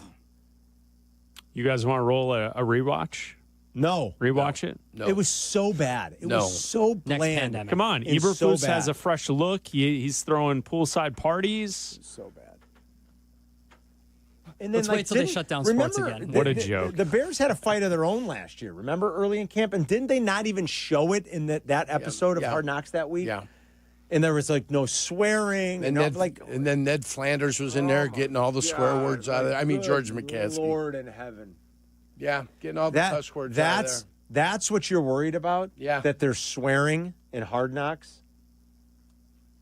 You guys want to roll a rewatch? No. Rewatch it? No. It was so bad. It was so bland. Come on. It's so Eberflus bad. has a fresh look. He's throwing poolside parties. So bad. And then, Let's wait till they shut down sports again. What a joke. The Bears had a fight of their own last year. Remember early in camp? And didn't they not even show it in that episode of Hard Knocks that week? Yeah. And there was like no swearing. And, then Ned Flanders was in there getting all the swear words out of there. I mean, George McCaskey. Lord in heaven. Yeah, getting all the cuss words out of there. That's what you're worried about? Yeah. That they're swearing in Hard Knocks?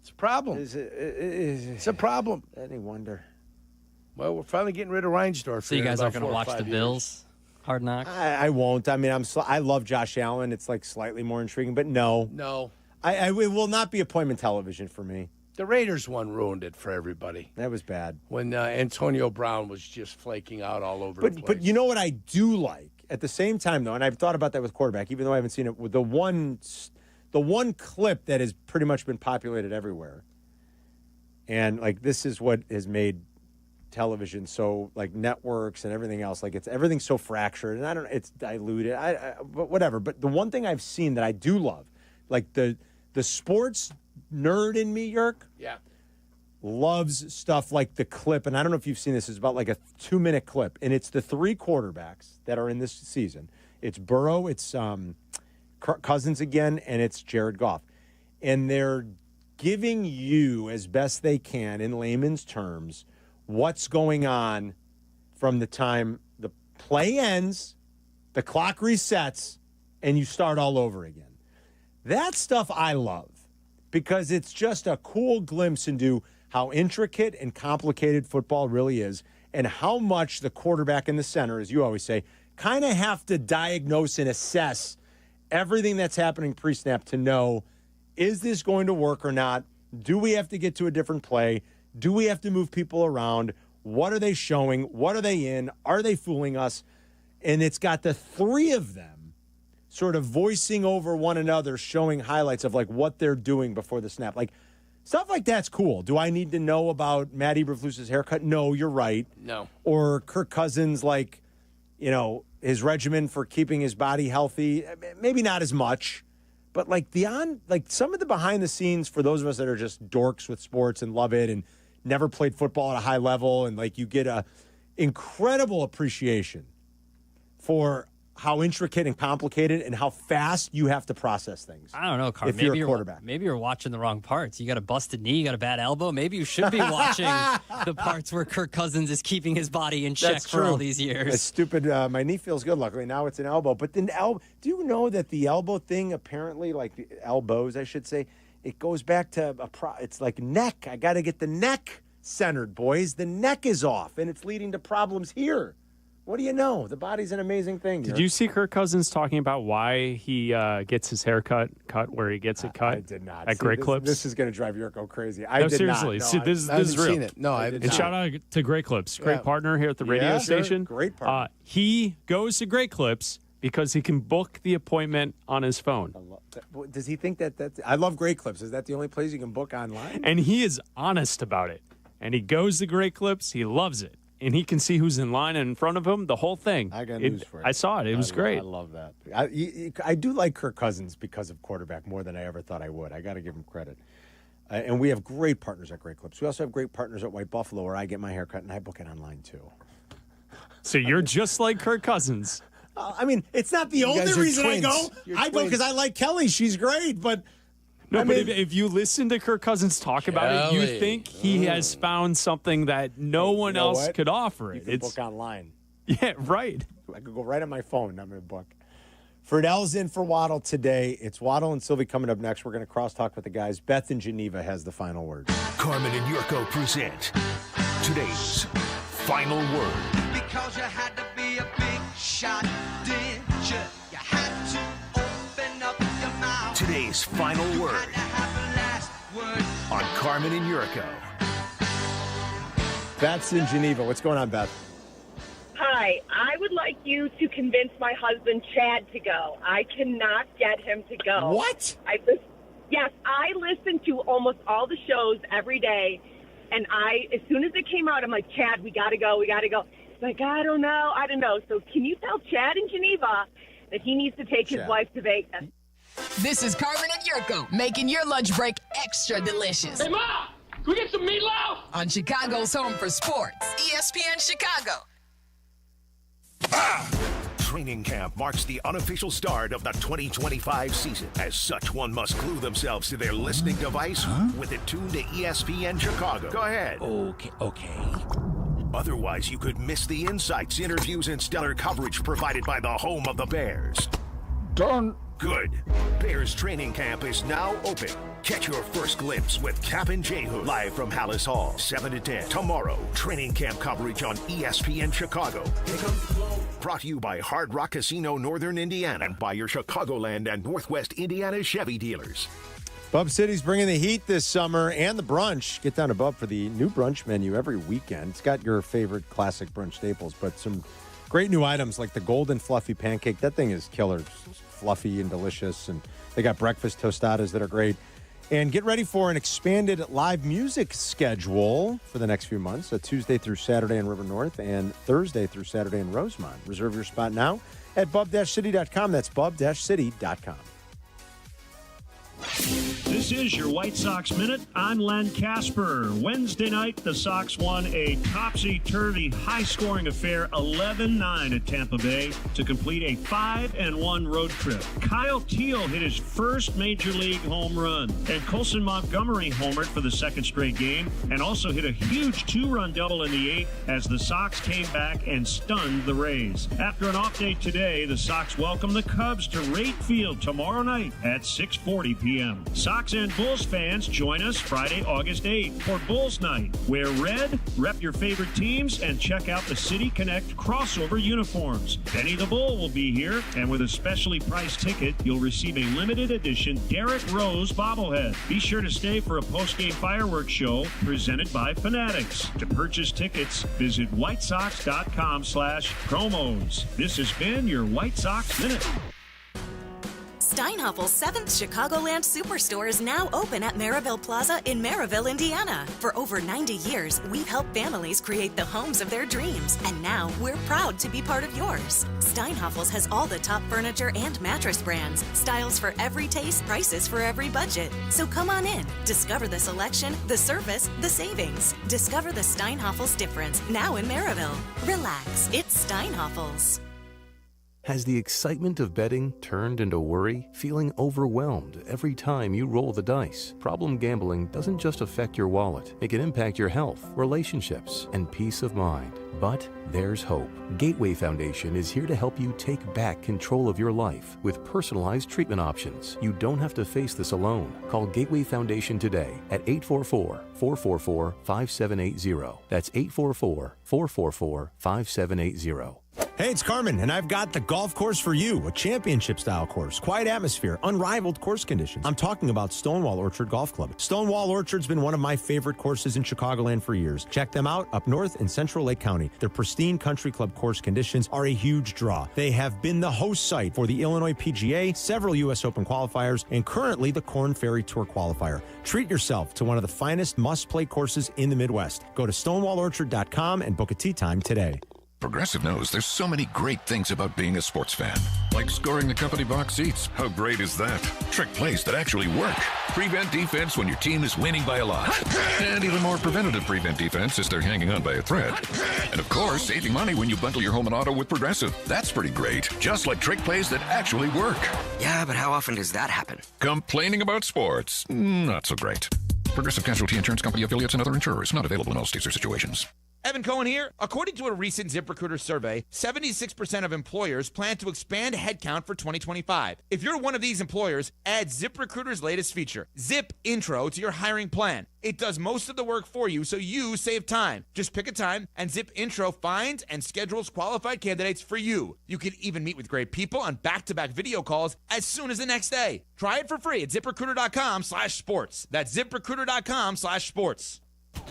It's a problem. It's a problem. Any wonder? Well, we're finally getting rid of Reinsdorf. So you guys aren't going to watch the Bills? Hard Knocks? I won't. I mean, I love Josh Allen. It's like slightly more intriguing, but no. No. It will not be appointment television for me. The Raiders one ruined it for everybody. That was bad. When Antonio Brown was just flaking out all over the place. But you know what I do like? At the same time, though, and I've thought about that with quarterback, even though I haven't seen it, with the one clip that has pretty much been populated everywhere. And, like, this is what has made television so, like, networks and everything else, like, everything's so fractured. And it's diluted. But whatever. But the one thing I've seen that I do love, like the sports nerd in me, Yerk, loves stuff like the clip, and I don't know if you've seen this, it's about like a 2-minute clip, and it's the 3 quarterbacks that are in this season. It's Burrow, it's Cousins again, and it's Jared Goff. And they're giving you, as best they can, in layman's terms, what's going on from the time the play ends, the clock resets, and you start all over again. That stuff I love because it's just a cool glimpse into how intricate and complicated football really is and how much the quarterback in the center, as you always say, kind of have to diagnose and assess everything that's happening pre-snap to know, is this going to work or not? Do we have to get to a different play? Do we have to move people around? What are they showing? What are they in? Are they fooling us? And it's got the 3 of them sort of voicing over one another, showing highlights of like what they're doing before the snap. Like stuff like that's cool. Do I need to know about Matt Eberflus's haircut? No, you're right. No. Or Kirk Cousins, like, you know, his regimen for keeping his body healthy. Maybe not as much, but like some of the behind the scenes for those of us that are just dorks with sports and love it and never played football at a high level, and like you get a incredible appreciation for how intricate and complicated and how fast you have to process things. I don't know, Carmen. If you're a quarterback. Maybe you're watching the wrong parts. You got a busted knee, you got a bad elbow. Maybe you should be watching the parts where Kirk Cousins is keeping his body in check for all these years. It's stupid. My knee feels good, luckily. Now it's an elbow. But then, do you know that the elbow thing, apparently, like the elbows, I should say, it goes back to it's like neck. I got to get the neck centered, boys. The neck is off, and it's leading to problems here. What do you know? The body's an amazing thing. Did you see Kirk Cousins talking about why he gets his hair cut where he gets it cut? I did not. At Great Clips? This is going to drive Yurko crazy. Seriously. Not. No, this is real. Seen it. No, I haven't. And shout out to Great Clips, great partner here at the radio station. Great partner. He goes to Great Clips because he can book the appointment on his phone. Does he think that's... I love Great Clips. Is that the only place you can book online? And he is honest about it. And he goes to Great Clips. He loves it. And he can see who's in line and in front of him, the whole thing. I got news for you. I saw it. It was great. I love that. I do like Kirk Cousins because of quarterback more than I ever thought I would. I got to give him credit. And we have great partners at Great Clips. We also have great partners at White Buffalo where I get my hair cut and I book it online too. So you're just like Kirk Cousins. I mean, it's not the only reason I go. I go because I like Kelly. She's great, but... No, but if you listen to Kirk Cousins talk about it, you think he has found something that no one else could offer. You can book online. Yeah, right. I could go right on my phone and I'm going to book. Friedell's in for Waddle today. It's Waddle and Silvy coming up next. We're going to crosstalk with the guys. Beth in Geneva has the final word. Carmen and Jurko present today's final word. Because you had to be a big shot, didn't you? You had to open up your mouth. Today's final word. Had to have the last word. On Carmen and Jurko. Beth's in Geneva. What's going on, Beth? Hi, I would like you to convince my husband, Chad, to go. I cannot get him to go. What? Yes, I listen to almost all the shows every day, and as soon as it came out, I'm like, Chad, we got to go. He's like, I don't know. So can you tell Chad in Geneva that he needs to take his wife to Vegas? This is Carmen and Jurko, making your lunch break extra delicious. Hey, Ma, can we get some meatloaf? On Chicago's Home for Sports, ESPN Chicago. Training camp marks the unofficial start of the 2025 season. As such, one must glue themselves to their listening device with it tuned to ESPN Chicago. Go ahead. Okay. Otherwise, you could miss the insights, interviews, and stellar coverage provided by the home of the Bears. Done. Good. Bears training camp is now open. Catch your first glimpse with Kap J Hood live from Hallis Hall, 7 to 10. Tomorrow, training camp coverage on ESPN Chicago. Brought to you by Hard Rock Casino, Northern Indiana, and by your Chicagoland and Northwest Indiana Chevy dealers. Bub City's bringing the heat this summer and the brunch. Get down to Bub for the new brunch menu every weekend. It's got your favorite classic brunch staples, but some great new items like the golden fluffy pancake. That thing is killer. It's fluffy and delicious. And they got breakfast tostadas that are great. And get ready for an expanded live music schedule for the next few months. Tuesday through Saturday in River North and Thursday through Saturday in Rosemont. Reserve your spot now at bub-city.com. That's bub-city.com. This is your White Sox Minute. I'm Len Casper. Wednesday night, the Sox won a topsy-turvy, high-scoring affair, 11-9 at Tampa Bay, to complete a 5-1 road trip. Kyle Teel hit his first Major League home run, and Colson Montgomery homered for the second straight game, and also hit a huge 2-run double in the 8th as the Sox came back and stunned the Rays. After an off day today, the Sox welcome the Cubs to Rate Field tomorrow night at 6:40 p.m. Sox and Bulls fans, join us Friday, August 8th for Bulls Night. Wear red, rep your favorite teams, and check out the City Connect crossover uniforms. Benny the Bull will be here, and with a specially priced ticket, you'll receive a limited edition Derrick Rose bobblehead. Be sure to stay for a post-game fireworks show presented by Fanatics. To purchase tickets, visit whitesox.com/promos. This has been your White Sox Minute. Steinhaffel's 7th Chicagoland Superstore is now open at Maryville Plaza in Maryville, Indiana. For over 90 years, we've helped families create the homes of their dreams, and now we're proud to be part of yours. Steinhaffel's has all the top furniture and mattress brands, styles for every taste, prices for every budget. So come on in, discover the selection, the service, the savings. Discover the Steinhaffel's difference now in Maryville. Relax, it's Steinhaffel's. Has the excitement of betting turned into worry? Feeling overwhelmed every time you roll the dice? Problem gambling doesn't just affect your wallet. It can impact your health, relationships, and peace of mind. But there's hope. Gateway Foundation is here to help you take back control of your life with personalized treatment options. You don't have to face this alone. Call Gateway Foundation today at 844-444-5780. That's 844-444-5780. Hey, it's Carmen, and I've got the golf course for you, a championship-style course, quiet atmosphere, unrivaled course conditions. I'm talking about Stonewall Orchard Golf Club. Stonewall Orchard's been one of my favorite courses in Chicagoland for years. Check them out up north in Central Lake County. Their pristine country club course conditions are a huge draw. They have been the host site for the Illinois PGA, several U.S. Open qualifiers, and currently the Korn Ferry Tour qualifier. Treat yourself to one of the finest must-play courses in the Midwest. Go to stonewallorchard.com and book a tee time today. Progressive knows there's so many great things about being a sports fan. Like scoring the company box seats. How great is that? Trick plays that actually work. Prevent defense when your team is winning by a lot. And even more preventative prevent defense as they're hanging on by a thread. And of course, saving money when you bundle your home and auto with Progressive. That's pretty great. Just like trick plays that actually work. Yeah, but how often does that happen? Complaining about sports. Not so great. Progressive Casualty Insurance Company affiliates and other insurers. Not available in all states or situations. Evan Cohen here. According to a recent ZipRecruiter survey, 76% of employers plan to expand headcount for 2025. If you're one of these employers, add ZipRecruiter's latest feature, Zip Intro, to your hiring plan. It does most of the work for you, so you save time. Just pick a time, and Zip Intro finds and schedules qualified candidates for you. You can even meet with great people on back-to-back video calls as soon as the next day. Try it for free at ZipRecruiter.com/sports. That's ZipRecruiter.com/sports.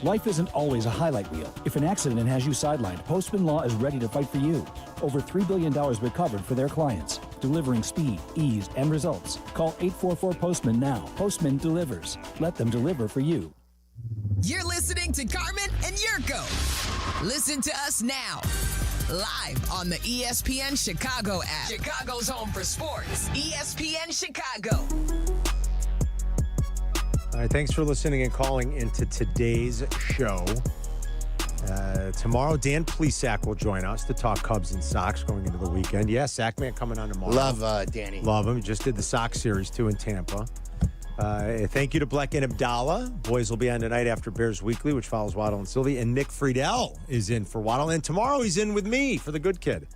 Life isn't always a highlight reel. If an accident has you sidelined, Postman Law is ready to fight for you. Over $3 billion recovered for their clients, delivering speed, ease, and results. Call 844-POSTMAN now. Postman delivers. Let them deliver for you. You're listening to Carmen and Jurko. Listen to us now. Live on the ESPN Chicago app. Chicago's home for sports. ESPN Chicago. All right, thanks for listening and calling into today's show. Tomorrow, Dan Plesac will join us to talk Cubs and Sox going into the weekend. Yeah, Sackman coming on tomorrow. Love Danny. Love him. He just did the Sox series, too, in Tampa. Thank you to Bleck Abdalla. Boys will be on tonight after Bears Weekly, which follows Waddle and Silvy. And Nick Friedel is in for Waddle. And tomorrow he's in with me for the Good Kid.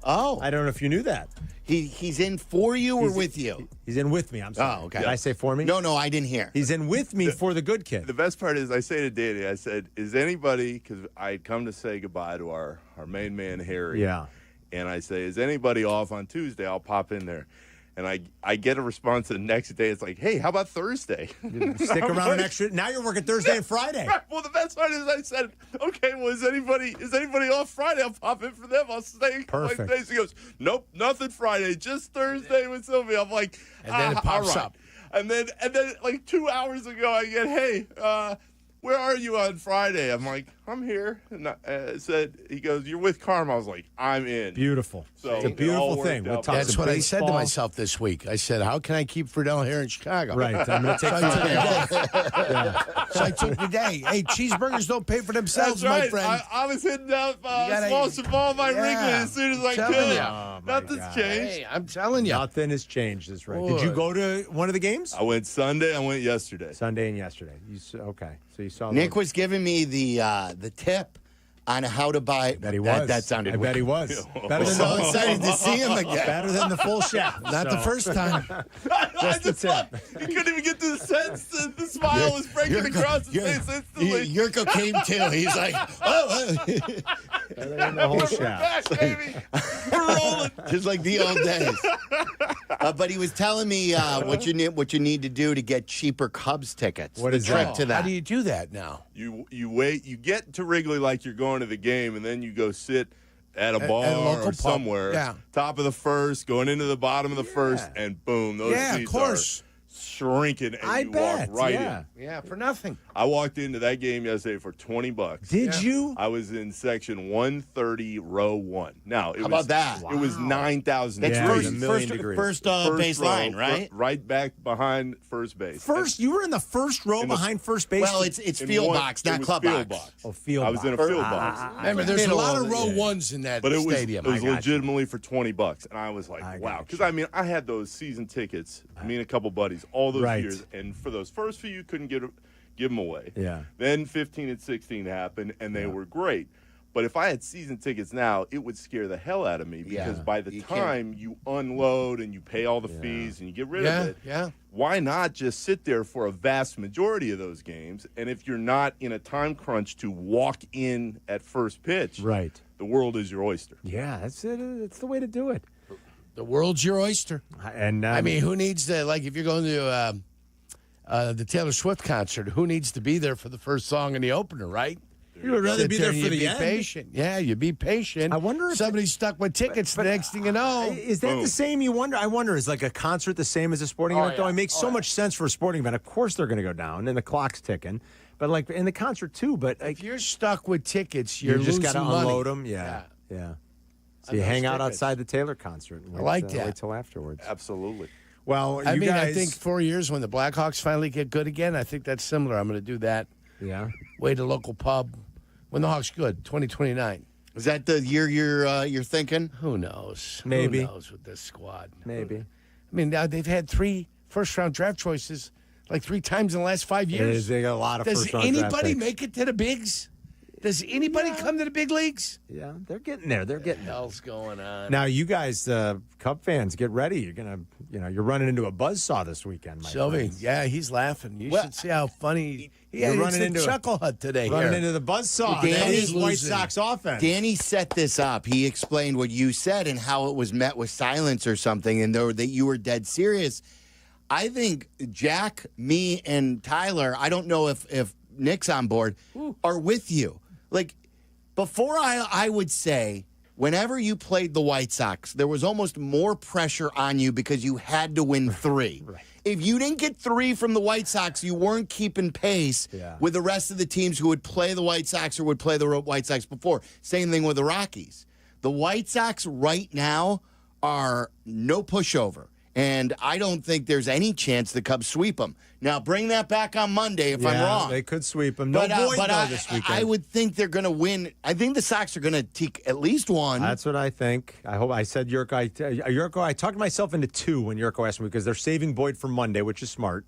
Oh. I don't know if you knew that. He's in for you or with you? He's in with me. I'm sorry. Oh, okay. Did I say for me? No, I didn't hear. He's in with me for the Good Kid. The best part is I say to Danny, I said, is anybody, because I'd come to say goodbye to our main man, Harry. Yeah. And I say, is anybody off on Tuesday? I'll pop in there. And I get a response the next day. It's like, hey, how about Thursday? Stick around an extra. Now you're working Thursday and Friday. Right. Well, the best part is I said, okay, well, is anybody off Friday? I'll pop in for them. I'll stay. Perfect. Like, he goes, nope, nothing Friday, just Thursday with Sylvia. I'm like, and then it pops up. And then like 2 hours ago, I get, hey, where are you on Friday? I'm like, I'm here. And he goes, you're with Carmen. I was like, I'm in. Beautiful. So it's a beautiful thing. We'll talk That's what I said to myself this week. I said, how can I keep Friedel here in Chicago? Right. I'm going to take So I took the day. Hey, cheeseburgers don't pay for themselves, That's right. my friend. I was hitting up small ball by Wrigley as soon as I could. Nothing's changed. Hey, I'm telling you. Nothing has changed. That's right. Did you go to one of the games? I went Sunday. I went yesterday. Sunday and yesterday. Okay. So you saw Nick was giving me the tip on how to buy. I bet he was. That sounded I bet he was. Better than so excited to see him again. Better than the full shaft. Not the first time. Just the tip. He couldn't even get to the sentence. The smile was breaking across his face instantly. Jurko came too. He's like, oh. Better than the whole We're shaft. back, baby. We're rolling. Just like the old days. But he was telling me what you need to do to get cheaper Cubs tickets. What is the trick that? to that? How do you do that now? You wait. You get to Wrigley like you're going to the game, and then you go sit at a bar local or pub. somewhere. Yeah. Top of the first, going into the bottom of the first, and boom, those seats of course. are shrinking, and I you bet. walk right Yeah. in. Yeah, for nothing. I walked into that game yesterday for $20. Did you? I was in section 130, row 1. Now, How about that? It was 9,000. That's Yeah, first, a million degrees. first First base row, line, right? Right back behind first base. You were in the first row behind first base? Well, it's In field one- box, it not was club field box. Oh, field I was in a box. field box. Remember, there's a lot of row ones in that But it was, stadium. it was I got you. legitimately for $20, and I was like, wow. Because I mean, I had those season tickets. Me and a couple buddies, all those Right. years, and for those first few, you couldn't give them away. Yeah. Then 15 and 16 happened, and they were great. But if I had season tickets now, it would scare the hell out of me because by the time you unload and you pay all the fees and you get rid of it, why not just sit there for a vast majority of those games? And if you're not in a time crunch to walk in at first pitch, right, the world is your oyster. Yeah, that's it. It's the way to do it. The world's your oyster. And I mean, who needs to, like, if you're going to the Taylor Swift concert, who needs to be there for the first song in the opener, right? You would rather be there for the end. Patient. Yeah, you be patient. I wonder if somebody's stuck with tickets. The next thing you know, is that the same? You wonder. I wonder. Is like a concert the same as a sporting event? Though it makes so much sense for a sporting event. Of course, they're going to go down, and the clock's ticking. But like in the concert too. But like, if you're stuck with tickets, you just got to losing money. unload them. Yeah. So you hang out outside the Taylor concert. And I like that. Wait till afterwards. Absolutely. Well, I you mean, guys, I think 4 years when the Blackhawks finally get good again, I think that's similar. I'm going to do that. Yeah. Wait a local pub. When the Hawks good, 2029. Is that the year you're thinking? Who knows? Maybe. Who knows with this squad? Maybe. I mean, now they've had 3 first-round draft choices like 3 times in the last 5 years. They got a lot of Does first-round draft anybody picks. make it to the bigs? Does anybody come to the big leagues? Yeah, they're getting there. They're getting there. What the hell's going on? Now, you guys, Cub fans, get ready. You're gonna, you're running into a buzzsaw this weekend, my Silvy, friends. yeah, he's laughing. You should see how funny You're running it's into the chuckle hut today. Running here. into the buzzsaw. Danny's That is White losing. Sox offense. Danny set this up. He explained what you said and how it was met with silence or something, and that you were dead serious. I think Jack, me, and Tyler, I don't know if Nick's on board, are with you. Like, before I would say, whenever you played the White Sox, there was almost more pressure on you because you had to win 3. Right. If you didn't get 3 from the White Sox, you weren't keeping pace with the rest of the teams who would play the White Sox or would play the White Sox before. Same thing with the Rockies. The White Sox right now are no pushover. And I don't think there's any chance the Cubs sweep them. Now, bring that back on Monday if I'm wrong. They could sweep them. No Boyd, though, this weekend. I would think they're going to win. I think the Sox are going to take at least 1. That's what I think. I hope I said Jurko. I talked myself into 2 when Jurko asked me because they're saving Boyd for Monday, which is smart.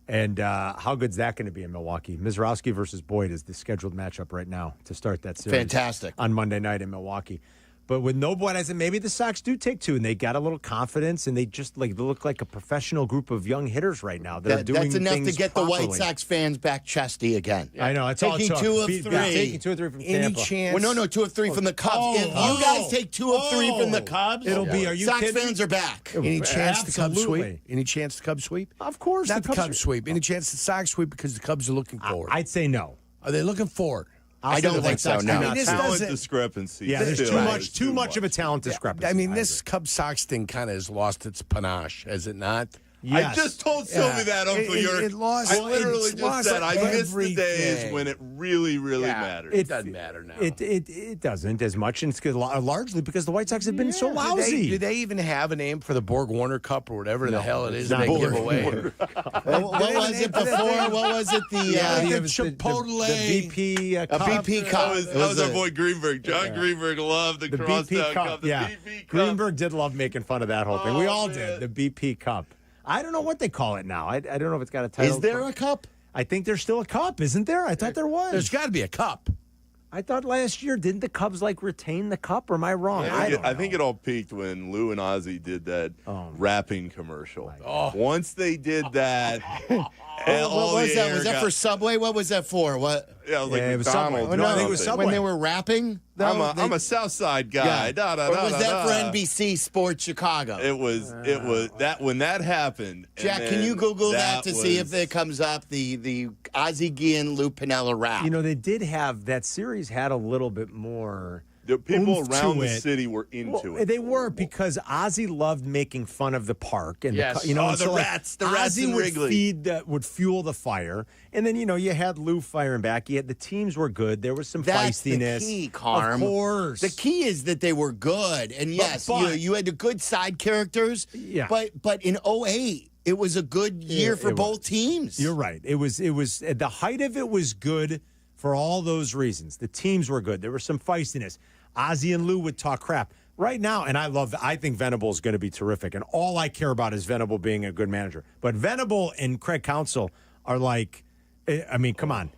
And how good's that going to be in Milwaukee? Mizrowski versus Boyd is the scheduled matchup right now to start that series. Fantastic. On Monday night in Milwaukee. But with no Boyd, I said maybe the Sox do take 2, and they got a little confidence, and they just they look like a professional group of young hitters right now. They're doing that's enough things to get properly. the White Sox fans back chesty again. I know. It's taking all 2 of 3. Taking 2 of 3 from Any Tampa. chance? Well, no, 2 of 3 from the Cubs. If you guys take 2 of 3 from the Cubs, it'll be. Are you Sox kidding? fans are back. Any chance the Cubs Absolutely. sweep? Any chance the Cubs sweep? Of course, Not the Cubs sweep. Any chance the Sox sweep because the Cubs are looking forward? I'd say no. Are they looking forward? I don't think so. No. I mean, this Talent doesn't. discrepancy. Yeah, there's still too much of a talent discrepancy. I mean, this Cubs Sox thing kind of has lost its panache, has it not? I just told Sylvie that, Uncle Yurk. It lost. I literally it's just lost said I miss the everything. days when it really, really mattered. It doesn't matter now. It doesn't as much, and it's largely because the White Sox have been so lousy. Do they even have a name for the Borg Warner Cup or whatever the hell it is not they Borg give away? What was it before? What was it? The Chipotle. The BP A Cup. BP Cup. That was our boy Greenberg. John Greenberg loved the BP Crosstown Cup. The Yeah, BP Cup. Greenberg did love making fun of that whole thing. We all man. did. The BP Cup. I don't know what they call it now. I don't know if it's got a title. Is there a cup? I think there's still a cup, isn't there? I thought there was. There's got to be a cup. I thought last year, didn't the Cubs retain the cup, or am I wrong? I think it all peaked when Lou and Ozzy did that rapping commercial. Once they did that, What was that? Was that for Subway? What was that for? What? Yeah, it was like it was Subway. McDonald's. No, I think it was Subway. When they were rapping? I'm a South Side guy. Yeah. Or was that for NBC Sports Chicago? It was that when that happened. Jack, can you Google that to see if it comes up? The Ozzy Guillen, Lou Piniella rap. You know, they did have that series had a little bit more. The people oomph around to the it. city were into it. They were because Ozzy loved making fun of the park and Yes. and the so, rats Ozzy in would Wrigley. would fuel the fire, and then you had Lou firing back. You had the teams were good. There was some That's feistiness. the key, Carm. Of course, the key is that they were good, and yes, but- you had the good side characters. Yeah. but in 2008, it was a good year for it both was. teams. You're right. It was at the height of it was good for all those reasons. The teams were good. There was some feistiness. Ozzy and Lou would talk crap. Right now, and I think Venable is going to be terrific, and all I care about is Venable being a good manager. But Venable and Craig Counsell are like, I mean, come on.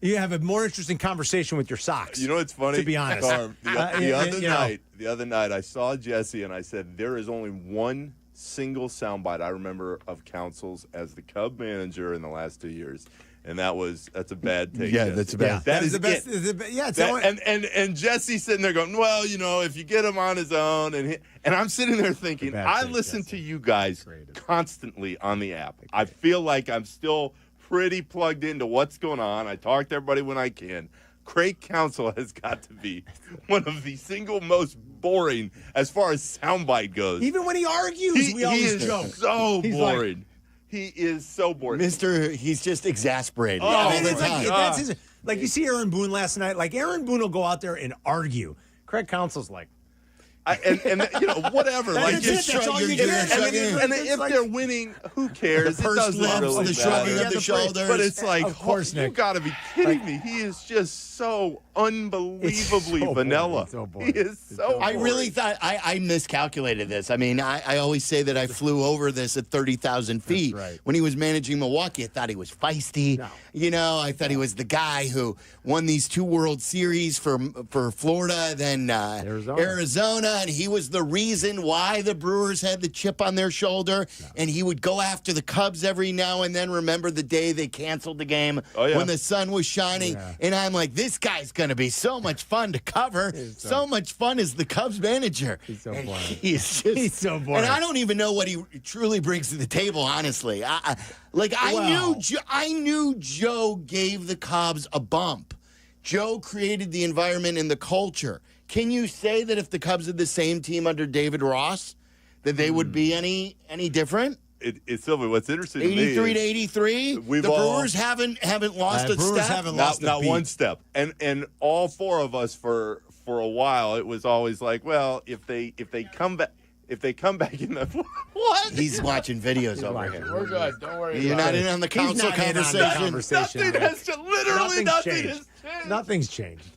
You have a more interesting conversation with your Sox. You know what's funny? To be honest. Carm, the other night, I saw Jesse and I said, there is only one single soundbite I remember of Counsell's as the Cub manager in the last 2 years. And that's a bad take. Yeah, Jesse. that's a bad. That is the best. And Jesse's sitting there going, well, if you get him on his own, and I'm sitting there thinking, I listen to you guys constantly on the app. I feel like I'm still pretty plugged into what's going on. I talk to everybody when I can. Craig Counsell has got to be one of the single most boring as far as soundbite goes. Even when he argues, we always joke. So boring. He is so boring. He's just exasperated Yeah, all I mean, the it's time. that's his, like you see Aaron Boone last night. Like Aaron Boone will go out there and argue. Craig Counsell's like, and you know, whatever. Like, that's all you get. And if they're winning, who cares? It doesn't really the shrugging matter. of the shoulders. But it's like, of course, you Nick. got to be kidding me. He is just so unbelievably vanilla. He is so I boring. really thought I miscalculated this. I mean, I always say that I flew over this at 30,000 feet. right. When he was managing Milwaukee, I thought he was feisty. No. You know, I thought he was the guy who won these 2 World Series for Florida, then Arizona, and he was the reason why the Brewers had the chip on their shoulder, and he would go after the Cubs every now and then. Remember the day they canceled the game when the sun was shining? Yeah. And I'm like, this guy's going to be so much fun to cover. So much fun as the Cubs manager. He's so and boring. he's so boring. And I don't even know what he truly brings to the table, honestly. I knew Joe gave the Cubs a bump. Joe created the environment and the culture. Can you say that if the Cubs had the same team under David Ross, that they would be any different? It's Silvy. What's interesting to me 83 to 83. The Brewers haven't lost a step. Not one step. And all 4 of us for a while, it was always like, well, if they come back. If they come back in the what? He's watching videos over here. We're good. Don't worry. You're not in on the council conversation. Nothing has literally nothing has changed. Nothing's changed.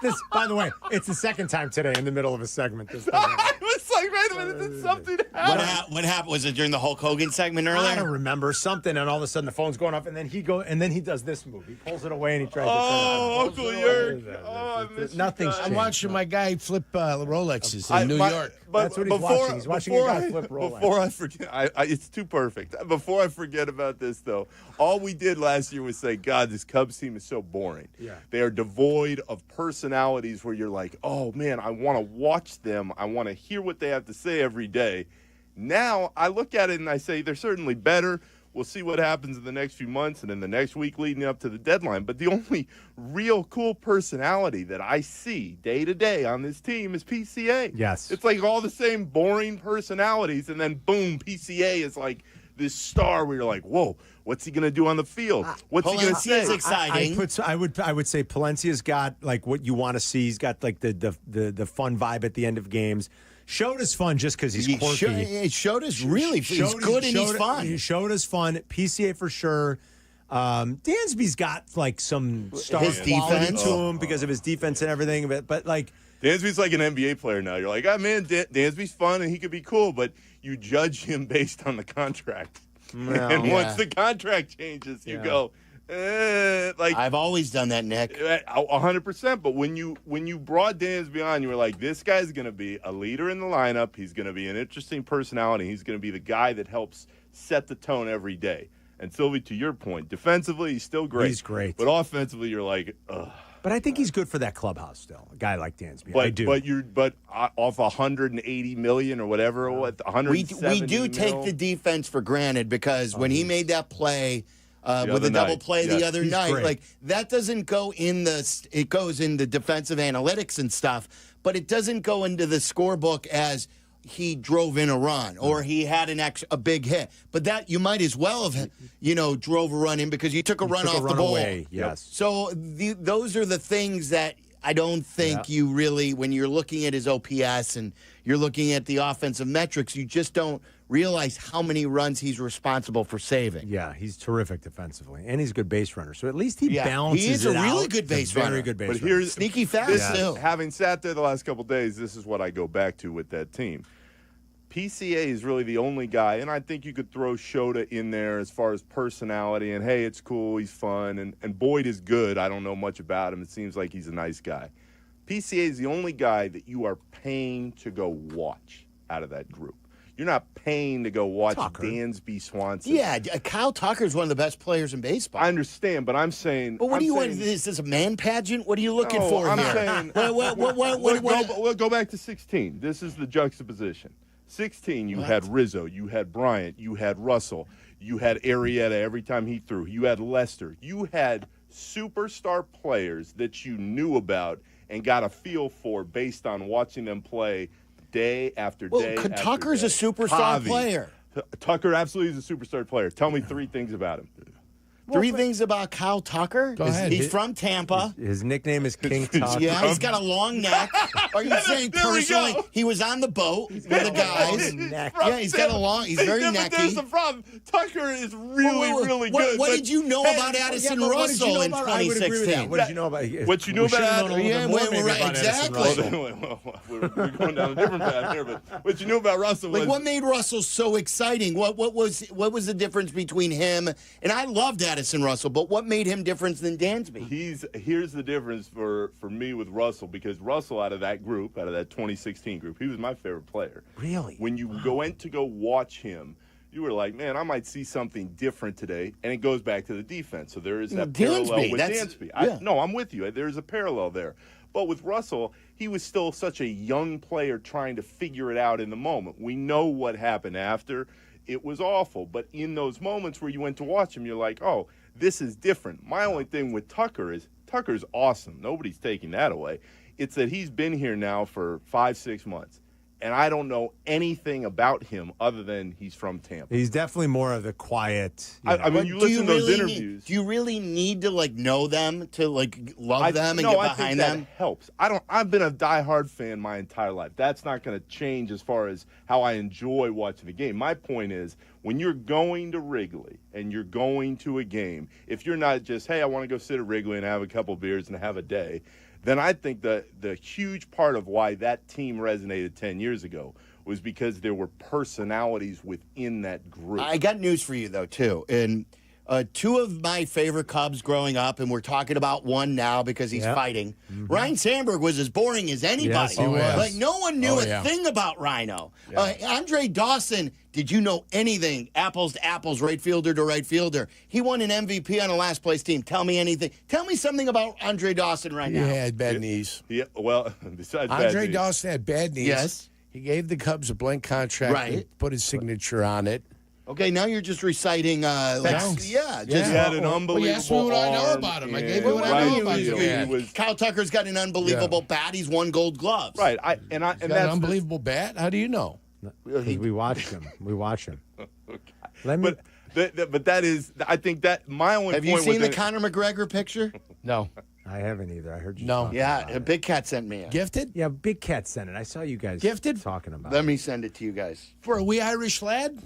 This, by the way, it's the second time today in the middle of a segment. This I was like, wait a minute, did something happen? What happened? Was it during the Hulk Hogan segment I earlier? don't remember something, and all of a sudden the phone's going off, and then he does this move. He pulls it away and he tries to. Oh, Uncle Jurko. Oh, I miss Nothing's I'm changed. watching my guy flip Rolexes in New York. That's what he's watching. He's watching a guy flip Rolex. Before I forget, it's too perfect. Before I forget about this, though, all we did last year was say, God, this Cubs team is so boring. Yeah. They are devoid of personalities where you're like, oh, man, I want to watch them. I want to hear what they have to say every day. Now I look at it and I say they're certainly better. We'll see what happens in the next few months and in the next week leading up to the deadline. But the only real cool personality that I see day to day on this team is PCA. Yes. It's like all the same boring personalities, and then boom, PCA is like this star where you're like, whoa, what's he going to do on the field? What's he going to say? Is exciting. I would say Palencia's got like what you want to see. He's got like the fun vibe at the end of games. Shoda's fun just because he's quirky. Shoda's really he's good and he's fun. Shoda's fun. PCA for sure. Dansby's got like some star His quality defense. to him because of his defense and everything. But like Dansby's like an NBA player now. You're like, oh, man, Dansby's fun and he could be cool, but you judge him based on the contract. And once the contract changes, you go, like I've always done that, Nick. 100%. But when you brought Dansby on, you were like, this guy's going to be a leader in the lineup. He's going to be an interesting personality. He's going to be the guy that helps set the tone every day. And Silvy, to your point, defensively, he's still great. He's great. But offensively, you're like, ugh. But I think he's good for that clubhouse still. A guy like Dansby. But, I do. But off 180 million or whatever, what 170 We do take the defense for granted because when he made that play with a double play the other night, great. like that doesn't go in it goes in the defensive analytics and stuff, but it doesn't go into the scorebook as he drove in a run or he had a big hit. But that you might as well have, drove a run in because you took a run off the ball. Away, yes. So those are the things that I don't think you really, when you're looking at his OPS and you're looking at the offensive metrics, you just don't realize how many runs he's responsible for saving. Yeah, he's terrific defensively, and he's a good base runner. So at least he balances He is it a really out. good base runner. Very good base But runner. here's Sneaky fast, too. Having sat there the last couple of days, this is what I go back to with that team. PCA is really the only guy, and I think you could throw Shota in there as far as personality, and hey, it's cool, he's fun, and Boyd is good. I don't know much about him. It seems like he's a nice guy. PCA is the only guy that you are paying to go watch out of that group. You're not paying to go watch Dansby Swanson. Yeah, Kyle Tucker is one of the best players in baseball. I understand, but I'm saying. But what do you want? Is this a man pageant? What are you looking for I'm here? saying. We'll go back to 16. This is the juxtaposition. 16, you had Rizzo, you had Bryant, you had Russell, you had Arrieta every time he threw, you had Lester. You had superstar players that you knew about and got a feel for based on watching them play day after day. Well, Tucker's a superstar player. Tucker absolutely is a superstar player. Tell me 3 things about him. Three things about Kyle Tucker. Go ahead. He's from Tampa. His nickname is King Tucker. Yeah, he's got a long neck. Are you saying personally he was on the boat with the guys? Yeah, he's got a long. He's very necky. But there's the problem. Tucker is really good. What did you know about Addison Russell in 2016? What did you know about? What you know about? Exactly. We're going down a different path here, but what you know about Russell was what made Russell so exciting? What was the difference between him and I loved Addison Russell, but what made him different than Dansby? Here's the difference for me with Russell, because Russell out of that 2016 group, he was my favorite player. Really? When you went to go watch him, you were like, man, I might see something different today, and it goes back to the defense. So there is that parallel with Dansby. I'm with you. There's a parallel there. But with Russell, he was still such a young player trying to figure it out in the moment. We know what happened after. It was awful. But in those moments where you went to watch him, you're like, oh, this is different. My only thing with Tucker is Tucker's awesome. Nobody's taking that away. It's that he's been here now for 5-6 months. And I don't know anything about him other than he's from Tampa. He's definitely more of the quiet. I mean, you listen to those interviews. Do you really need to know them to love them and get behind them? That helps. I've been a diehard fan my entire life. That's not going to change as far as how I enjoy watching the game. My point is, when you're going to Wrigley and you're going to a game, if you're not just, hey, I want to go sit at Wrigley and have a couple beers and have a day, then I think the huge part of why that team resonated 10 years ago was because there were personalities within that group. I got news for you, though, too. And two of my favorite Cubs growing up, and we're talking about one now because he's fighting. Mm-hmm. Ryan Sandberg was as boring as anybody. Yes, he was. Like, no one knew a thing about Rhino. Yeah. Andre Dawson, did you know anything? Apples to apples, right fielder to right fielder. He won an MVP on a last-place team. Tell me anything. Tell me something about Andre Dawson right now. He had bad knees. Yeah, well, besides Andre Dawson had bad knees. Yes. He gave the Cubs a blank contract. Right. Put his signature on it. Okay, now you're just reciting. He had an unbelievable. Well, you asked me what I know about him. I gave you what I know about him. Kyle Tucker's got an unbelievable bat. He's won Gold Gloves. Right. And that's an unbelievable bat. How do you know? We watched him. Okay. But that is, I think that my only. Have point you seen the Conor McGregor picture? No. I haven't either. I heard you. No. Yeah, Big Cat sent me it. Gifted? Yeah, Big Cat sent it. I saw you guys talking about it. Let me send it to you guys. For a wee Irish lad?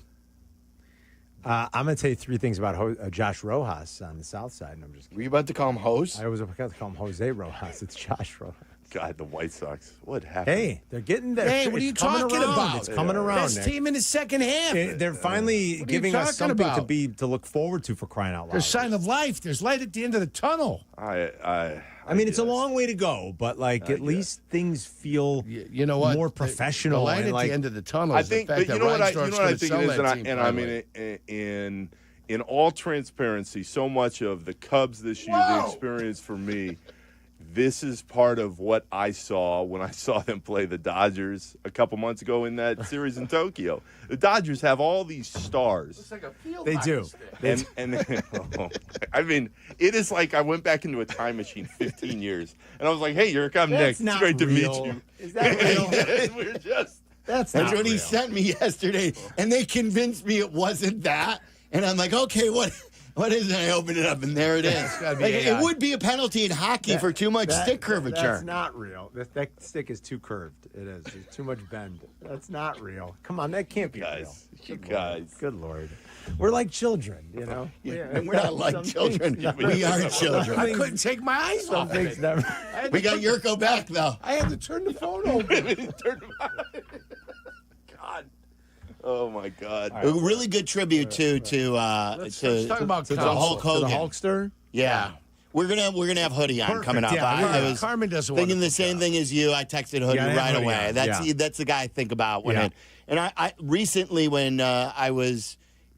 I'm going to tell you three things about Josh Rojas on the south side. And I'm just Were you about to call him Hose? I was about to call him Jose Rojas. It's Josh Rojas. God, the White Sox. What happened? Hey, they're getting there. Hey, what are you talking about? It's coming around. Best team in the second half. They're finally giving us something to look forward to, for crying out loud. There's a sign of life. There's light at the end of the tunnel. I mean, it's a long way to go, but at least things feel more professional. The light at the end of the tunnel. I think, but you know what I think it is, and I mean, in all transparency, so much of the Cubs this year, the experience for me, this is part of what I saw when I saw them play the Dodgers a couple months ago in that series in Tokyo. The Dodgers have all these stars. It's like a field they do. I mean, it is like I went back into a time machine 15 years, and I was like, hey, Jurko, I'm Nick. It's great to meet you. Is that real? We're just... That's what he sent me yesterday, and they convinced me it wasn't that. And I'm like, okay, what is it? I opened it up, and there it is. It would be a penalty in hockey for too much stick curvature. That's not real. That stick is too curved. It is. There's too much bend. That's not real. Come on, that can't be real. You guys. Good Lord. We're like children, you know? We're not like children. We are children. I couldn't take my eyes off it. We got Jurko back, though. I had to turn the phone over. God. Oh my God! A really good tribute to let's talk about the Hulk Hogan, the Hulkster. Yeah, we're gonna have Hoodie on coming up. Yeah, I was Carmen doesn't thinking the same thing as you. I texted Hoodie right away. That's the guy I think about when and I recently when I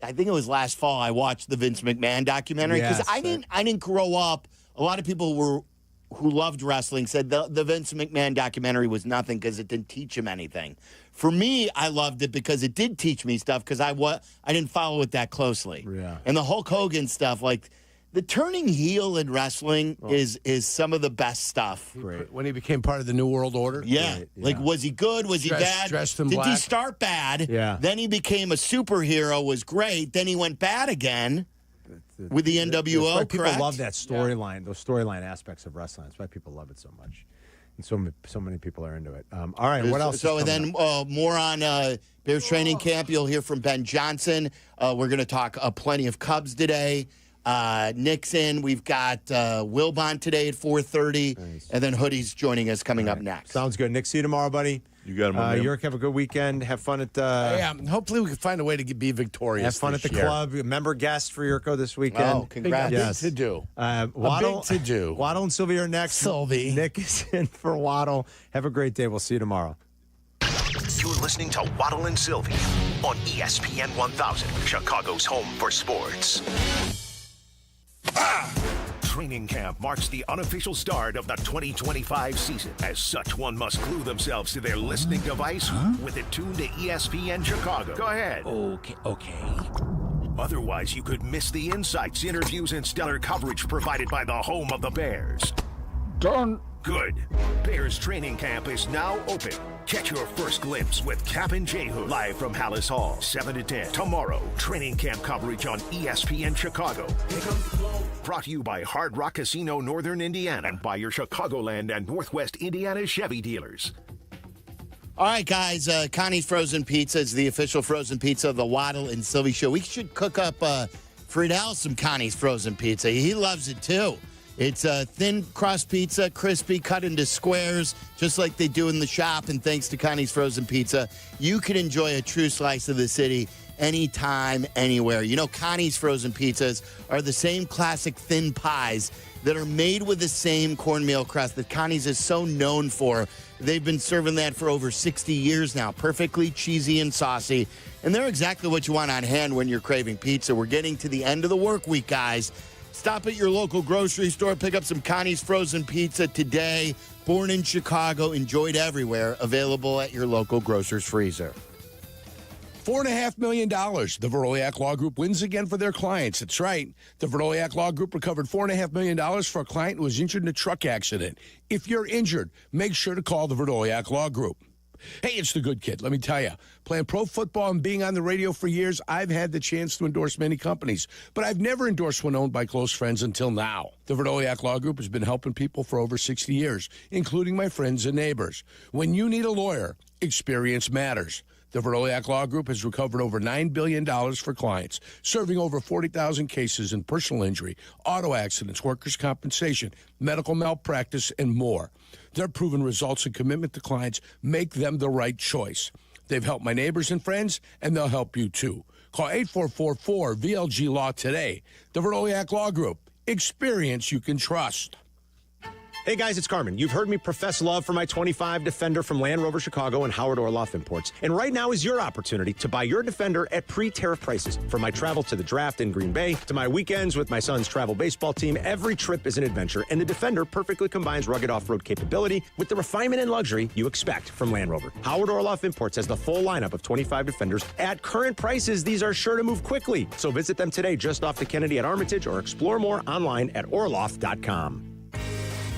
think it was last fall, I watched the Vince McMahon documentary because I didn't grow up. A lot of people who loved wrestling said the Vince McMahon documentary was nothing because it didn't teach him anything. For me, I loved it because it did teach me stuff because I didn't follow it that closely. Yeah. And the Hulk Hogan stuff, like the turning heel in wrestling is some of the best stuff. Great. When he became part of the New World Order? Yeah. Like, was he good? Was he bad? Dressed in Did black. he start bad? Yeah. Then he became a superhero, was great. Then he went bad again. with the NWO, that's why people correct? love that storyline, those storyline aspects of wrestling. That's why people love it so much. And so many people are into it. All right, what else? So then more on Bears training camp. You'll hear from Ben Johnson. We're going to talk plenty of Cubs today. Nixon. We've got Wilbon today at 4:30. Nice. And then Hoodie's joining us coming up next. Sounds good. Nick, see you tomorrow, buddy. You got him. Yurk, have a good weekend. Have fun at hopefully we can find a way to be victorious. Have fun at the club. Member guest for Yurko this weekend. Oh, congrats. Big to do. Waddle, big to do. Waddle and Silvy are next. Silvy. Nick is in for Waddle. Have a great day. We'll see you tomorrow. You're listening to Waddle and Silvy on ESPN 1000, Chicago's home for sports. Training camp marks the unofficial start of the 2025 season. As such, one must glue themselves to their listening device with it tuned to ESPN Chicago. Go ahead. Okay. Otherwise, you could miss the insights, interviews, and stellar coverage provided by the home of the Bears. Done. Good. Bears training camp is now open. Catch your first glimpse with Kap J Hood live from Hallis Hall, 7 to 10. Tomorrow, training camp coverage on ESPN Chicago. Brought to you by Hard Rock Casino Northern Indiana and by your Chicagoland and Northwest Indiana Chevy dealers. All right, guys. Connie's Frozen Pizza is the official frozen pizza of the Waddle and Silvy Show. We should cook up Friedel some Connie's Frozen Pizza. He loves it, too. It's a thin crust pizza, crispy, cut into squares, just like they do in the shop. And thanks to Connie's Frozen Pizza, you can enjoy a true slice of the city anytime, anywhere. You know, Connie's Frozen Pizzas are the same classic thin pies that are made with the same cornmeal crust that Connie's is so known for. They've been serving that for over 60 years now. Perfectly cheesy and saucy. And they're exactly what you want on hand when you're craving pizza. We're getting to the end of the work week, guys. Stop at your local grocery store, pick up some Connie's Frozen Pizza today. Born in Chicago, enjoyed everywhere. Available at your local grocer's freezer. $4.5 million. The Veroliak Law Group wins again for their clients. That's right. The Veroliak Law Group recovered $4.5 million for a client who was injured in a truck accident. If you're injured, make sure to call the Veroliak Law Group. Hey, it's the good kid. Let me tell you, playing pro football and being on the radio for years, I've had the chance to endorse many companies, but I've never endorsed one owned by close friends until now. The Verdoliak Law Group has been helping people for over 60 years, including my friends and neighbors. When you need a lawyer, experience matters. The Verdoliak Law Group has recovered over $9 billion for clients, serving over 40,000 cases in personal injury, auto accidents, workers' compensation, medical malpractice, and more. Their proven results and commitment to clients make them the right choice. They've helped my neighbors and friends, and they'll help you too. Call 8444-VLG-LAW today. The Verdoliak Law Group. Experience you can trust. Hey guys, it's Carmen. You've heard me profess love for my 25 Defender from Land Rover Chicago and Howard Orloff Imports. And right now is your opportunity to buy your Defender at pre-tariff prices. From my travel to the draft in Green Bay, to my weekends with my son's travel baseball team, every trip is an adventure, and the Defender perfectly combines rugged off-road capability with the refinement and luxury you expect from Land Rover. Howard Orloff Imports has the full lineup of 25 Defenders. At current prices, these are sure to move quickly. So visit them today just off the Kennedy at Armitage or explore more online at orloff.com.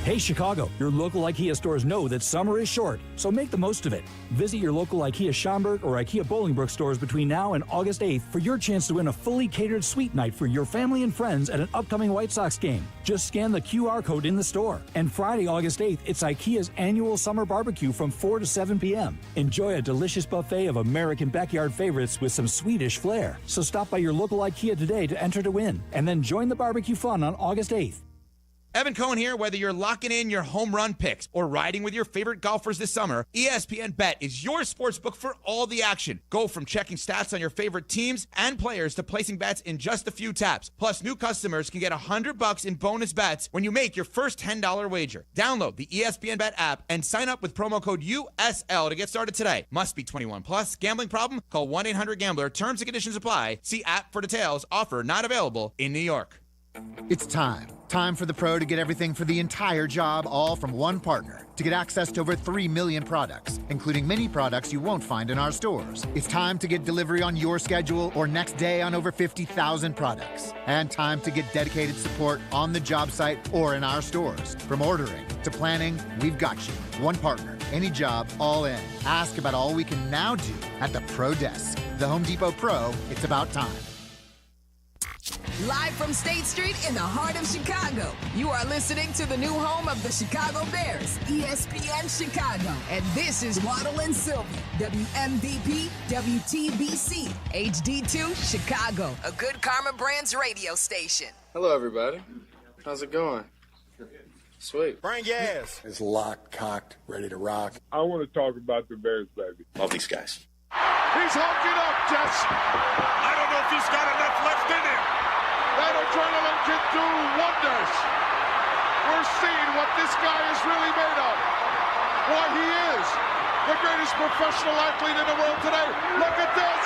Hey Chicago, your local IKEA stores know that summer is short, so make the most of it. Visit your local IKEA Schaumburg or IKEA Bolingbrook stores between now and August 8th for your chance to win a fully catered suite night for your family and friends at an upcoming White Sox game. Just scan the QR code in the store. And Friday, August 8th, it's IKEA's annual summer barbecue from 4 to 7 p.m. Enjoy a delicious buffet of American backyard favorites with some Swedish flair. So stop by your local IKEA today to enter to win, and then join the barbecue fun on August 8th. Evan Cohen here. Whether you're locking in your home run picks or riding with your favorite golfers this summer, ESPN Bet is your sports book for all the action. Go from checking stats on your favorite teams and players to placing bets in just a few taps. Plus, new customers can get $100 in bonus bets when you make your first $10 wager. Download the ESPN Bet app and sign up with promo code USL to get started today. Must be 21 plus. Gambling problem? Call 1-800-GAMBLER. Terms and conditions apply. See app for details. Offer not available in New York. It's time. Time for the pro to get everything for the entire job, all from one partner. To get access to over 3 million products, including many products you won't find in our stores. It's time to get delivery on your schedule or next day on over 50,000 products. And time to get dedicated support on the job site or in our stores. From ordering to planning, we've got you. One partner, any job, all in. Ask about all we can now do at the Pro Desk. The Home Depot Pro, it's about time. Live from State Street in the heart of Chicago, you are listening to the new home of the Chicago Bears, ESPN Chicago. And this is Waddle and Silvy, WMVP, WTBC, HD2, Chicago, a good Karma Brands radio station. Hello, everybody. How's it going? Sweet. Bring gas. Is locked, cocked, ready to rock. I want to talk about the Bears, baby. Love these guys. He's hulking up, Jets. I don't know if he's got enough left in him. That adrenaline can do wonders. We're seeing what this guy is really made of. Why he is the greatest professional athlete in the world today. Look at this.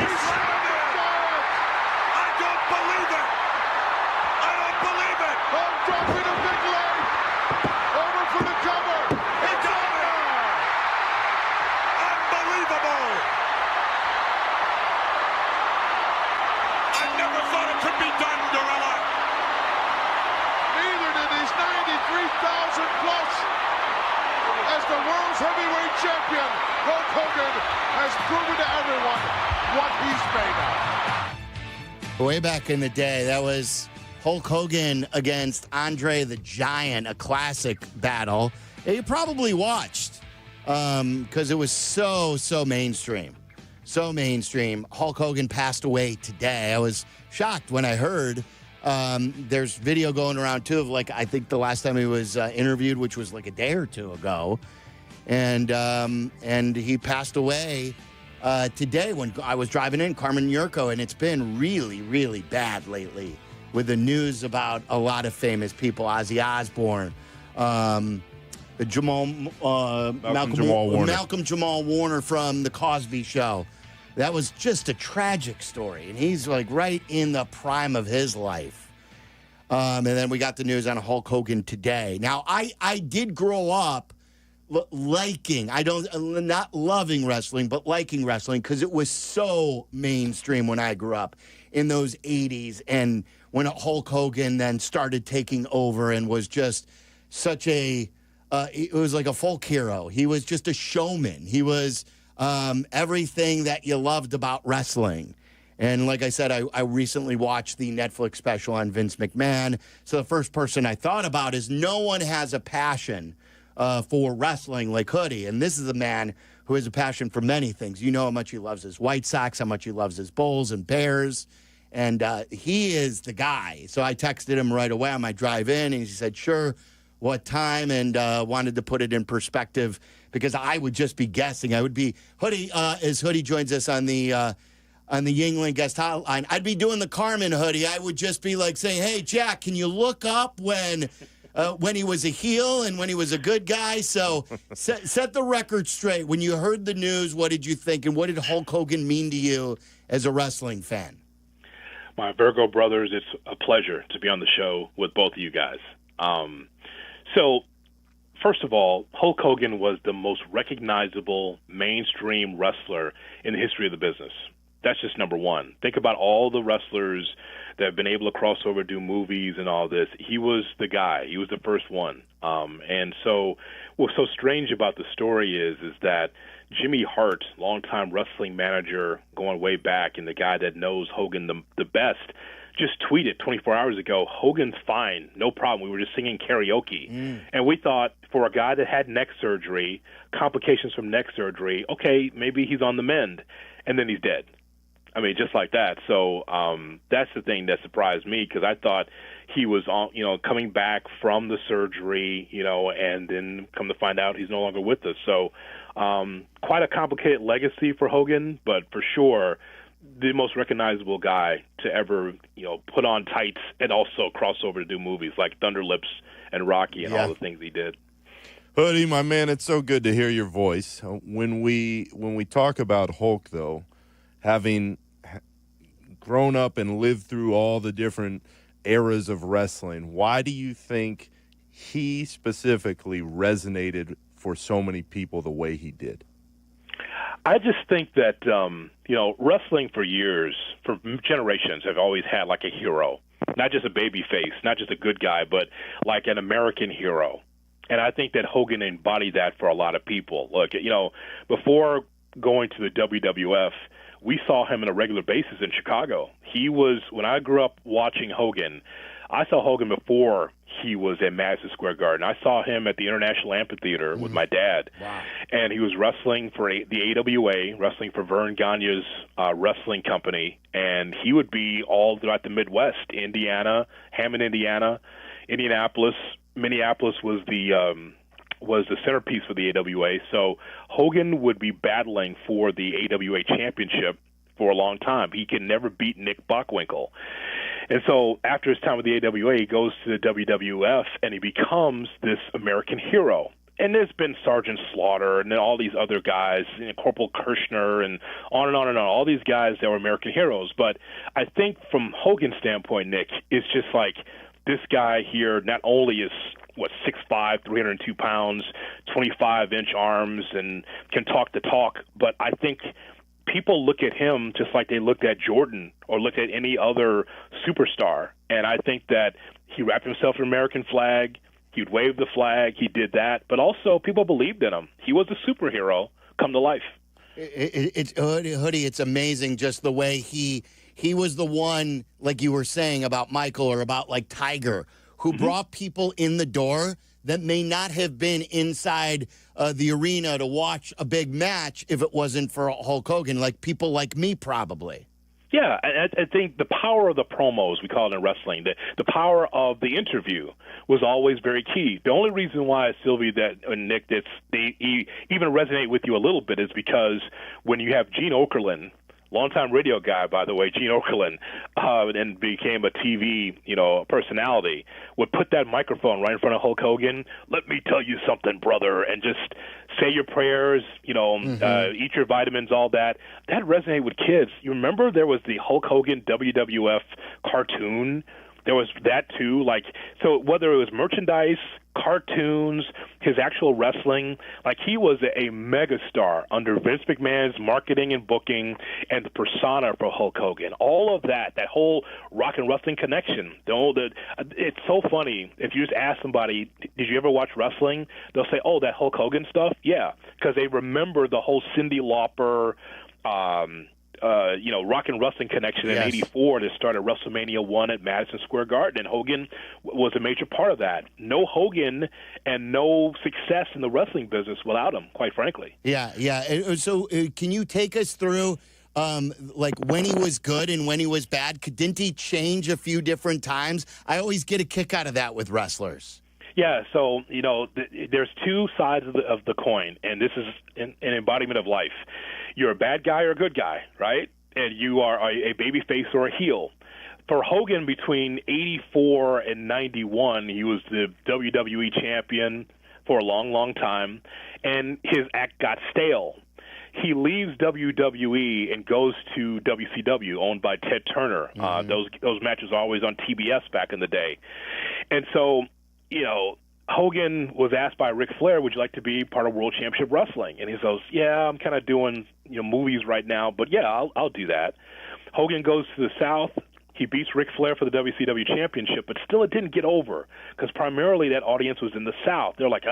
He's landed it. I don't believe it. I don't believe it. Oh, dropping a big leg. Over for the cover. It's over. Unbelievable. I never thought it could be done, Gorilla. Neither did these 93,000 plus. As the world's heavyweight champion, Hulk Hogan has proven to everyone what he's made of. Way back in the day, that was Hulk Hogan against Andre the Giant, a classic battle that you probably watched because it was so mainstream. So mainstream. Hulk Hogan passed away today. I was shocked when I heard. There's video going around, too, of, like, I think the last time he was interviewed, which was like a day or two ago. And he passed away today when I was driving in, Carmen and Jurko, and it's been really, really bad lately with the news about a lot of famous people, Ozzy Osbourne, Malcolm Jamal Warner from The Cosby Show. That was just a tragic story, and he's like right in the prime of his life. And then we got the news on Hulk Hogan today. Now, I did grow up liking, not loving wrestling, but liking wrestling because it was so mainstream when I grew up in those 80s, and when Hulk Hogan then started taking over and was just such it was like a folk hero. He was just a showman. He was everything that you loved about wrestling. And like I said, I recently watched the Netflix special on Vince McMahon. So the first person I thought about is no one has a passion for wrestling like Hoodie. And this is a man who has a passion for many things. You know how much he loves his White Sox, how much he loves his Bulls and Bears. And he is the guy. So I texted him right away on my drive in, and he said, sure, what time, and wanted to put it in perspective because I would just be guessing. I would be, Hoodie, as Hoodie joins us on the Yuengling guest hotline, I'd be doing the Carmen, Hoodie. I would just be like saying, hey, Jack, can you look up when he was a heel and when he was a good guy? So set the record straight. When you heard the news, what did you think, and what did Hulk Hogan mean to you as a wrestling fan? My Virgo brothers, it's a pleasure to be on the show with both of you guys. So, first of all, Hulk Hogan was the most recognizable mainstream wrestler in the history of the business. That's just number one. Think about all the wrestlers that have been able to cross over, do movies and all this. He was the guy. He was the first one. And so what's so strange about the story is that Jimmy Hart, longtime wrestling manager going way back and the guy that knows Hogan the best, just tweeted 24 hours ago, Hogan's fine, no problem. We were just singing karaoke. And we thought for a guy that had neck surgery, complications from neck surgery, okay, maybe he's on the mend. And then he's dead. I mean, just like that. So that's the thing that surprised me because I thought he was coming back from the surgery, and then come to find out he's no longer with us. So quite a complicated legacy for Hogan, but for sure the most recognizable guy to ever, put on tights and also cross over to do movies like Thunder Lips and Rocky and all the things he did. Hoodie, my man, it's so good to hear your voice. When we talk about Hulk, though, having grown up and lived through all the different eras of wrestling, why do you think he specifically resonated for so many people the way he did? I just think that, wrestling for years, for generations, have always had like a hero, not just a baby face, not just a good guy, but like an American hero. And I think that Hogan embodied that for a lot of people. Look, before going to the WWF, we saw him on a regular basis in Chicago. He was, when I grew up watching Hogan, I saw Hogan before he was at Madison Square Garden. I saw him at the International Amphitheater with my dad. Wow. And he was wrestling for the AWA, wrestling for Vern Gagne's wrestling company. And he would be all throughout the Midwest, Indiana, Hammond, Indiana, Indianapolis. Minneapolis was the centerpiece for the AWA. So Hogan would be battling for the AWA championship for a long time. He can never beat Nick Bockwinkel. And so after his time with the AWA, he goes to the WWF, and he becomes this American hero. And there's been Sergeant Slaughter and then all these other guys, Corporal Kirshner, and on and on and on, all these guys that were American heroes. But I think from Hogan's standpoint, Nick, it's just like this guy here not only is, 6'5", 302 pounds, 25-inch arms, and can talk the talk, but I think people look at him just like they looked at Jordan or looked at any other superstar. And I think that he wrapped himself in an American flag. He'd wave the flag. He did that. But also people believed in him. He was a superhero come to life. It's Hoodie, it's amazing just the way he was the one, like you were saying about Michael or about like Tiger, who brought people in the door that may not have been inside the arena to watch a big match if it wasn't for Hulk Hogan, like people like me probably. Yeah, I think the power of the promos, we call it in wrestling, the power of the interview was always very key. The only reason why, Sylvie, and Nick, they even resonate with you a little bit is because when you have Gene Okerlund, longtime radio guy, by the way, Gene Okerlund, and became a TV, personality, would put that microphone right in front of Hulk Hogan. Let me tell you something, brother, and just say your prayers, eat your vitamins, all that. That resonated with kids. You remember there was the Hulk Hogan WWF cartoon? There was that too. So whether it was merchandise, cartoons, his actual wrestling, he was a megastar under Vince McMahon's marketing and booking and the persona for Hulk Hogan. All of that whole rock and wrestling connection. It's so funny. If you just ask somebody, did you ever watch wrestling? They'll say, oh, that Hulk Hogan stuff? Yeah, because they remember the whole Cyndi Lauper, rock and wrestling connection in '84 that started WrestleMania 1 at Madison Square Garden, and Hogan was a major part of that. No Hogan and no success in the wrestling business without him, quite frankly. Yeah. So can you take us through when he was good and when he was bad? Didn't he change a few different times? I always get a kick out of that with wrestlers. Yeah, so, there's two sides of the coin, and this is an embodiment of life. You're a bad guy or a good guy, right? And you are a baby face or a heel. For Hogan, between 84 and 91, he was the WWE champion for a long, long time, and his act got stale. He leaves WWE and goes to WCW, owned by Ted Turner. Those matches were always on TBS back in the day. And so, Hogan was asked by Ric Flair, would you like to be part of World Championship Wrestling? And he says, yeah, I'm kind of doing movies right now, but yeah, I'll do that. Hogan goes to the South. He beats Ric Flair for the WCW Championship, but still it didn't get over because primarily that audience was in the South. They're like,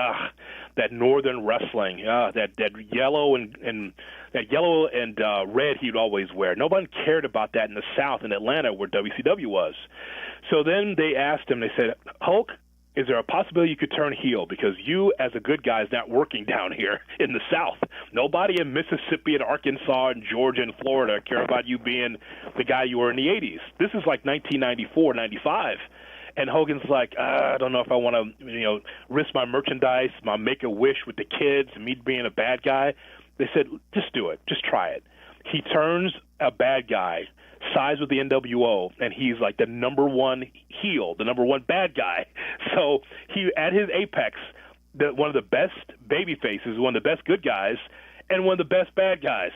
that Northern wrestling, that yellow and that yellow and red he'd always wear. Nobody cared about that in the South in Atlanta where WCW was. So then they asked him, they said, Hulk, is there a possibility you could turn heel? Because you, as a good guy, is not working down here in the South. Nobody in Mississippi and Arkansas and Georgia and Florida care about you being the guy you were in the 80s. This is like 1994, 95. And Hogan's like, I don't know if I want to, risk my merchandise, my Make-A-Wish with the kids, and me being a bad guy. They said, just do it. Just try it. He turns a bad guy, sides with the NWO, and he's like the number one heel, the number one bad guy. So he, at his apex, one of the best baby faces, one of the best good guys, and one of the best bad guys,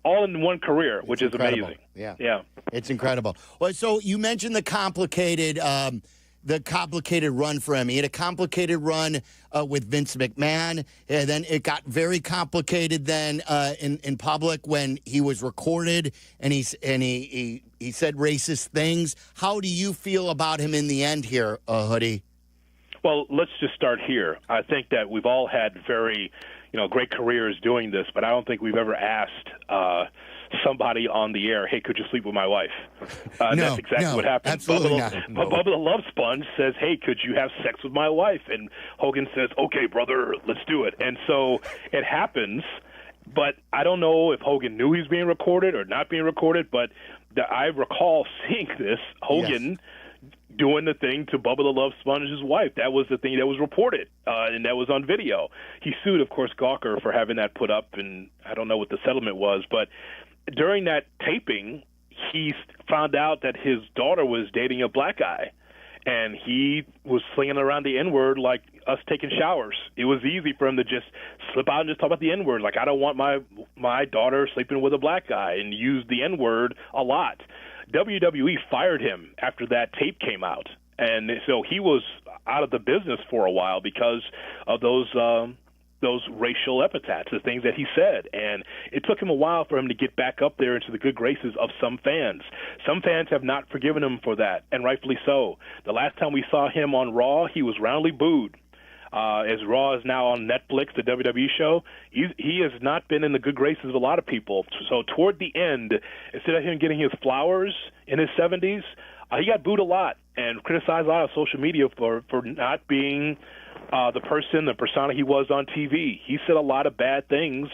all in one career, which is amazing. Yeah, it's incredible. Well, so you mentioned the complicated run for him. He had a complicated run with Vince McMahon, and then it got very complicated then in public when he was recorded and he said racist things. How do you feel about him in the end here, Hoodie? Well, let's just start here. I think that we've all had very, great careers doing this, but I don't think we've ever asked somebody on the air, hey, could you sleep with my wife? That's exactly what happened. Absolutely not. Bubba the Love Sponge says, hey, could you have sex with my wife? And Hogan says, okay, brother, let's do it. And so it happens, but I don't know if Hogan knew he was being recorded or not being recorded, but I recall seeing this, Hogan doing the thing to Bubba the Love Sponge's wife. That was the thing that was reported, and that was on video. He sued, of course, Gawker for having that put up, and I don't know what the settlement was, but during that taping, he found out that his daughter was dating a black guy, and he was slinging around the N-word like us taking showers. It was easy for him to just slip out and just talk about the N-word, like, I don't want my daughter sleeping with a black guy, and use the N-word a lot. WWE fired him after that tape came out, and so he was out of the business for a while because of those racial epithets, the things that he said. And it took him a while for him to get back up there into the good graces of some fans. Some fans have not forgiven him for that, and rightfully so. The last time we saw him on Raw, he was roundly booed. As Raw is now on Netflix, the WWE show, he has not been in the good graces of a lot of people. So toward the end, instead of him getting his flowers in his 70s, he got booed a lot and criticized a lot of social media for not being the persona he was on TV. He said a lot of bad things,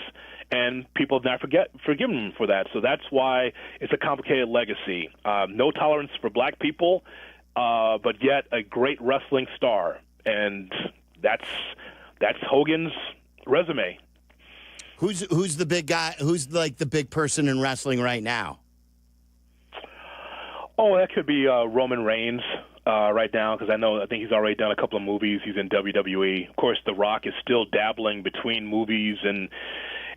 and people have not forgiven him for that. So that's why it's a complicated legacy. No tolerance for black people, but yet a great wrestling star. And that's Hogan's resume. Who's the big guy? Who's like the big person in wrestling right now? Oh, that could be Roman Reigns right now, because I think he's already done a couple of movies. He's in WWE. Of course, The Rock is still dabbling between movies and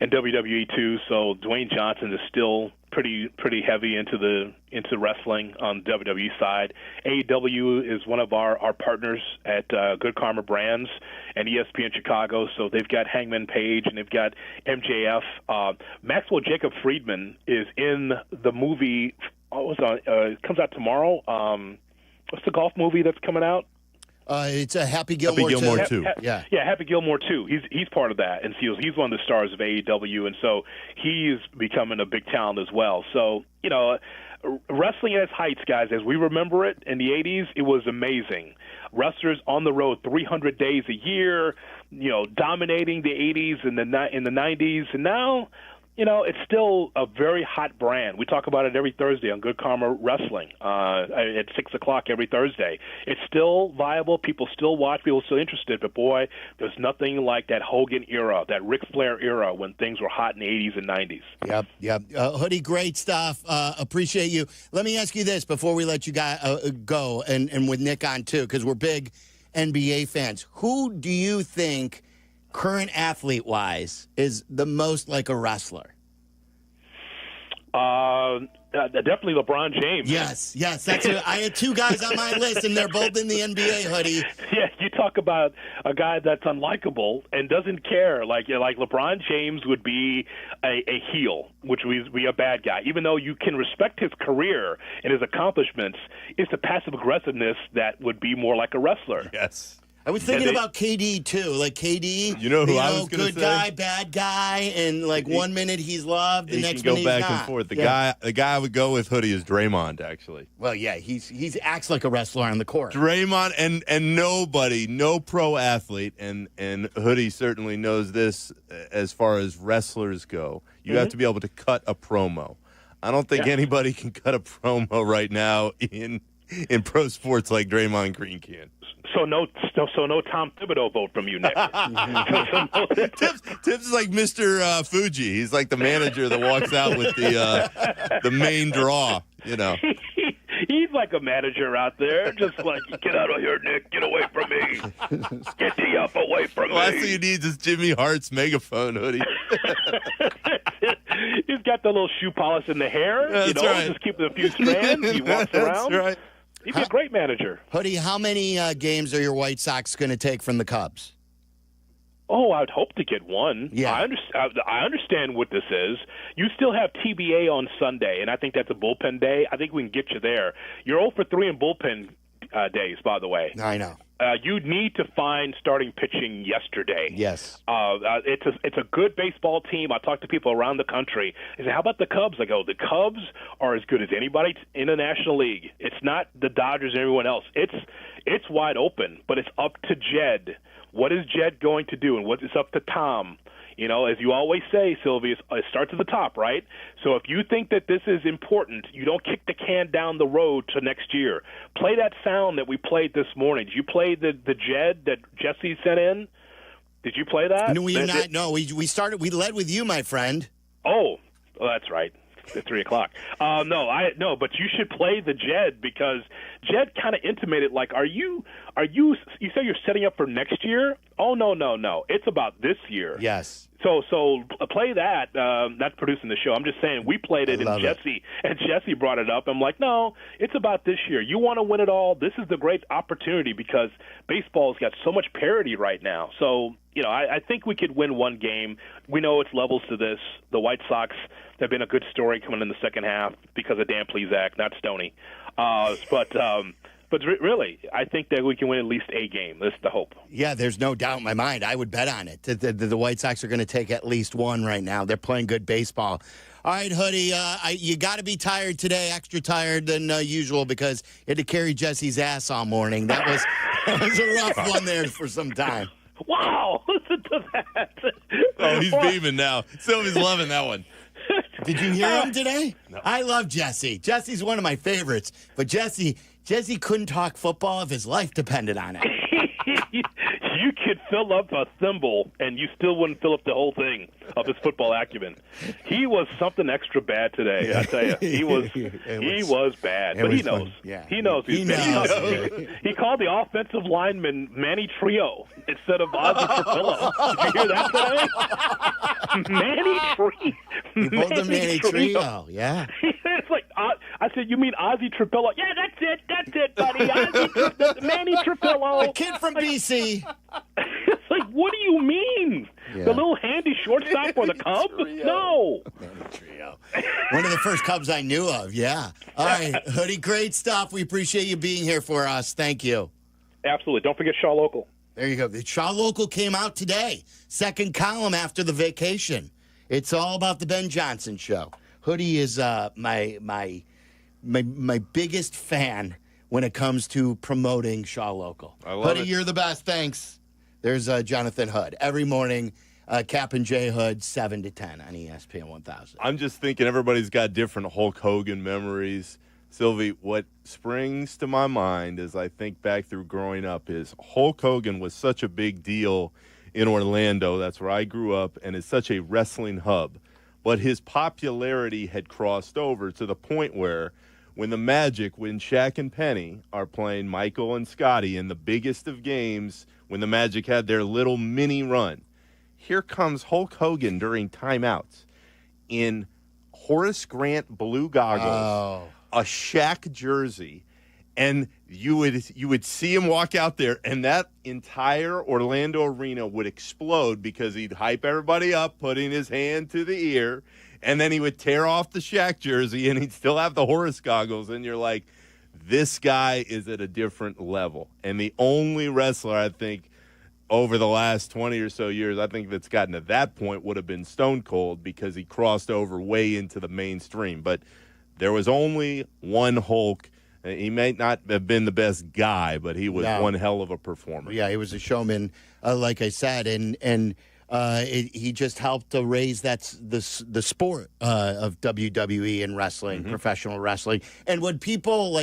WWE too. So Dwayne Johnson is still pretty heavy into wrestling on the WWE side. AEW is one of our partners at Good Karma Brands and ESPN Chicago. So they've got Hangman Page and they've got MJF. Maxwell Jacob Friedman is in the movie. It comes out tomorrow. What's the golf movie that's coming out? It's a Happy Gilmore 2. Happy Gilmore 2. He's part of that, and he's one of the stars of AEW, and so he's becoming a big talent as well. So, wrestling at its heights, guys, as we remember it in the 80s, it was amazing. Wrestlers on the road 300 days a year, dominating the 80s and in the 90s, and now it's still a very hot brand. We talk about it every Thursday on Good Karma Wrestling at 6 o'clock every Thursday. It's still viable. People still watch. People are still interested. But, boy, there's nothing like that Hogan era, that Ric Flair era when things were hot in the 80s and 90s. Yep. Hoodie, great stuff. Appreciate you. Let me ask you this before we let you guys go, and with Nick on, too, because we're big NBA fans. Who do you think, current athlete-wise, is the most like a wrestler? Definitely LeBron James. Yes. That's I had two guys on my list, and they're both in the NBA, Hoodie. Yeah, you talk about a guy that's unlikable and doesn't care. Like LeBron James would be a heel, which would be a bad guy. Even though you can respect his career and his accomplishments, it's the passive aggressiveness that would be more like a wrestler. Yes. I was thinking about KD, too. Like, KD, who I was going to say? Good guy, bad guy, and, 1 minute he's loved, the next minute he's not. He can go back and forth. The guy I would go with, Hoodie, is Draymond, actually. Well, yeah, he acts like a wrestler on the court. Draymond, and nobody, no pro athlete, and Hoodie certainly knows this as far as wrestlers go. You have to be able to cut a promo. I don't think anybody can cut a promo right now in pro sports like Draymond Green can. So no Tom Thibodeau vote from you, Nick. Tips is like Mr. Fuji. He's like the manager that walks out with the main draw. He's like a manager out there, just like, get out of here, Nick. Get away from me. Get the up away from me. Last thing he needs is Jimmy Hart's megaphone, Hoodie. He's got the little shoe polish in the hair. That's right. Just keeping a few strands. He walks around. That's right. He'd be a great manager. Hoodie, how many games are your White Sox going to take from the Cubs? Oh, I'd hope to get one. Yeah. I understand what this is. You still have TBA on Sunday, and I think that's a bullpen day. I think we can get you there. You're 0 for 3 in bullpen days, by the way. I know. You need to find starting pitching yesterday. Yes. It's a good baseball team. I talk to people around the country. They say, how about the Cubs? I go, the Cubs are as good as anybody in the National League. It's not the Dodgers and everyone else. It's wide open, but it's up to Jed. What is Jed going to do, and what is up to Tom? You know, as you always say, Silvy, it starts at the top, right? So if you think that this is important, you don't kick the can down the road to next year. Play that sound that we played this morning. Did you play the Jed that Jesse sent in? Did you play that? No, we led with you, my friend. Oh, that's right. At 3:00. No, but you should play the Jed, because Jed kind of intimated, like, you say you're setting up for next year? Oh, no. It's about this year. Yes. So play that. That's producing the show. I'm just saying we played it, and Jesse brought it up. I'm like, no, it's about this year. You want to win it all? This is the great opportunity, because baseball's got so much parity right now. So, I think we could win one game. We know it's levels to this. The White Sox have been a good story coming in the second half because of Dan Plesac, not Stoney. But really, I think that we can win at least a game. That's the hope. Yeah, there's no doubt in my mind. I would bet on it. The White Sox are going to take at least one right now. They're playing good baseball. All right, Hoodie, you got to be tired today, extra tired than usual, because you had to carry Jesse's ass all morning. That was a rough one there for some time. Wow, listen to that. Oh, he's beaming now. Sylvie's loving that one. Did you hear him today? No. I love Jesse. Jesse's one of my favorites. But Jesse couldn't talk football if his life depended on it. You could fill up a thimble, and you still wouldn't fill up the whole thing of his football acumen. He was something extra bad today, I tell you. He was bad, but he knows. Yeah. He knows. He called the offensive lineman Manny Trio instead of Ozzie Trapillo. Did you hear that today? Manny Trio. He pulled the Manny Trio, yeah. It's like, I said, you mean Ozzie Trapillo? Yeah, that's it, buddy. Manny Trapillo. A kid from BC. It's like, what do you mean? Yeah. The little handy shortstop for the Cubs? No. Manny Trio. One of the first Cubs I knew of, yeah. All right, Hoodie, great stuff. We appreciate you being here for us. Thank you. Absolutely. Don't forget Shaw Local. There you go. The Shaw Local came out today. Second column after the vacation. It's all about the Ben Johnson Show. Hoodie is my biggest fan when it comes to promoting Shaw Local. I love Hoodie, you're the best. Thanks. There's Jonathan Hood. Every morning, Kap J Hood, 7 to 10 on ESPN 1000. I'm just thinking everybody's got different Hulk Hogan memories. Sylvie, what springs to my mind as I think back through growing up is Hulk Hogan was such a big deal in Orlando. That's where I grew up, and it's such a wrestling hub. But his popularity had crossed over to the point where when the Magic, when Shaq and Penny are playing Michael and Scotty in the biggest of games, when the Magic had their little mini run, here comes Hulk Hogan during timeouts in Horace Grant blue goggles, a Shaq jersey, and you would see him walk out there, and that entire Orlando arena would explode because he'd hype everybody up, putting his hand to the ear, and then he would tear off the Shaq jersey, and he'd still have the Horace goggles, and you're like, this guy is at a different level. And the only wrestler, I think, over the last 20 or so years, I think that's gotten to that point would have been Stone Cold, because he crossed over way into the mainstream. But there was only one Hulk. He may not have been the best guy, but he was one hell of a performer. Yeah, he was a showman, like I said, and he just helped to raise the sport of WWE and wrestling, professional wrestling. And when people,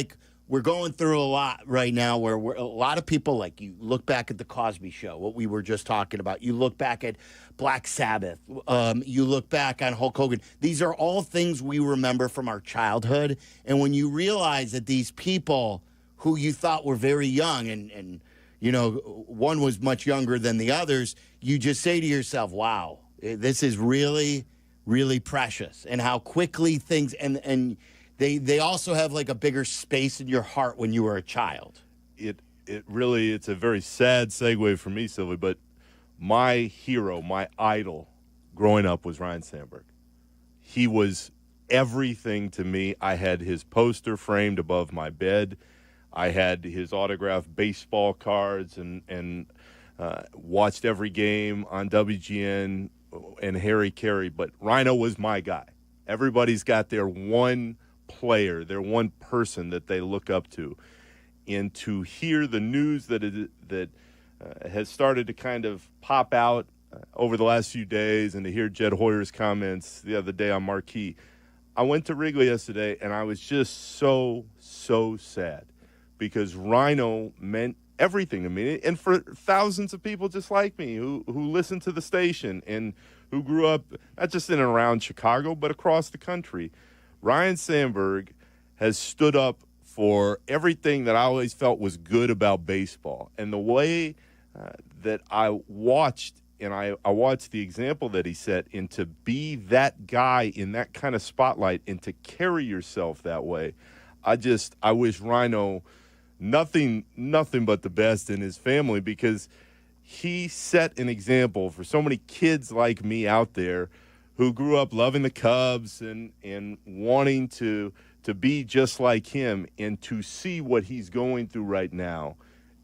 we're going through a lot right now where a lot of people, you look back at the Cosby Show, what we were just talking about. You look back at Black Sabbath. You look back on Hulk Hogan. These are all things we remember from our childhood. And when you realize that these people who you thought were very young and one was much younger than the others, you just say to yourself, wow, this is really, really precious. And how quickly things and they also have a bigger space in your heart when you were a child. It's a very sad segue for me, Sylvie, but my hero, my idol growing up was Ryan Sandberg. He was everything to me. I had his poster framed above my bed. I had his autographed baseball cards and watched every game on WGN and Harry Carey. But Rhino was my guy. Everybody's got their one player, their one person that they look up to. And to hear the news that has started to kind of pop out over the last few days, and to hear Jed Hoyer's comments the other day on Marquee, I went to Wrigley yesterday, and I was just so sad because Rhino meant everything to me, and for thousands of people just like me who listen to the station and who grew up not just in and around Chicago but across the country. Ryne Sandberg has stood up for everything that I always felt was good about baseball, and the way that I watched. And I watched the example that he set, and to be that guy in that kind of spotlight and to carry yourself that way, I wish Rhino nothing but the best in his family, because he set an example for so many kids like me out there who grew up loving the Cubs and wanting to be just like him, and to see what he's going through right now.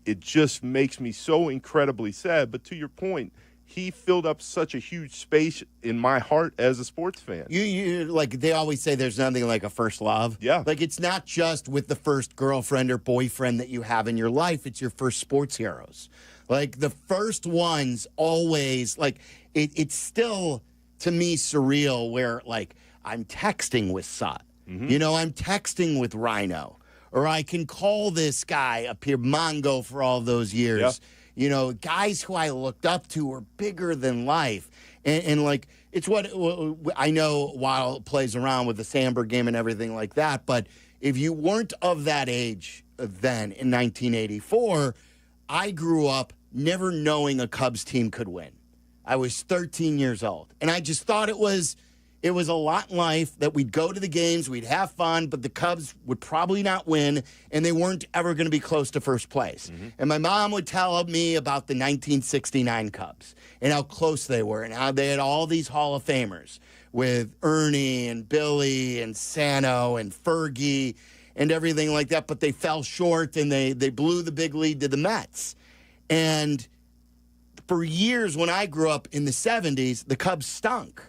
It just makes me so incredibly sad. But to your point, he filled up such a huge space in my heart as a sports fan. You like, they always say there's nothing like a first love. Yeah. Like, it's not just with the first girlfriend or boyfriend that you have in your life. It's your first sports heroes. Like, the first ones always, like, it's still, to me, surreal where, like, I'm texting with Sut. Mm-hmm. You know, I'm texting with Rhino. Or I can call this guy up here, Mongo, for all those years. Yeah. You know, guys who I looked up to were bigger than life. And like, it's what I know Waddle plays around with the Sandberg game and everything like that. But if you weren't of that age then in 1984, I grew up never knowing a Cubs team could win. I was 13 years old. And I just thought it was a lot in life that we'd go to the games, we'd have fun, but the Cubs would probably not win, and they weren't ever going to be close to first place. Mm-hmm. And my mom would tell me about the 1969 Cubs and how close they were and how they had all these Hall of Famers with Ernie and Billy and Sano and Fergie and everything like that, but they fell short and they blew the big lead to the Mets. And for years when I grew up in the 70s, the Cubs stunk.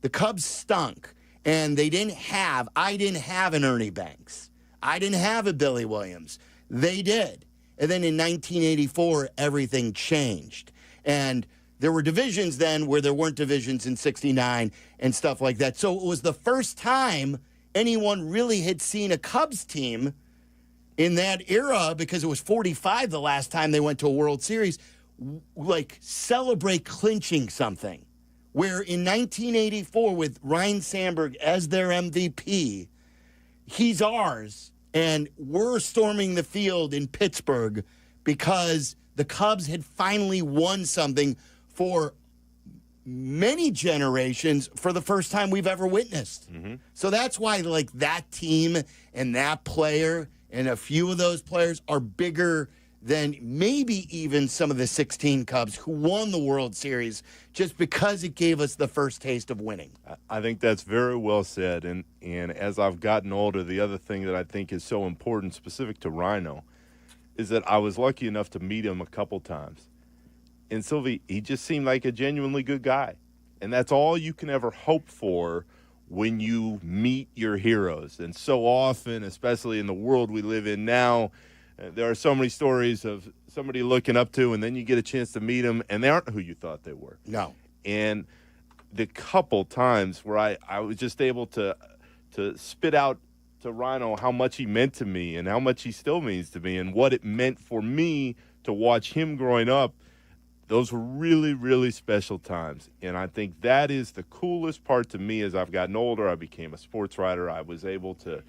The Cubs stunk, and I didn't have an Ernie Banks. I didn't have a Billy Williams. They did. And then in 1984, everything changed. And there were divisions then where there weren't divisions in 69 and stuff like that. So it was the first time anyone really had seen a Cubs team in that era, because it was 45 the last time they went to a World Series, like, celebrate clinching something. Where in 1984, with Ryne Sandberg as their MVP, he's ours, and we're storming the field in Pittsburgh because the Cubs had finally won something for many generations for the first time we've ever witnessed. Mm-hmm. So that's why, like, that team and that player and a few of those players are bigger than maybe even some of the 16 Cubs who won the World Series, just because it gave us the first taste of winning. I think that's very well said. And as I've gotten older, the other thing that I think is so important, specific to Rhino, is that I was lucky enough to meet him a couple times. And Silvy, he just seemed like a genuinely good guy. And that's all you can ever hope for when you meet your heroes. And so often, especially in the world we live in now, there are so many stories of somebody looking up to, and then you get a chance to meet them, and they aren't who you thought they were. No. And the couple times where I was just able to spit out to Rhino how much he meant to me and how much he still means to me and what it meant for me to watch him growing up, those were really, really special times. And I think that is the coolest part to me. As I've gotten older, I became a sports writer. I was able to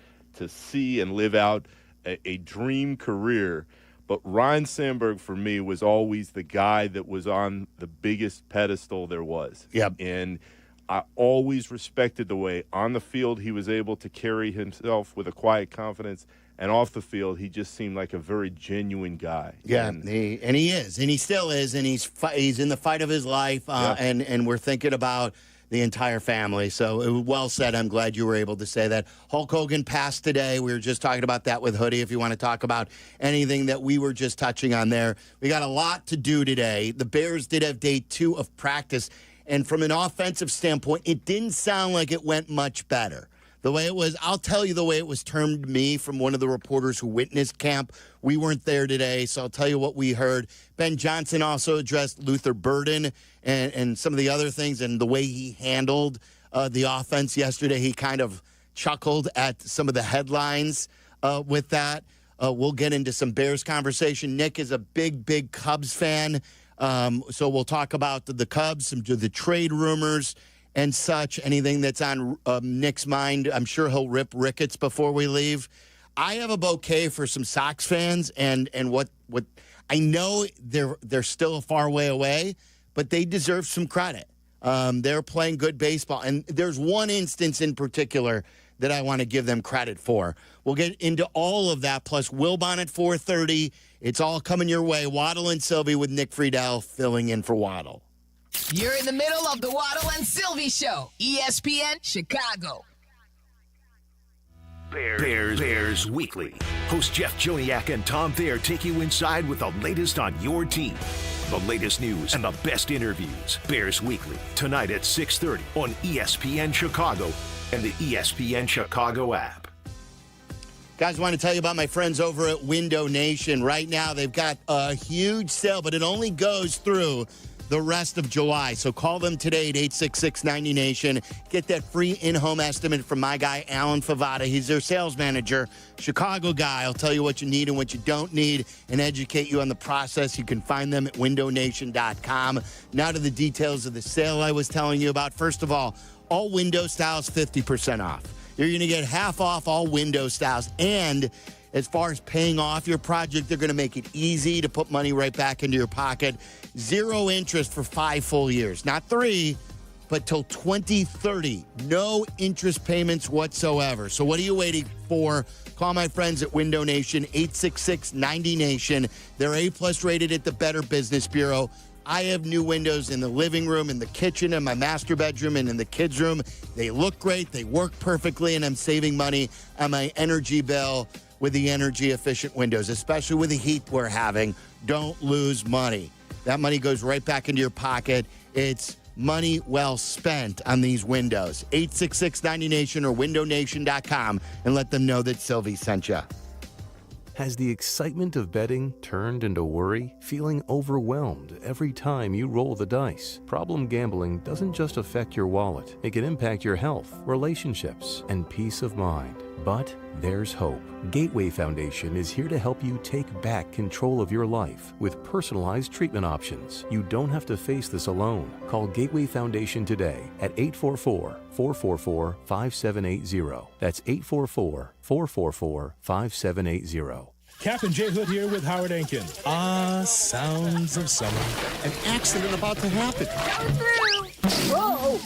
see and live out a dream career, but Ryne Sandberg for me was always the guy that was on the biggest pedestal there was. Yep. And I always respected the way on the field he was able to carry himself with a quiet confidence, and off the field he just seemed like a very genuine guy. Yeah, and he is, and he still is, and he's in the fight of his life, and we're thinking about the entire family. So it was well said. I'm glad you were able to say that. Hulk Hogan passed today. We were just talking about that with Hoodie. If you want to talk about anything that we were just touching on there, we got a lot to do today. The Bears did have day 2 of practice. And from an offensive standpoint, it didn't sound like it went much better. The way it was, I'll tell you the way it was termed to me from one of the reporters who witnessed camp. We weren't there today, so I'll tell you what we heard. Ben Johnson also addressed Luther Burden and some of the other things and the way he handled the offense yesterday. He kind of chuckled at some of the headlines with that. We'll get into some Bears conversation. Nick is a big Cubs fan, so we'll talk about the Cubs, some of the trade rumors, and such, anything that's on Nick's mind. I'm sure he'll rip Ricketts before we leave. I have a bouquet for some Sox fans, and what I know they're still a far way away, but they deserve some credit. They're playing good baseball, and there's one instance in particular that I want to give them credit for. We'll get into all of that, plus Wilbon at 4:30. It's all coming your way. Waddle and Silvy with Nick Friedel filling in for Waddle. You're in the middle of the Waddle and Silvy Show, ESPN Chicago. Bears Weekly. Host Jeff Joniak and Tom Thayer take you inside with the latest on your team. The latest news and the best interviews. Bears Weekly, tonight at 6:30 on ESPN Chicago and the ESPN Chicago app. Guys, I want to tell you about my friends over at Window Nation. Right now, they've got a huge sale, but it only goes through the rest of July. So call them today at 866-90-NATION. Get that free in-home estimate from my guy, Alan Favada. He's their sales manager, Chicago guy. I'll tell you what you need and what you don't need and educate you on the process. You can find them at windownation.com. Now to the details of the sale I was telling you about. First of all window styles 50% off. You're going to get half off all window styles. And as far as paying off your project, they're going to make it easy to put money right back into your pocket. 0 interest for 5 full years. Not 3, but till 2030. No interest payments whatsoever. So what are you waiting for? Call my friends at Window Nation, 866-90-NATION. They're A+ rated at the Better Business Bureau. I have new windows in the living room, in the kitchen, in my master bedroom, and in the kids' room. They look great. They work perfectly, and I'm saving money on my energy bill with the energy-efficient windows, especially with the heat we're having. Don't lose money. That money goes right back into your pocket. It's money well spent on these windows. 866-90-NATION or windownation.com and let them know that Silvy sent you. Has the excitement of betting turned into worry? Feeling overwhelmed every time you roll the dice? Problem gambling doesn't just affect your wallet. It can impact your health, relationships, and peace of mind. But there's hope. Gateway Foundation is here to help you take back control of your life with personalized treatment options. You don't have to face this alone. Call Gateway Foundation today at 844-444-5780. That's 844-444-5780. Kap J Hood here with Howard Enkin. Sounds of summer. An accident about to happen. Coming through. Whoa.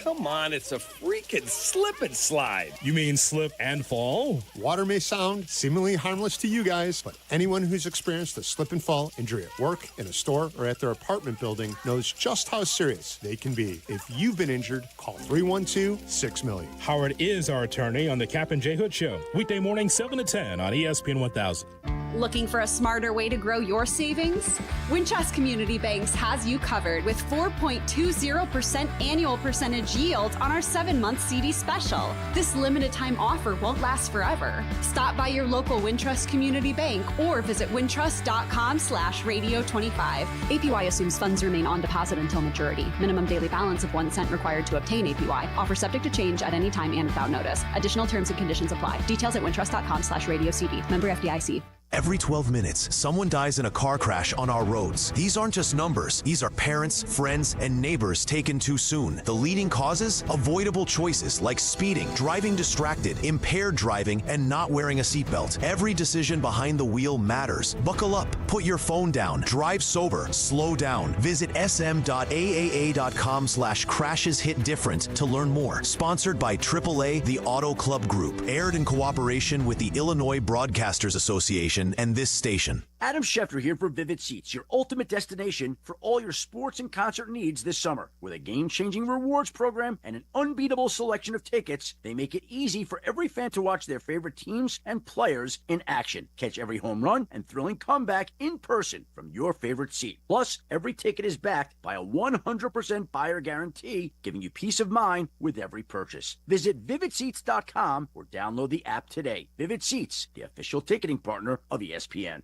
Come on, it's a freaking slip and slide. You mean slip and fall? Water may sound seemingly harmless to you guys, but anyone who's experienced a slip and fall injury at work, in a store, or at their apartment building knows just how serious they can be. If you've been injured, call 312-6-MILLION. Howard is our attorney on the Kap J Hood Show. Weekday morning, 7 to 10 on ESPN 1000. Looking for a smarter way to grow your savings? Winchester Community Banks has you covered with 4.20% annual percentage yield on our 7-month CD special. This limited time offer won't last forever. Stop by your local Wintrust Community Bank or visit wintrust.com/radio25. APY assumes funds remain on deposit until maturity. Minimum daily balance of 1 cent required to obtain APY. Offer subject to change at any time and without notice. Additional terms and conditions apply. Details at wintrust.com/radiocd. Member FDIC. Every 12 minutes, someone dies in a car crash on our roads. These aren't just numbers. These are parents, friends, and neighbors taken too soon. The leading causes? Avoidable choices like speeding, driving distracted, impaired driving, and not wearing a seatbelt. Every decision behind the wheel matters. Buckle up, put your phone down, drive sober, slow down. Visit sm.aaa.com/crasheshitdifferent to learn more. Sponsored by AAA, the Auto Club Group. Aired in cooperation with the Illinois Broadcasters Association and this station. Adam Schefter here for Vivid Seats, your ultimate destination for all your sports and concert needs this summer. With a game-changing rewards program and an unbeatable selection of tickets, they make it easy for every fan to watch their favorite teams and players in action. Catch every home run and thrilling comeback in person from your favorite seat. Plus, every ticket is backed by a 100% buyer guarantee, giving you peace of mind with every purchase. Visit VividSeats.com or download the app today. Vivid Seats, the official ticketing partner of ESPN.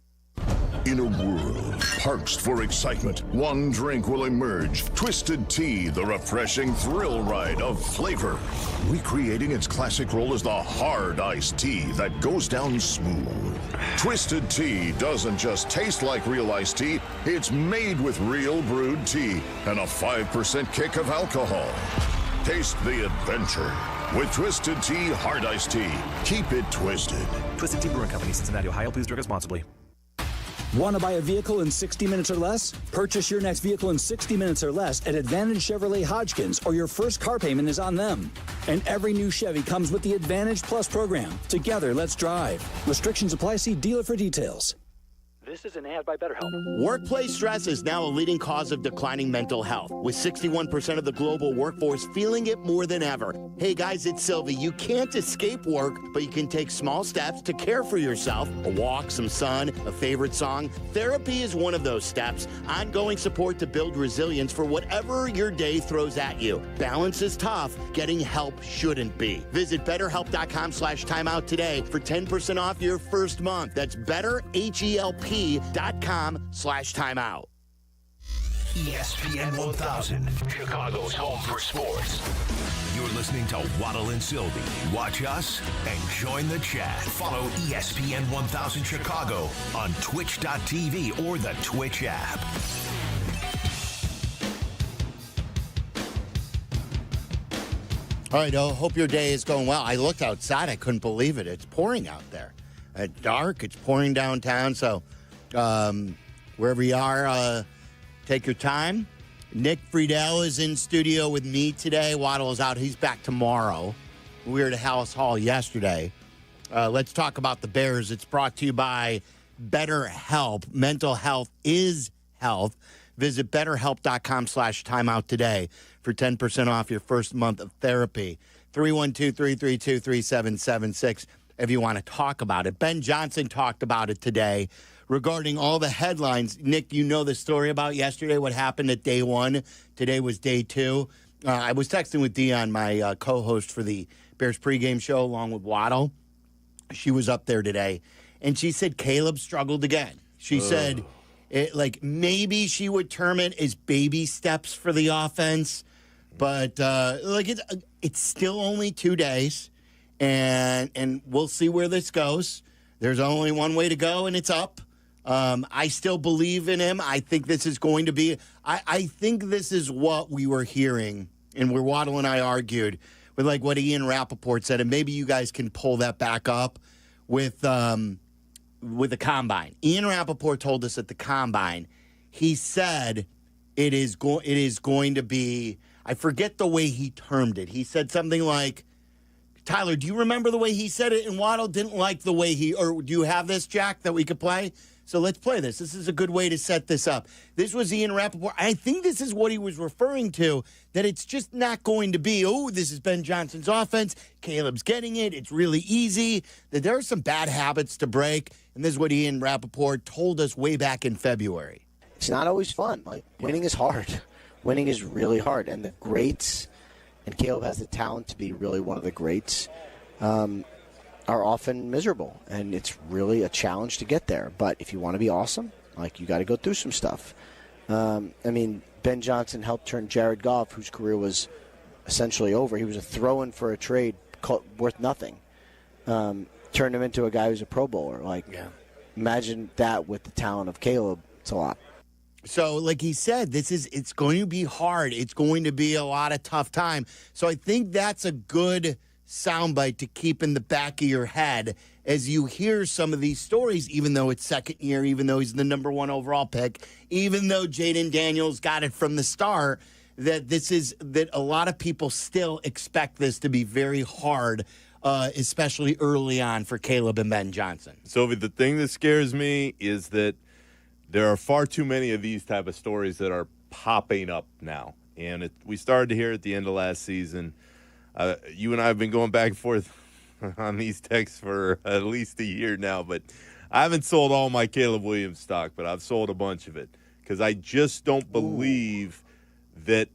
In a world parched for excitement, one drink will emerge. Twisted Tea, the refreshing thrill ride of flavor. Recreating its classic role as the hard iced tea that goes down smooth. Twisted Tea doesn't just taste like real iced tea, it's made with real brewed tea and a 5% kick of alcohol. Taste the adventure with Twisted Tea Hard Iced Tea. Keep it twisted. Twisted Tea Brewing Company, Cincinnati, Ohio. Please drink responsibly. Want to buy a vehicle in 60 minutes or less? Purchase your next vehicle in 60 minutes or less at Advantage Chevrolet Hodgkins, or your first car payment is on them. And every new Chevy comes with the Advantage Plus program. Together, let's drive. Restrictions apply. See dealer for details. This is an ad by BetterHelp. Workplace stress is now a leading cause of declining mental health, with 61% of the global workforce feeling it more than ever. Hey guys, it's Silvy. You can't escape work, but you can take small steps to care for yourself. A walk, some sun, a favorite song. Therapy is one of those steps. Ongoing support to build resilience for whatever your day throws at you. Balance is tough. Getting help shouldn't be. Visit BetterHelp.com/timeout today for 10% off your first month. That's BetterHelp.com/timeout. ESPN 1000, Chicago's home for sports. You're listening to Waddle and Silvy. Watch us and join the chat. Follow ESPN 1000 Chicago on Twitch.tv or the Twitch app. All right, hope your day is going well. I looked outside. I couldn't believe it. It's pouring out there. It's dark. It's pouring downtown. So wherever you are, take your time. Nick Friedel is in studio with me today. Waddle is out. He's back tomorrow. We were at Hallis Hall yesterday. Let's talk about the Bears. It's brought to you by BetterHelp. Mental health is health. Visit BetterHelp.com/timeout today for 10% off your first month of therapy. 312-332-3776 if you want to talk about it. Ben Johnson talked about it today regarding all the headlines. Nick, you know the story about yesterday, what happened at day one. Today was day two. I was texting with Dion, my co-host for the Bears pregame show, along with Waddle. She was up there today, and she said Caleb struggled again. She said, maybe she would term it as baby steps for the offense, but it's still only 2 days, and we'll see where this goes. There's only one way to go, and it's up. I still believe in him. I think this is going to be I think this is what we were hearing, and where Waddle and I argued with what Ian Rappaport said, and maybe you guys can pull that back up with the Combine. Ian Rappaport told us at the Combine, he said it is going to be, I forget the way he termed it. He said something like, Tyler, do you remember the way he said it? And Waddle didn't like the way or do you have this, Jack, that we could play? So let's play this. This is a good way to set this up. This was Ian Rappaport. I think this is what he was referring to, that it's just not going to be, this is Ben Johnson's offense. Caleb's getting it. It's really easy. That there are some bad habits to break. And this is what Ian Rappaport told us way back in February. It's not always fun. Winning is hard. Winning is really hard. And the greats, and Caleb has the talent to be really one of the greats, are often miserable, and it's really a challenge to get there. But if you want to be awesome, you got to go through some stuff. Ben Johnson helped turn Jared Goff, whose career was essentially over. He was a throw-in for a trade worth nothing. Turned him into a guy who's a Pro Bowler. Imagine that with the talent of Caleb. It's a lot. So, like he said, it's going to be hard. It's going to be a lot of tough time. So I think that's a good soundbite to keep in the back of your head as you hear some of these stories, even though it's second year, even though he's the number one overall pick, even though Jaden Daniels got it from the start, that a lot of people still expect this to be very hard, especially early on for Caleb and Ben Johnson. Sylvie, the thing that scares me is that there are far too many of these type of stories that are popping up now. And we started to hear at the end of last season. You and I have been going back and forth on these texts for at least a year now, but I haven't sold all my Caleb Williams stock, but I've sold a bunch of it because I just don't believe that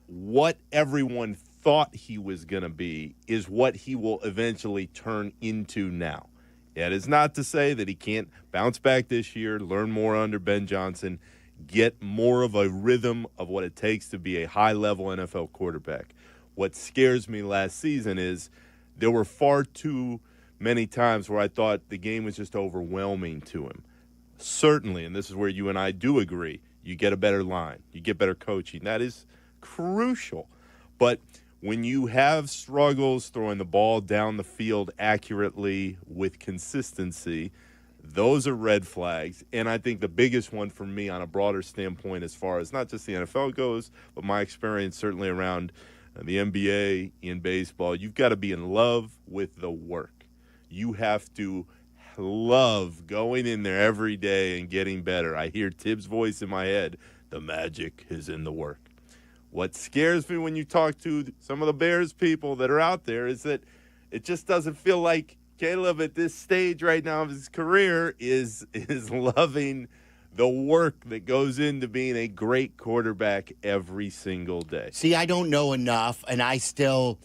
what everyone thought he was going to be is what he will eventually turn into now. That is not to say that he can't bounce back this year, learn more under Ben Johnson, get more of a rhythm of what it takes to be a high-level NFL quarterback. What scares me last season is there were far too many times where I thought the game was just overwhelming to him. Certainly, and this is where you and I do agree, you get a better line, you get better coaching. That is crucial. But when you have struggles throwing the ball down the field accurately with consistency, those are red flags. And I think the biggest one for me on a broader standpoint as far as not just the NFL goes, but my experience certainly around the NBA, in baseball, you've got to be in love with the work. You have to love going in there every day and getting better. I hear Tibbs' voice in my head. The magic is in the work. What scares me when you talk to some of the Bears people that are out there is that it just doesn't feel like Caleb at this stage right now of his career is loving the work that goes into being a great quarterback every single day. See, I don't know enough, and I still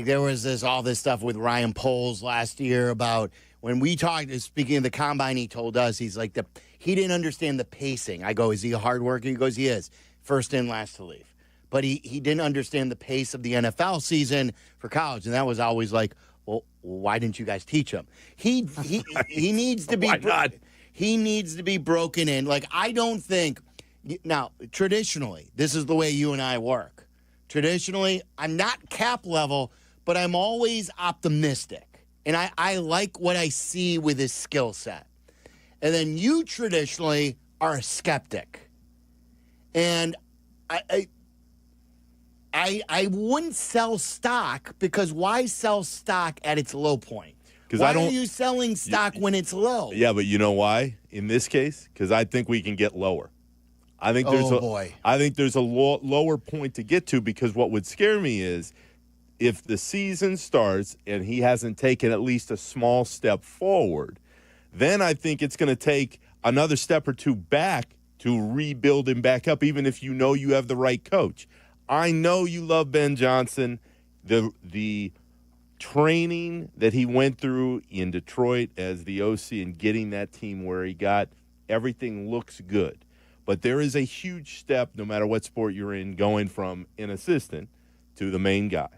there was all this stuff with Ryan Poles last year about when we talked. Speaking of the combine, he told us he didn't understand the pacing. I go, is he a hard worker? He goes, he is. First in, last to leave. But he didn't understand the pace of the NFL season for college, and that was always like, well, why didn't you guys teach him? He needs to be. Why not? He needs to be broken in. Like, I don't think – now, traditionally, this is the way you and I work. Traditionally, I'm not Cap level, but I'm always optimistic. And I like what I see with his skill set. And then you traditionally are a skeptic. And I wouldn't sell stock because why sell stock at its low point? Why are you selling stock when it's low? Yeah, but you know why? In this case, because I think we can get lower. I think there's a lower point to get to because what would scare me is if the season starts and he hasn't taken at least a small step forward, then I think it's going to take another step or two back to rebuild him back up, even if you know you have the right coach. I know you love Ben Johnson. The training that he went through in Detroit as the OC and getting that team where he got, everything looks good. But there is a huge step, no matter what sport you're in, going from an assistant to the main guy.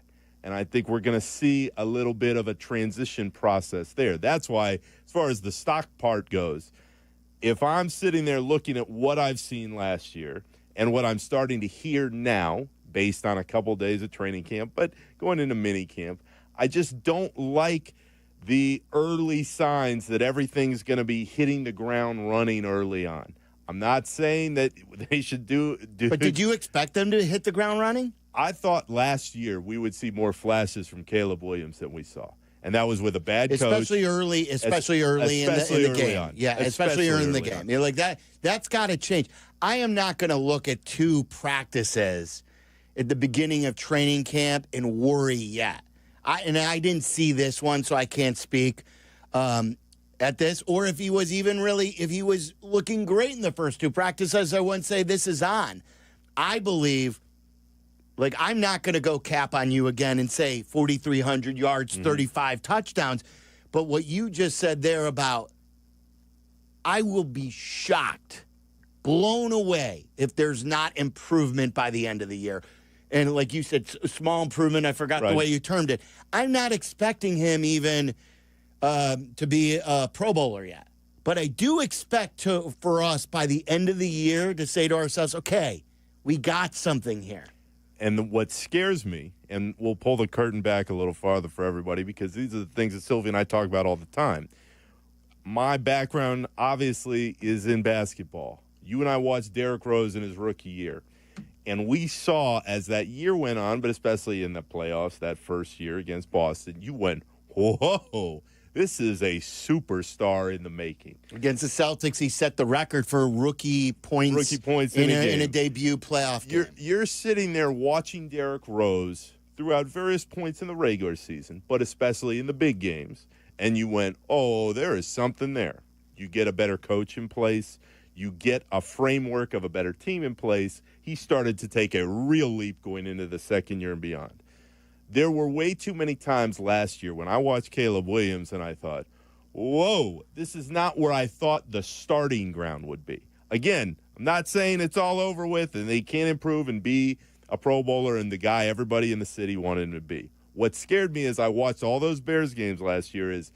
And I think we're going to see a little bit of a transition process there. That's why, as far as the stock part goes, if I'm sitting there looking at what I've seen last year and what I'm starting to hear now, based on a couple days of training camp, but going into mini camp, I just don't like the early signs that everything's going to be hitting the ground running early on. I'm not saying that they should do. But did you expect them to hit the ground running? I thought last year we would see more flashes from Caleb Williams than we saw. And that was with a bad coach. Especially early in the game. On. Yeah, especially early in the game. You're like, that's got to change. I am not going to look at 2 practices at the beginning of training camp and worry yet. I didn't see this one, so I can't speak at this. Or if he was looking great in the first 2 practices, I wouldn't say this is on. I believe, I'm not going to go Cap on you again and say 4,300 yards, 35 touchdowns. But what you just said there about, I will be shocked, blown away if there's not improvement by the end of the year. And like you said, small improvement. I forgot the way you termed it. I'm not expecting him even to be a Pro Bowler yet. But I do expect for us by the end of the year to say to ourselves, okay, we got something here. And what scares me, and we'll pull the curtain back a little farther for everybody because these are the things that Sylvia and I talk about all the time. My background, obviously, is in basketball. You and I watched Derrick Rose in his rookie year. And we saw as that year went on, but especially in the playoffs, that first year against Boston, you went, whoa, This is a superstar in the making. Against the Celtics, he set the record for rookie points in a debut playoff game. You're sitting there watching Derrick Rose throughout various points in the regular season, but especially in the big games, and you went, oh, there is something there. You get a better coach in place. You get a framework of a better team in place. He started to take a real leap going into the second year and beyond. There were way too many times last year when I watched Caleb Williams and I thought, whoa, this is not where I thought the starting ground would be. Again, I'm not saying it's all over with and they can't improve and be a Pro Bowler and the guy everybody in the city wanted him to be. What scared me as I watched all those Bears games last year is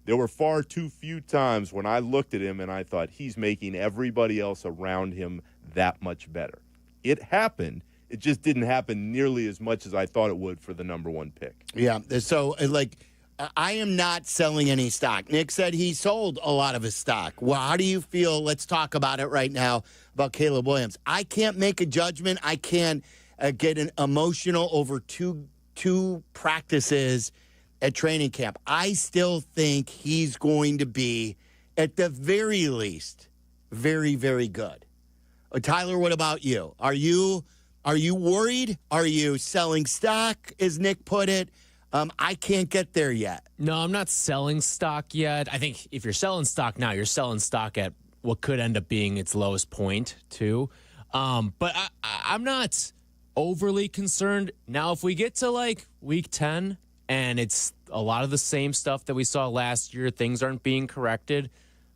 there were far too few times when I looked at him and I thought he's making everybody else around him that much better. It happened. It just didn't happen nearly as much as I thought it would for the number one pick. Yeah, so, I am not selling any stock. Nick said he sold a lot of his stock. Well, how do you feel? Let's talk about it right now about Caleb Williams. I can't make a judgment. I can't get an emotional over two practices at training camp. I still think he's going to be, at the very least, very, very good. Tyler, what about you? Are you worried? Are you selling stock, as Nick put it? I can't get there yet. No, I'm not selling stock yet. I think if you're selling stock now, you're selling stock at what could end up being its lowest point, too. But I'm not overly concerned. Now, if we get to, week 10 and it's a lot of the same stuff that we saw last year, things aren't being corrected,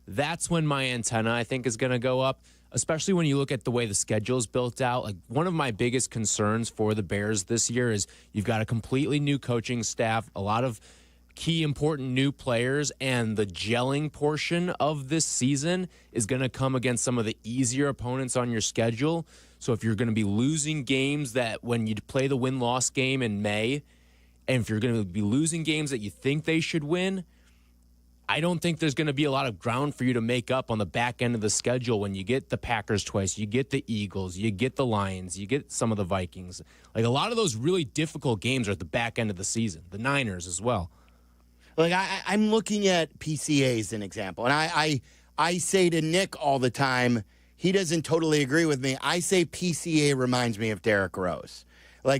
that's when my antenna, I think, is going to go up. Especially when you look at the way the schedule is built out. One of my biggest concerns for the Bears this year is you've got a completely new coaching staff, a lot of key important new players, and the gelling portion of this season is going to come against some of the easier opponents on your schedule. So if you're going to be losing games that when you play the win-loss game in May, and if you're going to be losing games that you think they should win, I don't think there's going to be a lot of ground for you to make up on the back end of the schedule when you get the Packers twice, you get the Eagles, you get the Lions, you get some of the Vikings. A lot of those really difficult games are at the back end of the season. The Niners as well. I'm looking at PCA as an example, and I say to Nick all the time, he doesn't totally agree with me. I say PCA reminds me of Derrick Rose.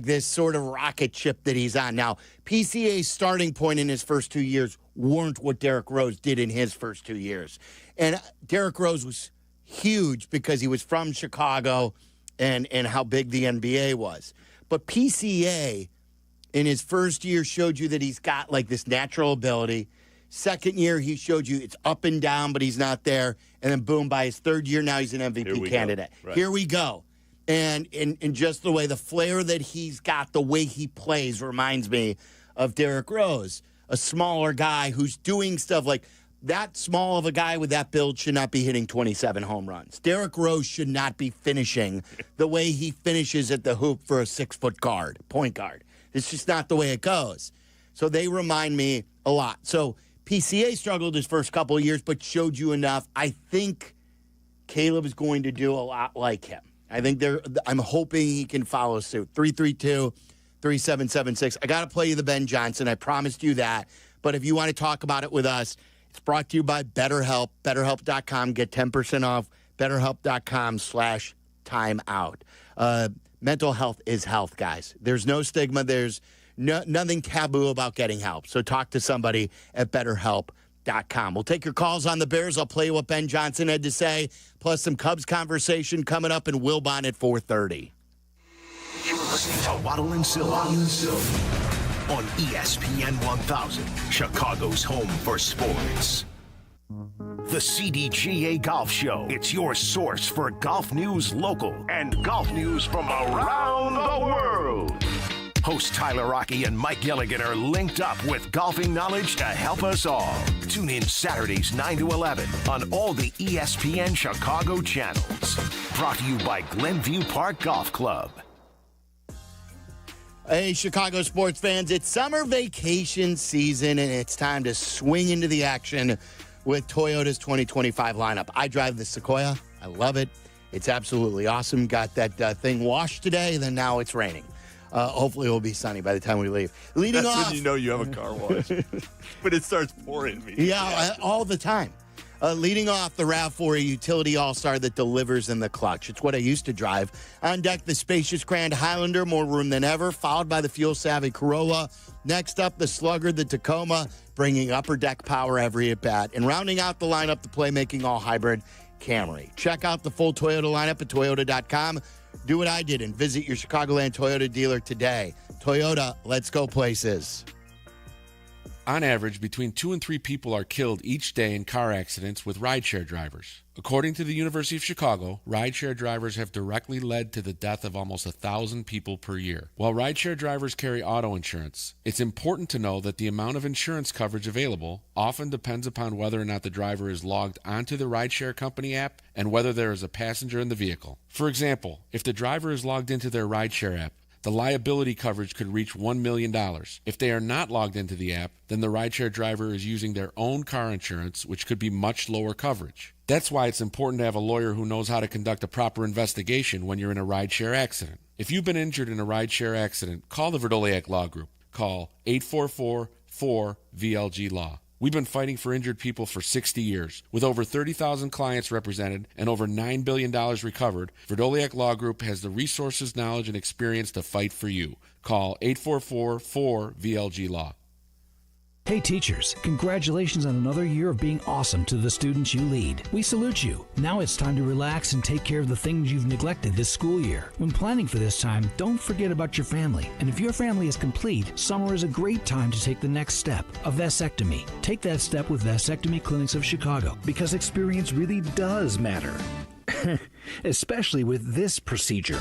This sort of rocket ship that he's on. Now, PCA's starting point in his first 2 years weren't what Derrick Rose did in his first 2 years. And Derrick Rose was huge because he was from Chicago and how big the NBA was. But PCA in his first year showed you that he's got this natural ability. Second year, he showed you it's up and down, but he's not there. And then boom, by his third year, now he's an MVP candidate. Right. Here we go. And just the way, the flair that he's got, the way he plays reminds me of Derrick Rose, a smaller guy who's doing stuff like that. Small of a guy with that build should not be hitting 27 home runs. Derrick Rose should not be finishing the way he finishes at the hoop for a 6-foot guard, point guard. It's just not the way it goes. So they remind me a lot. So PCA struggled his first couple of years, but showed you enough. I think Caleb is going to do a lot like him. I think I'm hoping he can follow suit. 332-3776. I got to play you the Ben Johnson. I promised you that. But if you want to talk about it with us, it's brought to you by BetterHelp. BetterHelp.com. Get 10% off. BetterHelp.com/timeout. Mental health is health, guys. There's no stigma. There's nothing taboo about getting help. So talk to somebody at BetterHelp.com. We'll take your calls on the Bears. I'll play you what Ben Johnson had to say, plus some Cubs conversation coming up in Wilbon at 4:30. You're listening to Waddle and Silvy on ESPN 1000, Chicago's home for sports. The CDGA Golf Show. It's your source for golf news local and golf news from around the world. Hosts Tyler Rocky and Mike Gilligan are linked up with golfing knowledge to help us all. Tune in Saturdays 9 to 11 on all the ESPN Chicago channels. Brought to you by Glenview Park Golf Club. Hey, Chicago sports fans, it's summer vacation season, and it's time to swing into the action with Toyota's 2025 lineup. I drive the Sequoia. I love it. It's absolutely awesome. Got that thing washed today, then now it's raining. Hopefully it will be sunny by the time we leave. Leading That's off. when you know you have a car wash. But it starts pouring. Yeah, all the time. Leading off, the RAV4, a utility all-star that delivers in the clutch. It's what I used to drive. On deck, the spacious Grand Highlander, more room than ever, followed by the fuel-savvy Corolla. Next up, the Slugger, the Tacoma, bringing upper deck power every at-bat. And rounding out the lineup, the playmaking all-hybrid Camry. Check out the full Toyota lineup at Toyota.com. Do what I did and visit your Chicagoland Toyota dealer today. Toyota, let's go places. On average, between 2 and 3 people are killed each day in car accidents with rideshare drivers. According to the University of Chicago, rideshare drivers have directly led to the death of almost 1,000 people per year. While rideshare drivers carry auto insurance, it's important to know that the amount of insurance coverage available often depends upon whether or not the driver is logged onto the rideshare company app and whether there is a passenger in the vehicle. For example, if the driver is logged into their rideshare app, the liability coverage could reach $1 million. If they are not logged into the app, then the rideshare driver is using their own car insurance, which could be much lower coverage. That's why it's important to have a lawyer who knows how to conduct a proper investigation when you're in a rideshare accident. If you've been injured in a rideshare accident, call the Verdoliak Law Group. Call 844-4VLG-LAW. We've been fighting for injured people for 60 years. With over 30,000 clients represented and over $9 billion recovered, Verdoliak Law Group has the resources, knowledge, and experience to fight for you. Call 844-4VLG-LAW. Hey teachers, congratulations on another year of being awesome to the students you lead. We salute you. Now it's time to relax and take care of the things you've neglected this school year. When planning for this time, don't forget about your family. And if your family is complete, summer is a great time to take the next step, a vasectomy. Take that step with Vasectomy Clinics of Chicago, because experience really does matter. Especially with this procedure.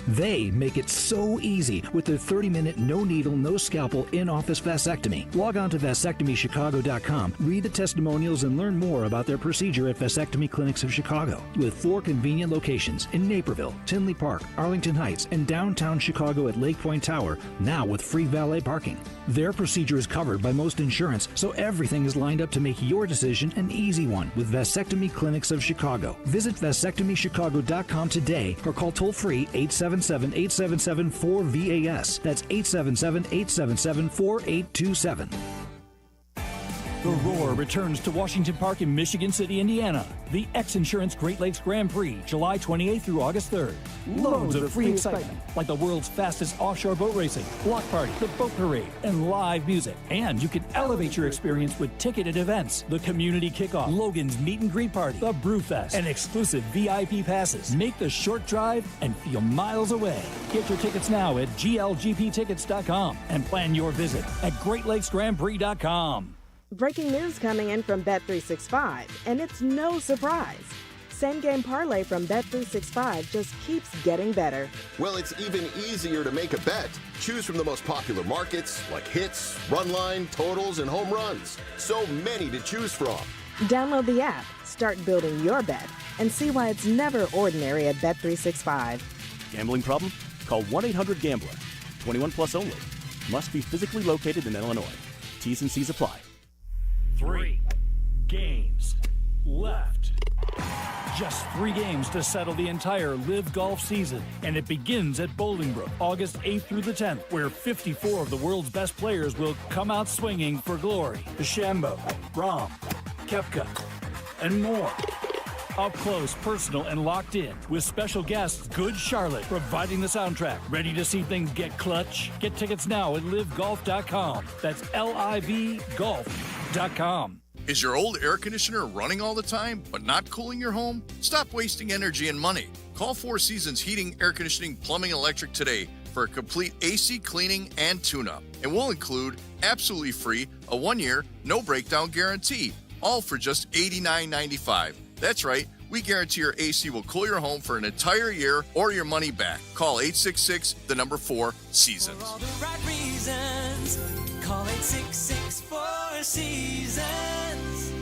They make it so easy with their 30-minute, no-needle, no-scalpel, in-office vasectomy. Log on to vasectomychicago.com, read the testimonials, and learn more about their procedure at Vasectomy Clinics of Chicago. With 4 convenient locations in Naperville, Tinley Park, Arlington Heights, and downtown Chicago at Lake Point Tower, now with free valet parking. Their procedure is covered by most insurance, so everything is lined up to make your decision an easy one with Vasectomy Clinics of Chicago. Visit vasectomychicago.com today or call toll-free 877-877-4VAS. That's 877-877-4827. The Roar returns to Washington Park in Michigan City, Indiana. The X Insurance Great Lakes Grand Prix, July 28th through August 3rd. Loads of free excitement, like the world's fastest offshore boat racing, block party, the boat parade, and live music. And you can elevate your experience with ticketed events, the community kickoff, Logan's meet and greet party, the Brewfest, and exclusive VIP passes. Make the short drive and feel miles away. Get your tickets now at glgptickets.com and plan your visit at GreatLakesGrandPrix.com. Breaking news coming in from Bet365, and it's no surprise. Same game parlay from Bet365 just keeps getting better. Well, it's even easier to make a bet. Choose from the most popular markets like hits, run line, totals, and home runs. So many to choose from. Download the app, start building your bet, and see why it's never ordinary at Bet365. Gambling problem? Call 1-800-GAMBLER. 21 plus only. Must be physically located in Illinois. T's and C's apply. 3 games left. Just 3 games to settle the entire Live Golf season. And it begins at Bolingbrook, August 8th through the 10th, where 54 of the world's best players will come out swinging for glory. DeChambeau, Rahm, Koepka, and more. Up close, personal, and locked in, with special guests Good Charlotte providing the soundtrack. Ready to see things get clutch? Get tickets now at livegolf.com. That's LIVGolf.com. Is your old air conditioner running all the time, but not cooling your home? Stop wasting energy and money. Call Four Seasons Heating, Air Conditioning, Plumbing, and Electric today for a complete AC cleaning and tune-up. And we'll include, absolutely free, a 1-year, no-breakdown guarantee, all for just $89.95. That's right, we guarantee your AC will cool your home for an entire year or your money back. Call 866-4 Seasons. For all the right reasons, call 866-4 Seasons.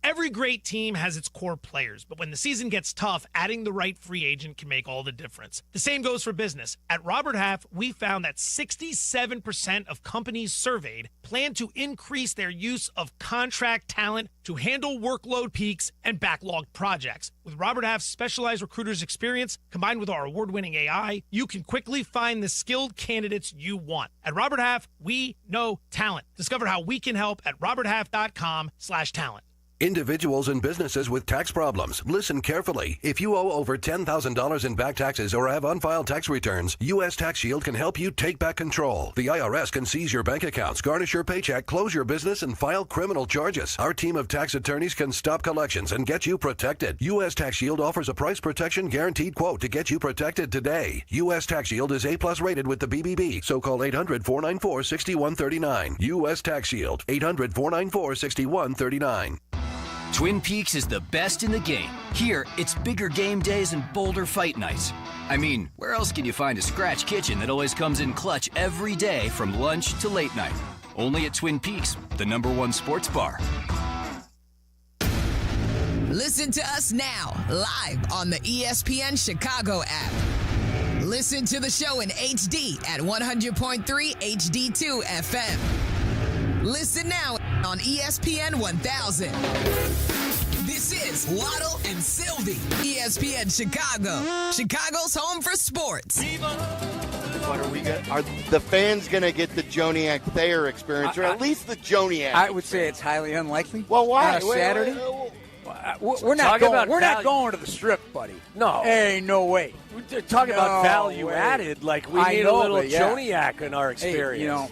Every great team has its core players, but when the season gets tough, adding the right free agent can make all the difference. The same goes for business. At Robert Half, we found that 67% of companies surveyed plan to increase their use of contract talent to handle workload peaks and backlogged projects. With Robert Half's specialized recruiters' experience, combined with our award-winning AI, you can quickly find the skilled candidates you want. At Robert Half, we know talent. Discover how we can help at roberthalf.com/talent. Individuals and businesses with tax problems, listen carefully. If you owe over $10,000 in back taxes or have unfiled tax returns, U.S. Tax Shield can help you take back control. The IRS can seize your bank accounts, garnish your paycheck, close your business, and file criminal charges. Our team of tax attorneys can stop collections and get you protected. U.S. Tax Shield offers a price protection guaranteed quote to get you protected today. U.S. Tax Shield is A+ rated with the BBB, so call 800-494-6139. U.S. Tax Shield, 800-494-6139. Twin Peaks is the best in the game. Here, it's bigger game days and bolder fight nights. I mean, where else can you find a scratch kitchen that always comes in clutch every day from lunch to late night? Only at Twin Peaks, the #1 sports bar. Listen to us now, live on the ESPN Chicago app. Listen to the show in HD at 100.3 HD2 FM. Listen now on ESPN 1000. This is Waddle and Silvy, ESPN Chicago, Chicago's home for sports. What are we going? Are the fans going to get the Joniak Thayer experience, or at least the Joniak? I would say it's highly unlikely. Well, why? On a Saturday? We're not going to the Strip, buddy. No. Hey, no way. We're talking about value added. Like, we need a little Joniak in our experience. Hey, you know,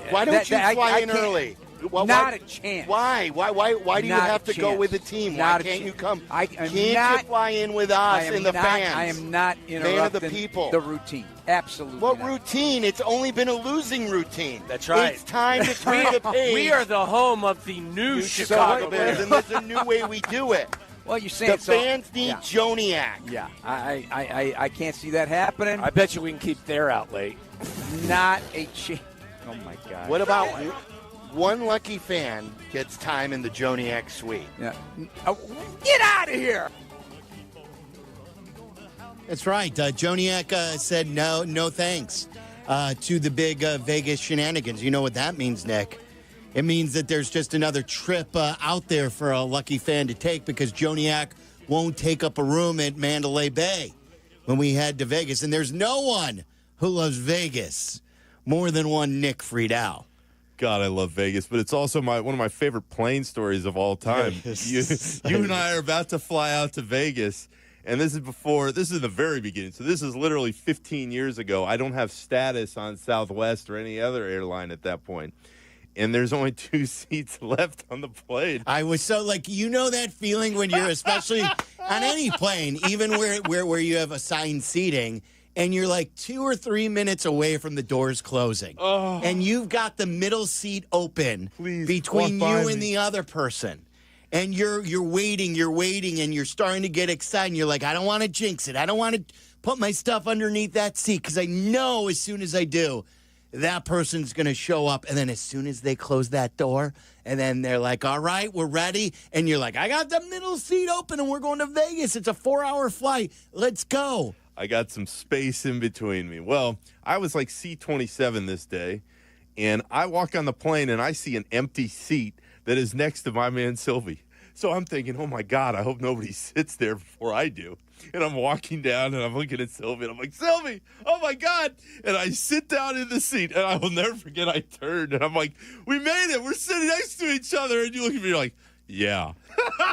why don't you fly in early? Not a chance. Why do you have to go with the team? Why can't you come? Can't you fly in with us and the fans? I am not interrupting the people. The routine. Absolutely. What not. Routine? It's only been a losing routine. That's right. It's time to turn the page. We are the home of the new Chicago Bears. And there's a new way we do it. Well, you're saying the fans need Joniak. Yeah, I can't see that happening. I bet you we can keep Thayer out late. Not a chance. Oh, my God. What about one lucky fan gets time in the Joniak suite? Yeah. Get out of here! That's right. Joniak said no thanks to the big Vegas shenanigans. You know what that means, Nick? It means that there's just another trip out there for a lucky fan to take because Joniak won't take up a room at Mandalay Bay when we head to Vegas. And there's no one who loves Vegas more than one Nick Friedel. God, I love Vegas, but it's also one of my favorite plane stories of all time. You and I are about to fly out to Vegas, and this is the very beginning. So this is literally 15 years ago. I don't have status on Southwest or any other airline at that point. And there's only 2 seats left on the plane. I was so that feeling when you're especially on any plane, even where you have assigned seating, and you're like 2 or 3 minutes away from the doors closing. Oh. And you've got the middle seat open between you and the other person. And you're waiting, and you're starting to get excited. And you're like, I don't want to jinx it. I don't want to put my stuff underneath that seat because I know as soon as I do, that person's going to show up. And then as soon as they close that door, and then they're like, all right, we're ready. And you're like, I got the middle seat open, and we're going to Vegas. It's a 4-hour flight. Let's go. I got some space in between me. Well, I was like C-27 this day, and I walk on the plane, and I see an empty seat that is next to my man Silvy. So I'm thinking, oh, my God, I hope nobody sits there before I do. And I'm walking down, and I'm looking at Silvy, and I'm like, Silvy, oh, my God. And I sit down in the seat, and I will never forget I turned, and I'm like, we made it. We're sitting next to each other. And you look at me, you're like, yeah.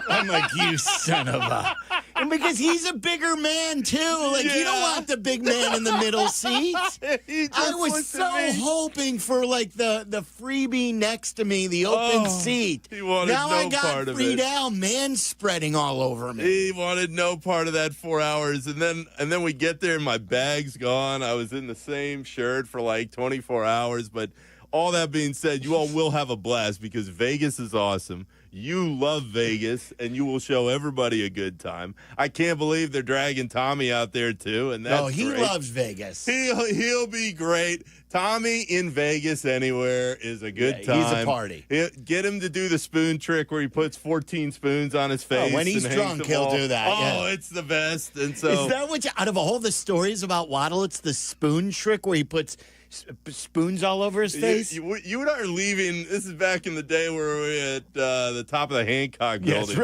I'm like, you son of a... And because he's a bigger man, too. Like, you don't want the big man in the middle seat. I was so hoping for, like, the freebie next to me, the open seat. He wanted now no I got part of it. Friedel man-spreading all over me. He wanted no part of that 4 hours. And then we get there, and my bag's gone. I was in the same shirt for, like, 24 hours. But all that being said, you all will have a blast because Vegas is awesome. You love Vegas, and you will show everybody a good time. I can't believe they're dragging Tommy out there, too, and that's he great. loves Vegas. He'll be great. Tommy in Vegas anywhere is a good time. He's a party. Get him to do the spoon trick where he puts 14 spoons on his face. When he's drunk, he'll do that. Oh, it's the best. And so, is that what out of all the stories about Waddle, it's the spoon trick where he puts spoons all over his face? You and I are leaving. This is back in the day where we were at the top of the Hancock building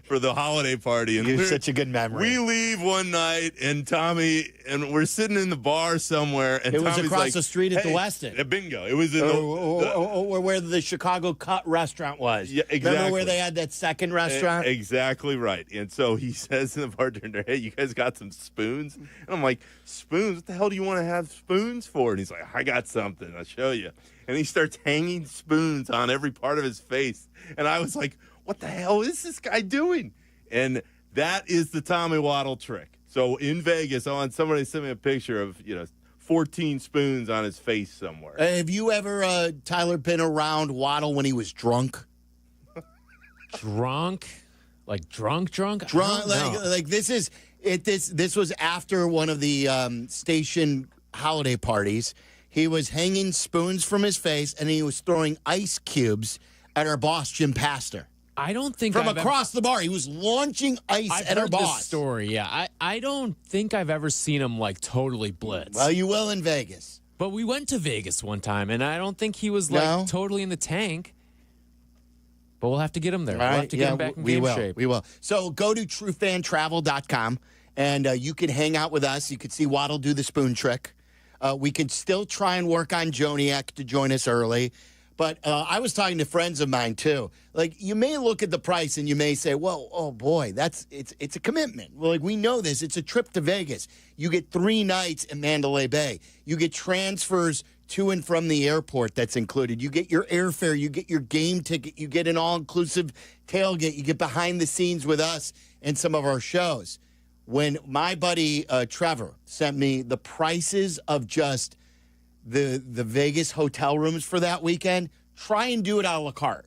for the holiday party. And you have such a good memory. We leave one night, and Tommy, and we're sitting in the bar somewhere. And it was Tommy's across like, the street at the Westin. Bingo. It was in or where the Chicago Cut restaurant was. Yeah, exactly. Remember where they had that second restaurant? Exactly right. And so he says to the bartender, hey, you guys got some spoons? And I'm like, spoons? What the hell do you want to have spoons for? And he's like, I got something. I'll show you. And he starts hanging spoons on every part of his face. And I was like, what the hell is this guy doing? And that is the Tommy Waddle trick. So in Vegas, I want somebody to send me a picture of, 14 spoons on his face somewhere. Have you ever, Tyler, been around Waddle when he was drunk? Drunk? Like drunk? Drunk, like this is it. This was after one of the station holiday parties. He was hanging spoons from his face, and he was throwing ice cubes at our boss, Jim Pastor. I don't think from across the bar, he was launching ice at our boss. This story, yeah. I don't think I've ever seen him like totally blitz. Well, you will in Vegas. But we went to Vegas one time, and I don't think he was totally in the tank. But we'll have to get him there. All right, we'll have to get him back in game shape. We will. So go to truefantravel.com, and you can hang out with us. You can see Waddle do the spoon trick. We can still try and work on Joniak to join us early. But I was talking to friends of mine, too. Like, you may look at the price and you may say, well, oh, boy, it's a commitment. Well, like, we know this. It's a trip to Vegas. You get 3 nights in Mandalay Bay. You get transfers to and from the airport that's included. You get your airfare. You get your game ticket. You get an all-inclusive tailgate. You get behind the scenes with us and some of our shows. When my buddy Trevor sent me the prices of just the Vegas hotel rooms for that weekend, try and do it a la carte.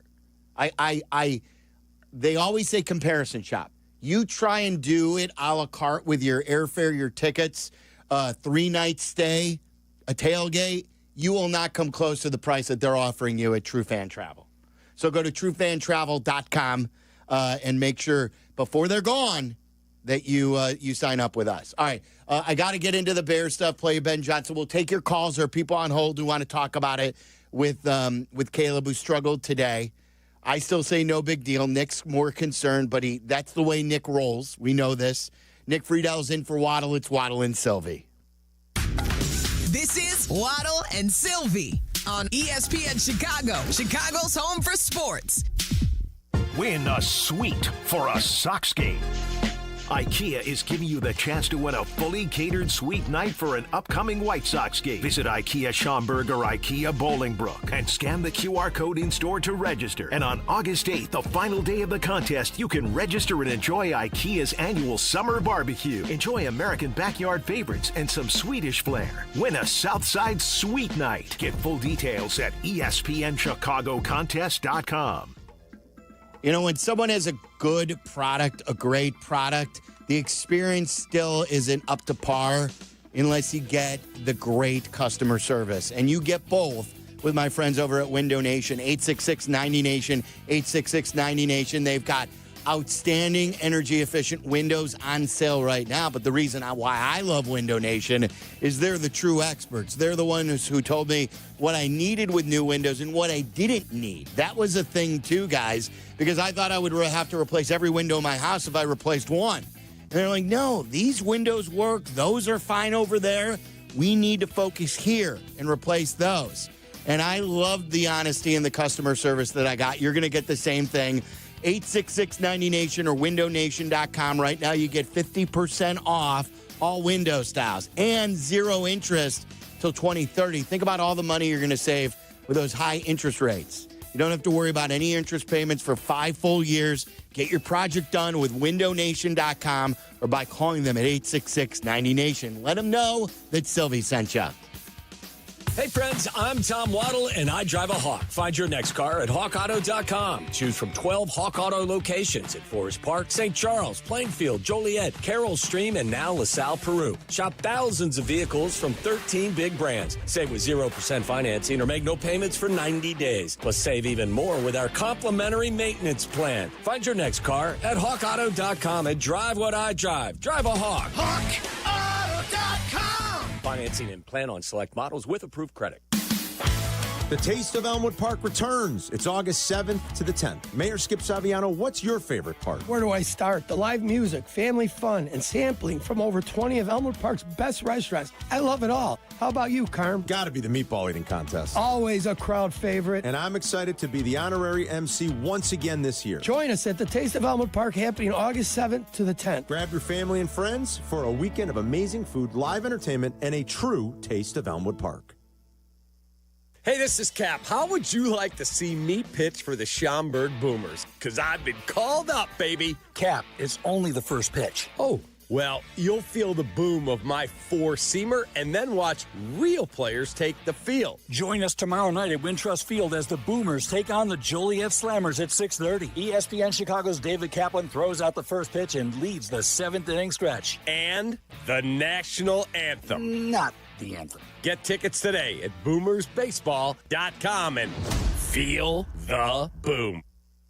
They always say comparison shop. You try and do it a la carte with your airfare, your tickets, 3-night stay, a tailgate. You will not come close to the price that they're offering you at True Fan Travel. So go to truefantravel.com and make sure before they're gone that you sign up with us. All right, I got to get into the Bears stuff. Play Ben Johnson. We'll take your calls. There are people on hold who want to talk about it with Caleb, who struggled today. I still say no big deal. Nick's more concerned, but that's the way Nick rolls. We know this. Nick Friedel's in for Waddle. It's Waddle and Silvy. This is Waddle and Silvy on ESPN Chicago, Chicago's home for sports. Win a suite for a Sox game. IKEA is giving you the chance to win a fully catered suite night for an upcoming White Sox game. Visit IKEA Schaumburg or IKEA Bolingbrook and scan the QR code in store to register. And on August 8th, the final day of the contest, you can register and enjoy IKEA's annual summer barbecue. Enjoy American backyard favorites and some Swedish flair. Win a Southside Suite Night. Get full details at ESPNChicagoContest.com. You know, when someone has a good product, a great product, the experience still isn't up to par unless you get the great customer service. And you get both with my friends over at Window Nation, 866-90-NATION, 866-90-NATION. They've got outstanding energy-efficient windows on sale right now. But the reason why I love Window Nation is they're the true experts. They're the ones who told me what I needed with new windows and what I didn't need. That was a thing, too, guys, because I thought I would have to replace every window in my house if I replaced one. And they're like, no, these windows work. Those are fine over there. We need to focus here and replace those. And I loved the honesty and the customer service that I got. You're going to get the same thing. 866-90-NATION or windownation.com. Right now, you get 50% off all window styles and 0 interest till 2030. Think about all the money you're going to save with those high interest rates. You don't have to worry about any interest payments for 5 full years. Get your project done with windownation.com or by calling them at 866-90-NATION. Let them know that Silvy sent you. Hey friends, I'm Tom Waddle and I drive a Hawk. Find your next car at hawkauto.com. Choose from 12 Hawk Auto locations at Forest Park, St. Charles, Plainfield, Joliet, Carroll Stream, and now LaSalle, Peru. Shop thousands of vehicles from 13 big brands. Save with 0% financing or make no payments for 90 days. Plus save even more with our complimentary maintenance plan. Find your next car at hawkauto.com and drive what I drive. Drive a Hawk. HawkAuto.com. Financing and plan on select models with approved credit. The Taste of Elmwood Park returns. It's August 7th to the 10th. Mayor Skip Saviano, what's your favorite part? Where do I start? The live music, family fun, and sampling from over 20 of Elmwood Park's best restaurants. I love it all. How about you, Carm? Gotta be the meatball eating contest. Always a crowd favorite. And I'm excited to be the honorary MC once again this year. Join us at the Taste of Elmwood Park happening August 7th to the 10th. Grab your family and friends for a weekend of amazing food, live entertainment, and a true Taste of Elmwood Park. Hey, this is Kap. How would you like to see me pitch for the Schaumburg Boomers? Because I've been called up, baby. Kap, it's only the first pitch. Oh, well, you'll feel the boom of my four-seamer and then watch real players take the field. Join us tomorrow night at Wintrust Field as the Boomers take on the Joliet Slammers at 6:30. ESPN Chicago's David Kaplan throws out the first pitch and leads the seventh-inning stretch. And the national anthem. Not the anthem. Get tickets today at boomersbaseball.com and feel the boom.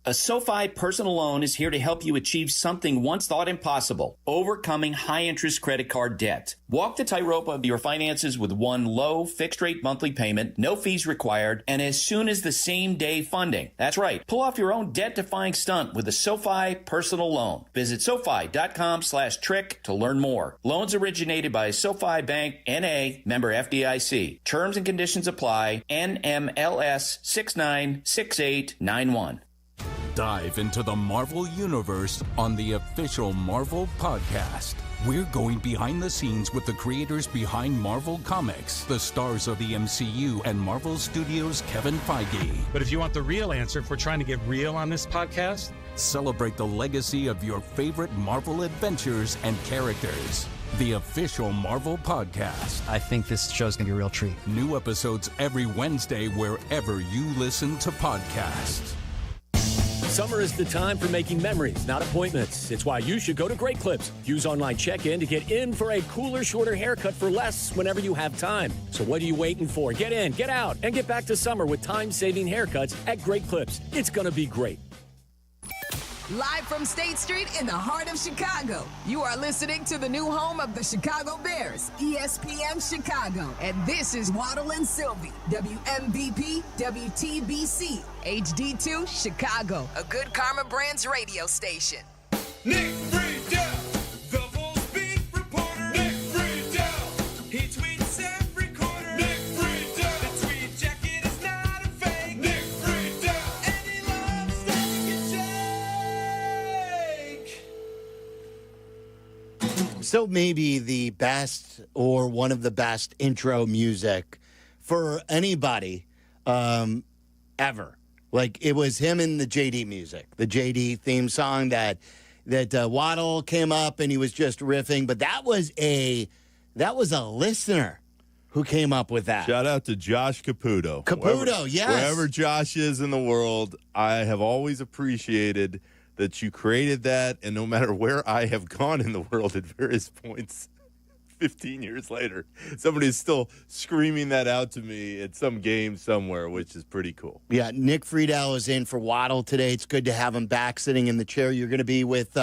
A SoFi personal loan is here to help you achieve something once thought impossible, overcoming high-interest credit card debt. Walk the tightrope of your finances with one low, fixed-rate monthly payment, no fees required, and as soon as the same-day funding. That's right. Pull off your own debt-defying stunt with a SoFi personal loan. Visit SoFi.com/trick to learn more. Loans originated by SoFi Bank, N.A., member FDIC. Terms and conditions apply. NMLS 696891. Dive into the Marvel Universe on the official Marvel Podcast. We're going behind the scenes with the creators behind Marvel Comics, the stars of the MCU, and Marvel Studios' Kevin Feige. But if you want the real answer, if we're trying to get real on this podcast, celebrate the legacy of your favorite Marvel adventures and characters. The official Marvel Podcast. I think this show's going to be a real treat. New episodes every Wednesday wherever you listen to podcasts. Summer is the time for making memories, not appointments. It's why you should go to Great Clips. Use online check-in to get in for a cooler, shorter haircut for less whenever you have time. So what are you waiting for? Get in, get out, and get back to summer with time-saving haircuts at Great Clips. It's going to be great. Live from State Street in the heart of Chicago, you are listening to the new home of the Chicago Bears, ESPN Chicago. And this is Waddle and Silvy, WMVP, WTBC, HD2, Chicago, a good Karma Brands radio station. Nick Friedel, the full speed reporter. Nick Friedel, he tweets every quarter. Nick Friedel, the tweet jacket is not a fake. Nick Friedel, and he loves steak and shake. Still maybe the best or one of the best intro music for anybody ever. Like, it was him and the JD music, the JD theme song that Waddle came up and he was just riffing. But that was a listener who came up with that. Shout out to Josh Caputo. Yes. Wherever Josh is in the world, I have always appreciated that you created that. And no matter where I have gone in the world at various points, 15 years later, somebody is still screaming that out to me at some game somewhere, which is pretty cool. Yeah, Nick Friedel is in for Waddle today. It's good to have him back sitting in the chair. You're going to be with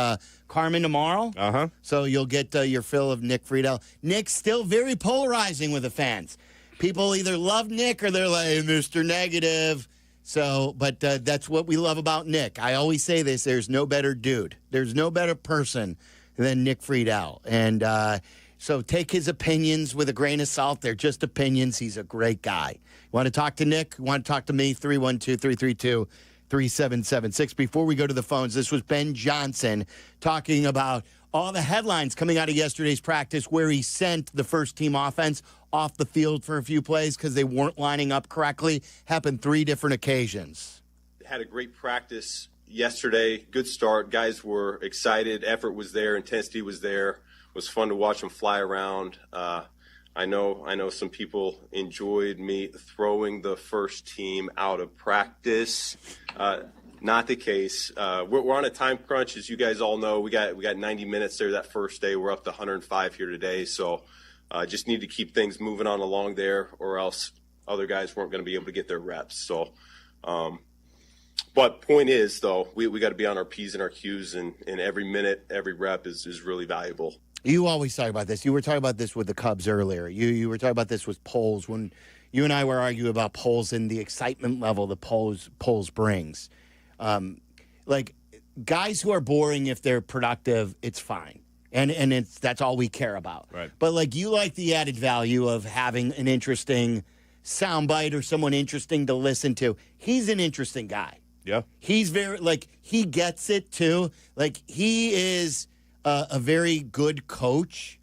Carmen tomorrow. Uh-huh. So you'll get your fill of Nick Friedel. Nick's still very polarizing with the fans. People either love Nick or they're like, hey, Mr. Negative. So, but that's what we love about Nick. I always say this, there's no better dude. There's no better person than Nick Friedel. And so take his opinions with a grain of salt. They're just opinions. He's a great guy. You want to talk to Nick? You want to talk to me? 312-332-3776. Before we go to the phones, this was Ben Johnson talking about all the headlines coming out of yesterday's practice where he sent the first-team offense off the field for a few plays because they weren't lining up correctly. Happened 3 different occasions. Had a great practice yesterday. Good start. Guys were excited. Effort was there. Intensity was there. It was fun to watch them fly around. I know some people enjoyed me throwing the first team out of practice. Not the case. We're on a time crunch, as you guys all know. We got 90 minutes there that first day. We're up to 105 here today, so just need to keep things moving on along there, or else other guys weren't going to be able to get their reps. So, but point is, though, we got to be on our P's and our Q's, and every minute, every rep is really valuable. You always talk about this. You were talking about this with the Cubs earlier. You were talking about this with Poles when you and I were arguing about Poles and the excitement level that Poles brings. Like guys who are boring, if they're productive, it's fine. And that's all we care about. Right. But like you like the added value of having an interesting soundbite or someone interesting to listen to. He's an interesting guy. Yeah. He's he gets it too. Like he is a very good coach,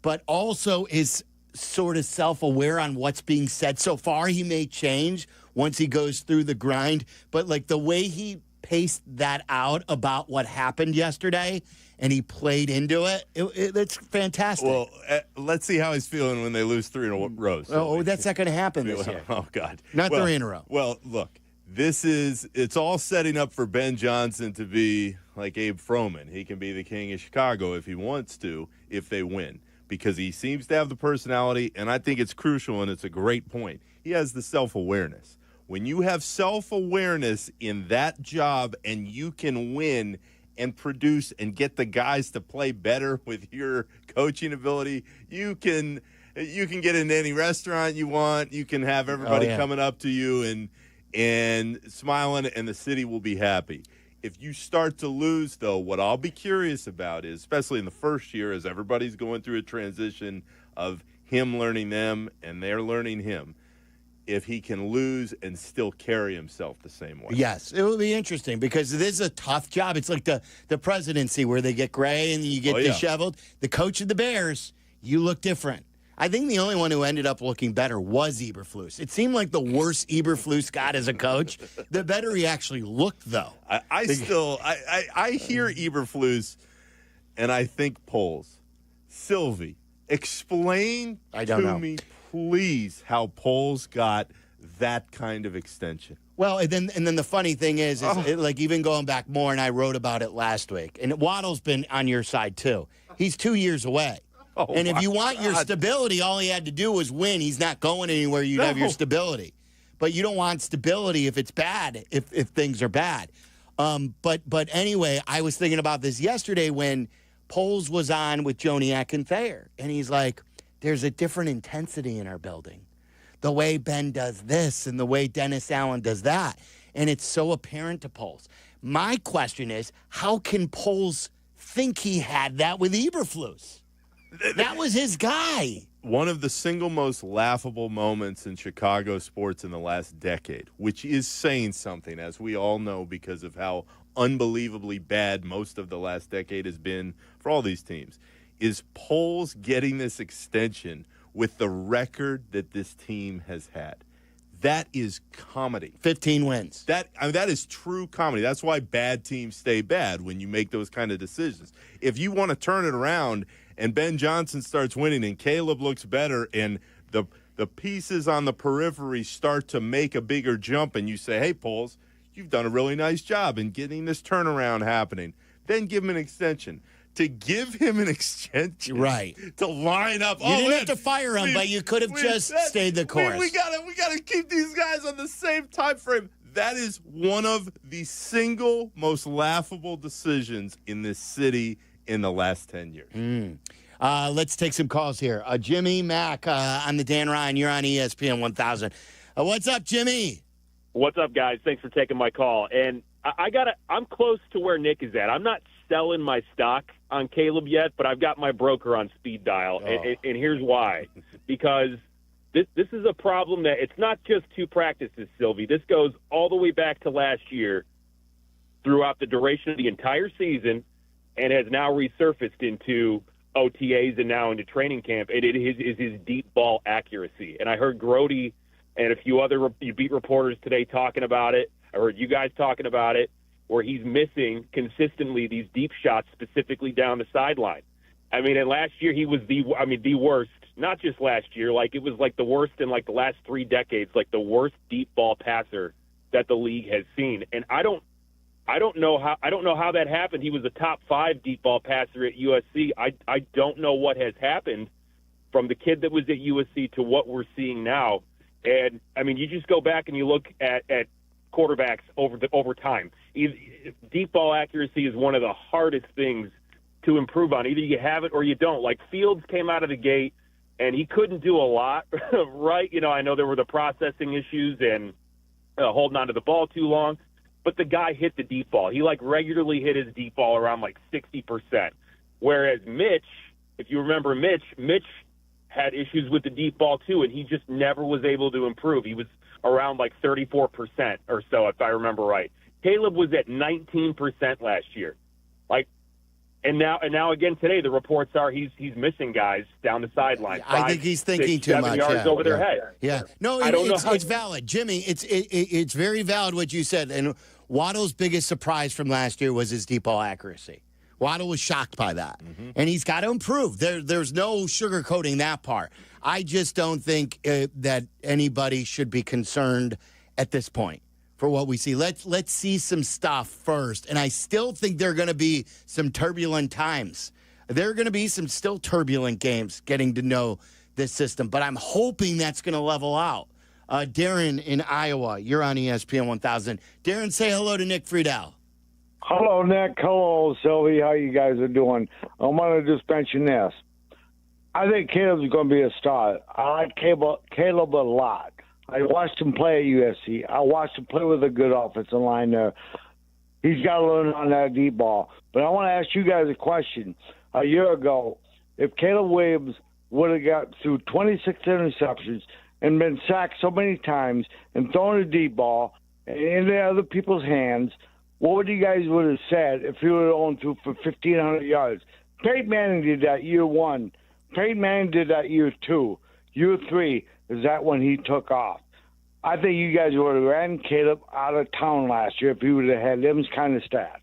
but also is sort of self-aware on what's being said. So far, he may change once he goes through the grind, but like the way he paced that out about what happened yesterday and he played into it, it's fantastic. Well, let's see how he's feeling when they lose 3 in a row. Oh, that's not going to happen this year. Oh, God. Not 3 in a row. Well, look, it's all setting up for Ben Johnson to be like Abe Froman. He can be the king of Chicago if he wants to, if they win, because he seems to have the personality, and I think it's crucial, and it's a great point. He has the self-awareness. When you have self-awareness in that job and you can win and produce and get the guys to play better with your coaching ability, you can get into any restaurant you want. You can have everybody coming up to you and smiling, and the city will be happy. If you start to lose, though, what I'll be curious about is, especially in the first year, as everybody's going through a transition of him learning them and they're learning him, if he can lose and still carry himself the same way. Yes, it will be interesting because this is a tough job. It's like the presidency where they get gray and you get disheveled. The coach of the Bears, you look different. I think the only one who ended up looking better was Eberflus. It seemed like the worse Eberflus got as a coach, the better he actually looked, though. I hear Eberflus, and I think Poles. Silvy, explain to me, please, how Poles got that kind of extension. Well, and then the funny thing is like even going back more, and I wrote about it last week, and Waddle's been on your side, too. He's 2 years away. Oh, and if you want your stability, all he had to do was win. He's not going anywhere. You'd have your stability. But you don't want stability if it's bad, if things are bad. But anyway, I was thinking about this yesterday when Poles was on with Joniak and Thayer. And he's like, there's a different intensity in our building. The way Ben does this and the way Dennis Allen does that. And it's so apparent to Poles. My question is, how can Poles think he had that with Eberflus? That was his guy. One of the single most laughable moments in Chicago sports in the last decade, which is saying something, as we all know, because of how unbelievably bad most of the last decade has been for all these teams, is Poles getting this extension with the record that this team has had. That is comedy. 15 wins. That is true comedy. That's why bad teams stay bad when you make those kind of decisions. If you want to turn it around and Ben Johnson starts winning and Caleb looks better and the pieces on the periphery start to make a bigger jump and you say, hey, Poles, you've done a really nice job in getting this turnaround happening, then give him an extension. To give him an extension, right? To line up, you didn't have to fire him, but you could have just stayed the course. We gotta keep these guys on the same time frame. That is one of the single most laughable decisions in this city in the last 10 years. Let's take some calls here. Jimmy Mack on the Dan Ryan. You're on ESPN 1000. What's up, Jimmy? What's up, guys? Thanks for taking my call. And I'm close to where Nick is at. I'm not selling my stock on Caleb yet, but I've got my broker on speed dial, and here's why. Because this is a problem that it's not just 2 practices, Silvy. This goes all the way back to last year throughout the duration of the entire season and has now resurfaced into OTAs and now into training camp. And it is his deep ball accuracy. And I heard Grody and a few other beat reporters today talking about it. I heard you guys talking about it, where he's missing consistently these deep shots, specifically down the sideline. I mean, and last year he was the worst. Not just last year, like it was like the worst in like the last 3 decades, like the worst deep ball passer that the league has seen. And I don't know how that happened. He was a top 5 deep ball passer at USC. I don't know what has happened from the kid that was at USC to what we're seeing now. And I mean, you just go back and you look at quarterbacks over time. Deep ball accuracy is one of the hardest things to improve on. Either you have it or you don't. Like Fields came out of the gate and he couldn't do a lot, right? You know, I know there were the processing issues and holding on to the ball too long, but the guy hit the deep ball. He like regularly hit his deep ball around like 60%. Whereas Mitch, if you remember Mitch had issues with the deep ball too, and he just never was able to improve. He was around like 34% or so, if I remember right. Caleb was at 19% last year. Like, and now again today, the reports are he's missing guys down the sideline. I think he's thinking too much. 7 yards over their head. Yeah, no, it's valid, Jimmy. It's very valid what you said. And Waddle's biggest surprise from last year was his deep ball accuracy. Waddle was shocked by that, and he's got to improve. There's no sugarcoating that part. I just don't think that anybody should be concerned at this point for what we see. Let's see some stuff first, and I still think there are going to be some turbulent times. There are going to be some still turbulent games getting to know this system, but I'm hoping that's going to level out. Darren in Iowa, you're on ESPN 1000. Darren, say hello to Nick Friedel. Hello, Nick. Hello, Silvy. How you guys are doing? I want to just mention this. I think Caleb's going to be a star. I like Caleb a lot. I watched him play at USC. I watched him play with a good offensive line there. He's got to learn on that deep ball. But I want to ask you guys a question. A year ago, if Caleb Williams would have got through 26 interceptions and been sacked so many times and thrown a deep ball into other people's hands, what would you guys would have said if he would have only threw for 1,500 yards? Peyton Manning did that year 1. Peyton Manning did that year 2. Year 3 is that when he took off. I think you guys would have ran Caleb out of town last year if he would have had them kind of stats.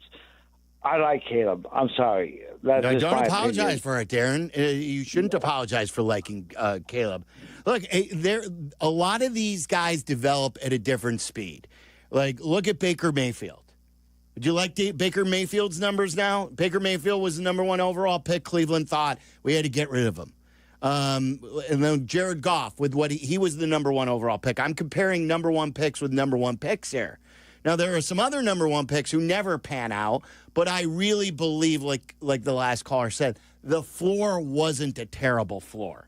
I like Caleb. I'm sorry. Don't apologize for it, Darren. You shouldn't apologize for liking Caleb. Look, a lot of these guys develop at a different speed. Like, look at Baker Mayfield. Would you like Baker Mayfield's numbers now? Baker Mayfield was the number 1 overall pick. Cleveland thought we had to get rid of him. And then Jared Goff, with what he was the number 1 overall pick. I'm comparing number 1 picks with number 1 picks here. Now, there are some other number 1 picks who never pan out, but I really believe, like the last caller said, the floor wasn't a terrible floor.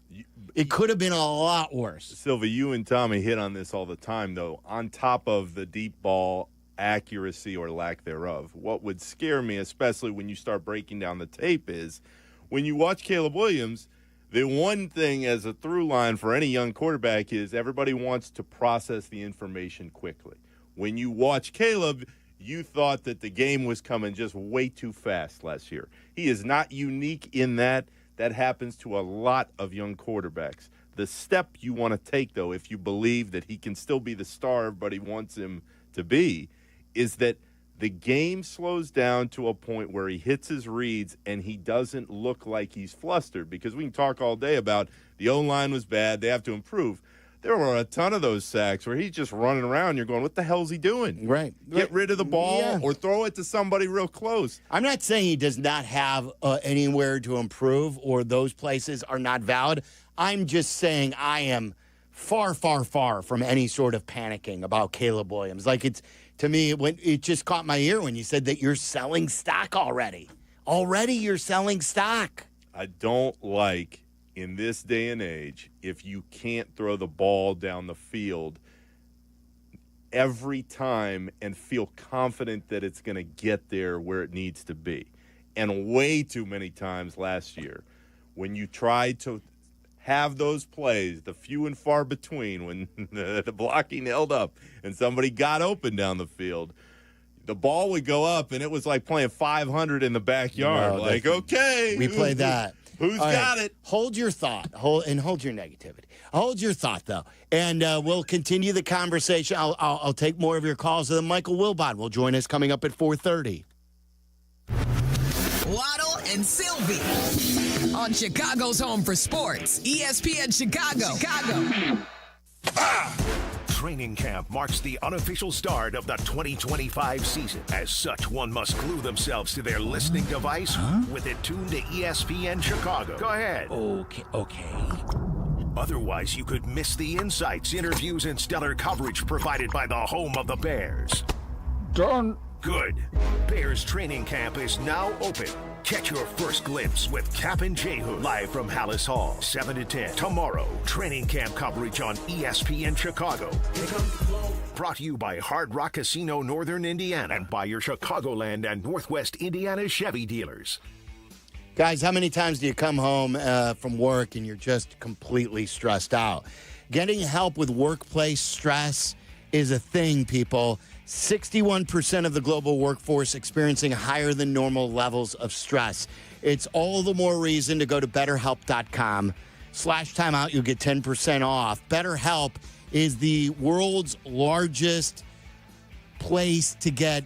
It could have been a lot worse. Silvy, you and Tommy hit on this all the time, though. On top of the deep ball accuracy or lack thereof, what would scare me, especially when you start breaking down the tape, is when you watch Caleb Williams, the one thing as a through line for any young quarterback is everybody wants to process the information quickly. When you watch Caleb, you thought that the game was coming just way too fast last year. He is not unique in that. That happens to a lot of young quarterbacks. The step you want to take, though, if you believe that he can still be the star everybody wants him to be, is that the game slows down to a point where he hits his reads and he doesn't look like he's flustered. Because we can talk all day about the O-line was bad, they have to improve. There were a ton of those sacks where he's just running around. You're going, what the hell's he doing? Right. Get rid of the ball or throw it to somebody real close. I'm not saying he does not have anywhere to improve or those places are not valid. I'm just saying I am far, far, far from any sort of panicking about Caleb Williams. Like, it's, to me, it just caught my ear when you said that you're selling stock already. Already you're selling stock. I don't like, in this day and age, if you can't throw the ball down the field every time and feel confident that it's going to get there where it needs to be. And way too many times last year, when you tried to have those plays, the few and far between, when the blocking held up and somebody got open down the field, the ball would go up and it was like playing 500 in the backyard. No, like, okay. We played that. Who's got it? Hold your thought. Hold your negativity. Hold your thought, though. And we'll continue the conversation. I'll take more of your calls. And then Michael Wilbon will join us coming up at 4:30. Waddle and Silvy. On Chicago's home for sports, ESPN Chicago. Training camp marks the unofficial start of the 2025 season. As such, one must glue themselves to their listening device with it tuned to ESPN Chicago. Go ahead. Okay. Otherwise, you could miss the insights, interviews, and stellar coverage provided by the home of the Bears. Done. Good. Bears training camp is now open. Catch your first glimpse with Kap J Hood live from Hallis Hall, 7 to 10 tomorrow. Training camp coverage on ESPN Chicago. Brought to you by Hard Rock Casino Northern Indiana and by your Chicagoland and Northwest Indiana Chevy dealers. Guys, how many times do you come home from work and you're just completely stressed out? Getting help with workplace stress is a thing, people. 61% of the global workforce experiencing higher than normal levels of stress. It's all the more reason to go to BetterHelp.com/timeout. You'll get 10% off. BetterHelp is the world's largest place to get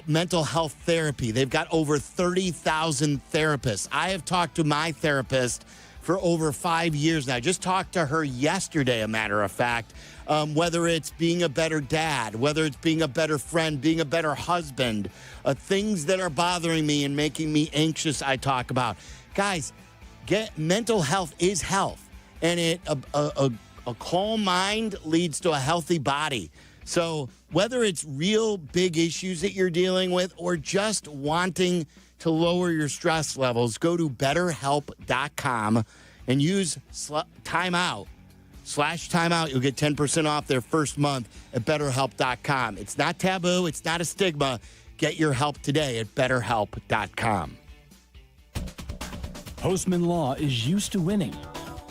mental health therapy. They've got over 30,000 therapists. I have talked to my therapist for over 5 years now. I just talked to her yesterday, a matter of fact. Whether it's being a better dad, whether it's being a better friend, being a better husband, things that are bothering me and making me anxious, I talk about. Guys, mental health is health, and a calm mind leads to a healthy body. So whether it's real big issues that you're dealing with or just wanting to lower your stress levels, go to BetterHelp.com and use timeout. /timeout. You'll get 10% off their first month at BetterHelp.com. It's not taboo. It's not a stigma. Get your help today at BetterHelp.com. Postman Law is used to winning.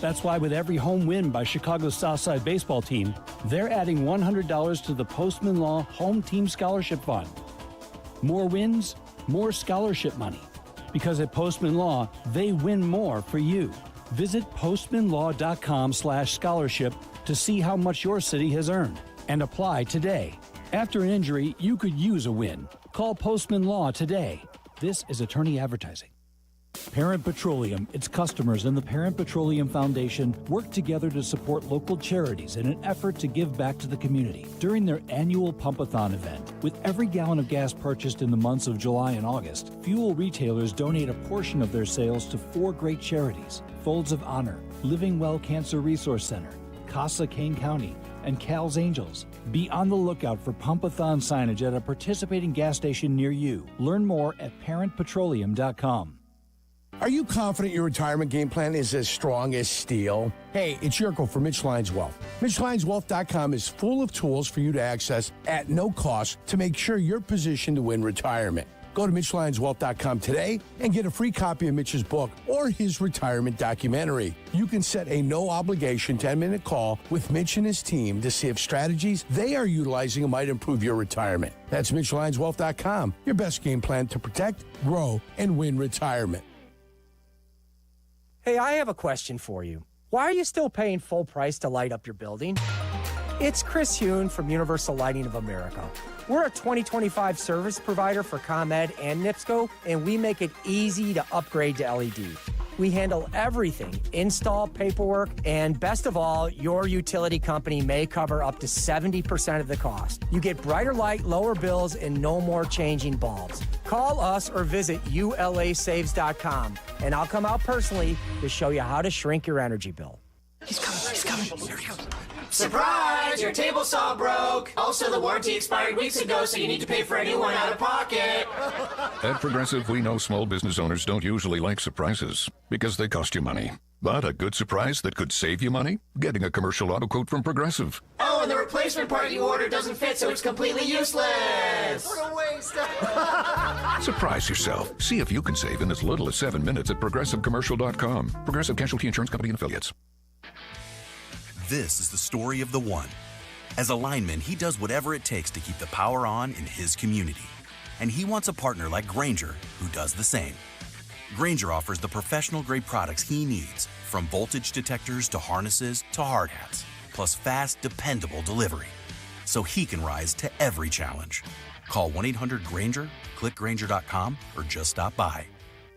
That's why with every home win by Chicago's Southside baseball team, they're adding $100 to the Postman Law Home Team Scholarship Fund. More wins, more scholarship money. Because at Postman Law, they win more for you. Visit postmanlaw.com/scholarship to see how much your city has earned and apply today. After an injury, you could use a win. Call Postman Law today. This is attorney advertising. Parent Petroleum, its customers, and the Parent Petroleum Foundation work together to support local charities in an effort to give back to the community during their annual Pumpathon event. With every gallon of gas purchased in the months of July and August, fuel retailers donate a portion of their sales to 4 great charities: Folds of Honor, Living Well Cancer Resource Center, Casa Kane County, and Cal's Angels. Be on the lookout for Pumpathon signage at a participating gas station near you. Learn more at parentpetroleum.com. Are you confident your retirement game plan is as strong as steel? Hey, it's Jurko from Mitch Lyons Wealth. MitchLyonsWealth.com is full of tools for you to access at no cost to make sure you're positioned to win retirement. Go to MitchLyonsWealth.com today and get a free copy of Mitch's book or his retirement documentary. You can set a no-obligation 10-minute call with Mitch and his team to see if strategies they are utilizing might improve your retirement. That's MitchLyonsWealth.com, your best game plan to protect, grow, and win retirement. Hey, I have a question for you. Why are you still paying full price to light up your building? It's Chris Hune from Universal Lighting of America. We're a 2025 service provider for ComEd and NIPSCO, and we make it easy to upgrade to LED. We handle everything, install, paperwork, and best of all, your utility company may cover up to 70% of the cost. You get brighter light, lower bills, and no more changing bulbs. Call us or visit ulasaves.com, and I'll come out personally to show you how to shrink your energy bill. He's coming. Here he comes. Surprise! Your table saw broke. Also, the warranty expired weeks ago, so you need to pay for a new one out of pocket. At Progressive, we know small business owners don't usually like surprises because they cost you money. But a good surprise that could save you money? Getting a commercial auto quote from Progressive. Oh, and the replacement part you ordered doesn't fit, so it's completely useless. What a waste. Surprise yourself. See if you can save in as little as 7 minutes at ProgressiveCommercial.com. Progressive Casualty Insurance Company and Affiliates. This is the story of the one. As a lineman, he does whatever it takes to keep the power on in his community. And he wants a partner like Grainger who does the same. Grainger offers the professional-grade products he needs, from voltage detectors to harnesses to hard hats, plus fast, dependable delivery, so he can rise to every challenge. Call 1-800-GRAINGER, click Grainger.com, or just stop by.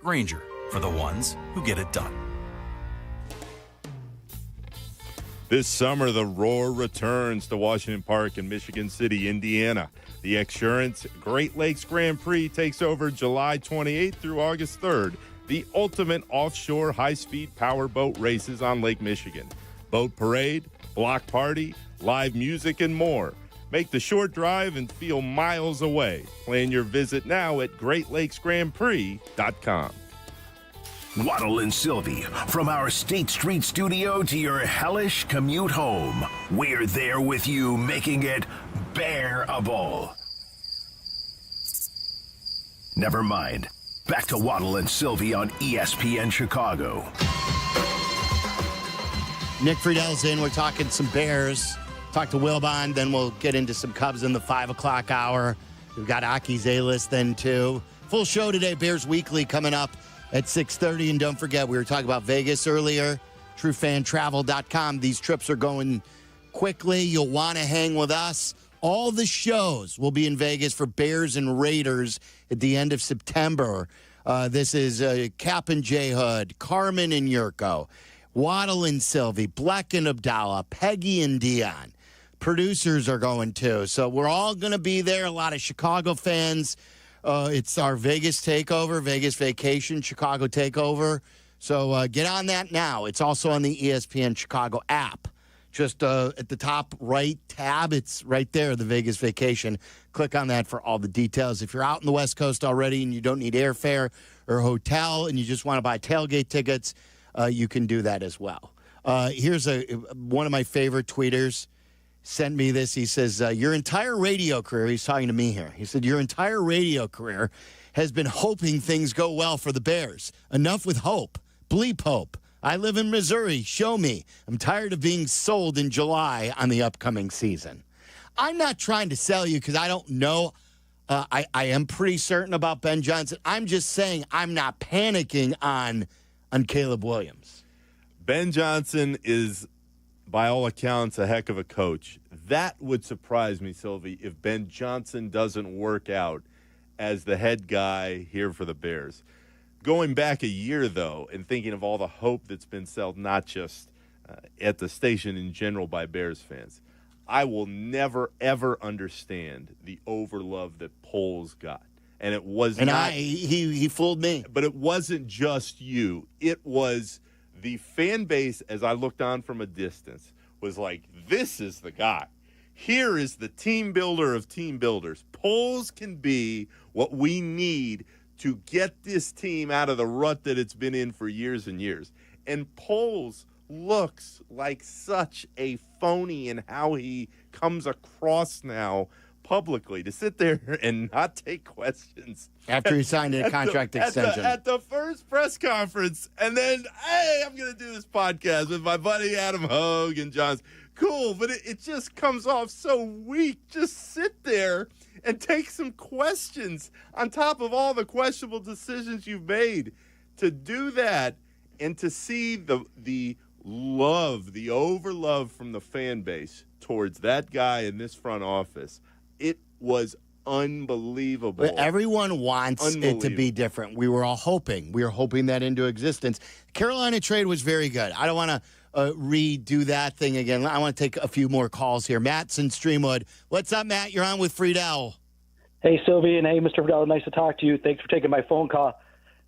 Grainger, for the ones who get it done. This summer, the Roar returns to Washington Park in Michigan City, Indiana. The Xsurance Great Lakes Grand Prix takes over July 28th through August 3rd. The ultimate offshore high-speed powerboat races on Lake Michigan. Boat parade, block party, live music, and more. Make the short drive and feel miles away. Plan your visit now at GreatLakesGrandPrix.com. Waddle and Silvy, from our State Street studio to your hellish commute home. We're there with you, making it bearable. Never mind. Back to Waddle and Silvy on ESPN Chicago. Nick Friedel's in. We're talking some Bears. Talk to Wilbon. Then we'll get into some Cubs in the 5 o'clock hour. We've got Aki's A-List then, too. Full show today. Bears Weekly coming up at 6:30. And don't forget, we were talking about Vegas earlier. TrueFanTravel.com. These trips are going quickly. You'll want to hang with us. All the shows will be in Vegas for Bears and Raiders at the end of September. This is Kap and J Hood, Carmen and Jurko, Waddle and Silvy, Bleck and Abdalla, Peggy and Dion. Producers are going too. So we're all going to be there. A lot of Chicago fans. It's our Vegas takeover, Vegas vacation, Chicago takeover. So get on that now. It's also on the ESPN Chicago app. Just at the top right tab, it's right there, the Vegas vacation. Click on that for all the details. If you're out in the West Coast already and you don't need airfare or hotel and you just want to buy tailgate tickets, you can do that as well. Here's one of my favorite tweeters. Sent me this. He says, your entire radio career, he's talking to me here. He said, your entire radio career has been hoping things go well for the Bears. Enough with hope. Bleep hope. I live in Missouri. Show me. I'm tired of being sold in July on the upcoming season. I'm not trying to sell you because I don't know. I am pretty certain about Ben Johnson. I'm just saying I'm not panicking on Caleb Williams. Ben Johnson is, by all accounts, a heck of a coach. That would surprise me, Silvy, if Ben Johnson doesn't work out as the head guy here for the Bears. Going back a year, though, and thinking of all the hope that's been sold, not just at the station in general by Bears fans, I will never, ever understand the overlove that Poles got. And it was he fooled me. But it wasn't just you. It was the fan base, as I looked on from a distance, was like, this is the guy. Here is the team builder of team builders. Poles can be what we need to get this team out of the rut that it's been in for years and years. And Poles looks like such a phony in how he comes across now publicly, to sit there and not take questions. After he signed a contract extension. At the first press conference, and then, hey, I'm going to do this podcast with my buddy Adam Hogue and Johns. Cool, but it just comes off so weak. Just sit there and take some questions on top of all the questionable decisions you've made. To do that and to see the love, the overlove from the fan base towards that guy in this front office, it was unbelievable. But everyone wants it to be different. We were all hoping. We were hoping that into existence. Carolina trade was very good. I don't want to redo that thing again. I want to take a few more calls here. Matt's in Streamwood. What's up, Matt? You're on with Friedel. Hey, Sylvie, and hey, Mr. Friedel. Nice to talk to you. Thanks for taking my phone call.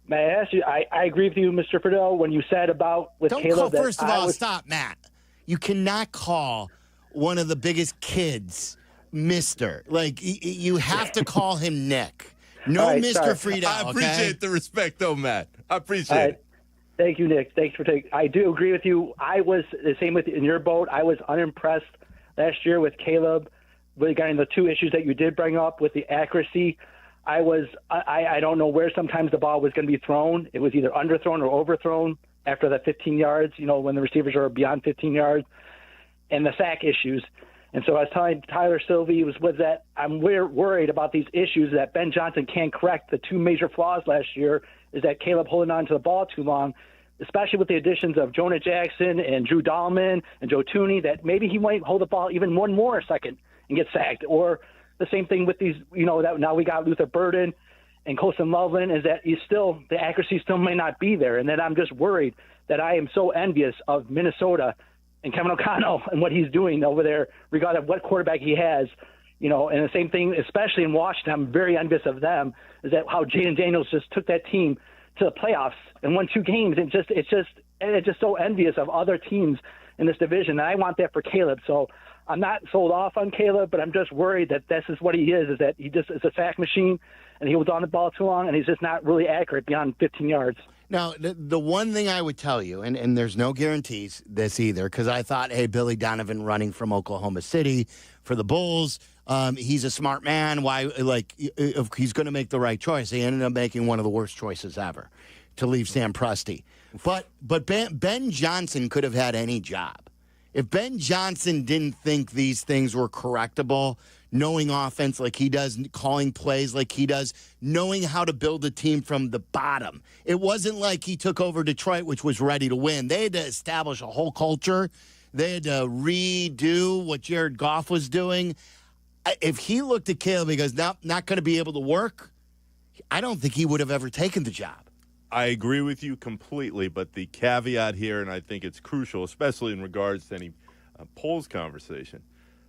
May I ask you, I agree with you, Mr. Friedel, when you said about with Don't Caleb. Call, first of all, stop, Matt. You cannot call one of the biggest kids Mr. Like, you have to call him Nick. No, right, Mr. Friedel. I appreciate the respect, though, Matt. I appreciate it. Thank you, Nick. Thanks for taking. I do agree with you. I was the same with in your boat. I was unimpressed last year with Caleb regarding the two issues that you did bring up with the accuracy. I don't know where sometimes the ball was going to be thrown. It was either underthrown or overthrown after that 15 yards, when the receivers are beyond 15 yards, and the sack issues. And so I was telling Tyler Silvy was that I'm worried about these issues that Ben Johnson can't correct. The two major flaws last year is that Caleb holding on to the ball too long, especially with the additions of Jonah Jackson and Drew Dahlman and Joe Tooney, that maybe he might hold the ball even one more second and get sacked. Or the same thing with these, that now we got Luther Burden and Colson Loveland is that the accuracy still may not be there. And then I'm just worried that I am so envious of Minnesota and Kevin O'Connell and what he's doing over there, regardless of what quarterback he has. And the same thing, especially in Washington, I'm very envious of them, is that how Jaden Daniels just took that team to the playoffs and won 2 games. It's just so envious of other teams in this division. And I want that for Caleb. So I'm not sold off on Caleb, but I'm just worried that this is what he is that he just is a sack machine and he holds on the ball too long and he's just not really accurate beyond 15 yards. Now, the one thing I would tell you, and there's no guarantees this either, because I thought, hey, Billy Donovan running from Oklahoma City for the Bulls, he's a smart man. Why, if he's going to make the right choice. He ended up making one of the worst choices ever to leave Sam Presti. But Ben Johnson could have had any job. If Ben Johnson didn't think these things were correctable, knowing offense like he does, calling plays like he does, knowing how to build a team from the bottom. It wasn't like he took over Detroit, which was ready to win. They had to establish a whole culture. They had to redo what Jared Goff was doing. If he looked at Caleb and goes, not going to be able to work, I don't think he would have ever taken the job. I agree with you completely, but the caveat here, and I think it's crucial, especially in regards to any polls conversation.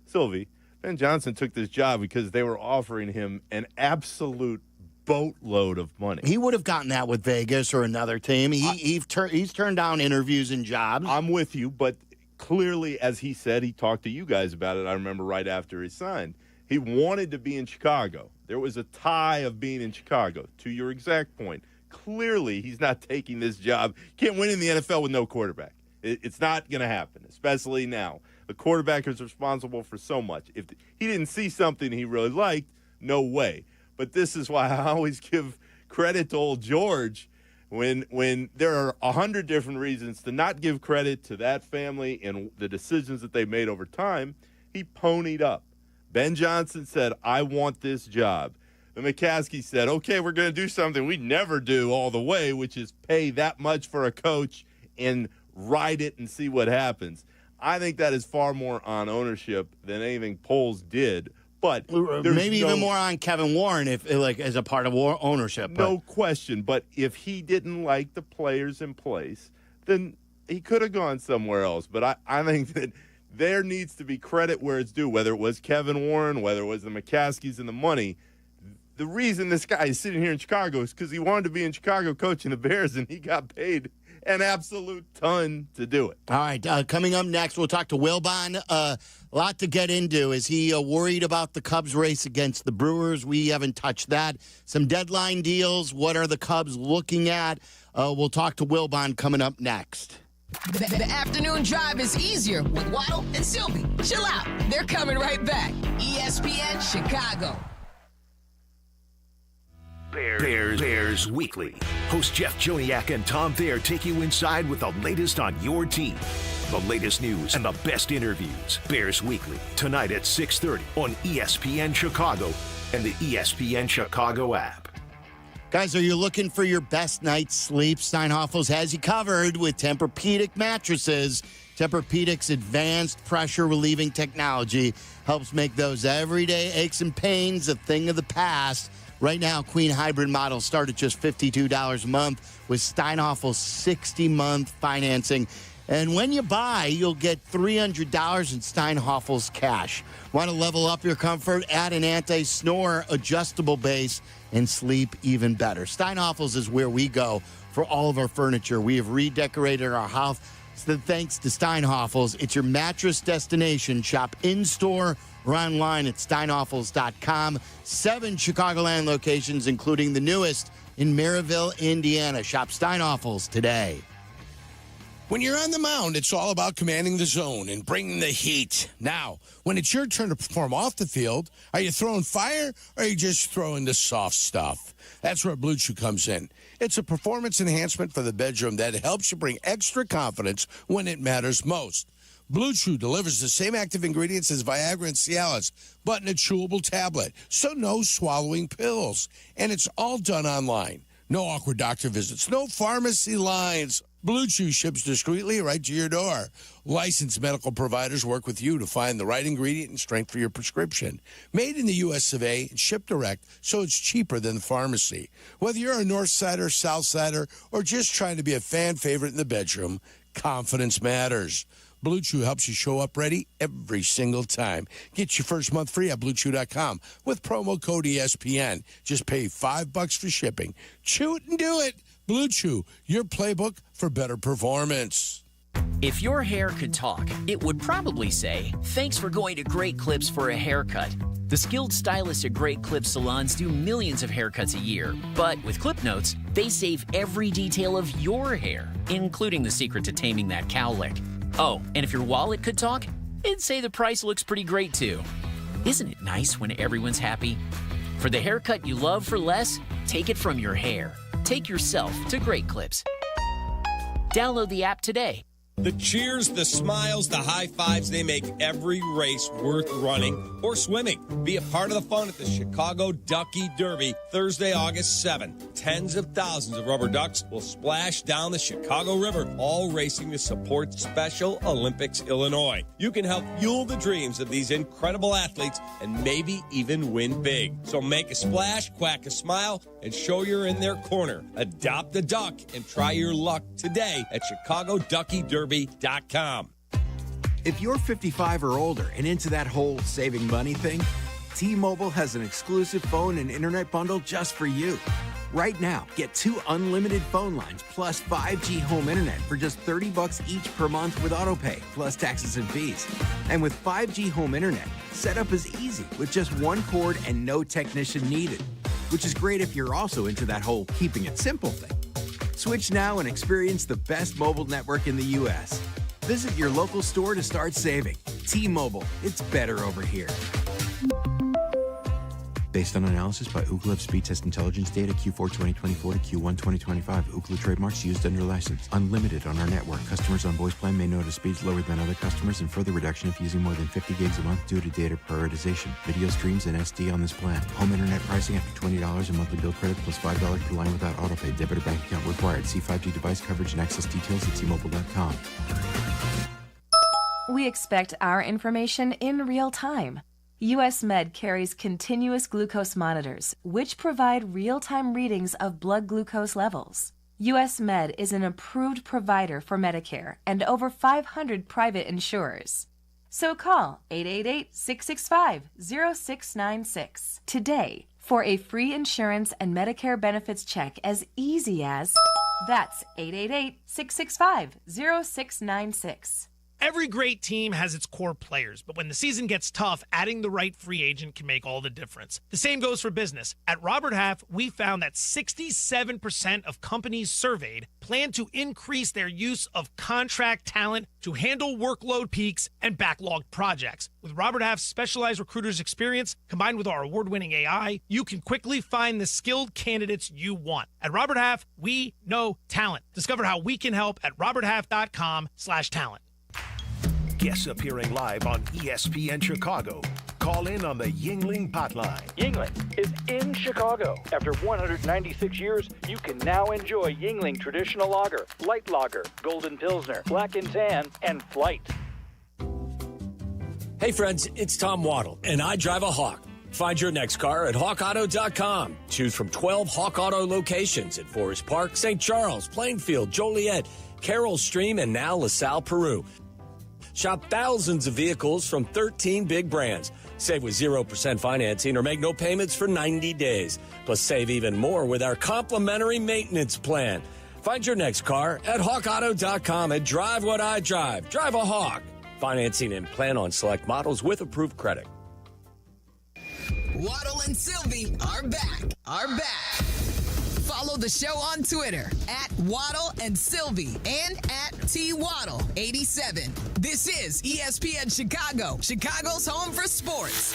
Silvy, Ben Johnson took this job because they were offering him an absolute boatload of money. He would have gotten that with Vegas or another team. He's turned down interviews and jobs. I'm with you, but clearly, as he said, he talked to you guys about it, I remember right after he signed. He wanted to be in Chicago. There was a tie of being in Chicago, to your exact point. Clearly, he's not taking this job. Can't win in the NFL with no quarterback. It's not going to happen, especially now. The quarterback is responsible for so much. If he didn't see something he really liked, no way. But this is why I always give credit to old George when there are 100 different reasons to not give credit to that family and the decisions that they made over time. He ponied up. Ben Johnson said, I want this job. And McCaskey said, okay, we're going to do something we never do all the way, which is pay that much for a coach and ride it and see what happens. I think that is far more on ownership than anything Poles did. But maybe even more on Kevin Warren as a part of ownership. No question. But if he didn't like the players in place, then he could have gone somewhere else. But I think that there needs to be credit where it's due, whether it was Kevin Warren, whether it was the McCaskies and the money. The reason this guy is sitting here in Chicago is because he wanted to be in Chicago coaching the Bears, and he got paid an absolute ton to do it. All right, coming up next, we'll talk to Wilbon. A lot to get into. Is he worried about the Cubs race against the Brewers? We haven't touched that. Some deadline deals. What are the Cubs looking at? We'll talk to Wilbon coming up next. The afternoon drive is easier with Waddle and Silvy. Chill out. They're coming right back. ESPN Chicago. Bears Weekly. Host Jeff Joniak and Tom Thayer take you inside with the latest on your team. The latest news and the best interviews. Bears Weekly, tonight at 6:30 on ESPN Chicago and the ESPN Chicago app. Guys, are you looking for your best night's sleep? Steinhoffel's has you covered with Tempur-Pedic mattresses. Tempur-Pedic's advanced pressure-relieving technology helps make those everyday aches and pains a thing of the past. Right now, Queen Hybrid models start at just $52 a month with Steinhoffel's 60-month financing. And when you buy, you'll get $300 in Steinhoffel's cash. Want to level up your comfort? Add an anti-snore adjustable base and sleep even better. Steinhoffel's is where we go for all of our furniture. We have redecorated our house thanks to Steinhoffel's. It's your mattress destination. Shop in-store or online at steinhoffels.com. 7 Chicagoland locations, including the newest in Maryville, Indiana. Shop Steinhoffels today. When you're on the mound, it's all about commanding the zone and bringing the heat. Now, when it's your turn to perform off the field, are you throwing fire or are you just throwing the soft stuff? That's where Blue Chew comes in. It's a performance enhancement for the bedroom that helps you bring extra confidence when it matters most. Blue Chew delivers the same active ingredients as Viagra and Cialis, but in a chewable tablet, so no swallowing pills. And it's all done online. No awkward doctor visits, no pharmacy lines. Blue Chew ships discreetly right to your door. Licensed medical providers work with you to find the right ingredient and strength for your prescription. Made in the U.S. of A. and shipped direct, so it's cheaper than the pharmacy. Whether you're a North Sider, South Sider, or just trying to be a fan favorite in the bedroom, confidence matters. Blue Chew helps you show up ready every single time. Get your first month free at BlueChew.com with promo code ESPN. Just pay $5 for shipping. Chew it and do it. Blue Chew, your playbook for better performance. If your hair could talk, it would probably say, "Thanks for going to Great Clips for a haircut." The skilled stylists at Great Clips salons do millions of haircuts a year. But with Clip Notes, they save every detail of your hair, including the secret to taming that cowlick. Oh, and if your wallet could talk, it'd say the price looks pretty great too. Isn't it nice when everyone's happy? For the haircut you love for less, take it from your hair. Take yourself to Great Clips. Download the app today. The cheers, the smiles, the high fives, they make every race worth running or swimming. Be a part of the fun at the Chicago Ducky Derby, Thursday, August 7th. Tens of thousands of rubber ducks will splash down the Chicago River, all racing to support Special Olympics Illinois. You can help fuel the dreams of these incredible athletes and maybe even win big. So make a splash, quack a smile, and show you're in their corner. Adopt a duck and try your luck today at ChicagoDuckyDerby.com. If you're 55 or older and into that whole saving money thing, T-Mobile has an exclusive phone and internet bundle just for you. Right now, get 2 unlimited phone lines plus 5G home internet for just $30 each per month with autopay, plus taxes and fees. And with 5G home internet, setup is easy with just 1 cord and no technician needed, which is great if you're also into that whole keeping it simple thing. Switch now and experience the best mobile network in the U.S. Visit your local store to start saving. T-Mobile, it's better over here. Based on analysis by Ookla Speed Test Intelligence data Q4 2024 to Q1 2025. Ookla trademarks used under license. Unlimited on our network. Customers on voice plan may notice speeds lower than other customers and further reduction if using more than 50 gigs a month due to data prioritization. Video streams and SD on this plan. Home internet pricing after $20 a monthly bill credit plus $5 per line without autopay. Debit or bank account required. See 5G device coverage and access details at T-Mobile.com. We expect our information in real time. U.S. Med carries continuous glucose monitors, which provide real-time readings of blood glucose levels. U.S. Med is an approved provider for Medicare and over 500 private insurers. So call 888-665-0696 today for a free insurance and Medicare benefits check as easy as... That's 888-665-0696. Every great team has its core players, but when the season gets tough, adding the right free agent can make all the difference. The same goes for business. At Robert Half, we found that 67% of companies surveyed plan to increase their use of contract talent to handle workload peaks and backlogged projects. With Robert Half's specialized recruiters' experience, combined with our award-winning AI, you can quickly find the skilled candidates you want. At Robert Half, we know talent. Discover how we can help at roberthalf.com/talent. Guests appearing live on ESPN Chicago. Call in on the Yuengling hotline. Yuengling is in Chicago. After 196 years, you can now enjoy Yuengling Traditional Lager, Light Lager, Golden Pilsner, Black and Tan, and Flight. Hey friends, it's Tom Waddle, and I drive a Hawk. Find your next car at hawkauto.com. Choose from 12 Hawk Auto locations at Forest Park, St. Charles, Plainfield, Joliet, Carroll Stream, and now LaSalle, Peru. Shop thousands of vehicles from 13 big brands. Save with 0% financing or make no payments for 90 days. Plus save even more with our complimentary maintenance plan. Find your next car at hawkauto.com and drive what I drive. Drive a Hawk. Financing and plan on select models with approved credit. Waddle and Silvy are back. Follow the show on Twitter at Waddle and Silvy and at TWaddle87. This is ESPN Chicago, Chicago's home for sports.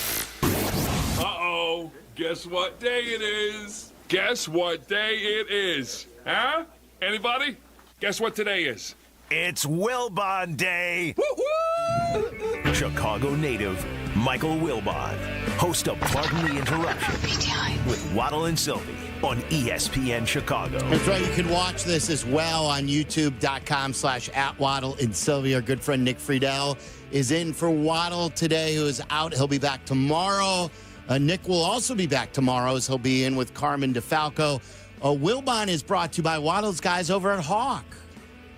Uh-oh. Guess what day it is? Guess what day it is? Huh? Anybody? Guess what today is? It's Wilbon Day. Woo-hoo! Chicago native Michael Wilbon, host of Pardon the Interruption with Waddle and Silvy. on ESPN Chicago. That's right. You can watch this as well on youtube.com/@Waddle and Silvy. Our good friend Nick Friedel is in for Waddle today, who is out. He'll be back tomorrow. Nick will also be back tomorrow as he'll be in with Carmen DeFalco. Wilbon is brought to you by Waddle's guys over at Hawk.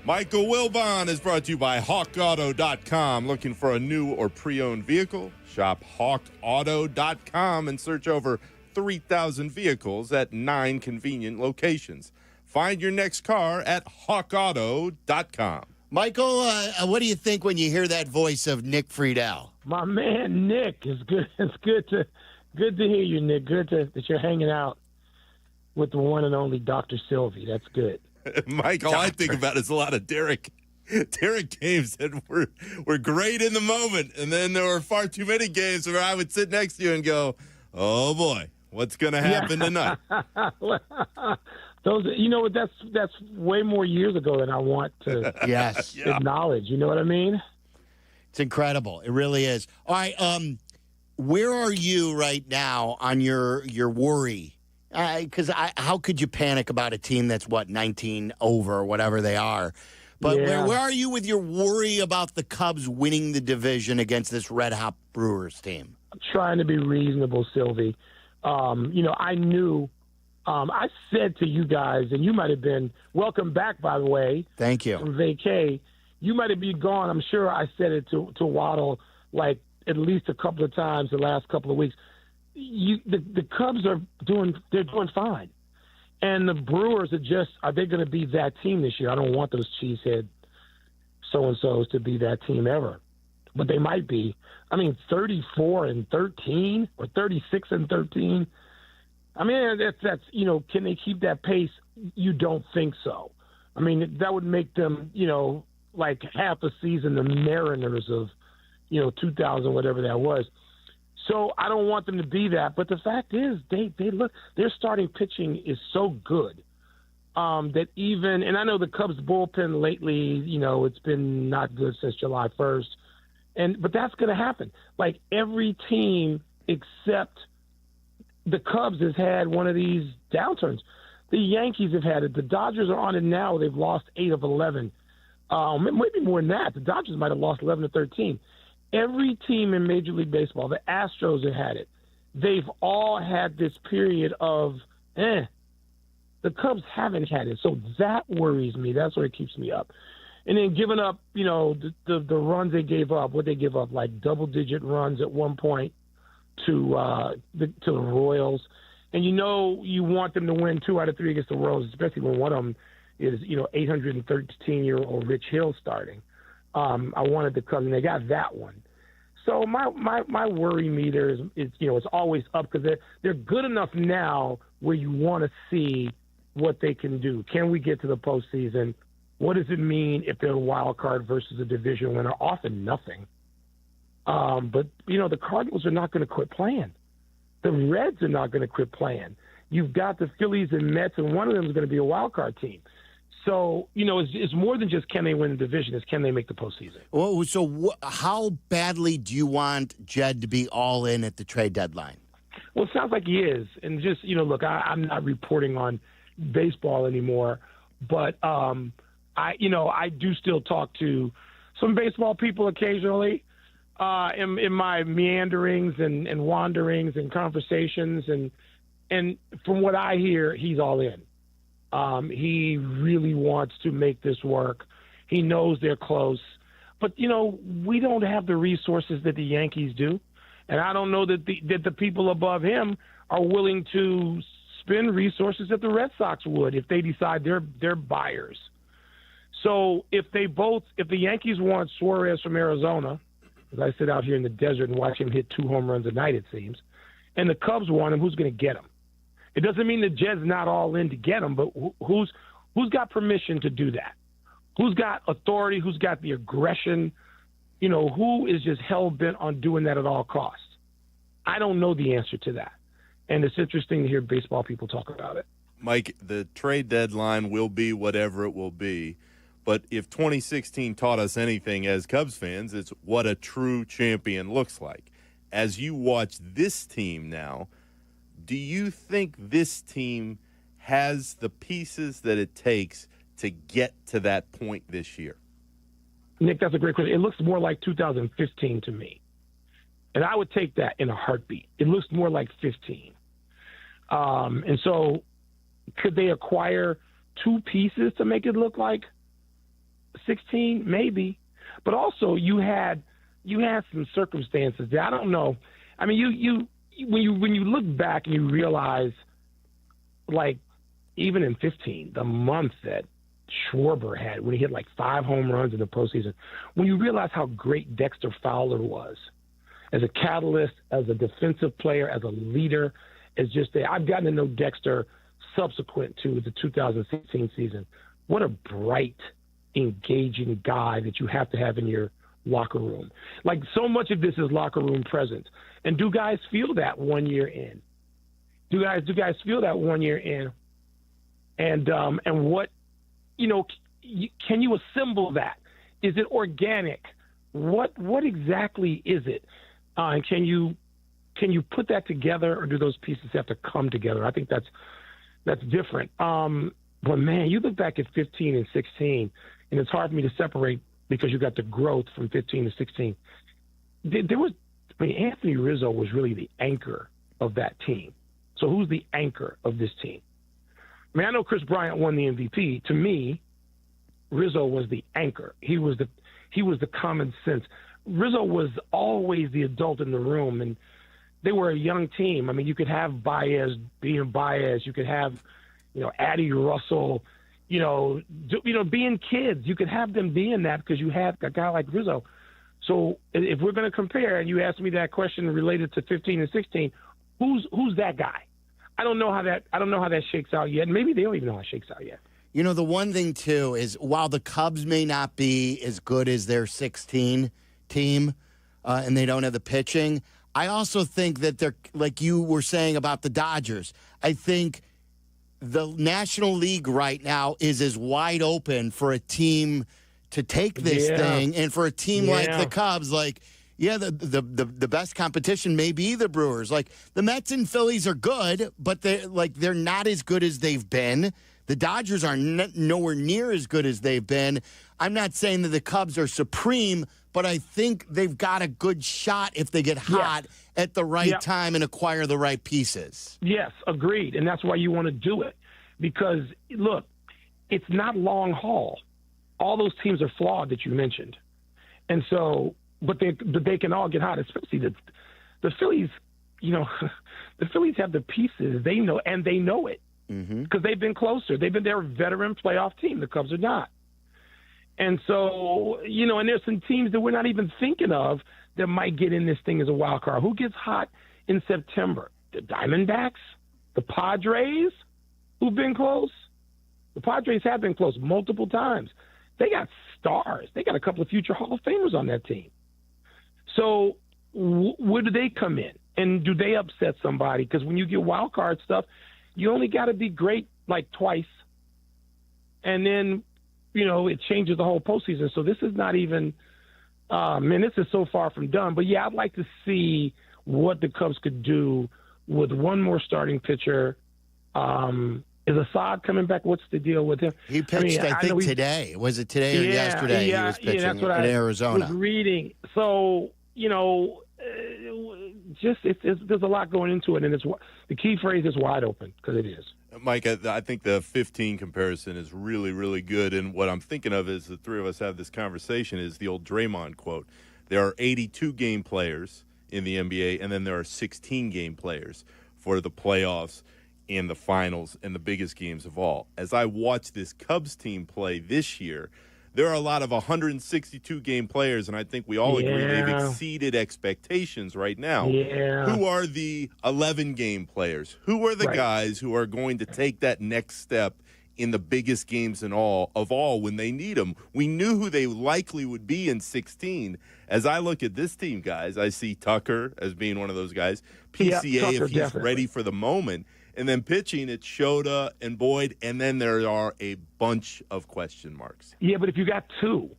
Michael Wilbon is brought to you by HawkAuto.com. Looking for a new or pre-owned vehicle? Shop HawkAuto.com and search over 3,000 vehicles at 9 convenient locations. Find your next car at HawkAuto.com. Michael, what do you think when you hear that voice of Nick Friedel? My man Nick, it's good. It's good to hear you, Nick. Good that you're hanging out with the one and only Dr. Silvy. That's good. Mike, all I think about is a lot of Derek games that were great in the moment, and then there were far too many games where I would sit next to you and go, "Oh boy, what's going to happen tonight?" Those, that's way more years ago than I want to acknowledge. You know what I mean? It's incredible. It really is. All right, where are you right now on your worry? Because how could you panic about a team that's, 19 over or whatever they are? But where are you with your worry about the Cubs winning the division against this red-hot Brewers team? I'm trying to be reasonable, Silvy. I knew I said to you guys, and you might have been – welcome back, by the way. Thank you. From vacay. You might have been gone. I'm sure I said it to Waddle like at least a couple of times the last couple of weeks. The Cubs are doing fine, and the Brewers are they going to be that team this year? I don't want those cheesehead so-and-sos to be that team ever, but they might be. 34-13 or 36-13. That's can they keep that pace? You don't think so. That would make them like half a season the Mariners of 2000, whatever that was. So I don't want them to be that, but the fact is, they look, their starting pitching is so good that even, and I know the Cubs bullpen lately, it's been not good since July 1st, but that's going to happen. Like every team except the Cubs has had one of these downturns. The Yankees have had it. The Dodgers are on it now. They've lost 8 of 11. Maybe more than that. The Dodgers might have lost 11 of 13. Every team in Major League Baseball, the Astros have had it. They've all had this period of, The Cubs haven't had it. So that worries me. That's what keeps me up. And then giving up, the runs they gave up, what they give up, like double-digit runs at one point to the Royals. And you want them to win 2 out of 3 against the Royals, especially when one of them is, 813-year-old Rich Hill starting. I wanted the Cubs, and they got that one. So my worry meter is it's always up because they're good enough now where you want to see what they can do. Can we get to the postseason? What does it mean if they're a wild card versus a division winner? Often nothing. But the Cardinals are not going to quit playing. The Reds are not going to quit playing. You've got the Phillies and Mets, and one of them is going to be a wild card team. So, it's more than just can they win the division, it's can they make the postseason. Well, so how badly do you want Jed to be all in at the trade deadline? Well, it sounds like he is. And just, look, I'm not reporting on baseball anymore, but I do still talk to some baseball people occasionally in my meanderings and wanderings and conversations. And from what I hear, he's all in. He really wants to make this work. He knows they're close. But, we don't have the resources that the Yankees do. And I don't know that the people above him are willing to spend resources that the Red Sox would if they decide they're buyers. So if the Yankees want Suarez from Arizona, as I sit out here in the desert and watch him hit 2 home runs a night, it seems, and the Cubs want him, who's going to get him? It doesn't mean that Jed's not all in to get him, but who's got permission to do that? Who's got authority? Who's got the aggression? Who is just hell-bent on doing that at all costs? I don't know the answer to that. And it's interesting to hear baseball people talk about it. Mike, the trade deadline will be whatever it will be. But if 2016 taught us anything as Cubs fans, it's what a true champion looks like. As you watch this team now, do you think this team has the pieces that it takes to get to that point this year? Nick, that's a great question. It looks more like 2015 to me. And I would take that in a heartbeat. It looks more like 15. And so could they acquire two pieces to make it look like 16? Maybe. But also you had some circumstances that I don't know. I mean, when you look back and you realize, like, even in 15, the month that Schwarber had when he hit like 5 home runs in the postseason, when you realize how great Dexter Fowler was as a catalyst, as a defensive player, as a leader, as just I've gotten to know Dexter subsequent to the 2016 season. What a bright, engaging guy that you have to have in your locker room. Like, so much of this is locker room presence. And do guys feel that 1 year in? Do guys feel that 1 year in? And what, can you assemble that? Is it organic? What exactly is it? And can you put that together, or do those pieces have to come together? I think that's different. But man, you look back at 15 and 16, and it's hard for me to separate because you got the growth from 15 to 16. Anthony Rizzo was really the anchor of that team. So who's the anchor of this team? I mean, I know Chris Bryant won the MVP. To me, Rizzo was the anchor. He was the common sense. Rizzo was always the adult in the room, and they were a young team. I mean, you could have Baez being Baez. You could have, Addie Russell, being kids. You could have them being that because you had a guy like Rizzo. So if we're going to compare, and you asked me that question related to 15 and 16, who's that guy? I don't know how that shakes out yet. Maybe they don't even know how it shakes out yet. The one thing too is while the Cubs may not be as good as their 16 team, and they don't have the pitching, I also think that they're, like you were saying about the Dodgers, I think the National League right now is as wide open for a team to take this thing, and for a team like the Cubs, the best competition may be the Brewers. Like, the Mets and Phillies are good, but they're not as good as they've been. The Dodgers are nowhere near as good as they've been. I'm not saying that the Cubs are supreme, but I think they've got a good shot if they get hot at the right time and acquire the right pieces. Yes, agreed. And that's why you want to do it. Because, look, it's not long haul. All those teams are flawed that you mentioned. And so, but they can all get hot, especially the Phillies. The Phillies have the pieces. They know, and they know it because they've been closer. They're a veteran playoff team. The Cubs are not. And so, and there's some teams that we're not even thinking of that might get in this thing as a wild card. Who gets hot in September? The Diamondbacks? The Padres, who've been close? The Padres have been close multiple times. They got stars. They got a couple of future Hall of Famers on that team. So where do they come in? And do they upset somebody? Because when you get wild card stuff, you only got to be great like twice. And then, it changes the whole postseason. So this is not even this is so far from done. But, I'd like to see what the Cubs could do with one more starting pitcher. Is Assad coming back? What's the deal with him? He pitched, I think today. Was it today or yesterday? He was pitching that's what in Arizona. I was reading. So, there's a lot going into it, and the key phrase is wide open, because it is. Mike, I think the 15 comparison is really, really good, and what I'm thinking of is the three of us have this conversation is the old Draymond quote. There are 82 game players in the NBA, and then there are 16 game players for the playoffs and the finals and the biggest games of all. As I watch this Cubs team play this year, there are a lot of 162 game players, and I think we all agree they've exceeded expectations right now. Yeah. Who are the 11 game players? Who are the guys who are going to take that next step in the biggest games of all when they need them? We knew who they likely would be in 16. As I look at this team, guys, I see Tucker as being one of those guys. PCA, Tucker, if he's ready for the moment. And then pitching, it's Shota and Boyd, and then there are a bunch of question marks. Yeah, but if you got two,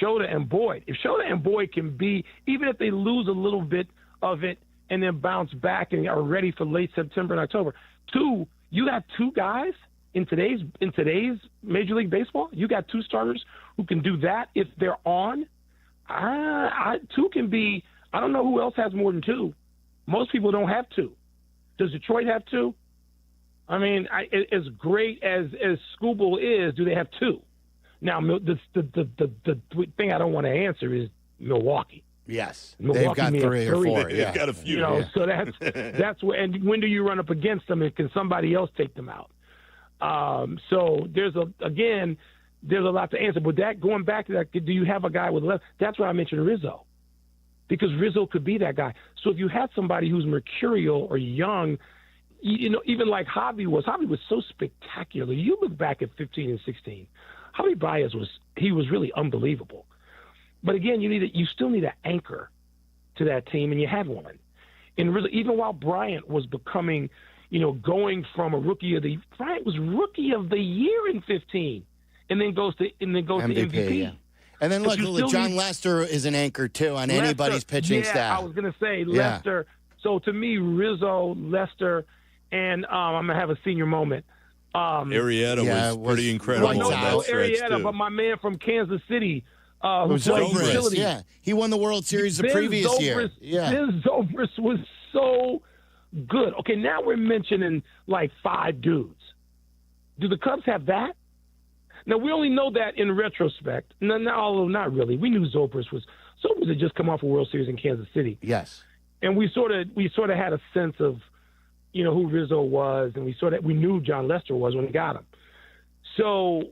Shota and Boyd, if Shota and Boyd can be, even if they lose a little bit of it and then bounce back and are ready for late September and October, two, You got two guys in today's Major League Baseball. You got two starters who can do that if they're on. Two can be. I don't know who else has more than two. Most people don't have two. Does Detroit have two? I mean, as great as Skubal is, do they have two? Now, the thing I don't want to answer is Milwaukee. Yes, Milwaukee they've got three or four. They've got a few. So that's where. And when do you run up against them, and can somebody else take them out? So there's a lot to answer. But that going back to that, do you have a guy with left? That's why I mentioned Rizzo, because Rizzo could be that guy. So if you had somebody who's mercurial or young, even like Javi was so spectacular. You look back at 15 and 16, Javi Baez was really unbelievable. But again, you still need an anchor to that team, and you had one. And really, even while Bryant was becoming, going from Bryant was rookie of the year in 15, and then goes to MVP. Yeah. And then look, John Lester is an anchor too on anybody's pitching staff. I was going to say Lester. So to me, Rizzo, Lester, and I'm going to have a senior moment. Arrieta was pretty incredible. No Arrieta, but my man from Kansas City. Who played utility. Yeah, he won the World Series the previous year. Yeah, Ben Zobrist was so good. Okay, now we're mentioning like five dudes. Do the Cubs have that? Now we only know that in retrospect. Although not really. We knew Zobrist had just come off a World Series in Kansas City. Yes, and we sort of had a sense of who Rizzo was, and we knew John Lester was when we got him. So.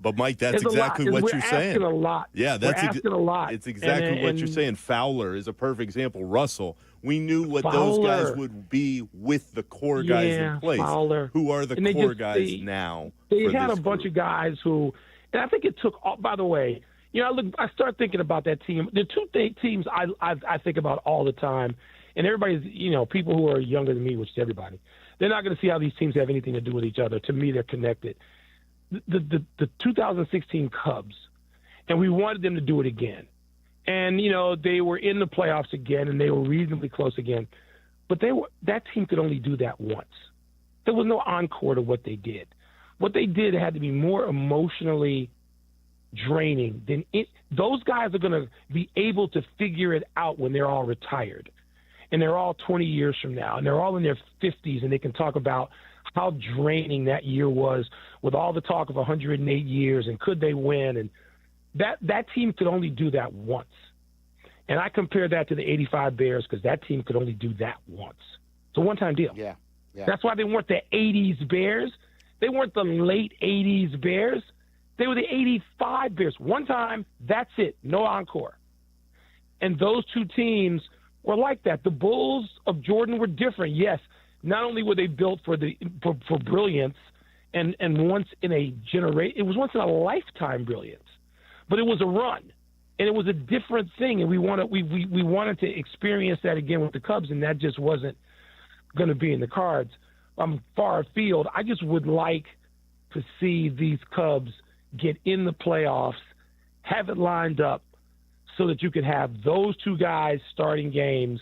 But, Mike, that's exactly what you're saying. We're asking a lot. Yeah, that's asking a lot. It's exactly what you're saying. Fowler is a perfect example. Russell, we knew what those guys would be with the core guys in place. Fowler. Who are the core guys now? They had a bunch of guys who, and I think it took, by the way, I start thinking about that team. The two teams I think about all the time, and everybody's, people who are younger than me, which is everybody, they're not going to see how these teams have anything to do with each other. To me, they're connected. The 2016 Cubs, and we wanted them to do it again. And, they were in the playoffs again, and they were reasonably close again. But that team could only do that once. There was no encore to what they did. What they did had to be more emotionally draining than it. Those guys are going to be able to figure it out when they're all retired. And they're all 20 years from now, and they're all in their 50s, and they can talk about how draining that year was with all the talk of 108 years and could they win. And that team could only do that once. And I compare that to the 85 Bears because that team could only do that once. It's a one-time deal. Yeah. That's why they weren't the 80s Bears. They weren't the late 80s Bears. They were the 85 Bears. One time, that's it. No encore. And those two teams were like that. The Bulls of Jordan were different, yes. Not only were they built for brilliance and once in a generation, it was once in a lifetime brilliance, but it was a run and it was a different thing. And we wanted to experience that again with the Cubs, and that just wasn't going to be in the cards. I'm far afield. I just would like to see these Cubs get in the playoffs, have it lined up so that you could have those two guys starting games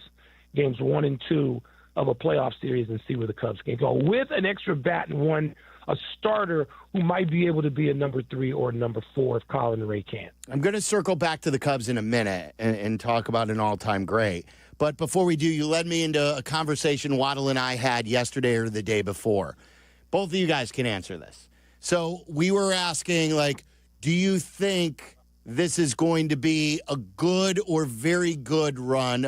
1 and 2 of a playoff series and see where the Cubs can go with an extra bat and a starter who might be able to be a number 3 or number 4 if Colin Ray can't. I'm going to circle back to the Cubs in a minute and talk about an all-time great. But before we do, you led me into a conversation Waddle and I had yesterday or the day before. Both of you guys can answer this. So we were asking, do you think this is going to be a good or very good run,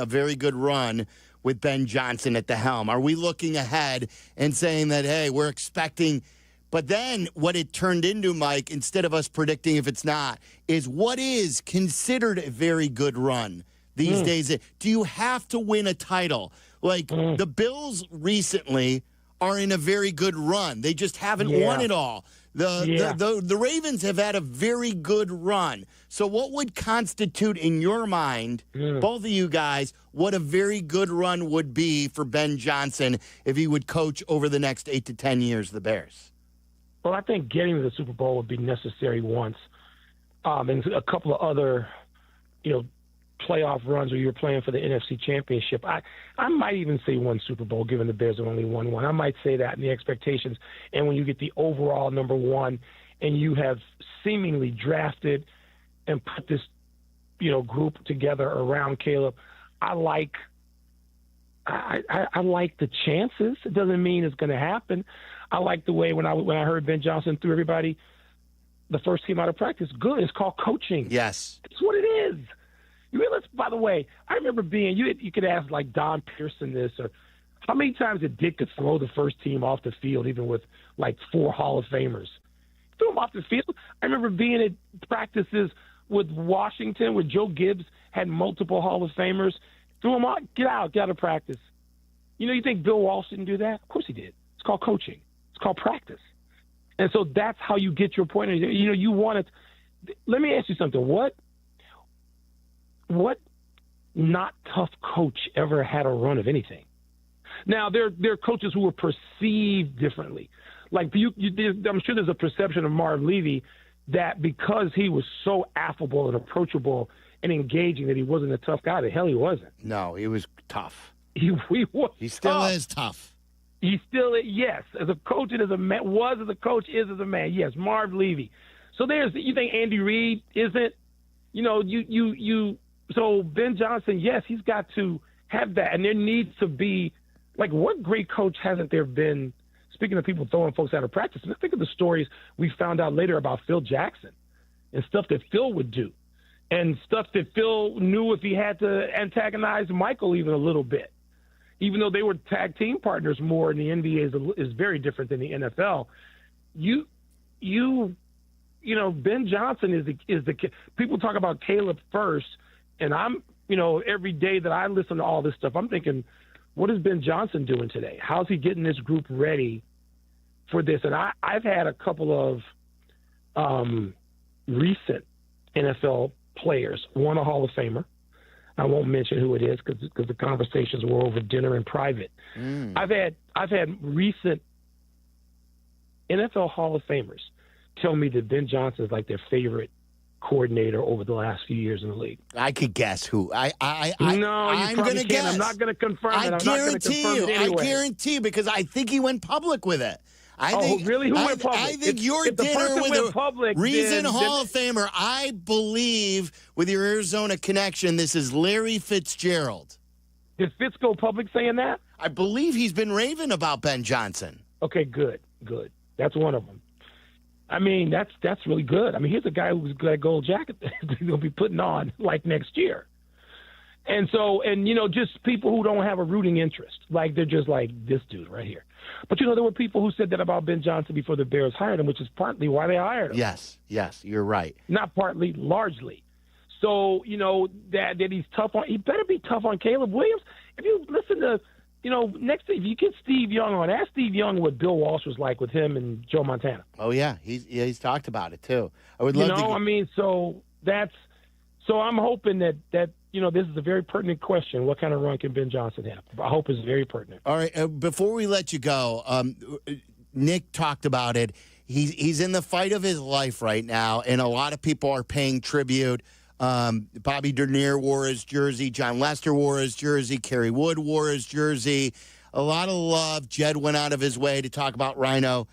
with Ben Johnson at the helm? Are we looking ahead and saying that, hey, we're expecting, but then what it turned into, Mike, instead of us predicting if it's not, is what is considered a very good run these days? Do you have to win a title? The Bills recently are in a very good run. They just haven't won it all. The Ravens have had a very good run. So what would constitute in your mind, both of you guys, what a very good run would be for Ben Johnson if he would coach over the next 8 to 10 years the Bears? Well, I think getting to the Super Bowl would be necessary once. And a couple of other, playoff runs where you're playing for the NFC Championship. I might even say one Super Bowl, given the Bears have only won one. I might say that in the expectations. And when you get the overall number one and you have seemingly drafted and put this, group together around Caleb, I like the chances. It doesn't mean it's going to happen. I like the way when I heard Ben Johnson threw everybody the first team out of practice. Good. It's called coaching. Yes. That's what it is. By the way, I remember you could ask like Don Pearson this, or how many times did Dick could throw the first team off the field, even with like 4 Hall of Famers? Threw them off the field. I remember being at practices with Washington, where Joe Gibbs had multiple Hall of Famers. Threw them out. Get out of practice. You think Bill Walsh didn't do that? Of course he did. It's called coaching. It's called practice. And so that's how you get your point. You want it. Let me ask you something. What not tough coach ever had a run of anything? Now, there are coaches who were perceived differently. Like I'm sure there's a perception of Marv Levy that because he was so affable and approachable and engaging that he wasn't a tough guy. The hell he wasn't. No, he was tough. He was. He still tough. is tough. He still is, yes. As a coach and as a man, was as a coach, is as a man. Yes, Marv Levy. So you think Andy Reid isn't? So Ben Johnson, yes, he's got to have that. And there needs to be, like, what great coach hasn't there been? Speaking of people throwing folks out of practice, let's think of the stories we found out later about Phil Jackson and stuff that Phil would do and stuff that Phil knew if he had to antagonize Michael even a little bit. Even though they were tag team partners more in the NBA is very different than the NFL. Ben Johnson is the people talk about Caleb first, and I'm every day that I listen to all this stuff, I'm thinking, what is Ben Johnson doing today? How's he getting this group ready for this? And I've had a couple of recent NFL players, one a Hall of Famer. I won't mention who it is because the conversations were over dinner in private. I've had recent NFL Hall of Famers tell me that Ben Johnson is like their favorite coordinator over the last few years in the league. I could guess who. I'm going to guess. I'm not going to confirm it. I guarantee you because I think he went public with it. Really? Who went public? I think your dinner with a recent Hall of Famer, I believe, with your Arizona connection, this is Larry Fitzgerald. Did Fitz go public saying that? I believe he's been raving about Ben Johnson. Okay, good. That's one of them. I mean, that's really good. I mean, here's a guy who's got a gold jacket that he'll be putting on like next year. And so, just people who don't have a rooting interest. Like, they're just like this dude right here. But, there were people who said that about Ben Johnson before the Bears hired him, which is partly why they hired him. Yes, you're right. Not partly, largely. So, that he's tough on – he better be tough on Caleb Williams. If you listen to next if you get Steve Young on, ask Steve Young what Bill Walsh was like with him and Joe Montana. Oh, yeah. He's talked about it, too. I would love to – so I'm hoping that this is a very pertinent question. What kind of run can Ben Johnson have? I hope it's very pertinent. All right. Before we let you go, Nick talked about it. He's in the fight of his life right now, and a lot of people are paying tribute. Bobby Dernier wore his jersey. John Lester wore his jersey. Kerry Wood wore his jersey. A lot of love. Jed went out of his way to talk about Rhino.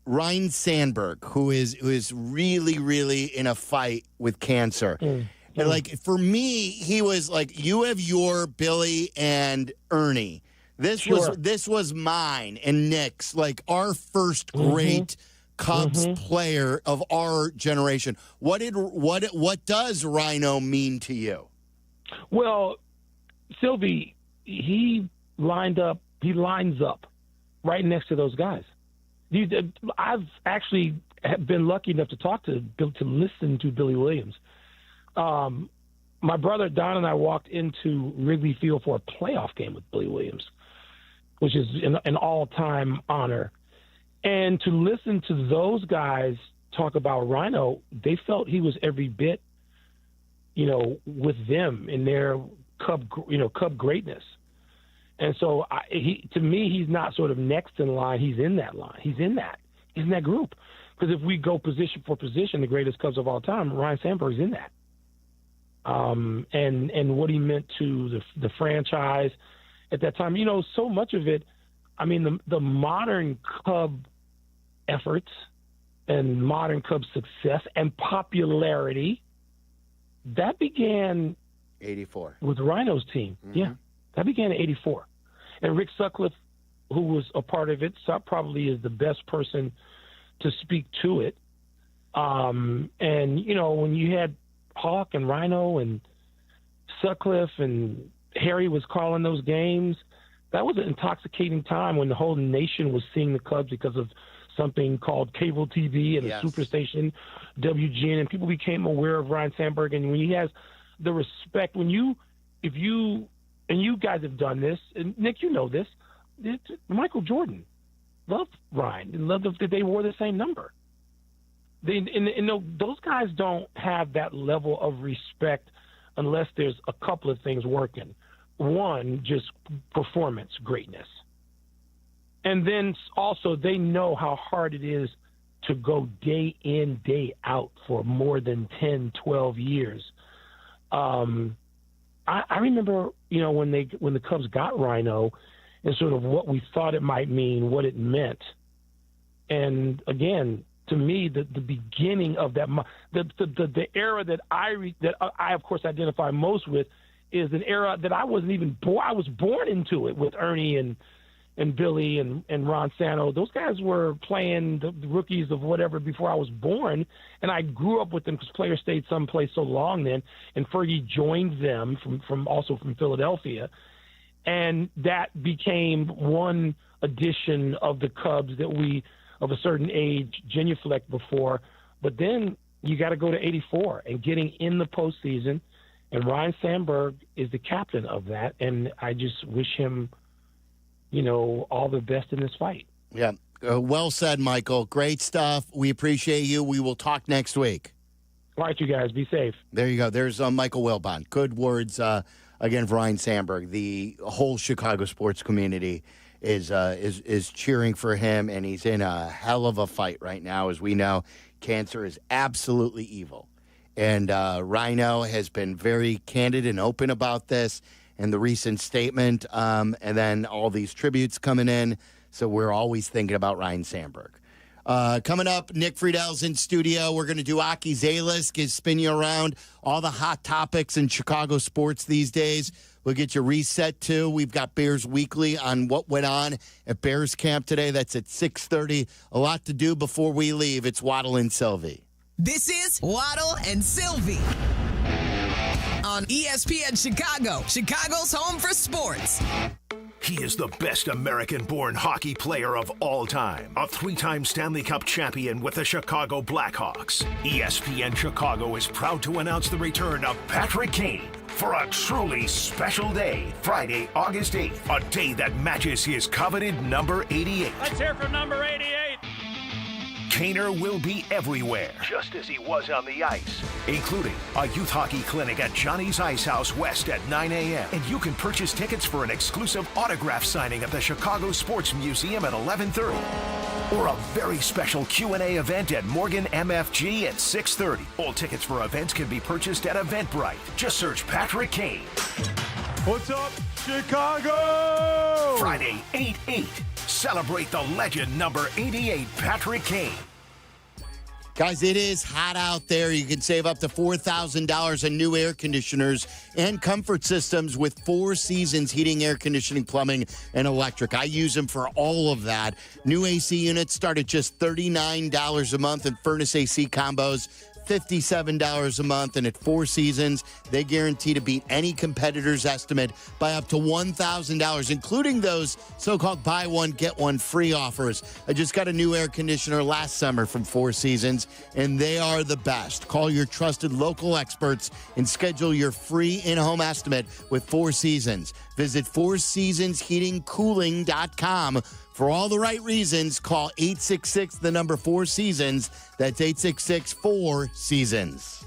Ryan Sandberg, who is really, really in a fight with cancer. And like, for me, he was like, you have your Billy and Ernie. This was mine and Nick's, like our first great Cubs player of our generation. What does Rhino mean to you? Well, Silvy, he lines up right next to those guys. I've actually been lucky enough to talk to listen to Billy Williams. My brother Don and I walked into Wrigley Field for a playoff game with Billy Williams, which is an all-time honor. And to listen to those guys talk about Rhino, they felt he was every bit, with them in their Cub greatness. And so, to me, he's not sort of next in line. He's in that line. He's in that group. Because if we go position for position, the greatest Cubs of all time, Ryan Sandberg's in that. and what he meant to the franchise at that time. You know, so much of it, I mean, the modern Cub efforts and modern Cub success and popularity, that began 84 with Rhino's team. Mm-hmm. Yeah, that began in 84. And Rick Sutcliffe, who was a part of it, probably is the best person to speak to it. And, you know, when you had Hawk and Rhino and Sutcliffe and Harry was calling those games, that was an intoxicating time when the whole nation was seeing the Cubs because of something called cable TV and Yes. a superstation, WGN, and people became aware of Ryne Sandberg. And when he has the respect, and you guys have done this, and Nick, you know this, Michael Jordan loved Ryne and loved that they wore the same number. Those guys don't have that level of respect unless there's a couple of things working. One, just performance greatness. And then also they know how hard it is to go day in, day out for more than 10, 12 years. I remember, you know, when the Cubs got Rhino and sort of what we thought it might mean, what it meant. And again, to me, the beginning of that, the era that I of course identify most with is an era that I wasn't even born. I was born into it with Ernie and Billy and Ron Santo. Those guys were playing the rookies of whatever before I was born, and I grew up with them because players stayed someplace so long then, and Fergie joined them from Philadelphia, and that became one edition of the Cubs that we, of a certain age, genuflect before. But then you got to go to 84 and getting in the postseason, and Ryne Sandberg is the captain of that, and I just wish him, you know, all the best in this fight. Yeah. Well said, Michael. Great stuff. We appreciate you. We will talk next week. All right, you guys. Be safe. There you go. There's Michael Wilbon. Good words, again, for Ryne Sandberg. The whole Chicago sports community is cheering for him, and he's in a hell of a fight right now. As we know, cancer is absolutely evil. And Rhino has been very candid and open about this and the recent statement, and then all these tributes coming in. So we're always thinking about Ryne Sandberg. Coming up, Nick Friedel's in studio. We're going to do Aki's A-List, spin you around all the hot topics in Chicago sports these days. We'll get you reset, too. We've got Bears Weekly on what went on at Bears Camp today. That's at 6:30. A lot to do before we leave. It's Waddle and Silvy. This is Waddle and Silvy on ESPN Chicago, Chicago's home for sports. He is the best American-born hockey player of all time. A three-time Stanley Cup champion with the Chicago Blackhawks. ESPN Chicago is proud to announce the return of Patrick Kane for a truly special day, Friday, August 8th, a day that matches his coveted number 88. Let's hear from number 88. Kaner will be everywhere, just as he was on the ice, including a youth hockey clinic at Johnny's Ice House West at 9 a.m. And you can purchase tickets for an exclusive autograph signing at the Chicago Sports Museum at 11:30. Or a very special Q&A event at Morgan MFG at 6:30. All tickets for events can be purchased at Eventbrite. Just search Patrick Kane. What's up, Chicago? Friday, 8/8. Celebrate the legend number 88, Patrick Kane. Guys, it is hot out there. You can save up to $4,000 on new air conditioners and comfort systems with Four Seasons Heating, Air Conditioning, Plumbing, and Electric. I use them for all of that. New AC units start at just $39 a month, and furnace AC combos $57 a month. And at Four Seasons, they guarantee to beat any competitor's estimate by up to $1,000, including those so-called buy one, get one free offers. I just got a new air conditioner last summer from Four Seasons, and they are the best. Call your trusted local experts and schedule your free in-home estimate with Four Seasons. Visit fourseasonsheatingcooling.com. For all the right reasons, call 866 the number 4 Seasons. That's 866-4 Seasons.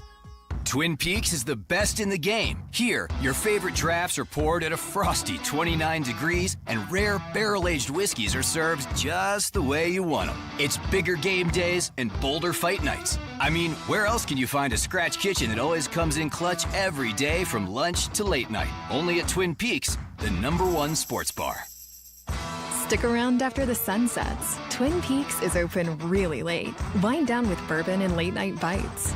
Twin Peaks is the best in the game. Here, your favorite drafts are poured at a frosty 29 degrees, and rare barrel-aged whiskeys are served just the way you want them. It's bigger game days and bolder fight nights. I mean, where else can you find a scratch kitchen that always comes in clutch every day from lunch to late night? Only at Twin Peaks, the #1 sports bar. Stick around after the sun sets. Twin Peaks is open really late. Wind down with bourbon and late-night bites.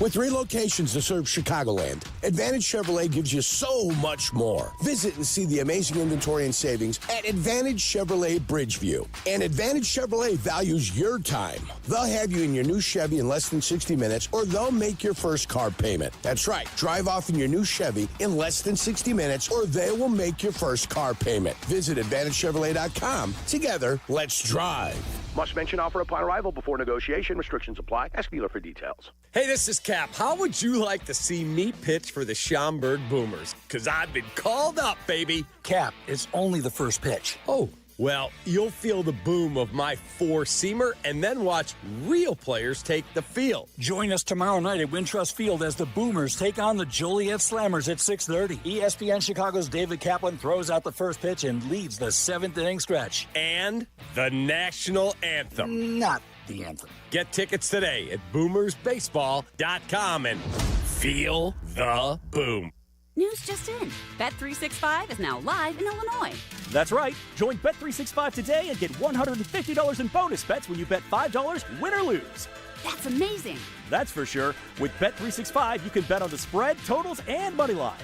With 3 locations to serve Chicagoland, Advantage Chevrolet gives you so much more. Visit and see the amazing inventory and savings at Advantage Chevrolet Bridgeview. And Advantage Chevrolet values your time. They'll have you in your new Chevy in less than 60 minutes, or they'll make your first car payment. That's right. Drive off in your new Chevy in less than 60 minutes, or they will make your first car payment. Visit AdvantageChevrolet.com. Together, let's drive. Must mention offer upon arrival before negotiation. Restrictions apply. Ask dealer for details. Hey, this is Cap. How would you like to see me pitch for the Schaumburg Boomers? Because I've been called up, baby. Cap, it's only the first pitch. Oh, well, you'll feel the boom of my 4-seamer and then watch real players take the field. Join us tomorrow night at Wintrust Field as the Boomers take on the Joliet Slammers at 6:30. ESPN Chicago's David Kaplan throws out the first pitch and leads the 7th-inning stretch. And the national anthem. Not the anthem. Get tickets today at boomersbaseball.com and feel the boom. News just in. Bet365 is now live in Illinois. That's right. Join Bet365 today and get $150 in bonus bets when you bet $5, win or lose. That's amazing. That's for sure. With Bet365, you can bet on the spread, totals, and money line.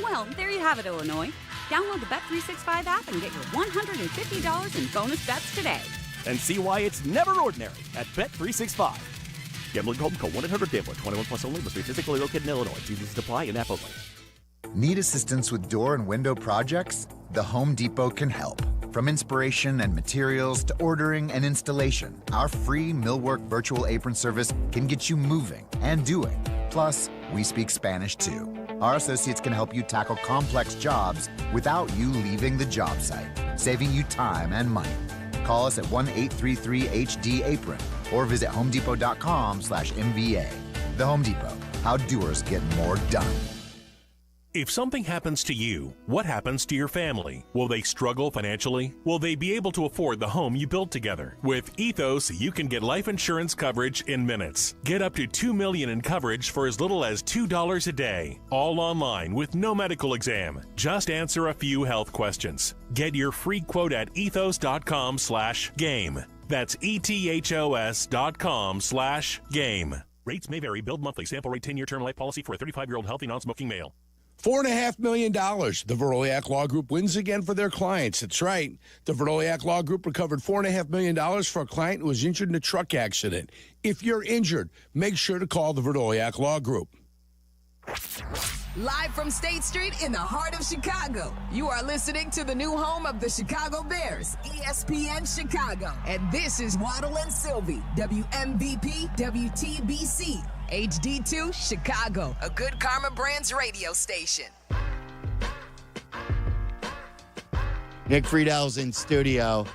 Well, there you have it, Illinois. Download the Bet365 app and get your $150 in bonus bets today. And see why it's never ordinary at Bet365. Gambling problem? Call 1-800-GAMBLER. 21 plus only. Must be physically located in Illinois. TVs apply and app only. Need assistance with door and window projects? The Home Depot can help. From inspiration and materials to ordering and installation, our free Millwork virtual apron service can get you moving and doing. Plus, we speak Spanish too. Our associates can help you tackle complex jobs without you leaving the job site, saving you time and money. Call us at 1-833-HD-APRON or visit homedepot.com/MVA. The Home Depot, how doers get more done. If something happens to you, what happens to your family? Will they struggle financially? Will they be able to afford the home you built together? With Ethos, you can get life insurance coverage in minutes. Get up to $2 million in coverage for as little as $2 a day. All online with no medical exam. Just answer a few health questions. Get your free quote at ethos.com/game. That's ethos.com/game. Rates may vary. Billed monthly. Sample rate 10-year term life policy for a 35-year-old healthy non-smoking male. $4.5 million. The Veroliak Law Group wins again for their clients. That's right. The Veroliak Law Group recovered $4.5 million for a client who was injured in a truck accident. If you're injured, make sure to call the Veroliak Law Group. Live from State Street in the heart of Chicago, you are listening to the new home of the Chicago Bears, ESPN Chicago. And this is Waddle and Silvy, WMVP, WTBC, HD2 Chicago, a good Karma Brands radio station. Nick Friedel's in studio.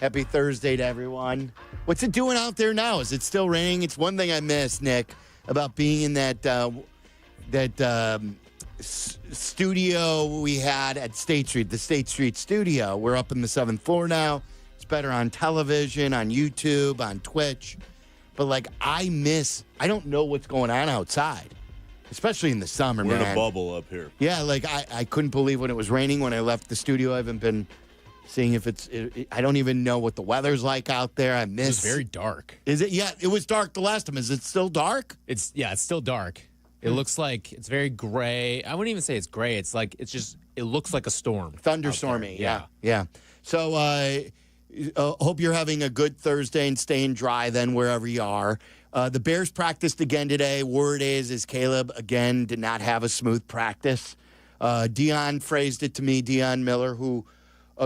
Happy Thursday to everyone. What's it doing out there now? Is it still raining? It's one thing I miss, Nick, about being in that studio we had at State Street, the State Street studio. We're up in the 7th floor now. It's better on television, on YouTube, on Twitch. But, I don't know what's going on outside, especially in the summer, We're man. in a bubble up here. Yeah, I couldn't believe when it was raining when I left the studio. I haven't been seeing if I don't even know what the weather's like out there. I miss. It's very dark. Is it? Yeah, it was dark the last time. Is it still dark? It's still dark. It looks like it's very gray. I wouldn't even say it's gray. It looks like a storm. Thunderstormy. Yeah. So, hope you're having a good Thursday and staying dry then wherever you are. The Bears practiced again today. Word is Caleb, again, did not have a smooth practice. Dion phrased it to me, Dion Miller, who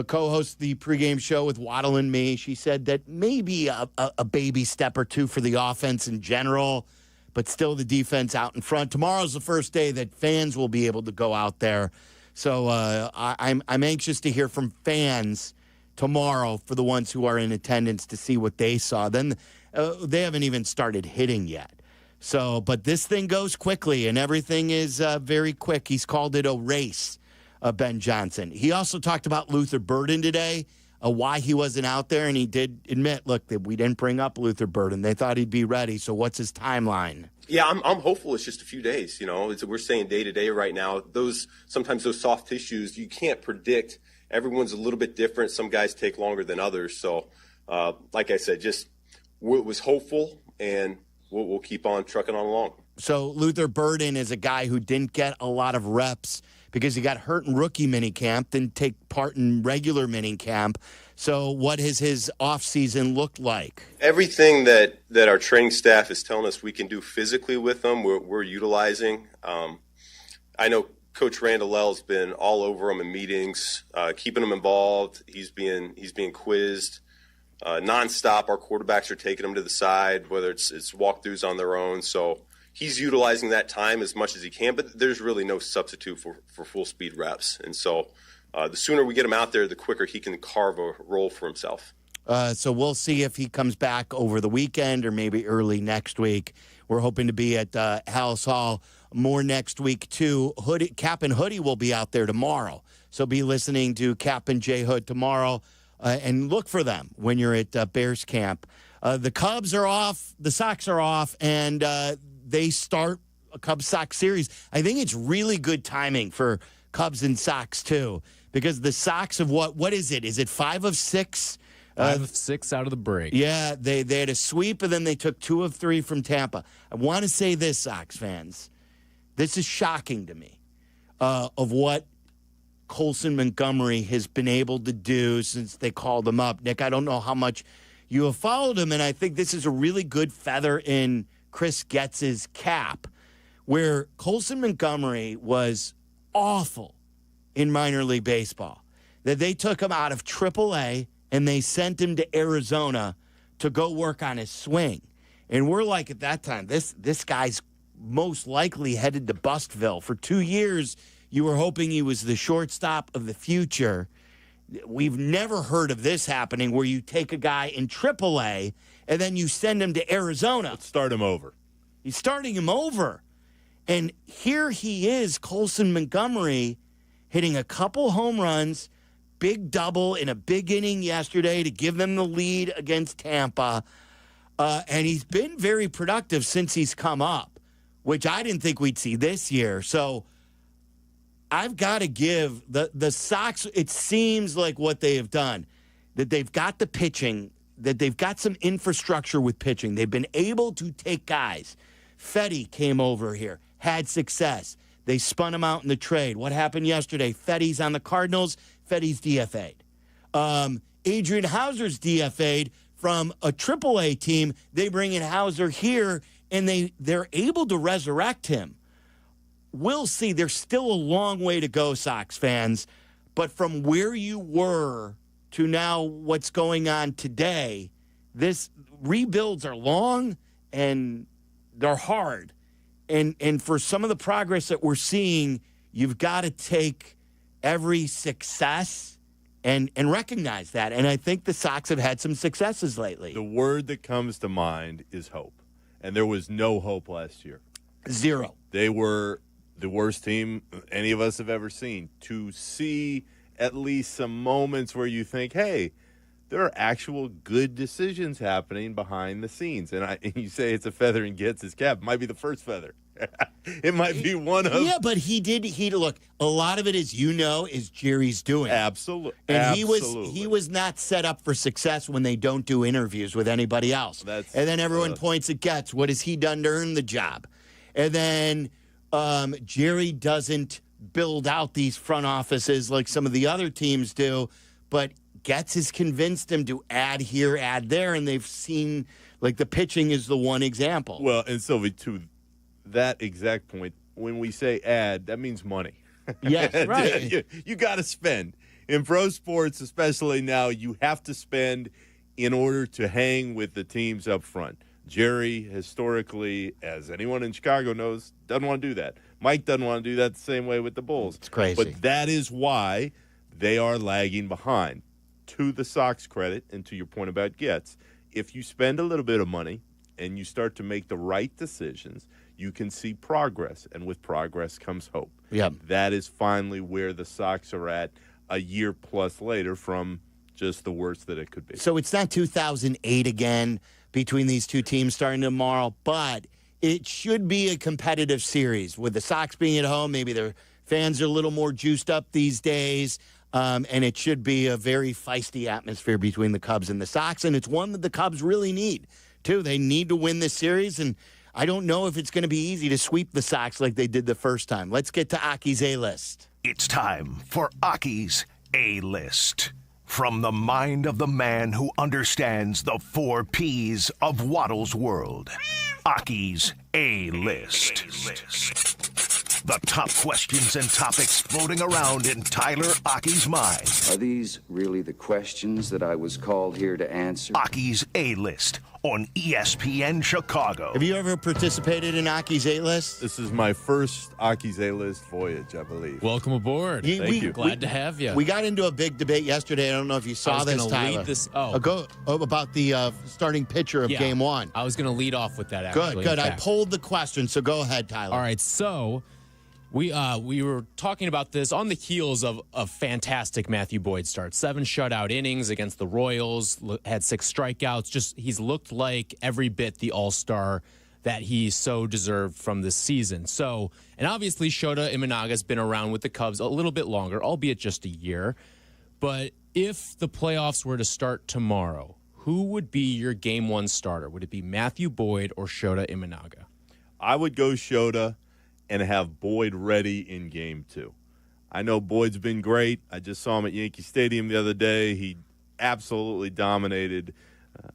co-hosts the pregame show with Waddle and me. She said that maybe a baby step or two for the offense in general, but still the defense out in front. Tomorrow's the first day that fans will be able to go out there. So I'm anxious to hear from fans tomorrow for the ones who are in attendance to see what they saw. Then they haven't even started hitting yet. So, but this thing goes quickly, and everything is very quick. He's called it a race, Ben Johnson. He also talked about Luther Burden today, why he wasn't out there, and he did admit, look, that we didn't bring up Luther Burden. They thought he'd be ready, so what's his timeline? Yeah, I'm hopeful it's just a few days. We're saying day to day right now. Sometimes those soft tissues, you can't predict. Everyone's a little bit different. Some guys take longer than others. So, like I said, just was hopeful, and we'll keep on trucking on along. So Luther Burden is a guy who didn't get a lot of reps because he got hurt in rookie minicamp, didn't take part in regular minicamp. So what has his offseason looked like? Everything that our training staff is telling us we can do physically with them, we're utilizing. I know Coach Randall's been all over him in meetings, keeping them involved. He's being quizzed nonstop. Our quarterbacks are taking him to the side, whether it's walkthroughs on their own. So he's utilizing that time as much as he can, but there's really no substitute for full speed reps. And so the sooner we get him out there, the quicker he can carve a role for himself. So we'll see if he comes back over the weekend or maybe early next week. We're hoping to be at House Hall more next week, too. Kap and Hoodie will be out there tomorrow. So be listening to Kap and J Hood tomorrow and look for them when you're at Bears camp. The Cubs are off, the Sox are off, and they start a Cubs-Sox series. I think it's really good timing for Cubs and Sox, too, because the Sox have what is it? Is it 5 of 6? 5 of 6 out of the break. Yeah, they had a sweep, and then they took 2 of 3 from Tampa. I want to say this, Sox fans. This is shocking to me of what Colson Montgomery has been able to do since they called him up. Nick, I don't know how much you have followed him, and I think this is a really good feather in Chris Getz's cap, where Colson Montgomery was awful in minor league baseball, that they took him out of AAA and they sent him to Arizona to go work on his swing. And we're like, at that time, this guy's most likely headed to Bustville. For 2 years, you were hoping he was the shortstop of the future. We've never heard of this happening where you take a guy in AAA and then you send him to Arizona. Let's start him over. He's starting him over. And here he is, Colson Montgomery, hitting a couple home runs, big double in a big inning yesterday to give them the lead against Tampa. And he's been very productive since he's come up, which I didn't think we'd see this year. So I've got to give the Sox, it seems like what they have done, that they've got the pitching, that they've got some infrastructure with pitching. They've been able to take guys. Fetty came over here, had success. They spun him out in the trade. What happened yesterday? Fetty's on the Cardinals. Fetty's DFA'd. Adrian Hauser's DFA'd from a AAA team. They bring in Hauser here, and they're able to resurrect him. We'll see. There's still a long way to go, Sox fans. But from where you were to now what's going on today, this rebuilds are long and they're hard. And for some of the progress that we're seeing, you've got to take every success and recognize that. And I think the Sox have had some successes lately. The word that comes to mind is hope. And there was no hope last year. Zero. They were the worst team any of us have ever seen. To see at least some moments where you think, hey, there are actual good decisions happening behind the scenes. And you say it's a feather in Getz's cap. It might be the first feather. It might be one of... Yeah, but he look, a lot of it is Jerry's doing. Absolutely. And he was not set up for success when they don't do interviews with anybody else. And then everyone points at Getz. What has he done to earn the job? And then Jerry doesn't build out these front offices like some of the other teams do, but Getz has convinced him to add here, add there, and they've seen, like, the pitching is the one example. Well, and Silvy, to that exact point, when we say add, that means money. Yes, right. You got to spend. In pro sports, especially now, you have to spend in order to hang with the teams up front. Jerry, historically, as anyone in Chicago knows, doesn't want to do that. Mike doesn't want to do that the same way with the Bulls. It's crazy. But that is why they are lagging behind. To the Sox credit, and to your point about Getz, if you spend a little bit of money and you start to make the right decisions, you can see progress, and with progress comes hope. Yep. That is finally where the Sox are at a year plus later from just the worst that it could be. So it's not 2008 again between these two teams starting tomorrow, but it should be a competitive series. With the Sox being at home, maybe their fans are a little more juiced up these days, and it should be a very feisty atmosphere between the Cubs and the Sox, and it's one that the Cubs really need, too. They need to win this series, and I don't know if it's going to be easy to sweep the Sox like they did the first time. Let's get to Aki's A-List. It's time for Aki's A-List. From the mind of the man who understands the 4 Ps of Waddle's world. Aki's A-List. The top questions and topics floating around in Tyler Aki's mind. Are these really the questions that I was called here to answer? Aki's A-List on ESPN Chicago. Have you ever participated in Aki's A-List? This is my first Aki's A-List voyage, I believe. Welcome aboard. Thank you. Glad to have you. We got into a big debate yesterday. I don't know if you saw this, Tyler. Lead this, about the starting pitcher of Game 1. I was going to lead off with that, actually. Good. I polled the question, so go ahead, Tyler. All right, so we were talking about this on the heels of a fantastic Matthew Boyd start. 7 shutout innings against the Royals, had 6 strikeouts. He's looked like every bit the all-star that he so deserved from this season. So, and obviously Shota Imanaga's been around with the Cubs a little bit longer, albeit just a year. But if the playoffs were to start tomorrow, who would be your Game 1 starter? Would it be Matthew Boyd or Shota Imanaga? I would go Shota and have Boyd ready in Game 2. I know Boyd's been great. I just saw him at Yankee Stadium the other day. He absolutely dominated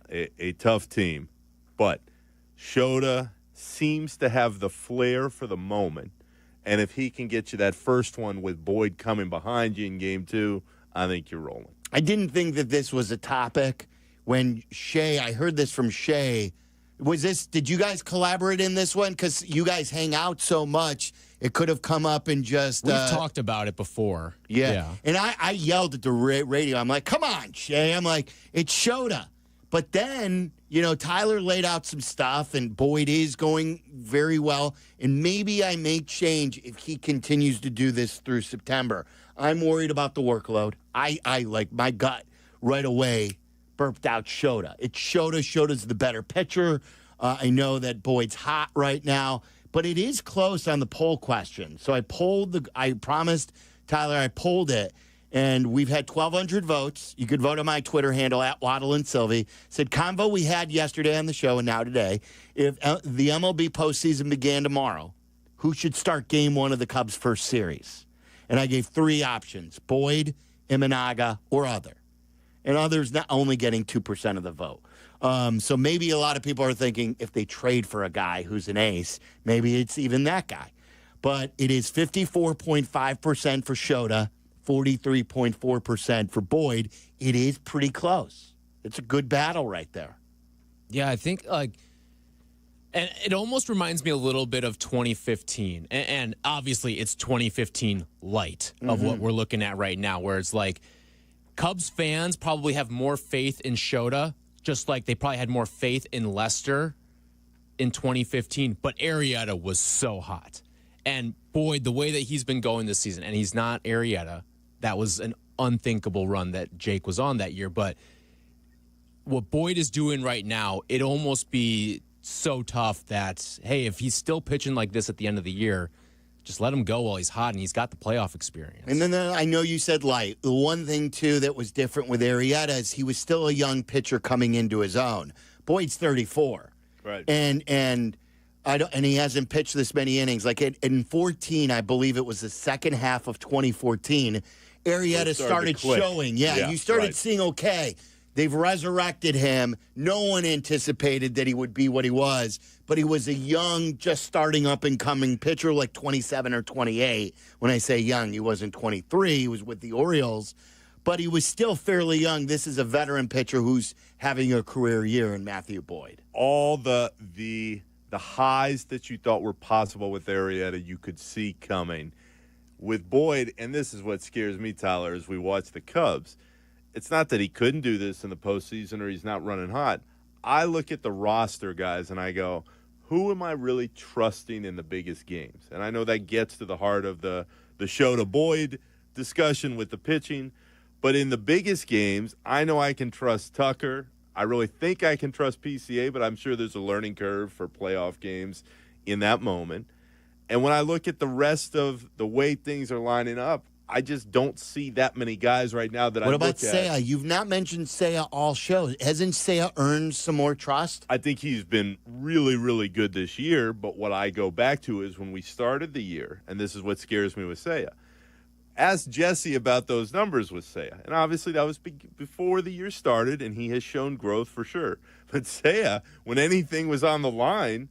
a tough team. But Shota seems to have the flair for the moment. And if he can get you that first one with Boyd coming behind you in Game 2, I think you're rolling. I didn't think that this was a topic when I heard this from Shea. Did you guys collaborate in this one? Because you guys hang out so much, it could have come up and just... We've talked about it before. Yeah. And I yelled at the radio. I'm like, come on, Shea. I'm like, it's Shota. But then, Tyler laid out some stuff, and Boyd is going very well. And maybe I may change if he continues to do this through September. I'm worried about the workload. I like my gut right away burped out Shota. It's Shota. Shota's the better pitcher. I know that Boyd's hot right now, but it is close on the poll question. So I promised Tyler I polled it, and we've had 1,200 votes. You could vote on my Twitter handle at Waddle and Silvy. Said convo we had yesterday on the show and now today. If the MLB postseason began tomorrow, who should start Game 1 of the Cubs' first series? And I gave 3 options: Boyd, Imanaga, or other. And others not only getting 2% of the vote. So maybe a lot of people are thinking if they trade for a guy who's an ace, maybe it's even that guy. But it is 54.5% for Shota, 43.4% for Boyd. It is pretty close. It's a good battle right there. Yeah, I think and it almost reminds me a little bit of 2015. And obviously it's 2015 light of what we're looking at right now, where it's like Cubs fans probably have more faith in Shota, just like they probably had more faith in Lester in 2015. But Arrieta was so hot. And Boyd, the way that he's been going this season, and he's not Arrieta, that was an unthinkable run that Jake was on that year. But what Boyd is doing right now, it'd almost be so tough that, hey, if he's still pitching like this at the end of the year, just let him go while he's hot, and he's got the playoff experience. And then I know you said light. The one thing, too, that was different with Arrieta is he was still a young pitcher coming into his own. Boyd's 34. Right. And he hasn't pitched this many innings. Like in 14, I believe it was the second half of 2014, Arrieta started showing. Yeah, you started seeing, okay, they've resurrected him. No one anticipated that he would be what he was, but he was a young, just starting up-and-coming pitcher, like 27 or 28. When I say young, he wasn't 23. He was with the Orioles, but he was still fairly young. This is a veteran pitcher who's having a career year in Matthew Boyd. All the highs that you thought were possible with Arrieta, you could see coming. With Boyd, and this is what scares me, Tyler, as we watch the Cubs, it's not that he couldn't do this in the postseason or he's not running hot. I look at the roster, guys, and I go, who am I really trusting in the biggest games? And I know that gets to the heart of the Shota Boyd discussion with the pitching. But in the biggest games, I know I can trust Tucker. I really think I can trust PCA, but I'm sure there's a learning curve for playoff games in that moment. And when I look at the rest of the way things are lining up, I just don't see that many guys right now that I look at. What about Seiya? You've not mentioned Seiya all show. Hasn't Seiya earned some more trust? I think he's been really, really good this year, but what I go back to is when we started the year, and this is what scares me with Seiya. Ask Jesse about those numbers with Seiya. And obviously that was before the year started, and he has shown growth for sure. But Seiya, when anything was on the line,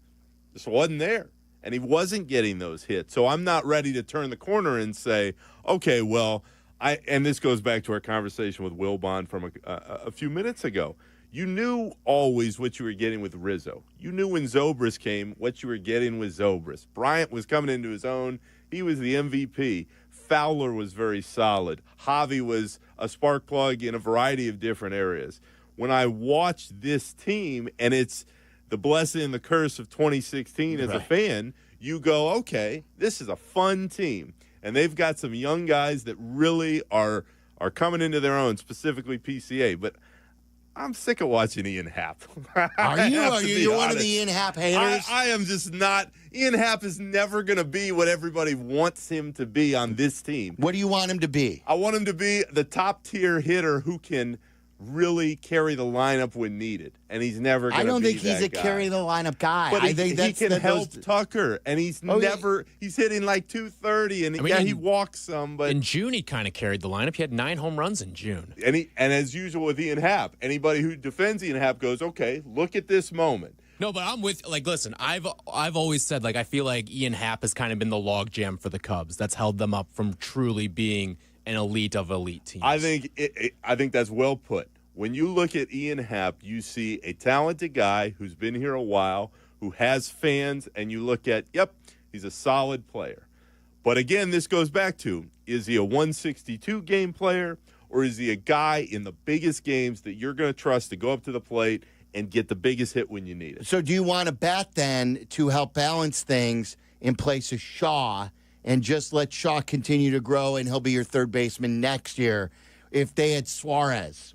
just wasn't there. And he wasn't getting those hits. So I'm not ready to turn the corner and say, okay, well, and this goes back to our conversation with Wilbon from a few minutes ago. You knew always what you were getting with Rizzo. You knew when Zobrist came what you were getting with Zobrist. Bryant was coming into his own. He was the MVP. Fowler was very solid. Javi was a spark plug in a variety of different areas. When I watch this team, and it's the blessing and the curse of 2016 as a fan, you go, okay, this is a fun team. And they've got some young guys that really are coming into their own, specifically PCA. But I'm sick of watching Ian Happ. Are you? You're one of the Ian Happ haters? I am just not. Ian Happ is never going to be what everybody wants him to be on this team. What do you want him to be? I want him to be the top-tier hitter who can really carry the lineup when needed, and he's never going to be that I don't think he's a carry-the-lineup guy. But I think he can help Tucker, and he's he's hitting like 230, and he walks some. But in June, he kind of carried the lineup. He had 9 home runs in June. And as usual with Ian Happ, anybody who defends Ian Happ goes, okay, look at this moment. No, but I'm with, listen, I've always said, I feel like Ian Happ has kind of been the logjam for the Cubs. That's held them up from truly being an elite of elite teams. I think that's well put. When you look at Ian Happ, you see a talented guy who's been here a while, who has fans, and you look at, yep, he's a solid player. But again, this goes back to, is he a 162 game player, or is he a guy in the biggest games that you're going to trust to go up to the plate and get the biggest hit when you need it? So do you want to bet then to help balance things in place of Shaw and just let Shaw continue to grow and he'll be your third baseman next year? If they had Suarez,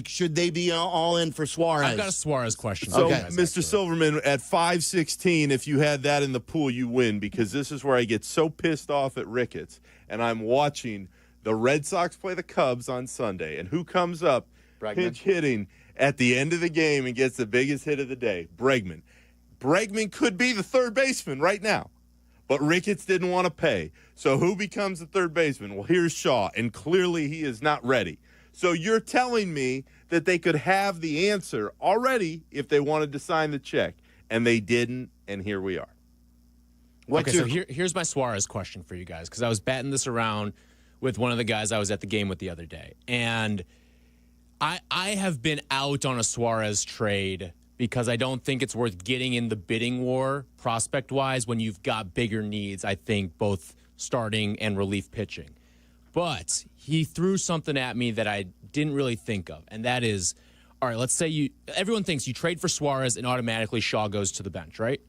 should they be all in for Suarez? I've got a Suarez question. So, Mr. Silverman, at 516, if you had that in the pool, you win, because this is where I get so pissed off at Ricketts, and I'm watching the Red Sox play the Cubs on Sunday, and who comes up pitch hitting at the end of the game and gets the biggest hit of the day? Bregman. Bregman could be the third baseman right now. But Ricketts didn't want to pay. So who becomes the third baseman? Well, here's Shaw, and clearly he is not ready. So you're telling me that they could have the answer already if they wanted to sign the check, and they didn't, and here we are. So here's my Suarez question for you guys, because I was batting this around with one of the guys I was at the game with the other day. And I have been out on a Suarez trade because I don't think it's worth getting in the bidding war prospect-wise when you've got bigger needs, I think, both starting and relief pitching. But he threw something at me that I didn't really think of, and that is, all right, let's say everyone thinks you trade for Suarez and automatically Shaw goes to the bench, right?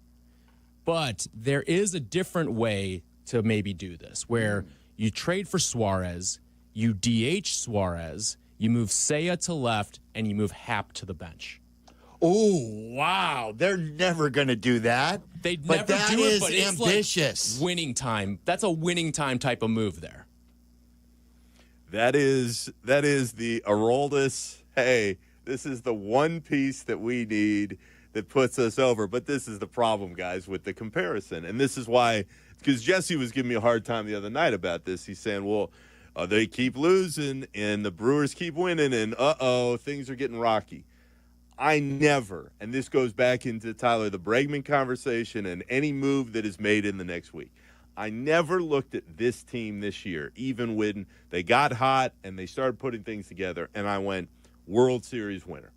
But there is a different way to maybe do this, where you trade for Suarez, you DH Suarez, you move Seiya to left, and you move Happ to the bench. Oh, wow. They're never going to do that. They'd but never that do it, is but it's ambitious. Like winning time. That's a winning time type of move there. That is the Aroldis, hey, this is the one piece that we need that puts us over. But this is the problem, guys, with the comparison. And this is why, because Jesse was giving me a hard time the other night about this. He's saying, well, they keep losing and the Brewers keep winning and, things are getting rocky. I never, and this goes back into, Tyler, the Bregman conversation and any move that is made in the next week. I never looked at this team this year, even when they got hot and they started putting things together, and I went, World Series winner.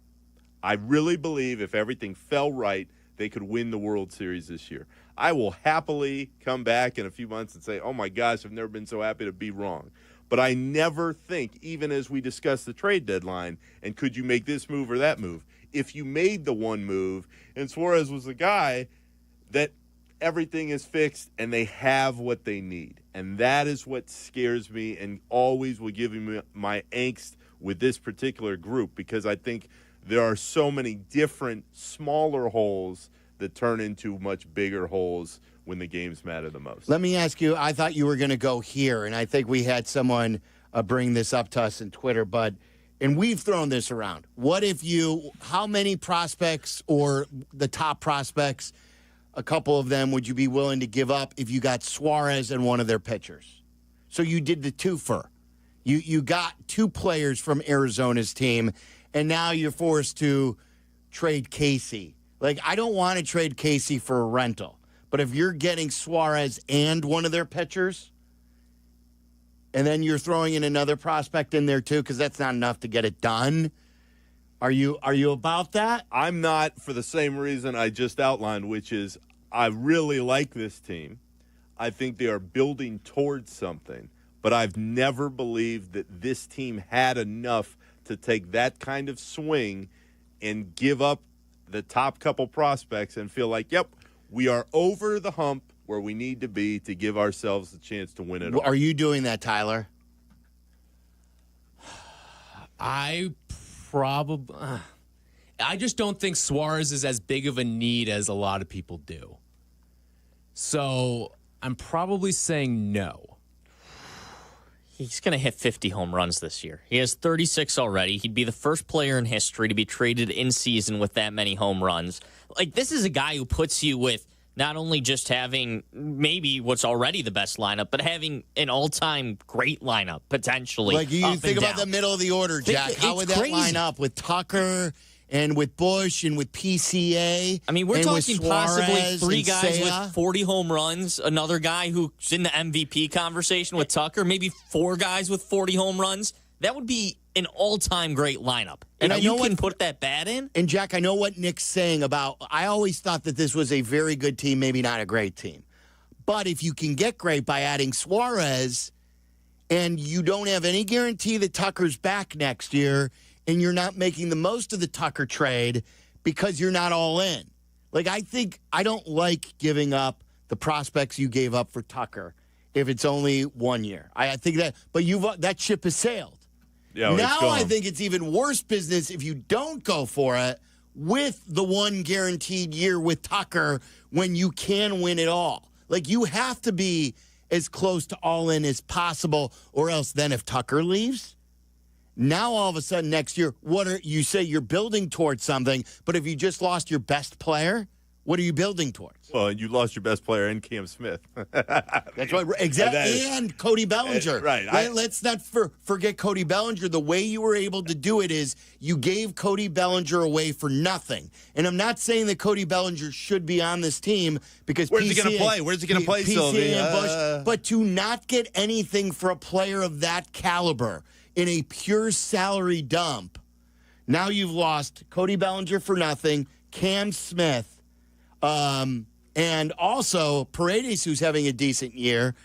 I really believe if everything fell right, they could win the World Series this year. I will happily come back in a few months and say, oh, my gosh, I've never been so happy to be wrong. But I never think, even as we discuss the trade deadline, and could you make this move or that move? If you made the one move, and Suarez was the guy that everything is fixed and they have what they need. And that is what scares me and always will give me my angst with this particular group, because I think there are so many different smaller holes that turn into much bigger holes when the games matter the most. Let me ask you, I thought you were going to go here, and I think we had someone bring this up to us in Twitter, and we've thrown this around. What if how many prospects or the top prospects, a couple of them, would you be willing to give up if you got Suarez and one of their pitchers? So you did the twofer. You got two players from Arizona's team, and now you're forced to trade Casey. Like, I don't want to trade Casey for a rental. But if you're getting Suarez and one of their pitchers, and then you're throwing in another prospect in there too, because that's not enough to get it done, are you about that? I'm not, for the same reason I just outlined, which is I really like this team. I think they are building towards something. But I've never believed that this team had enough to take that kind of swing and give up the top couple prospects and feel like, yep, we are over the hump where we need to be to give ourselves a chance to win it all. Are you doing that, Tyler? I just don't think Suarez is as big of a need as a lot of people do. So I'm probably saying no. He's going to hit 50 home runs this year. He has 36 already. He'd be the first player in history to be traded in season with that many home runs. Like, this is a guy who puts you with not only just having maybe what's already the best lineup, but having an all-time great lineup, potentially. Like, you think about the middle of the order, Jack. How would that line up with Tucker and with Bush and with PCA? I mean, we're talking possibly three guys Seiya with 40 home runs, another guy who's in the MVP conversation with Tucker, maybe four guys with 40 home runs. That would be an all-time great lineup. And you can put that bat in? And, Jack, I know what Nick's saying about, I always thought that this was a very good team, maybe not a great team. But if you can get great by adding Suarez, and you don't have any guarantee that Tucker's back next year, and you're not making the most of the Tucker trade because you're not all in. Like, I don't like giving up the prospects you gave up for Tucker if it's only 1 year. I think that, but that ship has sailed. Yeah, now I think it's even worse business if you don't go for it with the one guaranteed year with Tucker when you can win it all. Like, you have to be as close to all in as possible, or else then if Tucker leaves, now all of a sudden next year, you say you're building towards something, but if you just lost your best player, what are you building towards? Well, you lost your best player in Cam Smith. That's right. Exactly. And Cody Bellinger. Right. Let's not forget Cody Bellinger. The way you were able to do it is you gave Cody Bellinger away for nothing. And I'm not saying that Cody Bellinger should be on this team because Where's he going to play? Where's he going to play, Silvy? But to not get anything for a player of that caliber in a pure salary dump, now you've lost Cody Bellinger for nothing, Cam Smith, and also Paredes, who's having a decent year.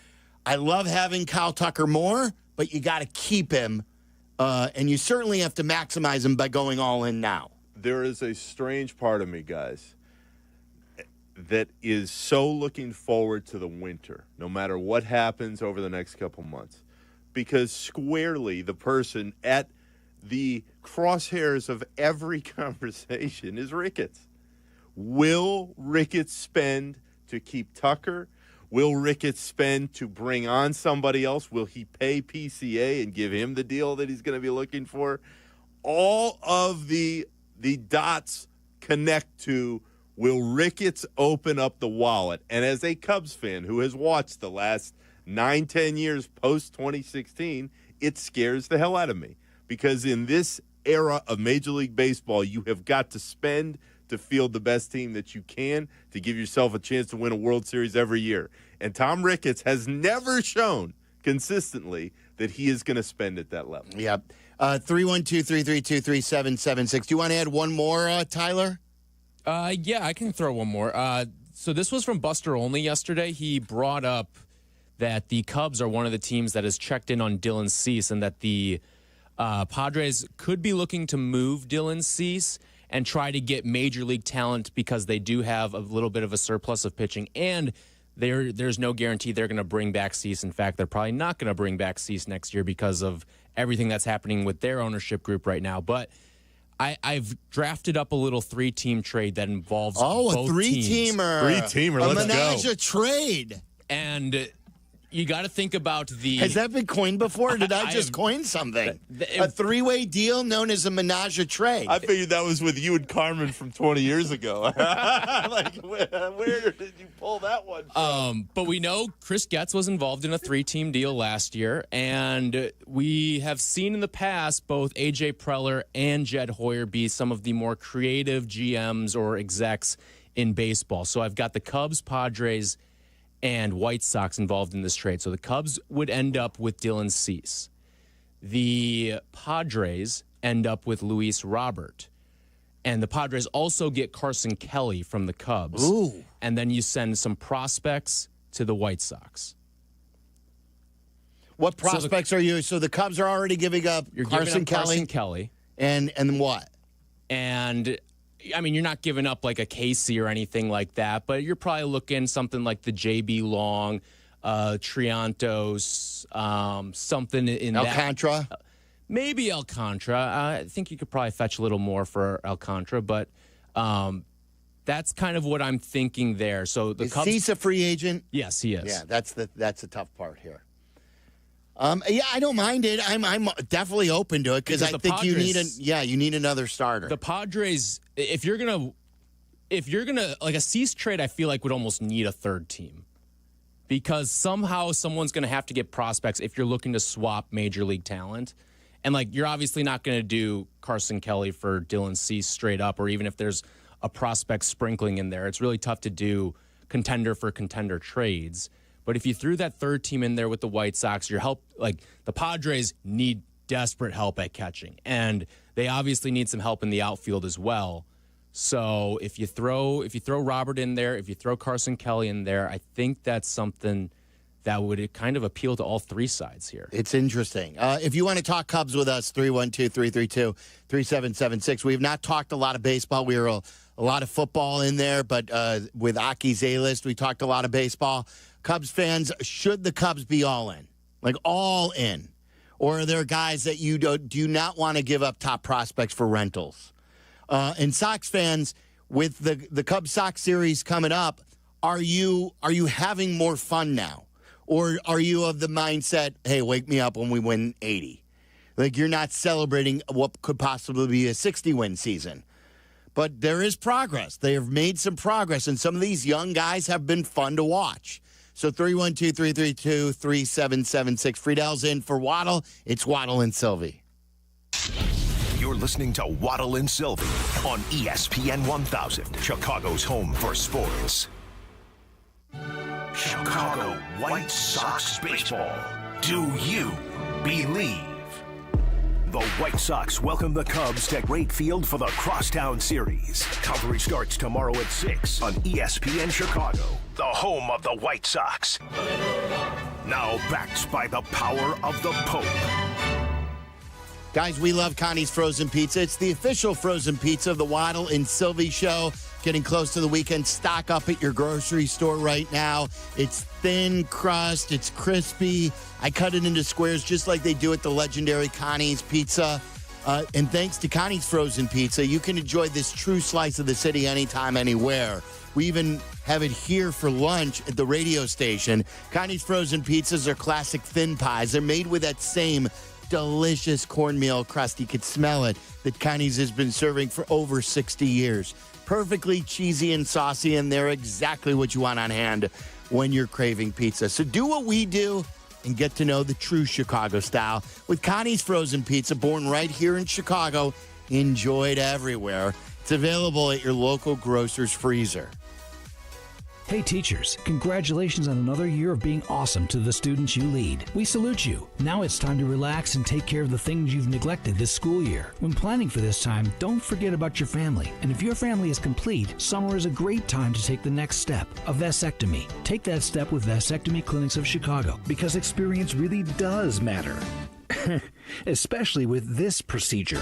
I love having Kyle Tucker more, but you got to keep him, and you certainly have to maximize him by going all in now. There is a strange part of me, guys, that is so looking forward to the winter, no matter what happens over the next couple months, because squarely the person at the crosshairs of every conversation is Ricketts. Will Ricketts spend to keep Tucker? Will Ricketts spend to bring on somebody else? Will he pay PCA and give him the deal that he's going to be looking for? All of the dots connect to, will Ricketts open up the wallet? And as a Cubs fan who has watched the last 9-10 years post-2016, it scares the hell out of me. Because in this era of Major League Baseball, you have got to spend to field the best team that you can to give yourself a chance to win a World Series every year. And Tom Ricketts has never shown consistently that he is going to spend at that level. Yep. 312-332-3776. Do you want to add one more, Tyler? Yeah, I can throw one more. So this was from Buster Olney yesterday. He brought up that the Cubs are one of the teams that has checked in on Dylan Cease, and that the Padres could be looking to move Dylan Cease and try to get major league talent because they do have a little bit of a surplus of pitching, and there's no guarantee they're going to bring back Cease. In fact, they're probably not going to bring back Cease next year because of everything that's happening with their ownership group right now. But I've drafted up a little 3-team trade that involves both a three-teamer. Teams. 3-teamer, let's go. A menage a trade. And you got to think about the... Has that been coined before, or did I just coin something? A 3-way deal known as a menage a trade. I figured that was with you and Carmen from 20 years ago. Like, where did you pull that one from? But we know Chris Getz was involved in a 3-team deal last year, and we have seen in the past both A.J. Preller and Jed Hoyer be some of the more creative GMs or execs in baseball. So I've got the Cubs, Padres, and White Sox involved in this trade. So the Cubs would end up with Dylan Cease. The Padres end up with Luis Robert. And the Padres also get Carson Kelly from the Cubs. Ooh. And then you send some prospects to the White Sox. What prospects are you? So the Cubs are already giving up Carson Kelly. And what? And... I mean, you're not giving up like a Casey or anything like that, but you're probably looking something like the J.B. Long, Triantos, something in Alcantara? Maybe Alcantara. I think you could probably fetch a little more for Alcantara, but that's kind of what I'm thinking there. So the Cubs, Cease a free agent? Yes, he is. Yeah, that's the tough part here. Yeah, I don't mind it. I'm definitely open to it because I think you need another starter. The Padres, if you're gonna like a Cease trade, I feel like would almost need a third team because somehow someone's gonna have to get prospects if you're looking to swap major league talent, and like you're obviously not gonna do Carson Kelly for Dylan Cease straight up, or even if there's a prospect sprinkling in there, it's really tough to do contender for contender trades. But if you threw that third team in there with the White Sox, the Padres need desperate help at catching. And they obviously need some help in the outfield as well. So if you throw Robert in there, if you throw Carson Kelly in there, I think that's something that would kind of appeal to all three sides here. It's interesting. If you want to talk Cubs with us, 312-332-3776. We have not talked a lot of baseball. We are a lot of football in there, but with Aki's A-list, we talked a lot of baseball. Cubs fans, should the Cubs be all in? Like all in? Or are there guys that you do not want to give up top prospects for rentals? And Sox fans, with the Cubs-Sox series coming up, are you having more fun now? Or are you of the mindset, hey, wake me up when we win 80? Like you're not celebrating what could possibly be a 60-win season. But there is progress. They have made some progress, and some of these young guys have been fun to watch. So 312-332-3776. Friedel's in for Waddle. It's Waddle and Silvy. You're listening to Waddle and Silvy on ESPN 1000, Chicago's home for sports. Chicago White Sox baseball. Do you believe? The White Sox welcome the Cubs to Wright Field for the Crosstown Series. Coverage starts tomorrow at 6 on ESPN Chicago, the home of the White Sox. Now backed by the power of the Pope. Guys, we love Connie's Frozen Pizza. It's the official frozen pizza of the Waddle and Silvy Show. Getting close to the weekend. Stock up at your grocery store right now. It's thin crust. It's crispy. I cut it into squares just like they do at the legendary Connie's Pizza. And thanks to Connie's Frozen Pizza, you can enjoy this true slice of the city anytime, anywhere. We even have it here for lunch at the radio station. Connie's Frozen Pizzas are classic thin pies. They're made with that same delicious cornmeal crust. You could smell it, that Connie's has been serving for over 60 years. Perfectly cheesy and saucy, and they're exactly what you want on hand when you're craving pizza. So do what we do and get to know the true Chicago style with Connie's Frozen Pizza, born right here in Chicago, enjoyed everywhere. It's available at your local grocer's freezer. Hey teachers, congratulations on another year of being awesome to the students you lead. We salute you. Now it's time to relax and take care of the things you've neglected this school year. When planning for this time, don't forget about your family. And if your family is complete, summer is a great time to take the next step, a vasectomy. Take that step with Vasectomy Clinics of Chicago, because experience really does matter. Especially with this procedure.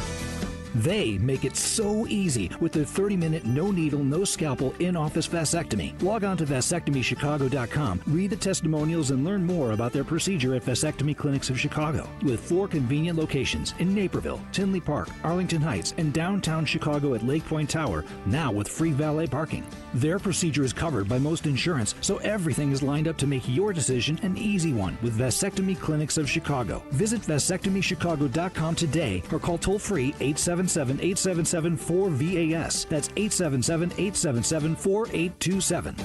They make it so easy with their 30-minute, no-needle, no-scalpel, in-office vasectomy. Log on to vasectomychicago.com, read the testimonials, and learn more about their procedure at Vasectomy Clinics of Chicago. With 4 convenient locations in Naperville, Tinley Park, Arlington Heights, and downtown Chicago at Lake Point Tower, now with free valet parking. Their procedure is covered by most insurance, so everything is lined up to make your decision an easy one with Vasectomy Clinics of Chicago. Visit vasectomychicago.com today or call toll-free 877-877-4VAS. That's 877-877-4827.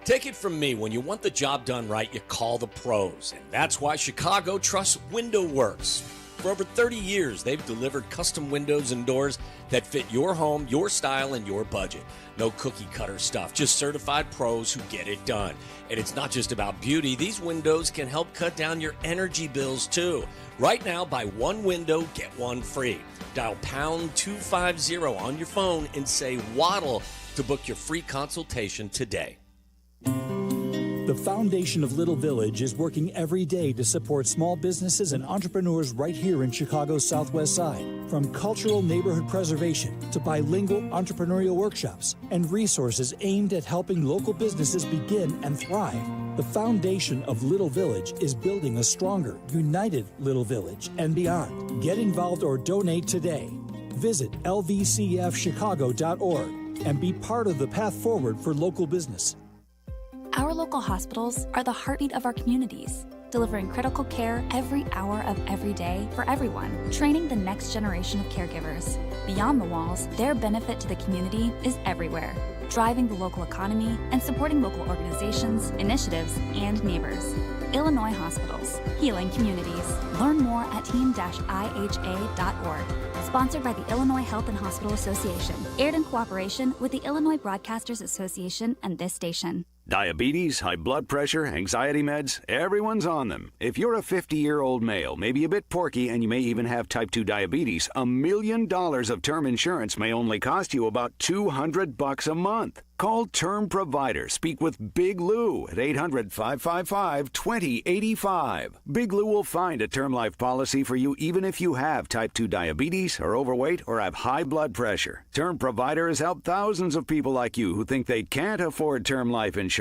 Take it from me, when you want the job done right, you call the pros. And that's why Chicago trusts Window Works. For over 30 years, they've delivered custom windows and doors that fit your home, your style, and your budget. No cookie-cutter stuff, just certified pros who get it done. And it's not just about beauty. These windows can help cut down your energy bills, too. Right now, buy one window, get one free. Dial pound 250 on your phone and say Waddle to book your free consultation today. The Foundation of Little Village is working every day to support small businesses and entrepreneurs right here in Chicago's Southwest Side. From cultural neighborhood preservation to bilingual entrepreneurial workshops and resources aimed at helping local businesses begin and thrive. The Foundation of Little Village is building a stronger, united Little Village and beyond. Get involved or donate today. Visit lvcfchicago.org and be part of the path forward for local business. Our local hospitals are the heartbeat of our communities, delivering critical care every hour of every day for everyone, training the next generation of caregivers. Beyond the walls, their benefit to the community is everywhere, driving the local economy and supporting local organizations, initiatives, and neighbors. Illinois Hospitals, healing communities. Learn more at team-iha.org. Sponsored by the Illinois Health and Hospital Association. Aired in cooperation with the Illinois Broadcasters Association and this station. Diabetes, high blood pressure, anxiety meds, everyone's on them. If you're a 50-year-old male, maybe a bit porky, and you may even have type 2 diabetes, $1 million of term insurance may only cost you about $200 a month. Call Term Provider. Speak with Big Lou at 800-555-2085. Big Lou will find a term life policy for you even if you have type 2 diabetes, are overweight, or have high blood pressure. Term Provider has helped thousands of people like you who think they can't afford term life insurance.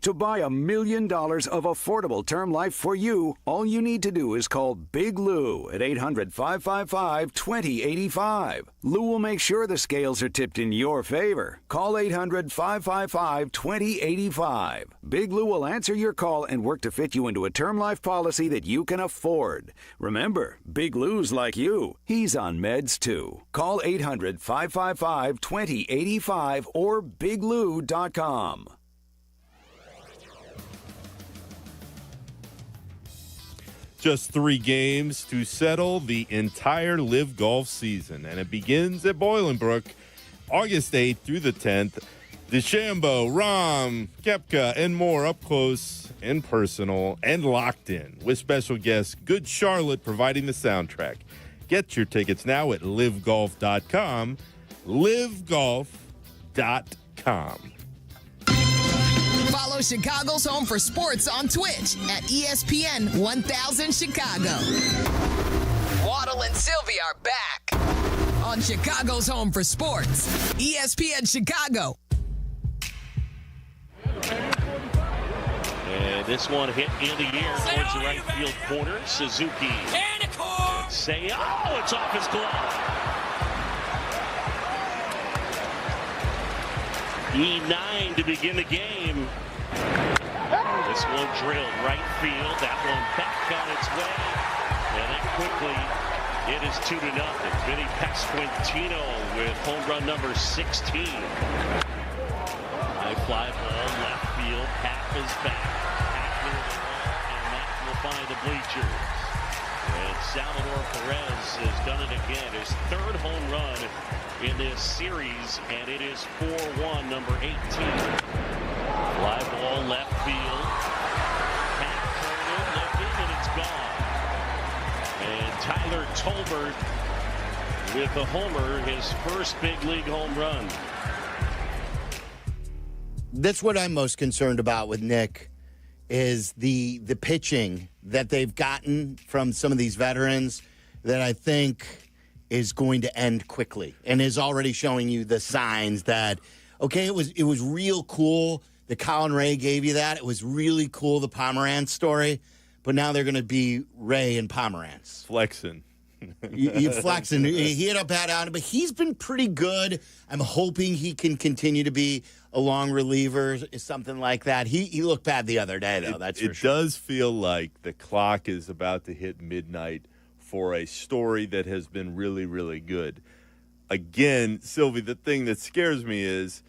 To buy $1 million of affordable term life for you, all you need to do is call Big Lou at 800-555-2085. Lou will make sure the scales are tipped in your favor. Call 800-555-2085. Big Lou will answer your call and work to fit you into a term life policy that you can afford. Remember, Big Lou's like you. He's on meds too. Call 800-555-2085 or biglou.com. Just 3 games to settle the entire Live Golf season, and it begins at Bolingbrook August 8th through the 10th. DeChambeau, Rahm, Koepka, and more up close and personal and locked in with special guest Good Charlotte providing the soundtrack. Get your tickets now at livegolf.com. livegolf.com. Follow Chicago's Home for Sports on Twitch at ESPN 1000 Chicago. Waddle and Silvy are back on Chicago's Home for Sports, ESPN Chicago. And this one hit in the air towards the right field corner. Suzuki. Say, oh, it's off his glove. E9 to begin the game. This one drilled right field. That one back on its way. And then quickly, it is 2-0. Vinny Pasquantino with home run number 16. High fly ball, left field. Half is back. Half near the wall, and that will find the bleachers. And Salvador Perez has done it again. His 3rd home run in this series, and it is 4-1, number 18. Fly ball left field. Pat Kernan lifting, and it's gone. And Tyler Tolbert with the homer, his first big league home run. That's what I'm most concerned about with Nick, is the pitching that they've gotten from some of these veterans that I think is going to end quickly and is already showing you the signs that, okay, it was real cool that Colin Ray gave you that. It was really cool, the Pomerantz story, but now they're going to be Ray and Pomerantz. Flexing. You flexing. He had a bad outing, but he's been pretty good. I'm hoping he can continue to be a long reliever, something like that. He looked bad the other day, though. That's for sure. It does feel like the clock is about to hit midnight for a story that has been really, really good. Again, Sylvie, the thing that scares me is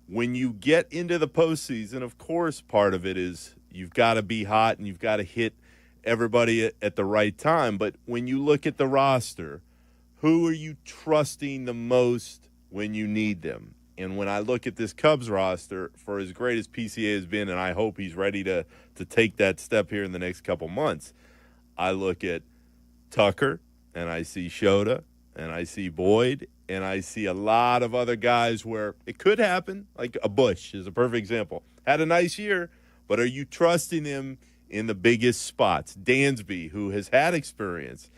when you get into the postseason, of course, part of it is you've got to be hot and you've got to hit everybody at the right time. But when you look at the roster, who are you trusting the most when you need them? And when I look at this Cubs roster, for as great as PCA has been, and I hope he's ready to take that step here in the next couple months, I look at Tucker, and I see Shota, and I see Boyd, and I see a lot of other guys where it could happen, like a Bush is a perfect example. Had a nice year, but are you trusting him in the biggest spots? Dansby, who has had experience,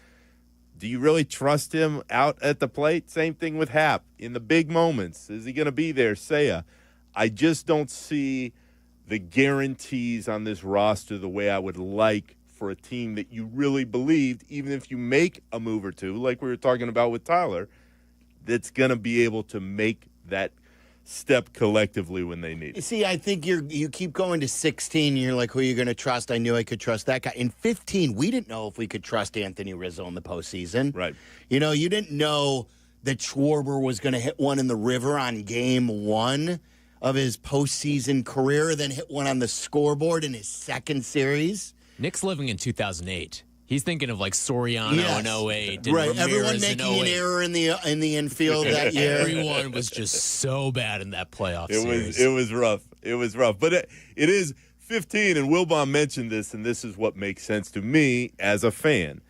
do you really trust him out at the plate? Same thing with Happ. In the big moments, is he going to be there? Seiya. I just don't see the guarantees on this roster the way I would like for a team that you really believed, even if you make a move or two, like we were talking about with Tyler, that's going to be able to make that step collectively when they need it. See, I think you keep going to 16, you're like, who are you going to trust? I knew I could trust that guy. In 15, we didn't know if we could trust Anthony Rizzo in the postseason. Right. You know, you didn't know that Schwarber was going to hit one in the river on game 1 of his postseason career, then hit one on the scoreboard in his second series. Nick's living in 2008. He's thinking of like Soriano in 08. And right, Ramirez everyone making an error in the infield that year. Everyone was just so bad in that playoff series. It was rough. It was rough. But it is 15, and Wilbon mentioned this, and this is what makes sense to me as a fan.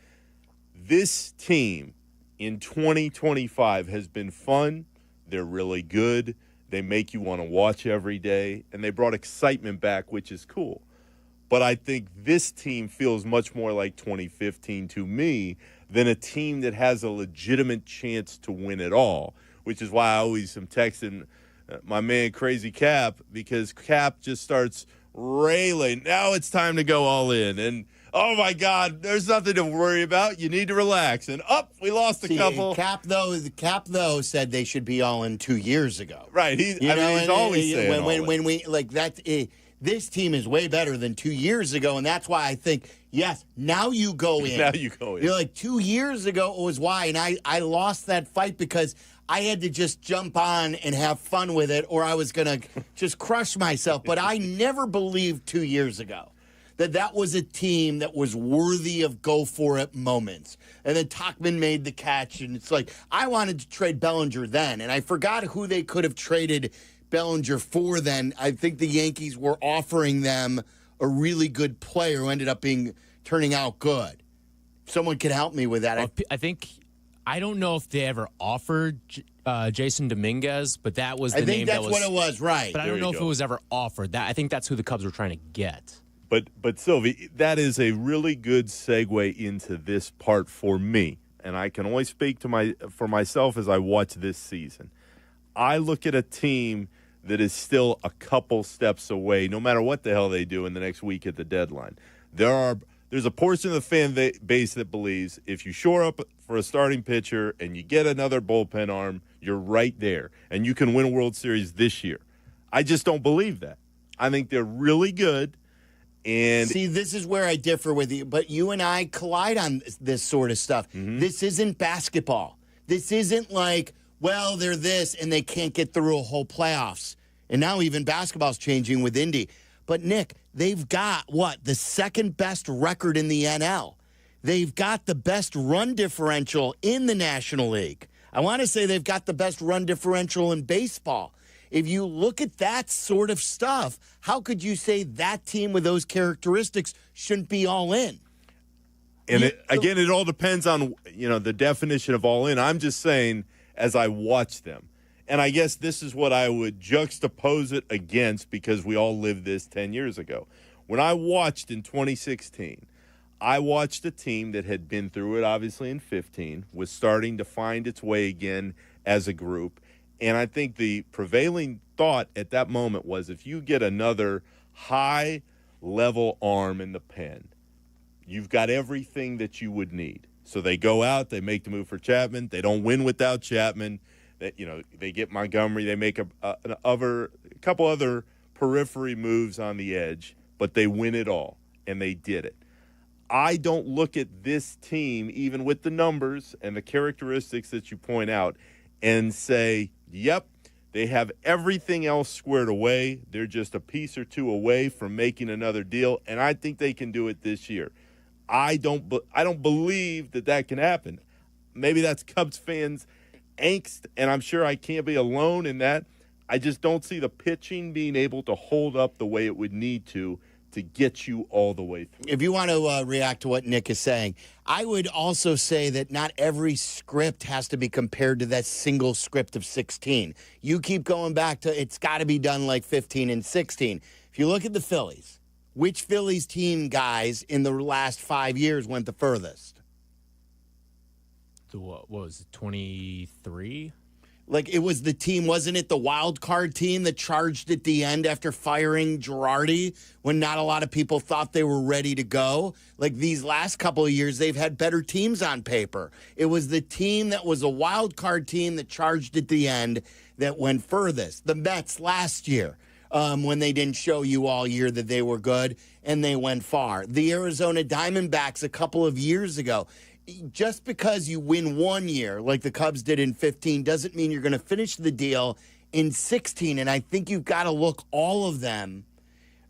This team in 2025 has been fun. They're really good. They make you want to watch every day, and they brought excitement back, which is cool. But I think this team feels much more like 2015 to me than a team that has a legitimate chance to win it all, which is why I always am texting my man Crazy Cap, because Cap just starts railing. Now it's time to go all in. And, oh, my God, there's nothing to worry about. You need to relax. And, we lost a couple. Cap, though, said they should be all in 2 years ago. Right. He's always saying when we, like, that's this team is way better than 2 years ago, and that's why I think, yes, now you go in. Now you go in. You're like, 2 years ago it was why, and I lost that fight because I had to just jump on and have fun with it, or I was going to just crush myself. But I never believed 2 years ago that was a team that was worthy of go-for-it moments. And then Tauchman made the catch, and it's like, I wanted to trade Bellinger then, and I forgot who they could have traded Bellinger for then. I think the Yankees were offering them a really good player who ended up turning out good. Someone could help me with that. I don't know if they ever offered Jason Dominguez, but that was the name. I think that's what it was, right. But I don't know if it was ever offered. I think that's who the Cubs were trying to get. But Sylvie, that is a really good segue into this part for me. And I can only speak for myself as I watch this season. I look at a team that is still a couple steps away, no matter what the hell they do in the next week at the deadline. There's a portion of the fan base that believes if you shore up for a starting pitcher and you get another bullpen arm, you're right there, and you can win a World Series this year. I just don't believe that. I think they're really good. And see, this is where I differ with you, but you and I collide on this sort of stuff. Mm-hmm. This isn't basketball. This isn't like, well, they're this, and they can't get through a whole playoffs. And now even basketball's changing with Indy. But, Nick, they've got, the second best record in the NL. They've got the best run differential in the National League. I want to say they've got the best run differential in baseball. If you look at that sort of stuff, how could you say that team with those characteristics shouldn't be all in? And it all depends on, the definition of all in. I'm just saying as I watch them. And I guess this is what I would juxtapose it against because we all lived this 10 years ago. When I watched in 2016, I watched a team that had been through it, obviously, in 15, was starting to find its way again as a group. And I think the prevailing thought at that moment was if you get another high-level arm in the pen, you've got everything that you would need. So they go out, they make the move for Chapman. They don't win without Chapman. They get Montgomery. They make a couple other periphery moves on the edge, but they win it all, and they did it. I don't look at this team, even with the numbers and the characteristics that you point out, and say, yep, they have everything else squared away. They're just a piece or two away from making another deal, and I think they can do it this year. I don't believe that can happen. Maybe that's Cubs fans' angst, and I'm sure I can't be alone in that. I just don't see the pitching being able to hold up the way it would need to get you all the way through. If you want to react to what Nick is saying, I would also say that not every script has to be compared to that single script of 16. You keep going back to it's got to be done like 15 and 16. If you look at the Phillies, which Phillies team guys in the last 5 years went the furthest? So what was it, 23? Like, it was the team, wasn't it the wild card team that charged at the end after firing Girardi when not a lot of people thought they were ready to go? Like, these last couple of years, they've had better teams on paper. It was the team that was a wild card team that charged at the end that went furthest. The Mets last year, when they didn't show you all year that they were good, and they went far. The Arizona Diamondbacks a couple of years ago. Just because you win 1 year, like the Cubs did in 15, doesn't mean you're going to finish the deal in 16. And I think you've got to look all of them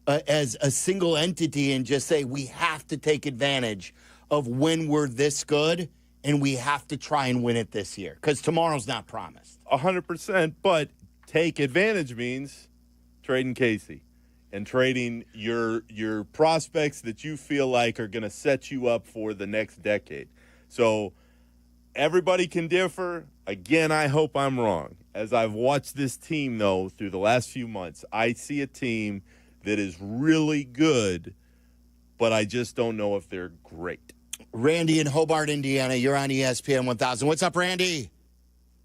as a single entity and just say we have to take advantage of when we're this good, and we have to try and win it this year because tomorrow's not promised. 100%, but take advantage means trading Casey and trading your prospects that you feel like are going to set you up for the next decade. So everybody can differ. Again, I hope I'm wrong. As I've watched this team, though, through the last few months, I see a team that is really good, but I just don't know if they're great. Randy in Hobart, Indiana, you're on ESPN 1000. What's up, Randy?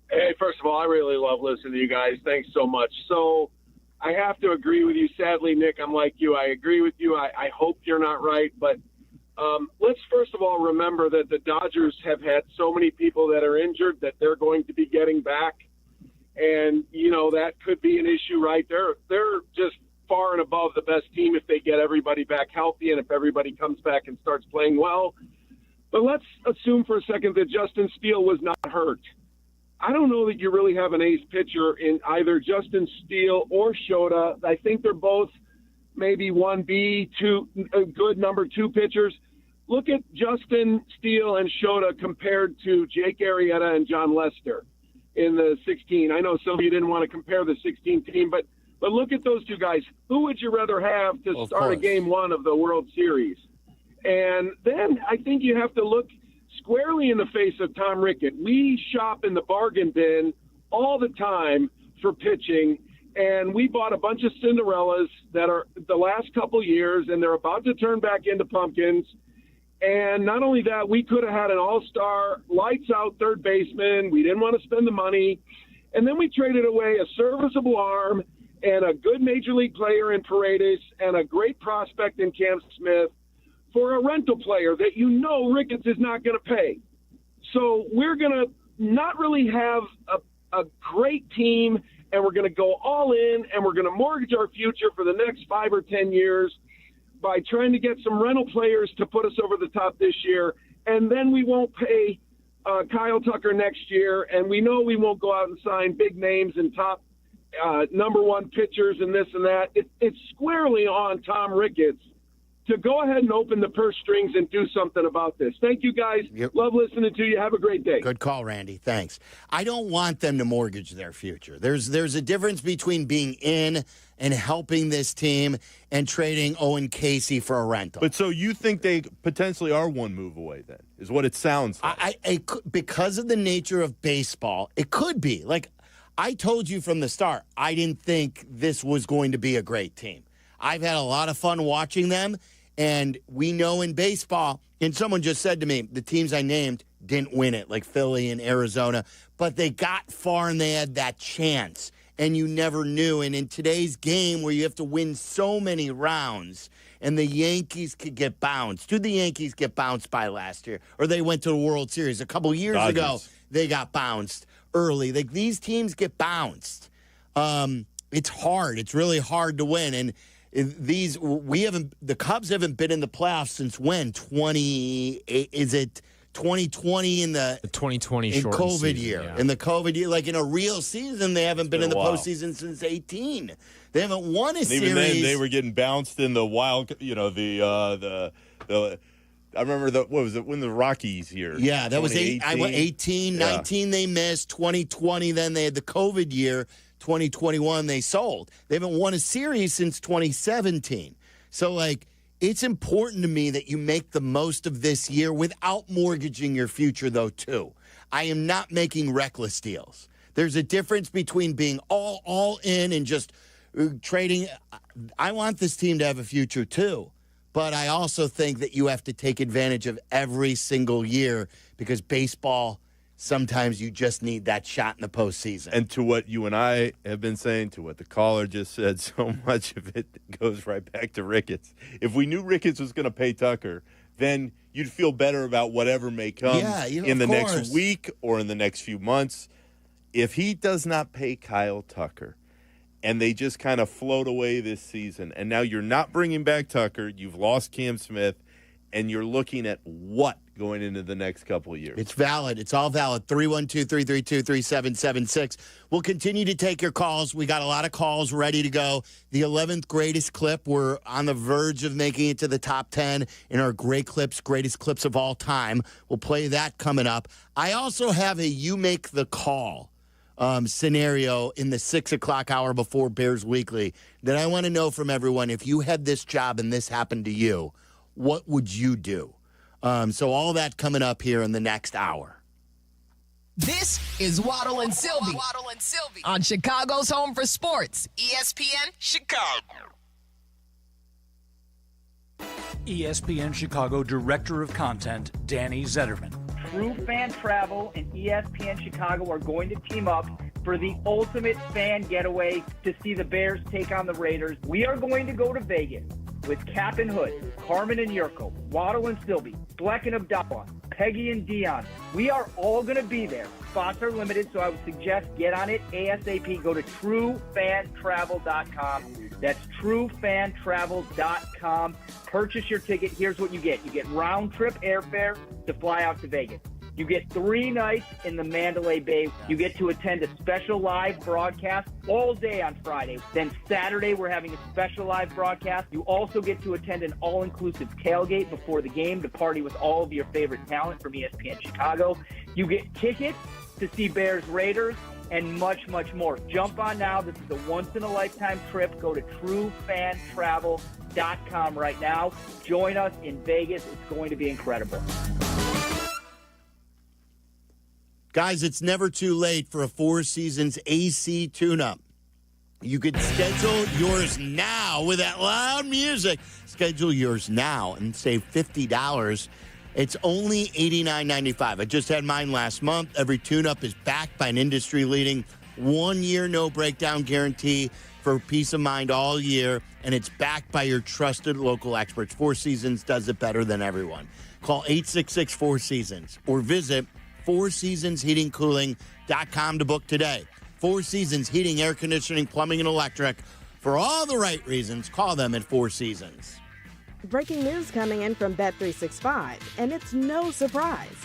Hey, first of all, I really love listening to you guys. Thanks so much. So I have to agree with you. Sadly, Nick, I'm like you. I agree with you. I hope you're not right, but let's first of all remember that the Dodgers have had so many people that are injured that they're going to be getting back. And, that could be an issue, right? They're just far and above the best team if they get everybody back healthy and if everybody comes back and starts playing well. But let's assume for a second that Justin Steele was not hurt. I don't know that you really have an ace pitcher in either Justin Steele or Shota. I think they're both maybe 1B, good number 2 pitchers. Look at Justin Steele and Shota compared to Jake Arrieta and John Lester in the 16. I know some of you didn't want to compare the 16 team, but look at those two guys. Who would you rather have to start a game 1 of the World Series? And then I think you have to look squarely in the face of Tom Rickett. We shop in the bargain bin all the time for pitching, and we bought a bunch of Cinderellas that are the last couple years, and they're about to turn back into pumpkins. And not only that, we could have had an all-star, lights-out third baseman. We didn't want to spend the money. And then we traded away a serviceable arm and a good major league player in Paredes and a great prospect in Cam Smith for a rental player that Ricketts is not going to pay. So we're going to not really have a great team, and we're going to go all in, and we're going to mortgage our future for the next 5 or 10 years by trying to get some rental players to put us over the top this year, and then we won't pay Kyle Tucker next year, and we know we won't go out and sign big names and top number 1 pitchers and this and that. It's squarely on Tom Ricketts to go ahead and open the purse strings and do something about this. Thank you, guys. Yep. Love listening to you. Have a great day. Good call, Randy. Thanks. I don't want them to mortgage their future. There's a difference between being in and helping this team and trading Owen Casey for a rental. But so you think they potentially are one move away then, is what it sounds like. Because of the nature of baseball, it could be. Like, I told you from the start, I didn't think this was going to be a great team. I've had a lot of fun watching them, and we know in baseball, and someone just said to me, the teams I named didn't win it, like Philly and Arizona, but they got far and they had that chance, and you never knew. And in today's game where you have to win so many rounds, and the Yankees could get bounced. Who did the Yankees get bounced by last year? Or they went to the World Series a couple years ago. They got bounced early. Like, these teams get bounced. It's hard. It's really hard to win. And the Cubs haven't been in the playoffs since when? 2020 in the 2020 in shortened COVID season, year. yeah. In the COVID year, like in a real season, they haven't been in the postseason since 2018. They haven't won a series. Even then, they were getting bounced in the wild. I remember what was it when the Rockies here? Yeah, that was 18, 19. They missed 2020. Then they had the COVID year. 2021 they sold. They haven't won a series since 2017. So, like, it's important to me that you make the most of this year without mortgaging your future, though, too. I am not making reckless deals. There's a difference between being all in and just trading. I want this team to have a future, too. But I also think that you have to take advantage of every single year because baseball, sometimes you just need that shot in the postseason. And to what you and I have been saying, to what the caller just said, so much of it goes right back to Ricketts. If we knew Ricketts was going to pay Tucker, then you'd feel better about whatever may come in the next week or in the next few months. If he does not pay Kyle Tucker and they just kind of float away this season, and now you're not bringing back Tucker, you've lost Cam Smith, and you're looking at what going into the next couple of years? It's valid. It's all valid. 312-332-3776. We'll continue to take your calls. We got a lot of calls ready to go. The 11th greatest clip. We're on the verge of making it to the top 10 in our greatest clips of all time. We'll play that coming up. I also have a You Make the Call scenario in the 6 o'clock hour before Bears Weekly that I want to know from everyone. If you had this job and this happened to you, what would you do? So all that coming up here in the next hour. This is Waddle and Silvy. Waddle and Silvy on Chicago's Home for Sports, ESPN Chicago. ESPN Chicago Director of Content, Danny Zetterman. True Fan Travel and ESPN Chicago are going to team up for the ultimate fan getaway to see the Bears take on the Raiders. We are going to go to Vegas with Kap and Hood, Carmen and Jurko, Waddle and Silvy, Bleck Abdalla, Peggy and Dion. We are all going to be there. Spots are limited, so I would suggest get on it ASAP. Go to truefantravel.com. That's truefantravel.com. Purchase your ticket. Here's what you get. You get round-trip airfare to fly out to Vegas. You get 3 nights in the Mandalay Bay. You get to attend a special live broadcast all day on Friday. Then Saturday, we're having a special live broadcast. You also get to attend an all-inclusive tailgate before the game to party with all of your favorite talent from ESPN Chicago. You get tickets to see Bears Raiders and much, much more. Jump on now. This is a once-in-a-lifetime trip. Go to truefantravel.com right now. Join us in Vegas. It's going to be incredible. Guys, it's never too late for a Four Seasons AC tune-up. You could schedule yours now with that loud music. Schedule yours now and save $50. It's only $89.95. I just had mine last month. Every tune-up is backed by an industry-leading 1-year no-breakdown guarantee for peace of mind all year, and it's backed by your trusted local experts. Four Seasons does it better than everyone. Call 866-4SEASONS or visit FourSeasonsHeatingCooling.com to book today. Four Seasons Heating, Air Conditioning, Plumbing, and Electric. For all the right reasons, call them at Four Seasons. Breaking news coming in from Bet365, and it's no surprise.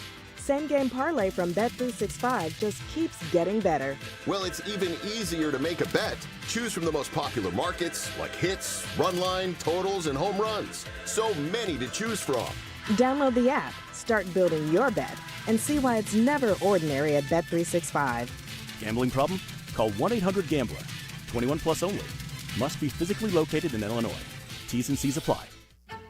same-game parlay from Bet365 just keeps getting better. Well, it's even easier to make a bet. Choose from the most popular markets, like hits, run line, totals, and home runs. So many to choose from. Download the app, start building your bet, and see why it's never ordinary at Bet365. Gambling problem? Call 1-800-GAMBLER. 21 plus only. Must be physically located in Illinois. T's and C's apply.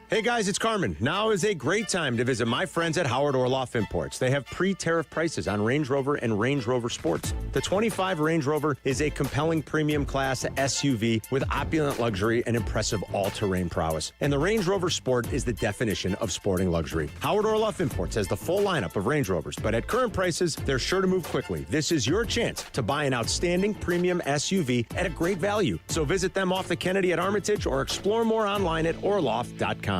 Hey guys, it's Carmen. Now is a great time to visit my friends at Howard Orloff Imports. They have pre-tariff prices on Range Rover and Range Rover Sports. The 25 Range Rover is a compelling premium class SUV with opulent luxury and impressive all-terrain prowess. And the Range Rover Sport is the definition of sporting luxury. Howard Orloff Imports has the full lineup of Range Rovers, but at current prices, they're sure to move quickly. This is your chance to buy an outstanding premium SUV at a great value. So visit them off the Kennedy at Armitage or explore more online at orloff.com.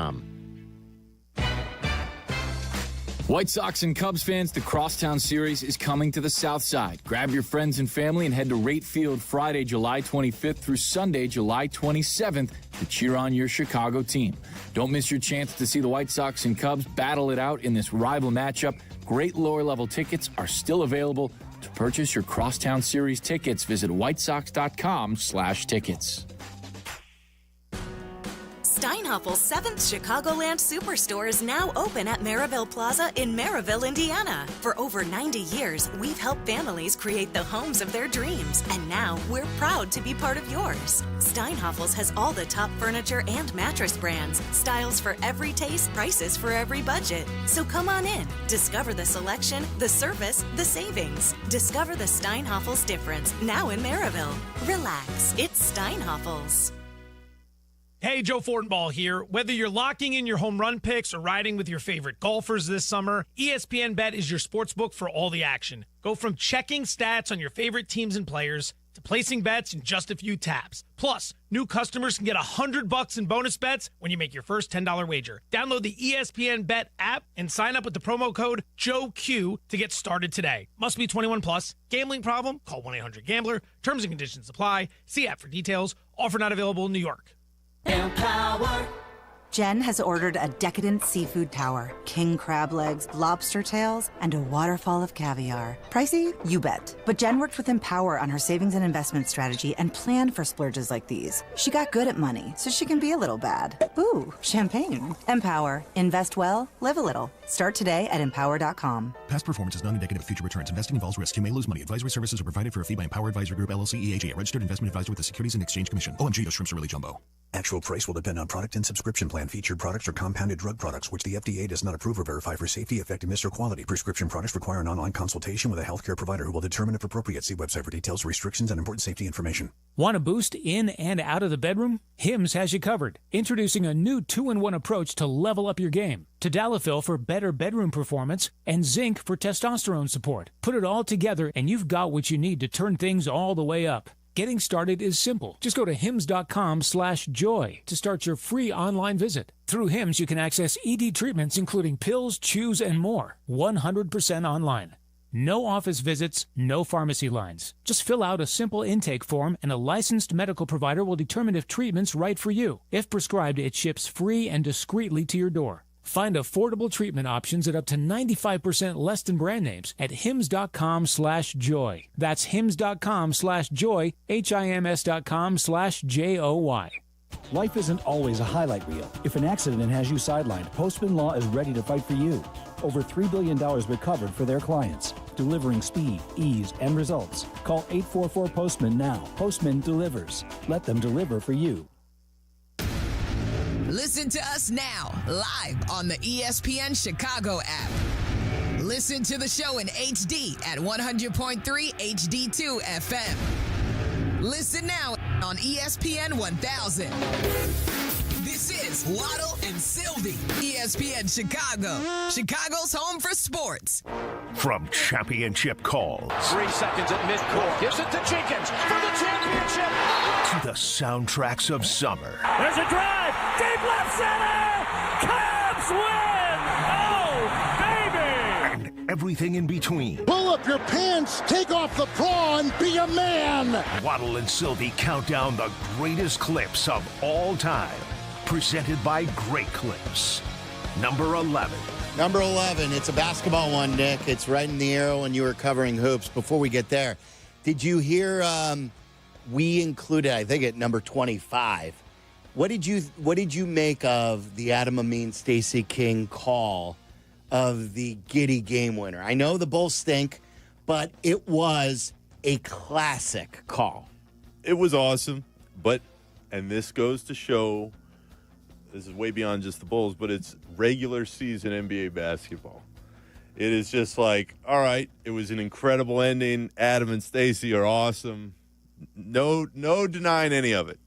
White Sox and Cubs fans, the Crosstown Series is coming to the South Side. Grab your friends and family and head to Rate Field Friday, July 25th through Sunday, July 27th to cheer on your Chicago team. Don't miss your chance to see the White Sox and Cubs battle it out in this rival matchup. Great lower-level tickets are still available. To purchase your Crosstown Series tickets, visit whitesox.com/tickets. Steinhaffel's 7th Chicagoland Superstore is now open at Maryville Plaza in Maryville, Indiana. For over 90 years, we've helped families create the homes of their dreams, and now we're proud to be part of yours. Steinhaffel's has all the top furniture and mattress brands, styles for every taste, prices for every budget. So come on in, discover the selection, the service, the savings. Discover the Steinhaffel's difference, now in Maryville. Relax, it's Steinhaffel's. Hey, Joe Fortenbaugh here. Whether you're locking in your home run picks or riding with your favorite golfers this summer, ESPN Bet is your sportsbook for all the action. Go from checking stats on your favorite teams and players to placing bets in just a few taps. Plus, new customers can get $100 in bonus bets when you make your first $10 wager. Download the ESPN Bet app and sign up with the promo code JOEQ to get started today. Must be 21 plus. Gambling problem? Call 1-800-GAMBLER. Terms and conditions apply. See app for details. Offer not available in New York. Empower. Jen has ordered a decadent seafood tower, king crab legs, lobster tails, and a waterfall of caviar. Pricey? You bet. But Jen worked with Empower on her savings and investment strategy and planned for splurges like these. She got good at money, so she can be a little bad. Ooh, champagne. Empower. Invest well, live a little. Start today at empower.com. Past performance is not indicative of future returns. Investing involves risk. You may lose money. Advisory services are provided for a fee by Empower Advisory Group, LLC, EAG, a registered investment advisor with the Securities and Exchange Commission. OMG, those shrimps are really jumbo. Actual price will depend on product and subscription plan. Featured products are compounded drug products, which the FDA does not approve or verify for safety, effectiveness, or quality. Prescription products require an online consultation with a healthcare provider who will determine if appropriate. See website for details, restrictions, and important safety information. Want to boost in and out of the bedroom? Hims has you covered. Introducing a new 2-in-1 approach to level up your game. Tadalafil for better bedroom performance and zinc for testosterone support. Put it all together and you've got what you need to turn things all the way up. Getting started is simple. Just go to hims.com/joy to start your free online visit. Through Hims, you can access ED treatments including pills, chews, and more. 100% online. No office visits, no pharmacy lines. Just fill out a simple intake form and a licensed medical provider will determine if treatment's right for you. If prescribed, it ships free and discreetly to your door. Find affordable treatment options at up to 95% less than brand names at hims.com/joy. That's hims.com/joy, HIMS.com/JOY. Life isn't always a highlight reel. If an accident has you sidelined, Postman Law is ready to fight for you. Over $3 billion recovered for their clients, delivering speed, ease, and results. Call 844-POSTMAN now. Postman delivers. Let them deliver for you. Listen to us now, live on the ESPN Chicago app. Listen to the show in HD at 100.3 HD2 FM. Listen now on ESPN 1000. This is Waddle and Silvy, ESPN Chicago, Chicago's home for sports. From championship calls 3 seconds at midcourt. Gives it to Jenkins for the championship. To the soundtracks of summer. There's a drive. Deep left center. Cubs win. Oh, baby. And everything in between. Pull up your pants. Take off the bra and be a man. Waddle and Silvy count down the greatest clips of all time. Presented by Great Clips. number 11. Number 11, it's a basketball one, Nick. It's right in the arrow when you were covering hoops. Before we get there, did you hear we included, I think, at number 25. What did you make of the Adam Amin Stacey King call of the Giddy game winner? I know the Bulls stink, but it was a classic call. It was awesome, and this goes to show, this is way beyond just the Bulls, but it's regular season NBA basketball. It is just like, all right, it was an incredible ending. Adam and Stacey are awesome. No denying any of it.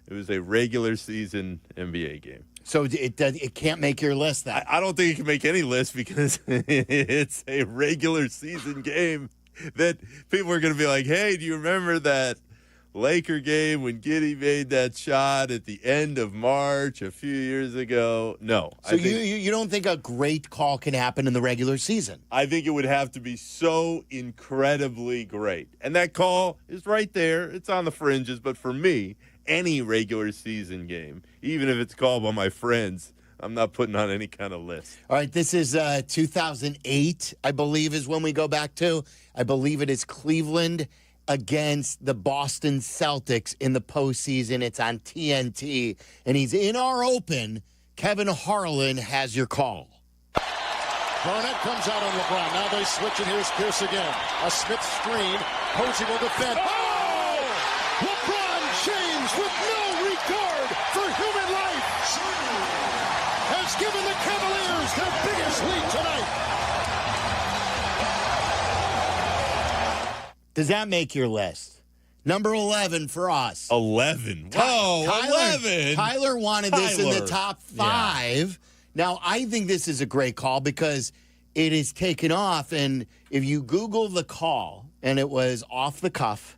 It was a regular season NBA game. So it can't make your list then? I don't think it can make any list because it's a regular season game that people are going to be like, hey, do you remember that Laker game when Giddy made that shot at the end of March a few years ago? No. So you don't think a great call can happen in the regular season? I think it would have to be so incredibly great. And that call is right there. It's on the fringes. But for me, any regular season game, even if it's called by my friends, I'm not putting on any kind of list. All right, this is 2008, I believe, is when we go back to. I believe it is Cleveland against the Boston Celtics in the postseason. It's on TNT, and he's in our open. Kevin Harlan has your call. Burnett comes out on LeBron. Now they switch, and here's Pierce again. A Smith screen. Posey will defend. Oh! LeBron James, with no regard for human life, has given the Cavaliers their biggest lead tonight. Does that make your list? Number 11 for us. 11. Whoa, 11. Tyler wanted this in the top 5. Yeah. Now, I think this is a great call because it is taken off. And if you Google the call, and it was off the cuff,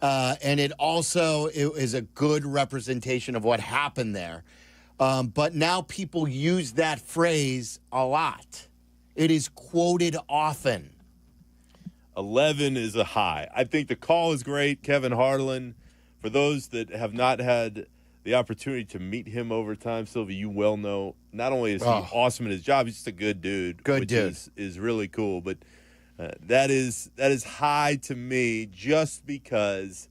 and it is a good representation of what happened there. But now people use that phrase a lot. It is quoted often. 11 is a high. I think the call is great. Kevin Harlan, for those that have not had the opportunity to meet him over time, Silvy, you well know, not only is he awesome at his job, he's just a good dude. Which is really cool. But that is high to me just because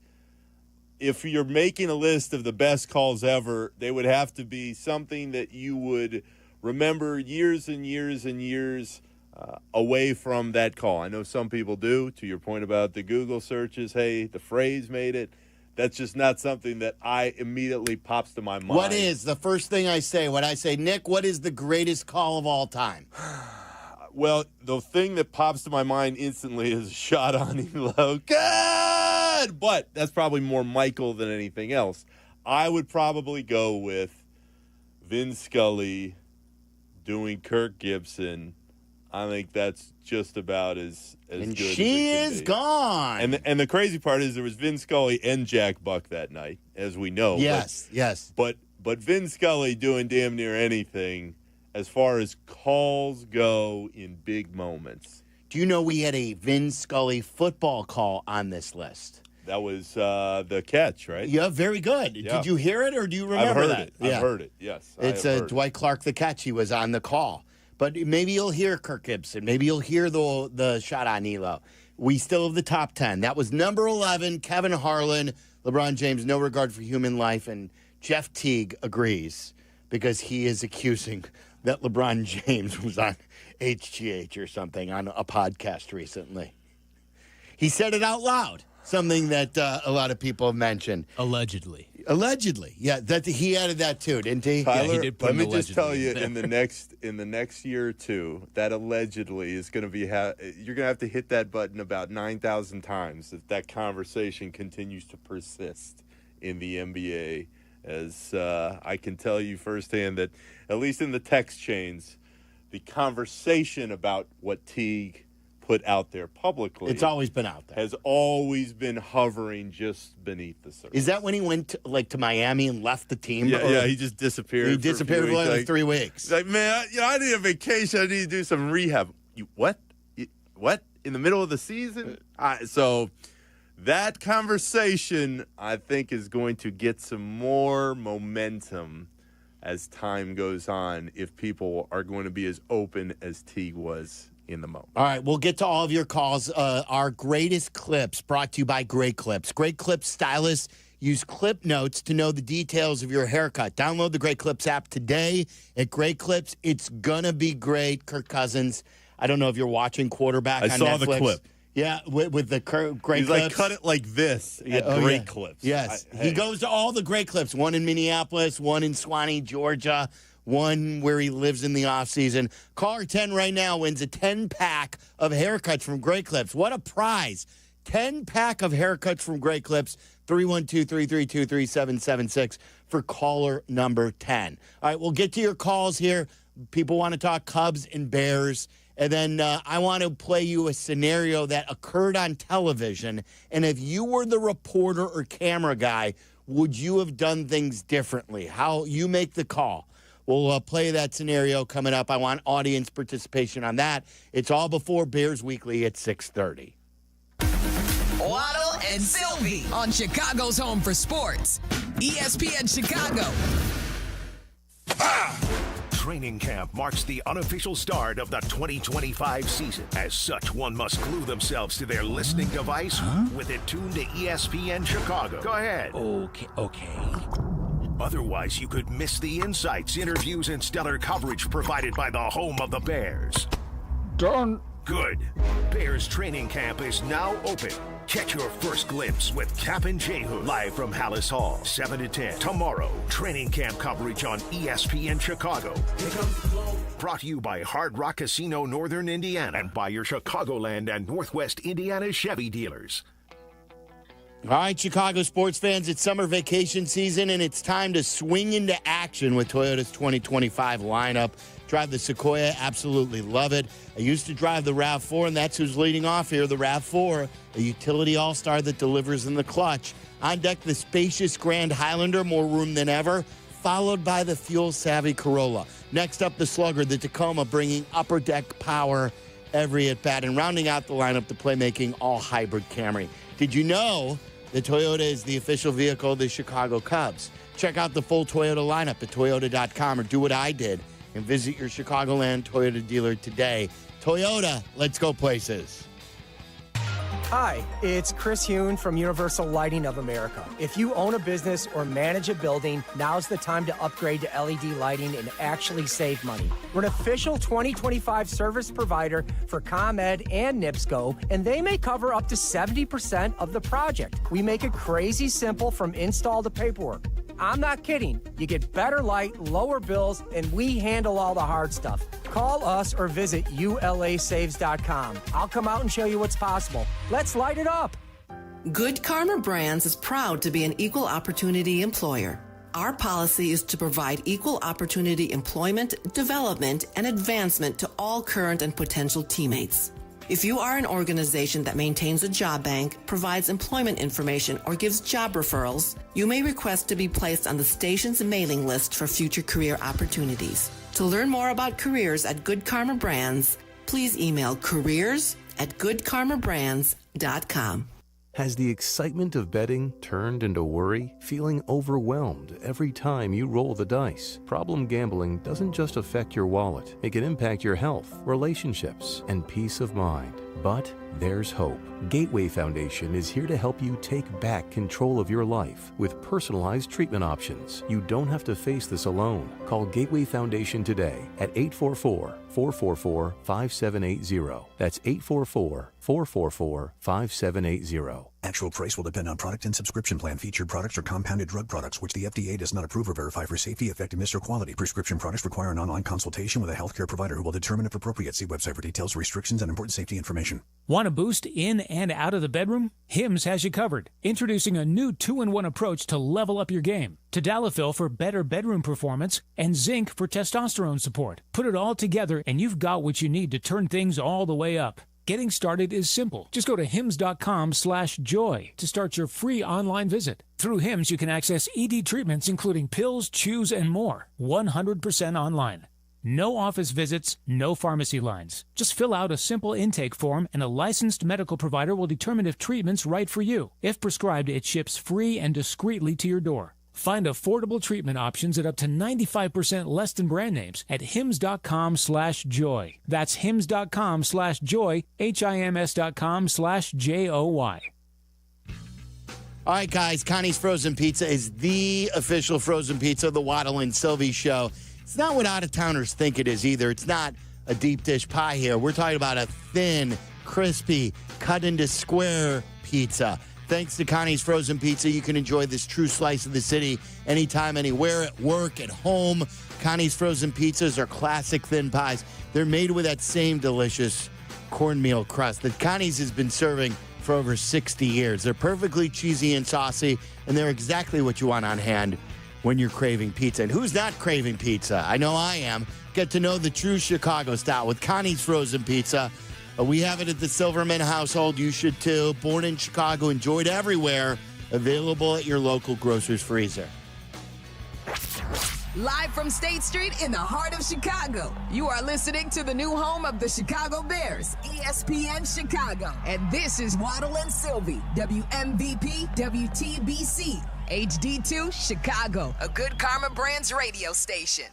if you're making a list of the best calls ever, they would have to be something that you would remember years and years and years away from that call. I know some people do, to your point about the Google searches, hey, the phrase made it. That's just not something that I immediately pops to my mind. What is the first thing I say when I say, Nick, what is the greatest call of all time? Well, the thing that pops to my mind instantly is a shot on Elo. Good! But that's probably more Michael than anything else. I would probably go with Vin Scully doing Kirk Gibson. I think that's just about as and good as she it can is be. Gone. And the crazy part is there was Vin Scully and Jack Buck that night, as we know. Yes. But Vin Scully doing damn near anything as far as calls go in big moments. Do you know we had a Vin Scully football call on this list? That was the catch, right? Yeah, very good. Yeah. Did you hear it or do you remember that? I've heard it, yes. It's Dwight Clark, the catch. He was on the call. But maybe you'll hear Kirk Gibson. Maybe you'll hear the shot on Elo. We still have the top 10. That was number 11, Kevin Harlan, LeBron James, no regard for human life. And Jeff Teague agrees because he is accusing that LeBron James was on HGH or something on a podcast recently. He said it out loud, something that a lot of people have mentioned. Allegedly. Yeah, that he added that too, didn't he? Tyler, yeah, he did put let me just tell you, in the next year or two, that allegedly is going to be you're going to have to hit that button about 9,000 times if that conversation continues to persist in the NBA. As I can tell you firsthand that at least in the text chains, the conversation about what Teague put out there publicly, it's always been out there, has always been hovering just beneath the surface. Is that when he went to Miami and left the team? Yeah, he just disappeared. He disappeared for like 3 weeks. Like, man, I need a vacation. I need to do some rehab. What? In the middle of the season? So that conversation, I think, is going to get some more momentum as time goes on if people are going to be as open as Teague was in the moment. All right, we'll get to all of your calls. Our greatest clips brought to you by Great Clips. Great Clips stylists use clip notes to know the details of your haircut. Download the Great Clips app today at Great Clips. It's going to be great. Kirk Cousins, I don't know if you're watching Quarterback on Netflix. I saw the clip. Yeah, with the Great Clips. He's like, cut it like this at Great Clips. Yes. He goes to all the Great Clips, one in Minneapolis, one in Swanee, Georgia, one where he lives in the offseason. Caller 10 right now wins a 10-pack of haircuts from Great Clips. What a prize. 10-pack of haircuts from Great Clips, 312-332-3776 for caller number 10. All right, we'll get to your calls here. People want to talk Cubs and Bears. And then I want to play you a scenario that occurred on television. And if you were the reporter or camera guy, would you have done things differently? How you make the call. We'll play that scenario coming up. I want audience participation on that. It's all before Bears Weekly at 6:30. Waddle and Silvy on Chicago's home for sports. ESPN Chicago. Training camp marks the unofficial start of the 2025 season. As such, one must glue themselves to their listening device with it tuned to ESPN Chicago. Go ahead. Okay. Otherwise, you could miss the insights, interviews, and stellar coverage provided by the home of the Bears. Done. Good. Bears training camp is now open. Catch your first glimpse with Kap J Hood live from Hallis Hall, 7 to 10. Tomorrow, training camp coverage on ESPN Chicago. Brought to you by Hard Rock Casino Northern Indiana and by your Chicagoland and Northwest Indiana Chevy dealers. All right, Chicago sports fans, it's summer vacation season, and it's time to swing into action with Toyota's 2025 lineup. Drive the Sequoia, absolutely love it. I used to drive the RAV4, and that's who's leading off here, the RAV4, a utility all-star that delivers in the clutch. On deck, the spacious Grand Highlander, more room than ever, followed by the fuel-savvy Corolla. Next up, the Slugger, the Tacoma, bringing upper deck power every at-bat, and rounding out the lineup, the playmaking all-hybrid Camry. Did you know that Toyota is the official vehicle of the Chicago Cubs? Check out the full Toyota lineup at Toyota.com or do what I did and visit your Chicagoland Toyota dealer today. Toyota, let's go places. Hi, it's Chris Hune from Universal Lighting of America. If you own a business or manage a building, now's the time to upgrade to LED lighting and actually save money. We're an official 2025 service provider for ComEd and NIPSCO, and they may cover up to 70% of the project. We make it crazy simple from install to paperwork. I'm not kidding. You get better light, lower bills, and we handle all the hard stuff. Call us or visit ulasaves.com. I'll come out and show you what's possible. Let's light it up. Good Karma Brands is proud to be an equal opportunity employer. Our policy is to provide equal opportunity employment, development, and advancement to all current and potential teammates. If you are an organization that maintains a job bank, provides employment information, or gives job referrals, you may request to be placed on the station's mailing list for future career opportunities. To learn more about careers at Good Karma Brands, please email careers@goodkarmabrands.com. Has the excitement of betting turned into worry? Feeling overwhelmed every time you roll the dice? Problem gambling doesn't just affect your wallet. It can impact your health, relationships, and peace of mind. But there's hope. Gateway Foundation is here to help you take back control of your life with personalized treatment options. You don't have to face this alone. Call Gateway Foundation today at 844-444-5780. That's 844-444-5780. Actual price will depend on product and subscription plan. Featured products are compounded drug products, which the FDA does not approve or verify for safety, effectiveness, or quality. Prescription products require an online consultation with a healthcare provider who will determine if appropriate. See website for details, restrictions, and important safety information. Want a boost in and out of the bedroom? Hims has you covered. Introducing a new 2-in-1 approach to level up your game. Tadalafil for better bedroom performance and zinc for testosterone support. Put it all together and you've got what you need to turn things all the way up. Getting started is simple. Just go to hims.com/joy to start your free online visit. Through Hims, you can access ED treatments including pills, chews, and more. 100% online. No office visits, no pharmacy lines. Just fill out a simple intake form and a licensed medical provider will determine if treatment's right for you. If prescribed, it ships free and discreetly to your door. Find affordable treatment options at up to 95% less than brand names at hims.com/joy. That's hims.com/joy, HIMS.com/JOY. All right, guys, Connie's Frozen Pizza is the official frozen pizza of the Waddle and Silvy Show. It's not what out-of-towners think it is either. It's not a deep dish pie here. We're talking about a thin, crispy, cut into square pizza. Thanks to Connie's Frozen Pizza, you can enjoy this true slice of the city anytime, anywhere, at work, at home. Connie's Frozen Pizzas are classic thin pies. They're made with that same delicious cornmeal crust that Connie's has been serving for over 60 years. They're perfectly cheesy and saucy, and they're exactly what you want on hand when you're craving pizza. And who's not craving pizza? I know I am. Get to know the true Chicago style with Connie's Frozen Pizza. We have it at the Silverman household. You should too. Born in Chicago, enjoyed everywhere. Available at your local grocer's freezer. Live from State Street in the heart of Chicago, you are listening to the new home of the Chicago Bears, ESPN Chicago. And this is Waddle and Silvy, WMVP, WTBC, HD2 Chicago, a good Carmen Brands radio station.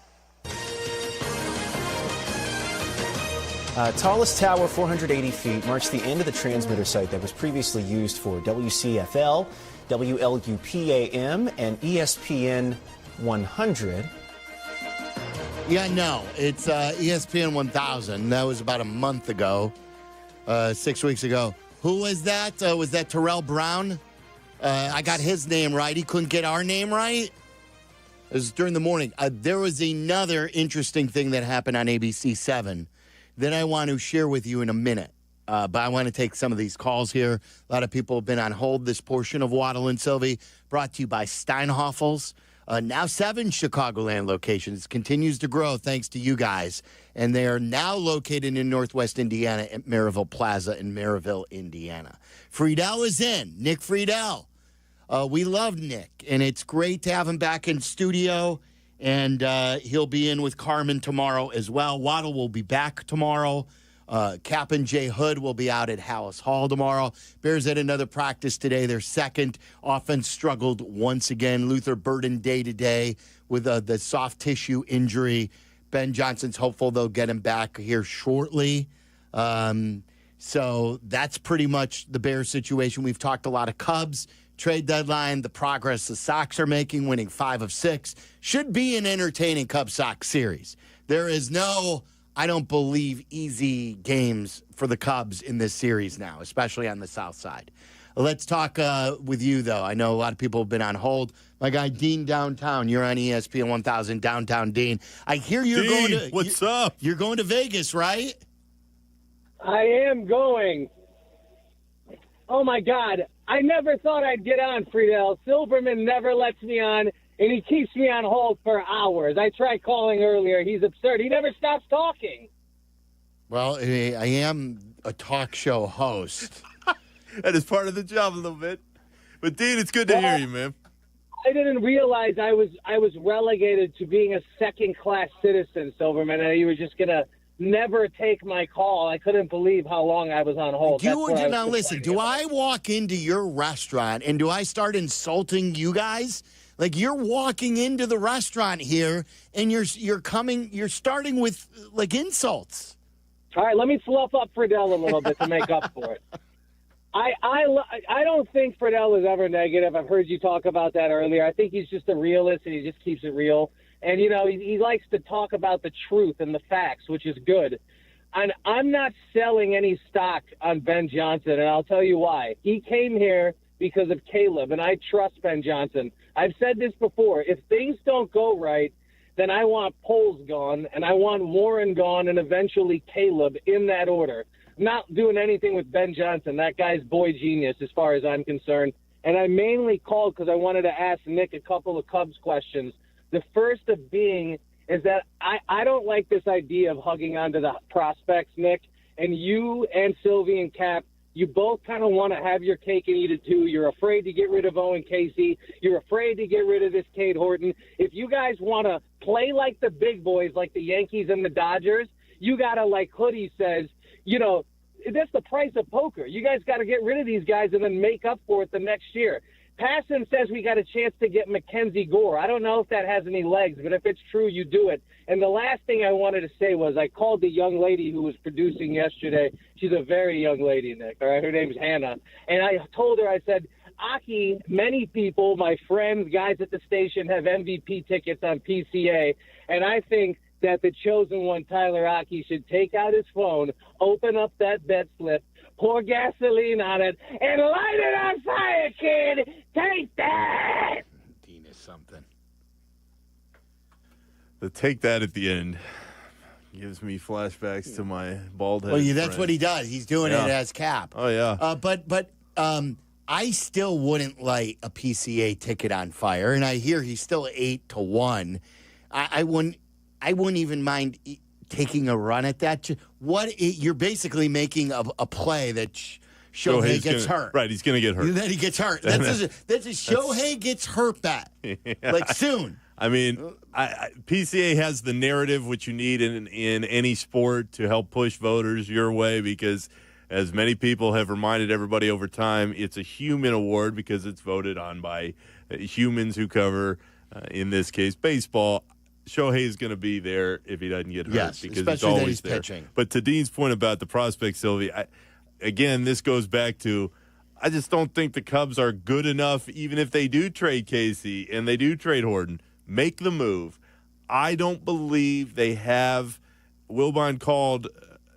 Tallest tower, 480 feet, marks the end of the transmitter site that was previously used for WCFL, WLUP-AM, and ESPN 100. Yeah, no, it's ESPN 1000. That was about a month ago, 6 weeks ago. Who was that? Was that Terrell Brown? I got his name right. He couldn't get our name right. It was during the morning. There was another interesting thing that happened on ABC 7 that I want to share with you in a minute. But I want to take some of these calls here. A lot of people have been on hold. This portion of Waddle and Silvy brought to you by Steinhoffels. Now 7 Chicagoland locations. Continues to grow thanks to you guys. And they are now located in Northwest Indiana at Maryville Plaza in Maryville, Indiana. Friedel is in. Nick Friedel. We love Nick, and it's great to have him back in studio. And he'll be in with Carmen tomorrow as well. Waddle will be back tomorrow. Kap J Hood will be out at Hallis Hall tomorrow. Bears had another practice today. Their second offense struggled once again. Luther Burden day to day with the soft tissue injury. Ben Johnson's hopeful they'll get him back here shortly. So that's pretty much the Bears situation. We've talked a lot of Cubs. Trade deadline, the progress the Sox are making, winning 5 of 6. Should be an entertaining Cubs-Sox series. There is no, I don't believe, easy games for the Cubs in this series now, especially on the South Side. Let's talk with you, though. I know a lot of people have been on hold. My guy, Dean Downtown, you're on ESPN 1000, Downtown Dean. I hear you're Dean, going to... what's up? You're going to Vegas, right? I am going. Oh, my God. I never thought I'd get on, Friedel. Silverman never lets me on, and he keeps me on hold for hours. I tried calling earlier. He's absurd. He never stops talking. Well, I am a talk show host. That is part of the job a little bit. But, Dean, it's good to hear you, man. I didn't realize I was relegated to being a second-class citizen, Silverman, and you were just going to never take my call. I couldn't believe how long I was on hold. Now listen, do I walk into your restaurant and do I start insulting you guys? Like, you're walking into the restaurant here and you're starting with like insults. All right, let me fluff up Friedel a little bit to make up for it. I don't think Friedel is ever negative. I've heard you talk about that earlier. I think he's just a realist and he just keeps it real. And, you know, he likes to talk about the truth and the facts, which is good. And I'm not selling any stock on Ben Johnson, and I'll tell you why. He came here because of Caleb, and I trust Ben Johnson. I've said this before. If things don't go right, then I want Poles gone, and I want Warren gone, and eventually Caleb in that order. I'm not doing anything with Ben Johnson. That guy's boy genius as far as I'm concerned. And I mainly called because I wanted to ask Nick a couple of Cubs questions. The first of being is that I don't like this idea of hugging onto the prospects, Nick. And you and Silvy and Kap, you both kind of want to have your cake and eat it too. You're afraid to get rid of Owen Casey. You're afraid to get rid of this Cade Horton. If you guys want to play like the big boys, like the Yankees and the Dodgers, you got to, like Hoodie says, you know, that's the price of poker. You guys got to get rid of these guys and then make up for it the next year. Passon says we got a chance to get Mackenzie Gore. I don't know if that has any legs, but if it's true, you do it. And the last thing I wanted to say was I called the young lady who was producing yesterday. She's a very young lady, Nick. All right, her name's Hannah. And I told her, I said, Aki, many people, my friends, guys at the station, have MVP tickets on PCA, and I think that the chosen one, Tyler Aki, should take out his phone, open up that bet slip, pour gasoline on it, and light it on fire, kid! Take that! Dean is something. The take that at the end gives me flashbacks to my bald head. Well, that's what he does. He's doing it as Kap. Oh, yeah. But I still wouldn't light a PCA ticket on fire, and I hear he's still 8-1. I wouldn't even mind taking a run at that. You're basically making a play that Shohei gets hurt. Right, he's going to get hurt. Then he gets hurt. That's a Shohei gets hurt bet. Like soon. I mean, PCA has the narrative which you need in any sport to help push voters your way because, as many people have reminded everybody over time, it's a human award because it's voted on by humans who cover, in this case, baseball. Shohei is going to be there if he doesn't get hurt because he's always there. Pitching. But to Dean's point about the prospect, Silvy, again, this goes back to I just don't think the Cubs are good enough, even if they do trade Casey and they do trade Horton. Make the move. I don't believe they have. Wilbon called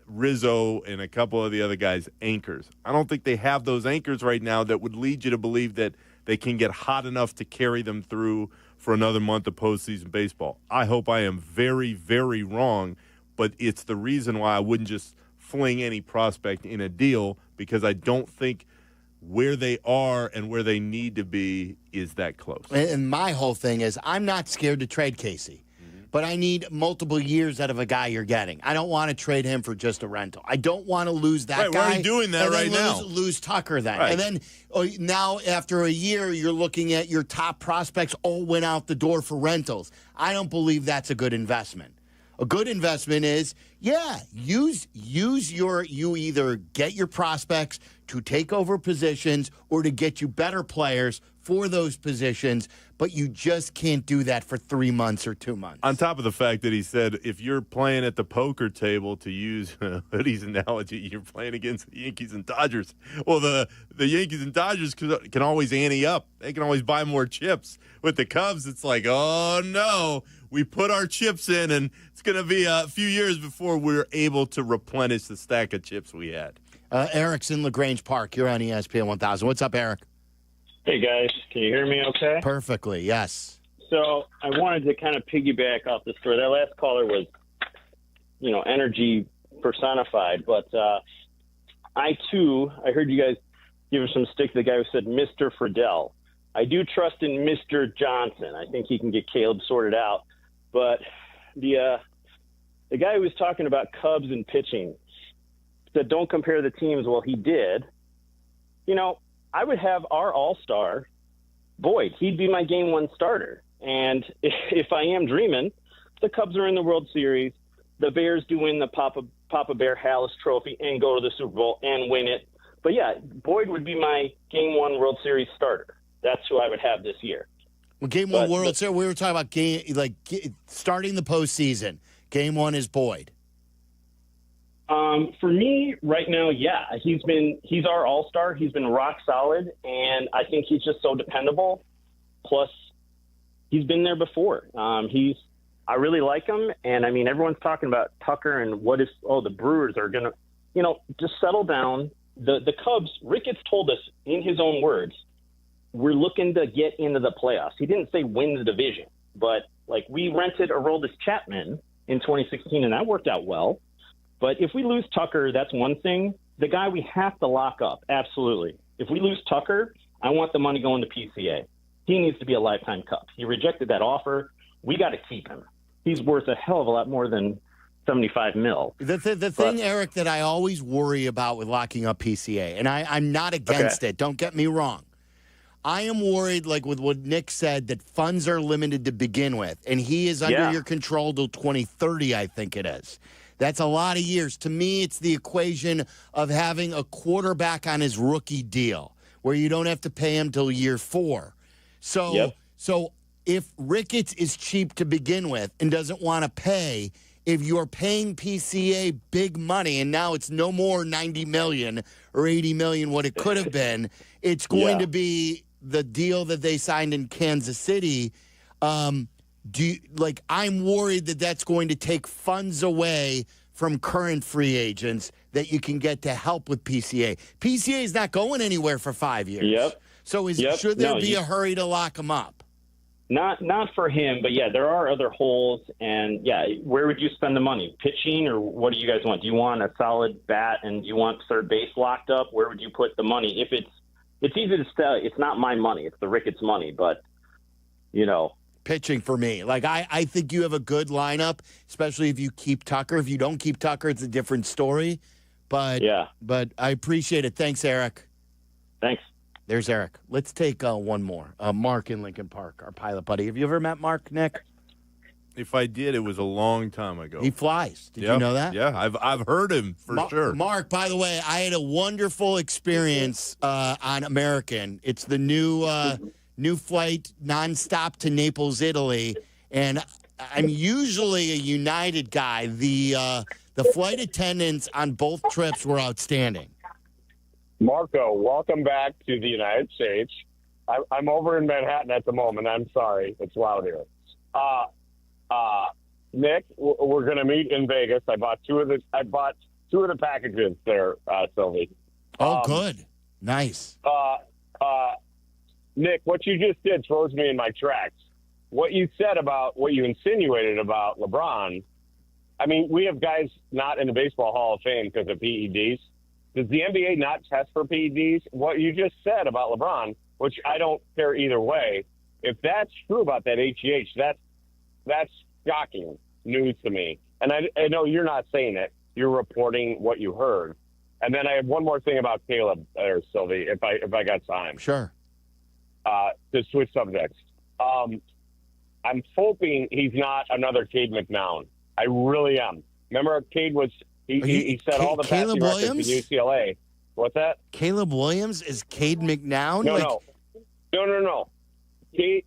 Rizzo and a couple of the other guys anchors. I don't think they have those anchors right now that would lead you to believe that they can get hot enough to carry them through for another month of postseason baseball. I hope I am very, very wrong, but it's the reason why I wouldn't just fling any prospect in a deal because I don't think where they are and where they need to be is that close. And my whole thing is I'm not scared to trade Casey, but I need multiple years out of a guy you're getting. I don't want to trade him for just a rental. I don't want to lose that guy. We're already doing that right now. Lose Tucker then. Right. And then now after a year, you're looking at your top prospects all went out the door for rentals. I don't believe that's a good investment. A good investment is, you either get your prospects to take over positions or to get you better players for those positions, but you just can't do that for 3 months or 2 months. On top of the fact that he said if you're playing at the poker table, to use Hoodie's analogy, you're playing against the Yankees and Dodgers. Well, the Yankees and Dodgers can always ante up. They can always buy more chips. With the Cubs, it's like, oh, no. We put our chips in, and it's going to be a few years before we're able to replenish the stack of chips we had. Eric's in LaGrange Park. You're on ESPN 1000. What's up, Eric? Hey, guys. Can you hear me okay? Perfectly, yes. So I wanted to kind of piggyback off the story. That last caller was, energy personified. But I heard you guys give some stick to the guy who said Mr. Friedel. I do trust in Mr. Johnson. I think he can get Caleb sorted out. But the guy who was talking about Cubs and pitching said don't compare the teams. Well, he did. I would have our all-star, Boyd. He'd be my game one starter. And if I am dreaming, the Cubs are in the World Series. The Bears do win the Papa Bear Hallis Trophy and go to the Super Bowl and win it. But, yeah, Boyd would be my game one World Series starter. That's who I would have this year. Well, game one World Series, we were talking about starting the postseason. Game one is Boyd. For me, right now, he's our all-star. He's been rock solid, and I think he's just so dependable. Plus, he's been there before. I really like him, and I mean, everyone's talking about Tucker and what if the Brewers are gonna, just settle down. The Cubs, Ricketts told us in his own words, we're looking to get into the playoffs. He didn't say win the division, but we rented Aroldis Chapman in 2016, and that worked out well. But if we lose Tucker, that's one thing. The guy we have to lock up, absolutely. If we lose Tucker, I want the money going to PCA. He needs to be a lifetime Cub. He rejected that offer. We got to keep him. He's worth a hell of a lot more than $75 million. The thing, Eric, that I always worry about with locking up PCA, and I'm not against it, don't get me wrong. I am worried, with what Nick said, that funds are limited to begin with, and he is under your control till 2030, I think it is. That's a lot of years. To me, it's the equation of having a quarterback on his rookie deal where you don't have to pay him till year 4. So if Ricketts is cheap to begin with and doesn't want to pay, if you're paying PCA big money and now it's no more $90 million or $80 million what it could have been, it's going to be the deal that they signed in Kansas City. I'm worried that that's going to take funds away from current free agents that you can get to help with PCA. PCA is not going anywhere for 5 years. Yep. So should there be a hurry to lock him up? Not for him, but there are other holes, and where would you spend the money? Pitching, or what do you guys want? Do you want a solid bat, and do you want third base locked up? Where would you put the money? If it's easy to say, it's not my money, it's the Ricketts money, but pitching for me. I think you have a good lineup, especially if you keep Tucker. If you don't keep Tucker, it's a different story. But I appreciate it. Thanks, Eric. Thanks. There's Eric. Let's take one more. Mark in Lincoln Park, our pilot buddy. Have you ever met Mark, Nick? If I did, it was a long time ago. He flies. Did you know that? Yeah, I've heard him for sure. Mark, by the way, I had a wonderful experience on American. It's the new flight nonstop to Naples, Italy, and I'm usually a United guy. The flight attendants on both trips were outstanding. Marco, welcome back to the United States. I'm over in Manhattan at the moment. I'm sorry. It's loud here. Nick, we're going to meet in Vegas. I bought two of the packages there, Silvy. Oh, good. Nice. Nick, what you just did throws me in my tracks. What you insinuated about LeBron, I mean, we have guys not in the Baseball Hall of Fame because of PEDs. Does the NBA not test for PEDs? What you just said about LeBron, which I don't care either way, if that's true about that HGH, that's shocking news to me. And I know you're not saying it. You're reporting what you heard. And then I have one more thing about Caleb or Silvy, if I got time. Sure. To switch subjects. I'm hoping he's not another Cade McNown. I really am. Remember, Cade was he set all the passing records in UCLA. What's that? Caleb Williams is Cade McNown? No. Cade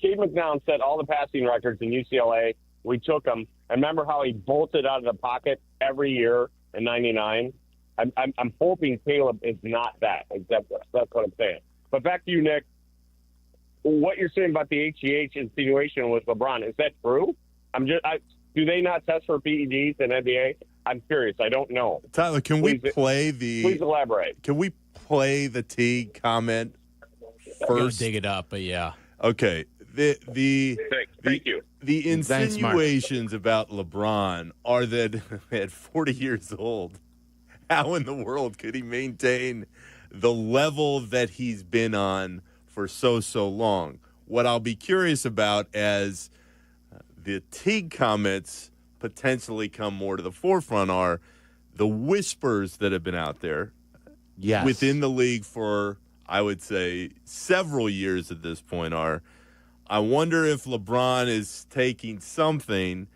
McNown set all the passing records in UCLA. We took him. And remember how he bolted out of the pocket every year in '99? I'm hoping Caleb is not that. That's what I'm saying. But back to you, Nick. What you're saying about the HGH insinuation with LeBron, is that true? Do they not test for PEDs in NBA? I'm curious. I don't know. Tyler, please elaborate. Can we play the T comment first? Dig it up, but yeah. Okay. Thank you. The insinuations about LeBron are that at 40 years old, how in the world could he maintain the level that he's been on for so long? What I'll be curious about as the Teague comments potentially come more to the forefront are the whispers that have been out there within the league for, I would say, several years at this point are, I wonder if LeBron is taking something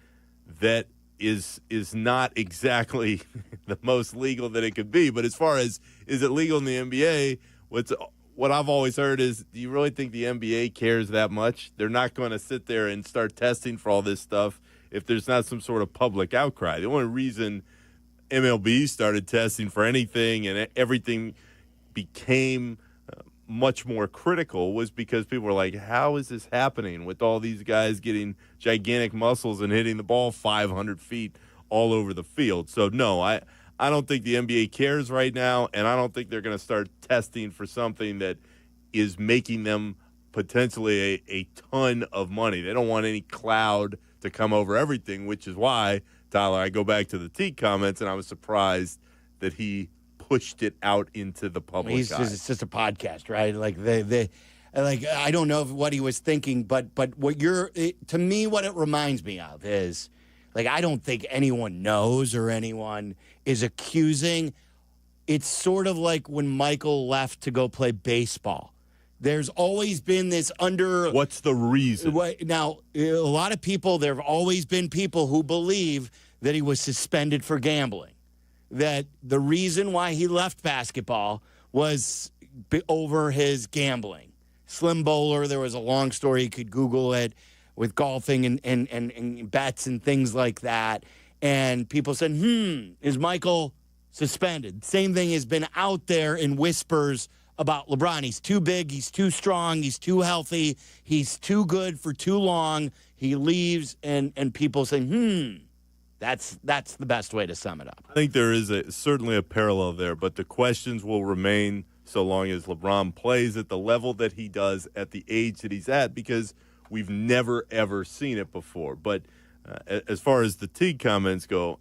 that is not exactly the most legal that it could be. But as far as is it legal in the NBA, what I've always heard is, do you really think the NBA cares that much? They're not going to sit there and start testing for all this stuff if there's not some sort of public outcry. The only reason MLB started testing for anything and everything became much more critical was because people were like, how is this happening with all these guys getting gigantic muscles and hitting the ball 500 feet all over the field? So, no, I don't think the NBA cares right now, and I don't think they're going to start testing for something that is making them potentially a ton of money. They don't want any cloud to come over everything, which is why, Tyler, I go back to the T comments, and I was surprised that he pushed it out into the public eye. It's just a podcast, right? I don't know what he was thinking, but to me, what it reminds me of is, I don't think anyone knows or anyone is accusing. It's sort of like when Michael left to go play baseball. There's always been this What's the reason? Now, a lot of people, there have always been people who believe that he was suspended for gambling. That the reason why he left basketball was over his gambling. Slim bowler, there was a long story. You could Google it with golfing and bets and things like that. And people said, is Michael suspended? Same thing has been out there in whispers about LeBron. He's too big. He's too strong. He's too healthy. He's too good for too long. He leaves, and people say, that's the best way to sum it up. I think there is certainly a parallel there, but the questions will remain so long as LeBron plays at the level that he does at the age that he's at, because we've never, ever seen it before. But as far as the Teague comments go,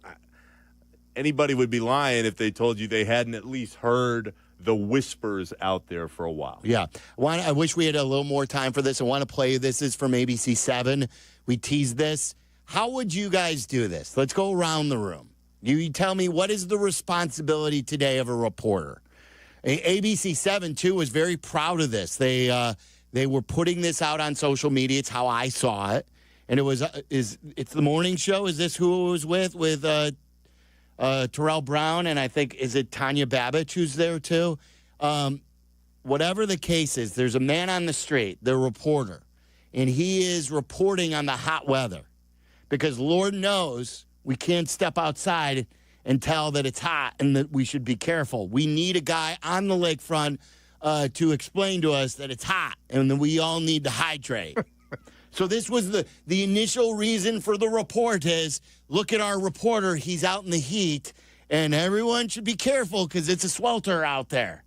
anybody would be lying if they told you they hadn't at least heard the whispers out there for a while. Yeah. I wish we had a little more time for this. I want to play. This is from ABC 7. We teased this. How would you guys do this? Let's go around the room. You tell me, what is the responsibility today of a reporter? ABC 7, too, was very proud of this. They were putting this out on social media. It's how I saw it. And it's the morning show. Is this who it was with Terrell Brown? And I think, is it Tanya Babich who's there, too? Whatever the case is, there's a man on the street, the reporter, and he is reporting on the hot weather. Because Lord knows we can't step outside and tell that it's hot and that we should be careful. We need a guy on the lakefront to explain to us that it's hot and that we all need to hydrate. So this was the initial reason for the report is, look at our reporter. He's out in the heat, and everyone should be careful because it's a swelter out there.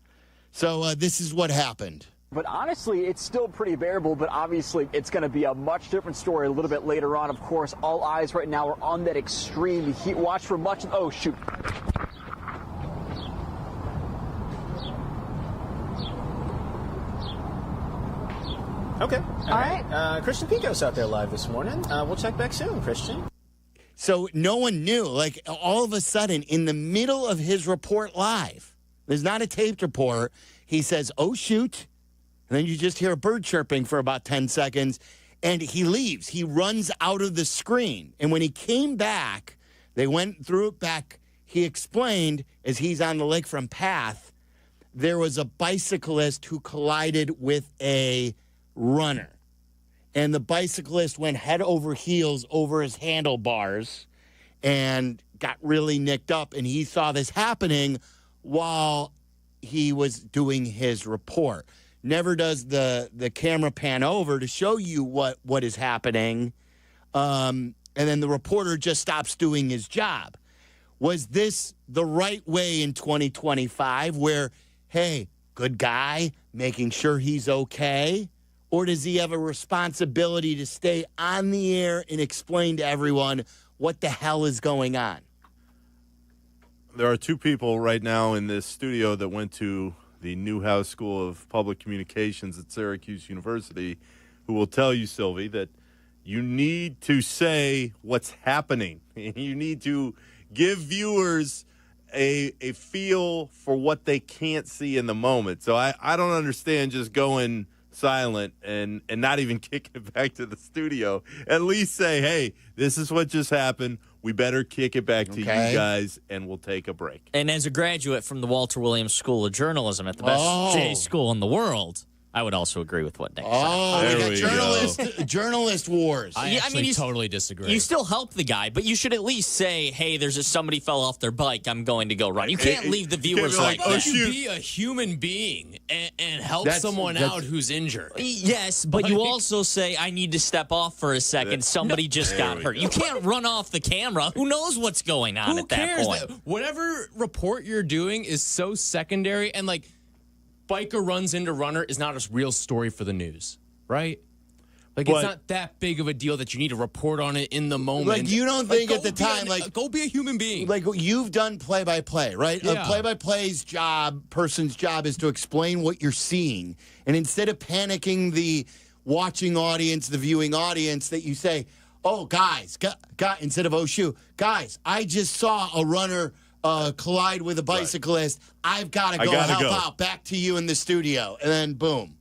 So this is what happened. But honestly, it's still pretty bearable, but obviously it's going to be a much different story a little bit later on. Of course, all eyes right now are on that extreme heat. Watch for much. Oh, shoot. Okay. All right. Christian Pico's out there live this morning. We'll check back soon, Christian. So no one knew. Like, all of a sudden, in the middle of his report live, there's not a taped report, he says, oh, shoot. And then you just hear a bird chirping for about 10 seconds, and he leaves. He runs out of the screen. And when he came back, they went through it back. He explained, as he's on the lakefront path, there was a bicyclist who collided with a runner. And the bicyclist went head over heels over his handlebars and got really nicked up. And he saw this happening while he was doing his report. Never does the camera pan over to show you what is happening. And then the reporter just stops doing his job. Was this the right way in 2025 where, hey, good guy, making sure he's okay? Or does he have a responsibility to stay on the air and explain to everyone what the hell is going on? There are two people right now in this studio that went to the Newhouse School of Public Communications at Syracuse University who will tell you, Silvy, that you need to say what's happening. You need to give viewers a feel for what they can't see in the moment. So I don't understand just going silent and not even kicking it back to the studio. At least say, hey, this is what just happened. We better kick it back to you guys, and we'll take a break. And as a graduate from the Walter Williams School of Journalism at the best J school in the world, I would also agree with what Nick said. Oh, we got journalist wars. I totally disagree. You still help the guy, but you should at least say, hey, somebody fell off their bike. I'm going to go run. You can't leave the viewers like that. You be a human being and help someone out who's injured. Yes, but you also say, I need to step off for a second. Somebody just got hurt. You can't run off the camera. Who knows what's going on at that point? Whatever report you're doing is so secondary, and biker runs into runner is not a real story for the news, right? It's not that big of a deal that you need to report on it in the moment. You don't think at the time, go be a human being. You've done play-by-play, right? Yeah. A play-by-play's person's job is to explain what you're seeing. And instead of panicking the watching audience, the viewing audience, that you say, oh, guys, instead of, oh, shoot, guys, I just saw a runner collide with a bicyclist. Right. I've got to go help out. Back to you in the studio. And then boom.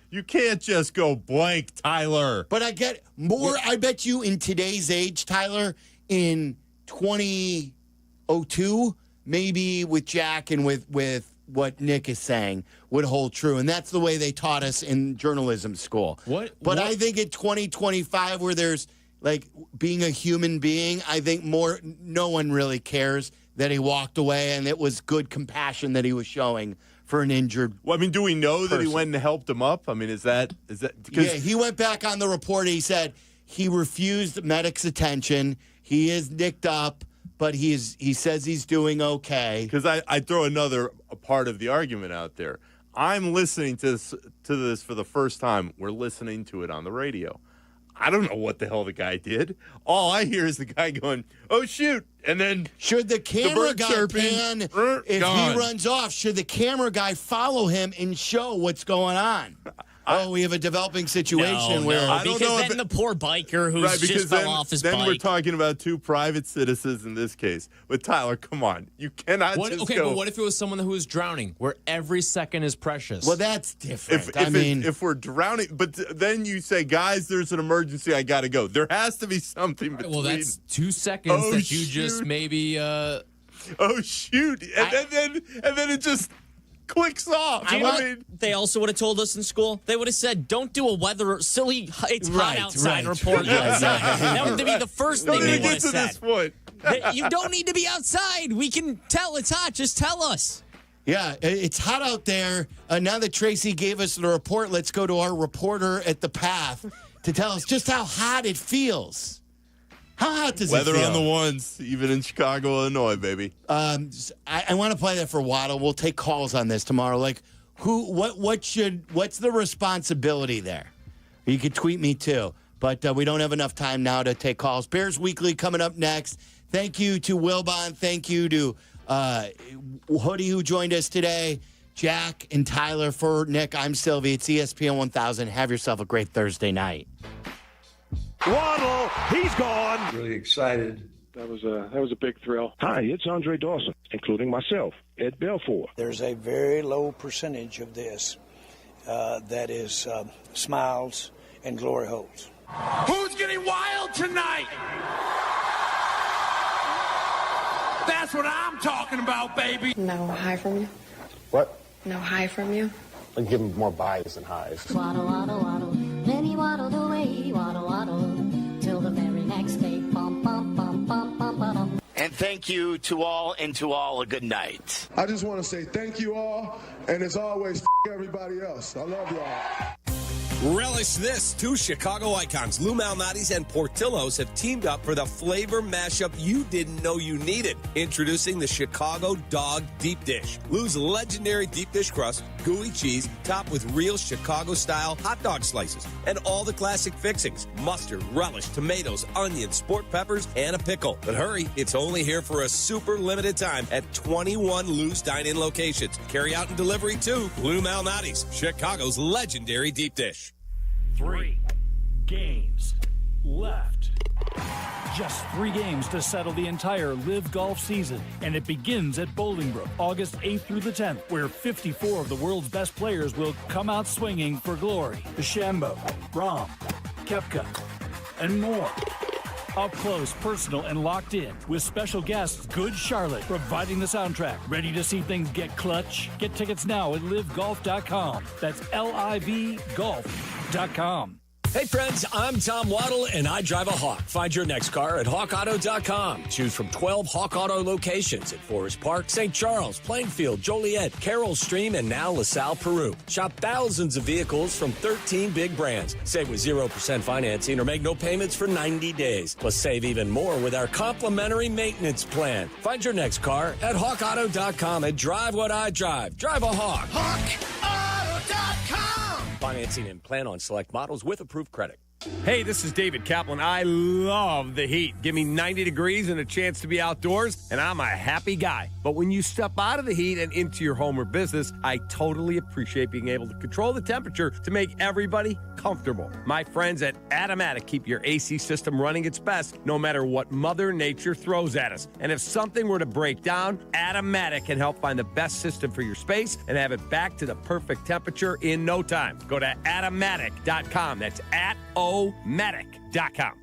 You can't just go blank, Tyler. But I get more. I bet you in today's age, Tyler, in 2002, maybe with Jack and with what Nick is saying would hold true, and that's the way they taught us in journalism school. But I think in 2025, where there's like being a human being, I think no one really cares that he walked away, and it was good compassion that he was showing for an injured. Well, I mean, do we know that he went and helped him up? I mean, is that because he went back on the report. He said he refused medics' attention. He is nicked up, but he says he's doing okay. Because I throw another part of the argument out there. I'm listening to this for the first time. We're listening to it on the radio. I don't know what the hell the guy did. All I hear is the guy going, "Oh shoot!" And then should the camera guy pan if he runs off? Should the camera guy follow him and show what's going on? We have a developing situation where I don't know then the poor biker who's just fell off his bike. Then we're talking about two private citizens in this case. But Tyler, come on, you cannot just go. But what if it was someone who was drowning, where every second is precious? Well, that's different. If we're drowning, but then you say, guys, there's an emergency, I got to go. There has to be something between. Well, that's 2 seconds that you just maybe. Oh shoot! And then it just clicks off. They also would have told us in school. They would have said, "Don't do a weather silly. It's hot outside report outside." That would be the first thing they would have said. This point. You don't need to be outside. We can tell it's hot. Just tell us. Yeah, it's hot out there. Now that Tracy gave us the report, let's go to our reporter at the path to tell us just how hot it feels. How hot does Weather it feel? on the ones, even in Chicago, Illinois, baby. I want to play that for Waddle. We'll take calls on this tomorrow. Like, what's the responsibility there? You could tweet me too, but we don't have enough time now to take calls. Bears Weekly coming up next. Thank you to Wilbon. Thank you to Hoodie who joined us today. Jack and Tyler. For Nick, I'm Silvy. It's ESPN 1000. Have yourself a great Thursday night. Waddle, he's gone. Really excited. That was a big thrill. Hi, it's Andre Dawson, including myself, Ed Belfour. There's a very low percentage of this that is smiles and glory holes. Who's getting wild tonight? That's what I'm talking about, baby. No hi from you? What? No hi from you? I'll give him more buys than highs. Waddle, waddle, waddle. Then he waddled away, waddle, waddle, till the very next day. Bum, bum, bum, bum, bum, bum. And thank you to all, and to all a good night. I just want to say thank you all, and as always, everybody else. I love y'all. Relish this. Two Chicago icons, Lou Malnati's and Portillo's, have teamed up for the flavor mashup you didn't know you needed. Introducing the Chicago Dog Deep Dish. Lou's legendary deep dish crust, gooey cheese, topped with real Chicago-style hot dog slices, and all the classic fixings, mustard, relish, tomatoes, onions, sport peppers, and a pickle. But hurry, it's only here for a super limited time at 21 Lou's dine-in locations. Carry out and delivery too. Lou Malnati's, Chicago's legendary deep dish. 3 games left. Just 3 games to settle the entire Live Golf season, and it begins at Bolingbrook August 8th through the 10th, where 54 of the world's best players will come out swinging for glory. DeChambeau, Rahm, Koepka, and more. Up close, personal, and locked in, with special guests Good Charlotte providing the soundtrack. Ready to see things get clutch? Get tickets now at livegolf.com. That's LIVgolf.com. Hey friends, I'm Tom Waddle, and I drive a Hawk. Find your next car at hawkauto.com. Choose from 12 Hawk Auto locations at Forest Park, St. Charles, Plainfield, Joliet, Carroll Stream, and now LaSalle, Peru. Shop thousands of vehicles from 13 big brands. Save with 0% financing or make no payments for 90 days. Plus save even more with our complimentary maintenance plan. Find your next car at hawkauto.com and drive what I drive. Drive a Hawk. HawkAuto.com. Financing and plan on select models with approved credit. Hey, this is David Kaplan. I love the heat. Give me 90 degrees and a chance to be outdoors, and I'm a happy guy. But when you step out of the heat and into your home or business, I totally appreciate being able to control the temperature to make everybody comfortable. My friends at Automatic keep your AC system running its best no matter what Mother Nature throws at us. And if something were to break down, Automatic can help find the best system for your space and have it back to the perfect temperature in no time. Go to Automatic.com. That's @omatic.com.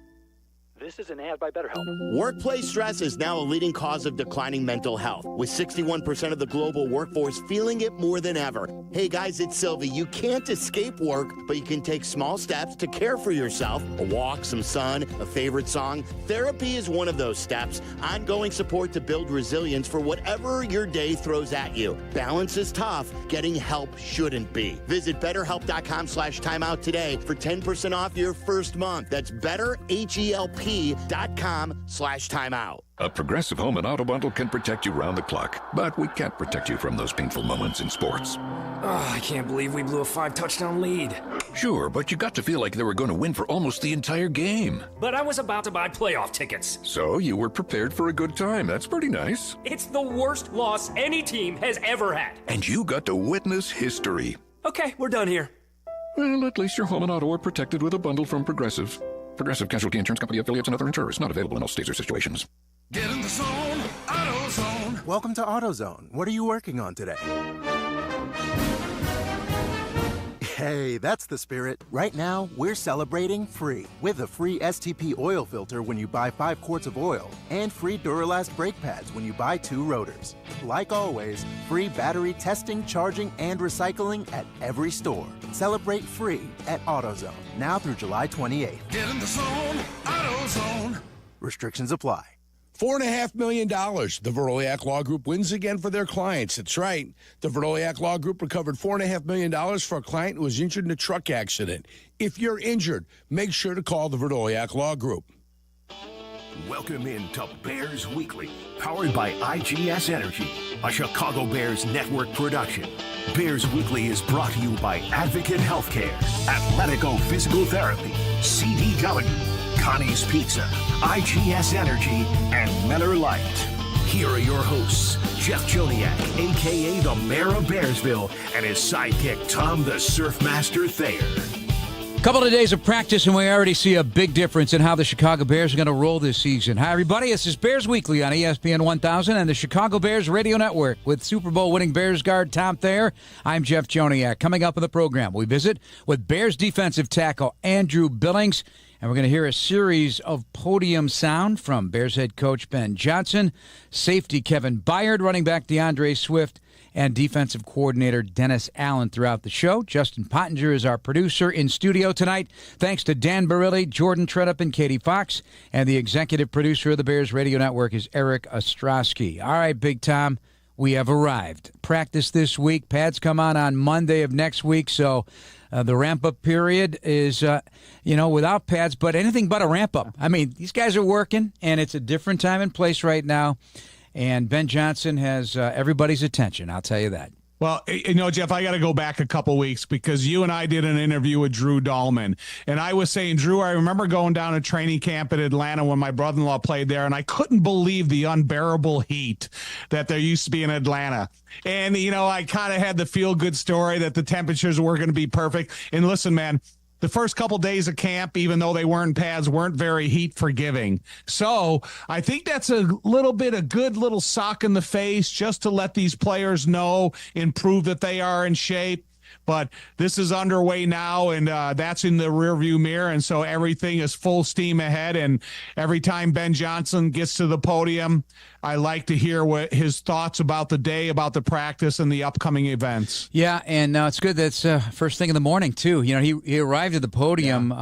This is an ad by BetterHelp. Workplace stress is now a leading cause of declining mental health, with 61% of the global workforce feeling it more than ever. Hey guys, it's Silvy. You can't escape work, but you can take small steps to care for yourself. A walk, some sun, a favorite song. Therapy is one of those steps. Ongoing support to build resilience for whatever your day throws at you. Balance is tough. Getting help shouldn't be. Visit BetterHelp.com/timeout today for 10% off your first month. That's BetterHelp.com/timeout. A Progressive Home and Auto Bundle can protect you round the clock, but we can't protect you from those painful moments in sports. Oh, I can't believe we blew a 5-touchdown lead. Sure, but you got to feel like they were going to win for almost the entire game. But I was about to buy playoff tickets. So you were prepared for a good time. That's pretty nice. It's the worst loss any team has ever had. And you got to witness history. Okay, we're done here. Well, at least your home and auto are protected with a bundle from Progressive. Progressive Casualty Insurance Company affiliates and other insurers. Not available in all states or situations. Get in the zone, AutoZone. Welcome to AutoZone. What are you working on today? Hey, that's the spirit. Right now, we're celebrating free with a free STP oil filter when you buy 5 quarts of oil and free Duralast brake pads when you buy 2 rotors. Like always, free battery testing, charging, and recycling at every store. Celebrate free at AutoZone now through July 28th. Get in the zone, AutoZone. Restrictions apply. $4.5 million. The Veroliak Law Group wins again for their clients. That's right. The Veroliak Law Group recovered $4.5 million for a client who was injured in a truck accident. If you're injured, make sure to call the Veroliak Law Group. Welcome into Bears Weekly, powered by IGS Energy, a Chicago Bears network production. Bears Weekly is brought to you by Advocate Healthcare, Athletico Physical Therapy, CDW, Connie's Pizza, IGS Energy, and Miller Lite. Here are your hosts, Jeff Joniak, a.k.a. the Mayor of Bearsville, and his sidekick, Tom the Surfmaster Thayer. Couple of days of practice, and we already see a big difference in how the Chicago Bears are going to roll this season. Hi, everybody. This is Bears Weekly on ESPN 1000 and the Chicago Bears Radio Network with Super Bowl winning Bears guard Tom Thayer. I'm Jeff Joniak. Coming up in the program, we visit with Bears defensive tackle Andrew Billings, and we're going to hear a series of podium sound from Bears head coach Ben Johnson, safety Kevin Byard, running back DeAndre Swift, and defensive coordinator Dennis Allen throughout the show. Justin Pottinger is our producer in studio tonight. Thanks to Dan Barilli, Jordan Tredup, and Katie Fox. And the executive producer of the Bears Radio Network is Eric Ostrowski. All right, Big Tom, we have arrived. Practice this week. Pads come on Monday of next week, so the ramp-up period is, without pads, but anything but a ramp-up. I mean, these guys are working, and it's a different time and place right now. And Ben Johnson has everybody's attention, I'll tell you that. Well, Jeff, I got to go back a couple weeks because you and I did an interview with Drew Dahlman. And I was saying, Drew, I remember going down to training camp in Atlanta when my brother-in-law played there, and I couldn't believe the unbearable heat that there used to be in Atlanta. And, I kind of had the feel-good story that the temperatures were going to be perfect. And listen, man, the first couple days of camp, even though they weren't pads, weren't very heat forgiving. So I think that's a little bit a good little sock in the face just to let these players know and prove that they are in shape. But this is underway now, and that's in the rearview mirror, and so everything is full steam ahead. And every time Ben Johnson gets to the podium, I like to hear what his thoughts about the day, about the practice, and the upcoming events. Yeah, and it's good that's first thing in the morning, too. He arrived at the podium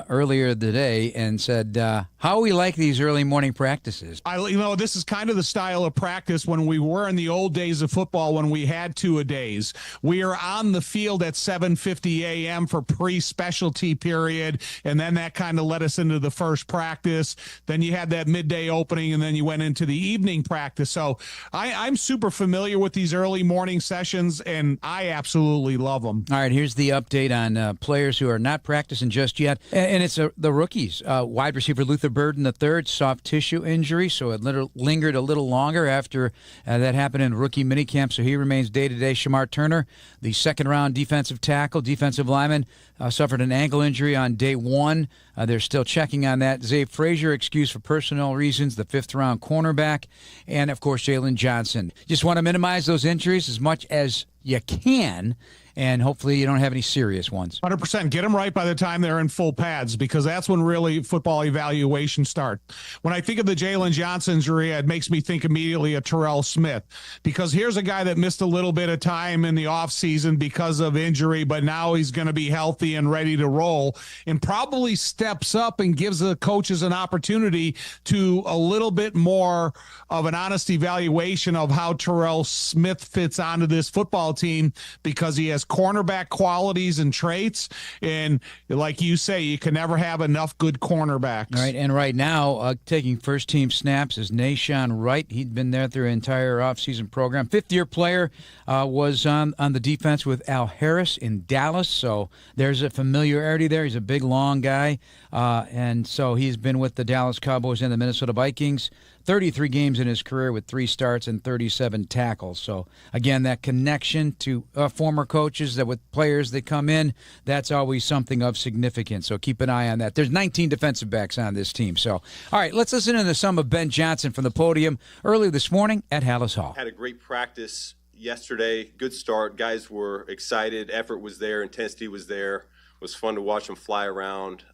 earlier today and said, how we like these early morning practices. This is kind of the style of practice when we were in the old days of football when we had two-a-days. We are on the field at 7:50 a.m. for pre-specialty period, and then that kind of led us into the first practice. Then you had that midday opening, and then you went into the evening practice. So I'm super familiar with these early morning sessions, and I absolutely love them. All right, here's the update on players who are not practicing just yet, and it's the rookies. Wide receiver Luther Burden III, soft tissue injury, so it lingered a little longer after that happened in rookie minicamp, so he remains day-to-day. Shamar Turner, the second-round defensive tackle, defensive lineman, suffered an ankle injury on day one. They're still checking on that. Zay Frazier, excused for personal reasons, the fifth-round cornerback, and, of course, Jalen Johnson. Just want to minimize those injuries as much as you can, and hopefully you don't have any serious ones. 100%. Get them right by the time they're in full pads, because that's when really football evaluations start. When I think of the Jalen Johnson injury, it makes me think immediately of Terrell Smith, because here's a guy that missed a little bit of time in the offseason because of injury, but now he's going to be healthy and ready to roll, and probably steps up and gives the coaches an opportunity to a little bit more of an honest evaluation of how Terrell Smith fits onto this football team, because he has cornerback qualities and traits, and like you say, you can never have enough good cornerbacks. All right, and right now, taking first-team snaps is Nashawn Wright. He'd been there through an entire offseason program. Fifth-year player, was on the defense with Al Harris in Dallas, so there's a familiarity there. He's a big, long guy, and so he's been with the Dallas Cowboys and the Minnesota Vikings. 33 games in his career with 3 starts and 37 tackles. So, again, that connection to former coaches, that with players that come in, that's always something of significance. So keep an eye on that. There's 19 defensive backs on this team. So, all right, let's listen to some of Ben Johnson from the podium early this morning at Hallis Hall. Had a great practice yesterday. Good start. Guys were excited. Effort was there. Intensity was there. It was fun to watch them fly around.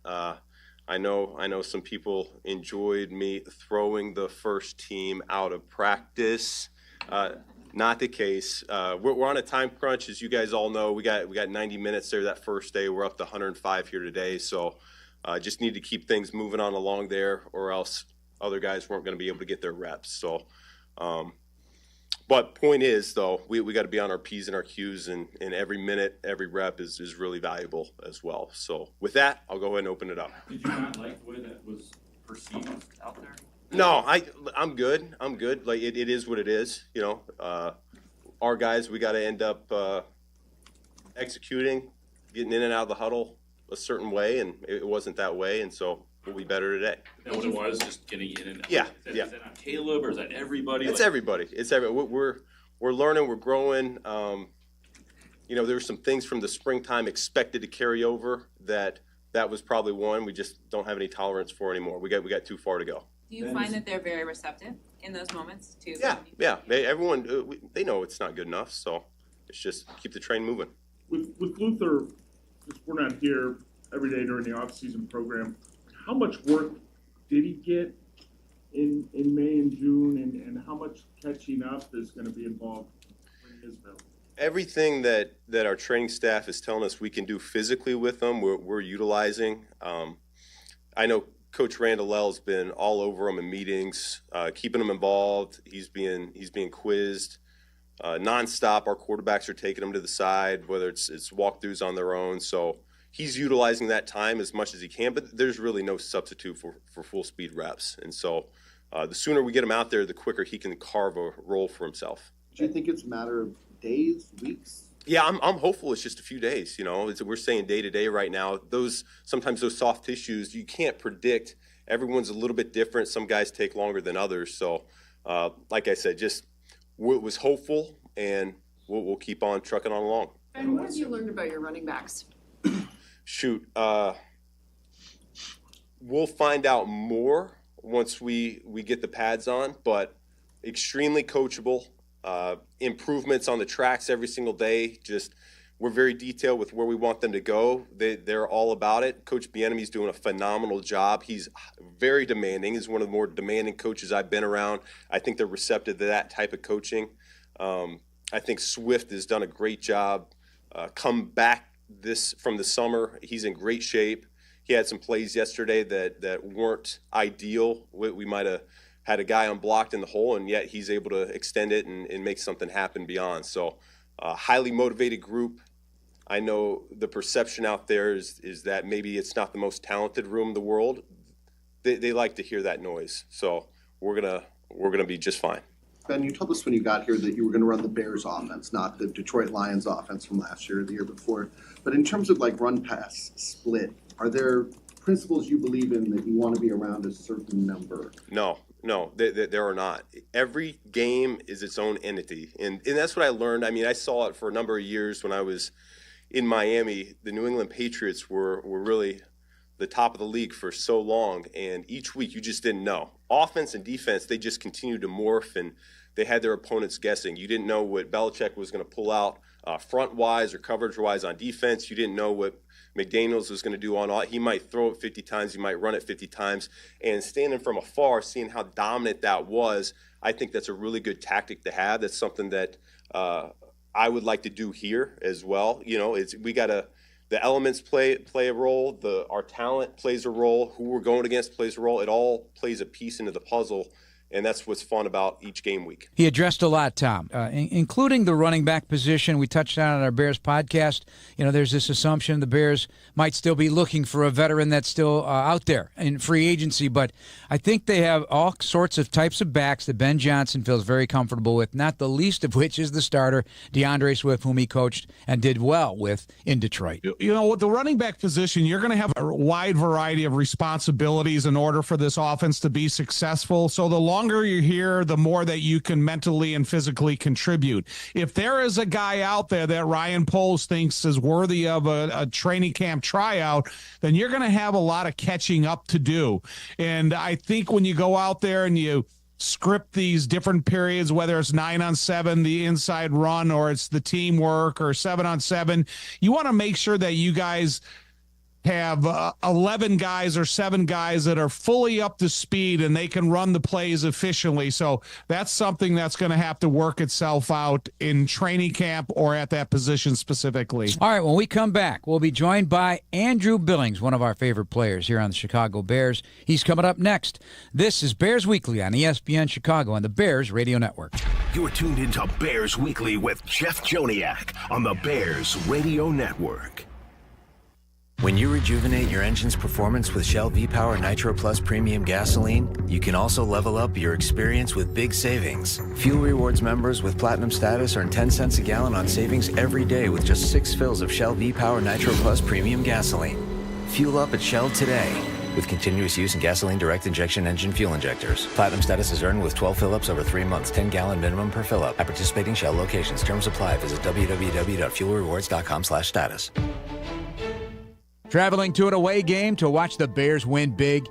I know some people enjoyed me throwing the first team out of practice. Not the case. We're on a time crunch, as you guys all know. We got 90 minutes there that first day. We're up to 105 here today, so just need to keep things moving on along there, or else other guys weren't going to be able to get their reps. So, but point is, though, we got to be on our P's and our Q's, and every minute, every rep is really valuable as well. So with that, I'll go ahead and open it up. Did you not like the way that was perceived out there? No, I'm good. I'm good. Like, it is what it is. You know, our guys, we got to end up executing, getting in and out of the huddle a certain way, and it wasn't that way, and so we'll be better today. Is that what it was, just getting in and out? Yeah, Is that on Caleb, or is that everybody? It's everybody. It's everybody. We're learning. We're growing. You know, there's some things from the springtime expected to carry over that was probably one we just don't have any tolerance for anymore. We got too far to go. Do you find that they're very receptive in those moments too? Yeah. Everyone, they know it's not good enough, so it's just keep the train moving. With Luther, because we're not here every day during the off-season program, how much work did he get in May and June, and how much catching up is going to be involved in his available? Everything that our training staff is telling us we can do physically with them, we're utilizing. I know Coach Randallell's been all over them in meetings, keeping them involved. He's being quizzed nonstop. Our quarterbacks are taking them to the side, whether it's walkthroughs on their own. So he's utilizing that time as much as he can, but there's really no substitute for full speed reps. And so the sooner we get him out there, the quicker he can carve a role for himself. Do you think it's a matter of days, weeks? Yeah, I'm hopeful it's just a few days. You know, we're saying day to day right now. Sometimes those soft tissues, you can't predict. Everyone's a little bit different. Some guys take longer than others. So, like I said, just was hopeful, and we'll keep on trucking on along. And what have you learned about your running backs? Shoot, we'll find out more once we get the pads on, but extremely coachable. Improvements on the tracks every single day. Just we're very detailed with where we want them to go. They're all about it. Coach Bieniemy's doing a phenomenal job. He's very demanding. He's one of the more demanding coaches I've been around. I think they're receptive to that type of coaching. I think Swift has done a great job. Come back from the summer. He's in great shape. He had some plays yesterday that weren't ideal. We might have had a guy unblocked in the hole, and yet he's able to extend it and make something happen beyond. So highly motivated group. I know the perception out there is that maybe it's not the most talented room in the world. They like to hear that noise. So we're gonna be just fine. Ben, you told us when you got here that you were going to run the Bears offense, not the Detroit Lions offense from last year or the year before. But in terms of like run pass split, are there principles you believe in that you want to be around a certain number? No, there are not. Every game is its own entity. And that's what I learned. I mean, I saw it for a number of years when I was in Miami. The New England Patriots were really the top of the league for so long. And each week you just didn't know. Offense and defense, they just continued to morph. And they had their opponents guessing. You didn't know what Belichick was going to pull out front-wise or coverage-wise on defense. You didn't know what McDaniels was going to do on all. He might throw it 50 times. He might run it 50 times. And standing from afar, seeing how dominant that was, I think that's a really good tactic to have. That's something that I would like to do here as well. You know, the elements play a role. Our talent plays a role. Who we're going against plays a role. It all plays a piece into the puzzle. And that's what's fun about each game week. He addressed a lot, Tom, including the running back position. We touched on it our Bears podcast. You know, there's this assumption the Bears might still be looking for a veteran that's still out there in free agency. But I think they have all sorts of types of backs that Ben Johnson feels very comfortable with, not the least of which is the starter, DeAndre Swift, whom he coached and did well with in Detroit. You know, with the running back position, you're going to have a wide variety of responsibilities in order for this offense to be successful. So the longer you're here, the more that you can mentally and physically contribute. If there is a guy out there that Ryan Poles thinks is worthy of a training camp tryout, then you're going to have a lot of catching up to do. And I think when you go out there and you script these different periods, whether it's 9-on-7, the inside run, or it's the teamwork, or 7-on-7, you want to make sure that you guys have 11 guys or 7 guys that are fully up to speed and they can run the plays efficiently. So that's something that's going to have to work itself out in training camp or at that position specifically. All right, when we come back, we'll be joined by Andrew Billings, one of our favorite players here on the Chicago Bears. He's coming up next. This is Bears Weekly on ESPN Chicago on the Bears Radio Network. You're tuned into Bears Weekly with Jeff Joniak on the Bears Radio Network. When you rejuvenate your engine's performance with Shell V-Power Nitro Plus Premium Gasoline, you can also level up your experience with big savings. Fuel Rewards members with Platinum status earn 10 cents a gallon on savings every day with just 6 fills of Shell V-Power Nitro Plus Premium Gasoline. Fuel up at Shell today with continuous use in gasoline direct injection engine fuel injectors. Platinum status is earned with 12 fill-ups over 3 months, 10-gallon minimum per fill-up. At participating Shell locations. Terms apply. Visit www.fuelrewards.com/status. Traveling to an away game to watch the Bears win big?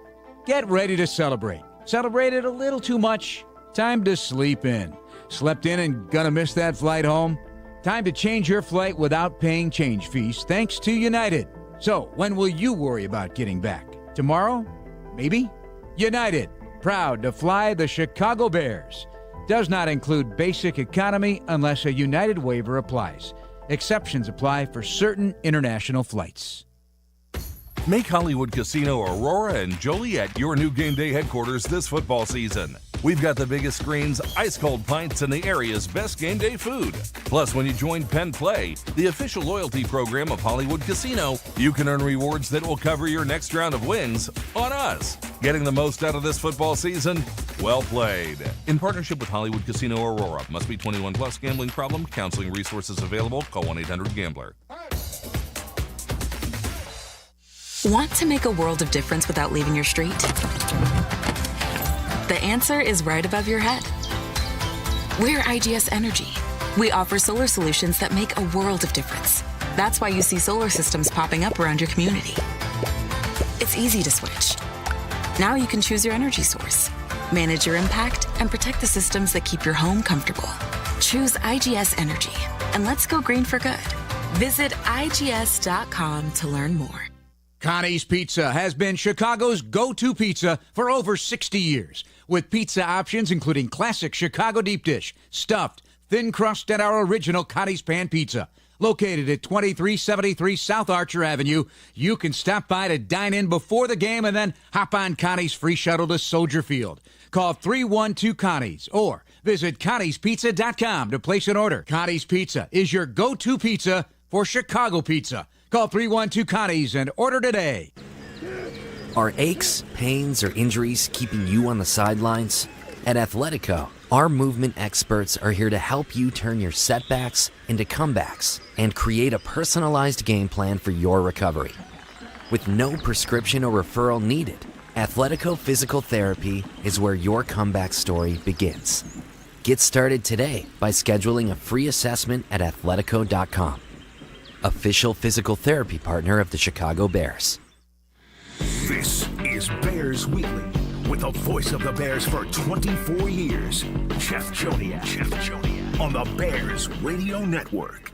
Get ready to celebrate. Celebrated a little too much? Time to sleep in. Slept in and gonna miss that flight home? Time to change your flight without paying change fees thanks to United. So, when will you worry about getting back? Tomorrow? Maybe? United, proud to fly the Chicago Bears. Does not include basic economy unless a United waiver applies. Exceptions apply for certain international flights. Make Hollywood Casino Aurora and Joliet your new game day headquarters this football season. We've got the biggest screens, ice-cold pints, and the area's best game day food. Plus, when you join Penn Play, the official loyalty program of Hollywood Casino, you can earn rewards that will cover your next round of wins on us. Getting the most out of this football season? Well played. In partnership with Hollywood Casino Aurora. Must be 21 plus. Gambling problem? Counseling resources available. Call 1-800-GAMBLER. Want to make a world of difference without leaving your street? The answer is right above your head. We're IGS Energy. We offer solar solutions that make a world of difference. That's why you see solar systems popping up around your community. It's easy to switch. Now you can choose your energy source, manage your impact, and protect the systems that keep your home comfortable. Choose IGS Energy, and let's go green for good. Visit IGS.com to learn more. Connie's Pizza has been Chicago's go-to pizza for over 60 years, with pizza options including classic Chicago deep dish, stuffed, thin crust, and our original Connie's Pan Pizza. Located at 2373 South Archer Avenue, you can stop by to dine in before the game and then hop on Connie's free shuttle to Soldier Field. Call 312-CONNIES or visit ConniesPizza.com to place an order. Connie's Pizza is your go-to pizza for Chicago pizza. Call 312-CONNIES and order today. Are aches, pains, or injuries keeping you on the sidelines? At Athletico, our movement experts are here to help you turn your setbacks into comebacks and create a personalized game plan for your recovery. With no prescription or referral needed, Athletico Physical Therapy is where your comeback story begins. Get started today by scheduling a free assessment at Athletico.com. Official physical therapy partner of the Chicago Bears. This is Bears Weekly with the voice of the Bears for 24 years, Chef Joniak. On the Bears Radio Network.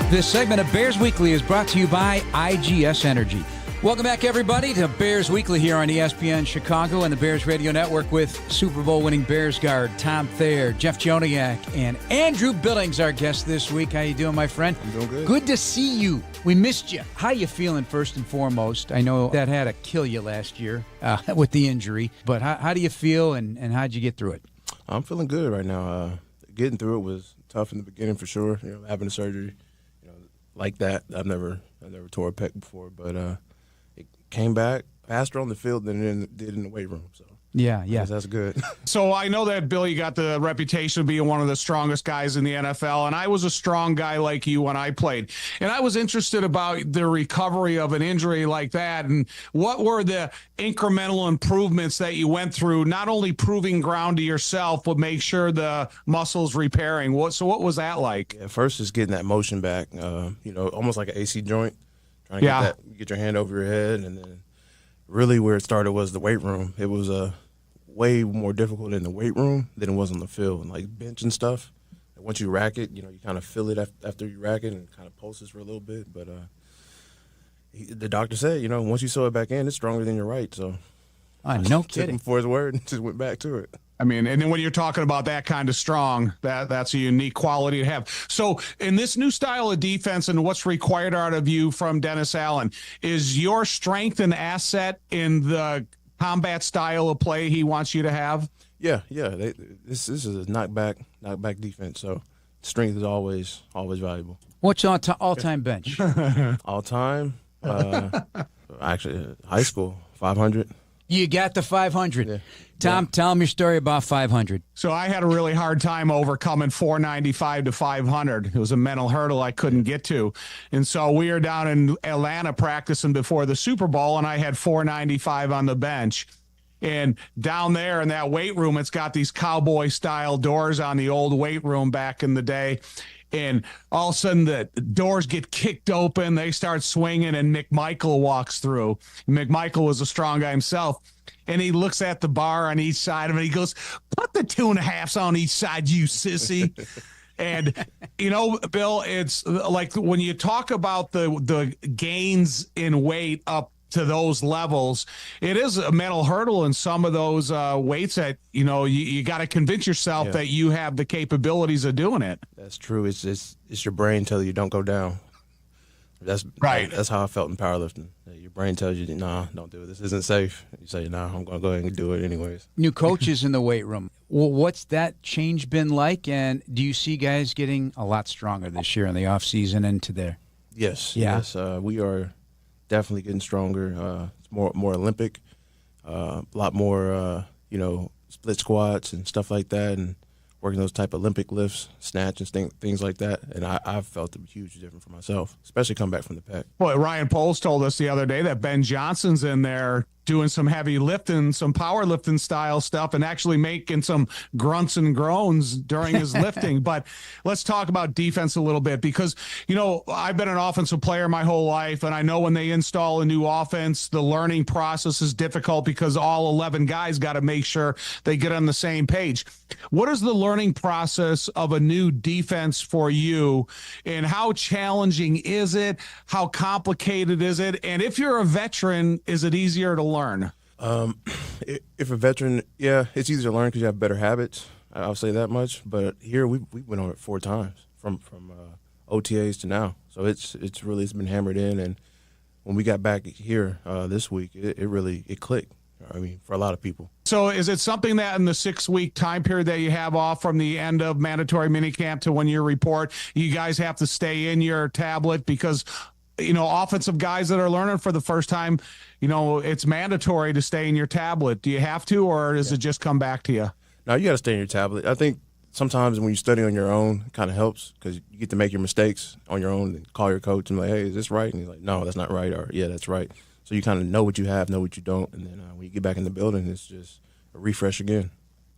This segment of Bears Weekly is brought to you by IGS Energy. Welcome back, everybody, to Bears Weekly here on ESPN Chicago and the Bears Radio Network with Super Bowl winning Bears guard Tom Thayer, Jeff Joniak, and Andrew Billings, our guest this week. How you doing, my friend? I'm doing good. Good to see you. We missed you. How you feeling, first and foremost? I know that had to kill you last year with the injury, but how do you feel, and how'd you get through it? I'm feeling good right now. Getting through it was tough in the beginning for sure. Having a surgery, like that. I've never tore a pec before, but it came back faster on the field than it did in the weight room. So yeah, that's good. So I know that, Bill, you got the reputation of being one of the strongest guys in the NFL, and I was a strong guy like you when I played. And I was interested about the recovery of an injury like that, and what were the incremental improvements that you went through, not only proving ground to yourself, but make sure the muscle's repairing. What was that like? Yeah, first is getting that motion back, almost like an AC joint, trying to get your hand over your head, and then really where it started was the weight room. It was way more difficult in the weight room than it was on the field, and like bench and stuff. And once you rack it, you kind of feel it after you rack it, and it kind of pulses for a little bit. But the doctor said, once you sew it back in, it's stronger than your right. So no took kidding. him for his word and just went back to it. I mean, and then when you're talking about that kind of strong, that's a unique quality to have. So in this new style of defense and what's required out of you from Dennis Allen, is your strength an asset in the combat style of play he wants you to have? Yeah. This is a knockback defense. So strength is always valuable. What's your all-time bench? All time, actually, high school, 500. You got the 500. Yeah. Tom, tell him your story about 500. So I had a really hard time overcoming 495 to 500. It was a mental hurdle I couldn't get to. And so we were down in Atlanta practicing before the Super Bowl, and I had 495 on the bench. And down there in that weight room, it's got these cowboy-style doors on the old weight room back in the day. And all of a sudden, the doors get kicked open. They start swinging, and McMichael walks through. McMichael was a strong guy himself. And he looks at the bar on each side of it. He goes, "Put the 2.5s on each side, you sissy." And, Bill, it's like when you talk about the gains in weight up to those levels, it is a mental hurdle in some of those weights that, you got to convince yourself that you have the capabilities of doing it. That's true. It's your brain telling you don't go down. That's right. That's how I felt in powerlifting. Your brain tells you, nah, don't do it. This isn't safe. You say, nah, I'm going to go ahead and do it anyways. New coaches in the weight room. Well, what's that change been like? And do you see guys getting a lot stronger this year in the offseason and to there? Yes. Yeah. Yes. We are definitely getting stronger. It's more Olympic, a lot more, split squats and stuff like that, and working those type of Olympic lifts, snatch and things like that. And I've felt a huge difference for myself, especially coming back from the pack. Boy, Ryan Poles told us the other day that Ben Johnson's in there doing some heavy lifting, some powerlifting style stuff, and actually making some grunts and groans during his lifting. But let's talk about defense a little bit, because, I've been an offensive player my whole life, and I know when they install a new offense, the learning process is difficult because all 11 guys got to make sure they get on the same page. What is the learning process of a new defense for you, and how challenging is it? How complicated is it? And if you're a veteran, is it easier to learn? If a veteran, it's easier to learn because you have better habits. I'll say that much. But here we went over it 4 times from OTAs to now, so it's been hammered in. And when we got back here this week, it clicked. I mean, for a lot of people. So is it something that in the 6-week time period that you have off from the end of mandatory minicamp to when you report, you guys have to stay in your tablet because offensive guys that are learning for the first time, it's mandatory to stay in your tablet. Do you have to, or does it just come back to you? No, you got to stay in your tablet. I think sometimes when you study on your own, it kind of helps because you get to make your mistakes on your own and call your coach and be like, hey, is this right? And he's like, no, that's not right. Or, yeah, that's right. So you kind of know what you have, know what you don't. And then when you get back in the building, it's just a refresh again.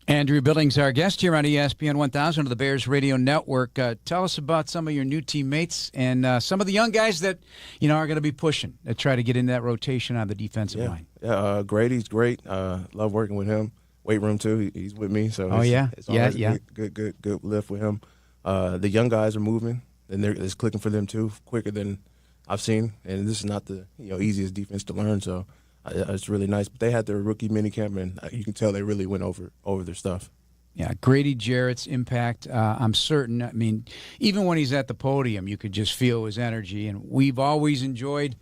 Andrew Billings, our guest here on ESPN 1000 of the Bears Radio Network. Tell us about some of your new teammates and some of the young guys that, are going to be pushing to try to get in that rotation on the defensive line. Yeah, Grady's great. Love working with him. Weight room too. He's with me, so it's always good lift with him. The young guys are moving, and it's clicking for them too, quicker than I've seen. And this is not the easiest defense to learn, so it's really nice. But they had their rookie minicamp, and you can tell they really went over their stuff. Yeah, Grady Jarrett's impact, I'm certain. I mean, even when he's at the podium, you could just feel his energy. And we've always enjoyed,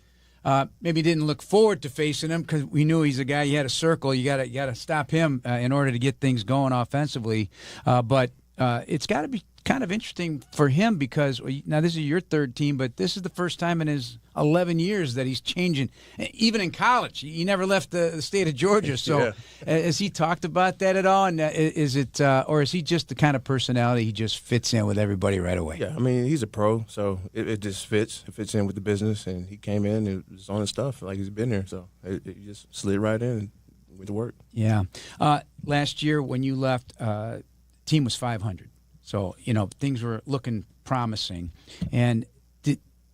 maybe didn't look forward to facing him because we knew he's a guy you had to circle. You got to stop him in order to get things going offensively. But it's got to be kind of interesting for him because now this is your third team, but this is the first time in his 11 years that he's changing. Even in college, he never left the state of Georgia. So has he talked about that at all? And is it, or is he just the kind of personality he just fits in with everybody right away? Yeah, I mean, he's a pro, so it just fits. It fits in with the business, and he came in and was on his stuff like he's been there. So it just slid right in and went to work. Yeah. Last year when you left, team was 500. So, things were looking promising, and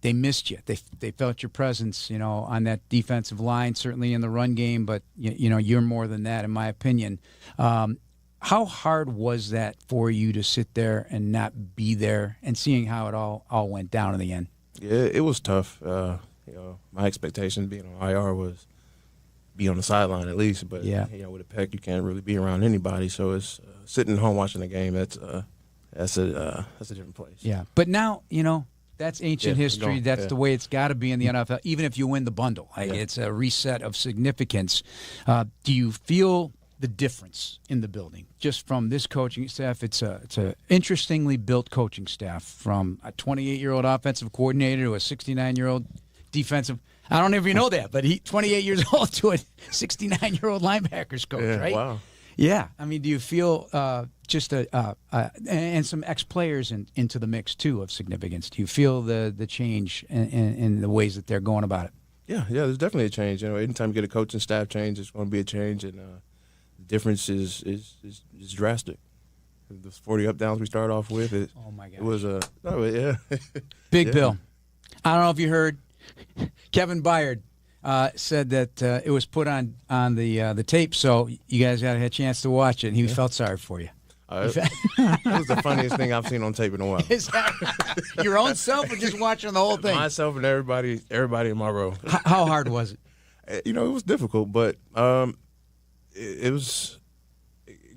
they missed you. They felt your presence, on that defensive line, certainly in the run game, but, you're more than that, in my opinion. How hard was that for you to sit there and not be there and seeing how it all went down in the end? Yeah, it was tough. My expectation being on IR was be on the sideline at least, but, with a pec, you can't really be around anybody. So it's sitting at home watching the game, that's a different place. Yeah, but now that's ancient history. That's the way it's got to be in the NFL. Even if you win the bundle, it's a reset of significance. Do you feel the difference in the building just from this coaching staff? It's a interestingly built coaching staff, from a 28-year-old offensive coordinator to a 69-year-old defensive. I don't know if you know that, but 28 years old to a 69-year-old linebackers coach, right? Wow. Yeah, I mean, do you feel just and some ex-players into the mix too of significance? Do you feel the change in the ways that they're going about it? Yeah, there's definitely a change. Anytime you get a coaching staff change, it's going to be a change, and the difference is drastic. The 40 up downs we started off with, oh my gosh, it was Big Bill. I don't know if you heard, Kevin Byard said that it was put on the tape, so you guys got a chance to watch it, and he felt sorry for you. It was the funniest thing I've seen on tape in a while. Is that your own self or just watching the whole thing? Myself and everybody in my row. How hard was it? It was difficult, but it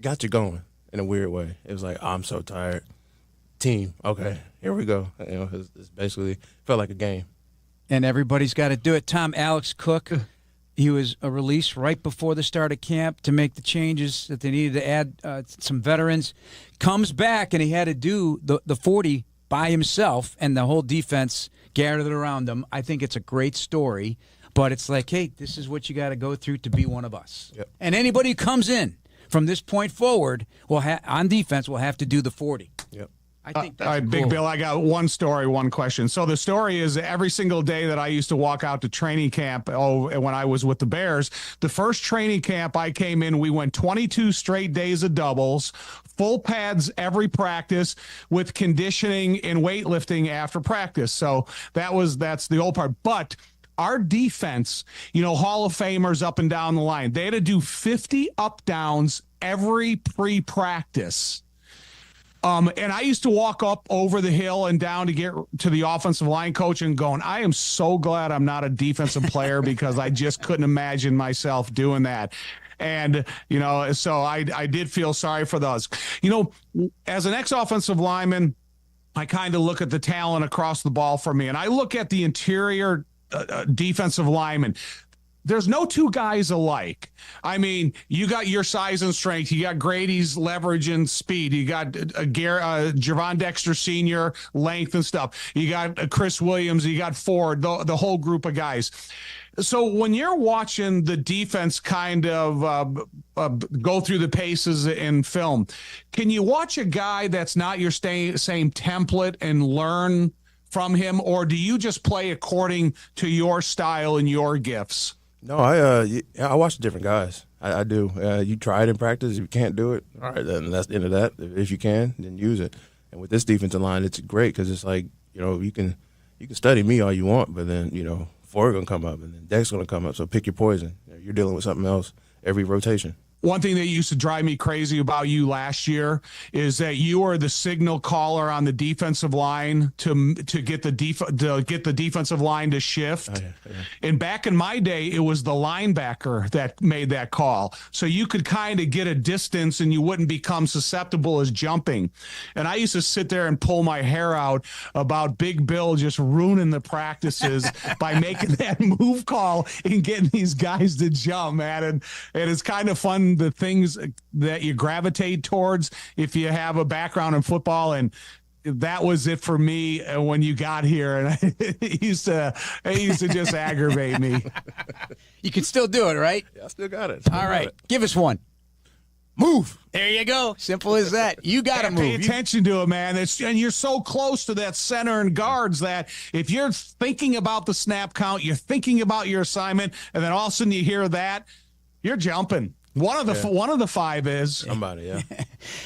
got you going in a weird way. It was like, I'm so tired. Team, okay, here we go. It's basically felt like a game. And everybody's got to do it. Alex Cook, he was released right before the start of camp to make the changes that they needed to add some veterans. Comes back, and he had to do the 40 by himself, and the whole defense gathered around him. I think it's a great story, but it's like, hey, this is what you got to go through to be one of us. Yep. And anybody who comes in from this point forward on defense will have to do the 40. Yep. I think that's all right, cool. Big Bill, I got one story, one question. So the story is every single day that I used to walk out to training camp when I was with the Bears, the first training camp I came in, we went 22 straight days of doubles, full pads every practice with conditioning and weightlifting after practice. So that's the old part. But our defense, Hall of Famers up and down the line, they had to do 50 up downs every pre-practice. And I used to walk up over the hill and down to get to the offensive line coach and going, I am so glad I'm not a defensive player because I just couldn't imagine myself doing that. And, so I did feel sorry for those. As an ex-offensive lineman, I kind of look at the talent across the ball for me, and I look at the interior defensive lineman. There's no two guys alike. I mean, you got your size and strength. You got Grady's leverage and speed. You got Javon Dexter Sr. length and stuff. You got Chris Williams. You got Ford, the whole group of guys. So when you're watching the defense kind of go through the paces in film, can you watch a guy that's not your same template and learn from him, or do you just play according to your style and your gifts? No, I watch different guys. I do. You try it in practice. If you can't do it, all right, then that's the end of that. If you can, then use it. And with this defensive line, it's great because it's like, you can study me all you want, but then, Ford going to come up, and then Deck's going to come up. So pick your poison. You're dealing with something else every rotation. One thing that used to drive me crazy about you last year is that you were the signal caller on the defensive line to get the defensive line to shift. Oh, yeah. And back in my day, it was the linebacker that made that call. So you could kind of get a distance and you wouldn't become susceptible as jumping. And I used to sit there and pull my hair out about Big Bill just ruining the practices by making that move call and getting these guys to jump, man. And it's kind of fun, the things that you gravitate towards if you have a background in football. And that was it for me when you got here, and it used to just aggravate me. You can still do it, right? Yeah, I still got it. All right, give us one. Move. There you go. Simple as that. You got to move. Pay attention to it, man. And you're so close to that center and guards that if you're thinking about the snap count, you're thinking about your assignment, and then all of a sudden you hear that, you're jumping. One of the five is somebody. Yeah.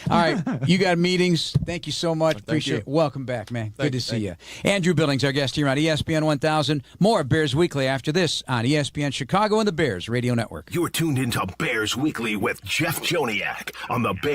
All right, you got meetings. Thank you so much. Appreciate it. You. Welcome back, man. Good to see you. Andrew Billings, our guest here on ESPN 1000. More Bears Weekly after this on ESPN Chicago and the Bears Radio Network. You're tuned into Bears Weekly with Jeff Joniak on the Bears.